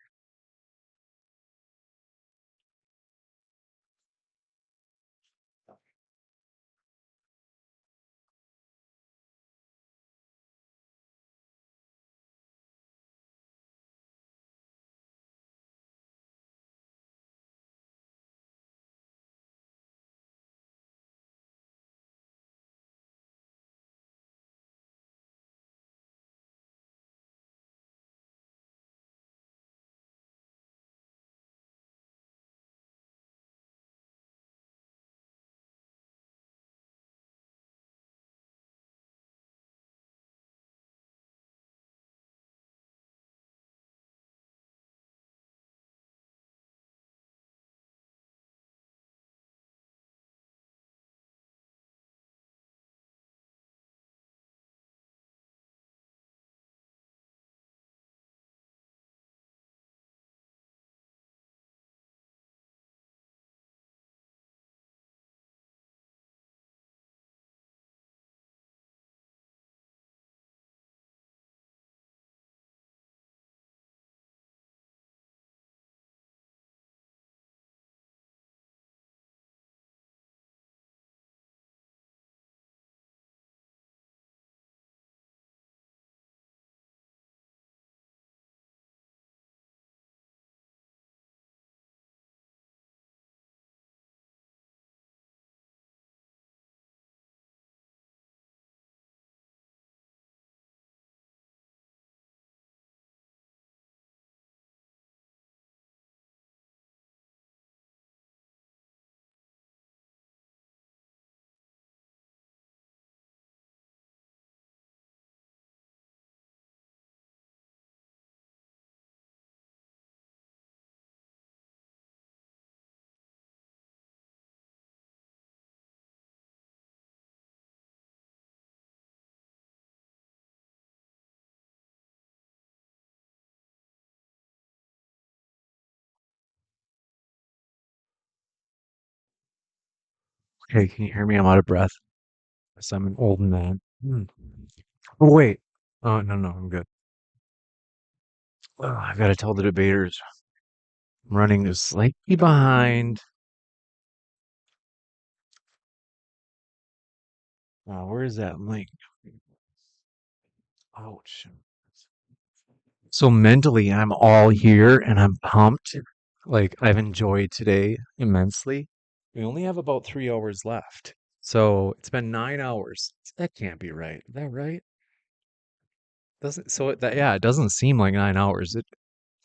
Okay, can you hear me? I'm out of breath. Yes, I'm an old man. Oh wait. Oh no, I'm good. I've got to tell the debaters I'm running slightly behind. Where is that link? Ouch. So mentally, I'm all here and I'm pumped. Like, I've enjoyed today immensely. We only have about 3 hours left. So it's been 9 hours. That can't be right. Is that right? Doesn't so it, that yeah, it doesn't seem like 9 hours. It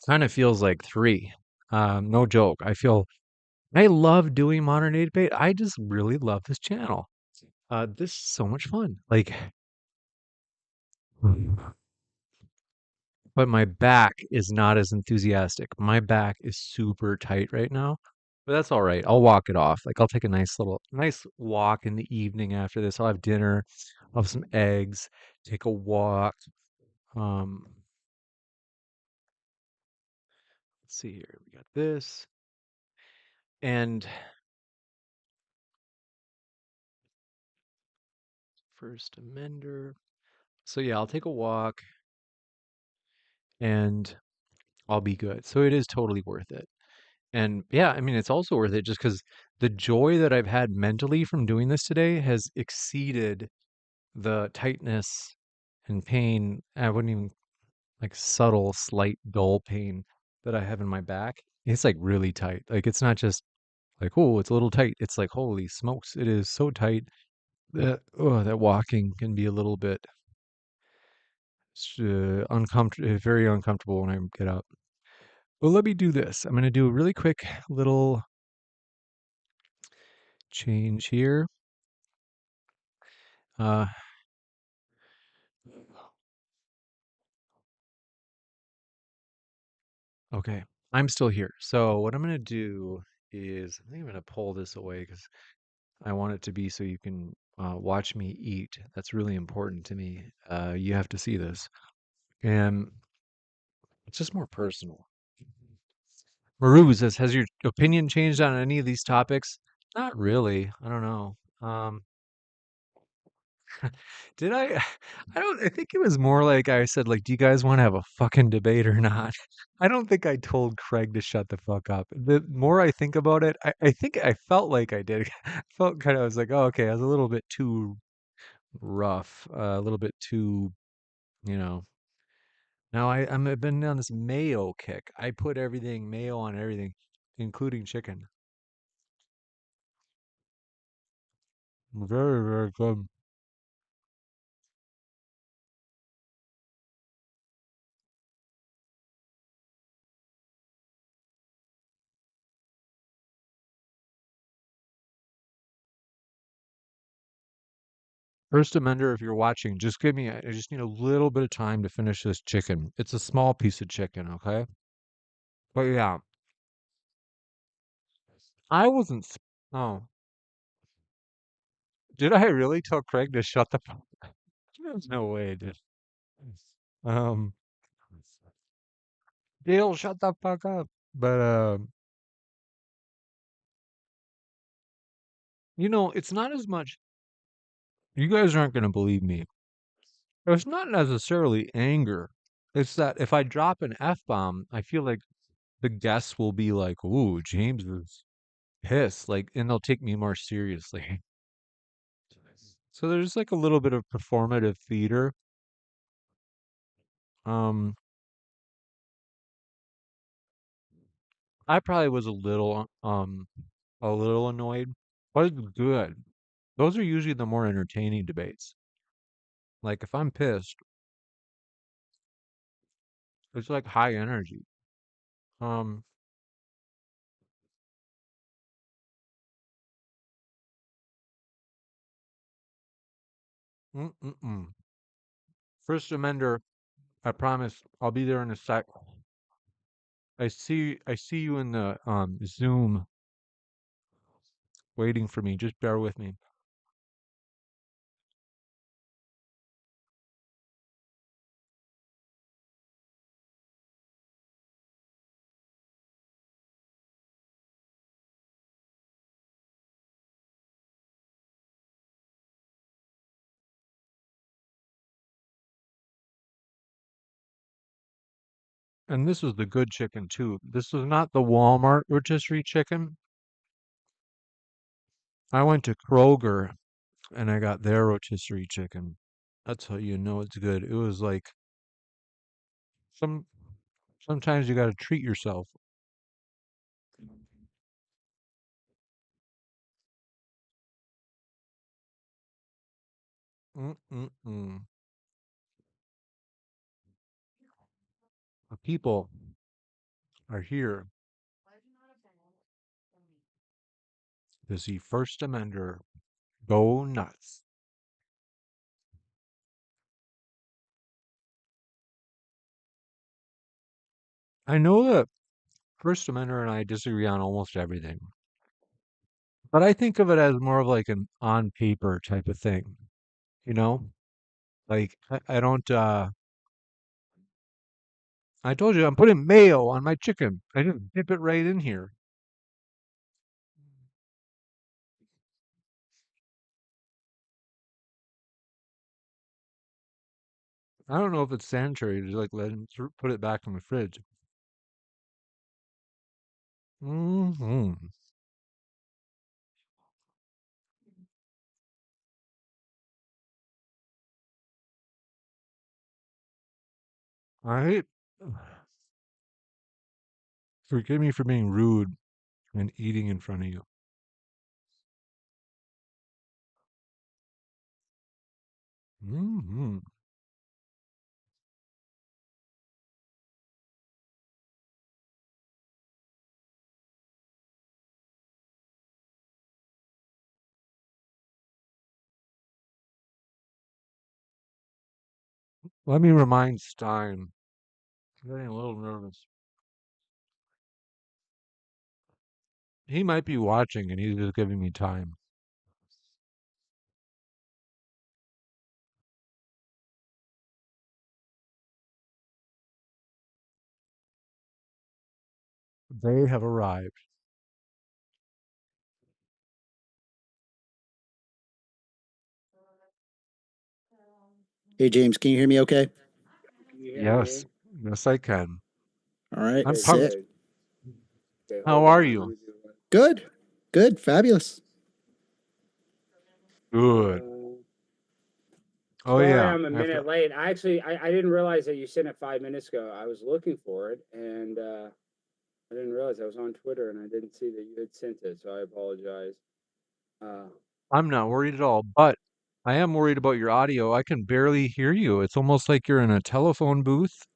kind of feels like three. No joke. I love doing modern day debate. I just really love this channel. This is so much fun. Like, but my back is not as enthusiastic. My back is super tight right now, but that's all right. I'll walk it off. Like I'll take a nice walk in the evening after this. I'll have dinner, I'll have some eggs, take a walk. Um, let's see here. We got this and first Amender. So yeah, I'll take a walk and I'll be good. So it is totally worth it. And yeah, I mean, it's also worth it just because the joy that I've had mentally from doing this today has exceeded the tightness and pain. I wouldn't even like subtle, slight, dull pain that I have in my back. It's like really tight. Like it's not just like, oh, it's a little tight. It's like, holy smokes, it is so tight that that walking can be a little bit uncomfortable, very uncomfortable when I get up. Well, let me do this. I'm going to do a really quick little change here. Uh, okay, I'm still here. So what I'm going to do is I think I'm going to pull this away because I want it to be so you can watch me eat. That's really important to me. You have to see this. And it's just more personal. Maru says, has your opinion changed on any of these topics? Not really. I don't know. Did I? I don't. I think it was more like I said, like, do you guys want to have a fucking debate or not? I don't think I told Craig to shut the fuck up. The more I think about it, I think I felt like I did. I felt kind of, I was like, oh, okay, I was a little bit too rough, a little bit too, you know. Now I've been on this mayo kick. I put everything mayo on everything, including chicken. Very, very good. First Amender, if you're watching, just give me, I just need a little bit of time to finish this chicken. It's a small piece of chicken, okay? But yeah, I wasn't, oh, did I really tell Craig to shut the fuck up? There's no way, dude. Um, Dale, shut the fuck up. But, it's not as much, you guys aren't going to believe me. It's not necessarily anger. It's that if I drop an F-bomb, I feel like the guests will be like, ooh, James is pissed, like, and they'll take me more seriously. So there's like a little bit of performative theater. Um, I probably was a little annoyed, but it's good. Those are usually the more entertaining debates. Like if I'm pissed, it's like high energy. Um, mm-mm-mm. First Amender, I promise I'll be there in a sec. I see you in the Zoom waiting for me. Just bear with me. And this is the good chicken too. This is not the Walmart rotisserie chicken. I went to Kroger and I got their rotisserie chicken. That's how you know it's good. It was like some sometimes you got to treat yourself. Mm-mm-mm. The people are here to see First Amender go nuts. I know that First Amender and I disagree on almost everything, but I think of it as more of like an on paper type of thing, you know? Like I don't I told you I'm putting mayo on my chicken. I just dip it right in here. I don't know if it's sanitary to like let him put it back in the fridge. Hmm. I hate. Forgive me for being rude and eating in front of you. Hmm. Let me remind Stein. I'm getting a little nervous. He might be watching and he's just giving me time. They have arrived. Hey, James, can you hear me okay? Yes. Yes, I can. All right, I'm pumped. sick. How are you? Good, good, fabulous. Good. Oh Sorry, yeah. I'm a I have to- minute late. I didn't realize that you sent it 5 minutes ago. I was looking for it, and I didn't realize I was on Twitter and I didn't see that you had sent it. So I apologize. I'm not worried at all, but I am worried about your audio. I can barely hear you. It's almost like you're in a telephone booth,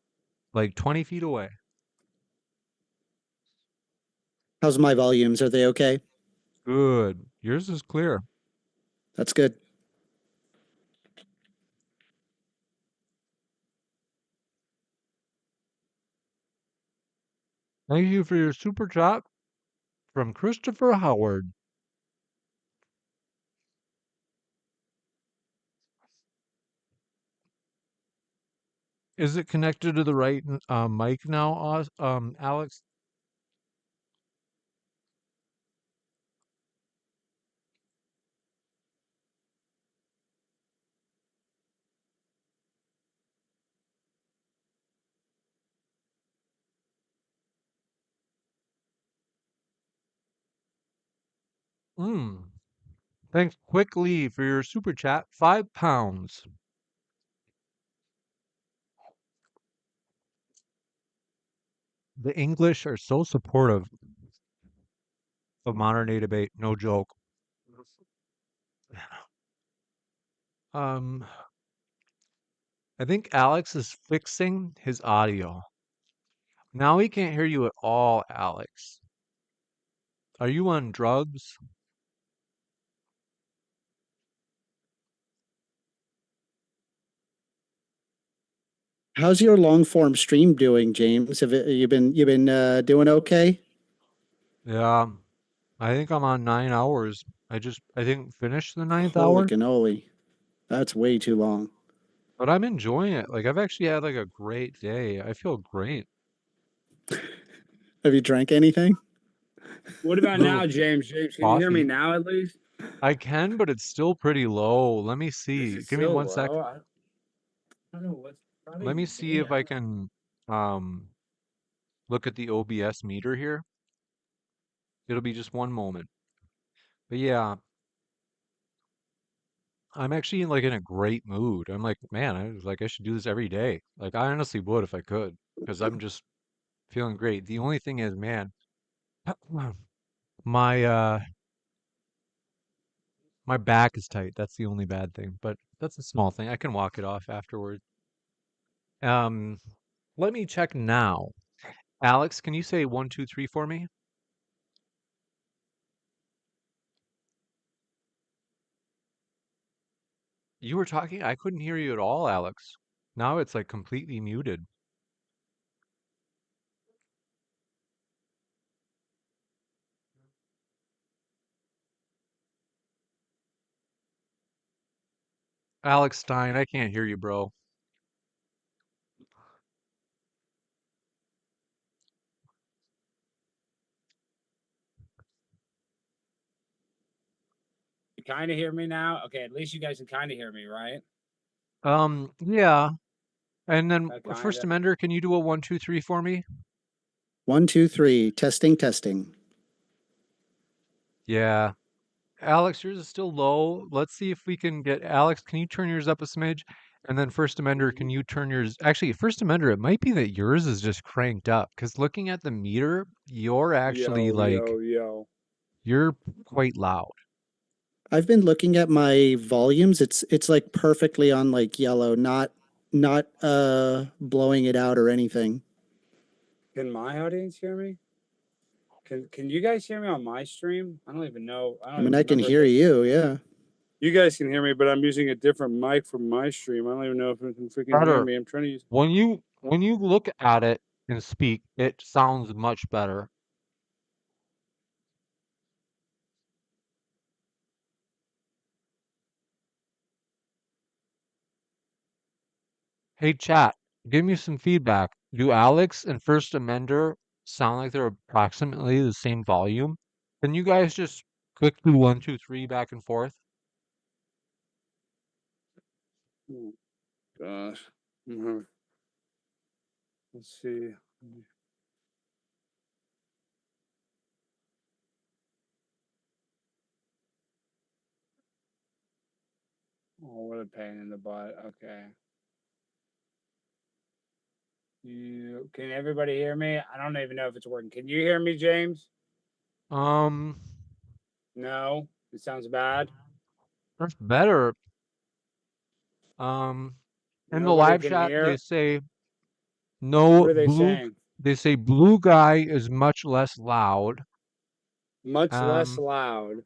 like 20 feet away. How's my volumes? Are they okay? Good. Yours is clear. That's good. Thank you for your super chat from Christopher Howard. Is it connected to the right mic now, Alex? Thanks quickly for your super chat. £5. The English are so supportive of modern day debate. No joke. Um, I think Alex is fixing his audio. Now he can't hear you at all, Alex. Are you on drugs? How's your long form stream doing, James? Have you been doing okay? Yeah, I think I'm on 9 hours. I think finished the ninth Holy hour, cannoli, that's way too long. but I'm enjoying it. Like I've actually had like a great day. I feel great. Have you drank anything? What about Little now, James? James, can you hear me coffee. now at least? I can, but it's still pretty low. Let me Is see. it Give me still 1 sec. low? I don't know what's probably Let me see me. if I can look at the OBS meter here. It'll be just one moment. But yeah, I'm actually like in a great mood. I'm like, man, I was like I should do this every day. Like I honestly would if I could, because I'm just feeling great. The only thing is, man, my my back is tight. That's the only bad thing, but that's a small thing. I can walk it off afterward. Um, let me check now. Alex, can you say 1, 2, 3 for me? You were talking, I couldn't hear you at all, Alex. Now it's like completely muted. Alex Stein, I can't hear you, bro. You kind of hear me now? Okay, at least you guys can kind of hear me, right? Yeah. And then Kind first of. amender, can you do a 1, 2, 3 for me? 1, 2, 3. Testing, testing. Yeah. Alex, yours is still low. Let's see if we can get Alex, can you turn yours up a smidge? And then first amender, can you turn yours? Actually, first amender, it might be that yours is just cranked up because looking at the meter, you're actually you're quite loud. I've been looking at my volumes. It's like perfectly on like yellow, not blowing it out or anything. Can my audience hear me? Can you guys hear me on my stream? I don't even know. I mean, I can hear you, yeah. You guys can hear me, but I'm using a different mic for my stream. I don't even know if you can freaking hear Better. me. I'm trying to use. When you look at it and speak, it sounds much better. Hey chat, give me some feedback. Do Alex and First Amender sound like they're approximately the same volume. Can you guys just click do 1, 2, 3 back and forth? Oh, gosh. Mm-hmm. Let's see. Oh, what a pain in the butt. Okay. Can everybody hear me? I don't even know if it's working. Can you hear me, James? Um, No, it sounds bad. that's better. In the Nobody live can chat, they hear. say What no are they blue. saying? They say blue guy is much less loud. Much less loud.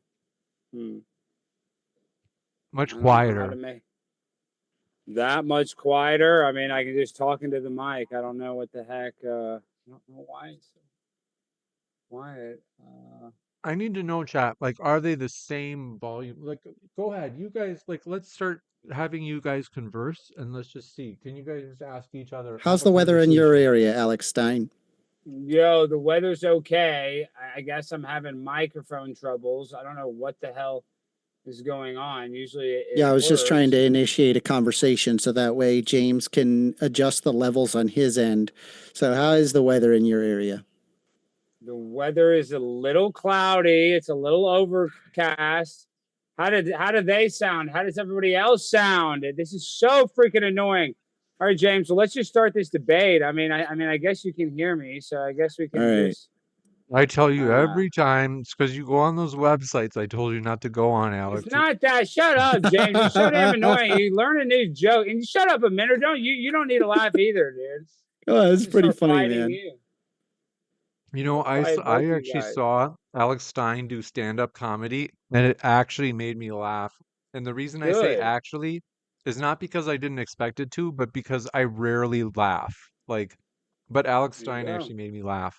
Much I don't know how quieter. to make that much quieter. I mean, I can just talk into the mic. I don't know what the heck. I don't know why it's so quiet. I need to know, chat. Like, are they the same volume? Like, go ahead, you guys. Like, let's start having you guys converse, and let's just see. Can you guys just ask each other? How's Have a the weather in your conversation. area, Alex Stein? Yo, the weather's okay. I guess I'm having microphone troubles. I don't know what the hell is going on. Usually it Yeah, I was just trying works. to initiate a conversation so that way James can adjust the levels on his end. So how is the weather in your area? The weather is a little cloudy. It's a little overcast. How did they sound? How does everybody else sound? This is so freaking annoying. All right, James. So let's just start this debate. I mean, I guess you can hear me, so I guess we All can right. just. I tell you every time, it's because you go on those websites I told you not to go on, Alex. It's not that. Shut up, James. You're so damn annoying. You learn a new joke and you shut up a minute. Don't you? You don't need to laugh either, dude. Oh, that's Just pretty start funny, fighting man. you. You know, I'll fight both I you actually guys. saw Alex Stein do stand-up comedy, and it actually made me laugh. And the reason I say Good. actually is not because I didn't expect it to, but because I rarely laugh. Like, but Alex There you Stein go. actually made me laugh.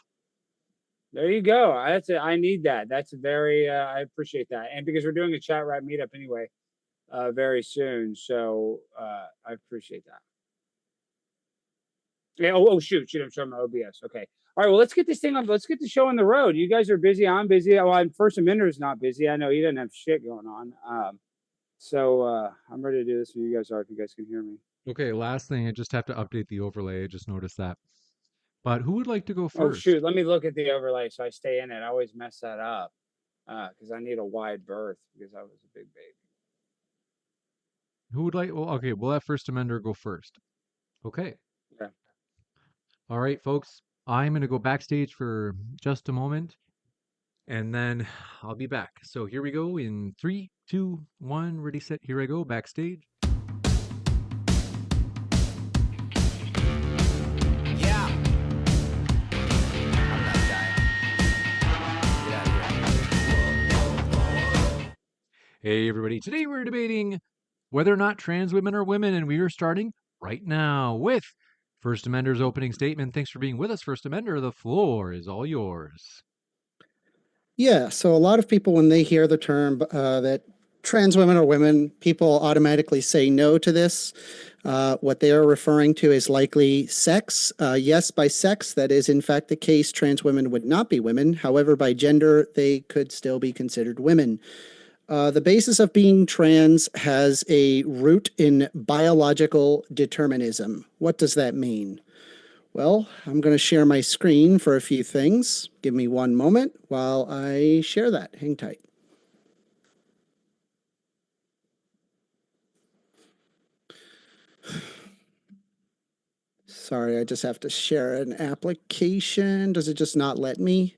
There you go. That's it. I need that. That's very. I appreciate that. And because we're doing a chat rap meetup anyway, very soon, so I appreciate that. Yeah. Oh shoot! I'm showing my OBS. Okay. All right. Well, let's get this thing on. Let's get the show on the road. You guys are busy. I'm busy. Well, First Amender is not busy. I know he doesn't have shit going on. So I'm ready to do this when you guys are. If you guys can hear me. Okay, last thing, I just have to update the overlay. I just noticed that. But who would like to go Oh first? shoot! Let me look at the overlay so I stay in it. I always mess that up because I need a wide berth because I was a big baby. Who would like? Well, okay, we'll have First Amender go first. Okay. Yeah. All right, folks. I'm going to go backstage for just a moment, and then I'll be back. So here we go in 3, 2, 1. Ready, set. Here I go backstage. Hey, everybody. Today we're debating whether or not trans women are women, and we are starting right now with First Amender's opening statement. Thanks for being with us, First Amender. The floor is all yours. Yeah, so a lot of people, when they hear the term that trans women are women, people automatically say no to this. What they are referring to is likely sex. Yes, by sex, that is in fact the case. Trans women would not be women. However, by gender, they could still be considered women. The basis of being trans has a root in biological determinism. What does that mean? Well, I'm going to share my screen for a few things. Give me one moment while I share that. Hang tight. Sorry, I just have to share an application. Does it just not let me?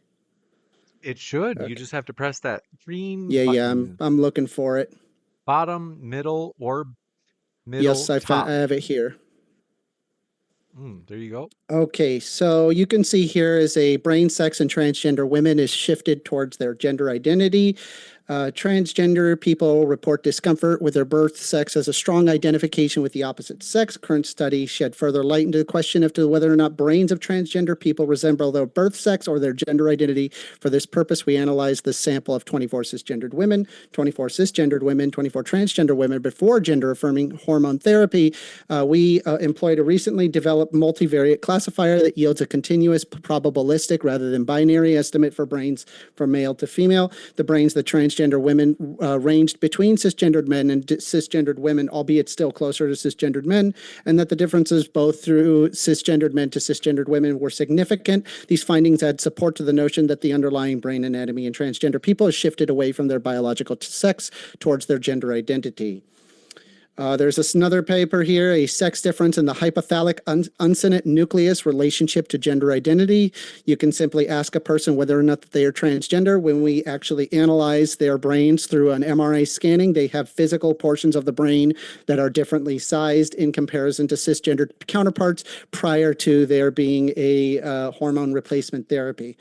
It should. Okay. You just have to press that green Yeah, button. I'm looking for it. Bottom, middle, or middle, Yes, I top. have it here. There you go. Okay, so you can see here is a brain, sex, and transgender women is shifted towards their gender identity. Transgender people report discomfort with their birth sex as a strong identification with the opposite sex. Current study shed further light into the question as to whether or not brains of transgender people resemble their birth sex or their gender identity. For this purpose, we analyzed the sample of 24 cisgendered women, 24 cisgendered women, 24 transgender women before gender-affirming hormone therapy. We employed a recently developed multivariate classifier that yields a continuous probabilistic rather than binary estimate for brains from male to female. The brains that transgender women ranged between cisgendered men and cisgendered women, albeit still closer to cisgendered men, and that the differences both through cisgendered men to cisgendered women were significant. These findings add support to the notion that the underlying brain anatomy in transgender people has shifted away from their biological sex towards their gender identity. There's another paper here, a sex difference in the hypothalamic uncinate nucleus relationship to gender identity. You can simply ask a person whether or not they are transgender. When we actually analyze their brains through an MRI scanning, they have physical portions of the brain that are differently sized in comparison to cisgendered counterparts prior to there being a hormone replacement therapy.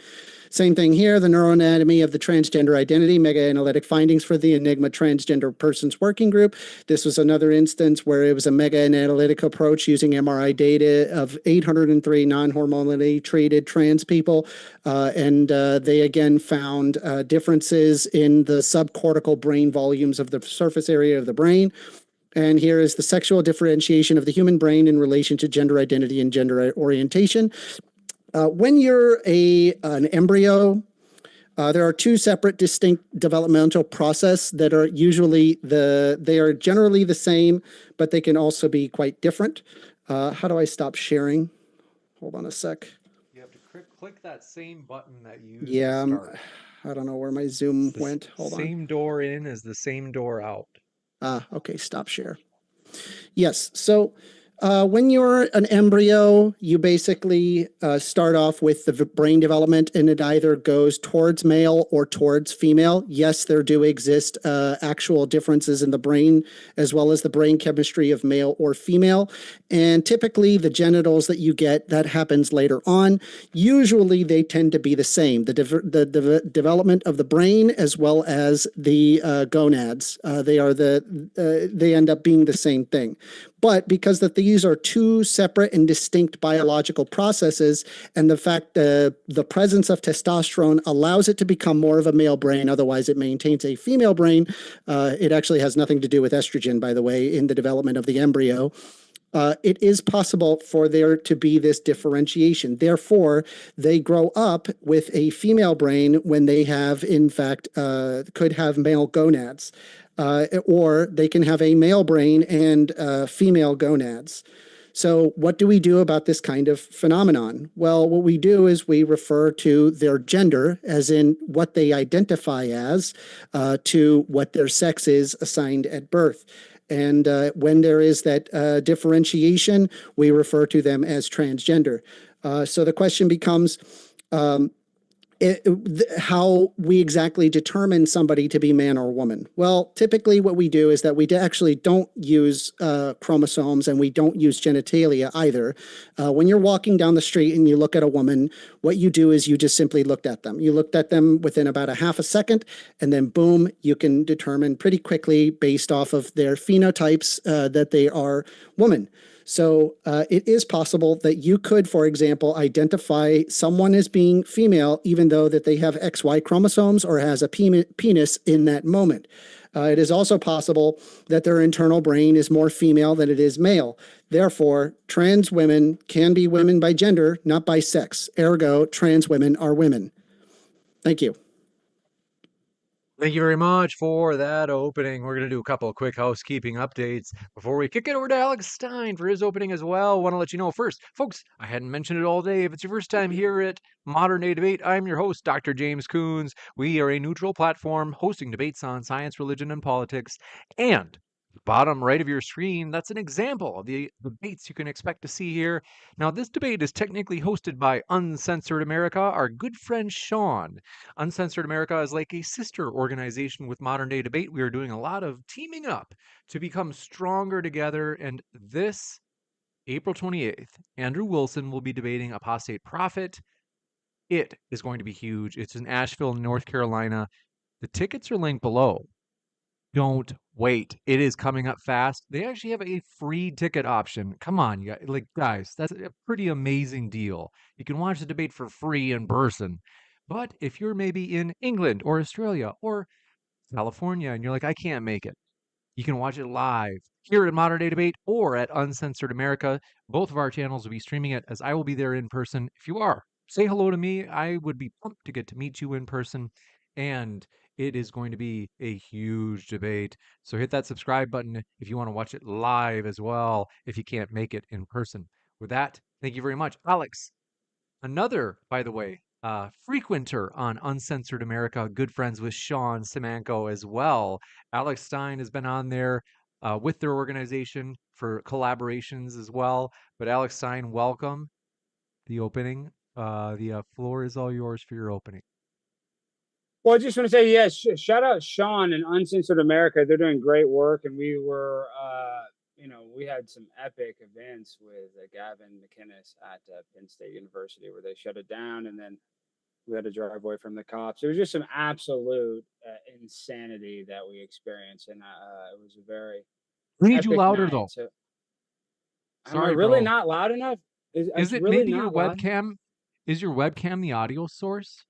Same thing here, the neuroanatomy of the transgender identity, mega-analytic findings for the Enigma Transgender Persons Working Group. This was another instance where it was a mega-analytic approach using MRI data of 803 non-hormonally treated trans people. And they again found differences in the subcortical brain volumes of the surface area of the brain. And here is the sexual differentiation of the human brain in relation to gender identity and gender orientation. When you're an embryo, there are two separate distinct developmental processes that are they are generally the same, but they can also be quite different. How do I stop sharing? Hold on a sec. You have to click that same button that you Yeah, start. I don't know where my Zoom went. Hold on. Same door in is the same door out. Okay, stop share. Yes, so when you're an embryo, you basically start off with the brain development, and it either goes towards male or towards female. Yes, there do exist actual differences in the brain, as well as the brain chemistry of male or female. And typically, the genitals that you get, that happens later on. Usually, they tend to be the same. The development of the brain, as well as the gonads, they end up being the same thing. But because that these are two separate and distinct biological processes, and the fact the presence of testosterone allows it to become more of a male brain, otherwise it maintains a female brain. It actually has nothing to do with estrogen, by the way, in the development of the embryo. It is possible for there to be this differentiation. Therefore, they grow up with a female brain when they have, in fact, could have male gonads. Or they can have a male brain and female gonads. So what do we do about this kind of phenomenon? Well, what we do is we refer to their gender, as in what they identify as, to what their sex is assigned at birth. And when there is that differentiation, we refer to them as transgender. So the question becomes, how we exactly determine somebody to be man or woman. Well, typically what we do is that we actually don't use chromosomes, and we don't use genitalia either. When you're walking down the street and you look at a woman, what you do is you just simply looked at them. You looked at them within about a half a second, and then boom, you can determine pretty quickly based off of their phenotypes that they are woman. So it is possible that you could, for example, identify someone as being female, even though that they have XY chromosomes or has a penis in that moment. It is also possible that their internal brain is more female than it is male. Therefore, trans women can be women by gender, not by sex. Ergo, trans women are women. Thank you. Thank you very much for that opening. We're going to do a couple of quick housekeeping updates before we kick it over to Alex Stein for his opening as well. Want to let you know first, folks, I hadn't mentioned it all day. If it's your first time here at Modern Day Debate, I'm your host, Dr. James Coons. We are a neutral platform hosting debates on science, religion, and politics. And bottom right of your screen, that's an example of the debates you can expect to see here. Now, this debate is technically hosted by Uncensored America, our good friend Sean. Uncensored America is like a sister organization with Modern Day Debate. We are doing a lot of teaming up to become stronger together. And this April 28th, Andrew Wilson will be debating Apostate Prophet. It is going to be huge. It's in Asheville, North Carolina. The tickets are linked below. Don't wait. It is coming up fast. They actually have a free ticket option. Come on, you guys. Like, guys, that's a pretty amazing deal. You can watch the debate for free in person. But if you're maybe in England or Australia or California and you're like, I can't make it, you can watch it live here at Modern Day Debate or at Uncensored America. Both of our channels will be streaming it, as I will be there in person. If you are, say hello to me. I would be pumped to get to meet you in person. And it is going to be a huge debate. So hit that subscribe button if you want to watch it live as well, if you can't make it in person. With that, thank you very much. Alex, another, by the way, frequenter on Uncensored America, good friends with Sean Samu as well. Alex Stein has been on there with their organization for collaborations as well. But Alex Stein, welcome. The opening. The floor is all yours for your opening. Well, I just want to say, yes, shout out Sean and Uncensored America. They're doing great work, and we were, we had some epic events with Gavin McInnes at Penn State University where they shut it down, and then we had to drive away from the cops. It was just some absolute insanity that we experienced, and it was a very Need you epic louder night. though. So, am I Sorry, really bro. not loud enough? Is it really maybe your not loud? webcam? Is your webcam the audio source?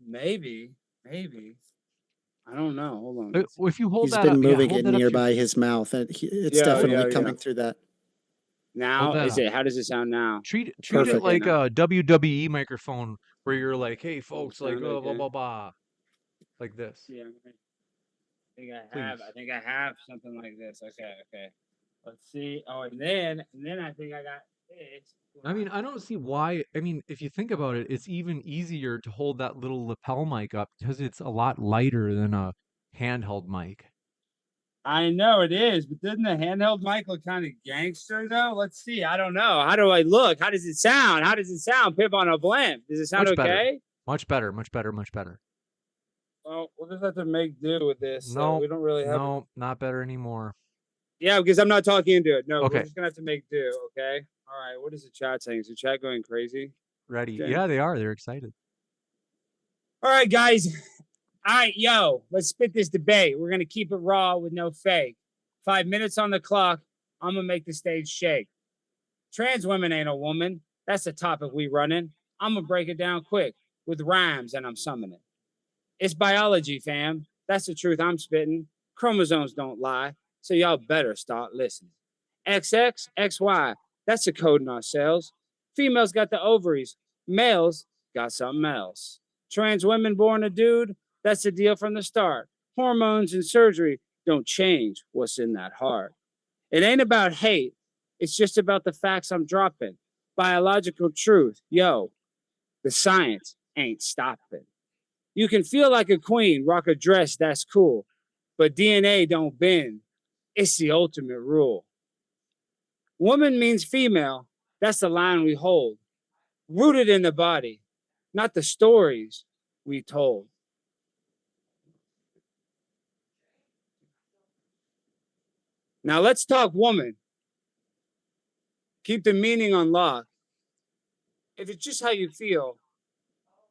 Maybe. I don't know. Hold on. If you hold He's that been up, moving hold it that up to nearby your, his mouth. It's definitely coming through that. Now that is up. it? How does it sound now? Treat it Perfect. like a WWE microphone where you're like, hey folks, like Sound blah okay? blah blah, like this. Yeah, I think I Please. have. I think I have something like this. Okay. Let's see. Oh, and then I think I got this. I mean, I don't see why. I mean, if you think about it, it's even easier to hold that little lapel mic up because it's a lot lighter than a handheld mic. I know it is, but doesn't the handheld mic look kind of gangster though? Let's see. I don't know. How do I look? How does it sound? Pip on a blimp? Does it sound Much better. okay? Much better. Well, we'll just have to make do with this. No, we don't really have. No, not better anymore. Yeah, because I'm not talking into it. No, Okay. we're just gonna have to make do. Okay. All right. What is the chat saying? Is the chat going crazy? Ready? Okay. Yeah, they are. They're excited. All right, guys. All right, let's spit this debate. We're gonna keep it raw with no fake. 5 minutes on the clock. I'm gonna make the stage shake. Trans women ain't a woman. That's the topic we running. I'm gonna break it down quick with rhymes, and I'm summoning. It's biology, fam. That's the truth I'm spitting. Chromosomes don't lie, so y'all better start listening. XX, XY, that's the code in our cells. Females got the ovaries. Males got something else. Trans women born a dude, that's the deal from the start. Hormones and surgery don't change what's in that heart. It ain't about hate. It's just about the facts I'm dropping. Biological truth. The science ain't stopping. You can feel like a queen, rock a dress, that's cool. But DNA don't bend. It's the ultimate rule. Woman means female. That's the line we hold. Rooted in the body, not the stories we told. Now let's talk woman. Keep the meaning on lock. If it's just how you feel,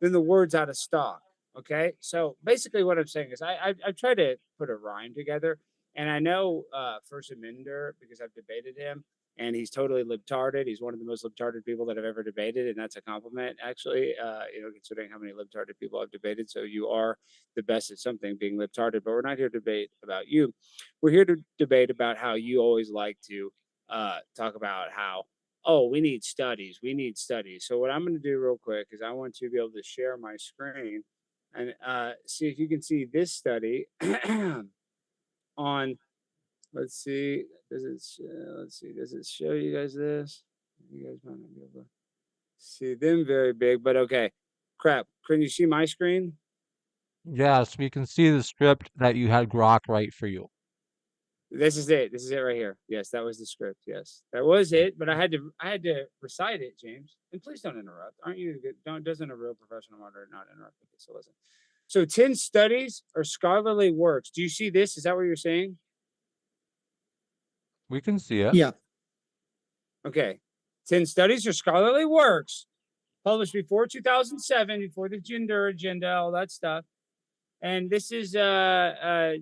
then the word's out of stock. Okay, so basically what I'm saying is I try to put a rhyme together, and I know First Amender because I've debated him, and he's totally libtarded. He's one of the most libtarded people that I've ever debated, and that's a compliment, actually. Considering how many libtarded people I've debated, so you are the best at something, being libtarded. But we're not here to debate about you. We're here to debate about how you always like to talk about how, oh, we need studies. So what I'm going to do real quick is I want to be able to share my screen and see if you can see this study on, let's see, does it show you guys this? You guys might not be able to see them very big, but okay. Crap, can you see my screen? Yes, we can see the script that you had Grok write for you. This is it right here. Yes, that was the script. Yes, that was it. But I had to recite it, James. And please don't interrupt. Aren't you good? Doesn't a real professional moderator not interrupt? Okay, so listen. So 10 studies or scholarly works. Do you see this? Is that what you're saying? We can see it. Yeah. Okay. 10 studies or scholarly works published before 2007, before the gender agenda, all that stuff. And this is J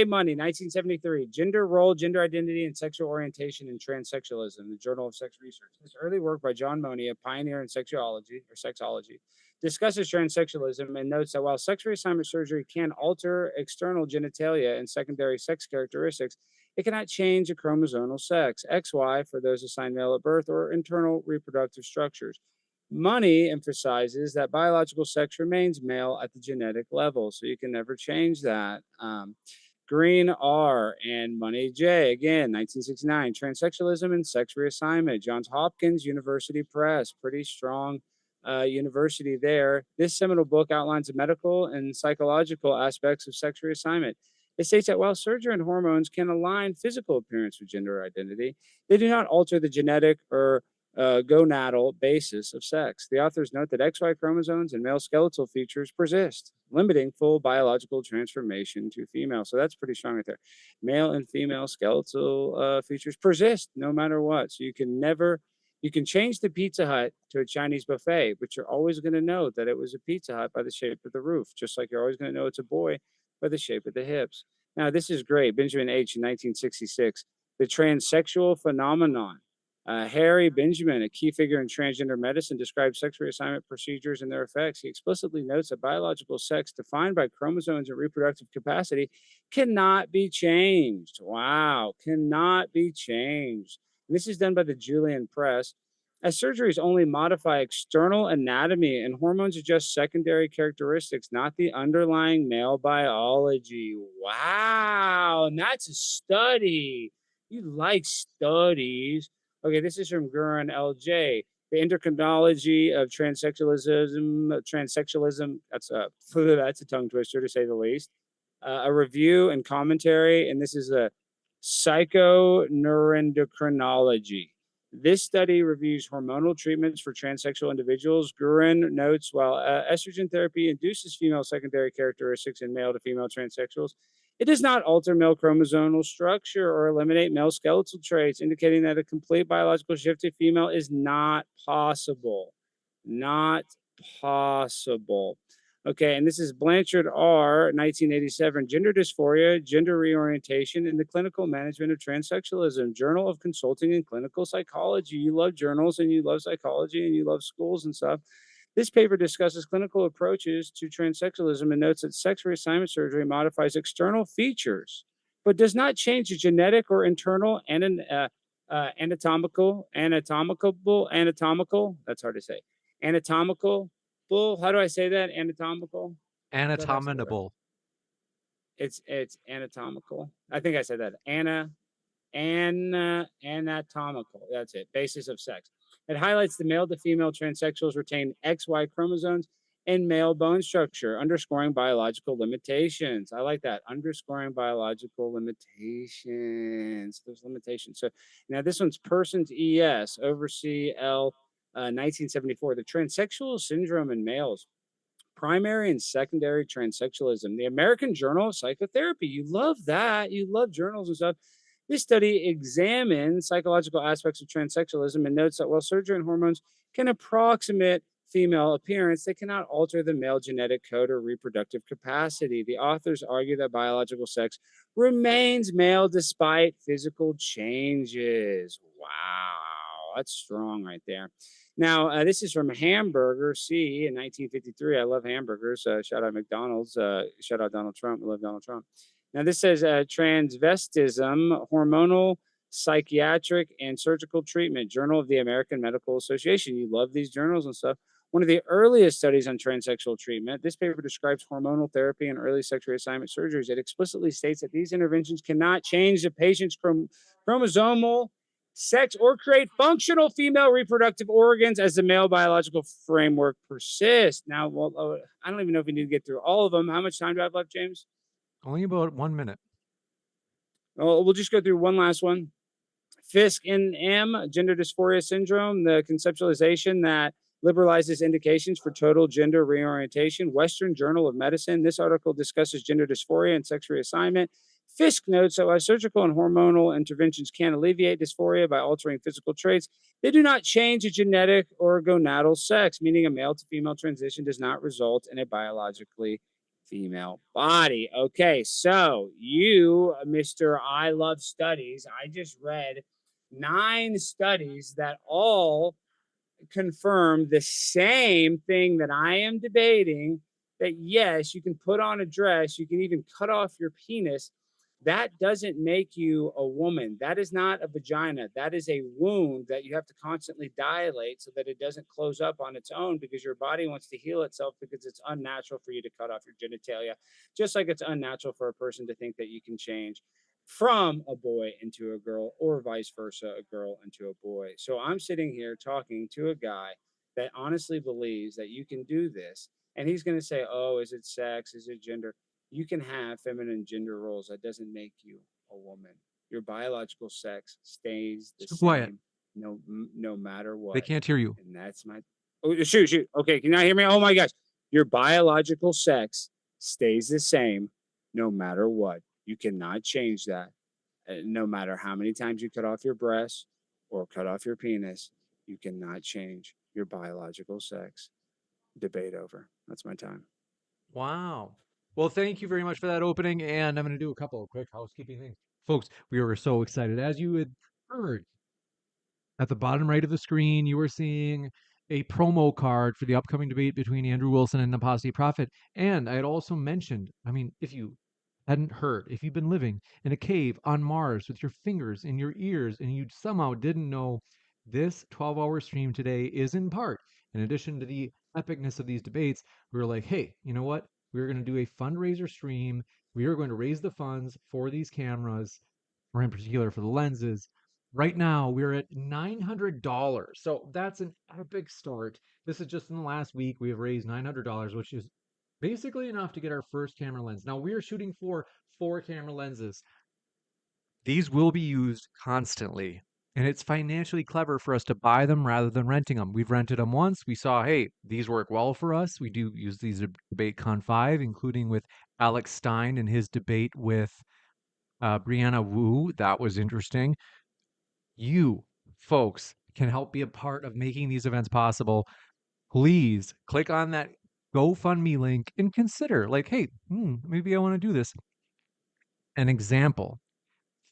Money, 1973, Gender Role, Gender Identity, and Sexual Orientation in Transsexualism, the Journal of Sex Research. This early work by John Money, a pioneer in sexuology or sexology, discusses transsexualism and notes that while sex reassignment surgery can alter external genitalia and secondary sex characteristics, it cannot change a chromosomal sex, XY for those assigned male at birth, or internal reproductive structures. Money emphasizes that biological sex remains male at the genetic level, so you can never change that. Green R and Money J, again, 1969, Transsexualism and Sex Reassignment, Johns Hopkins University Press, pretty strong university there. This seminal book outlines the medical and psychological aspects of sex reassignment. It states that while surgery and hormones can align physical appearance with gender identity, they do not alter the genetic or gonadal basis of sex. The authors note that XY chromosomes and male skeletal features persist, limiting full biological transformation to female. So that's pretty strong right there. Male and female skeletal features persist no matter what. So you can change the Pizza Hut to a Chinese buffet, but you're always going to know that it was a Pizza Hut by the shape of the roof, just like you're always going to know it's a boy by the shape of the hips. Now, this is great. Benjamin H. in 1966, The Transsexual Phenomenon. Harry Benjamin, a key figure in transgender medicine, describes sex reassignment procedures and their effects. He explicitly notes that biological sex defined by chromosomes and reproductive capacity cannot be changed. Wow, cannot be changed. And this is done by the Julian Press. As surgeries only modify external anatomy and hormones adjust secondary characteristics, not the underlying male biology. Wow, and that's a study. You like studies. Okay, this is from Gurin LJ. The endocrinology of transsexualism, that's a tongue twister to say the least. A review and commentary, and this is a psychoneuroendocrinology. This study reviews hormonal treatments for transsexual individuals. Gurin notes while estrogen therapy induces female secondary characteristics in male to female transsexuals, it does not alter male chromosomal structure or eliminate male skeletal traits, indicating that a complete biological shift to female is not possible. Not possible. Okay, and this is Blanchard R., 1987, Gender Dysphoria, Gender Reorientation, and the Clinical Management of Transsexualism, Journal of Consulting and Clinical Psychology. You love journals and you love psychology and you love schools and stuff. This paper discusses clinical approaches to transsexualism and notes that sex reassignment surgery modifies external features, but does not change the genetic or internal anatomical, that's hard to say, anatomical, how do I say that? Anatomical? Anatominable. It's anatomical. I think I said that. Anatomical. That's it. Basis of sex. It highlights the male to female transsexuals retain XY chromosomes and male bone structure, underscoring biological limitations. I like that. Underscoring biological limitations. There's limitations. So now this one's Persons ES, Oversee L, 1974, the transsexual syndrome in males. Primary and secondary transsexualism. The American Journal of Psychotherapy. You love that. You love journals and stuff. This study examines psychological aspects of transsexualism and notes that while surgery and hormones can approximate female appearance, they cannot alter the male genetic code or reproductive capacity. The authors argue that biological sex remains male despite physical changes. Wow, that's strong right there. Now, this is from Hamburger C in 1953. I love hamburgers. Shout out McDonald's. Shout out Donald Trump. I love Donald Trump. Now, this says transvestism, hormonal, psychiatric, and surgical treatment, Journal of the American Medical Association. You love these journals and stuff. One of the earliest studies on transsexual treatment, this paper describes hormonal therapy and early sex reassignment surgeries. It explicitly states that these interventions cannot change the patient's chromosomal sex or create functional female reproductive organs as the male biological framework persists. Now, well, I don't even know if we need to get through all of them. How much time do I have left, James? Only about 1 minute. Oh, we'll just go through one last one. Fisk NM, gender dysphoria syndrome, the conceptualization that liberalizes indications for total gender reorientation. Western Journal of Medicine. This article discusses gender dysphoria and sex reassignment. Fisk notes that while surgical and hormonal interventions can alleviate dysphoria by altering physical traits, they do not change a genetic or gonadal sex, meaning a male to female transition does not result in a biologically female body. Okay, so you, Mr. I Love Studies, I just read 9 studies that all confirm the same thing that I am debating, that yes, you can put on a dress, you can even cut off your penis. That doesn't make you a woman. That is not a vagina. That is a wound that you have to constantly dilate so that it doesn't close up on its own, because your body wants to heal itself, because it's unnatural for you to cut off your genitalia, just like it's unnatural for a person to think that you can change from a boy into a girl, or vice versa, a girl into a boy. So I'm sitting here talking to a guy that honestly believes that you can do this. And he's going to say, oh, is it sex? Is it gender? You can have feminine gender roles. That doesn't make you a woman. Your biological sex stays the Too quiet. same, no matter what. They can't hear you. And that's my, oh, shoot. Okay, can you not hear me? Oh my gosh. Your biological sex stays the same no matter what. You cannot change that. No matter how many times you cut off your breast or cut off your penis, you cannot change your biological sex. Debate over. That's my time. Wow. Well, thank you very much for that opening, and I'm going to do a couple of quick housekeeping things. Folks, we were so excited. As you had heard, at the bottom right of the screen, you were seeing a promo card for the upcoming debate between Andrew Wilson and Apostate Prophet. And I had also mentioned, I mean, if you hadn't heard, if you've been living in a cave on Mars with your fingers in your ears and you somehow didn't know, this 12-hour stream today is in part, in addition to the epicness of these debates, we were like, hey, you know what? We're going to do a fundraiser stream. We are going to raise the funds for these cameras, or in particular for the lenses. Right now, we're at $900. So that's an epic start. This is just in the last week. We have raised $900, which is basically enough to get our first camera lens. Now, we are shooting for 4 camera lenses. These will be used constantly. And it's financially clever for us to buy them rather than renting them. We've rented them once. We saw, hey, these work well for us. We do use these at DebateCon 5, including with Alex Stein and his debate with Brianna Wu. That was interesting. You, folks, can help be a part of making these events possible. Please click on that GoFundMe link and consider, like, hey, maybe I want to do this. An example.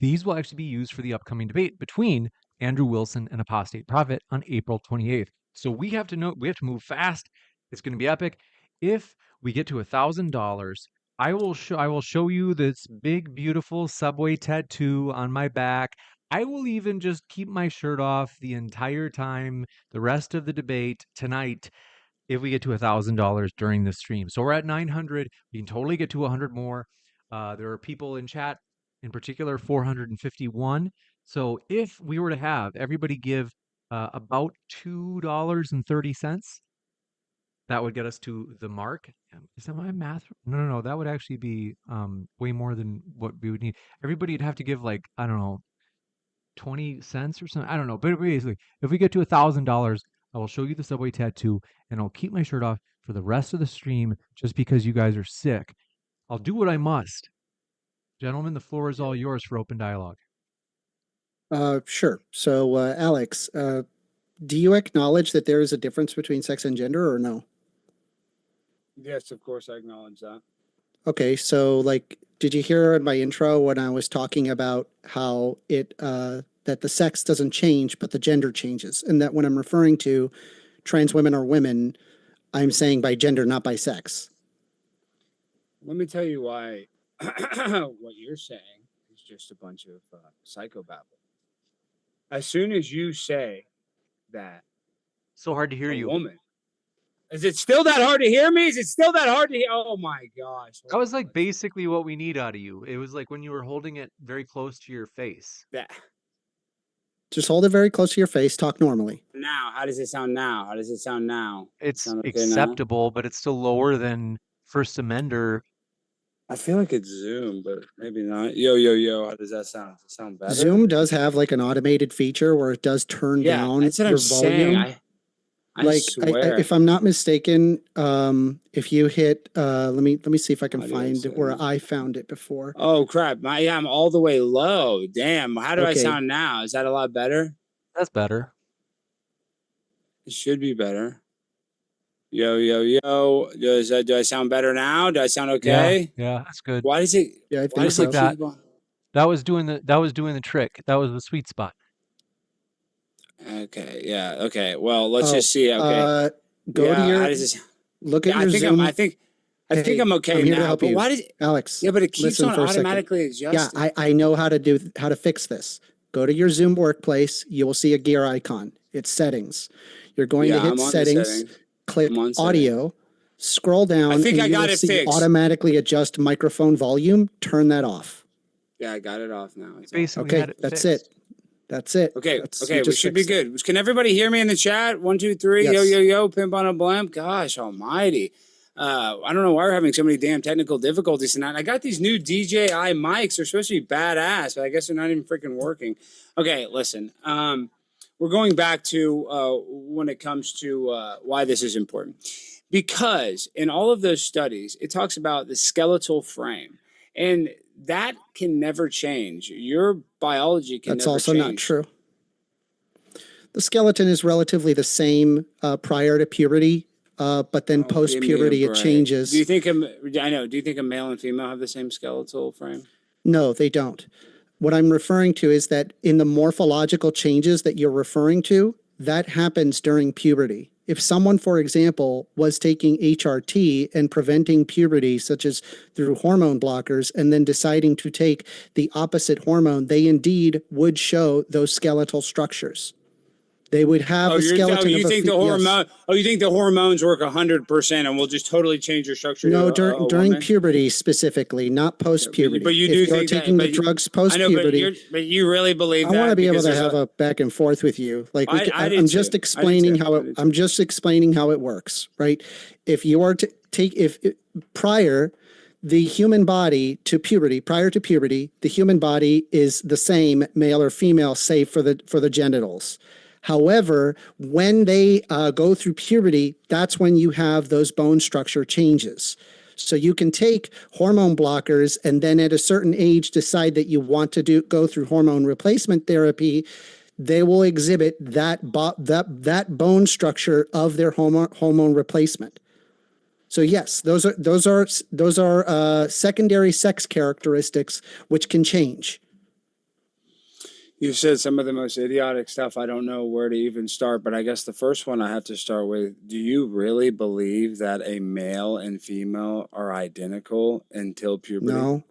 These will actually be used for the upcoming debate between Andrew Wilson and Apostate Prophet on April 28th. So we have to move fast. It's going to be epic. If we get to $1,000, I will show you this big, beautiful subway tattoo on my back. I will even just keep my shirt off the entire time, the rest of the debate tonight, if we get to $1,000 during the stream. So we're at 900. We can totally get to 100 more. There are people in chat, in particular 451. So if we were to have everybody give about $2.30, that would get us to the mark. Is that my math? No. That would actually be way more than what we would need. Everybody would have to give, like, I don't know, 20 cents or something. I don't know. But basically, if we get to $1,000, I will show you the subway tattoo, and I'll keep my shirt off for the rest of the stream just because you guys are sick. I'll do what I must. Gentlemen, the floor is all yours for open dialogue. Sure. So, Alex, do you acknowledge that there is a difference between sex and gender, or no? Yes, of course, I acknowledge that. Okay, so like, did you hear in my intro when I was talking about how that the sex doesn't change, but the gender changes, and that when I'm referring to trans women or women, I'm saying by gender, not by sex? Let me tell you why what you're saying is just a bunch of psychobabble. As soon as you say that, so hard to hear you. Woman, is it still that hard to hear me? Is it still that hard to hear? Oh my gosh! That was like basically what we need out of you. It was like when you were holding it very close to your face. Yeah. Just hold it very close to your face. Talk normally. Now, how does it sound now? How does it sound now? It's okay acceptable, now? But it's still lower than first Amender. I feel like it's Zoom, but maybe not. Yo. How does that sound? Does it sound better? Zoom does have like an automated feature where it does turn down that's what your I'm volume. saying. I swear. if I'm not mistaken, if you hit, let me see if I can find where I found it before. Oh crap! I'm all the way low. Damn. How do I sound now? Is that a lot better? That's better. It should be better. Yo, yo, yo. Do I sound better now? Do I sound okay? Yeah, that's good. Why does it? Yeah, I Why think does so. it keep on? That was doing the trick. That was the sweet spot. Okay. Yeah. Okay. Well, let's Oh, just see. Okay. Go to Yeah. your How does this? look at Yeah, your Zoom. I think Hey, I'm okay I'm here to now. help But you. why does? Alex, Yeah, but it keeps listen on for a second. automatically adjusting. Yeah, I know how to fix this. Go to your Zoom workplace. You will see a gear icon. It's settings. You're going to Yeah, hit I'm on the settings, settings. click I'm on settings. audio, scroll down, I think and I you got will it see fixed. automatically adjust microphone volume. Turn that off. Yeah, I got it off now. It's off. Basically Okay, had it that's fixed. it. That's it. Okay, That's, okay, you we just should be fixed it. good. Can everybody hear me in the chat? 1, 2, 3. Yo, Yes. yo, yo. Pimp on a blimp. Gosh almighty. I don't know why we're having so many damn technical difficulties tonight. I got these new DJI mics. They're supposed to be badass, but I guess they're not even freaking working. Okay, listen. We're going back to when it comes to why this is important. Because in all of those studies, it talks about the skeletal frame. And that can never change. Your biology can That's never also change. not true. The skeleton is relatively the same prior to puberty, but then Oh, post give me puberty a it break. changes. Do you think do you think a male and female have the same skeletal frame? No, they don't. What I'm referring to is that in the morphological changes that you're referring to, that happens during puberty. If someone, for example, was taking HRT and preventing puberty, such as through hormone blockers, and then deciding to take the opposite hormone, they indeed would show those skeletal structures. They would have the skeleton you of a think the yes. hormone? Oh, you think the hormones work 100% and will just totally change your structure? No, to during woman? puberty specifically, not post puberty. But you if do you're think taking that, the drugs post I know, puberty. but you really believe I that? want to be able because to there's have a back and forth with you. Like we I can, do I'm too. just I do explaining too. how I it. do too. I'm just explaining how it works, right? If you are to take prior the human body to puberty, prior to puberty, the human body is the same, male or female, save for the genitals. However, when they go through puberty, that's when you have those bone structure changes. So you can take hormone blockers and then at a certain age decide that you want to go through hormone replacement therapy. They will exhibit that bone structure of their hormone replacement. So yes, those are secondary sex characteristics which can change. You said some of the most idiotic stuff. I don't know where to even start, but I guess the first one I have to start with, do you really believe that a male and female are identical until puberty? No.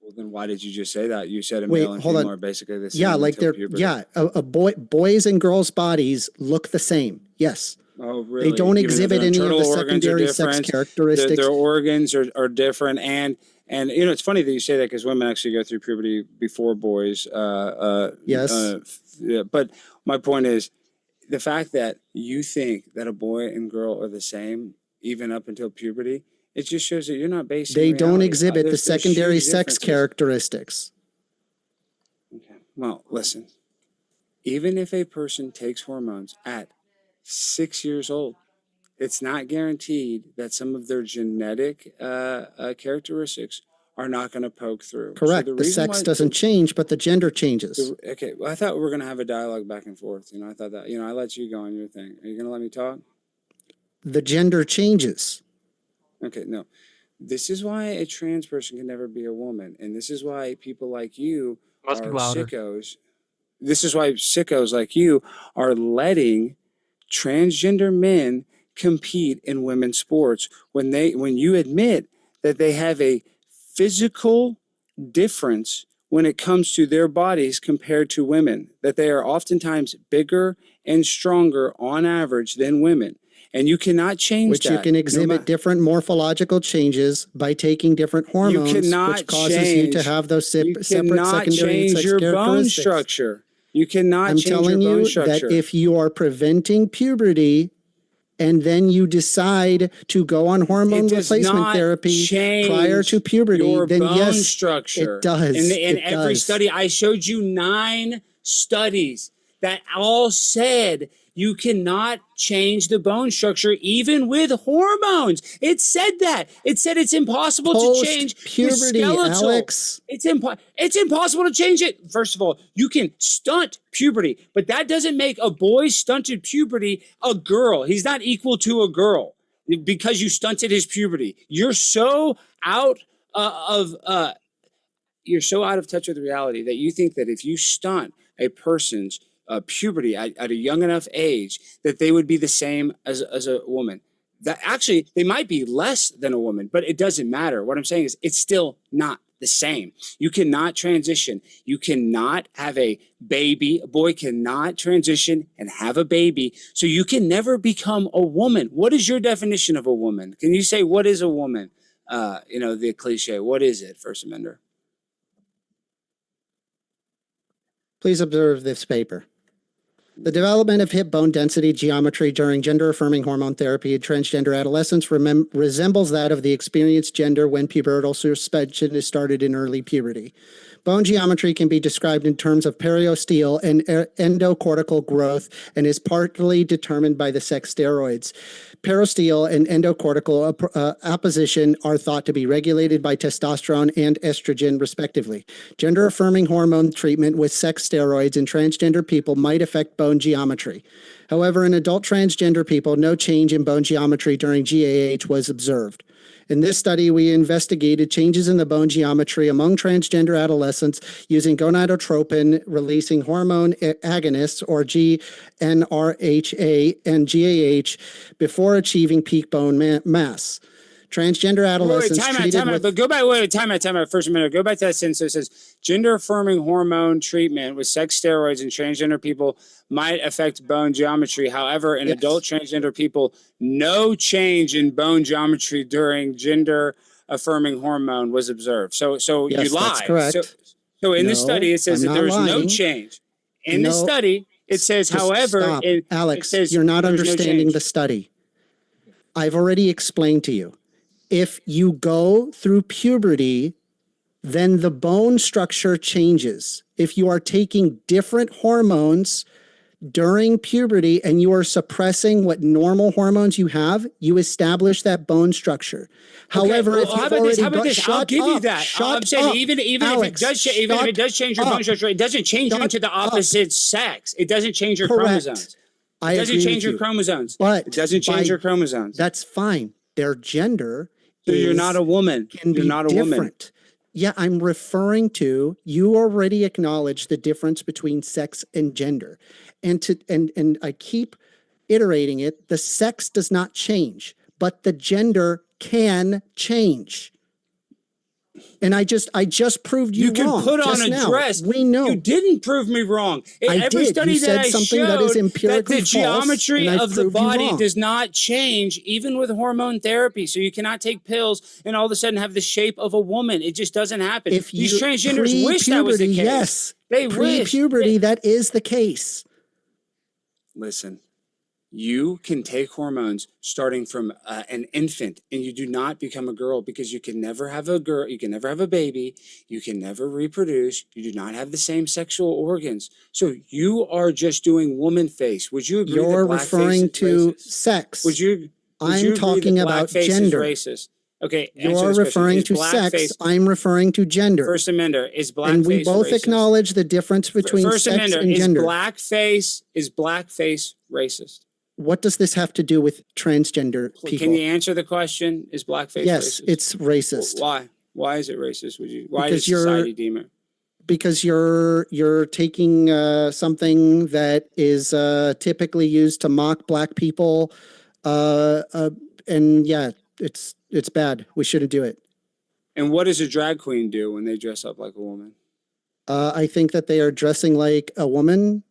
Well, then why did you just say that? You said a Wait, male and hold female on. are basically the same Yeah, like until they're puberty. boys and girls' bodies look the same. Yes. Oh, really? They don't Even though exhibit their any of internal the organs are secondary sex different, characteristics. Their organs are different, and you know it's funny that you say that because women actually go through puberty before boys. Yes. Yeah, but my point is the fact that you think that a boy and girl are the same even up until puberty. It just shows that you're not basing. They don't reality. exhibit the There's secondary huge sex differences. characteristics. Okay. Well, listen. Even if a person takes hormones at 6 years old, it's not guaranteed that some of their genetic characteristics are not going to poke through. Correct. So the sex doesn't change, but the gender changes. Okay. Well, I thought we were going to have a dialogue back and forth. You know, I thought that, I let you go on your thing. Are you going to let me talk? The gender changes. Okay. No. This is why a trans person can never be a woman. And this is why people like you Must are be louder. sickos. This is why sickos like you are letting transgender men compete in women's sports when you admit that they have a physical difference when it comes to their bodies compared to women, that they are oftentimes bigger and stronger on average than women. And you cannot change Which that. you can exhibit different morphological changes by taking different hormones, which causes you to have those separate secondary change sex your bone characteristics. structure. You cannot I'm change telling your bone you structure. that if you are preventing puberty and then you decide to go on hormone replacement therapy prior to puberty, your then bone yes, structure. it does. In every does. study, I showed you 9 studies that all said You cannot change the bone structure even with hormones. It said that. It said it's impossible to change the Post-puberty, skeletal. Alex. It's impossible to change it. First of all, you can stunt puberty, but that doesn't make a boy's stunted puberty a girl. He's not equal to a girl because you stunted his puberty. You're so out you're so out of touch with reality that you think that if you stunt a person's puberty at a young enough age, that they would be the same as a woman. That actually, they might be less than a woman, but it doesn't matter. What I'm saying is it's still not the same. You cannot transition. You cannot have a baby. A boy cannot transition and have a baby. So you can never become a woman. What is your definition of a woman? Can you say, what is a woman? The cliche. What is it, First Amender? Please observe this paper. The development of hip bone density geometry during gender-affirming hormone therapy in transgender adolescents resembles that of the experienced gender when pubertal suspension is started in early puberty. Bone geometry can be described in terms of periosteal and endocortical growth and is partly determined by the sex steroids. Periosteal and endocortical apposition are thought to be regulated by testosterone and estrogen, respectively. Gender-affirming hormone treatment with sex steroids in transgender people might affect bone geometry. However, in adult transgender people, no change in bone geometry during GAH was observed. In this study, we investigated changes in the bone geometry among transgender adolescents using gonadotropin-releasing hormone agonists, or GnRHA and GAH, before achieving peak bone mass. Transgender adolescents time treated out. with... But go back, time out. First a minute. Go back to that sentence. So it says gender-affirming hormone treatment with sex steroids in transgender people might affect bone geometry. However, in adult transgender people, no change in bone geometry during gender-affirming hormone was observed. So Yes, you lied. that's correct. So in the No, study, it says I'm that not there is no lying. change. In the No. study, it says, Just however, stop. Alex, it says you're not there's no understanding change. the study. I've already explained to you. If you go through puberty, then the bone structure changes. If you are taking different hormones during puberty and you are suppressing what normal hormones you have, you establish that bone structure. However, well, if how you've about this? already How about got, this? I'll shut give you up, that. shut I'm saying up, even Alex, if it does change your bone structure, it doesn't change you Shut into the up. opposite sex. It doesn't change your Correct. chromosomes. I It doesn't agree change with your you. chromosomes. But It doesn't change by- your chromosomes. That's fine. Their gender So you're is- not a woman. can You're be not a different. woman. Yeah, I'm referring to, you already acknowledged the difference between sex and gender. And I keep iterating it, the sex does not change, but the gender can change. And I just proved you can wrong put on just a now. dress. We know. You didn't prove me wrong. I Every did. study You that said I something showed that is that empirically the false, geometry and I of the proved you body wrong. does not change even with hormone therapy. So you cannot take pills and all of a sudden have the shape of a woman. It just doesn't happen. If These you transgenders wish that was the pre-puberty, case. yes. They wish. Pre-puberty, that is the case. Listen, you can take hormones starting from an infant, and you do not become a girl because you can never have a girl. You can never have a baby. You can never reproduce. You do not have the same sexual organs. So you are just doing woman face. Would you agree? You're that blackface referring is to racist? sex. Would you? I'm agree talking that about blackface gender. Is racist? Okay, answer You're this question. referring Is to sex. blackface- I'm referring to gender. First Amender, is blackface And we both racist? acknowledge the difference between First sex Amender, and is gender. blackface racist? What does this have to do with transgender people? Can you answer the question? Is blackface Yes, racist? it's racist. Why? Why is it racist? Why Because does society deem it? Because you're taking something that is typically used to mock black people, and yeah, it's bad. We shouldn't do it. And what does a drag queen do when they dress up like a woman? I think that they are dressing like a woman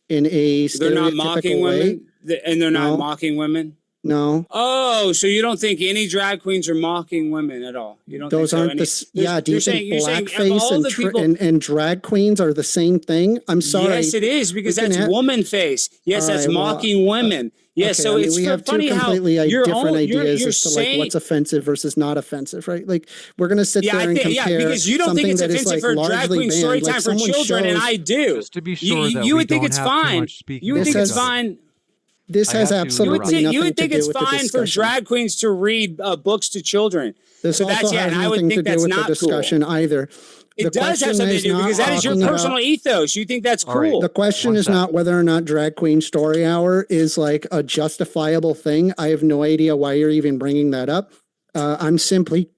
in a They're not mocking stereotypical way. women, and they're not No. mocking women. No, Oh, so you don't think any drag queens are mocking women at all? You don't. those think so? aren't Any- the. Yeah, do you you're think saying- you're saying of blackface all and, the people- and drag queens are the same thing? I'm sorry. Yes, it is because We can that's have- woman face. Yes, All that's right, well, mocking women. Yes, Okay, so I mean, it's we have funny two how completely you're different all- ideas you're as to saying, like what's offensive versus not offensive, right? Like we're gonna sit there and compare because you don't something think it's that is, offensive like, for a drag largely queen banned. story Like, time for someone children, and shows- I do. Just to be sure that you we would think don't it's have too fine. much speaking You would This think it's has- fine. This I has have to absolutely interrupt. nothing You would to think do it's with the fine for discussion. drag queens to read books to children. This So also that's, yeah, has and I would nothing to think do that's with the not cool. discussion either. It does have something to do because that is your personal ethos. You think that's All right. cool. The question One is sec. not whether or not Drag Queen Story Hour is like a justifiable thing. I have no idea why you're even bringing that up. I'm simply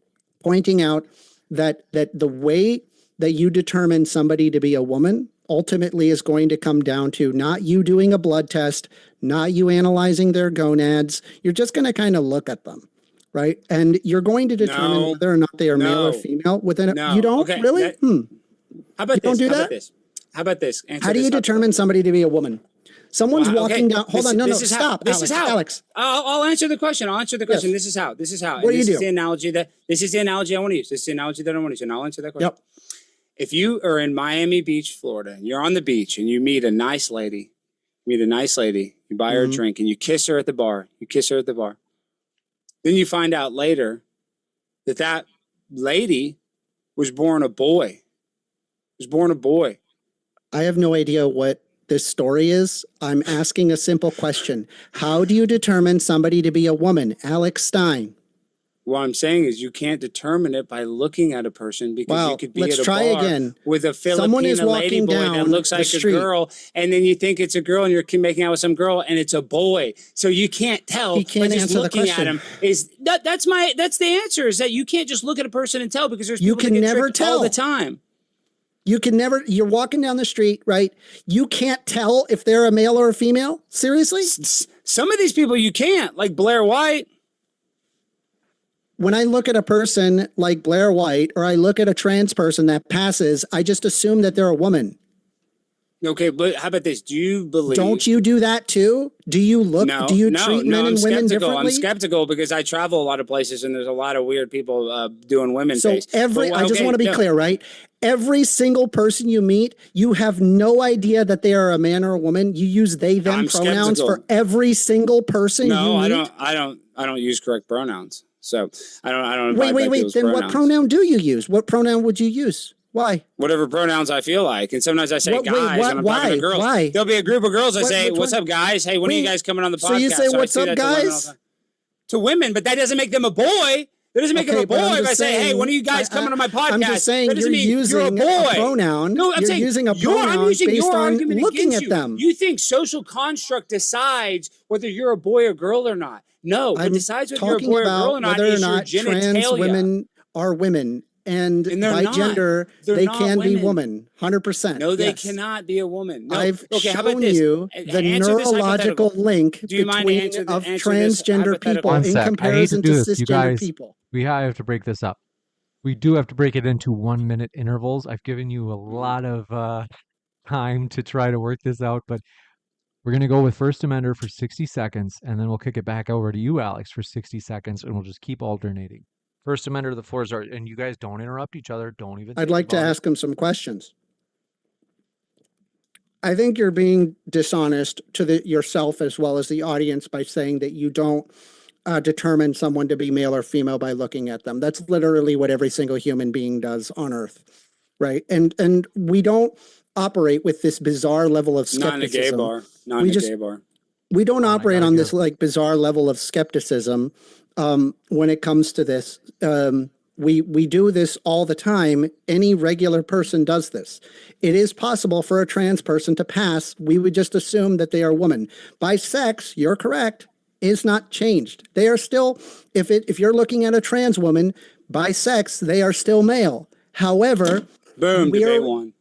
pointing out that the way that you determine somebody to be a woman ultimately is going to come down to not you doing a blood test, not you analyzing their gonads. You're just going to kind of look at them, right? And you're going to determine No. whether or not they are male or No. female within No. You don't Okay, really? that- How about You don't this? do How that? about this? How about this? Answer How do this you determine somebody to be a woman? Someone's Well, walking okay, down. Hold this- on, no, this is how- stop, this Alex. is how. Alex, I'll answer the question. I'll answer the question. Yes. This is how. This is how. What do you this do? is the analogy I want to use. This is the analogy that I want to use, and I'll answer that question. Yep. If you are in Miami Beach, Florida, and you're on the beach and you meet a nice lady, you buy her a Mhm. drink, and you kiss her at the bar. Then you find out later that lady was born a boy. I have no idea what this story is. I'm asking a simple question. How do you determine somebody to be a woman? Alex Stein. What I'm saying is you can't determine it by looking at a person because Wow, you could be let's at a try bar again. with a Someone is Filipina lady walking boy that down looks the like a street. girl, and then you think it's a girl and you're making out with some girl and it's a boy. So you can't tell He can't by just answer the looking at question. him. That's the answer, is that you can't just look at a person and tell, because there's You people can that get never tricked all tell. the time. You can never, you're walking down the street, right? You can't tell if they're a male or a female? Seriously? Some of these people you can't, like Blair White. When I look at a person like Blair White, or I look at a trans person that passes, I just assume that they're a woman. Okay, but how about this? Do you believe? Don't you do that too? Do you look, No, do you no, treat no, men I'm and women skeptical. differently? I'm skeptical because I travel a lot of places and there's a lot of weird people doing women So things. I just want to be clear, right? Every single person you meet, you have no idea that they are a man or a woman. You use they, them I'm pronouns skeptical. for every single person No, you meet. I don't use correct pronouns. So I don't. Wait. people's Then what pronouns. pronoun do you use? What pronoun would you use? Why? Whatever pronouns I feel like, and sometimes I say What- wait, guys, what- and I'm why? talking to girls. Why? There'll be a group of girls. I What- say, which "What's one? up, guys? Hey, when are you Wait, guys coming on the podcast?" so you say, I "What's do up, that to women all the guys?" time. To women, but that doesn't make them a boy. That doesn't make Okay, them a boy. but I'm If I just say, "Hey, saying- when are you guys coming on my podcast?" I'm just saying that doesn't you're mean using you're a boy. a pronoun. No, I'm You're saying using a I'm pronoun using based your on argument looking against at you. them. You think social construct decides whether you're a boy or girl or not? No, what I'm decides whether you're a talking boy or about girl or not whether or is your not trans genitalia. women are women. And they're by not. gender, They're they not can be women. woman, 100%. No, they yes. cannot be a woman. No. I've Okay, how about shown this? you the Answer this neurological hypothetical. link Do you mind between answer of this transgender hypothetical? people One in sec. I hate to comparison do to this. You cisgender guys, people. we have to break this up. We do have to break it into 1 minute intervals. I've given you a lot of time to try to work this out, but we're going to go with First Amender for 60 seconds, and then we'll kick it back over to you, Alex, for 60 seconds, and we'll just keep alternating. First Amender, the floor is ours, and you guys don't interrupt each other. Don't even. I'd think like to about it. ask him some questions. I think you're being dishonest to yourself as well as the audience by saying that you don't determine someone to be male or female by looking at them. That's literally what every single human being does on Earth, right? And we don't operate with this bizarre level of Not in a gay skepticism. bar. Not We in a just- gay bar. We don't Oh my operate God, on this you're- like bizarre level of skepticism when it comes to this. We do this all the time. Any regular person does this. It is possible for a trans person to pass. We would just assume that they are a woman. By sex, you're correct, is not changed. They are still, if you're looking at a trans woman, by sex, they are still male. However, Boom, we debate are- one.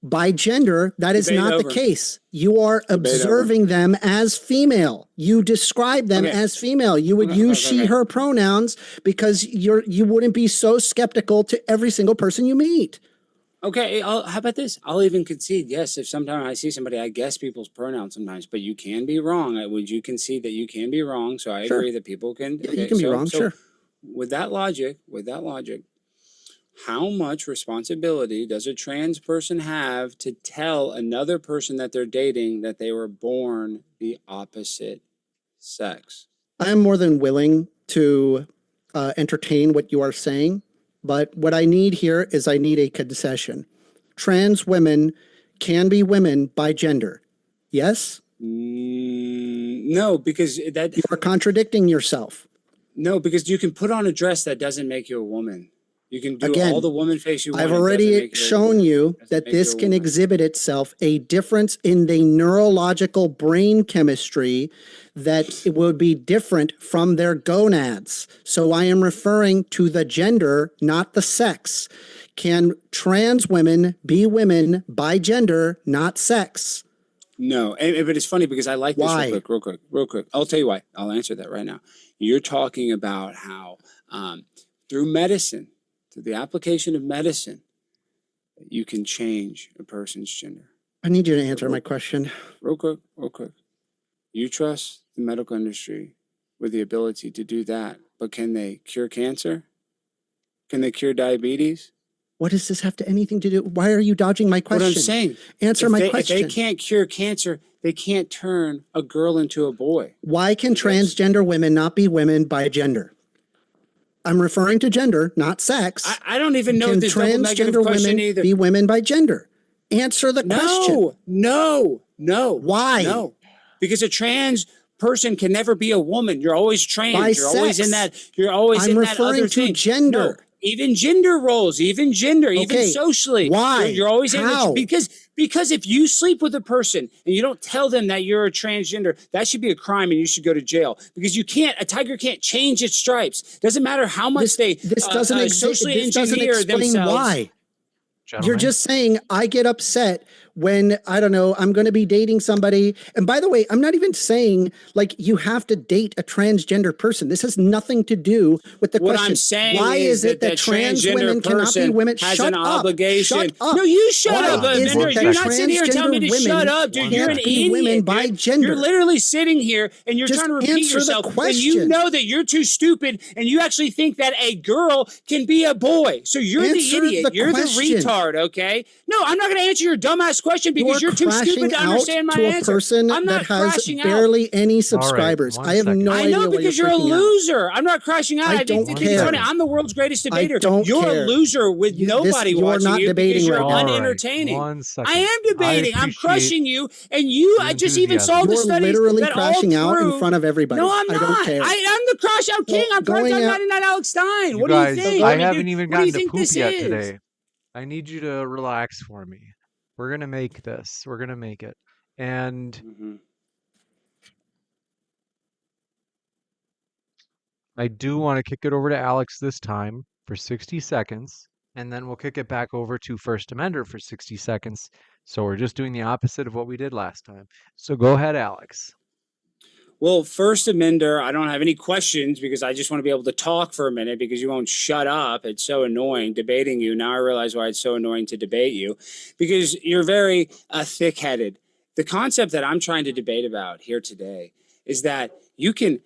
by gender, that is Debate not over. the case. You are Debate observing them as female. You describe them Okay. as female. You would Okay, use okay, she, okay. her pronouns because you wouldn't be so skeptical to every single person you meet. Okay, how about this? I'll even concede, yes, if sometimes I see somebody, I guess people's pronouns sometimes, but you can be wrong. Would you concede that you can be wrong? So I Sure. agree that people can. Yeah, you can be wrong, sure. With that logic, how much responsibility does a trans person have to tell another person that they're dating that they were born the opposite sex? I am more than willing to entertain what you are saying, but what I need here is I need a concession. Trans women can be women by gender. Yes, No, because that You are contradicting yourself. no, because you can put on a dress that doesn't make you a woman. You can do Again, all the woman face you want. I've it doesn't already make you a shown woman. you Doesn't that make you this a can woman. exhibit itself a difference in the neurological brain chemistry that it would be different from their gonads. So I am referring to the gender, not the sex. Can trans women be women by gender, not sex? No, but it's funny because I like this Why? real quick. I'll tell you why. I'll answer that right now. You're talking about how through medicine, through the application of medicine, you can change a person's gender. I need you to answer my question. Real quick. You trust the medical industry with the ability to do that, but can they cure cancer? Can they cure diabetes? What does this have to anything to do? Why are you dodging my question? What I'm saying, Answer my if question. they can't cure cancer, they can't turn a girl into a boy. Why can transgender women not be women by gender? I'm referring to gender, not sex. I don't even know Can if this double negative transgender question women either. be women by gender? Answer the question. No. Why? No, because a trans person can never be a woman. You're always trans. By you're always in sex. that. You're always I'm in that referring other to thing. gender. No, even gender roles, even gender, even Okay, socially. why? You're always How? in the, because if you sleep with a person and you don't tell them that you're a transgender, that should be a crime and you should go to jail. Because a tiger can't change its stripes. Doesn't matter how much This doesn't socially this doesn't engineer explain themselves. why. Gentlemen. You're just saying I get upset when, I don't know, I'm going to be dating somebody. And by the way, I'm not even saying like you have to date a transgender person. This has nothing to do with the What question. I'm saying Why is it that trans transgender women cannot be person women? has Shut an up. obligation. Shut up. No, you shut Why up, is Amender. it that You're not sitting here telling me to transgender shut women up, dude. You're an can't be women idiot. by Dude. gender? You're literally sitting here and you're Just trying to repeat answer the yourself. And you question. know that you're too stupid and you actually think that a girl can be a boy. So you're Answer the idiot. the You're question. the retard, okay? No, I'm not going to answer your dumbass question because you're too stupid to understand my to a answer. person I'm not that has crashing out. barely any subscribers. one I have second. no I idea know what because you're you're a freaking out. loser. I'm not crashing out. I think don't it's funny. care. I'm the world's greatest debater. don't You're care. a loser with nobody you're watching not you debating because you're right now. All right, unentertaining. one second. I am debating. I'm appreciate crushing you, and you. the I just even enthusiasm. saw the You're studies literally that crashing all out in prove- front of everybody. No, I'm I not. don't care. I'm the crash out king. I'm going Primetime out- 99 Alex Stein. You What guys, do you think? I mean, haven't dude, even what do you gotten to think poop this yet is? today. I need you to relax for me. We're gonna make this. We're gonna make it. And I do want to kick it over to Alex this time for 60 seconds, and then we'll kick it back over to First Amender for 60 seconds. So we're just doing the opposite of what we did last time. So go ahead, Alex. Well, First Amender, I don't have any questions because I just want to be able to talk for a minute because you won't shut up. It's so annoying debating you. Now I realize why it's so annoying to debate you because you're very thick-headed. The concept that I'm trying to debate about here today is that you can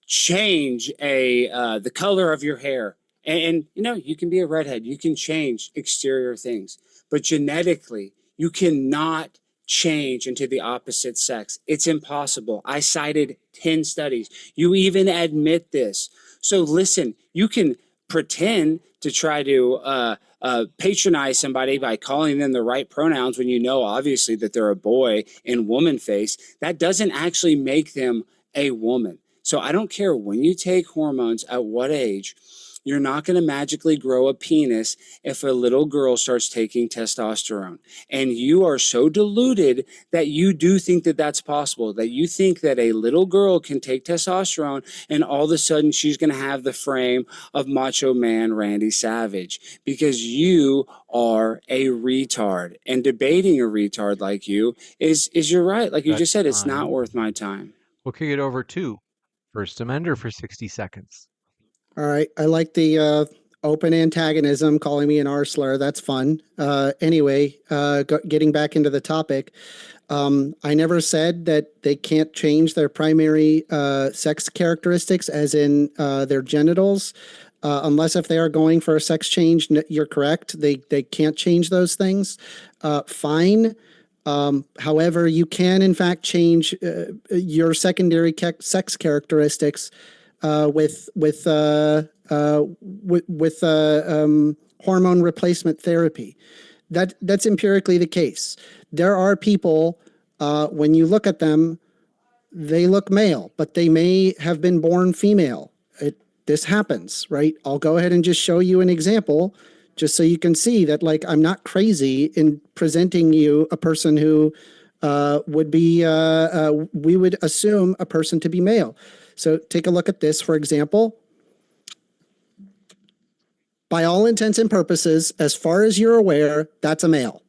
change the color of your hair. And, you know, you can be a redhead. You can change exterior things. But genetically, you cannot change into the opposite sex. It's impossible. I cited 10 studies. You even admit this. So listen, you can pretend to try to patronize somebody by calling them the right pronouns when you know obviously that they're a boy in woman face. That doesn't actually make them a woman. So I don't care when you take hormones at what age, you're not going to magically grow a penis if a little girl starts taking testosterone. And you are so deluded that you do think that that's possible, that you think that a little girl can take testosterone and all of a sudden she's going to have the frame of Macho Man Randy Savage because you are a retard. And debating a retard like you is you're right. Like you just said, it's not worth my time. We'll kick it over to First Amender for 60 seconds. All right. I like the open antagonism, calling me an R slur. That's fun. Anyway, getting back into the topic, I never said that they can't change their primary sex characteristics, as in their genitals, unless if they are going for a sex change. You're correct. They can't change those things. Fine. However, you can in fact change your secondary sex characteristics with hormone replacement therapy. That's empirically the case. There are people when you look at them, they look male, but they may have been born female. This happens, right? I'll go ahead and just show you an example just so you can see that, like, I'm not crazy in presenting you a person who would be, we would assume a person to be male. So take a look at this, for example. By all intents and purposes, as far as you're aware, that's a male,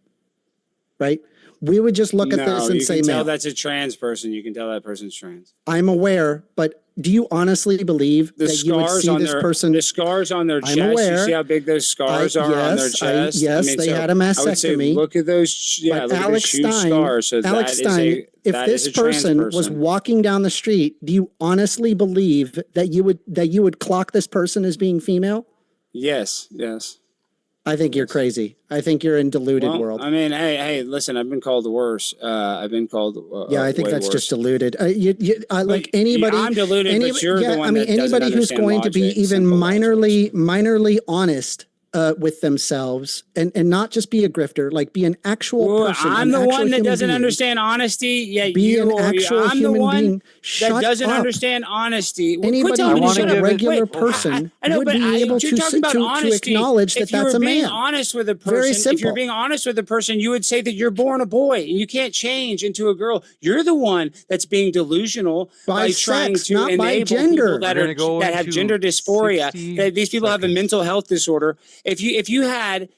right? We would just look at this and say you can tell male. that's a trans person. You can tell that person's trans. I'm aware, but do you honestly believe The that you would scars see on this their person? the scars on their I'm chest. aware. You see how big those scars are on their chest. Yes, they had a I would say mastectomy. look at those. Yeah, But look at Alex those huge Stein, scars. So Alex that is Stein, a, if that this is a trans person was walking down the street, do you honestly believe that you would clock this person as being female? Yes, yes. I think you're crazy. I think you're in deluded Well, world. I mean, hey, listen. I've been called worse. I've been called. Yeah, I think way that's worse. just deluded. Like anybody, I'm deluded, but you're the one that doesn't anybody who's understand going to be logic, even simple minorly honest with themselves and not just be a grifter, like be an actual Well, person. I'm an the actual one that human doesn't being. understand honesty. Yeah, Be you an or actual I'm the human one being. that Shut doesn't up. understand honesty. Well, quit Anybody telling me to who's shut a up. regular Wait, person I know, would but be able you're to talking about to honesty. acknowledge that If you that's were a being man. honest with a Very person, if you're simple. being honest with a person, you would say that you're born a boy and you can't change into a girl. You're the one that's being delusional By trying sex, to not by enable gender. people that We're gonna go that have into gender dysphoria. 60 That these people have a seconds. mental health disorder. If you had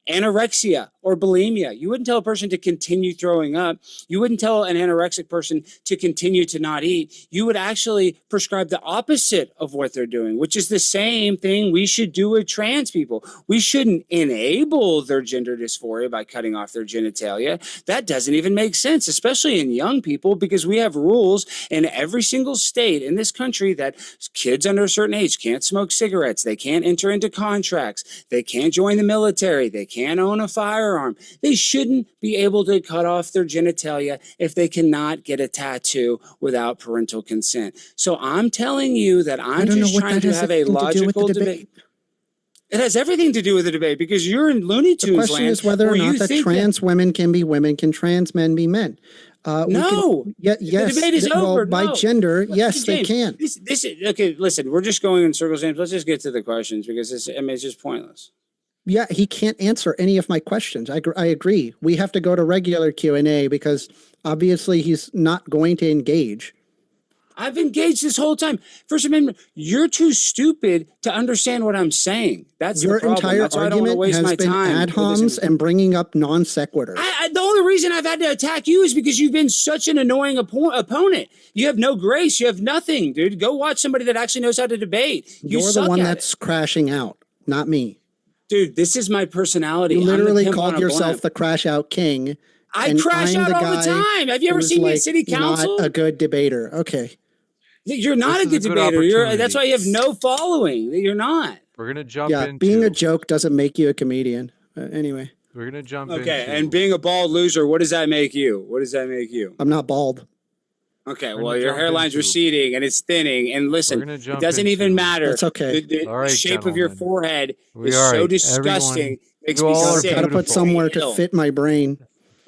anorexia or bulimia, you wouldn't tell a person to continue throwing up. You wouldn't tell an anorexic person to continue to not eat. You would actually prescribe the opposite of what they're doing, which is the same thing we should do with trans people. We shouldn't enable their gender dysphoria by cutting off their genitalia. That doesn't even make sense, especially in young people, because we have rules in every single state in this country that kids under a certain age can't smoke cigarettes. They can't enter into contracts. They can't join the military. They can't own a firearm. They shouldn't be able to cut off their genitalia if they cannot get a tattoo without parental consent. So I'm telling you that I'm just trying to have a logical debate. It has everything to do with the debate because you're in Looney Tunes The question land is whether or where you not that think trans women can be women, can trans men be men? No. Yes. The debate is well, over. by No. gender, Listen, yes, they James, can. This is okay. Listen, we're just going in circles, James. Let's just get to the questions because it's just pointless. Yeah, he can't answer any of my questions. I agree. We have to go to regular Q&A because obviously he's not going to engage. I've engaged this whole time. First Amendment, you're too stupid to understand what I'm saying. That's Your the problem. entire That's why I don't want to argument waste has my been time ad with homs this. and bringing up non sequiturs. The only reason I've had to attack you is because you've been such an annoying opponent. You have no grace. You have nothing, dude. Go watch somebody that actually knows how to debate. You You're the suck one at that's it. crashing out, not me. Dude, this is my personality. You I'm the literally pimp on called a yourself blimp. the crash out king. I and crash I'm out the all the guy time. Have you ever who's, seen me at like, city council? Not a good debater. Okay. You're not This a good is a good debater. That's opportunity. why you have no following. You're not. We're gonna jump Yeah, into being a joke doesn't make you a comedian. Anyway, we're gonna jump Okay, into and being a bald loser, what does that make you? What does that make you? I'm not bald. Okay, We're well, gonna your jump hairline's into- receding and it's thinning. And listen, gonna it jump doesn't even into- matter. That's okay. The All right, shape of your gentlemen. forehead We is are so right. disgusting. Everyone, Makes you me all are sick. Gotta put beautiful. somewhere to Ill. fit my brain.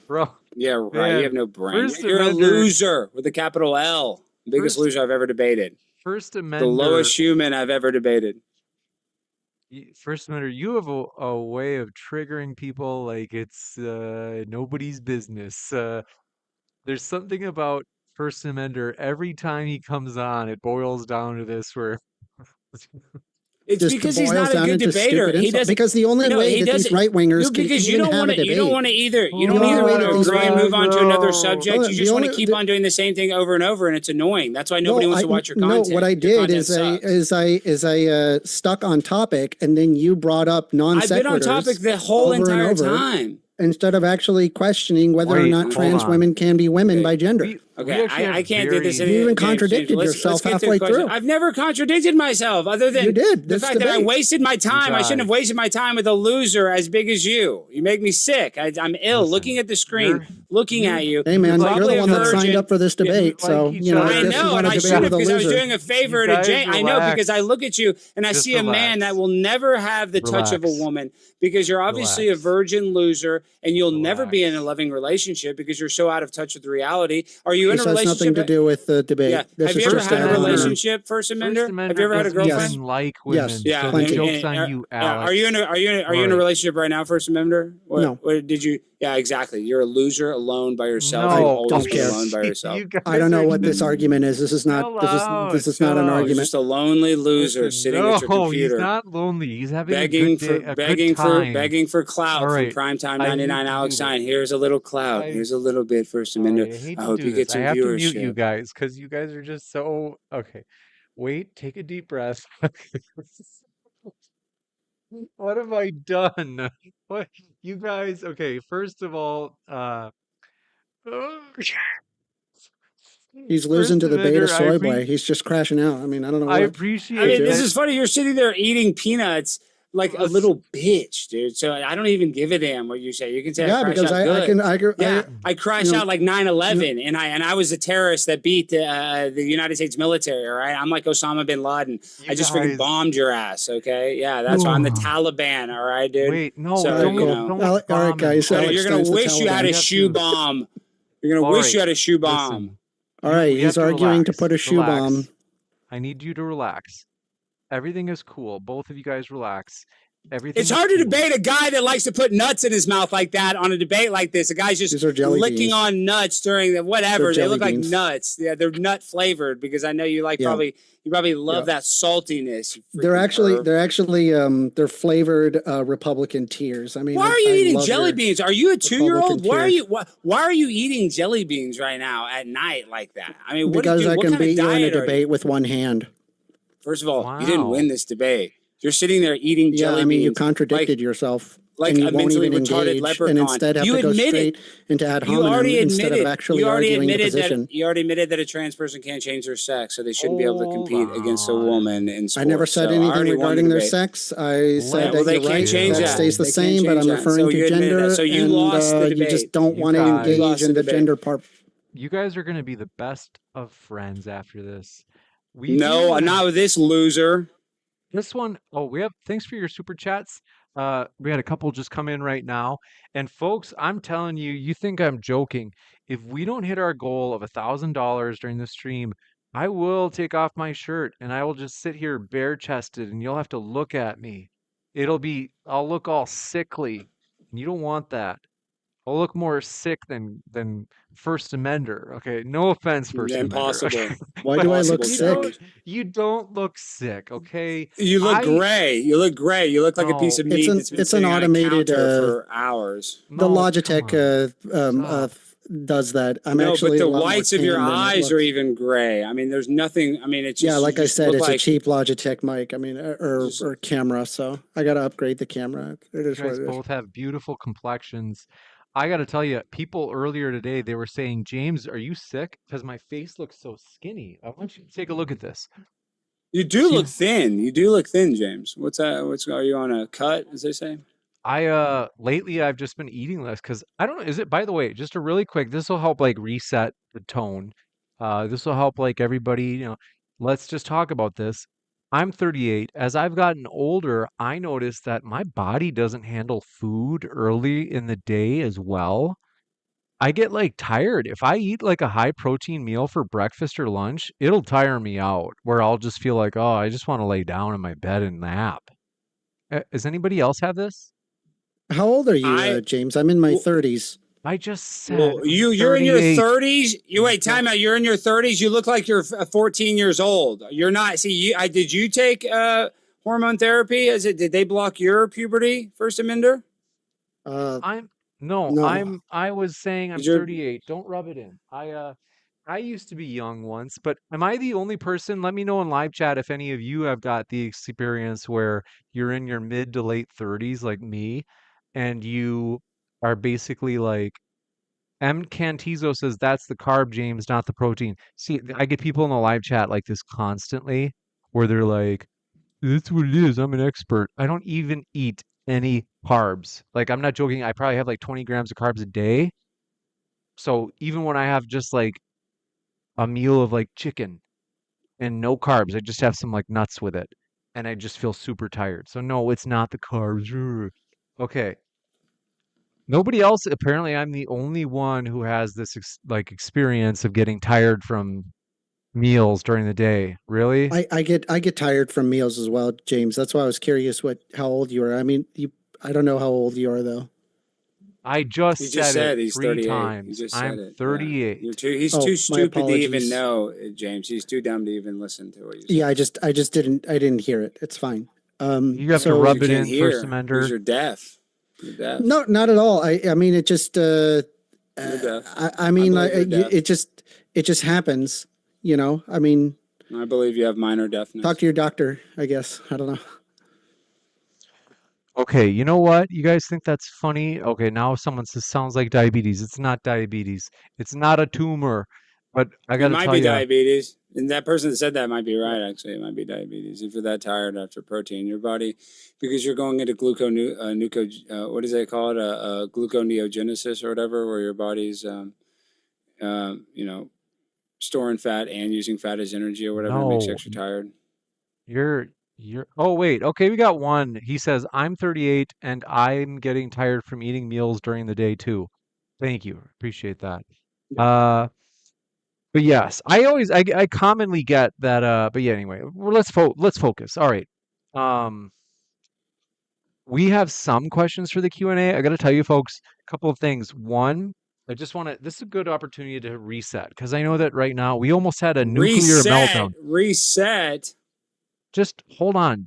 Bro, Yeah, right. Man, You have no brain. First You're a Amender- loser with a capital L. Biggest First- loser I've ever debated. First The Amendment. lowest human I've ever debated. First Amendment, you have a way of triggering people like it's nobody's business. There's something about First Amender. Every time he comes on, it boils down to this where It's Just because to he's boil not a down good into debater. stupid He insult. doesn't. Because the only No, way he that these doesn't- right wingers can because you even don't have want a to. You don't debate. want to either. You The don't only either way want that to these agree and guys move on to another know- subject. Hold on, You the just want to only- keep on doing the same thing over and over, and it's annoying. That's why nobody wants to watch your content. No, what I Your did content is sucks. I stuck on topic, and then you brought up non I've been on sequiturs topic the whole over and entire over, time. instead of actually questioning whether or Wait, not hold trans on. women can be women Okay. by gender. Okay, I can't do this. You even James, contradicted let's yourself get to the halfway question. through. I've never contradicted myself, other than You did. the This fact that I debate. wasted my time. I shouldn't have wasted my time with a loser as big as you. You make me sick. I'm ill looking at the screen, looking at you. Hey man, you're probably the one a that signed virgin. up for this debate, so you know. I guess you know, want and to I debate should have with a because I was loser. doing a favor You to guys Jane. I know because I relax. look at you and I Just see a man that relax. will never have the touch of a Relax. woman because you're obviously Relax. a virgin loser and you'll never be in a loving relationship because you're so out of touch with reality. Are you in This a has relationship? nothing to do with the debate. Yeah. This Have is you ever just had a an honor. relationship, First Amender? Have you ever had a girlfriend? Women like women. Yes, So the plenty. joke's on you, Alex. Are you in a relationship right now, First Amender? No. What did you? Yeah, exactly. You're a loser alone by yourself. I You'll always don't be care. alone by yourself. I don't know what this argument is. This is not. This is not an You're argument. just a lonely loser sitting at your No, computer. he's not lonely. He's having begging a good day, begging time. begging for clout All right. from Primetime I need 99 to Alex do Stein. this. Here's a little clout. Here's a little bit, First Amender. I hate I to hope do you this. get some I have to mute you viewership. guys because you guys are just so okay. Wait, take a deep breath. What have I done? What you guys? Okay, first of all, He's losing to the beta Amender, soy boy. He's just crashing out. I mean, I don't know I what. appreciate I mean, do. this is funny. You're sitting there eating peanuts like a little bitch, dude. So I don't even give a damn what you say. You can say Yeah, I crash because out I good. can. Yeah, I crashed you know, out like 9/11, and I was a terrorist that beat the United States military. All right, I'm like Osama bin Laden. I just freaking guys- bombed your ass. Okay, yeah, that's why I'm the Taliban. All right, dude. Wait, no, So, don't, you know, don't all right, guys. you're Alex gonna Stein's the wish you had Taliban. a shoe bomb. You're gonna All wish right, you had a shoe bomb. listen. All right, We have he's to arguing to relax, put a shoe relax. bomb. I need you to relax. Everything is cool. Both of you guys relax. Everything. It's is hard to cool. debate a guy that likes to put nuts in his mouth like that on a debate like this. A guy's just These are jelly licking beans. on nuts during the whatever. They're They look jelly like beans. nuts. Yeah, they're nut flavored because I know you like Yeah. you probably love that saltiness. You They're freaking actually perv. they're flavored Republican tears. I mean, Why are you I eating love jelly your beans? Are you a 2-year-old? Republican Why are you eating jelly beans right now at night like that? I mean, because I what can kind of beat you in a diet are you? debate with one hand. First of all, Wow. you didn't win this debate. You're sitting there eating Yeah, jelly I mean, you beans. contradicted yourself. Like and you a won't mentally even retarded engage, leprechaun. and instead have You to go admitted- straight into ad You already hominem instead admitted. of actually You already arguing the admitted position. that. You already admitted that a trans person can't change their sex, so they shouldn't be able to compete against a woman in sports. I never said So anything already won the regarding their debate. sex. I Yeah, said well, that they you're can't right. change That that. stays the They can't same, but change I'm that. referring So to you admitted gender, that. So you and lost the you just debate. don't You want to guys- engage lost in the the debate. gender part. You guys are going to be the best of friends after this. No, not with this loser. This one, we have, thanks for your super chats. We had a couple just come in right now. And folks, I'm telling you, you think I'm joking. If we don't hit our goal of $1,000 during the stream, I will take off my shirt and I will just sit here bare chested and you'll have to look at me. I'll look all sickly. And you don't want that. I'll look more sick than First Amender. Okay, no offense, First Amender. Impossible. Okay? Why do I look Impossible, sick? Jack. You don't look sick, okay? You look gray. You look gray. You look like a piece of No. meat It's an- that's been it's an sitting on a automated, counter for hours. The No, Logitech come on. Stop. does that. I'm No, actually but a the lot more whites of your tan than it eyes looks. are even gray. I mean, there's nothing. I mean, it's just, Yeah, like you I just said, look it's like, a cheap Logitech mic. I mean, or Just- or camera. So I got to upgrade the camera. It You is what guys it is. both have beautiful complexions. I got to tell you, people earlier today, they were saying, James, are you sick? Because my face looks so skinny. I want you to take a look at this. You do See- look thin. You do look thin, James. What's that? Are you on a cut, as they say? Lately I've just been eating less because I don't know, is it, by the way, just a really quick, this will help like reset the tone. This will help like everybody, let's just talk about this. I'm 38. As I've gotten older, I noticed that my body doesn't handle food early in the day as well. I get like tired. If I eat like a high protein meal for breakfast or lunch, it'll tire me out where I'll just feel like, oh, I just want to lay down in my bed and nap. Does anybody else have this? How old are you, James? I'm in my 30s. I just said Well, you're in your 38. 30s. You wait, time out. You're in your 30s. You look like you're 14 years old. You're not. See, did you take hormone therapy? Did they block your puberty, First Amender? No. I was saying I'm 38. Don't rub it in. I used to be young once, but am I the only person? Let me know in live chat if any of you have got the experience where you're in your mid to late 30s like me and you are basically like M. Cantizo says that's the carb, James, not the protein. See, I get people in the live chat like this constantly where they're like, that's what it is. I'm an expert. I don't even eat any carbs. Like, I'm not joking. I probably have like 20 grams of carbs a day. So even when I have just like a meal of like chicken and no carbs, I just have some like nuts with it. And I just feel super tired. So no, it's not the carbs. Ugh. Okay. Nobody else, apparently I'm the only one who has this like experience of getting tired from meals during the day. Really? I get tired from meals as well, James. That's why I was curious how old you are. I mean, I don't know how old you are though. I just He said just said it he's 3 38. He times. just I'm said it. 38. Yeah. He's Oh, too my stupid to even apologies. know, James. He's too dumb to even listen to what you said. Yeah, I just didn't hear it. It's fine. You have to So rub You it can't in, hear First because Amender. you're deaf. You're deaf. no, not at all. I mean, it just You're deaf. I mean, believe you're deaf. it just happens. You know, I mean, I believe you have minor deafness. talk to your doctor. I guess I don't know. Okay, you know what? You guys think that's funny? Okay, now someone says sounds like diabetes. It's not diabetes. It's not a tumor. But I It got to might tell be you, diabetes. And that person that said that might be right, actually. It might be diabetes. If you're that tired after protein, your body, because you're going into what is it called? Gluconeogenesis or whatever, where your body's, storing fat and using fat as energy or whatever. It makes you no, extra tired. you're oh wait, okay, we got one. He says I'm 38 and I'm getting tired from eating meals during the day too. Thank you. Appreciate that. Uh but yes, I commonly get that but yeah, anyway, well, let's focus. All right. Um we have some questions for the Q&A. I got to tell you folks a couple of things. One, I just want to this is a good opportunity to reset because I know that right now we almost had a nuclear meltdown. Reset. Just hold on.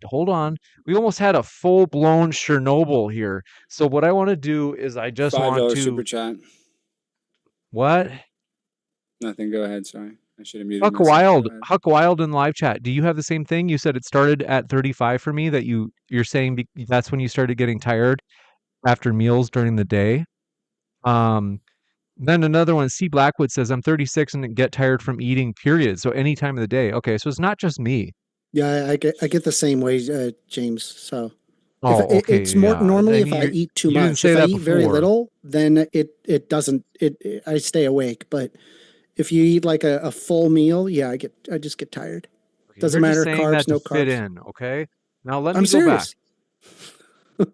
We almost had a full-blown Chernobyl here. So what I want to do is I just want $5 to super chat. what? Nothing. Go ahead. Sorry. I should have muted Huck myself. Wild, Go ahead. Huck Wild in live chat. Do you have the same thing? You said it started at 35 for me that you're saying that's when you started getting tired after meals during the day. Then another one, C Blackwood says I'm 36 and get tired from eating, period. So any time of the day. Okay, so it's not just me. Yeah, I get the same way, James. So Oh, okay, it's more yeah. normally I if mean, I eat too you didn't much. say If I that eat very before. little, then it doesn't I stay awake. But if you eat like a full meal, yeah, I just get tired. Okay, Doesn't you're just matter saying carbs, that to no fit carbs. in, okay? Now let I'm me go back. serious.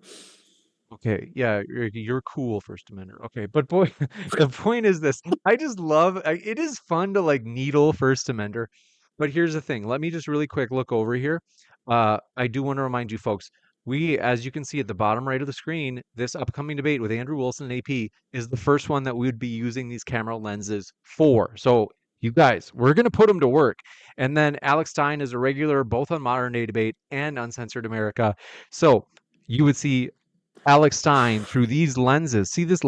Okay, yeah, you're cool, First Amendment. Okay, but boy, the point is this. I just love it is fun to like needle First Amendment. But here's the thing. Let me just really quick look over here. I do want to remind you folks, we, as you can see at the bottom right of the screen, this upcoming debate with Andrew Wilson and AP is the first one that we would be using these camera lenses for. So you guys, we're going to put them to work. And then Alex Stein is a regular both on Modern Day Debate and Uncensored America. So you would see Alex Stein through these lenses. See this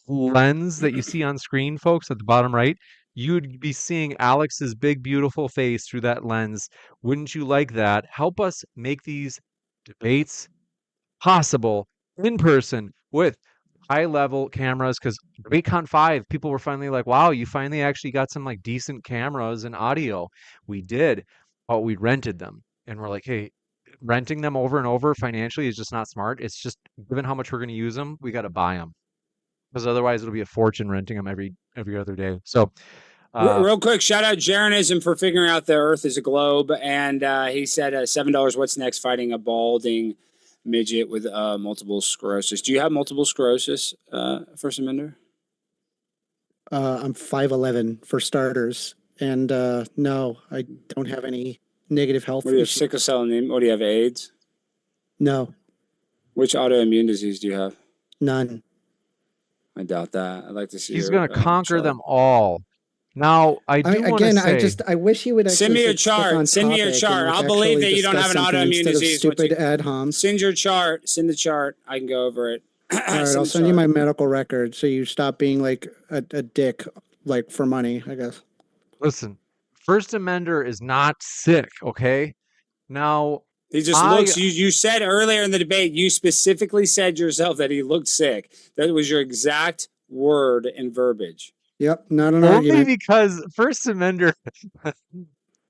lens that you see on screen, folks, at the bottom right? You'd be seeing Alex's big, beautiful face through that lens. Wouldn't you like that? Help us make these debates possible in person with high level cameras because DebateCon 5, people were finally like, wow, you finally actually got some like decent cameras and audio. We did, but we rented them. And we're like, hey, renting them over and over financially is just not smart. It's just given how much we're going to use them, we got to buy them because otherwise it'll be a fortune renting them every other day. So, Real quick, shout out Jaronism for figuring out the Earth is a globe, and he said $7. What's next? Fighting a balding midget with multiple sclerosis. Do you have multiple sclerosis, First Amender? I'm 5'11" for starters, and no, I don't have any negative health What do you have? issues. Sickle cell anemia? What do you have? AIDS? No, Which autoimmune disease do you have? none. I doubt that. I'd like to see. he's your, going to conquer chart. them all. Now, I do want to Again, say, I wish he would actually Send me your stick chart. on Send me your topic chart. and, like, I'll believe actually that you don't discuss have an something autoimmune instead of disease. stupid ad homs. Send your chart. Send the chart. I can go over it. All right, I'll send you my medical record so you stop being like a dick, like for money, I guess. listen, First Amender is not sick, okay? Now, He just looks. You said earlier in the debate, you specifically said yourself that he looked sick. That was your exact word and verbiage. Yep, not an Only argument. because First Amender.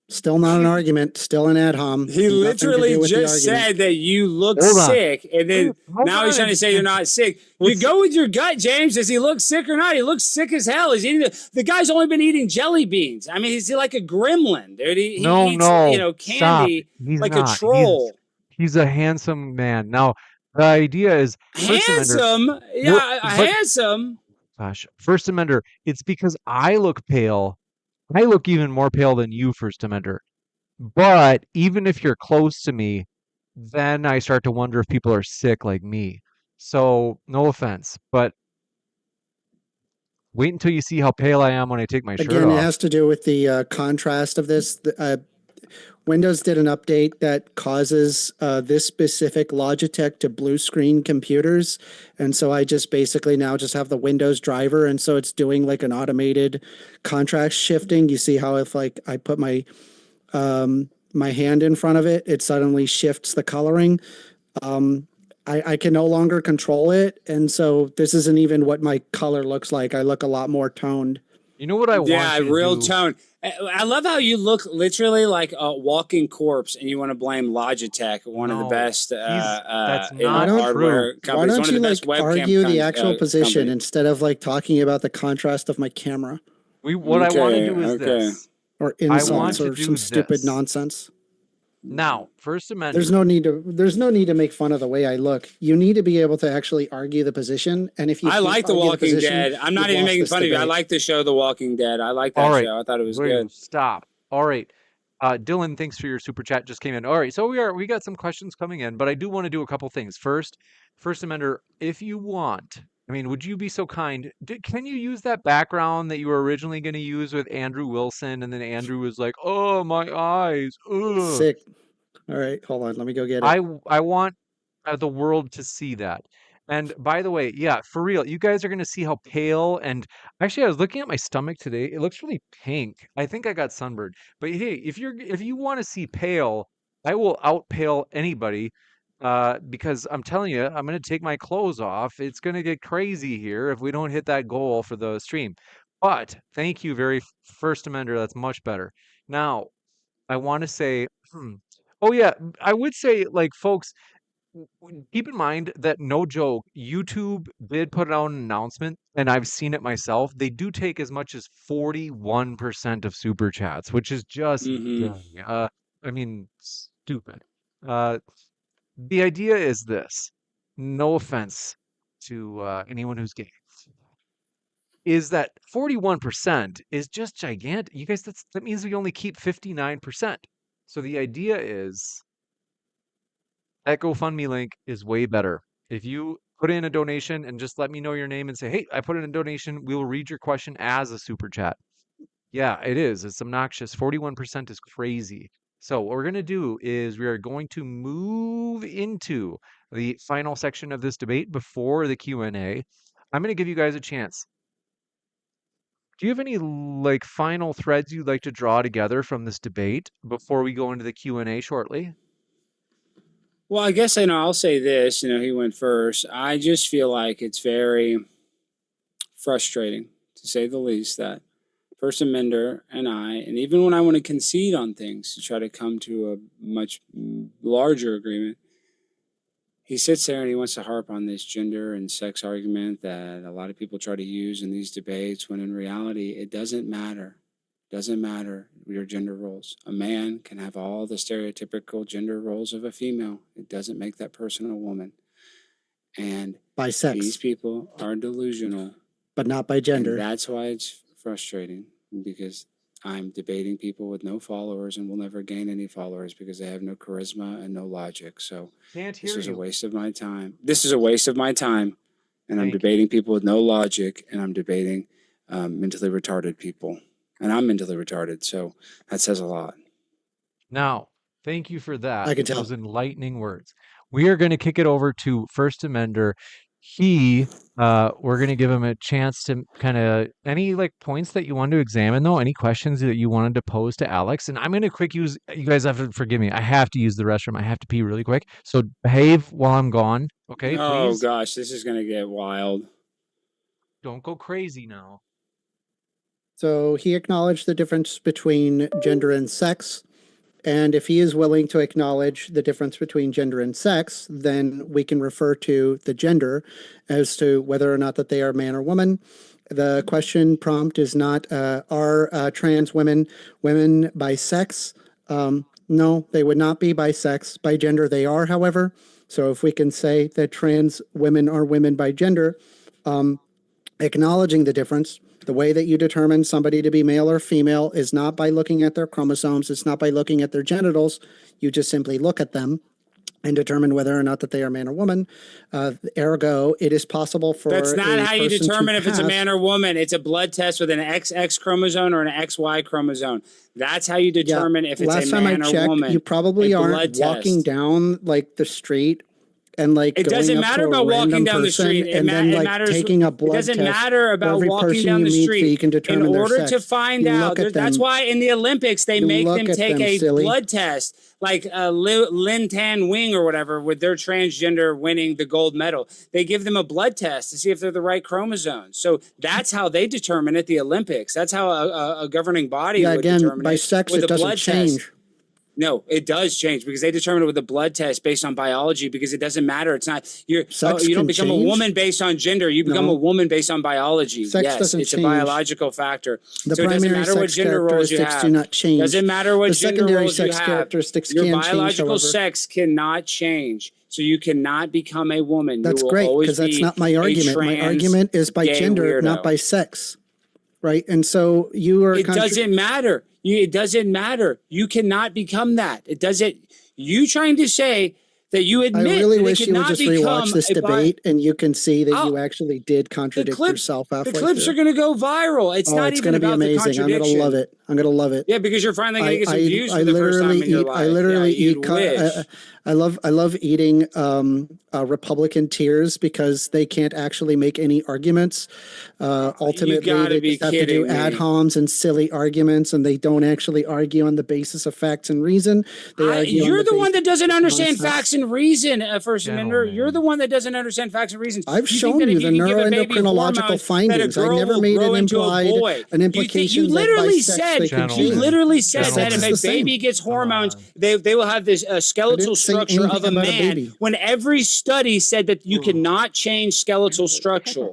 Still not an argument. Still an ad hom. He Nothing to literally do with the just argument. said that you look Hold on. sick, and then Hold now he's on, trying to say you're not sick. You let's- go with your gut, James. Does he look sick or not? He looks sick as hell. He's eating the guy's only been eating jelly beans. I mean, he's like a gremlin, dude. He No, eats, no, candy stop. He's like not. a troll. He's a handsome man. Now, the idea is First Amender. Handsome, yeah, but- handsome. Gosh, First Amender, it's because I look pale. I look even more pale than you, First Amender. But even if you're close to me, then I start to wonder if people are sick like me. So, no offense, but wait until you see how pale I am when I take my shirt Again, it off. has to do with the contrast of this. Windows did an update that causes this specific Logitech to blue screen computers. And so I just basically now just have the Windows driver. And so it's doing like an automated contrast shifting. You see how if like I put my my hand in front of it, it suddenly shifts the coloring. I can no longer control it. And so this isn't even what my color looks like. I look a lot more toned. You know what I want you to real do? tone. I love how you look literally like a walking corpse, and you want to blame Logitech, one of the No, best that's you know, not hardware true. companies. Why don't one of you the best like webcam argue the actual position company. instead of like talking about the contrast of my camera What I want to do is Okay. this. or I want insults to or do some stupid this. nonsense? Now, First Amendment. There's no need to make fun of the way I look. You need to be able to actually argue the position. And if you I can't like The argue Walking position, Dead. I'm not you've even lost making this fun of you. I debate. like the show The Walking Dead. I like that All right. show. I thought it was Wait, good. Stop. All right. Dylan, thanks for your super chat. Just came in. All right. So we got some questions coming in, but I do want to do a couple things. First Amender, if you want, I mean, would you be so kind? Can you use that background that you were originally going to use with Andrew Wilson, and then Andrew was like, "Oh, my eyes." Ugh. Sick. All right, hold on. Let me go get it. I want the world to see that. And by the way, yeah, for real, you guys are going to see how pale. And actually, I was looking at my stomach today. It looks really pink. I think I got sunburned. But hey, if you want to see pale, I will out pale anybody. Because I'm telling you, I'm going to take my clothes off. It's going to get crazy here if we don't hit that goal for the stream. But thank you, very First Amender. That's much better. Now, I want to say, oh yeah, I would say, like, folks, keep in mind that, no joke, YouTube did put out an announcement, and I've seen it myself. They do take as much as 41% of super chats, which is just Mhm. dang. I mean, stupid. The idea is this. No offense to anyone who's gay. Is that 41% is just gigantic. You guys, that means we only keep 59%. So the idea is that GoFundMe link is way better. If you put in a donation and just let me know your name and say, "Hey, I put in a donation," we will read your question as a super chat. Yeah, it is. It's obnoxious. 41% is crazy. So what we're going to do is we are going to move into the final section of this debate before the Q&A. I'm going to give you guys a chance. Do you have any like final threads you'd like to draw together from this debate before we go into the Q&A shortly? Well, I guess I'll say this. He went first. I just feel like it's very frustrating, to say the least, that First Amender and I, and even when I want to concede on things to try to come to a much larger agreement, he sits there and he wants to harp on this gender and sex argument that a lot of people try to use in these debates, when in reality, it doesn't matter. It doesn't matter your gender roles. A man can have all the stereotypical gender roles of a female. It doesn't make that person a woman. And by sex, these people are delusional. But not by gender. And that's why it's frustrating, because I'm debating people with no followers and will never gain any followers because they have no charisma and no logic. So this is a waste of my time. This is a waste of my time. And I'm debating people with no logic, and I'm debating mentally retarded people. And I'm mentally retarded. So that says a lot. Now, thank you for that. I can tell. Those enlightening words. We are going to kick it over to First Amender. We're going to give him a chance to kind of, any like points that you want to examine, though, any questions that you wanted to pose to Alex. And I'm going to you guys have to forgive me. I have to use the restroom. I have to pee really quick. So behave while I'm gone. Okay, Oh, please. gosh, this is going to get wild. Don't go crazy now. So he acknowledged the difference between gender and sex. And if he is willing to acknowledge the difference between gender and sex, then we can refer to the gender as to whether or not that they are man or woman. The question prompt is not, are trans women by sex? No, they would not be by sex. By gender, they are, however. So if we can say that trans women are women by gender, acknowledging the difference, the way that you determine somebody to be male or female is not by looking at their chromosomes. It's not by looking at their genitals. You just simply look at them and determine whether or not that they are man or woman. Ergo, it is possible for That's not a how you person determine to if it's a pass- man or woman. It's a blood test with an XX chromosome or an XY chromosome. That's how you determine if it's Last a time man I or checked, woman. you probably A aren't blood walking test. down like the street and like It going doesn't up matter to a about walking random down the person street. and then It like matters. taking a It blood doesn't test matter for about every walking person down you the meet so you street. can In determine their order sex. to find You out, look at that's them. why in the Olympics they You make look them at take them, a silly. blood test, like Lin Tan Wing or whatever, with their transgender winning the gold medal. They give them a blood test to see if they're the right chromosomes. So that's how they determine at the Olympics. That's how a governing body Yeah, would again, determine by it sex, with it a doesn't blood change. test. No, it does change because they determine it with a blood test based on biology because it doesn't matter. It's not Sex you don't can become change? a woman based on gender. You become No. a woman based on biology. Sex Yes, doesn't it's change. a biological factor. The So it doesn't primary matter what sex gender roles you characteristics have. do not change. Doesn't matter what The gender secondary roles you sex have. characteristics Your can change, biological however. sex cannot change. So you cannot become a woman. That's you will great, always because that's be not my a argument. My trans argument is by gay gender, not weirdo. by sex. Right? And so you are It doesn't matter. It doesn't matter. You cannot become that. It doesn't. You trying to say that you I admit really that wish it you would cannot just become rewatch this a debate and you can see that you I'll- actually did contradict yourself The halfway clips through. are going to go viral. It's Oh, not it's even going to be about the amazing. I'm going contradiction. to love it. I'm going to love it. Yeah, because you're finally going to get some views for the first literally time in your eat. life. I literally yeah, eat. you'd wish. I love eating Republican tears because they can't actually make any arguments. Ultimately, gotta they be just have to do kidding ad me. homs and silly arguments, and they don't actually argue on the basis of facts and reason. They argue. You're on the one that doesn't understand nonsense. facts and reason, First Amender. You're the one that doesn't understand facts and reasons. I've You think shown that you if the can give a baby neuroendocrinological hormones, findings. that a I girl never will made grow an into a implied boy. an implication You that by literally sex said they could you change. literally said Sex that is if a the same. baby gets hormones, they will have this skeletal say structure of anything a about a man. baby. When every study said that you cannot change skeletal structure,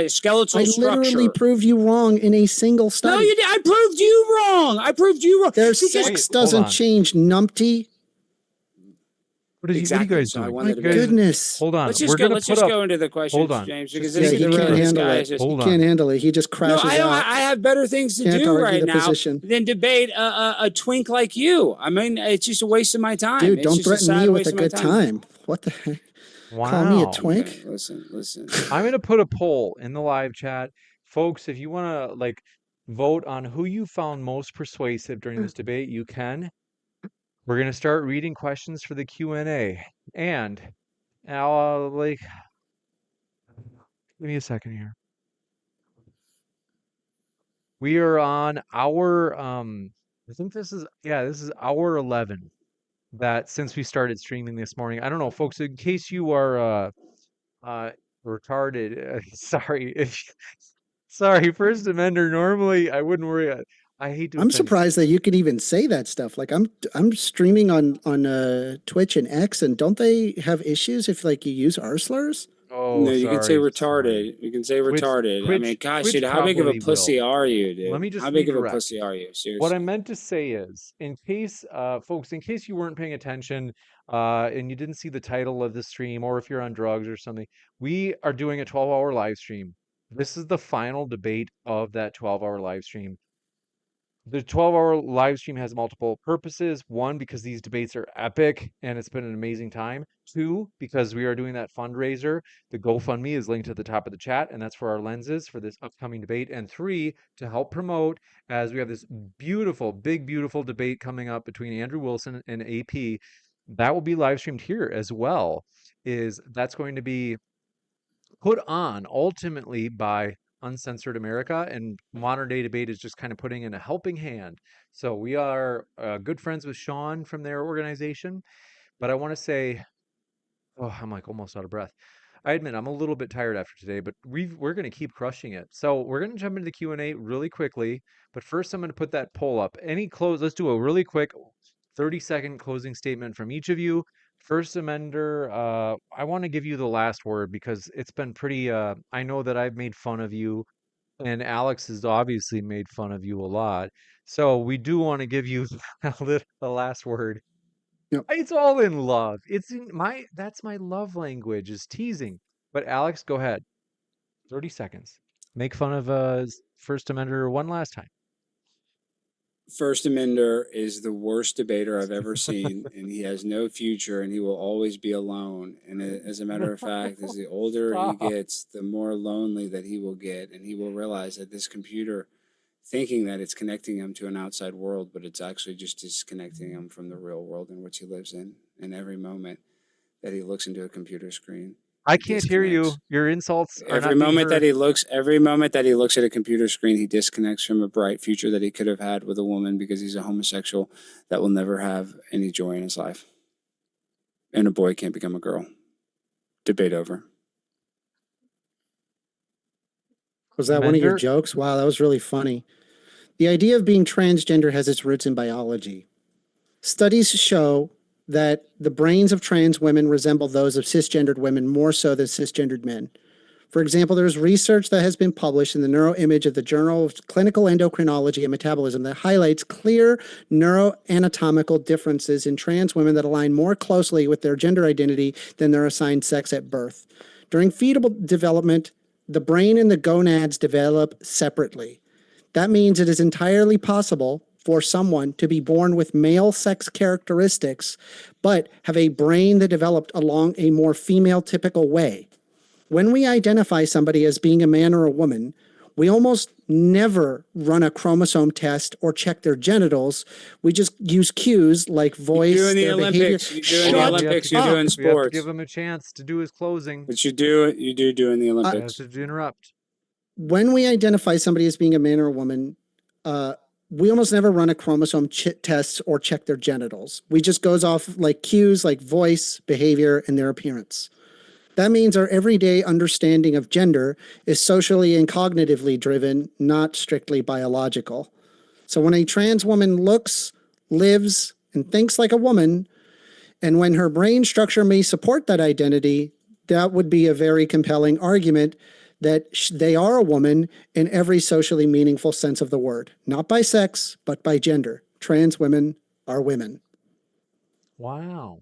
skeletal I literally structure. proved you wrong in a single study. No, you did. I proved you wrong. I proved you wrong. Their Because- sex doesn't change, numpty. What are you Exactly. guys So I doing? won My the debate. goodness. Hold on. Let's We're just go. gonna Let's put just up- go into the questions, hold on. James, because Just this Yeah, is he the can't this handle guy it. is just. He Hold can't on. handle it. He just No, crashes I don't. out. I have better things to Can't do argue right the now position. than debate a twink like you. I mean, it's just a waste of my time. Dude, It's don't just a threaten sad me with waste a of my good time. What the heck? Call me a Wow. twink? Okay, listen. I'm gonna put a poll in the live chat, folks. If you want to vote on who you found most persuasive during this debate, you can. We're gonna start reading questions for the Q&A, and I'll give me a second here. We are on our I think this is hour 11. That since we started streaming this morning, I don't know, folks. In case you are retarded, sorry, First Amender. Normally, I wouldn't worry. I hate to. I'm offend surprised that you can even say that stuff. Like I'm streaming on Twitch and X, and don't they have issues if like you use R slurs? Oh, No, you can say sorry, retarded. You can say Twitch- retarded. I mean, gosh, Twitch dude, how big of a probably pussy will. are you, dude? Let me just How big of a redirect. pussy are you? Seriously. What I meant to say is, in case, folks, in case you weren't paying attention, and you didn't see the title of the stream, or if you're on drugs or something, we are doing a 12-hour live stream. This is the final debate of that 12-hour live stream. The 12-hour live stream has multiple purposes. One, because these debates are epic and it's been an amazing time. Two, because we are doing that fundraiser. The GoFundMe is linked at the top of the chat, and that's for our lenses for this upcoming debate. And three, to help promote, as we have this beautiful, beautiful debate coming up between Andrew Wilson and AP. That will be live streamed here as well. That's going to be put on ultimately by Uncensored America, and Modern Day Debate is just kind of putting in a helping hand. So we are good friends with Sean from their organization. But I want to say, oh, I'm like almost out of breath. I admit I'm a little bit tired after today, but we're going to keep crushing it. So we're going to jump into the Q&A really quickly. But first, I'm going to put that poll up. Let's do a really quick 30-second closing statement from each of you. First Amender, I want to give you the last word because it's been pretty, I know that I've made fun of you and Alex has obviously made fun of you a lot. So we do want to give you the last word. Yep. It's all in love. That's my love language is teasing. But Alex, go ahead. 30 seconds. Make fun of First Amender one last time. First Amender is the worst debater I've ever seen, and he has no future, and he will always be alone. And as a matter of fact, as the older he gets, the more lonely that he will get, and he will realize that this computer, thinking that it's connecting him to an outside world, but it's actually just disconnecting him from the real world in which he lives in. And every moment that he looks into a computer screen, I can't hear you. Your insults are every moment that he looks at a computer screen, he disconnects from a bright future that he could have had with a woman because he's a homosexual that will never have any joy in his life. And a boy can't become a girl. Debate over. Was that one of your Amender? jokes? Wow, that was really funny. The idea of being transgender has its roots in biology. Studies show that the brains of trans women resemble those of cisgendered women more so than cisgendered men. For example, there's research that has been published in the Neuroimage of the Journal of Clinical Endocrinology and Metabolism that highlights clear neuroanatomical differences in trans women that align more closely with their gender identity than their assigned sex at birth. During fetal development, the brain and the gonads develop separately. That means it is entirely possible for someone to be born with male sex characteristics, but have a brain that developed along a more female typical way. When we identify somebody as being a man or a woman, we almost never run a chromosome test or check their genitals. We just use cues like voice, You do in the their Olympics. behavior. You do in the Olympics. You do in We have to sports. give him a chance to do his closing. But you do in the I have Olympics. to interrupt. When we identify somebody as being a man or a woman, we almost never run a chromosome test or check their genitals. We just goes off like cues like voice, behavior, and their appearance. That means our everyday understanding of gender is socially and cognitively driven, not strictly biological. So when a trans woman looks, lives, and thinks like a woman, and when her brain structure may support that identity, that would be a very compelling argument that they are a woman in every socially meaningful sense of the word, not by sex, but by gender. Trans women are women. Wow.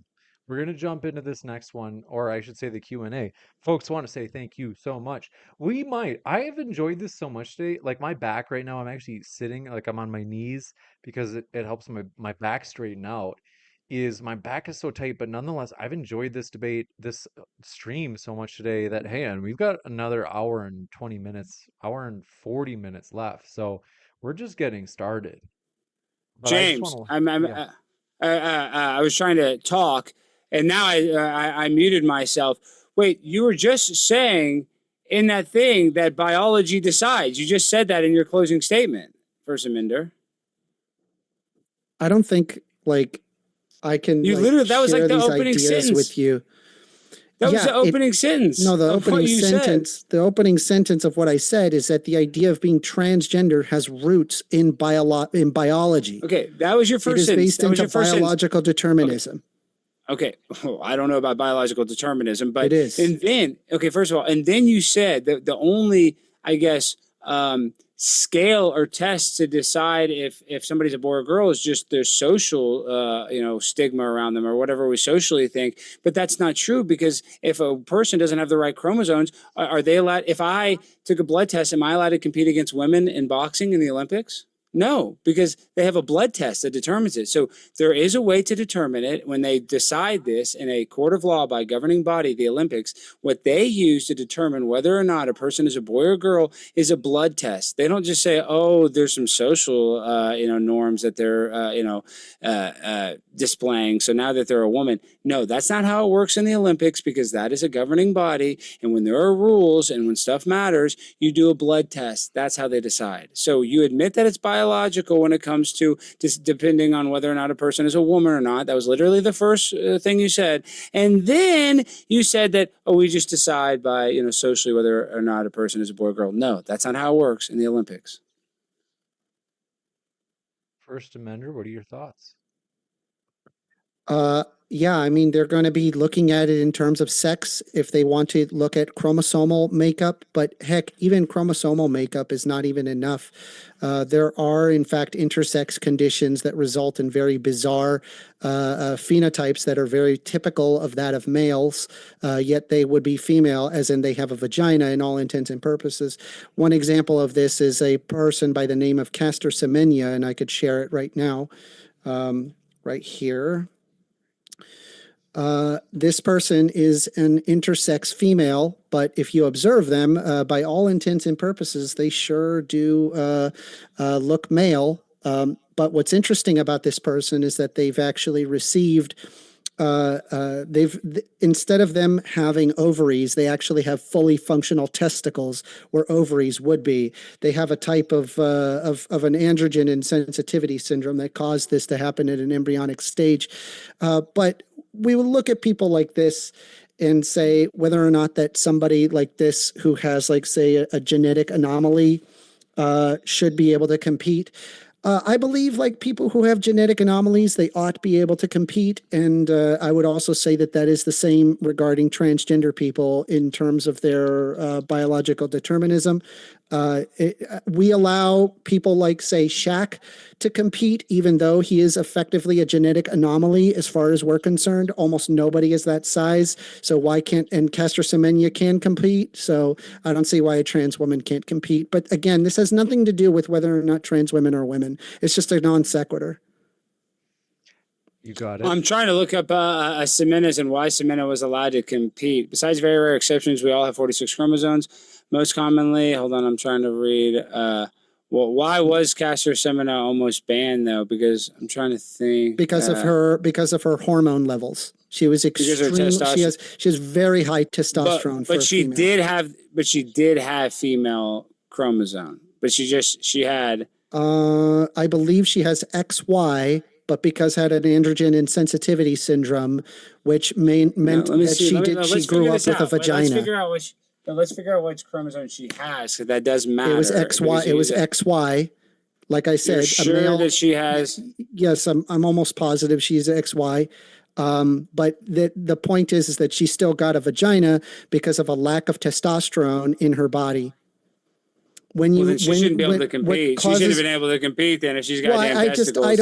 We're going to jump into this next one, or I should say the Q&A. Folks, want to say thank you so much. I have enjoyed this so much today. Like my back right now, I'm actually sitting, like I'm on my knees because it helps my back straighten out. My back is so tight, but nonetheless, I've enjoyed this debate, this stream so much today that, hey, and we've got another hour and 20 minutes, hour and 40 minutes left. So we're just getting started. But James, yeah. I was trying to talk, and now I muted myself. Wait, you were just saying in that thing that biology decides. You just said that in your closing statement, First Amender. I don't think I can that was like the opening sentence with you. That was the opening sentence. No, the of what opening you sentence. said. The opening sentence of what I said is that the idea of being transgender has roots in biology. Okay, that was your first It is sentence. based into biological determinism. Okay, well, I don't know about biological determinism, but it is. And then, okay, first of all, and then you said that the only, I guess, scale or test to decide if somebody's a boy or girl is just their social stigma around them or whatever we socially think. But that's not true, because if a person doesn't have the right chromosomes, are they allowed? If I took a blood test, am I allowed to compete against women in boxing in the Olympics? No, because they have a blood test that determines it. So there is a way to determine it when they decide this in a court of law by governing body, the Olympics. What they use to determine whether or not a person is a boy or girl is a blood test. They don't just say, oh, there's some social, norms that they're, displaying. So now that they're a woman. No, that's not how it works in the Olympics, because that is a governing body. And when there are rules and when stuff matters, you do a blood test. That's how they decide. So you admit that it's biological. biological when it comes to just depending on whether or not a person is a woman or not. That was literally the first thing you said. And then you said that, oh, we just decide by, you know, socially whether or not a person is a boy or girl. No, that's not how it works in the Olympics. First Amender, what are your thoughts? Yeah, I mean, they're going to be looking at it in terms of sex if they want to look at chromosomal makeup, but heck, even chromosomal makeup is not even enough. There are, in fact, intersex conditions that result in very bizarre phenotypes that are very typical of that of males, yet they would be female, as in they have a vagina in all intents and purposes. One example of this is a person by the name of Castor Semenya, and I could share it right now, right here. This person is an intersex female, but if you observe them, by all intents and purposes, they sure do look male. But what's interesting about this person is that they've actually received, instead of them having ovaries, they actually have fully functional testicles where ovaries would be. They have a type of an androgen insensitivity syndrome that caused this to happen at an embryonic stage. But we will look at people like this and say whether or not that somebody like this who has, like, say, a genetic anomaly should be able to compete. I believe, like, people who have genetic anomalies, they ought to be able to compete. And I would also say that that is the same regarding transgender people in terms of their biological determinism. We allow people like, say, Shaq to compete, even though he is effectively a genetic anomaly as far as we're concerned. Almost nobody is that size. So why can't, and Castor Semenya can compete. So I don't see why a trans woman can't compete. But again, this has nothing to do with whether or not trans women are women. It's just a non sequitur. You got it. I'm trying to look up Semenas and why Semena was allowed to compete. Besides very rare exceptions, we all have 46 chromosomes. Most commonly, hold on, I'm trying to read. Well, why was Castor Semenya almost banned though? Because I'm trying to think. Because of her hormone levels. She was extreme. She has very high testosterone. But she did have female chromosome. But she had. I believe she has XY, but because had an androgen insensitivity syndrome, which meant that she grew up with a vagina. Let's figure out which chromosome she has, because that does matter. It was XY. It was XY. Like I said, you're sure that she has. Yes, I'm almost positive she's XY. But the point is that she still got a vagina because of a lack of testosterone in her body. She shouldn't be able to compete. She shouldn't have been able to compete then if she's got damn testicles. I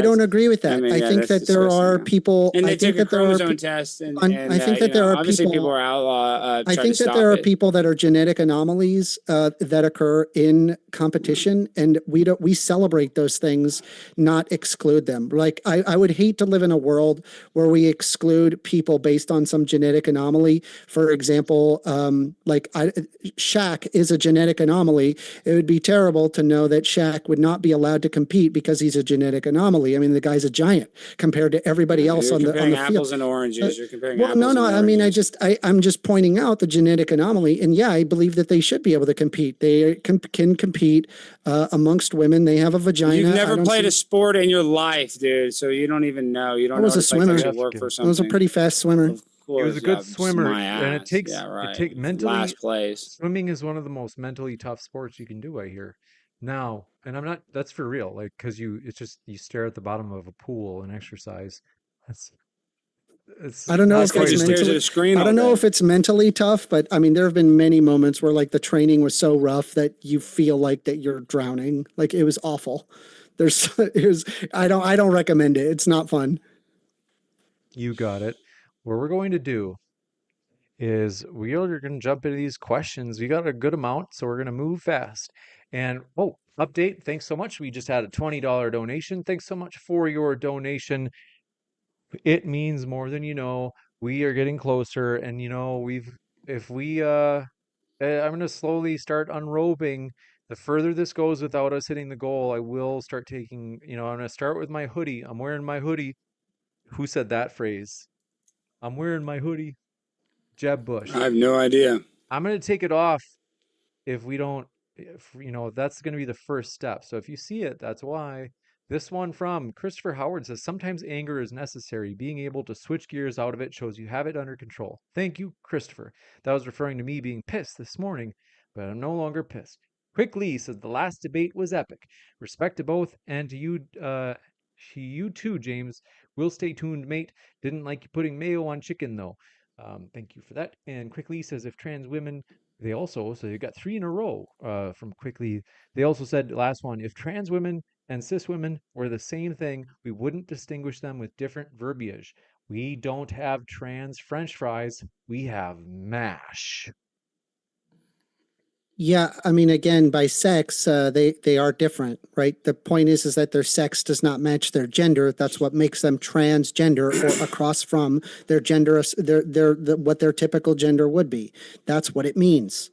don't agree with that. I think that there are people. And they took a chromosome test, and I think that there are obviously people are outlaw. I think that there are people that are genetic anomalies that occur in competition, and we celebrate those things, not exclude them. Like I would hate to live in a world where we exclude people based on some genetic anomaly. For example, Shaq is a genetic anomaly. It would be terrible to know that Shaq would not be allowed to compete because he's a genetic anomaly. I mean, the guy's a giant compared to everybody else on the field. You're comparing apples and oranges. You're comparing apples and oranges. I mean, I'm just pointing out the genetic anomaly. And yeah, I believe that they should be able to compete. They can compete amongst women. They have a vagina. You've never played a sport in your life, dude. So you don't even know. You don't know. I was a swimmer. Work for something. I was a pretty fast swimmer. He was a good swimmer, and it takes mentally. Last place. Swimming is one of the most mentally tough sports you can do, I hear. Now, and I'm not. That's for real. Like, because you stare at the bottom of a pool and exercise. I don't know if it's mentally. I don't know if it's mentally tough, but I mean, there have been many moments where like the training was so rough that you feel like that you're drowning. Like it was awful. I don't recommend it. It's not fun. You got it. What we're going to do is we are going to jump into these questions. We got a good amount, so we're going to move fast. And update, thanks so much. We just had a $20 donation. Thanks so much for your donation. It means more than you know. We are getting closer, and I'm going to slowly start unrobing. The further this goes without us hitting the goal, I will start taking, I'm going to start with my hoodie. I'm wearing my hoodie. Who said that phrase? I'm wearing my hoodie. Jeb Bush. I have no idea. I'm going to take it off if we don't that's going to be the first step. So if you see it, that's why. This one from Christopher Howard says, sometimes anger is necessary. Being able to switch gears out of it shows you have it under control. Thank you, Christopher. That was referring to me being pissed this morning, but I'm no longer pissed. Quick Lee says, the last debate was epic. Respect to both, and to you too, James. We'll stay tuned, mate. Didn't like you putting mayo on chicken, though. Thank you for that. And Quick Lee says, if trans women, so you got 3 in a row from Quick Lee. They also said, last one, if trans women and cis women were the same thing, we wouldn't distinguish them with different verbiage. We don't have trans French fries. We have MASH. Yeah, I mean, again, by sex, they are different, right? The point is that their sex does not match their gender. That's what makes them transgender or across from their gender, what their typical gender would be. That's what it means.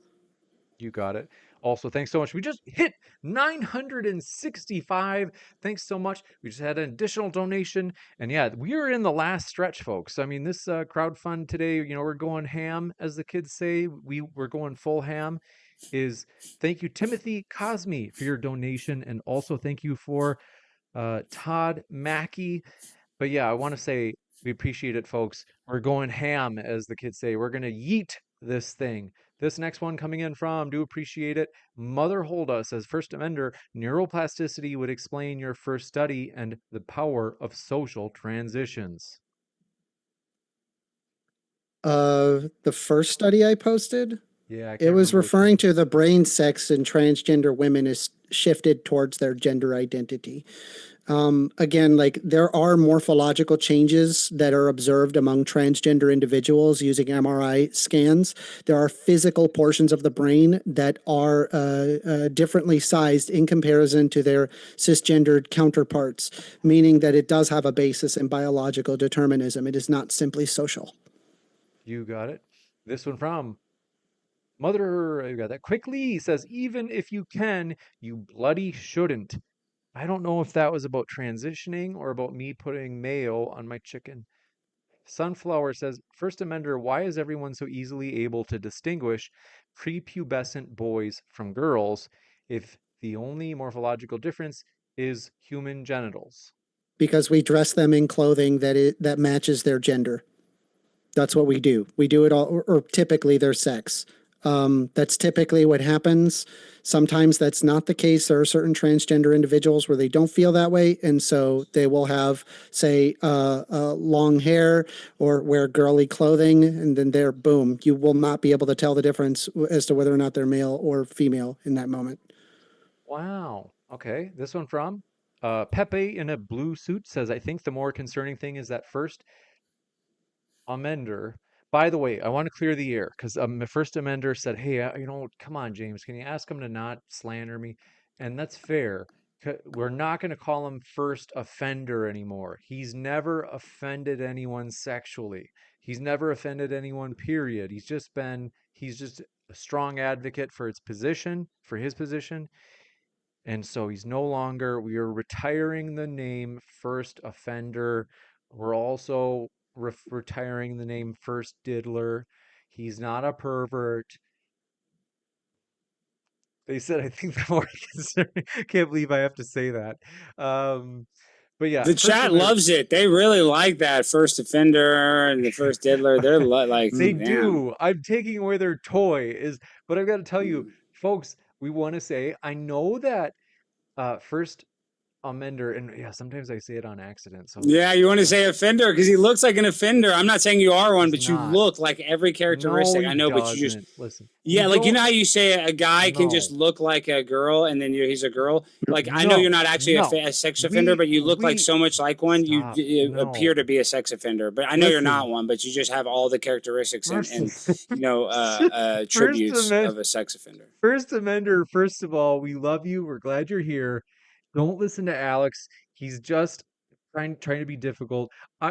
You got it. Also, thanks so much. We just hit 965. Thanks so much. We just had an additional donation. And yeah, we are in the last stretch, folks. I mean, this crowdfund today, we're going ham, as the kids say. We're going full ham. Thank you, Timothy Cosme, for your donation. And also thank you for Todd Mackey. But yeah, I want to say we appreciate it, folks. We're going ham, as the kids say. We're going to yeet this thing. This next one coming in from, do appreciate it, Mother Holda says, First Amender, neuroplasticity would explain your first study and the power of social transitions. The first study I posted? Yeah, it was referring to the brain sex in transgender women is shifted towards their gender identity. Again, like there are morphological changes that are observed among transgender individuals using MRI scans. There are physical portions of the brain that are differently sized in comparison to their cisgendered counterparts, meaning that it does have a basis in biological determinism. It is not simply social. You got it. This one from Mother, you got that. Quickly says, even if you can, you bloody shouldn't. I don't know if that was about transitioning or about me putting mayo on my chicken. Sunflower says, First Amender, why is everyone so easily able to distinguish prepubescent boys from girls if the only morphological difference is human genitals? Because we dress them in clothing that matches their gender. That's what we do. We do it all, or typically their sex. That's typically what happens. Sometimes that's not the case. There are certain transgender individuals where they don't feel that way. And so they will have, say, long hair or wear girly clothing. And then they're, boom, you will not be able to tell the difference as to whether or not they're male or female in that moment. Wow. Okay. This one from Pepe in a blue suit says, I think the more concerning thing is that first Amender. By the way, I want to clear the air because the first amender said, "Hey, come on, James, can you ask him to not slander me?" And that's fair. We're not going to call him first offender anymore. He's never offended anyone sexually. He's never offended anyone, period. He's just a strong advocate for his position. And so we are retiring the name first offender. We're also retiring the name first diddler. He's not a pervert. They said, I think the more concerning. Can't believe I have to say that. But yeah, the chat loves it. They really like that first offender and the first diddler. They're like they do. I'm taking away their toy but I've got to tell you, folks, we want to say, I know that first Amender, and yeah, sometimes I say it on accident. So yeah, you want to say offender because he looks like an offender. I'm not saying you are one, but you look like every characteristic. I know, but you just listen. Yeah, like you know how you say a guy can just look like a girl, and then he's a girl. Like I know you're not actually a sex offender, but you look like so much like one. You appear to be a sex offender, but I know you're not one. But you just have all the characteristics and attributes of a sex offender. First Amender, first of all, we love you. We're glad you're here. Don't listen to Alex. He's just trying to be difficult.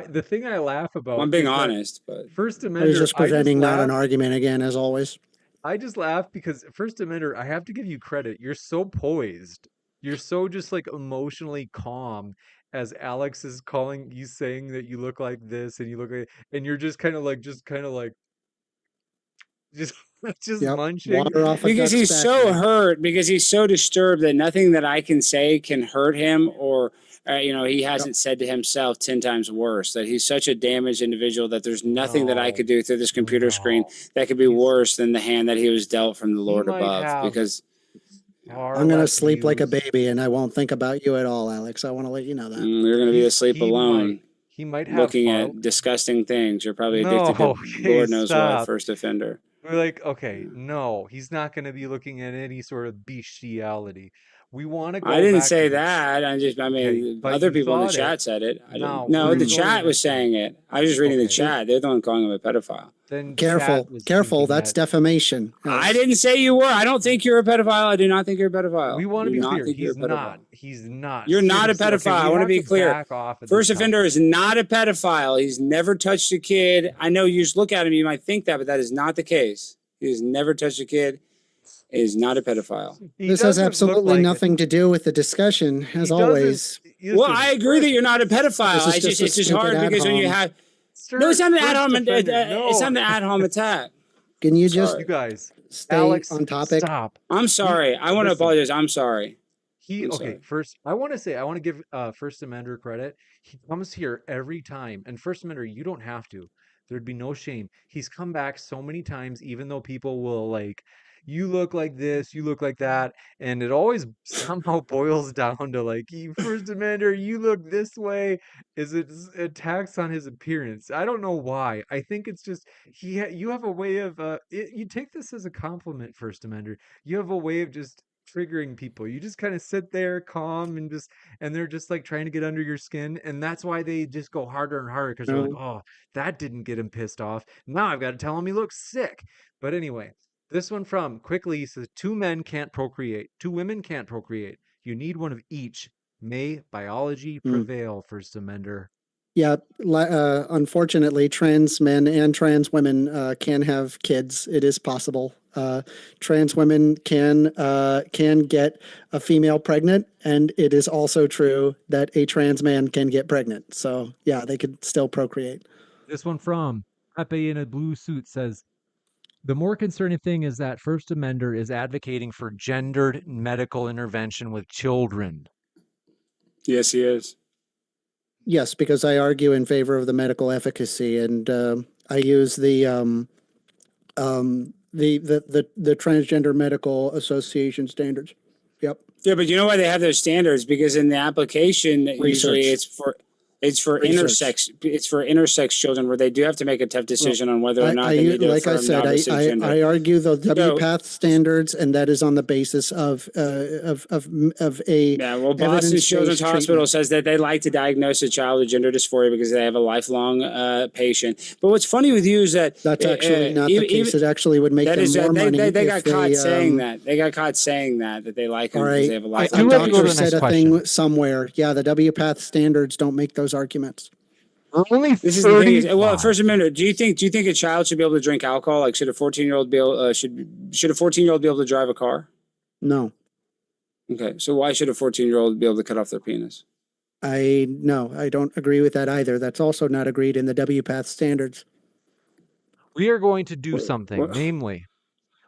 The thing I laugh about. Well, I'm being honest, but First Amender. He's just pretending not an argument again, as always. I just laugh because First Amender, I have to give you credit. You're so poised. You're so just like emotionally calm as Alex is calling you, saying that you look like this and you look like, and you're just kind of like, just Yep. munching. Water off a Because duck's he's back so there. hurt, because he's so disturbed that nothing that I can say can hurt him, or he hasn't said to himself 10 times worse, that he's such a damaged individual that there's nothing that I could do through this computer screen that could be worse than the hand that he was dealt from the Lord might above. have Because I'm going to sleep like a baby and I won't think about you at all, Alex. I want to let you know that. you're going to be asleep he alone, He might have looking far- at disgusting things. You're probably No, addicted to okay, Lord knows what, stop. first offender. We're like, okay, no, he's not going to be looking at any sort of bestiality. We want to go. I didn't back say to the- that. Okay, but other you people in the thought chat it. said it. No, No, we're the going chat was next time. saying it. I was just reading the Okay. chat. They're the one calling him a pedophile. Then Careful, chat was careful. thinking That's that. defamation. I didn't say you were. I don't think you're a pedophile. I do not think you're a pedophile. We want to Do be not clear. think you're a He's pedophile. not. He's not. You're not a Seriously, pedophile. okay, I we want to have be clear. back off of this First topic. offender is not a pedophile. He's never touched a kid. I know you just look at him, you might think that, but that is not the case. He has never touched a kid. He is not a pedophile. He This has doesn't look absolutely like it. nothing to do with the discussion, as He doesn't- always. Listen, Well, I agree that you're not a pedophile. This is just a It's just stupid hard because when you ad-hom. have no, it's not an first ad hom. offender, It's not no. an ad hom attack. Can you just Sorry. You guys, stay Alex, on topic? stop. I'm sorry. I want to listen. apologize. I'm sorry. I'm Okay, sorry. first, I want to give First Amender credit. He comes here every time, and First Amender, you don't have to. There'd be no shame. He's come back so many times, even though people will like, you look like this, you look like that, and it always somehow boils down to like, you First Amender, you look this way. Is it attacks on his appearance? I don't know why. I think it's just you have a way of you take this as a compliment, First Amender. You have a way of just triggering people. You just kind of sit there calm and they're just like trying to get under your skin, and that's why they just go harder and harder because they're like, oh, that didn't get him pissed off. Now I've got to tell him he looks sick. But anyway, this one from Quickly says 2 men can't procreate, 2 women can't procreate. You need one of each. May biology prevail, First Amender. Yeah, unfortunately, trans men and trans women can have kids. It is possible. Trans women can get a female pregnant, and it is also true that a trans man can get pregnant. So yeah, they could still procreate. This one from Pepe in a blue suit says, the more concerning thing is that First Amender is advocating for gendered medical intervention with children. Yes, he is. Yes, because I argue in favor of the medical efficacy, and I use the Transgender Medical Association standards. Yep. Yeah, but you know why they have those standards? Because in the application, usually it's for intersex children, where they do have to make a tough decision on whether or not they need to like I affirm the said, opposite gender. I argue the WPATH standards, and that is on the basis of a Yeah, well, Boston evidence-based Children's Hospital treatment. says that they like to diagnose a child with gender dysphoria because they have a lifelong patient. But what's funny with you is that That's actually not the case. It actually would make that them is, more money. they got if caught saying um, that. They got caught saying that they like them All because right, they have a a lifelong do have to go to doctor the said next a thing question. somewhere. Yeah, the WPATH standards don't make those arguments. We're only This is the thing. 35. Well, First Amendment. Do you think a child should be able to drink alcohol? Like, should a 14-year-old be able? Should a 14-year-old be able to drive a car? No, Okay, so why should a 14-year-old be able to cut off their penis? I don't agree with that either. That's also not agreed in the WPATH standards. We are going to do something, namely,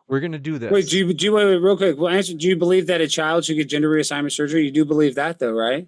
we're going to do this. Wait, wait, real quick. Well, answer. Do you believe that a child should get gender reassignment surgery? You do believe that, though, right?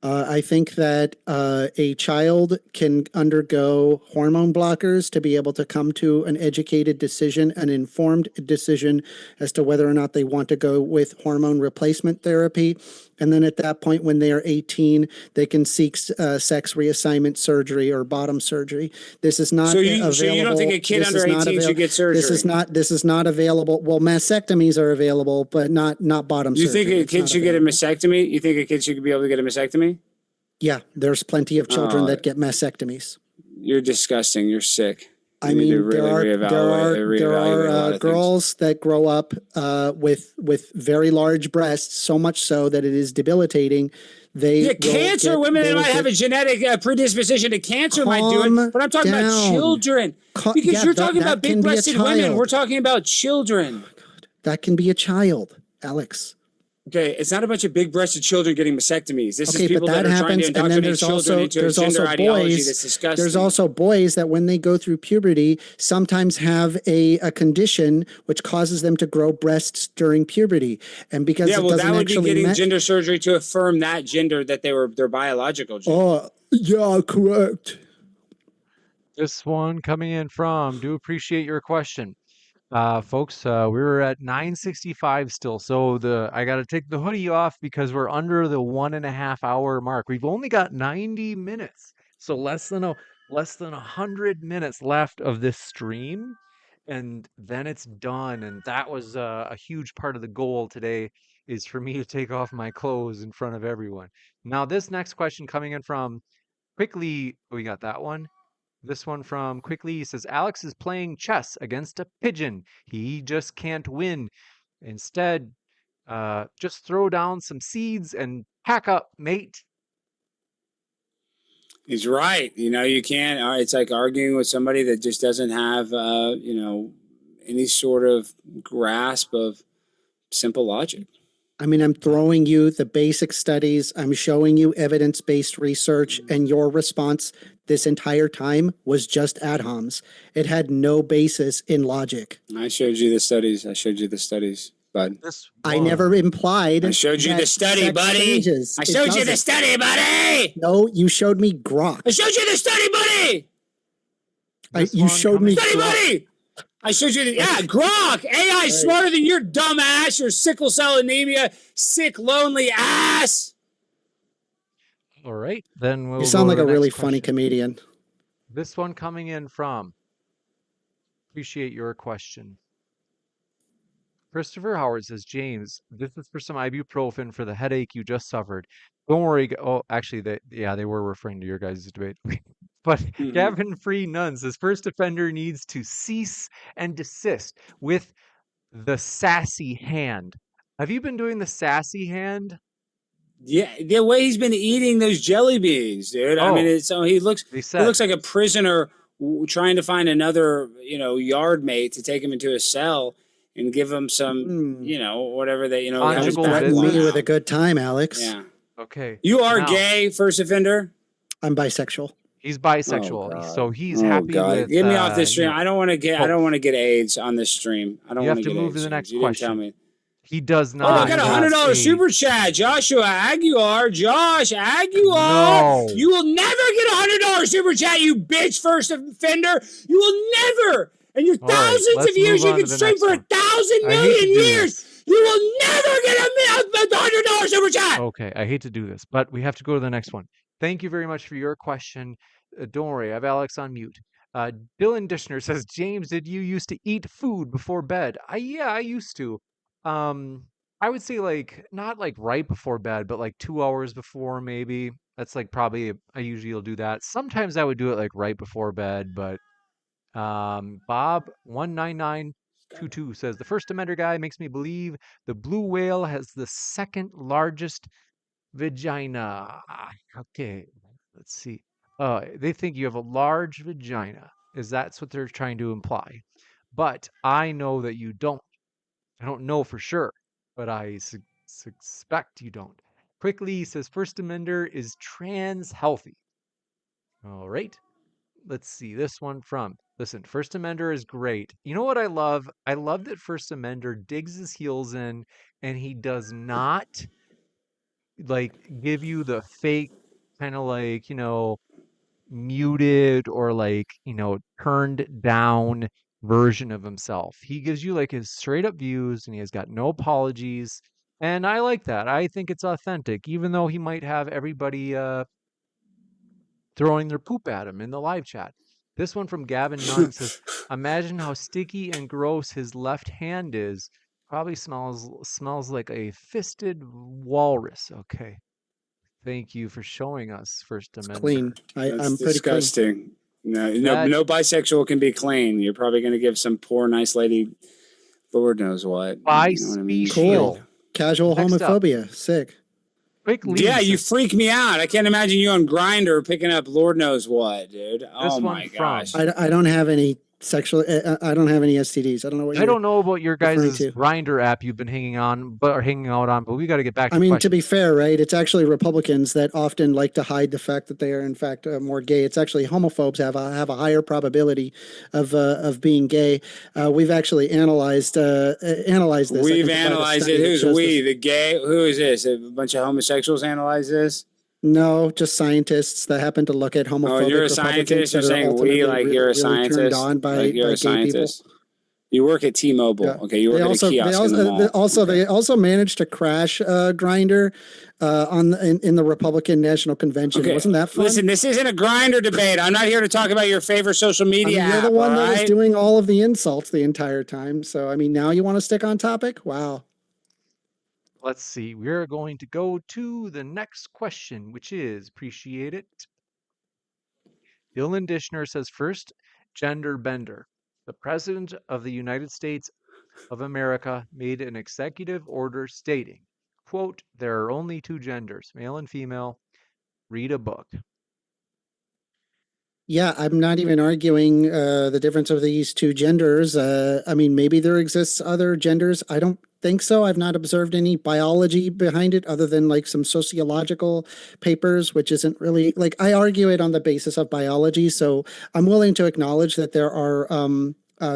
I think that a child can undergo hormone blockers to be able to come to an educated decision, an informed decision as to whether or not they want to go with hormone replacement therapy. And then at that point, when they are 18, they can seek sex reassignment surgery or bottom surgery. This is not available. So you don't think a kid under 18 should get surgery? This is not available. Well, mastectomies are available, but not bottom surgery. You think a kid should get a mastectomy? You think a kid should be able to get a mastectomy? Yeah, there's plenty of children that get mastectomies. You're disgusting. You're sick. I mean, there are girls that grow up with very large breasts, so much so that it is debilitating. Cancer women might have a genetic predisposition to cancer, might do it, but I'm talking about children. Because you're talking about big-breasted women. We're talking about children. That can be a child, Alex. Okay, it's not a bunch of big-breasted children getting mastectomies. This Okay, is people but that that are trying to happens, and then indoctrinate there's children into a gender ideology that's disgusting. there's also boys that when they go through puberty, sometimes have a condition which causes them to grow breasts during puberty, and because yeah, it well, doesn't that would be actually getting gender surgery to affirm that gender that they were their biological gender. Oh, yeah, correct. This one coming in from, do appreciate your question. Folks, we're at 9:65 still, so I got to take the hoodie off because we're under the 1.5 hour mark. We've only got 90 minutes, so less than 100 minutes left of this stream, and then it's done. And that was a huge part of the goal today, is for me to take off my clothes in front of everyone. Now, this next question coming in from Quickly, we got that one. This one from Quickly says, Alex is playing chess against a pigeon. He just can't win. Instead, just throw down some seeds and pack up, mate. He's right. You know, you can't. It's like arguing with somebody that just doesn't have, any sort of grasp of simple logic. I mean, I'm throwing you the basic studies. I'm showing you evidence-based research, and your response this entire time was just ad homs. It had no basis in logic. I showed you the studies. Bud. I never implied. I showed you that the study, sex buddy. changes. I It showed you the doesn't. study, buddy. No, you showed me grok. I showed you the study, buddy. You showed me Study, grok. buddy. I showed you the, Grok. AI is smarter than your dumb ass, your sickle cell anemia, sick, lonely ass. All right, then we'll You sound go like to a the really next funny question. comedian. This one coming in from, appreciate your question. Christopher Howard says, James, this is for some ibuprofen for the headache you just suffered. Don't worry. Oh, actually, they were referring to your guys' debate. But Gavin Free Nunn says, first offender needs to cease and desist with the sassy hand. Have you been doing the sassy hand? Yeah, the way he's been eating those jelly beans, dude. I mean, he looks like a prisoner trying to find another, yard mate to take him into a cell and give him some, whatever they, Threaten me with a good time, Alex. Yeah. Okay. You are gay, first offender? I'm bisexual. He's bisexual, so he's happy with. Get me off this stream. I don't want to get AIDS on this stream. I don't You want have to to get move AIDS. to the next You didn't tell question. me. He does Oh, not. I got a $100 super chat. Joshua Aguilar. Josh Aguilar. No. You will never get a $100 super chat, you bitch first offender. You will never. And your All right, thousands let's of years move you on can to the stream next for one. 1,000 I hate to million do years. this. You will never get a $100 super chat. Okay, I hate to do this, but we have to go to the next one. Thank you very much for your question. Don't worry, I have Alex on mute. Dylan Dishner says, James, did you used to eat food before bed? Yeah, I used to. I would say not right before bed, but 2 hours before maybe. That's probably I usually will do that. Sometimes I would do it right before bed, but Bob 19922 says the first Amender guy makes me believe the blue whale has the second largest vagina. Okay, let's see. They think you have a large vagina. That's what they're trying to imply. But I know that you don't. I don't know for sure, but I suspect you don't. Quickly he says first amender is trans healthy. All right. Let's see this one from. Listen, first amender is great. You know what I love? I love that first amender digs his heels in and he does not give you the fake kind of muted or turned down version of himself. He gives you his straight up views and he has got no apologies. And I like that. I think it's authentic, even though he might have everybody throwing their poop at him in the live chat. This one from Gavin Nunn says, imagine how sticky and gross his left hand is. Probably smells like a fisted walrus. Okay. Thank you for showing us first amender. Clean. I'm pretty disgusting. No bisexual can be clean. You're probably going to give some poor nice lady, Lord knows what. Cool. Casual Next up. homophobia. Sick. Yeah, you freak me out. I can't imagine you on Grindr picking up Lord knows what, dude. Oh my gosh. I don't have any sexually. I don't have any STDs. I don't know what I you're don't know about your referring guys' to. Grinder app you've been hanging out on, but we got to get back to I mean, to questions. be fair, right? It's actually Republicans that often like to hide the fact that they are, in fact, more gay. It's actually homophobes have a higher probability of being gay. We've actually analyzed this. I We've can provide a analyzed study it. that Who's shows we? this. The gay? Who is this? A bunch of homosexuals analyze this? No, just scientists that happen to look at homophobic Oh, you're a Republicans scientist. You're that are saying ultimately we like you're a really turned scientist. on by Like you're a gay people. scientist. You work at T-Mobile. Yeah. Okay, you work at a kiosk in the mall. They also managed to crash Grinder in the Republican National Convention. Okay. Wasn't that fun? Listen, this isn't a Grinder debate. I'm not here to talk about your favorite social media you're the app, one all that was right? doing all of the insults the entire time. So, I mean, now you want to stick on topic? Wow. Let's see. We're going to go to the next question, which is appreciate it. Dylan Dishner says first, gender bender. The President of the United States of America made an executive order stating, quote, there are only two genders, male and female. Read a book. Yeah, I'm not even arguing the difference of these two genders. I mean, maybe there exists other genders. I don't think so. I've not observed any biology behind it other than like some sociological papers, which isn't really like I argue it on the basis of biology. So I'm willing to acknowledge that there are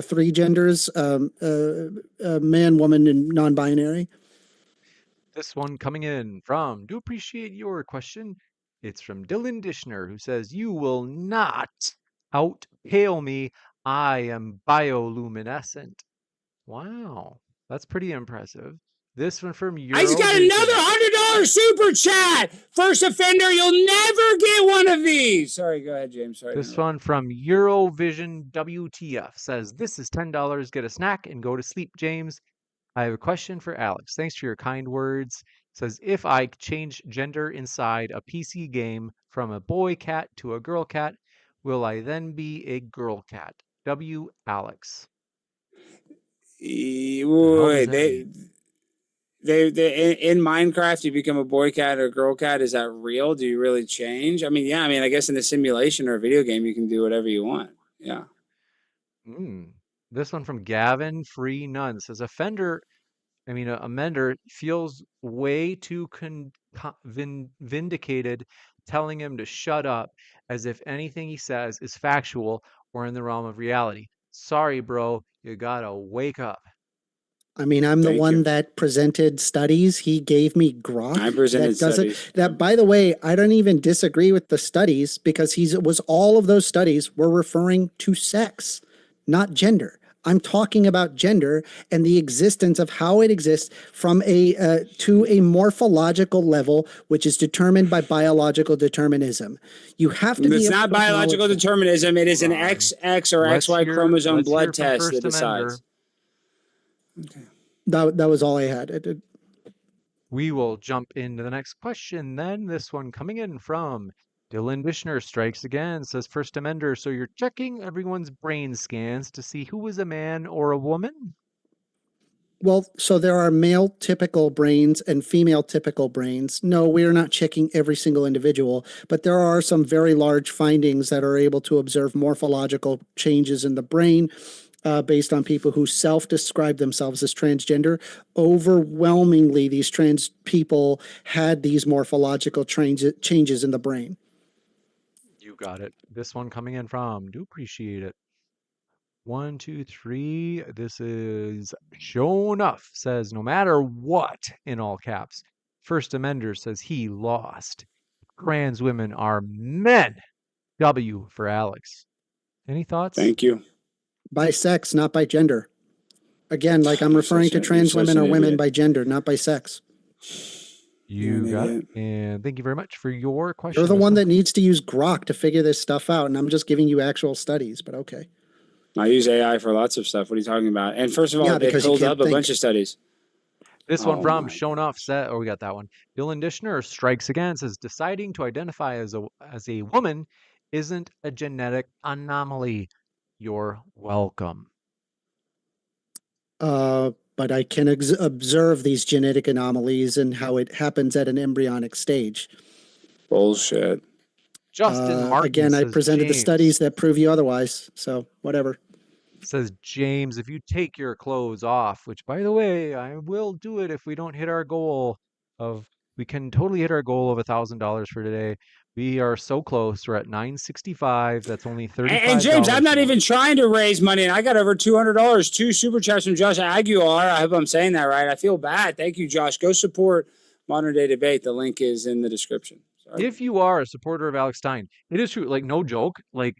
three genders, man, woman, and non-binary. This one coming in from, do appreciate your question. It's from Dylan Dishner, who says, you will not outpale me. I am bioluminescent. Wow, that's pretty impressive. This one from Eurovision. I just got another $100 super chat. First offender, you'll never get one of these. Sorry, go ahead, James. Sorry. This one from Eurovision WTF says, this is $10. Get a snack and go to sleep, James. I have a question for Alex. Thanks for your kind words. Says, if I change gender inside a PC game from a boy cat to a girl cat, will I then be a girl cat? W. Alex. Wait, they in Minecraft, you become a boy cat or a girl cat. Is that real? Do you really change? I mean, yeah. I mean, I guess in a simulation or a video game, you can do whatever you want. Yeah. This one from Gavin Free Nunn says, Amender feels way too vindicated, telling him to shut up as if anything he says is factual or in the realm of reality. Sorry, bro, you gotta wake up. I mean, I'm the one that presented studies. He gave me grok. I presented studies. That, by the way, I don't even disagree with the studies because all of those studies were referring to sex, not gender. I'm talking about gender and the existence of how it exists from to a morphological level, which is determined by biological determinism. You have to. It's not biological determinism. It is an XX or XY chromosome blood test that decides. Okay. That was all I had. We will jump into the next question then. This one coming in from Dylan Dishner strikes again, says First Amender, so you're checking everyone's brain scans to see who is a man or a woman? Well, so there are male typical brains and female typical brains. No, we are not checking every single individual, but there are some very large findings that are able to observe morphological changes in the brain based on people who self-describe themselves as transgender. Overwhelmingly, these trans people had these morphological changes in the brain. You got it. This one coming in from, do appreciate it. 1, 2, 3. This is show enough. Says no matter what in all caps. First Amender says he lost. Trans women are men. W for Alex. Any thoughts? Thank you. By sex, not by gender. Again, like I'm referring to trans women or women by gender, not by sex. You got it. And thank you very much for your question. You're the one that needs to use grok to figure this stuff out, and I'm just giving you actual studies, but okay. I use AI for lots of stuff. What are you talking about? And first of all, they pulled up a bunch of studies. This one from Shown Off set. Oh, we got that one. Dylan Dishner strikes again, says deciding to identify as a woman isn't a genetic anomaly. You're welcome. But I can observe these genetic anomalies and how it happens at an embryonic stage. Bullshit. Justin Martin again, I says, presented James. the studies that prove you otherwise. So whatever. says, James, if you take your clothes off, which by the way, I will do it if we don't hit our goal we can totally hit our goal of $1,000 for today. We are so close. We're at 965. That's only $35. And James, I'm not even trying to raise money, and I got over $200. 2 super chats from Josh Aguilar. I hope I'm saying that right. I feel bad. Thank you, Josh. Go support Modern Day Debate. The link is in the description. Sorry. If you are a supporter of Alex Stein, it is true. Like, no joke. Like,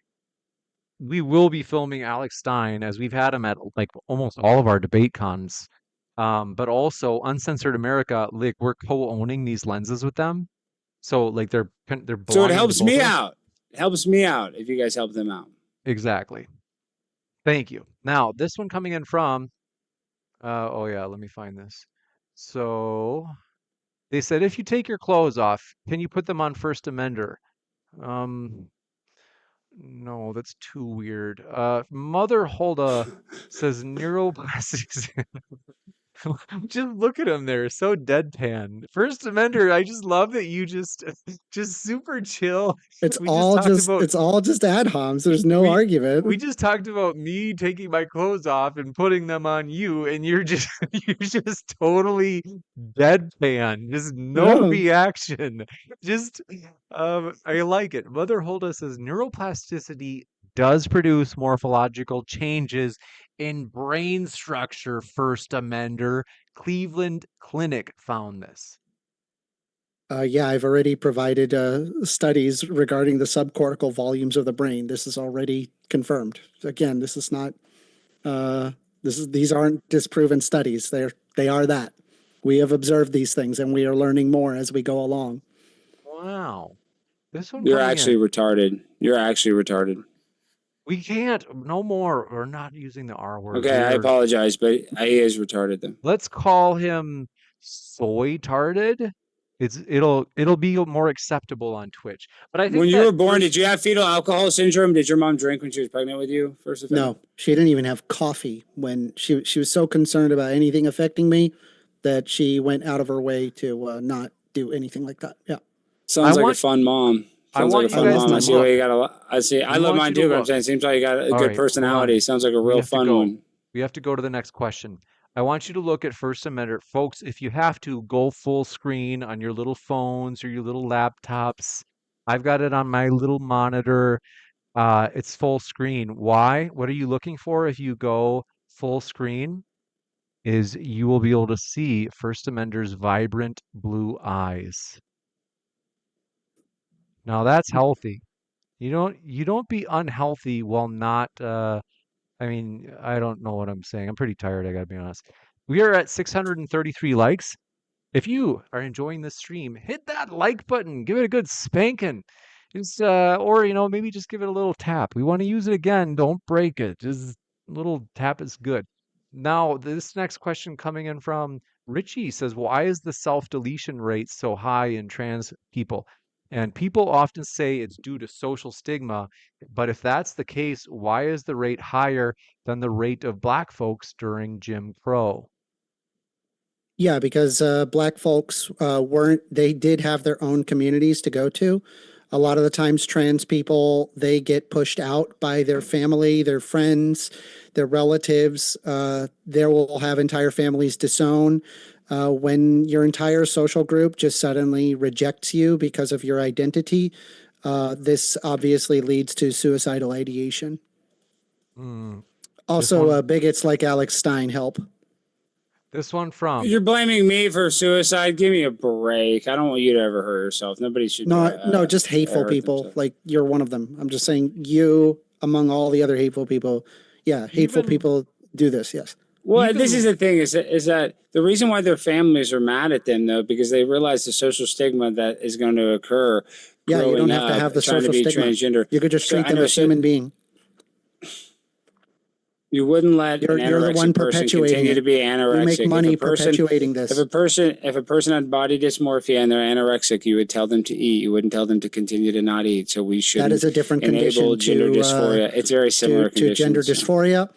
we will be filming Alex Stein as we've had him at like almost all of our debate cons. But also Uncensored America, like we're co-owning these lenses with them. So like they're So it helps me out. It helps me out if you guys help them out. Exactly. Thank you. Now, this one coming in from oh yeah, let me find this. So they said if you take your clothes off, can you put them on First Amender? No, that's too weird. Mother Hulda says neuroplastics. Just look at him there, so deadpan. First Amender, I just love that you just super chill. It's all just ad homs. There's no argument. We just talked about me taking my clothes off and putting them on you, and you're just totally deadpan. Just no reaction. Just I like it. Mother Hulda says neuroplasticity does produce morphological changes in brain structure. First Amender. Cleveland Clinic found this. Yeah, I've already provided studies regarding the subcortical volumes of the brain. This is already confirmed. Again, this is not. These aren't disproven studies. They are that. We have observed these things, and we are learning more as we go along. Wow, this one. You're actually retarded. You're actually retarded. We can't. No more. We're not using the R word. Okay, I apologize, but he is retarded then. Let's call him soy-tarded. It'll be more acceptable on Twitch. But I think when you were born, did you have fetal alcohol syndrome? Did your mom drink when she was pregnant with you? No, she didn't even have coffee when she was so concerned about anything affecting me that she went out of her way to not do anything like that. Yeah. Sounds like a fun mom. Sounds like a fun mom. I see why you got I see. I love mine too, but I'm saying it seems like you got a good personality. Sounds like a real fun one. We have to go to the next question. I want you to look at First Amendment. Folks, if you have to, go full screen on your little phones or your little laptops. I've got it on my little monitor. It's full screen. Why? What are you looking for if you go full screen? Is you will be able to see First Amender's vibrant blue eyes. Now that's healthy. You don't be unhealthy while not I mean, I don't know what I'm saying. I'm pretty tired, I gotta be honest. We are at 633 likes. If you are enjoying this stream, hit that like button. Give it a good spanking. Just or maybe just give it a little tap. We want to use it again. Don't break it. Just a little tap is good. Now, this next question coming in from Richie says, why is the self-deletion rate so high in trans people? And people often say it's due to social stigma, but if that's the case, why is the rate higher than the rate of Black folks during Jim Crow? Yeah, because Black folks they did have their own communities to go to. A lot of the times trans people, they get pushed out by their family, their friends, their relatives. They will have entire families disown. When your entire social group just suddenly rejects you because of your identity, this obviously leads to suicidal ideation. Also, bigots like Alex Stein help. This one from... You're blaming me for suicide? Give me a break. I don't want you to ever hurt yourself. Nobody should... No, just hateful people. Themselves. Like, you're one of them. I'm just saying you, among all the other hateful people. Yeah, hateful people do this, yes. Well, this is the thing, is that the reason why their families are mad at them, though, because they realize the social stigma that is going to occur. Yeah, you don't have to have the social stigma. Transgender. You could just treat them as human being. You wouldn't let an anorexic person continue to be anorexic. You make money perpetuating this. If a person had body dysmorphia and they're anorexic, you would tell them to eat. You wouldn't tell them to continue to not eat. So we should that is a different enable condition gender dysphoria. It's very similar to gender dysphoria.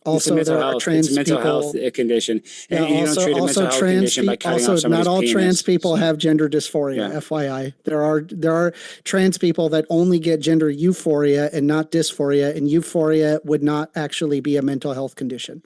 Also, mental there are health. trans It's a mental people. health condition. Yeah, And you don't treat a mental health condition by cutting off somebody's not all penis. trans people have gender dysphoria. Yeah. FYI, there are trans people that only get gender euphoria and not dysphoria, and euphoria would not actually be a mental health condition.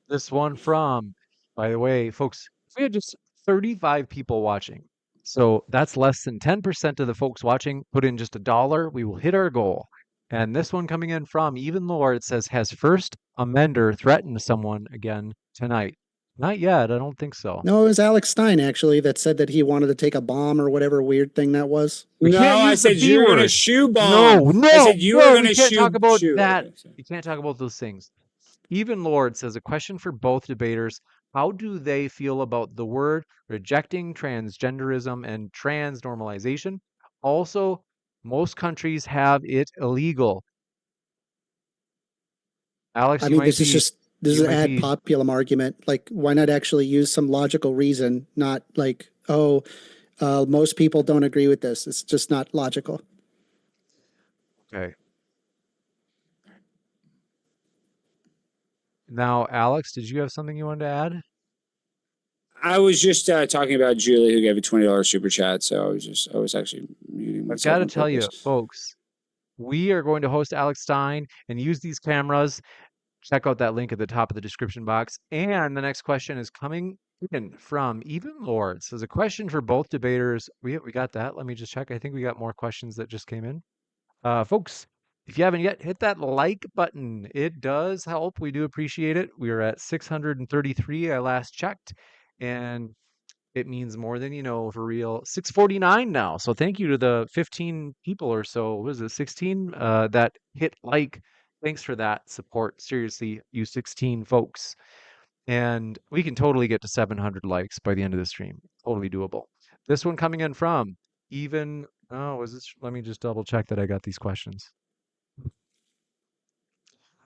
This one from, by the way, folks, we had just 35 people watching. So that's less than 10% of the folks watching put in just $1. We will hit our goal. And this one coming in from Even Lord says, has first Amender threatened someone again tonight? Not yet. I don't think so. No, it was Alex Stein actually that said that he wanted to take a bomb or whatever weird thing that was. We No, can't I use the said B you were going to word. shoe bomb. No, I said you were going we to can't shoe. talk about shoe. that. Okay, so. You can't talk about those things. Even Lord says, a question for both debaters. How do they feel about the word rejecting transgenderism and trans normalization? Also, most countries have it illegal. Alex, I you mean, might this is be, just this you is an might ad be, populum argument. Like, why not actually use some logical reason? Not like, oh, most people don't agree with this. It's just not logical. okay. Now, Alex, did you have something you wanted to add? I was just talking about Julie, who gave a $20 super chat. So I was actually muting I've myself. got to on tell you, purpose. folks, we are going to host Alex Stein and use these cameras. Check out that link at the top of the description box. And the next question is coming in from Even Lord. So, there's a question for both debaters. We got that. Let me just check. I think we got more questions that just came in. Folks, if you haven't yet, hit that like button. It does help. We do appreciate it. We are at 633. I last checked. And it means more than you know, for real. 649 now. So thank you to the 15 people or so. What was it, 16? That hit like. Thanks for that support. Seriously, you 16 folks. And we can totally get to 700 likes by the end of the stream. Totally doable. This one coming in from was this? Let me just double check that I got these questions.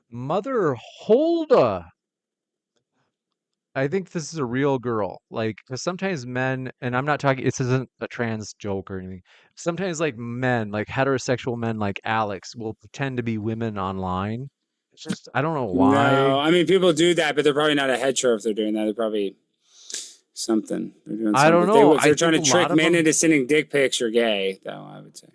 Mother Holda. I think this is a real girl. Like, because sometimes men, and I'm not talking, this isn't a trans joke or anything. Sometimes, like, men, like heterosexual men like Alex, will pretend to be women online. It's just, I don't know why. No, I mean, people do that, but they're probably not a hetero if they're doing that. They're probably something. They're doing I don't something. know. If they're I trying to think a trick lot of men them, into sending dick pics, you're gay, though, I would say.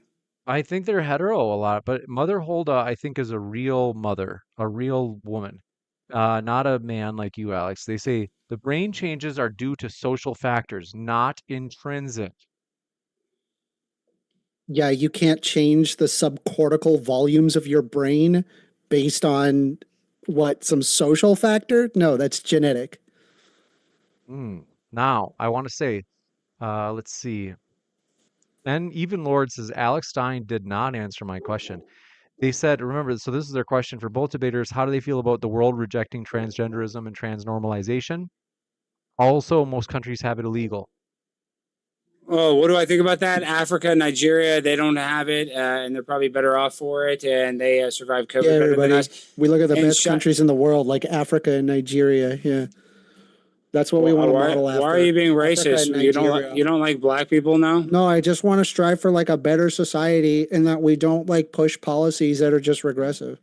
I think they're hetero a lot, but Mother Holda, I think, is a real mother, a real woman. Not a man like you, Alex. They say the brain changes are due to social factors, not intrinsic. Yeah, you can't change the subcortical volumes of your brain based on some social factor? No, that's genetic. Now, I want to say, let's see. And Even Lord says Alex Stein did not answer my question. They said, remember, so this is their question for both debaters. How do they feel about the world rejecting transgenderism and transnormalization? Also, most countries have it illegal. Oh, what do I think about that? Africa, Nigeria, they don't have it, and they're probably better off for it, and they survive COVID better than us. We look at the And best countries in the world, like Africa and Nigeria. Yeah, that's what we want to model after. Why are you being Africa racist? and You Nigeria. don't like black people now? No, I just want to strive for like a better society, and that we don't like push policies that are just regressive.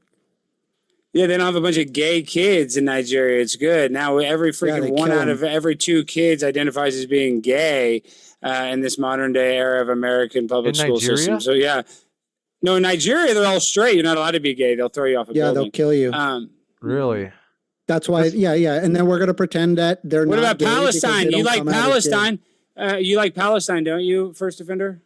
Yeah, they don't have a bunch of gay kids in Nigeria. It's good. Now every freaking one out of every 2 kids identifies as being gay in this modern day era of American public school system. So yeah. No, in Nigeria, they're all straight. You're not allowed to be gay. They'll throw you off a building. They'll kill you. Really? That's why, and then we're going to pretend that they're what not about Palestine? You like Palestine? You like Palestine, don't you, First Offender?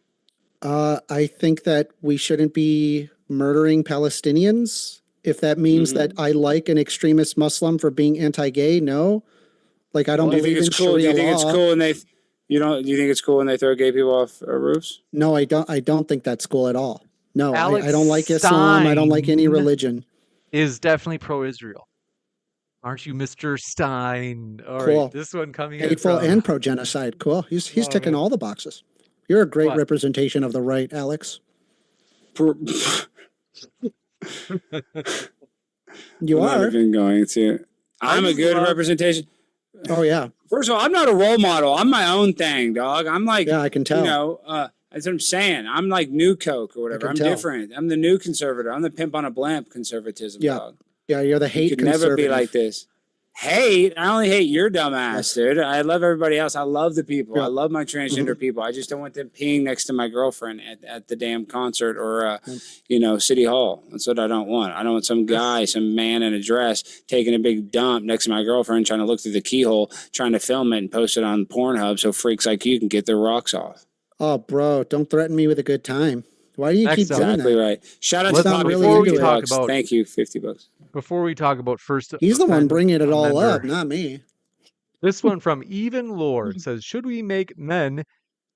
I think that we shouldn't be murdering Palestinians. If that means that I like an extremist Muslim for being anti-gay, no. Like, I don't believe in Sharia law. Do you think it's cool when they, do you think it's cool when they throw gay people off roofs? No, I don't think that's cool at all. No, Alex I don't like Islam. I don't like any religion. Is definitely pro-Israel. Aren't you, Mr. Stein? All Cool. right, this one coming Hateful in and pro-genocide. Cool. He's ticking all the boxes. You're a great representation of the right, Alex. You I'm are. not even going to. I'm a good representation. Oh yeah. First of all, I'm not a role model. I'm my own thing, dog. I'm like, yeah, I can tell. You know, that's what I'm saying. I'm like new Coke or whatever. I'm different. I'm the new conservative. I'm the pimp on a blimp conservatism, dog. Yeah, you're the You hate could never be conservative. like this. Hate? I only hate your dumb ass, dude. I love everybody else. I love the people. Yeah. I love my transgender people. I just don't want them peeing next to my girlfriend at the damn concert or, City Hall. That's what I don't want. I don't want some guy, some man in a dress taking a big dump next to my girlfriend, trying to look through the keyhole, trying to film it and post it on Pornhub so freaks like you can get their rocks off. Oh, bro, don't threaten me with a good time. Why do you keep doing Exactly that? right. Shout out Let's to not Bobby really for into 50 it. bucks. Thank you, $50. Before we talk about first, He's the one bringing it all Amender, up, not me. This one from Even Lord says, should we make men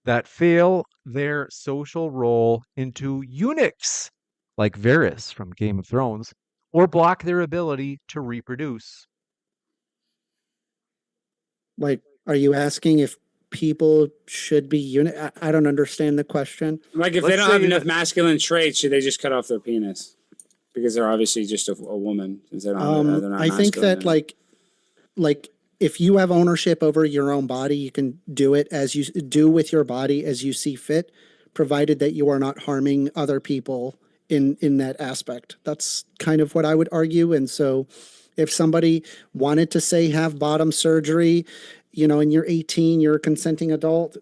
that fail their social role into eunuchs, like Varys from Game of Thrones, or block their ability to reproduce? Like, are you asking if people should be I don't understand the question. Like if they don't have enough masculine traits, should they just cut off their penis? Because they're obviously just a woman. Since they don't they're not I think masculine that enough. like if you have ownership over your own body, you can do it as you do with your body as you see fit, provided that you are not harming other people in that aspect. That's kind of what I would argue. And so if somebody wanted to say have bottom surgery, and you're 18, you're a consenting adult,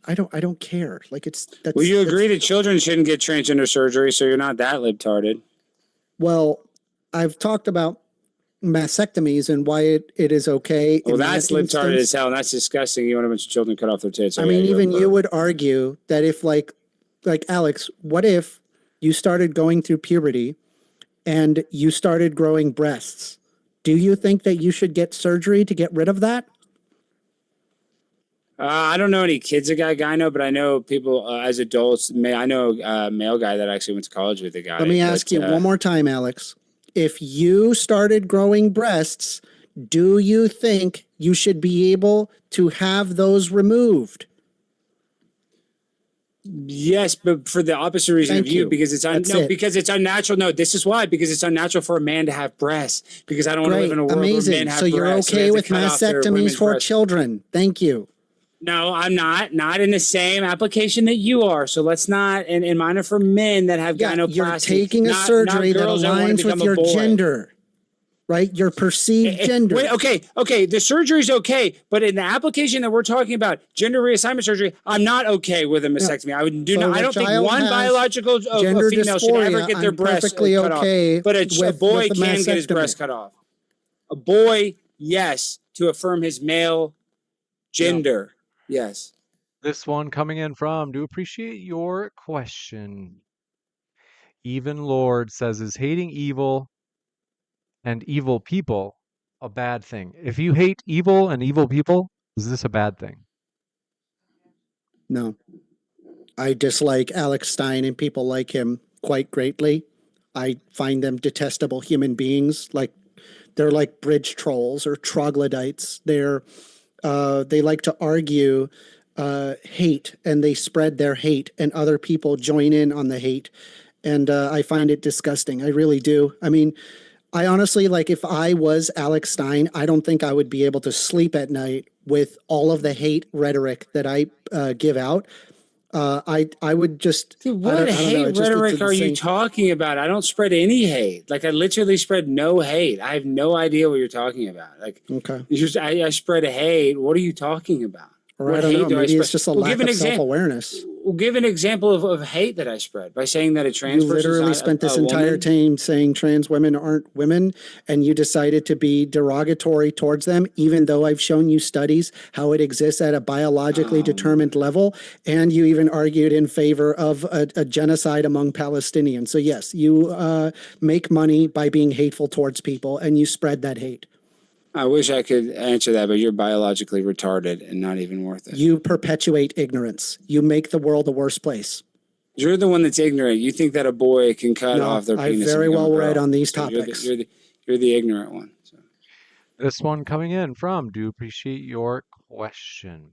I don't care. Like Well, you agree that children shouldn't get transgender surgery, so you're not that libtarded. Well, I've talked about mastectomies and why it is okay. Well, in that's that libtarded instance. as hell, and that's disgusting. You want a bunch of children cut off their tits. I mean, even you would argue that if like Alex, what if you started going through puberty and you started growing breasts? Do you think that you should get surgery to get rid of that? I don't know any kids that got gyno, but I know people as adults. I know a male guy that actually went to college with a guy. Let me ask you one more time, Alex. If you started growing breasts, do you think you should be able to have those removed? Yes, but for the opposite reason Thank of you, you. because it's because it's unnatural. No, this is why, because it's unnatural for a man to have breasts. Because I don't want to live in a world Amazing. where men have So you're breasts. okay they with have to cut off their mastectomies women's for breasts. children? Thank you. No, I'm not. Not in the same application that you are. So let's not. And mine are for men that have gynoplasty. You're taking a not surgery that girls wanna aligns with become a your boy. gender, right? Your perceived gender. Wait, okay. The surgery's okay, but in the application that we're talking about, gender reassignment surgery, I'm not okay with a mastectomy. I would do So not. I the don't think child one has biological gender female should ever dysphoria, get their I'm breasts perfectly cut okay off. But a boy with the can get his mastectomy. breast cut off. A boy, yes, to affirm his male gender, yes. This one coming in from, do appreciate your question. Even Lord says, is hating evil and evil people a bad thing? If you hate evil and evil people, is this a bad thing? No. I dislike Alex Stein and people like him quite greatly. I find them detestable human beings. They're like bridge trolls or troglodytes. They like to argue hate, and they spread their hate, and other people join in on the hate. And I find it disgusting. I really do. I mean, I honestly, if I was Alex Stein, I don't think I would be able to sleep at night with all of the hate rhetoric that I give out. I would just. Dude, what hate rhetoric are you talking about? I don't spread any hate. I literally spread no hate. I have no idea what you're talking about. Okay. I spread hate. What are you talking about? Or I don't know. Maybe it's just a lack of self-awareness. Well, give an example of hate that I spread by saying that a trans person is literally not spent this a entire woman. time saying trans women aren't women, and you decided to be derogatory towards them, even though I've shown you studies how it exists at a biologically determined level, and you even argued in favor of a genocide among Palestinians. So yes, you make money by being hateful towards people, and you spread that hate. I wish I could answer that, but you're biologically retarded and not even worth it. You perpetuate ignorance. You make the world a worse place. You're the one that's ignorant. You think that a boy can cut off their penis. I'm very and become a well read girl. on these So topics. You're the ignorant one. So. This one coming in from, do appreciate your question.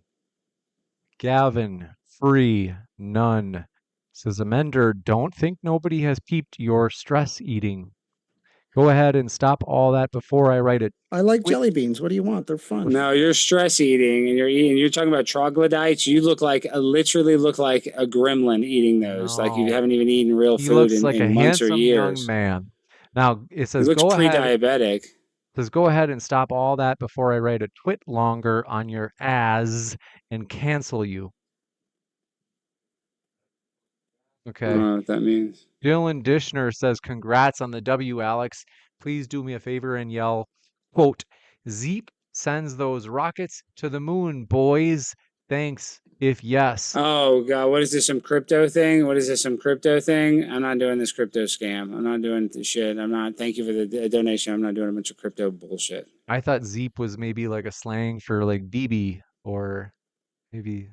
Gavin, free, none, says, Amender, don't think nobody has peeped your stress eating. Go ahead and stop all that before I write it. I like jelly beans. What do you want? They're fun. No, you're stress eating and you're talking about troglodytes. You literally look like a gremlin eating those. No. Like you haven't even eaten real He food looks in like a months or handsome years. young man. Now it He says looks go ahead. pre-diabetic. Says go ahead and stop all that before I write a twit longer on your as and cancel you. I Okay. don't know what that means. Dylan Dishner says, congrats on the W, Alex. Please do me a favor and yell, quote, Zeep sends those rockets to the moon, boys. Thanks, if yes. Oh God, what is this? Some crypto thing? What is this? Some crypto thing? I'm not doing this crypto scam. I'm not doing the shit. I'm not. Thank you for the donation. I'm not doing a bunch of crypto bullshit. I thought Zeep was maybe like a slang for like BB or maybe.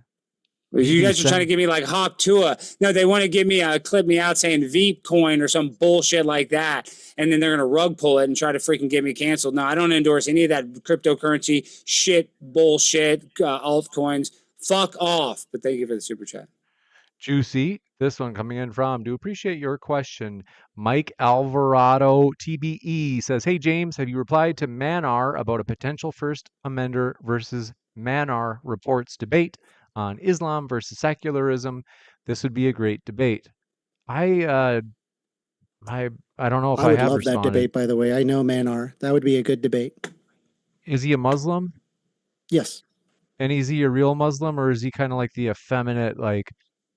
You guys are trying to give me like Hawk Tua. No, they want to give me clip me out saying Veep coin or some bullshit like that. And then they're going to rug pull it and try to freaking get me canceled. No, I don't endorse any of that cryptocurrency shit, bullshit, altcoins. Fuck off. But thank you for the super chat. Juicy. This one coming in from, do appreciate your question. Mike Alvarado TBE says, hey, James, have you replied to Manar about a potential First Amender versus Manar reports debate on Islam versus secularism? This would be a great debate. I don't know if I I would have love that responded. debate, by the way. I know Manar. That would be a good debate. Is he a Muslim? Yes. And is he a real Muslim, or is he kind of like the effeminate, like,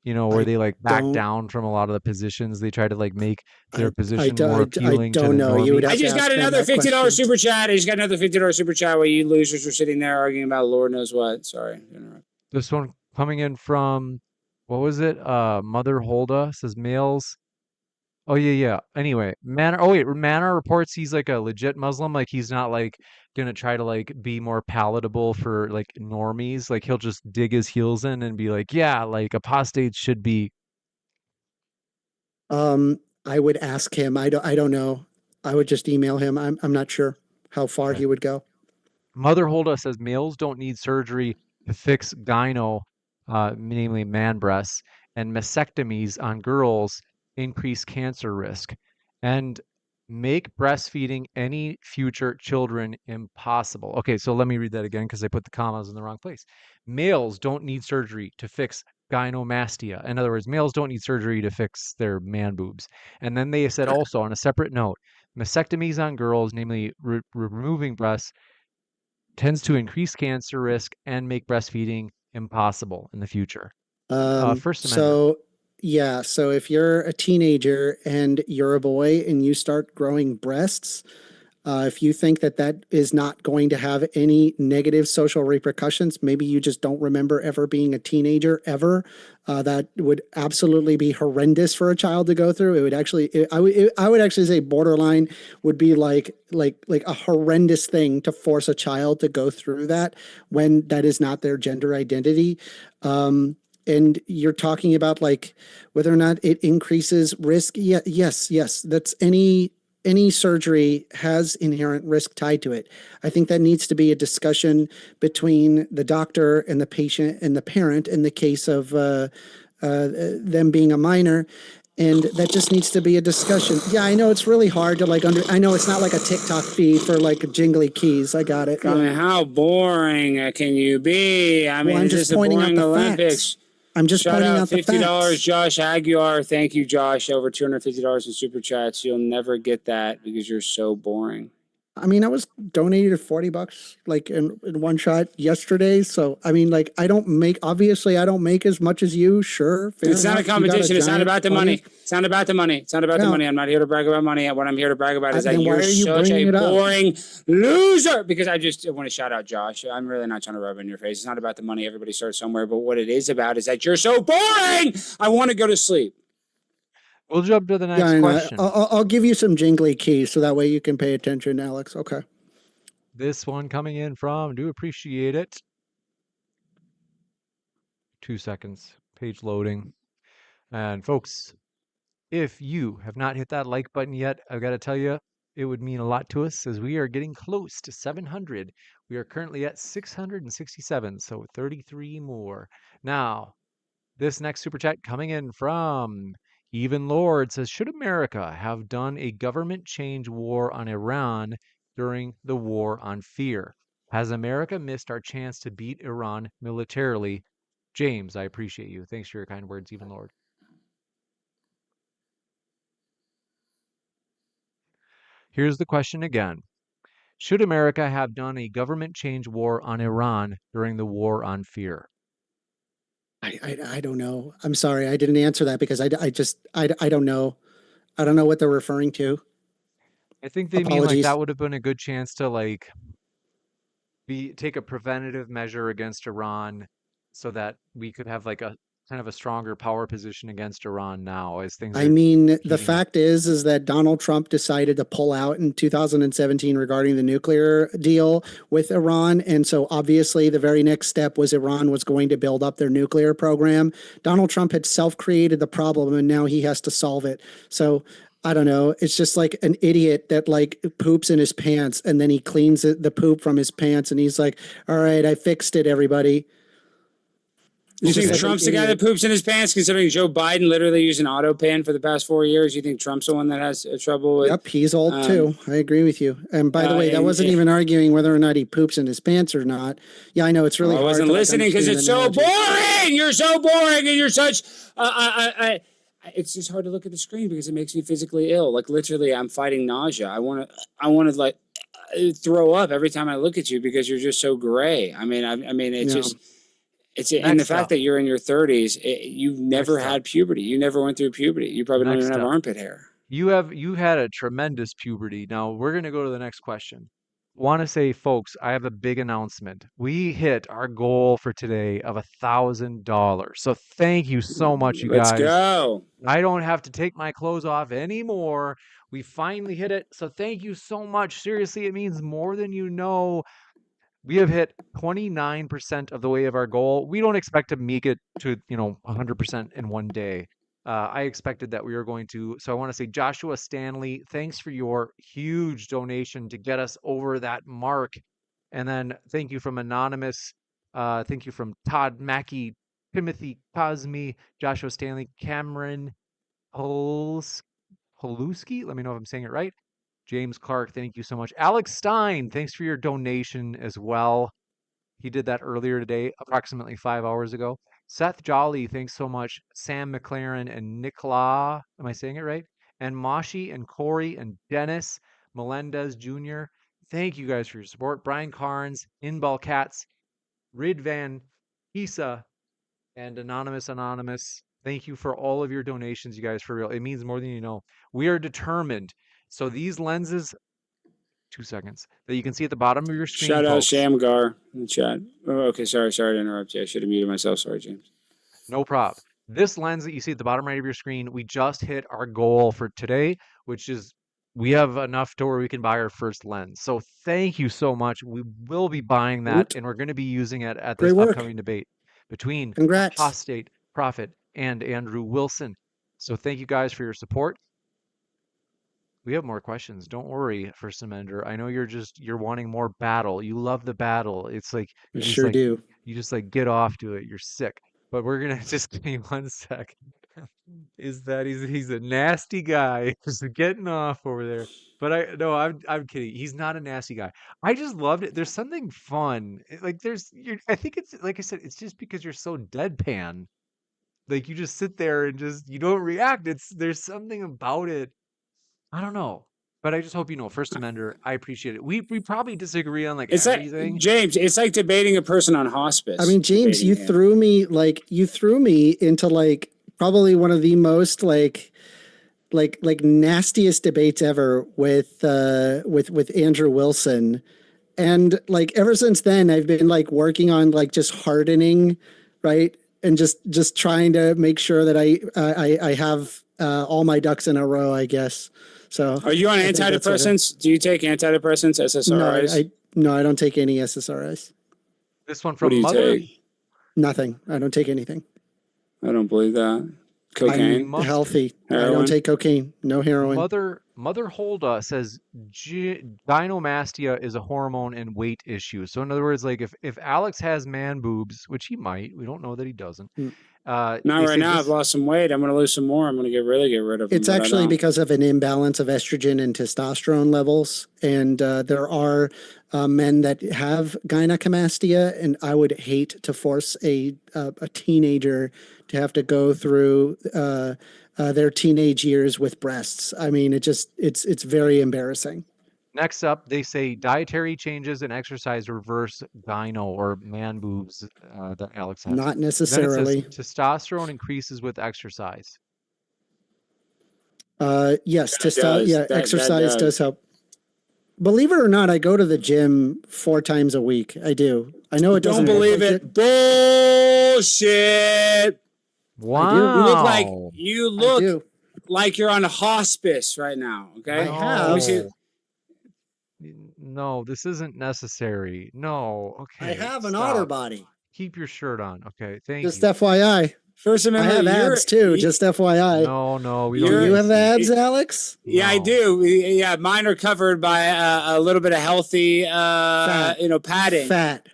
you know, where I they like back don't- down from a lot of the positions? They try to like make their I position don't- more I appealing to don't the know. You would normies. have I just to got ask them another that $50 question. super chat. I just got another $50 super chat while you losers were sitting there arguing about Lord knows what. Sorry. This one coming in from, what was it? Mother Holda says males. Oh yeah. Anyway, Manor reports he's like a legit Muslim. Like he's not like gonna try to like be more palatable for like normies. Like he'll just dig his heels in and be like, yeah, like apostates should be. I would ask him. I don't know. I would just email him. I'm not sure how far Okay. he would go. Mother Holda says males don't need surgery to fix gyno, namely man breasts, and mastectomies on girls increase cancer risk and make breastfeeding any future children impossible. Okay, so let me read that again because I put the commas in the wrong place. Males don't need surgery to fix gynomastia. In other words, males don't need surgery to fix their man boobs. And then they said also on a separate note, mastectomies on girls, namely removing breasts, tends to increase cancer risk and make breastfeeding impossible in the future. First Amendment. So if you're a teenager and you're a boy and you start growing breasts, if you think that that is not going to have any negative social repercussions, maybe you just don't remember ever being a teenager ever. That would absolutely be horrendous for a child to go through. It would actually, I would actually say borderline would be like a horrendous thing to force a child to go through that when that is not their gender identity. And you're talking about like whether or not it increases risk. Yeah, yes. That's any surgery has inherent risk tied to it. I think that needs to be a discussion between the doctor and the patient and the parent in the case of them being a minor. And that just needs to be a discussion. Yeah, I know it's really hard to like I know it's not like a TikTok feed for like jingly keys. I got it. I mean, how boring can you be? I mean, I'm this just is the pointing out boring the Olympics. facts. I'm just Shout pointing out out the $50, facts. Josh Aguiar. Thank you, Josh. Over $250 in super chats. You'll never get that because you're so boring. I mean, I was donated $40 like in one shot yesterday. So I mean, like I don't make as much as you. Sure, fair It's not a enough. You got competition. It's not giant about the money. audience. It's not about the money. It's not about the Yeah. money. I'm not here to brag about money. What I'm here to brag about is that Then why you're are you such a bringing it up? boring loser. Because I just want to shout out Josh. I'm really not trying to rub it in your face. It's not about the money. Everybody starts somewhere. But what it is about is that you're so boring. I want to go to sleep. We'll jump to the next Yeah, and question. I'll give you some jingly keys so that way you can pay attention, Alex. Okay. This one coming in from, do appreciate it. 2 seconds. Page loading. And folks, if you have not hit that like button yet, I've got to tell you, it would mean a lot to us as we are getting close to 700. We are currently at 667, so 33 more. Now, this next super chat coming in from Even Lord says, should America have done a government change war on Iran during the war on fear? Has America missed our chance to beat Iran militarily? James, I appreciate you. Thanks for your kind words, Even Lord. Here's the question again. Should America have done a government change war on Iran during the war on fear? I don't know. I'm sorry, I didn't answer that because I don't know. I don't know what they're referring to. I think they mean like Apologies. that would have been a good chance to like take a preventative measure against Iran so that we could have like a kind of a stronger power position against Iran now as things I are mean, the heating up. fact is that Donald Trump decided to pull out in 2017 regarding the nuclear deal with Iran. And so obviously the very next step was Iran was going to build up their nuclear program. Donald Trump had self-created the problem and now he has to solve it. So I don't know. It's just like an idiot that like poops in his pants and then he cleans the poop from his pants and he's like, all right, I fixed it, everybody. You think like Trump's an the guy that idiot. poops in his pants, considering Joe Biden literally used an auto pan for the past 4 years? You think Trump's the one that has trouble with? Yep, he's old too. I agree with you. And by the way, that wasn't even arguing whether or not he poops in his pants or not. Yeah, I know it's really I hard. wasn't to, like, listening because it's so understand boring. You're so boring, and you're such. It's just hard to look at the screen because it makes me physically ill. Like literally, I'm fighting nausea. I want to like throw up every time I look at you because you're just so gray. I mean, it's Yeah. just. It's and the fact that you're in your 30s, you've never had puberty. You never went through puberty. You probably don't even have armpit hair. You had a tremendous puberty. Now we're going to go to the next question. Want to say, folks, I have a big announcement. We hit our goal for today of $1,000. So thank you so much, you Let's guys. go. I don't have to take my clothes off anymore. We finally hit it. So thank you so much. Seriously, it means more than you know. We have hit 29% of the way of our goal. We don't expect to make it to, 100% in one day. I expected that we were going to. So I want to say, Joshua Stanley, thanks for your huge donation to get us over that mark. And then thank you from Anonymous. Thank you from Todd Mackey, Timothy Cosme, Joshua Stanley, Cameron Poluski. Let me know if I'm saying it right. James Clark, thank you so much. Alex Stein, thanks for your donation as well. He did that earlier today, approximately 5 hours ago. Seth Jolly, thanks so much. Sam McLaren and Nicola, am I saying it right? And Moshi and Corey and Dennis Melendez Jr., thank you guys for your support. Brian Carnes, Inbal Katz, Ridvan Isa, and Anonymous, thank you for all of your donations, you guys, for real. It means more than you know. We are determined. So these lenses, 2 seconds, that you can see at the bottom of your screen. Shout out folks. Shamgar in the chat. Oh, okay, sorry to interrupt you. I should have muted myself. Sorry, James. No problem. This lens that you see at the bottom right of your screen, we just hit our goal for today, which is we have enough to where we can buy our first lens. So thank you so much. We will be buying that, and we're going to be using it at this upcoming debate between Apostate Prophet and Andrew Wilson. So thank you guys for your support. We have more questions. Don't worry, First Amender. I know you're wanting more battle. You love the battle. It's like I sure do. You just like get off to it. You're sick. But we're gonna just give me 1 sec. Is that he's a nasty guy, just getting off over there. But I'm kidding. He's not a nasty guy. I just loved it. There's something fun. Like I think it's like I said, it's just because you're so deadpan. Like you just sit there and you don't react. There's something about it. I don't know, but I just hope you know, First Amender, I appreciate it. We probably disagree on like everything. Like, James, it's like debating a person on hospice. I mean, James, you threw me into like probably one of the most like nastiest debates ever with Andrew Wilson. And like ever since then I've been like working on like just hardening, right? And just trying to make sure that I have all my ducks in a row, I guess. So are you on antidepressants? Do you take antidepressants, SSRIs? No, I don't take any SSRIs. This one from Mother? Nothing. I don't take anything. I don't believe that. Cocaine? I'm healthy. Heroin? I don't take cocaine. No heroin. Mother Holda says gynomastia is a hormone and weight issue. So in other words, like if Alex has man boobs, which he might, we don't know that he doesn't. Not right now. I've lost some weight. I'm going to lose some more. I'm going to get rid of them. It's actually because of an imbalance of estrogen and testosterone levels. And there are men that have gynecomastia, and I would hate to force a teenager to have to go through their teenage years with breasts. I mean, it's very embarrassing. Next up, they say dietary changes and exercise reverse gyno or man boobs that Alex has. Not Then it says necessarily. testosterone increases with exercise. Yes, does. That exercise does. does help. Believe it or not, I go to the gym 4 times a week. I do. I know it doesn't Don't look believe like it. Bullshit. Wow. You I look do. like you're on hospice right now. Okay. I have. We see- No, this isn't necessary. No. Okay. I have an stop. otter body. Keep your shirt on. Okay. Thank Just you. FYI. First I Amendment. have abs too. Just FYI. No, we Do don't. you need have to see. abs, Alex? Yeah, I No. do. Yeah, mine are covered by a little bit of healthy, padding. Fat.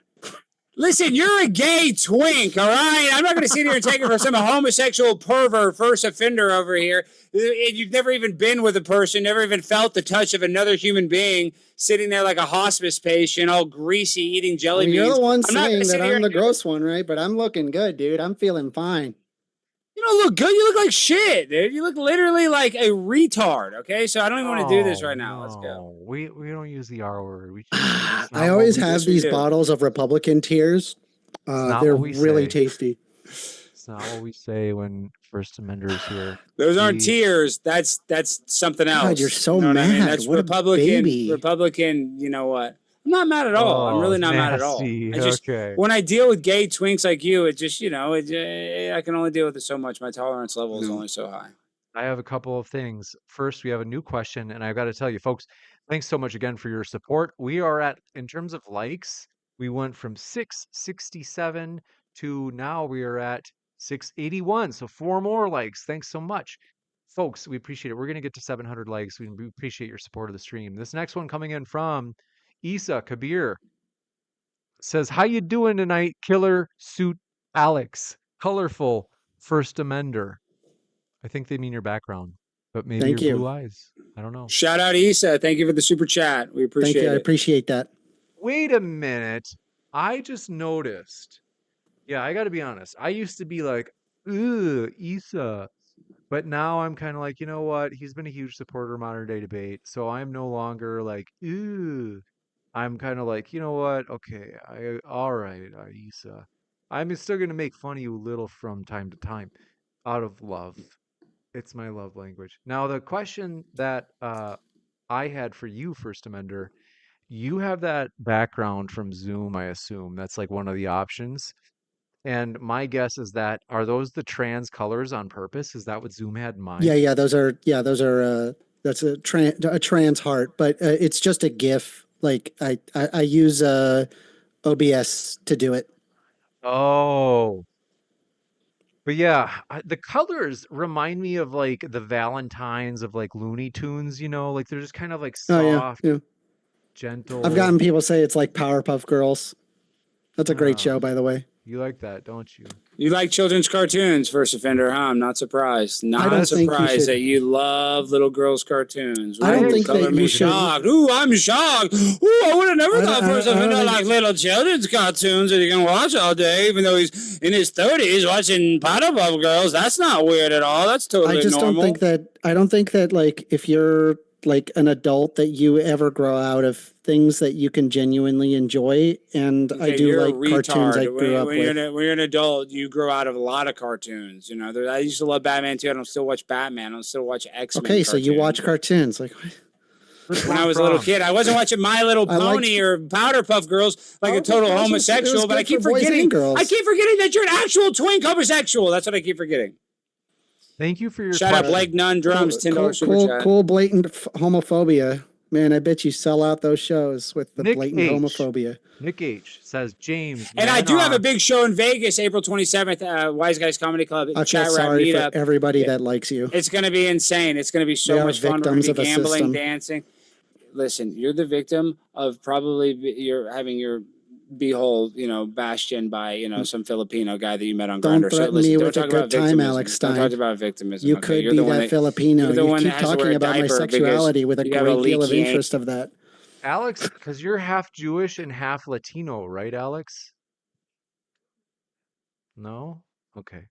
Listen, you're a gay twink, all right? I'm not going to sit here and take it for some homosexual pervert first offender over here. You've never even been with a person, never even felt the touch of another human being sitting there like a hospice patient, all greasy, eating jelly beans. You're the one I'm not gonna saying sit that here I'm the and do- gross one, right? But I'm looking good, dude. I'm feeling fine. You don't look good. You look like shit, dude. You look literally like a retard, okay? So I don't even want to do this right now. Let's go. No. We don't use the R word. We I always have Yes, we these do. bottles of Republican tears. not They're what we really say. tasty. It's not what we say when First Amender is here. Those aren't We- tears. That's something else. God, you're so You know what I mean? mad. That's What a baby. Republican, you know what? I'm not mad at all. I'm Oh, really it's not mad at all. nasty. I just Okay. when I deal with gay twinks like you, it just, I can only deal with it so much. My tolerance level is only so high. I have a couple of things. First, we have a new question, and I've got to tell you, folks, thanks so much again for your support. We are at, in terms of likes, we went from 667 to now we are at 681. So 4 more likes. Thanks so much. Folks, we appreciate it. We're going to get to 700 likes. We appreciate your support of the stream. This next one coming in from Isa Kabir says, how you doing tonight, Killer Suit Alex? Colorful First Amender. I think they mean your background, but maybe Thank your you. blue eyes. I don't know. Shout out Issa. Thank you for the super chat. We Thank appreciate you. I it. appreciate that. Wait a minute. I just noticed. Yeah, I got to be honest. I used to be like, ugh, Issa. But now I'm kind of like, you know what? He's been a huge supporter of Modern Day Debate. So I'm no longer like, ugh. I'm kind of like, you know what? Okay, all right, Issa. I'm still going to make fun of you a little from time to time out of love. It's my love language. Now, the question that I had for you, First Amender, you have that background from Zoom, I assume. That's like one of the options. And my guess is that, are those the trans colors on purpose? Is that what Zoom had in mind? Yeah, those are that's a trans heart, but it's just a GIF. Like I use OBS to do it. Oh. But yeah, the colors remind me of like the Valentines of like Looney Tunes, like they're just kind of like Oh soft, yeah. gentle. I've gotten people say it's like Powerpuff Girls. That's a great Oh. show, by the way. You like that, don't you? You like children's cartoons, First Offender, huh? I'm not surprised. I Not don't think you surprised should- that you love little girls' cartoons. I don't Ooh, think color that me you should- shocked. Ooh, I'm shocked. Ooh, I would have never I thought don't- First I don't Offender think- liked little children's cartoons that you can watch all day, even though he's in his 30s watching Powerpuff Girls. That's not weird at all. That's totally I just normal. don't think that like if you're like an adult that you ever grow out of things that you can genuinely enjoy. And I Okay, do you're like a cartoons I retard. grew up when with. you're an adult, you grow out of a lot of cartoons. I used to love Batman too. I don't still watch Batman. I don't still watch X-Men. Okay, so you watch cartoons. Like When I was a little kid, I wasn't watching My Little I liked- Pony or Powderpuff Girls like a Powerpuff total Girls was- homosexual, it was but I good keep for boys and forgetting. girls. I keep forgetting that you're an actual twink homosexual. That's what I keep forgetting. Thank you for your Shout out question. Blake Nunn Drums, $10 super chat. cool blatant homophobia. Man, I bet you sell out those shows with the Nick blatant H. homophobia. Nick H says, James. And I man do have a on- big show in Vegas, April 27th, Wise Guys Comedy Club, I feel Chat Rap sorry for Meetup. everybody that likes you. It's going to be insane. It's going to be so They are much fun. We're going victims to of be a gambling, system. dancing. Listen, you're the victim of probably you're having your beehole, bastion by, some Filipino guy that you met on Don't Grindr. So threaten listen, me don't with a talk about good time, victimism. Alex Don't Stein. talk about victimism. You okay? could You're be the one that Filipino. you're the You one that keep has to wear talking a about my diaper because sexuality with a you have a great deal of leaky interest of that. Alex, because you're half Jewish and half Latino, right, Alex? No? Okay.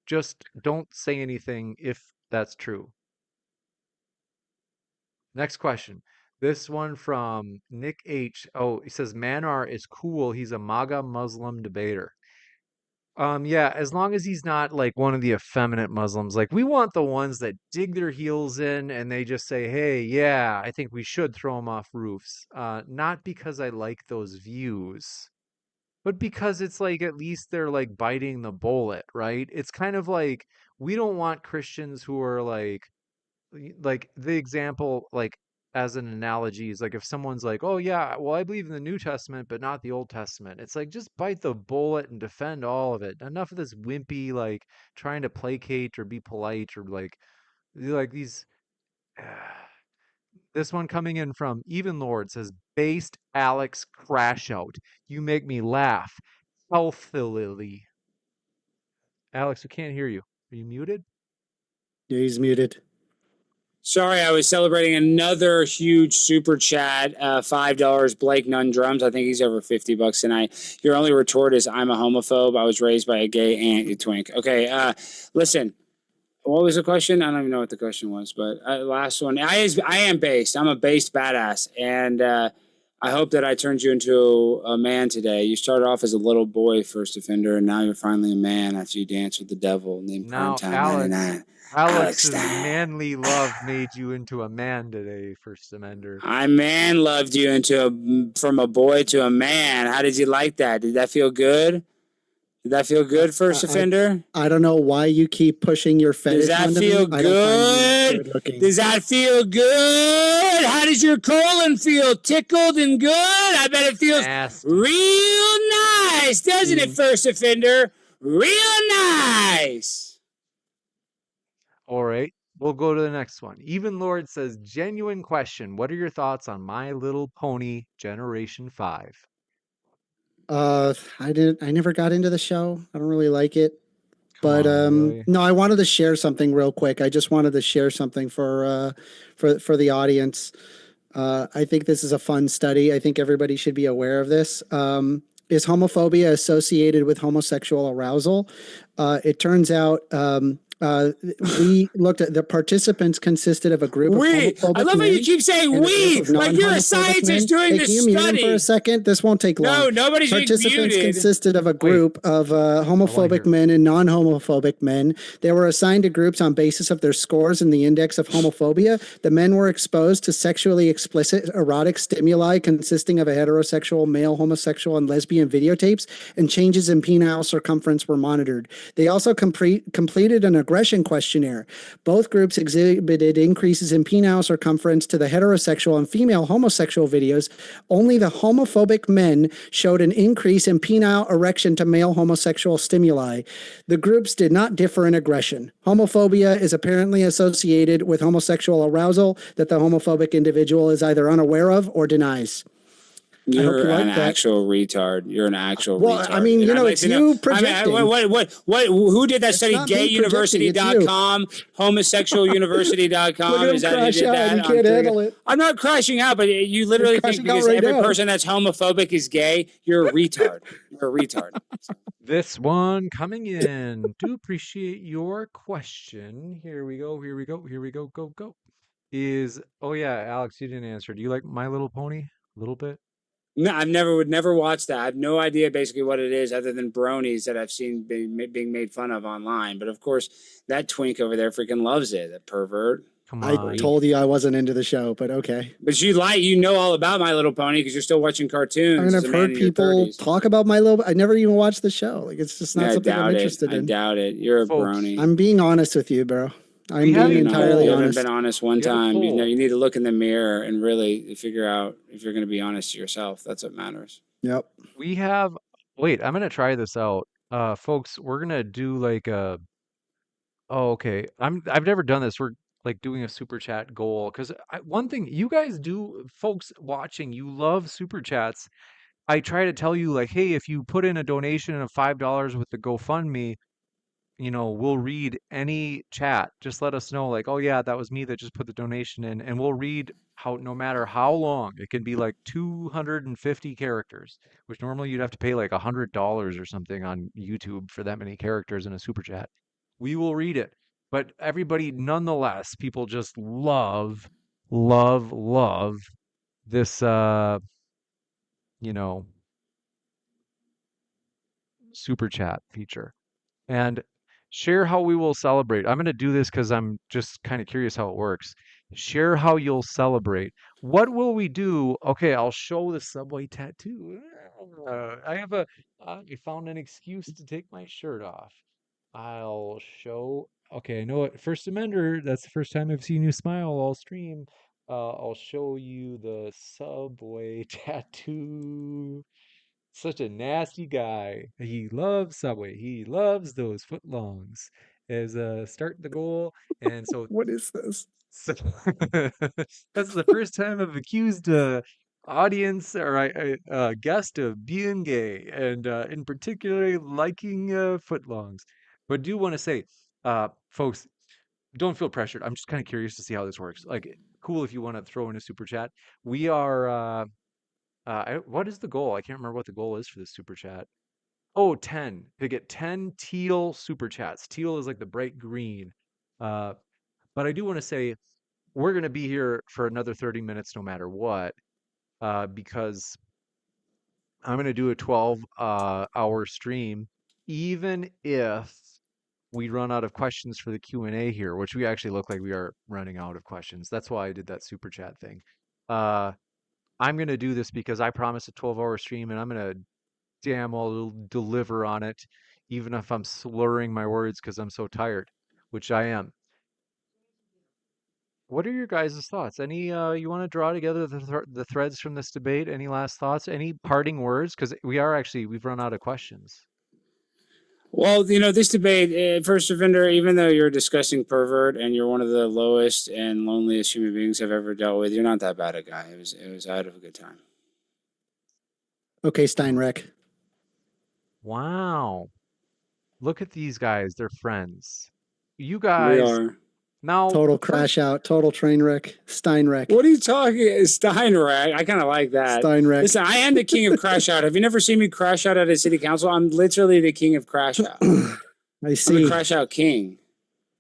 just don't say anything if that's true. Next question. This one from Nick H. Oh, he says Manar is cool. He's a MAGA Muslim debater. Yeah, as long as he's not like one of the effeminate Muslims. Like we want the ones that dig their heels in and they just say, "Hey, yeah, I think we should throw them off roofs." Not because I like those views, but because it's like at least they're like biting the bullet, right? It's kind of like we don't want Christians who are like the example like as an analogy is like if someone's like, "Oh yeah, well I believe in the New Testament but not the Old Testament." It's like just bite the bullet and defend all of it. Enough of this wimpy like trying to placate or be polite or like these this one coming in from Even Lord says, "Based Alex crash out. You make me laugh healthily." Alex, we can't hear you. Are you muted? Yeah, he's muted. Sorry, I was celebrating another huge super chat. $5, Blake Nunn Drums. I think he's over $50 tonight. Your only retort is, "I'm a homophobe. I was raised by a gay aunt, you twink." Okay, listen. What was the question? I don't even know what the question was, but last one. I am based. I'm a based badass, and I hope that I turned you into a man today. You started off as a little boy, first offender, and now you're finally a man after you danced with the devil named Now, Primetime Alex, 99. Alex's Stein. manly love made you into a man today, First Amender. I man loved you from a boy to a man. How did you like that? Did that feel good? Did that feel good, first offender? I don't know why you keep pushing your fetish Does that onto feel me. I don't find you good? good-looking. Does that feel good? How does your colon feel? Tickled and good? I bet it feels real nice, doesn't it, first offender? Real nice. All right, we'll go to the next one. Even Lord says, "Genuine question. What are your thoughts on My Little Pony Generation 5? I never got into the show. I don't really like it. Come But on, really? no, I wanted to share something real quick. I just wanted to share something for the audience. I think this is a fun study. I think everybody should be aware of this. Is homophobia associated with homosexual arousal? It turns out we looked at the participants consisted of a group of homophobic I love how you men keep saying and a we, group of like you're a non-homophobic scientist men. doing Hey, this can you mute him study. for a second? This won't take long. No, nobody's being Participants muted. consisted of a group of homophobic men and non-homophobic men. They were assigned to groups on basis of their scores in the index of homophobia. The men were exposed to sexually explicit erotic stimuli consisting of a heterosexual, male, homosexual, and lesbian videotapes, and changes in penile circumference were monitored. They also completed an aggression questionnaire. Both groups exhibited increases in penile circumference to the heterosexual and female homosexual videos. Only the homophobic men showed an increase in penile erection to male homosexual stimuli. The groups did not differ in aggression. Homophobia is apparently associated with homosexual arousal that the homophobic individual is either unaware of or denies. You're an actual retard. You're an actual retard. I mean, it's you projecting. Who did that study? Gayuniversity.com, homosexualuniversity.com. Is that who did that? You can't handle it. I'm not crashing out, but you literally think because every person that's homophobic is gay, you're a retard. You're a retard. This one coming in. Do appreciate your question. Here we go. Go. Oh yeah, Alex, you didn't answer. Do you like My Little Pony? A little bit? No, would never watch that. I have no idea basically what it is other than bronies that I've seen being made fun of online. But of course, that twink over there freaking loves it, that pervert. Come on. I told you I wasn't into the show, but okay. But you know all about My Little Pony because you're still watching cartoons. I mean, I've heard people talk about My Little. I never even watched the show. Like, it's just not something I'm interested in. I doubt it. You're a brony. I'm being honest with you, bro. I'm being entirely you honest. haven't been honest one time. You need to look in the mirror and really figure out if you're going to be honest to yourself. That's what matters. Yep. We have. Wait, I'm gonna try this out, folks. We're gonna do like a. Oh, okay. I've never done this. We're like doing a super chat goal because one thing you guys do, folks watching, you love super chats. I try to tell you like, hey, if you put in a donation of $5 with the GoFundMe, we'll read any chat. Just let us know, like, oh yeah, that was me that just put the donation in, and we'll read no matter how long. It can be like 250 characters, which normally you'd have to pay like $100 or something on YouTube for that many characters in a super chat. we will read it. But everybody, nonetheless, people just love this, you know, super chat feature. And share how we will celebrate. I'm going to do this because I'm just kind of curious how it works. Share how you'll celebrate. What will we do? Okay, I'll show the subway tattoo. I found an excuse to take my shirt off. I'll show. Okay, I know it. First Amender, that's the first time I've seen you smile all stream. I'll show you the subway tattoo. Such a nasty guy. He loves Subway. He loves those footlongs as start the goal. And so, What is this? so that's the first time I've accused audience or guest of being gay and in particular liking footlongs. But I do want to say, folks, don't feel pressured. I'm just kind of curious to see how this works. Like, cool if you want to throw in a super chat. We are what is the goal? I can't remember what the goal is for this super chat. Oh, 10. To get 10 teal super chats. Teal is like the bright green. But I do want to say we're going to be here for another 30 minutes no matter what, because I'm going to do a 12 hour stream, even if we run out of questions for the Q&A here, which we actually look like we are running out of questions. That's why I did that super chat thing. I'm going to do this because I promised a 12-hour stream, and I'm going to damn well deliver on it, even if I'm slurring my words because I'm so tired, which I am. What are your guys' thoughts? Any you want to draw together the threads from this debate? Any last thoughts? Any parting words? Because we've run out of questions. Well, this debate, first offender, even though you're a disgusting pervert and you're one of the lowest and loneliest human beings I've ever dealt with, you're not that bad a guy. It was out of a good time. Okay, Steinreck. Wow. Look at these guys. They're friends. You We guys are. now Total crash out, total train wreck. Steinreck. What are you talking? Steinreck. I kind of like that. Steinreck. Listen, I am the king of crash out. Have you never seen me crash out at a city council? I'm literally the king of crash out. I I'm see. the crash out king.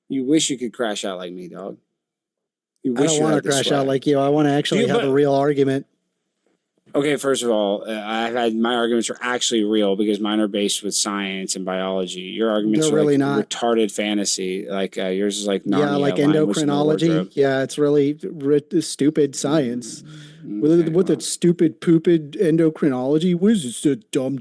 You wish you could crash out like me, dog. You I wish don't you want to had the crash swag. out like you. I want to actually Do you- have a real argument. Okay, first of all, I've had my arguments are actually real because mine are based with science and biology. Your arguments They're are really like not. retarded fantasy. Like yours is like Narnia, Yeah, like Lion, Witch, and the endocrinology. Wardrobe. Yeah, it's really stupid science. Okay, With that stupid pooped endocrinology. What is this? Dumb.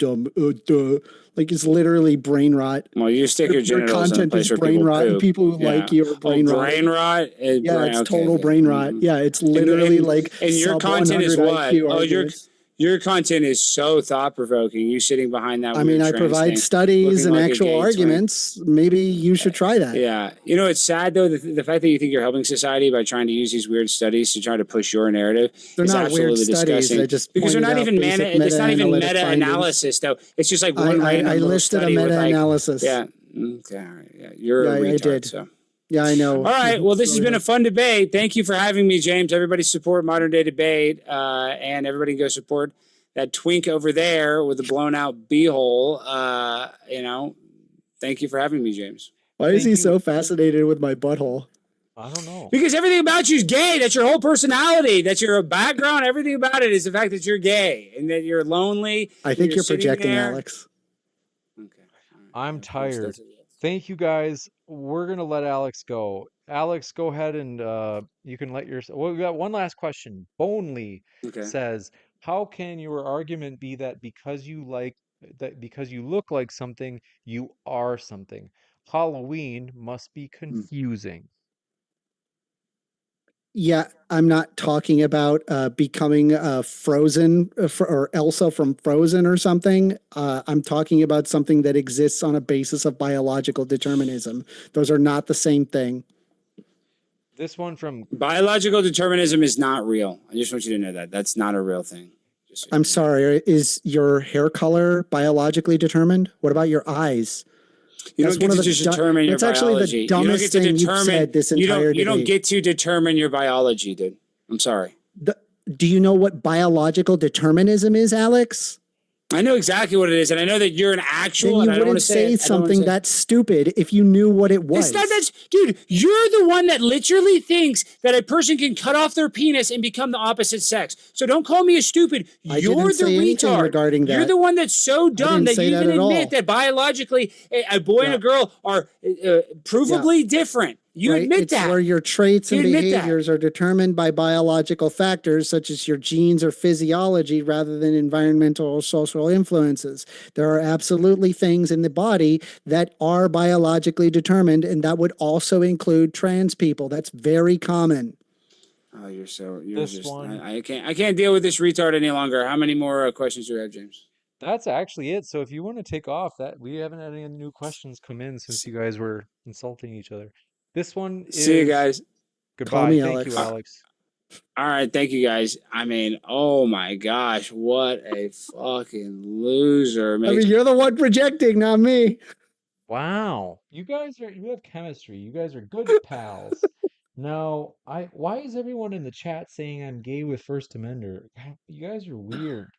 Like it's literally brain rot. Well, you stick your Your genitals in a content place is where brain people rot, and poop. people who like you are brain rot. Brain rot? Yeah, it's total brain rot. Yeah, it's literally like and your sub content is 100 what? IQ Oh, arguments. your content is so thought provoking. You sitting behind that. I mean, weird I trans provide thing, studies looking and like a actual gay twink. arguments. Maybe you should try that. Yeah. It's sad, though, the fact that you think you're helping society by trying to use these weird studies to try to push your narrative They're is not absolutely weird studies. disgusting. They just Because they're pointed not out even basic it's not even meta-analytic meta-analysis, though. It's just like one I random little listed a study with, like, meta-analysis. yeah. Okay. All right, yeah. You're a Yeah, I retard, did. so. Yeah, I know. All right. Well, this has been a fun debate. Thank you for having me, James. Everybody support Modern Day Debate, and everybody go support that twink over there with the blown out beehole. Thank you for having me, James. Why is Thank he you. so fascinated with my butthole? I don't know. Because everything about you is gay. That's your whole personality. That's your background. Everything about it is the fact that you're gay and that you're lonely. I think you're sitting projecting, there. Alex. Okay. I'm tired. Thank you guys. We're gonna let Alex go. Alex, go ahead and you can let your. Well, we got one last question. Bonely Okay. says, "How can your argument be that because you look like something, you are something? Halloween must be confusing." Yeah, I'm not talking about becoming Frozen or Elsa from Frozen or something. I'm talking about something that exists on a basis of biological determinism. Those are not the same thing. This one from Biological determinism is not real. I just want you to know that. That's not a real thing. Just so you I'm know. sorry, is your hair color biologically determined? What about your eyes? You That's don't get one to of the just du- determine your that's actually the biology. You don't dumbest get to thing you've determine. said this You entire don't debate. get to determine your biology, dude. I'm sorry. Do you know what biological determinism is, Alex? I know exactly what it is, and I know that you're an actual. Then you and I don't want wouldn't to say say it, something that stupid if you knew what it was. It's not that, dude. You're the one that literally thinks that a person can cut off their penis and become the opposite sex. So don't call me a stupid. I You're didn't the say anything retard. regarding that. You're the one that's so dumb that you say that even at all. admit that biologically a boy and a girl are provably different. You Right? admit It's that. where your traits You and admit that. behaviors are determined by biological factors such as your genes or physiology rather than environmental or social influences. There are absolutely things in the body that are biologically determined, and that would also include trans people. That's very common. Oh, you're This just. one- I can't deal with this retard any longer. How many more questions do you have, James? That's actually it. So if you want to take off, that we haven't had any new questions come in since you guys were insulting each other. This one is See you guys. Goodbye. me Thank you, Alex. Alex. All right, thank you guys. I mean, oh my gosh, what a fucking loser! I mean, you're the one projecting, not me. Wow. You have chemistry. You guys are good pals. Now, why is everyone in the chat saying I'm gay with First Amender? You guys are weird.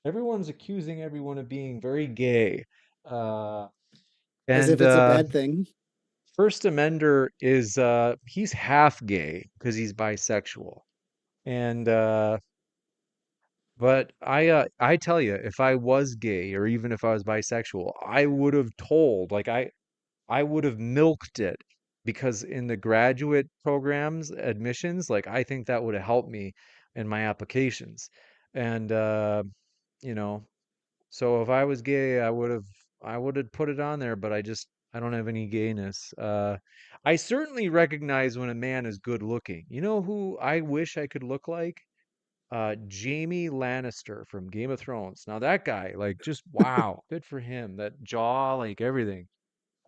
Everyone's accusing everyone of being very gay. As And if it's a bad thing. First Amender is he's half gay because he's bisexual. And but I tell you, if I was gay or even if I was bisexual, I would have told, like I would have milked it because in the graduate programs admissions, like I think that would have helped me in my applications. And you know, so if I was gay, I would have put it on there, but I don't have any gayness. I certainly recognize when a man is good looking. You know who I wish I could look like? Jamie Lannister from Game of Thrones. Now that guy, like just wow, good for him. That jaw, like everything.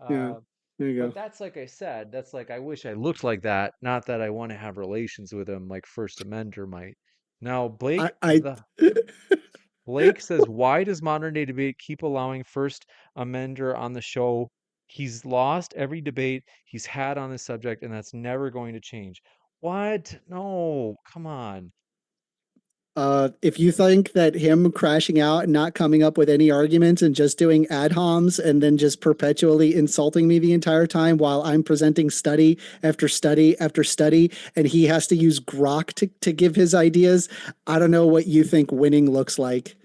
Yeah. Uh There you but go. that's like I said, that's like I wish I looked like that, not that I want to have relations with him like First Amender might. Now, Blake says, why does modern day debate keep allowing First Amender on the show? He's lost every debate he's had on this subject, and that's never going to change. What? No, come on. If you think that him crashing out and not coming up with any arguments and just doing ad homs and then just perpetually insulting me the entire time while I'm presenting study after study after study and he has to use grok to give his ideas, I don't know what you think winning looks like.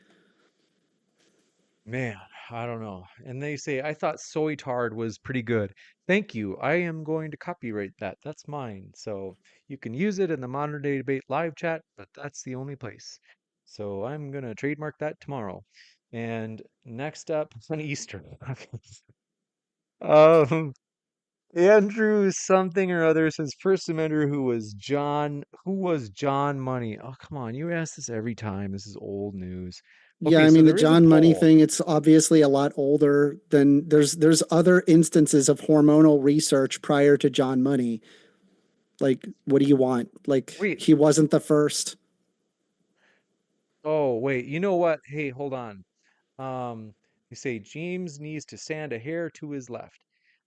Man, I don't know. And they say, I thought Soy Tard was pretty good. Thank you. I am going to copyright that. That's mine. So you can use it in the Modern Day Debate live chat, but that's the only place. So I'm going to trademark that tomorrow. And next up on Easter. um, Andrew something or other says First Amender who was John Money. Oh, come on. You ask this every time. This is old news. Yeah, Okay, I so mean the there is a John Money poll. thing, it's obviously a lot older than there's other instances of hormonal research prior to John Money. Like, what do you want? Like, Wait. he wasn't the first. Oh, wait. You know what? Hey, hold on. You say James needs to stand a hair to his left.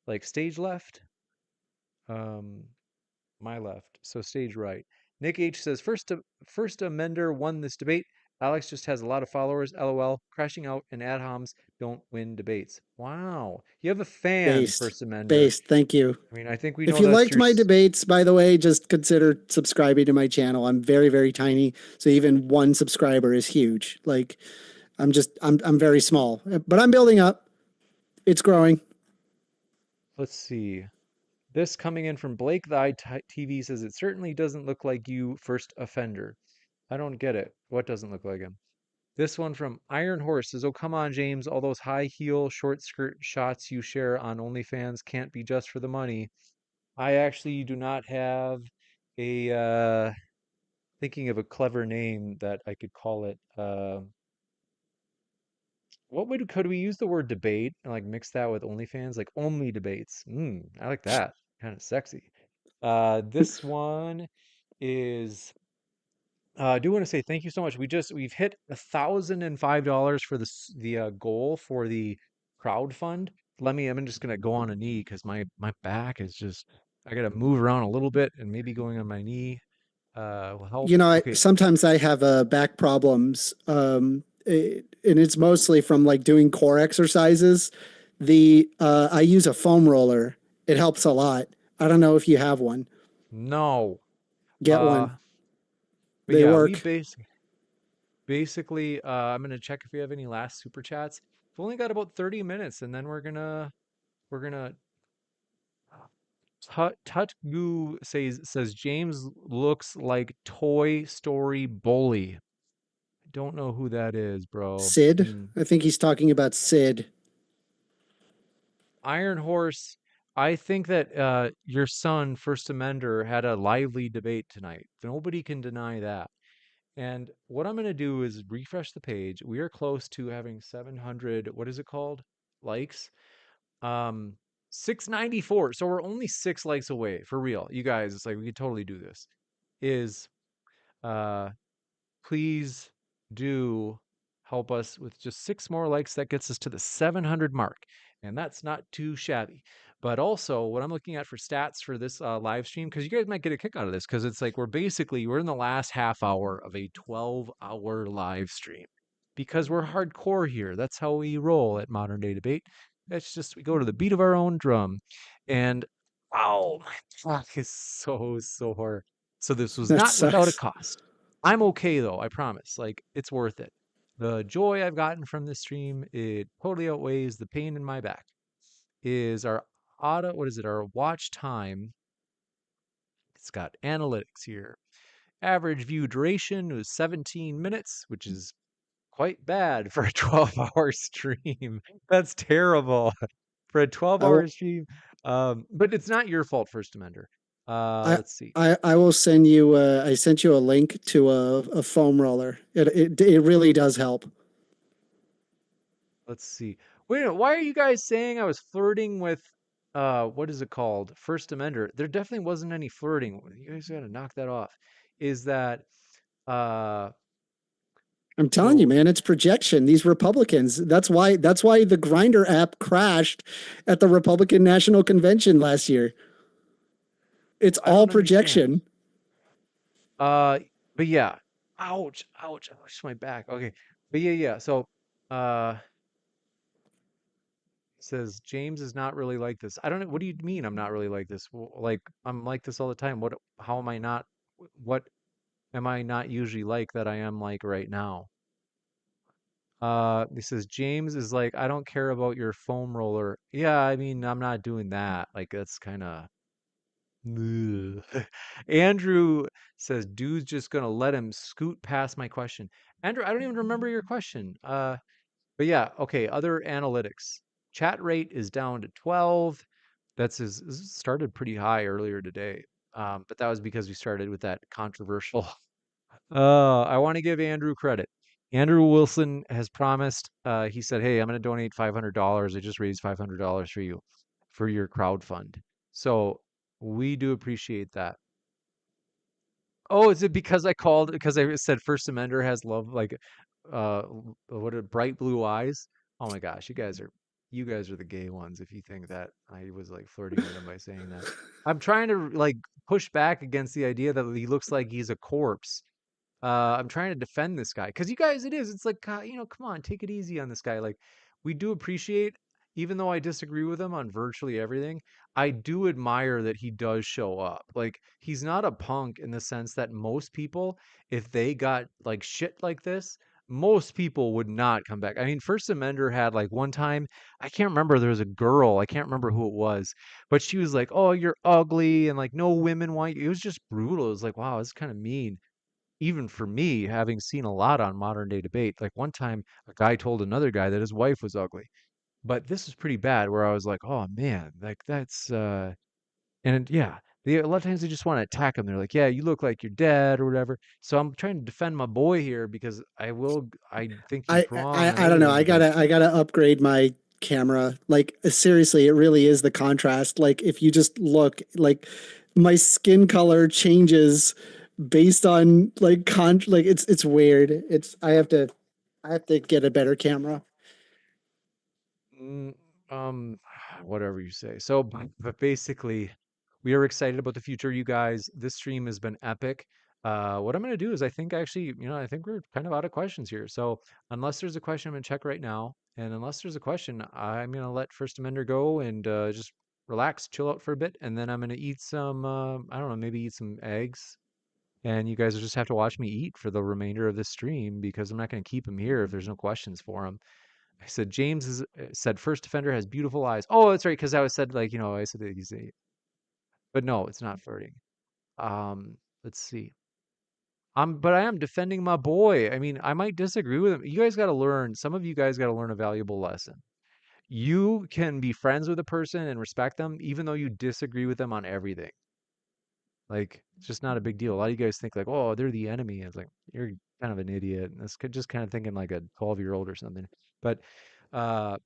Like stage left? Um, my left. So stage right. Nick H says first Amender won this debate. Alex just has a lot of followers. LOL. Crashing out and ad homs don't win debates. Wow. You have a fan, First Amender. Based. Thank you. I mean, I think we If know you that's liked your my debates, by the way, just consider subscribing to my channel. I'm very, very tiny. So even one subscriber is huge. Like I'm very small, but I'm building up. It's growing. Let's see. This coming in from Blake the ITV says it certainly doesn't look like you, First Offender. I don't get it. What doesn't look like him? This one from Iron Horse says, oh, come on, James. All those high heel, short skirt shots you share on OnlyFans can't be just for the money. I actually do not have a, thinking of a clever name that I could call it. Could we use the word debate and like mix that with OnlyFans? Like only debates. I like that. Kind of sexy. This one is I do want to say thank you so much. We've hit $1,005 for the goal for the crowd fund. I'm just gonna go on a knee because my back is just I gotta move around a little bit and maybe going on my knee will help. You know, Okay. sometimes I have back problems. and it's mostly from like doing core exercises. I use a foam roller. It helps a lot. I don't know if you have one. No. Get Uh, one. but They yeah, we work. basically, I'm gonna check if we have any last super chats. We've only got about 30 minutes, and then we're gonna Tutgoo says James looks like Toy Story Bully. I don't know who that is, bro. Sid. I think he's talking about Sid. Iron Horse, I think that your son, First Amender, had a lively debate tonight. Nobody can deny that. And what I'm going to do is refresh the page. We are close to having 700, what is it called? Likes. 694. So we're only 6 likes away, for real. You guys, it's like we could totally do this. Is uh please do help us with just 6 more likes. That gets us to the 700 mark, and that's not too shabby. But also, what I'm looking at for stats for this live stream, because you guys might get a kick out of this, because it's like we're in the last half hour of a 12-hour live stream, because we're hardcore here. That's how we roll at Modern Day Debate. That's just, we go to the beat of our own drum. And oh, my back is so sore. So this was That not without a sucks. cost. I'm okay though, I promise. Like, it's worth it. The joy I've gotten from this stream, it totally outweighs the pain in my back. Is our our watch time. It's got analytics here. Average view duration was 17 minutes, which is quite bad for a 12-hour stream. That's terrible for a 12-hour stream. But it's not your fault, First Amender. Let's see. I will send you. I sent you a link to a foam roller. It really does help. Let's see. Wait a minute, why are you guys saying I was flirting with what is it called? First Amender. There definitely wasn't any flirting. You guys gotta knock that off. Is that I'm telling you, man, it's projection. These Republicans. That's why the Grinder app crashed at the Republican National Convention last year. It's all projection. but yeah. Ouch, ouch, ouch, my back. Okay. But yeah. So says James is not really like this. I don't know. What do you mean I'm not really like this? Like, I'm like this all the time. How am I not? What am I not usually like that I am like right now? He says James is like, I don't care about your foam roller. Yeah, I mean, I'm not doing that. Like, that's kind of. Andrew says, dude's just gonna let him scoot past my question. Andrew, I don't even remember your question. But yeah, okay, other analytics. Chat rate is down to 12. Started pretty high earlier today. But that was because we started with that controversial. I want to give Andrew credit. Andrew Wilson has promised, he said, hey, I'm going to donate $500. I just raised $500 for you for your crowd fund. So we do appreciate that. Oh, is it because because I said First Amender has like what are bright blue eyes? Oh my gosh, you guys are the gay ones if you think that I was like flirting with him by saying that. I'm trying to like push back against the idea that he looks like he's a corpse. I'm trying to defend this guy because you guys, it's like, come on, take it easy on this guy. Like, we do appreciate, even though I disagree with him on virtually everything, I do admire that he does show up. Like, he's not a punk in the sense that most people, if they got like shit like this, most people would not come back. I mean, First Amender had like one time, I can't remember, there was a girl, I can't remember who it was, but she was like, oh, you're ugly, and like, no women want you. It was just brutal. It was like, wow, it's kind of mean even for me, having seen a lot on modern day debate. Like one time, a guy told another guy that his wife was ugly, but this was pretty bad. Where I was like, oh man, like that's yeah. A lot of times they just want to attack him. They're like, yeah, you look like you're dead or whatever. So I'm trying to defend my boy here because I think he's wrong. I don't know. I gotta upgrade my camera. Like seriously, it really is the contrast. Like if you just look, like my skin color changes based on like it's weird. I have to get a better camera. Whatever you say. So, but basically, we are excited about the future, you guys. This stream has been epic. What I'm going to do is I think actually, I think we're kind of out of questions here. So unless there's a question, I'm going to check right now. And unless there's a question, I'm going to let First Amender go and just relax, chill out for a bit. And then I'm going to eat some, I don't know, maybe eat some eggs. And you guys will just have to watch me eat for the remainder of this stream because I'm not going to keep him here if there's no questions for him. I said, James said first offender has beautiful eyes. Oh, that's right. Because I was said like, I said that he's but no, it's not flirting. Let's see. But I am defending my boy. I mean, I might disagree with him. You guys got to learn, some of you guys got to learn a valuable lesson. You can be friends with a person and respect them, even though you disagree with them on everything. Like, it's just not a big deal. A lot of you guys think like, oh, they're the enemy. It's like, you're kind of an idiot. And that's just kind of thinking like a 12-year-old or something. But uh,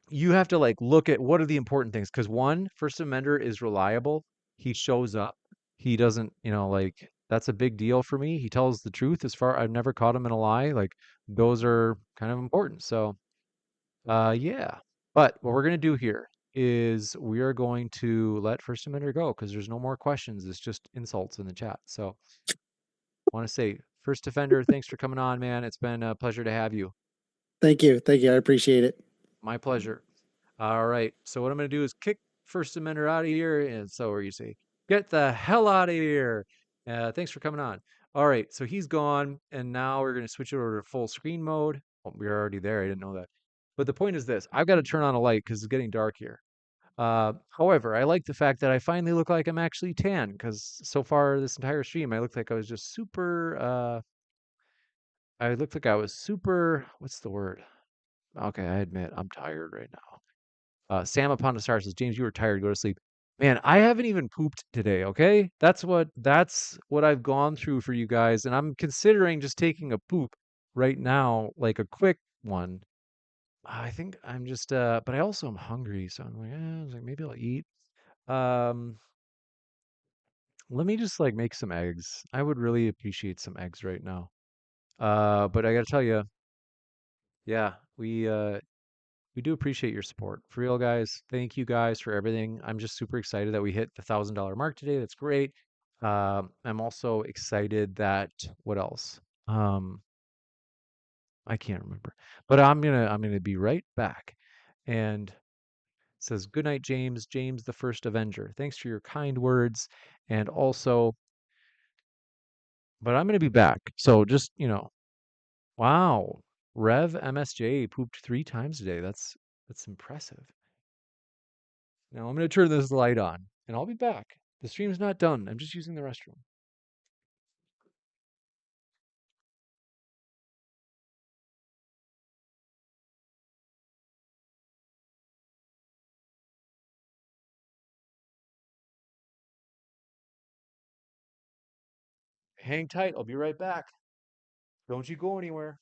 you have to like look at what are the important things. Because one, First Amender is reliable. He shows up. He doesn't, like that's a big deal for me. He tells the truth as far I've never caught him in a lie. Like those are kind of important. So yeah. But what we're gonna do here is we are going to let First Amender go because there's no more questions. It's just insults in the chat. So I want to say, First Offender, thanks for coming on, man. It's been a pleasure to have you. Thank you. Thank you. I appreciate it. My pleasure. All right. So what I'm going to do is kick First Amender out of here. And so, or you say, get the hell out of here. Thanks for coming on. All right. So he's gone. And now we're going to switch it over to full screen mode. Oh, we're already there. I didn't know that. But the point is this. I've got to turn on a light because it's getting dark here. However, I like the fact that I finally look like I'm actually tan because so far this entire stream, I looked like I was just super, I looked like I was super, what's the word? Okay, I admit I'm tired right now. Sam upon the star says, James, you were tired. Go to sleep. Man, I haven't even pooped today. Okay, that's what I've gone through for you guys, and I'm considering just taking a poop right now, like a quick one. I think I'm just, but I also am hungry, so I'm like, I was like, maybe I'll eat. Um, let me just like make some eggs. I would really appreciate some eggs right now. But I gotta tell you, yeah, we do appreciate your support. For real, guys. Thank you guys for everything. I'm just super excited that we hit the $1,000 mark today. That's great. I'm also excited that what else? I can't remember. But I'm gonna be right back. And it says, good night, James. James the First Avenger. Thanks for your kind words. And also, but I'm gonna be back. So just, wow. Rev MSJ pooped 3 times today. That's impressive. Now I'm going to turn this light on and I'll be back. The stream's not done. I'm just using the restroom. Hang tight. I'll be right back. Don't you go anywhere.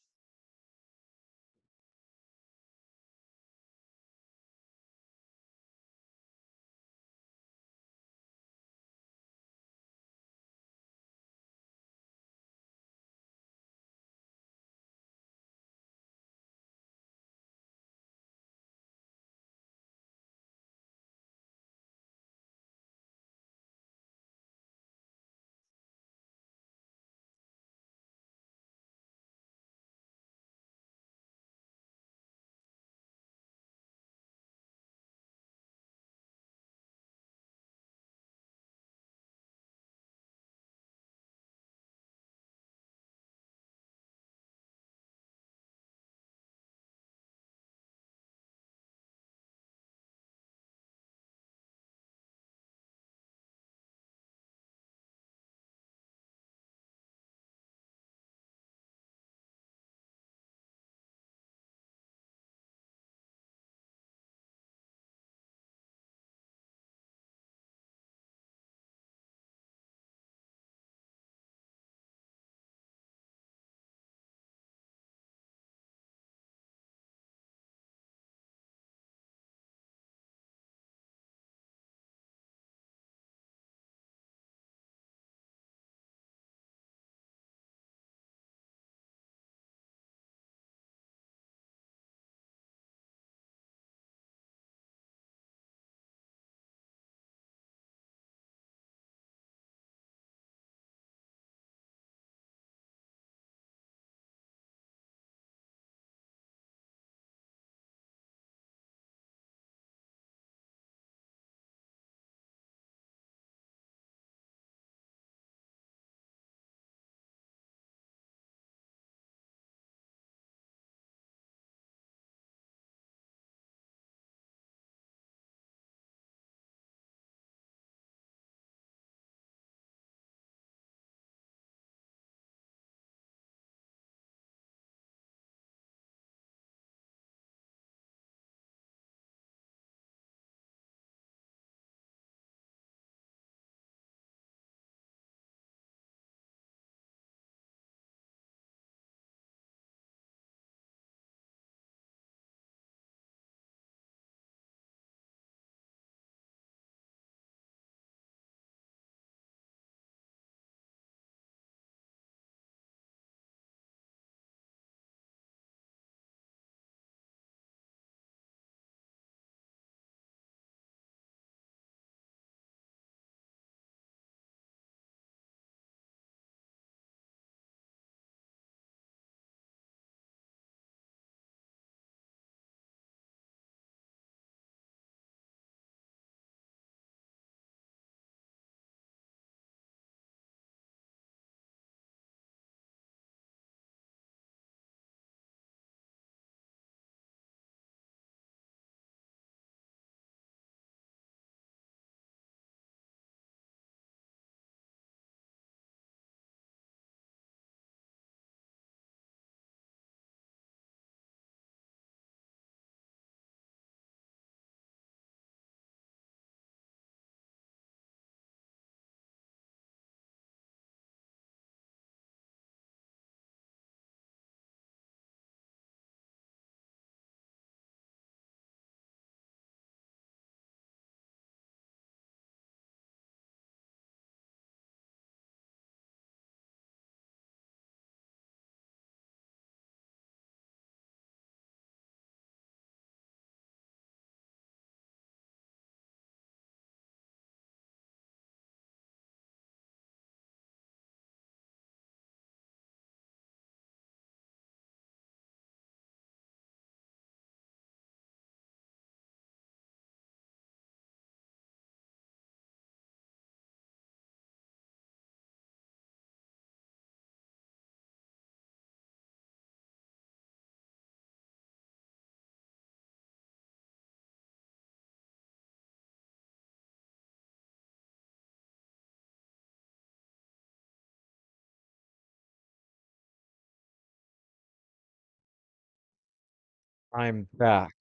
I'm back.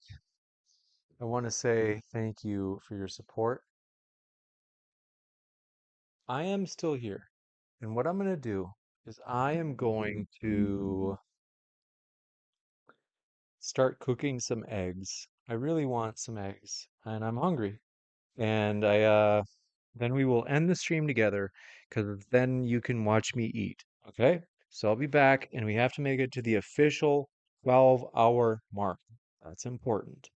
I want to say thank you for your support. I am still here. And what I'm going to do is I am going to start cooking some eggs. I really want some eggs and I'm hungry. And then we will end the stream together because then you can watch me eat. Okay? So I'll be back and we have to make it to the official 12-hour mark. That's important.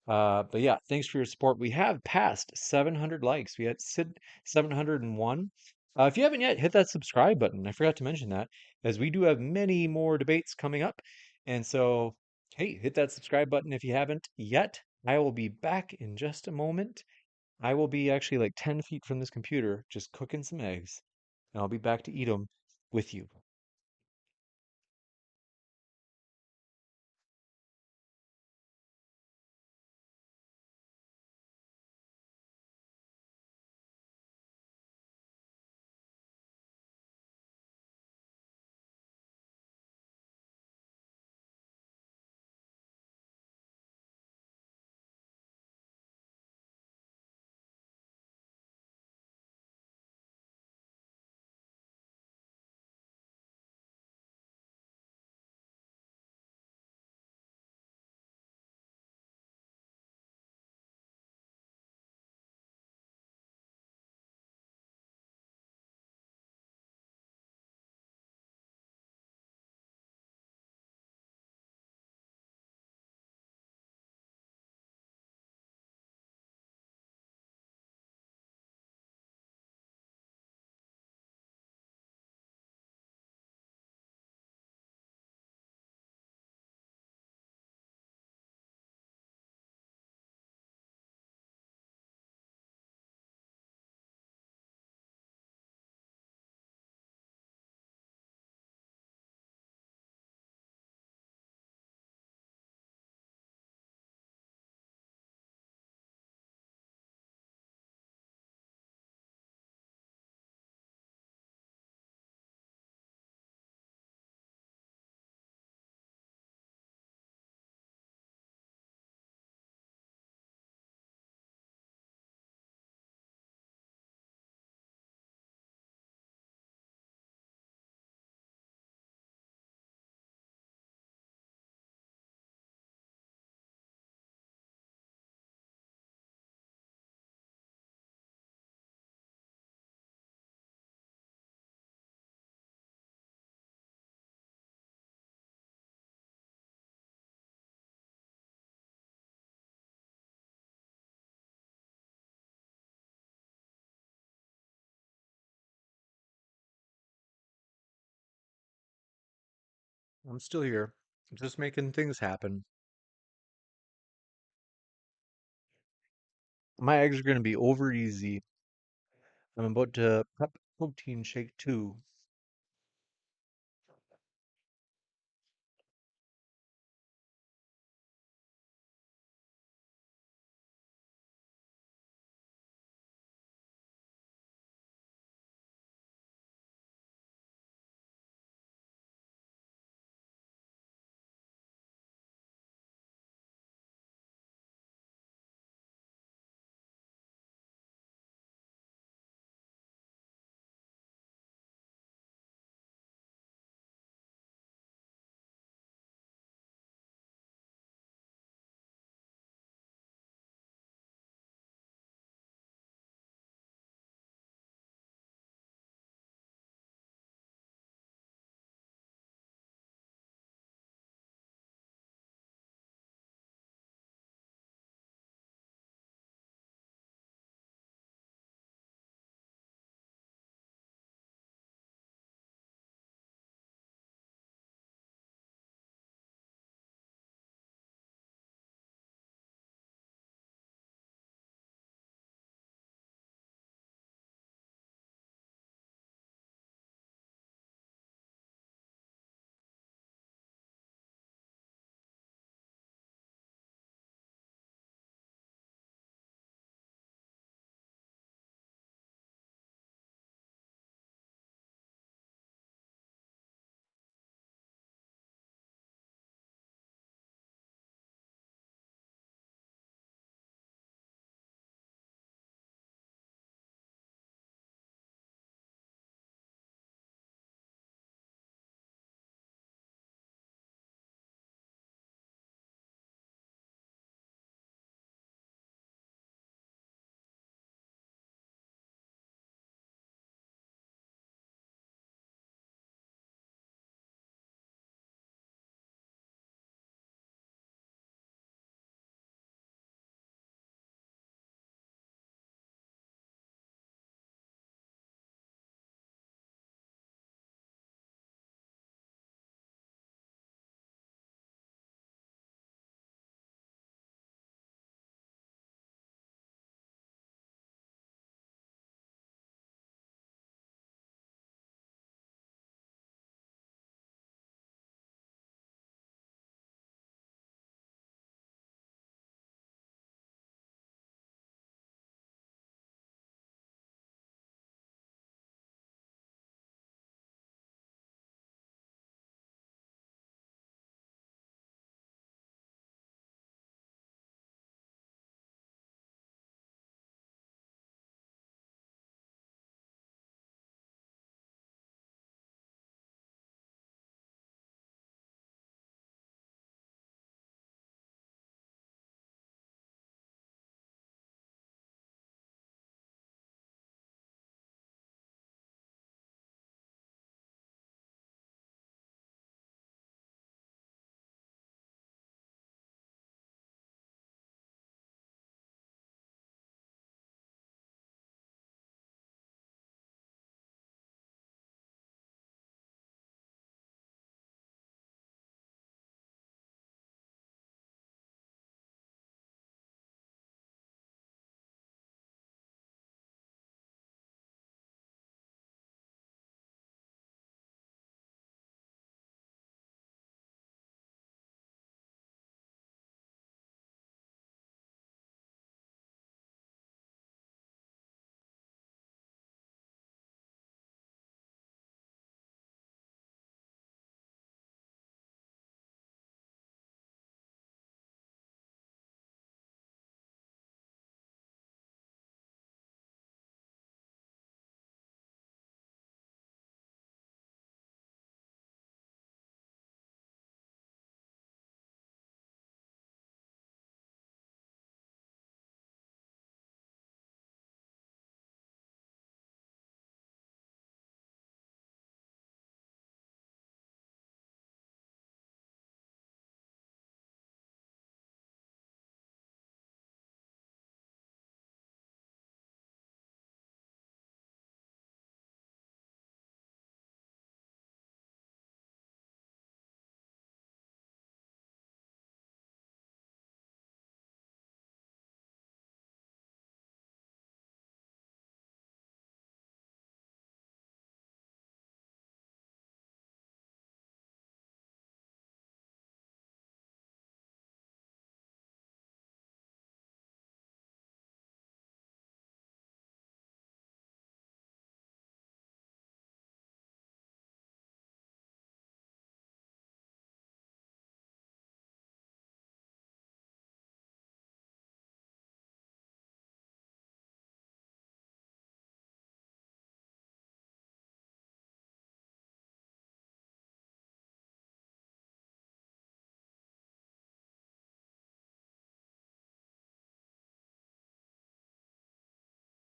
But yeah, thanks for your support. We have passed 700 likes. We had 701. If you haven't yet, hit that subscribe button. I forgot to mention that, as we do have many more debates coming up. And so, hey, hit that subscribe button if you haven't yet. I will be back in just a moment. I will be actually like 10 feet from this computer, just cooking some eggs, and I'll be back to eat them with you. I'm still here, just making things happen. My eggs are going to be over easy. I'm about to prep protein shake too.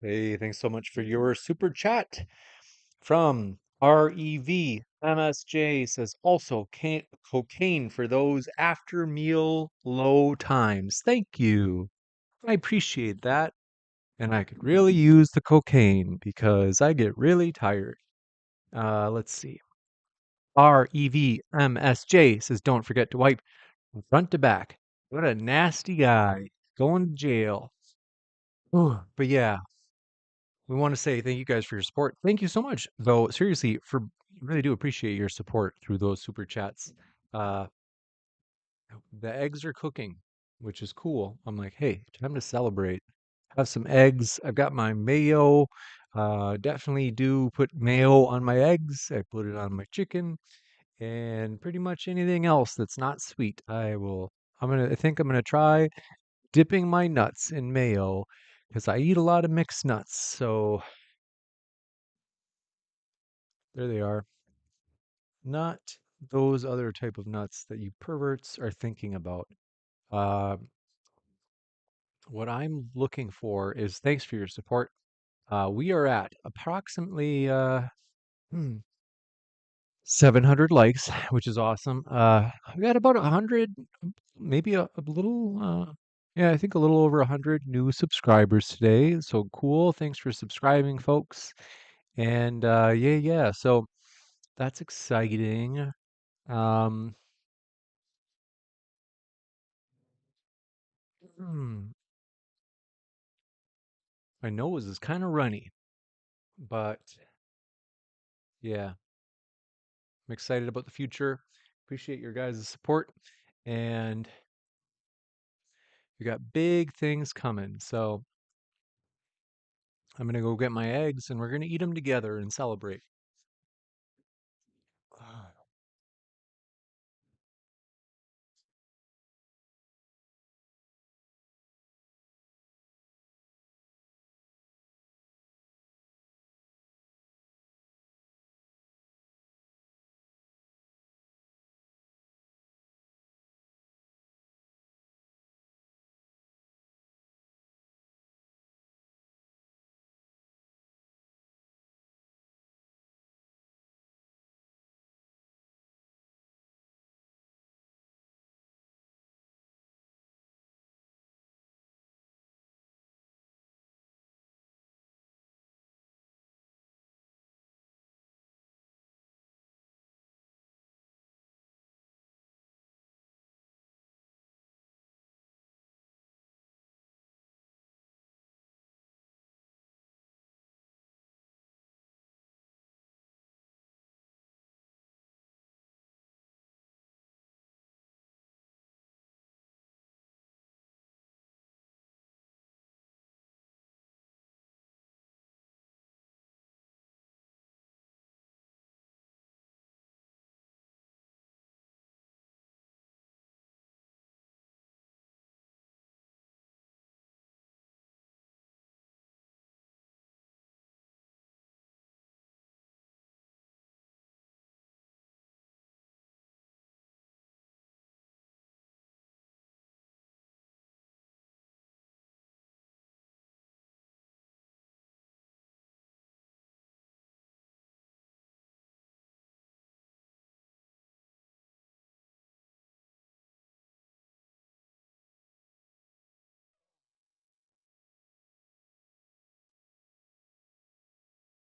Hey, thanks so much for your super chat. From REV says also cocaine for those after meal low times. Thank you. I appreciate that. And I could really use the cocaine because I get really tired. Let's see. REVMSJ says don't forget to wipe from front to back. What a nasty guy. Going to jail. Ooh, but yeah, we want to say thank you guys for your support. Thank you so much, though. Seriously, really do appreciate your support through those super chats. Uh, the eggs are cooking, which is cool. I'm like, hey, time to celebrate. Have some eggs. I've got my mayo. Definitely do put mayo on my eggs. I put it on my chicken and pretty much anything else that's not sweet. I think I'm gonna try dipping my nuts in mayo because I eat a lot of mixed nuts. So there they are. Not those other type of nuts that you perverts are thinking about. Uh, what I'm looking for is thanks for your support. We are at approximately 700 likes, which is awesome. We got about 100, maybe a little, yeah, I think a little over 100 new subscribers today. So cool. Thanks for subscribing, folks. And yeah. So that's exciting. Um, hmm, my nose is kind of runny, but yeah, I'm excited about the future. Appreciate your guys' support. And we got big things coming. So I'm going to go get my eggs and we're going to eat them together and celebrate.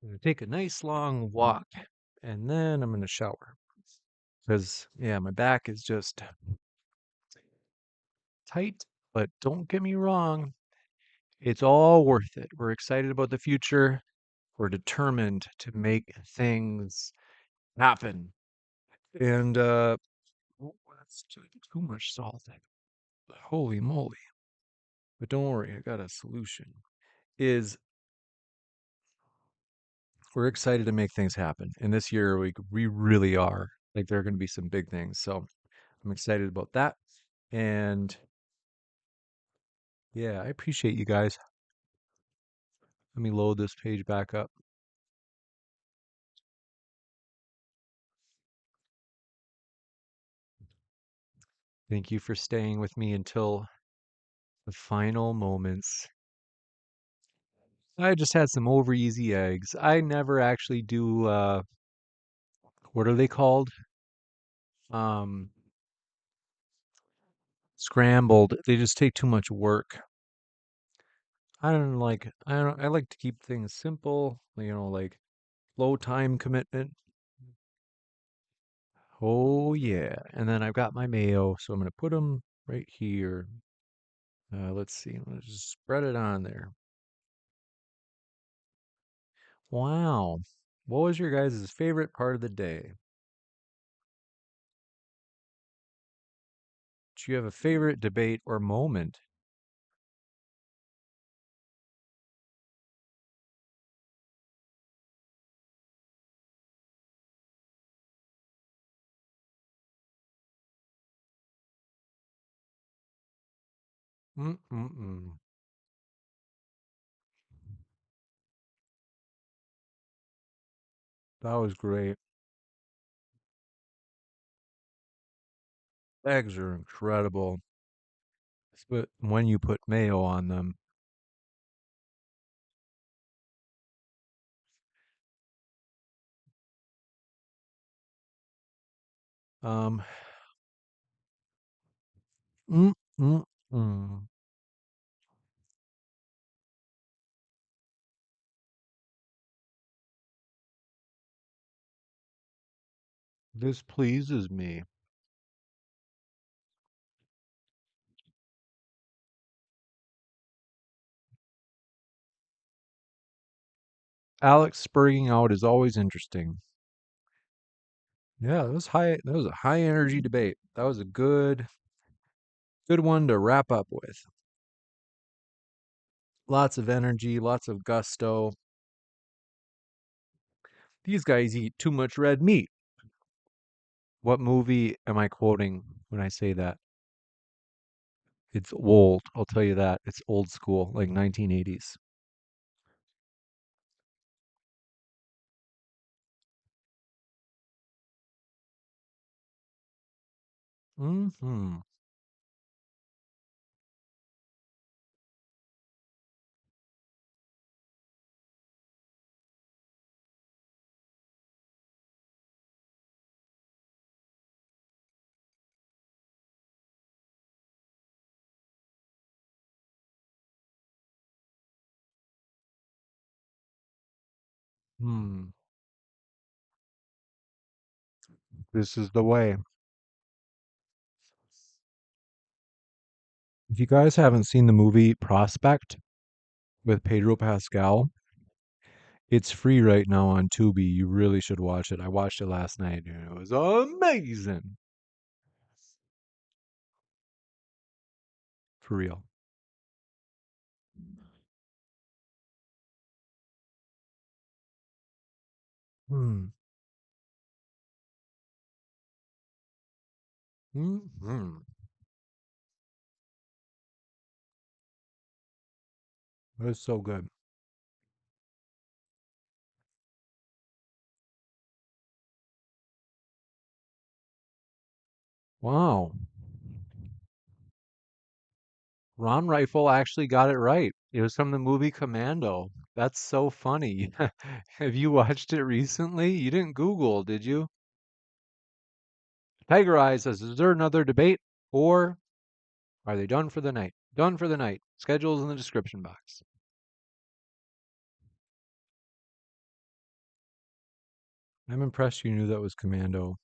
I'm going to take a nice long walk and then I'm going to shower. Because, yeah, my back is just tight, but don't get me wrong, it's all worth it. We're excited about the future. We're determined to make things happen. And oh, that's too much salt. Holy moly. But don't worry, I got a solution. Is we're excited to make things happen. And this year we really are. Like there are going to be some big things. So I'm excited about that. And yeah, I appreciate you guys. Let me load this page back up. Thank you for staying with me until the final moments. I just had some over easy eggs. I never actually do what are they called? Um Scrambled. They just take too much work. I like to keep things simple, like low time commitment. Oh yeah. And then I've got my mayo, so I'm going to put them right here. Let's see. Let's just spread it on there. Wow. What was your guys' favorite part of the day? Do you have a favorite debate or moment? Mm-mm-mm. That was great. Eggs are incredible. But when you put mayo on them. Um, mm. This pleases me. Alex spurring out is always interesting. Yeah, that was a high energy debate. That was a good one to wrap up with. Lots of energy, lots of gusto. These guys eat too much red meat. What movie am I quoting when I say that? It's old, I'll tell you that. It's old school, like 1980s. Mm-hmm. Hmm. This is the way. If you guys haven't seen the movie Prospect with Pedro Pascal, it's free right now on Tubi. You really should watch it. I watched it last night and it was amazing. For real. Hmm. Hmm. It was so good. Wow. Ron Rifle actually got it right. It was from the movie Commando. That's so funny. Have you watched it recently? You didn't Google, did you? Tiger Eyes says, is there another debate? Or are they done for the night? Done for the night. Schedules in the description box. I'm impressed you knew that was Commando.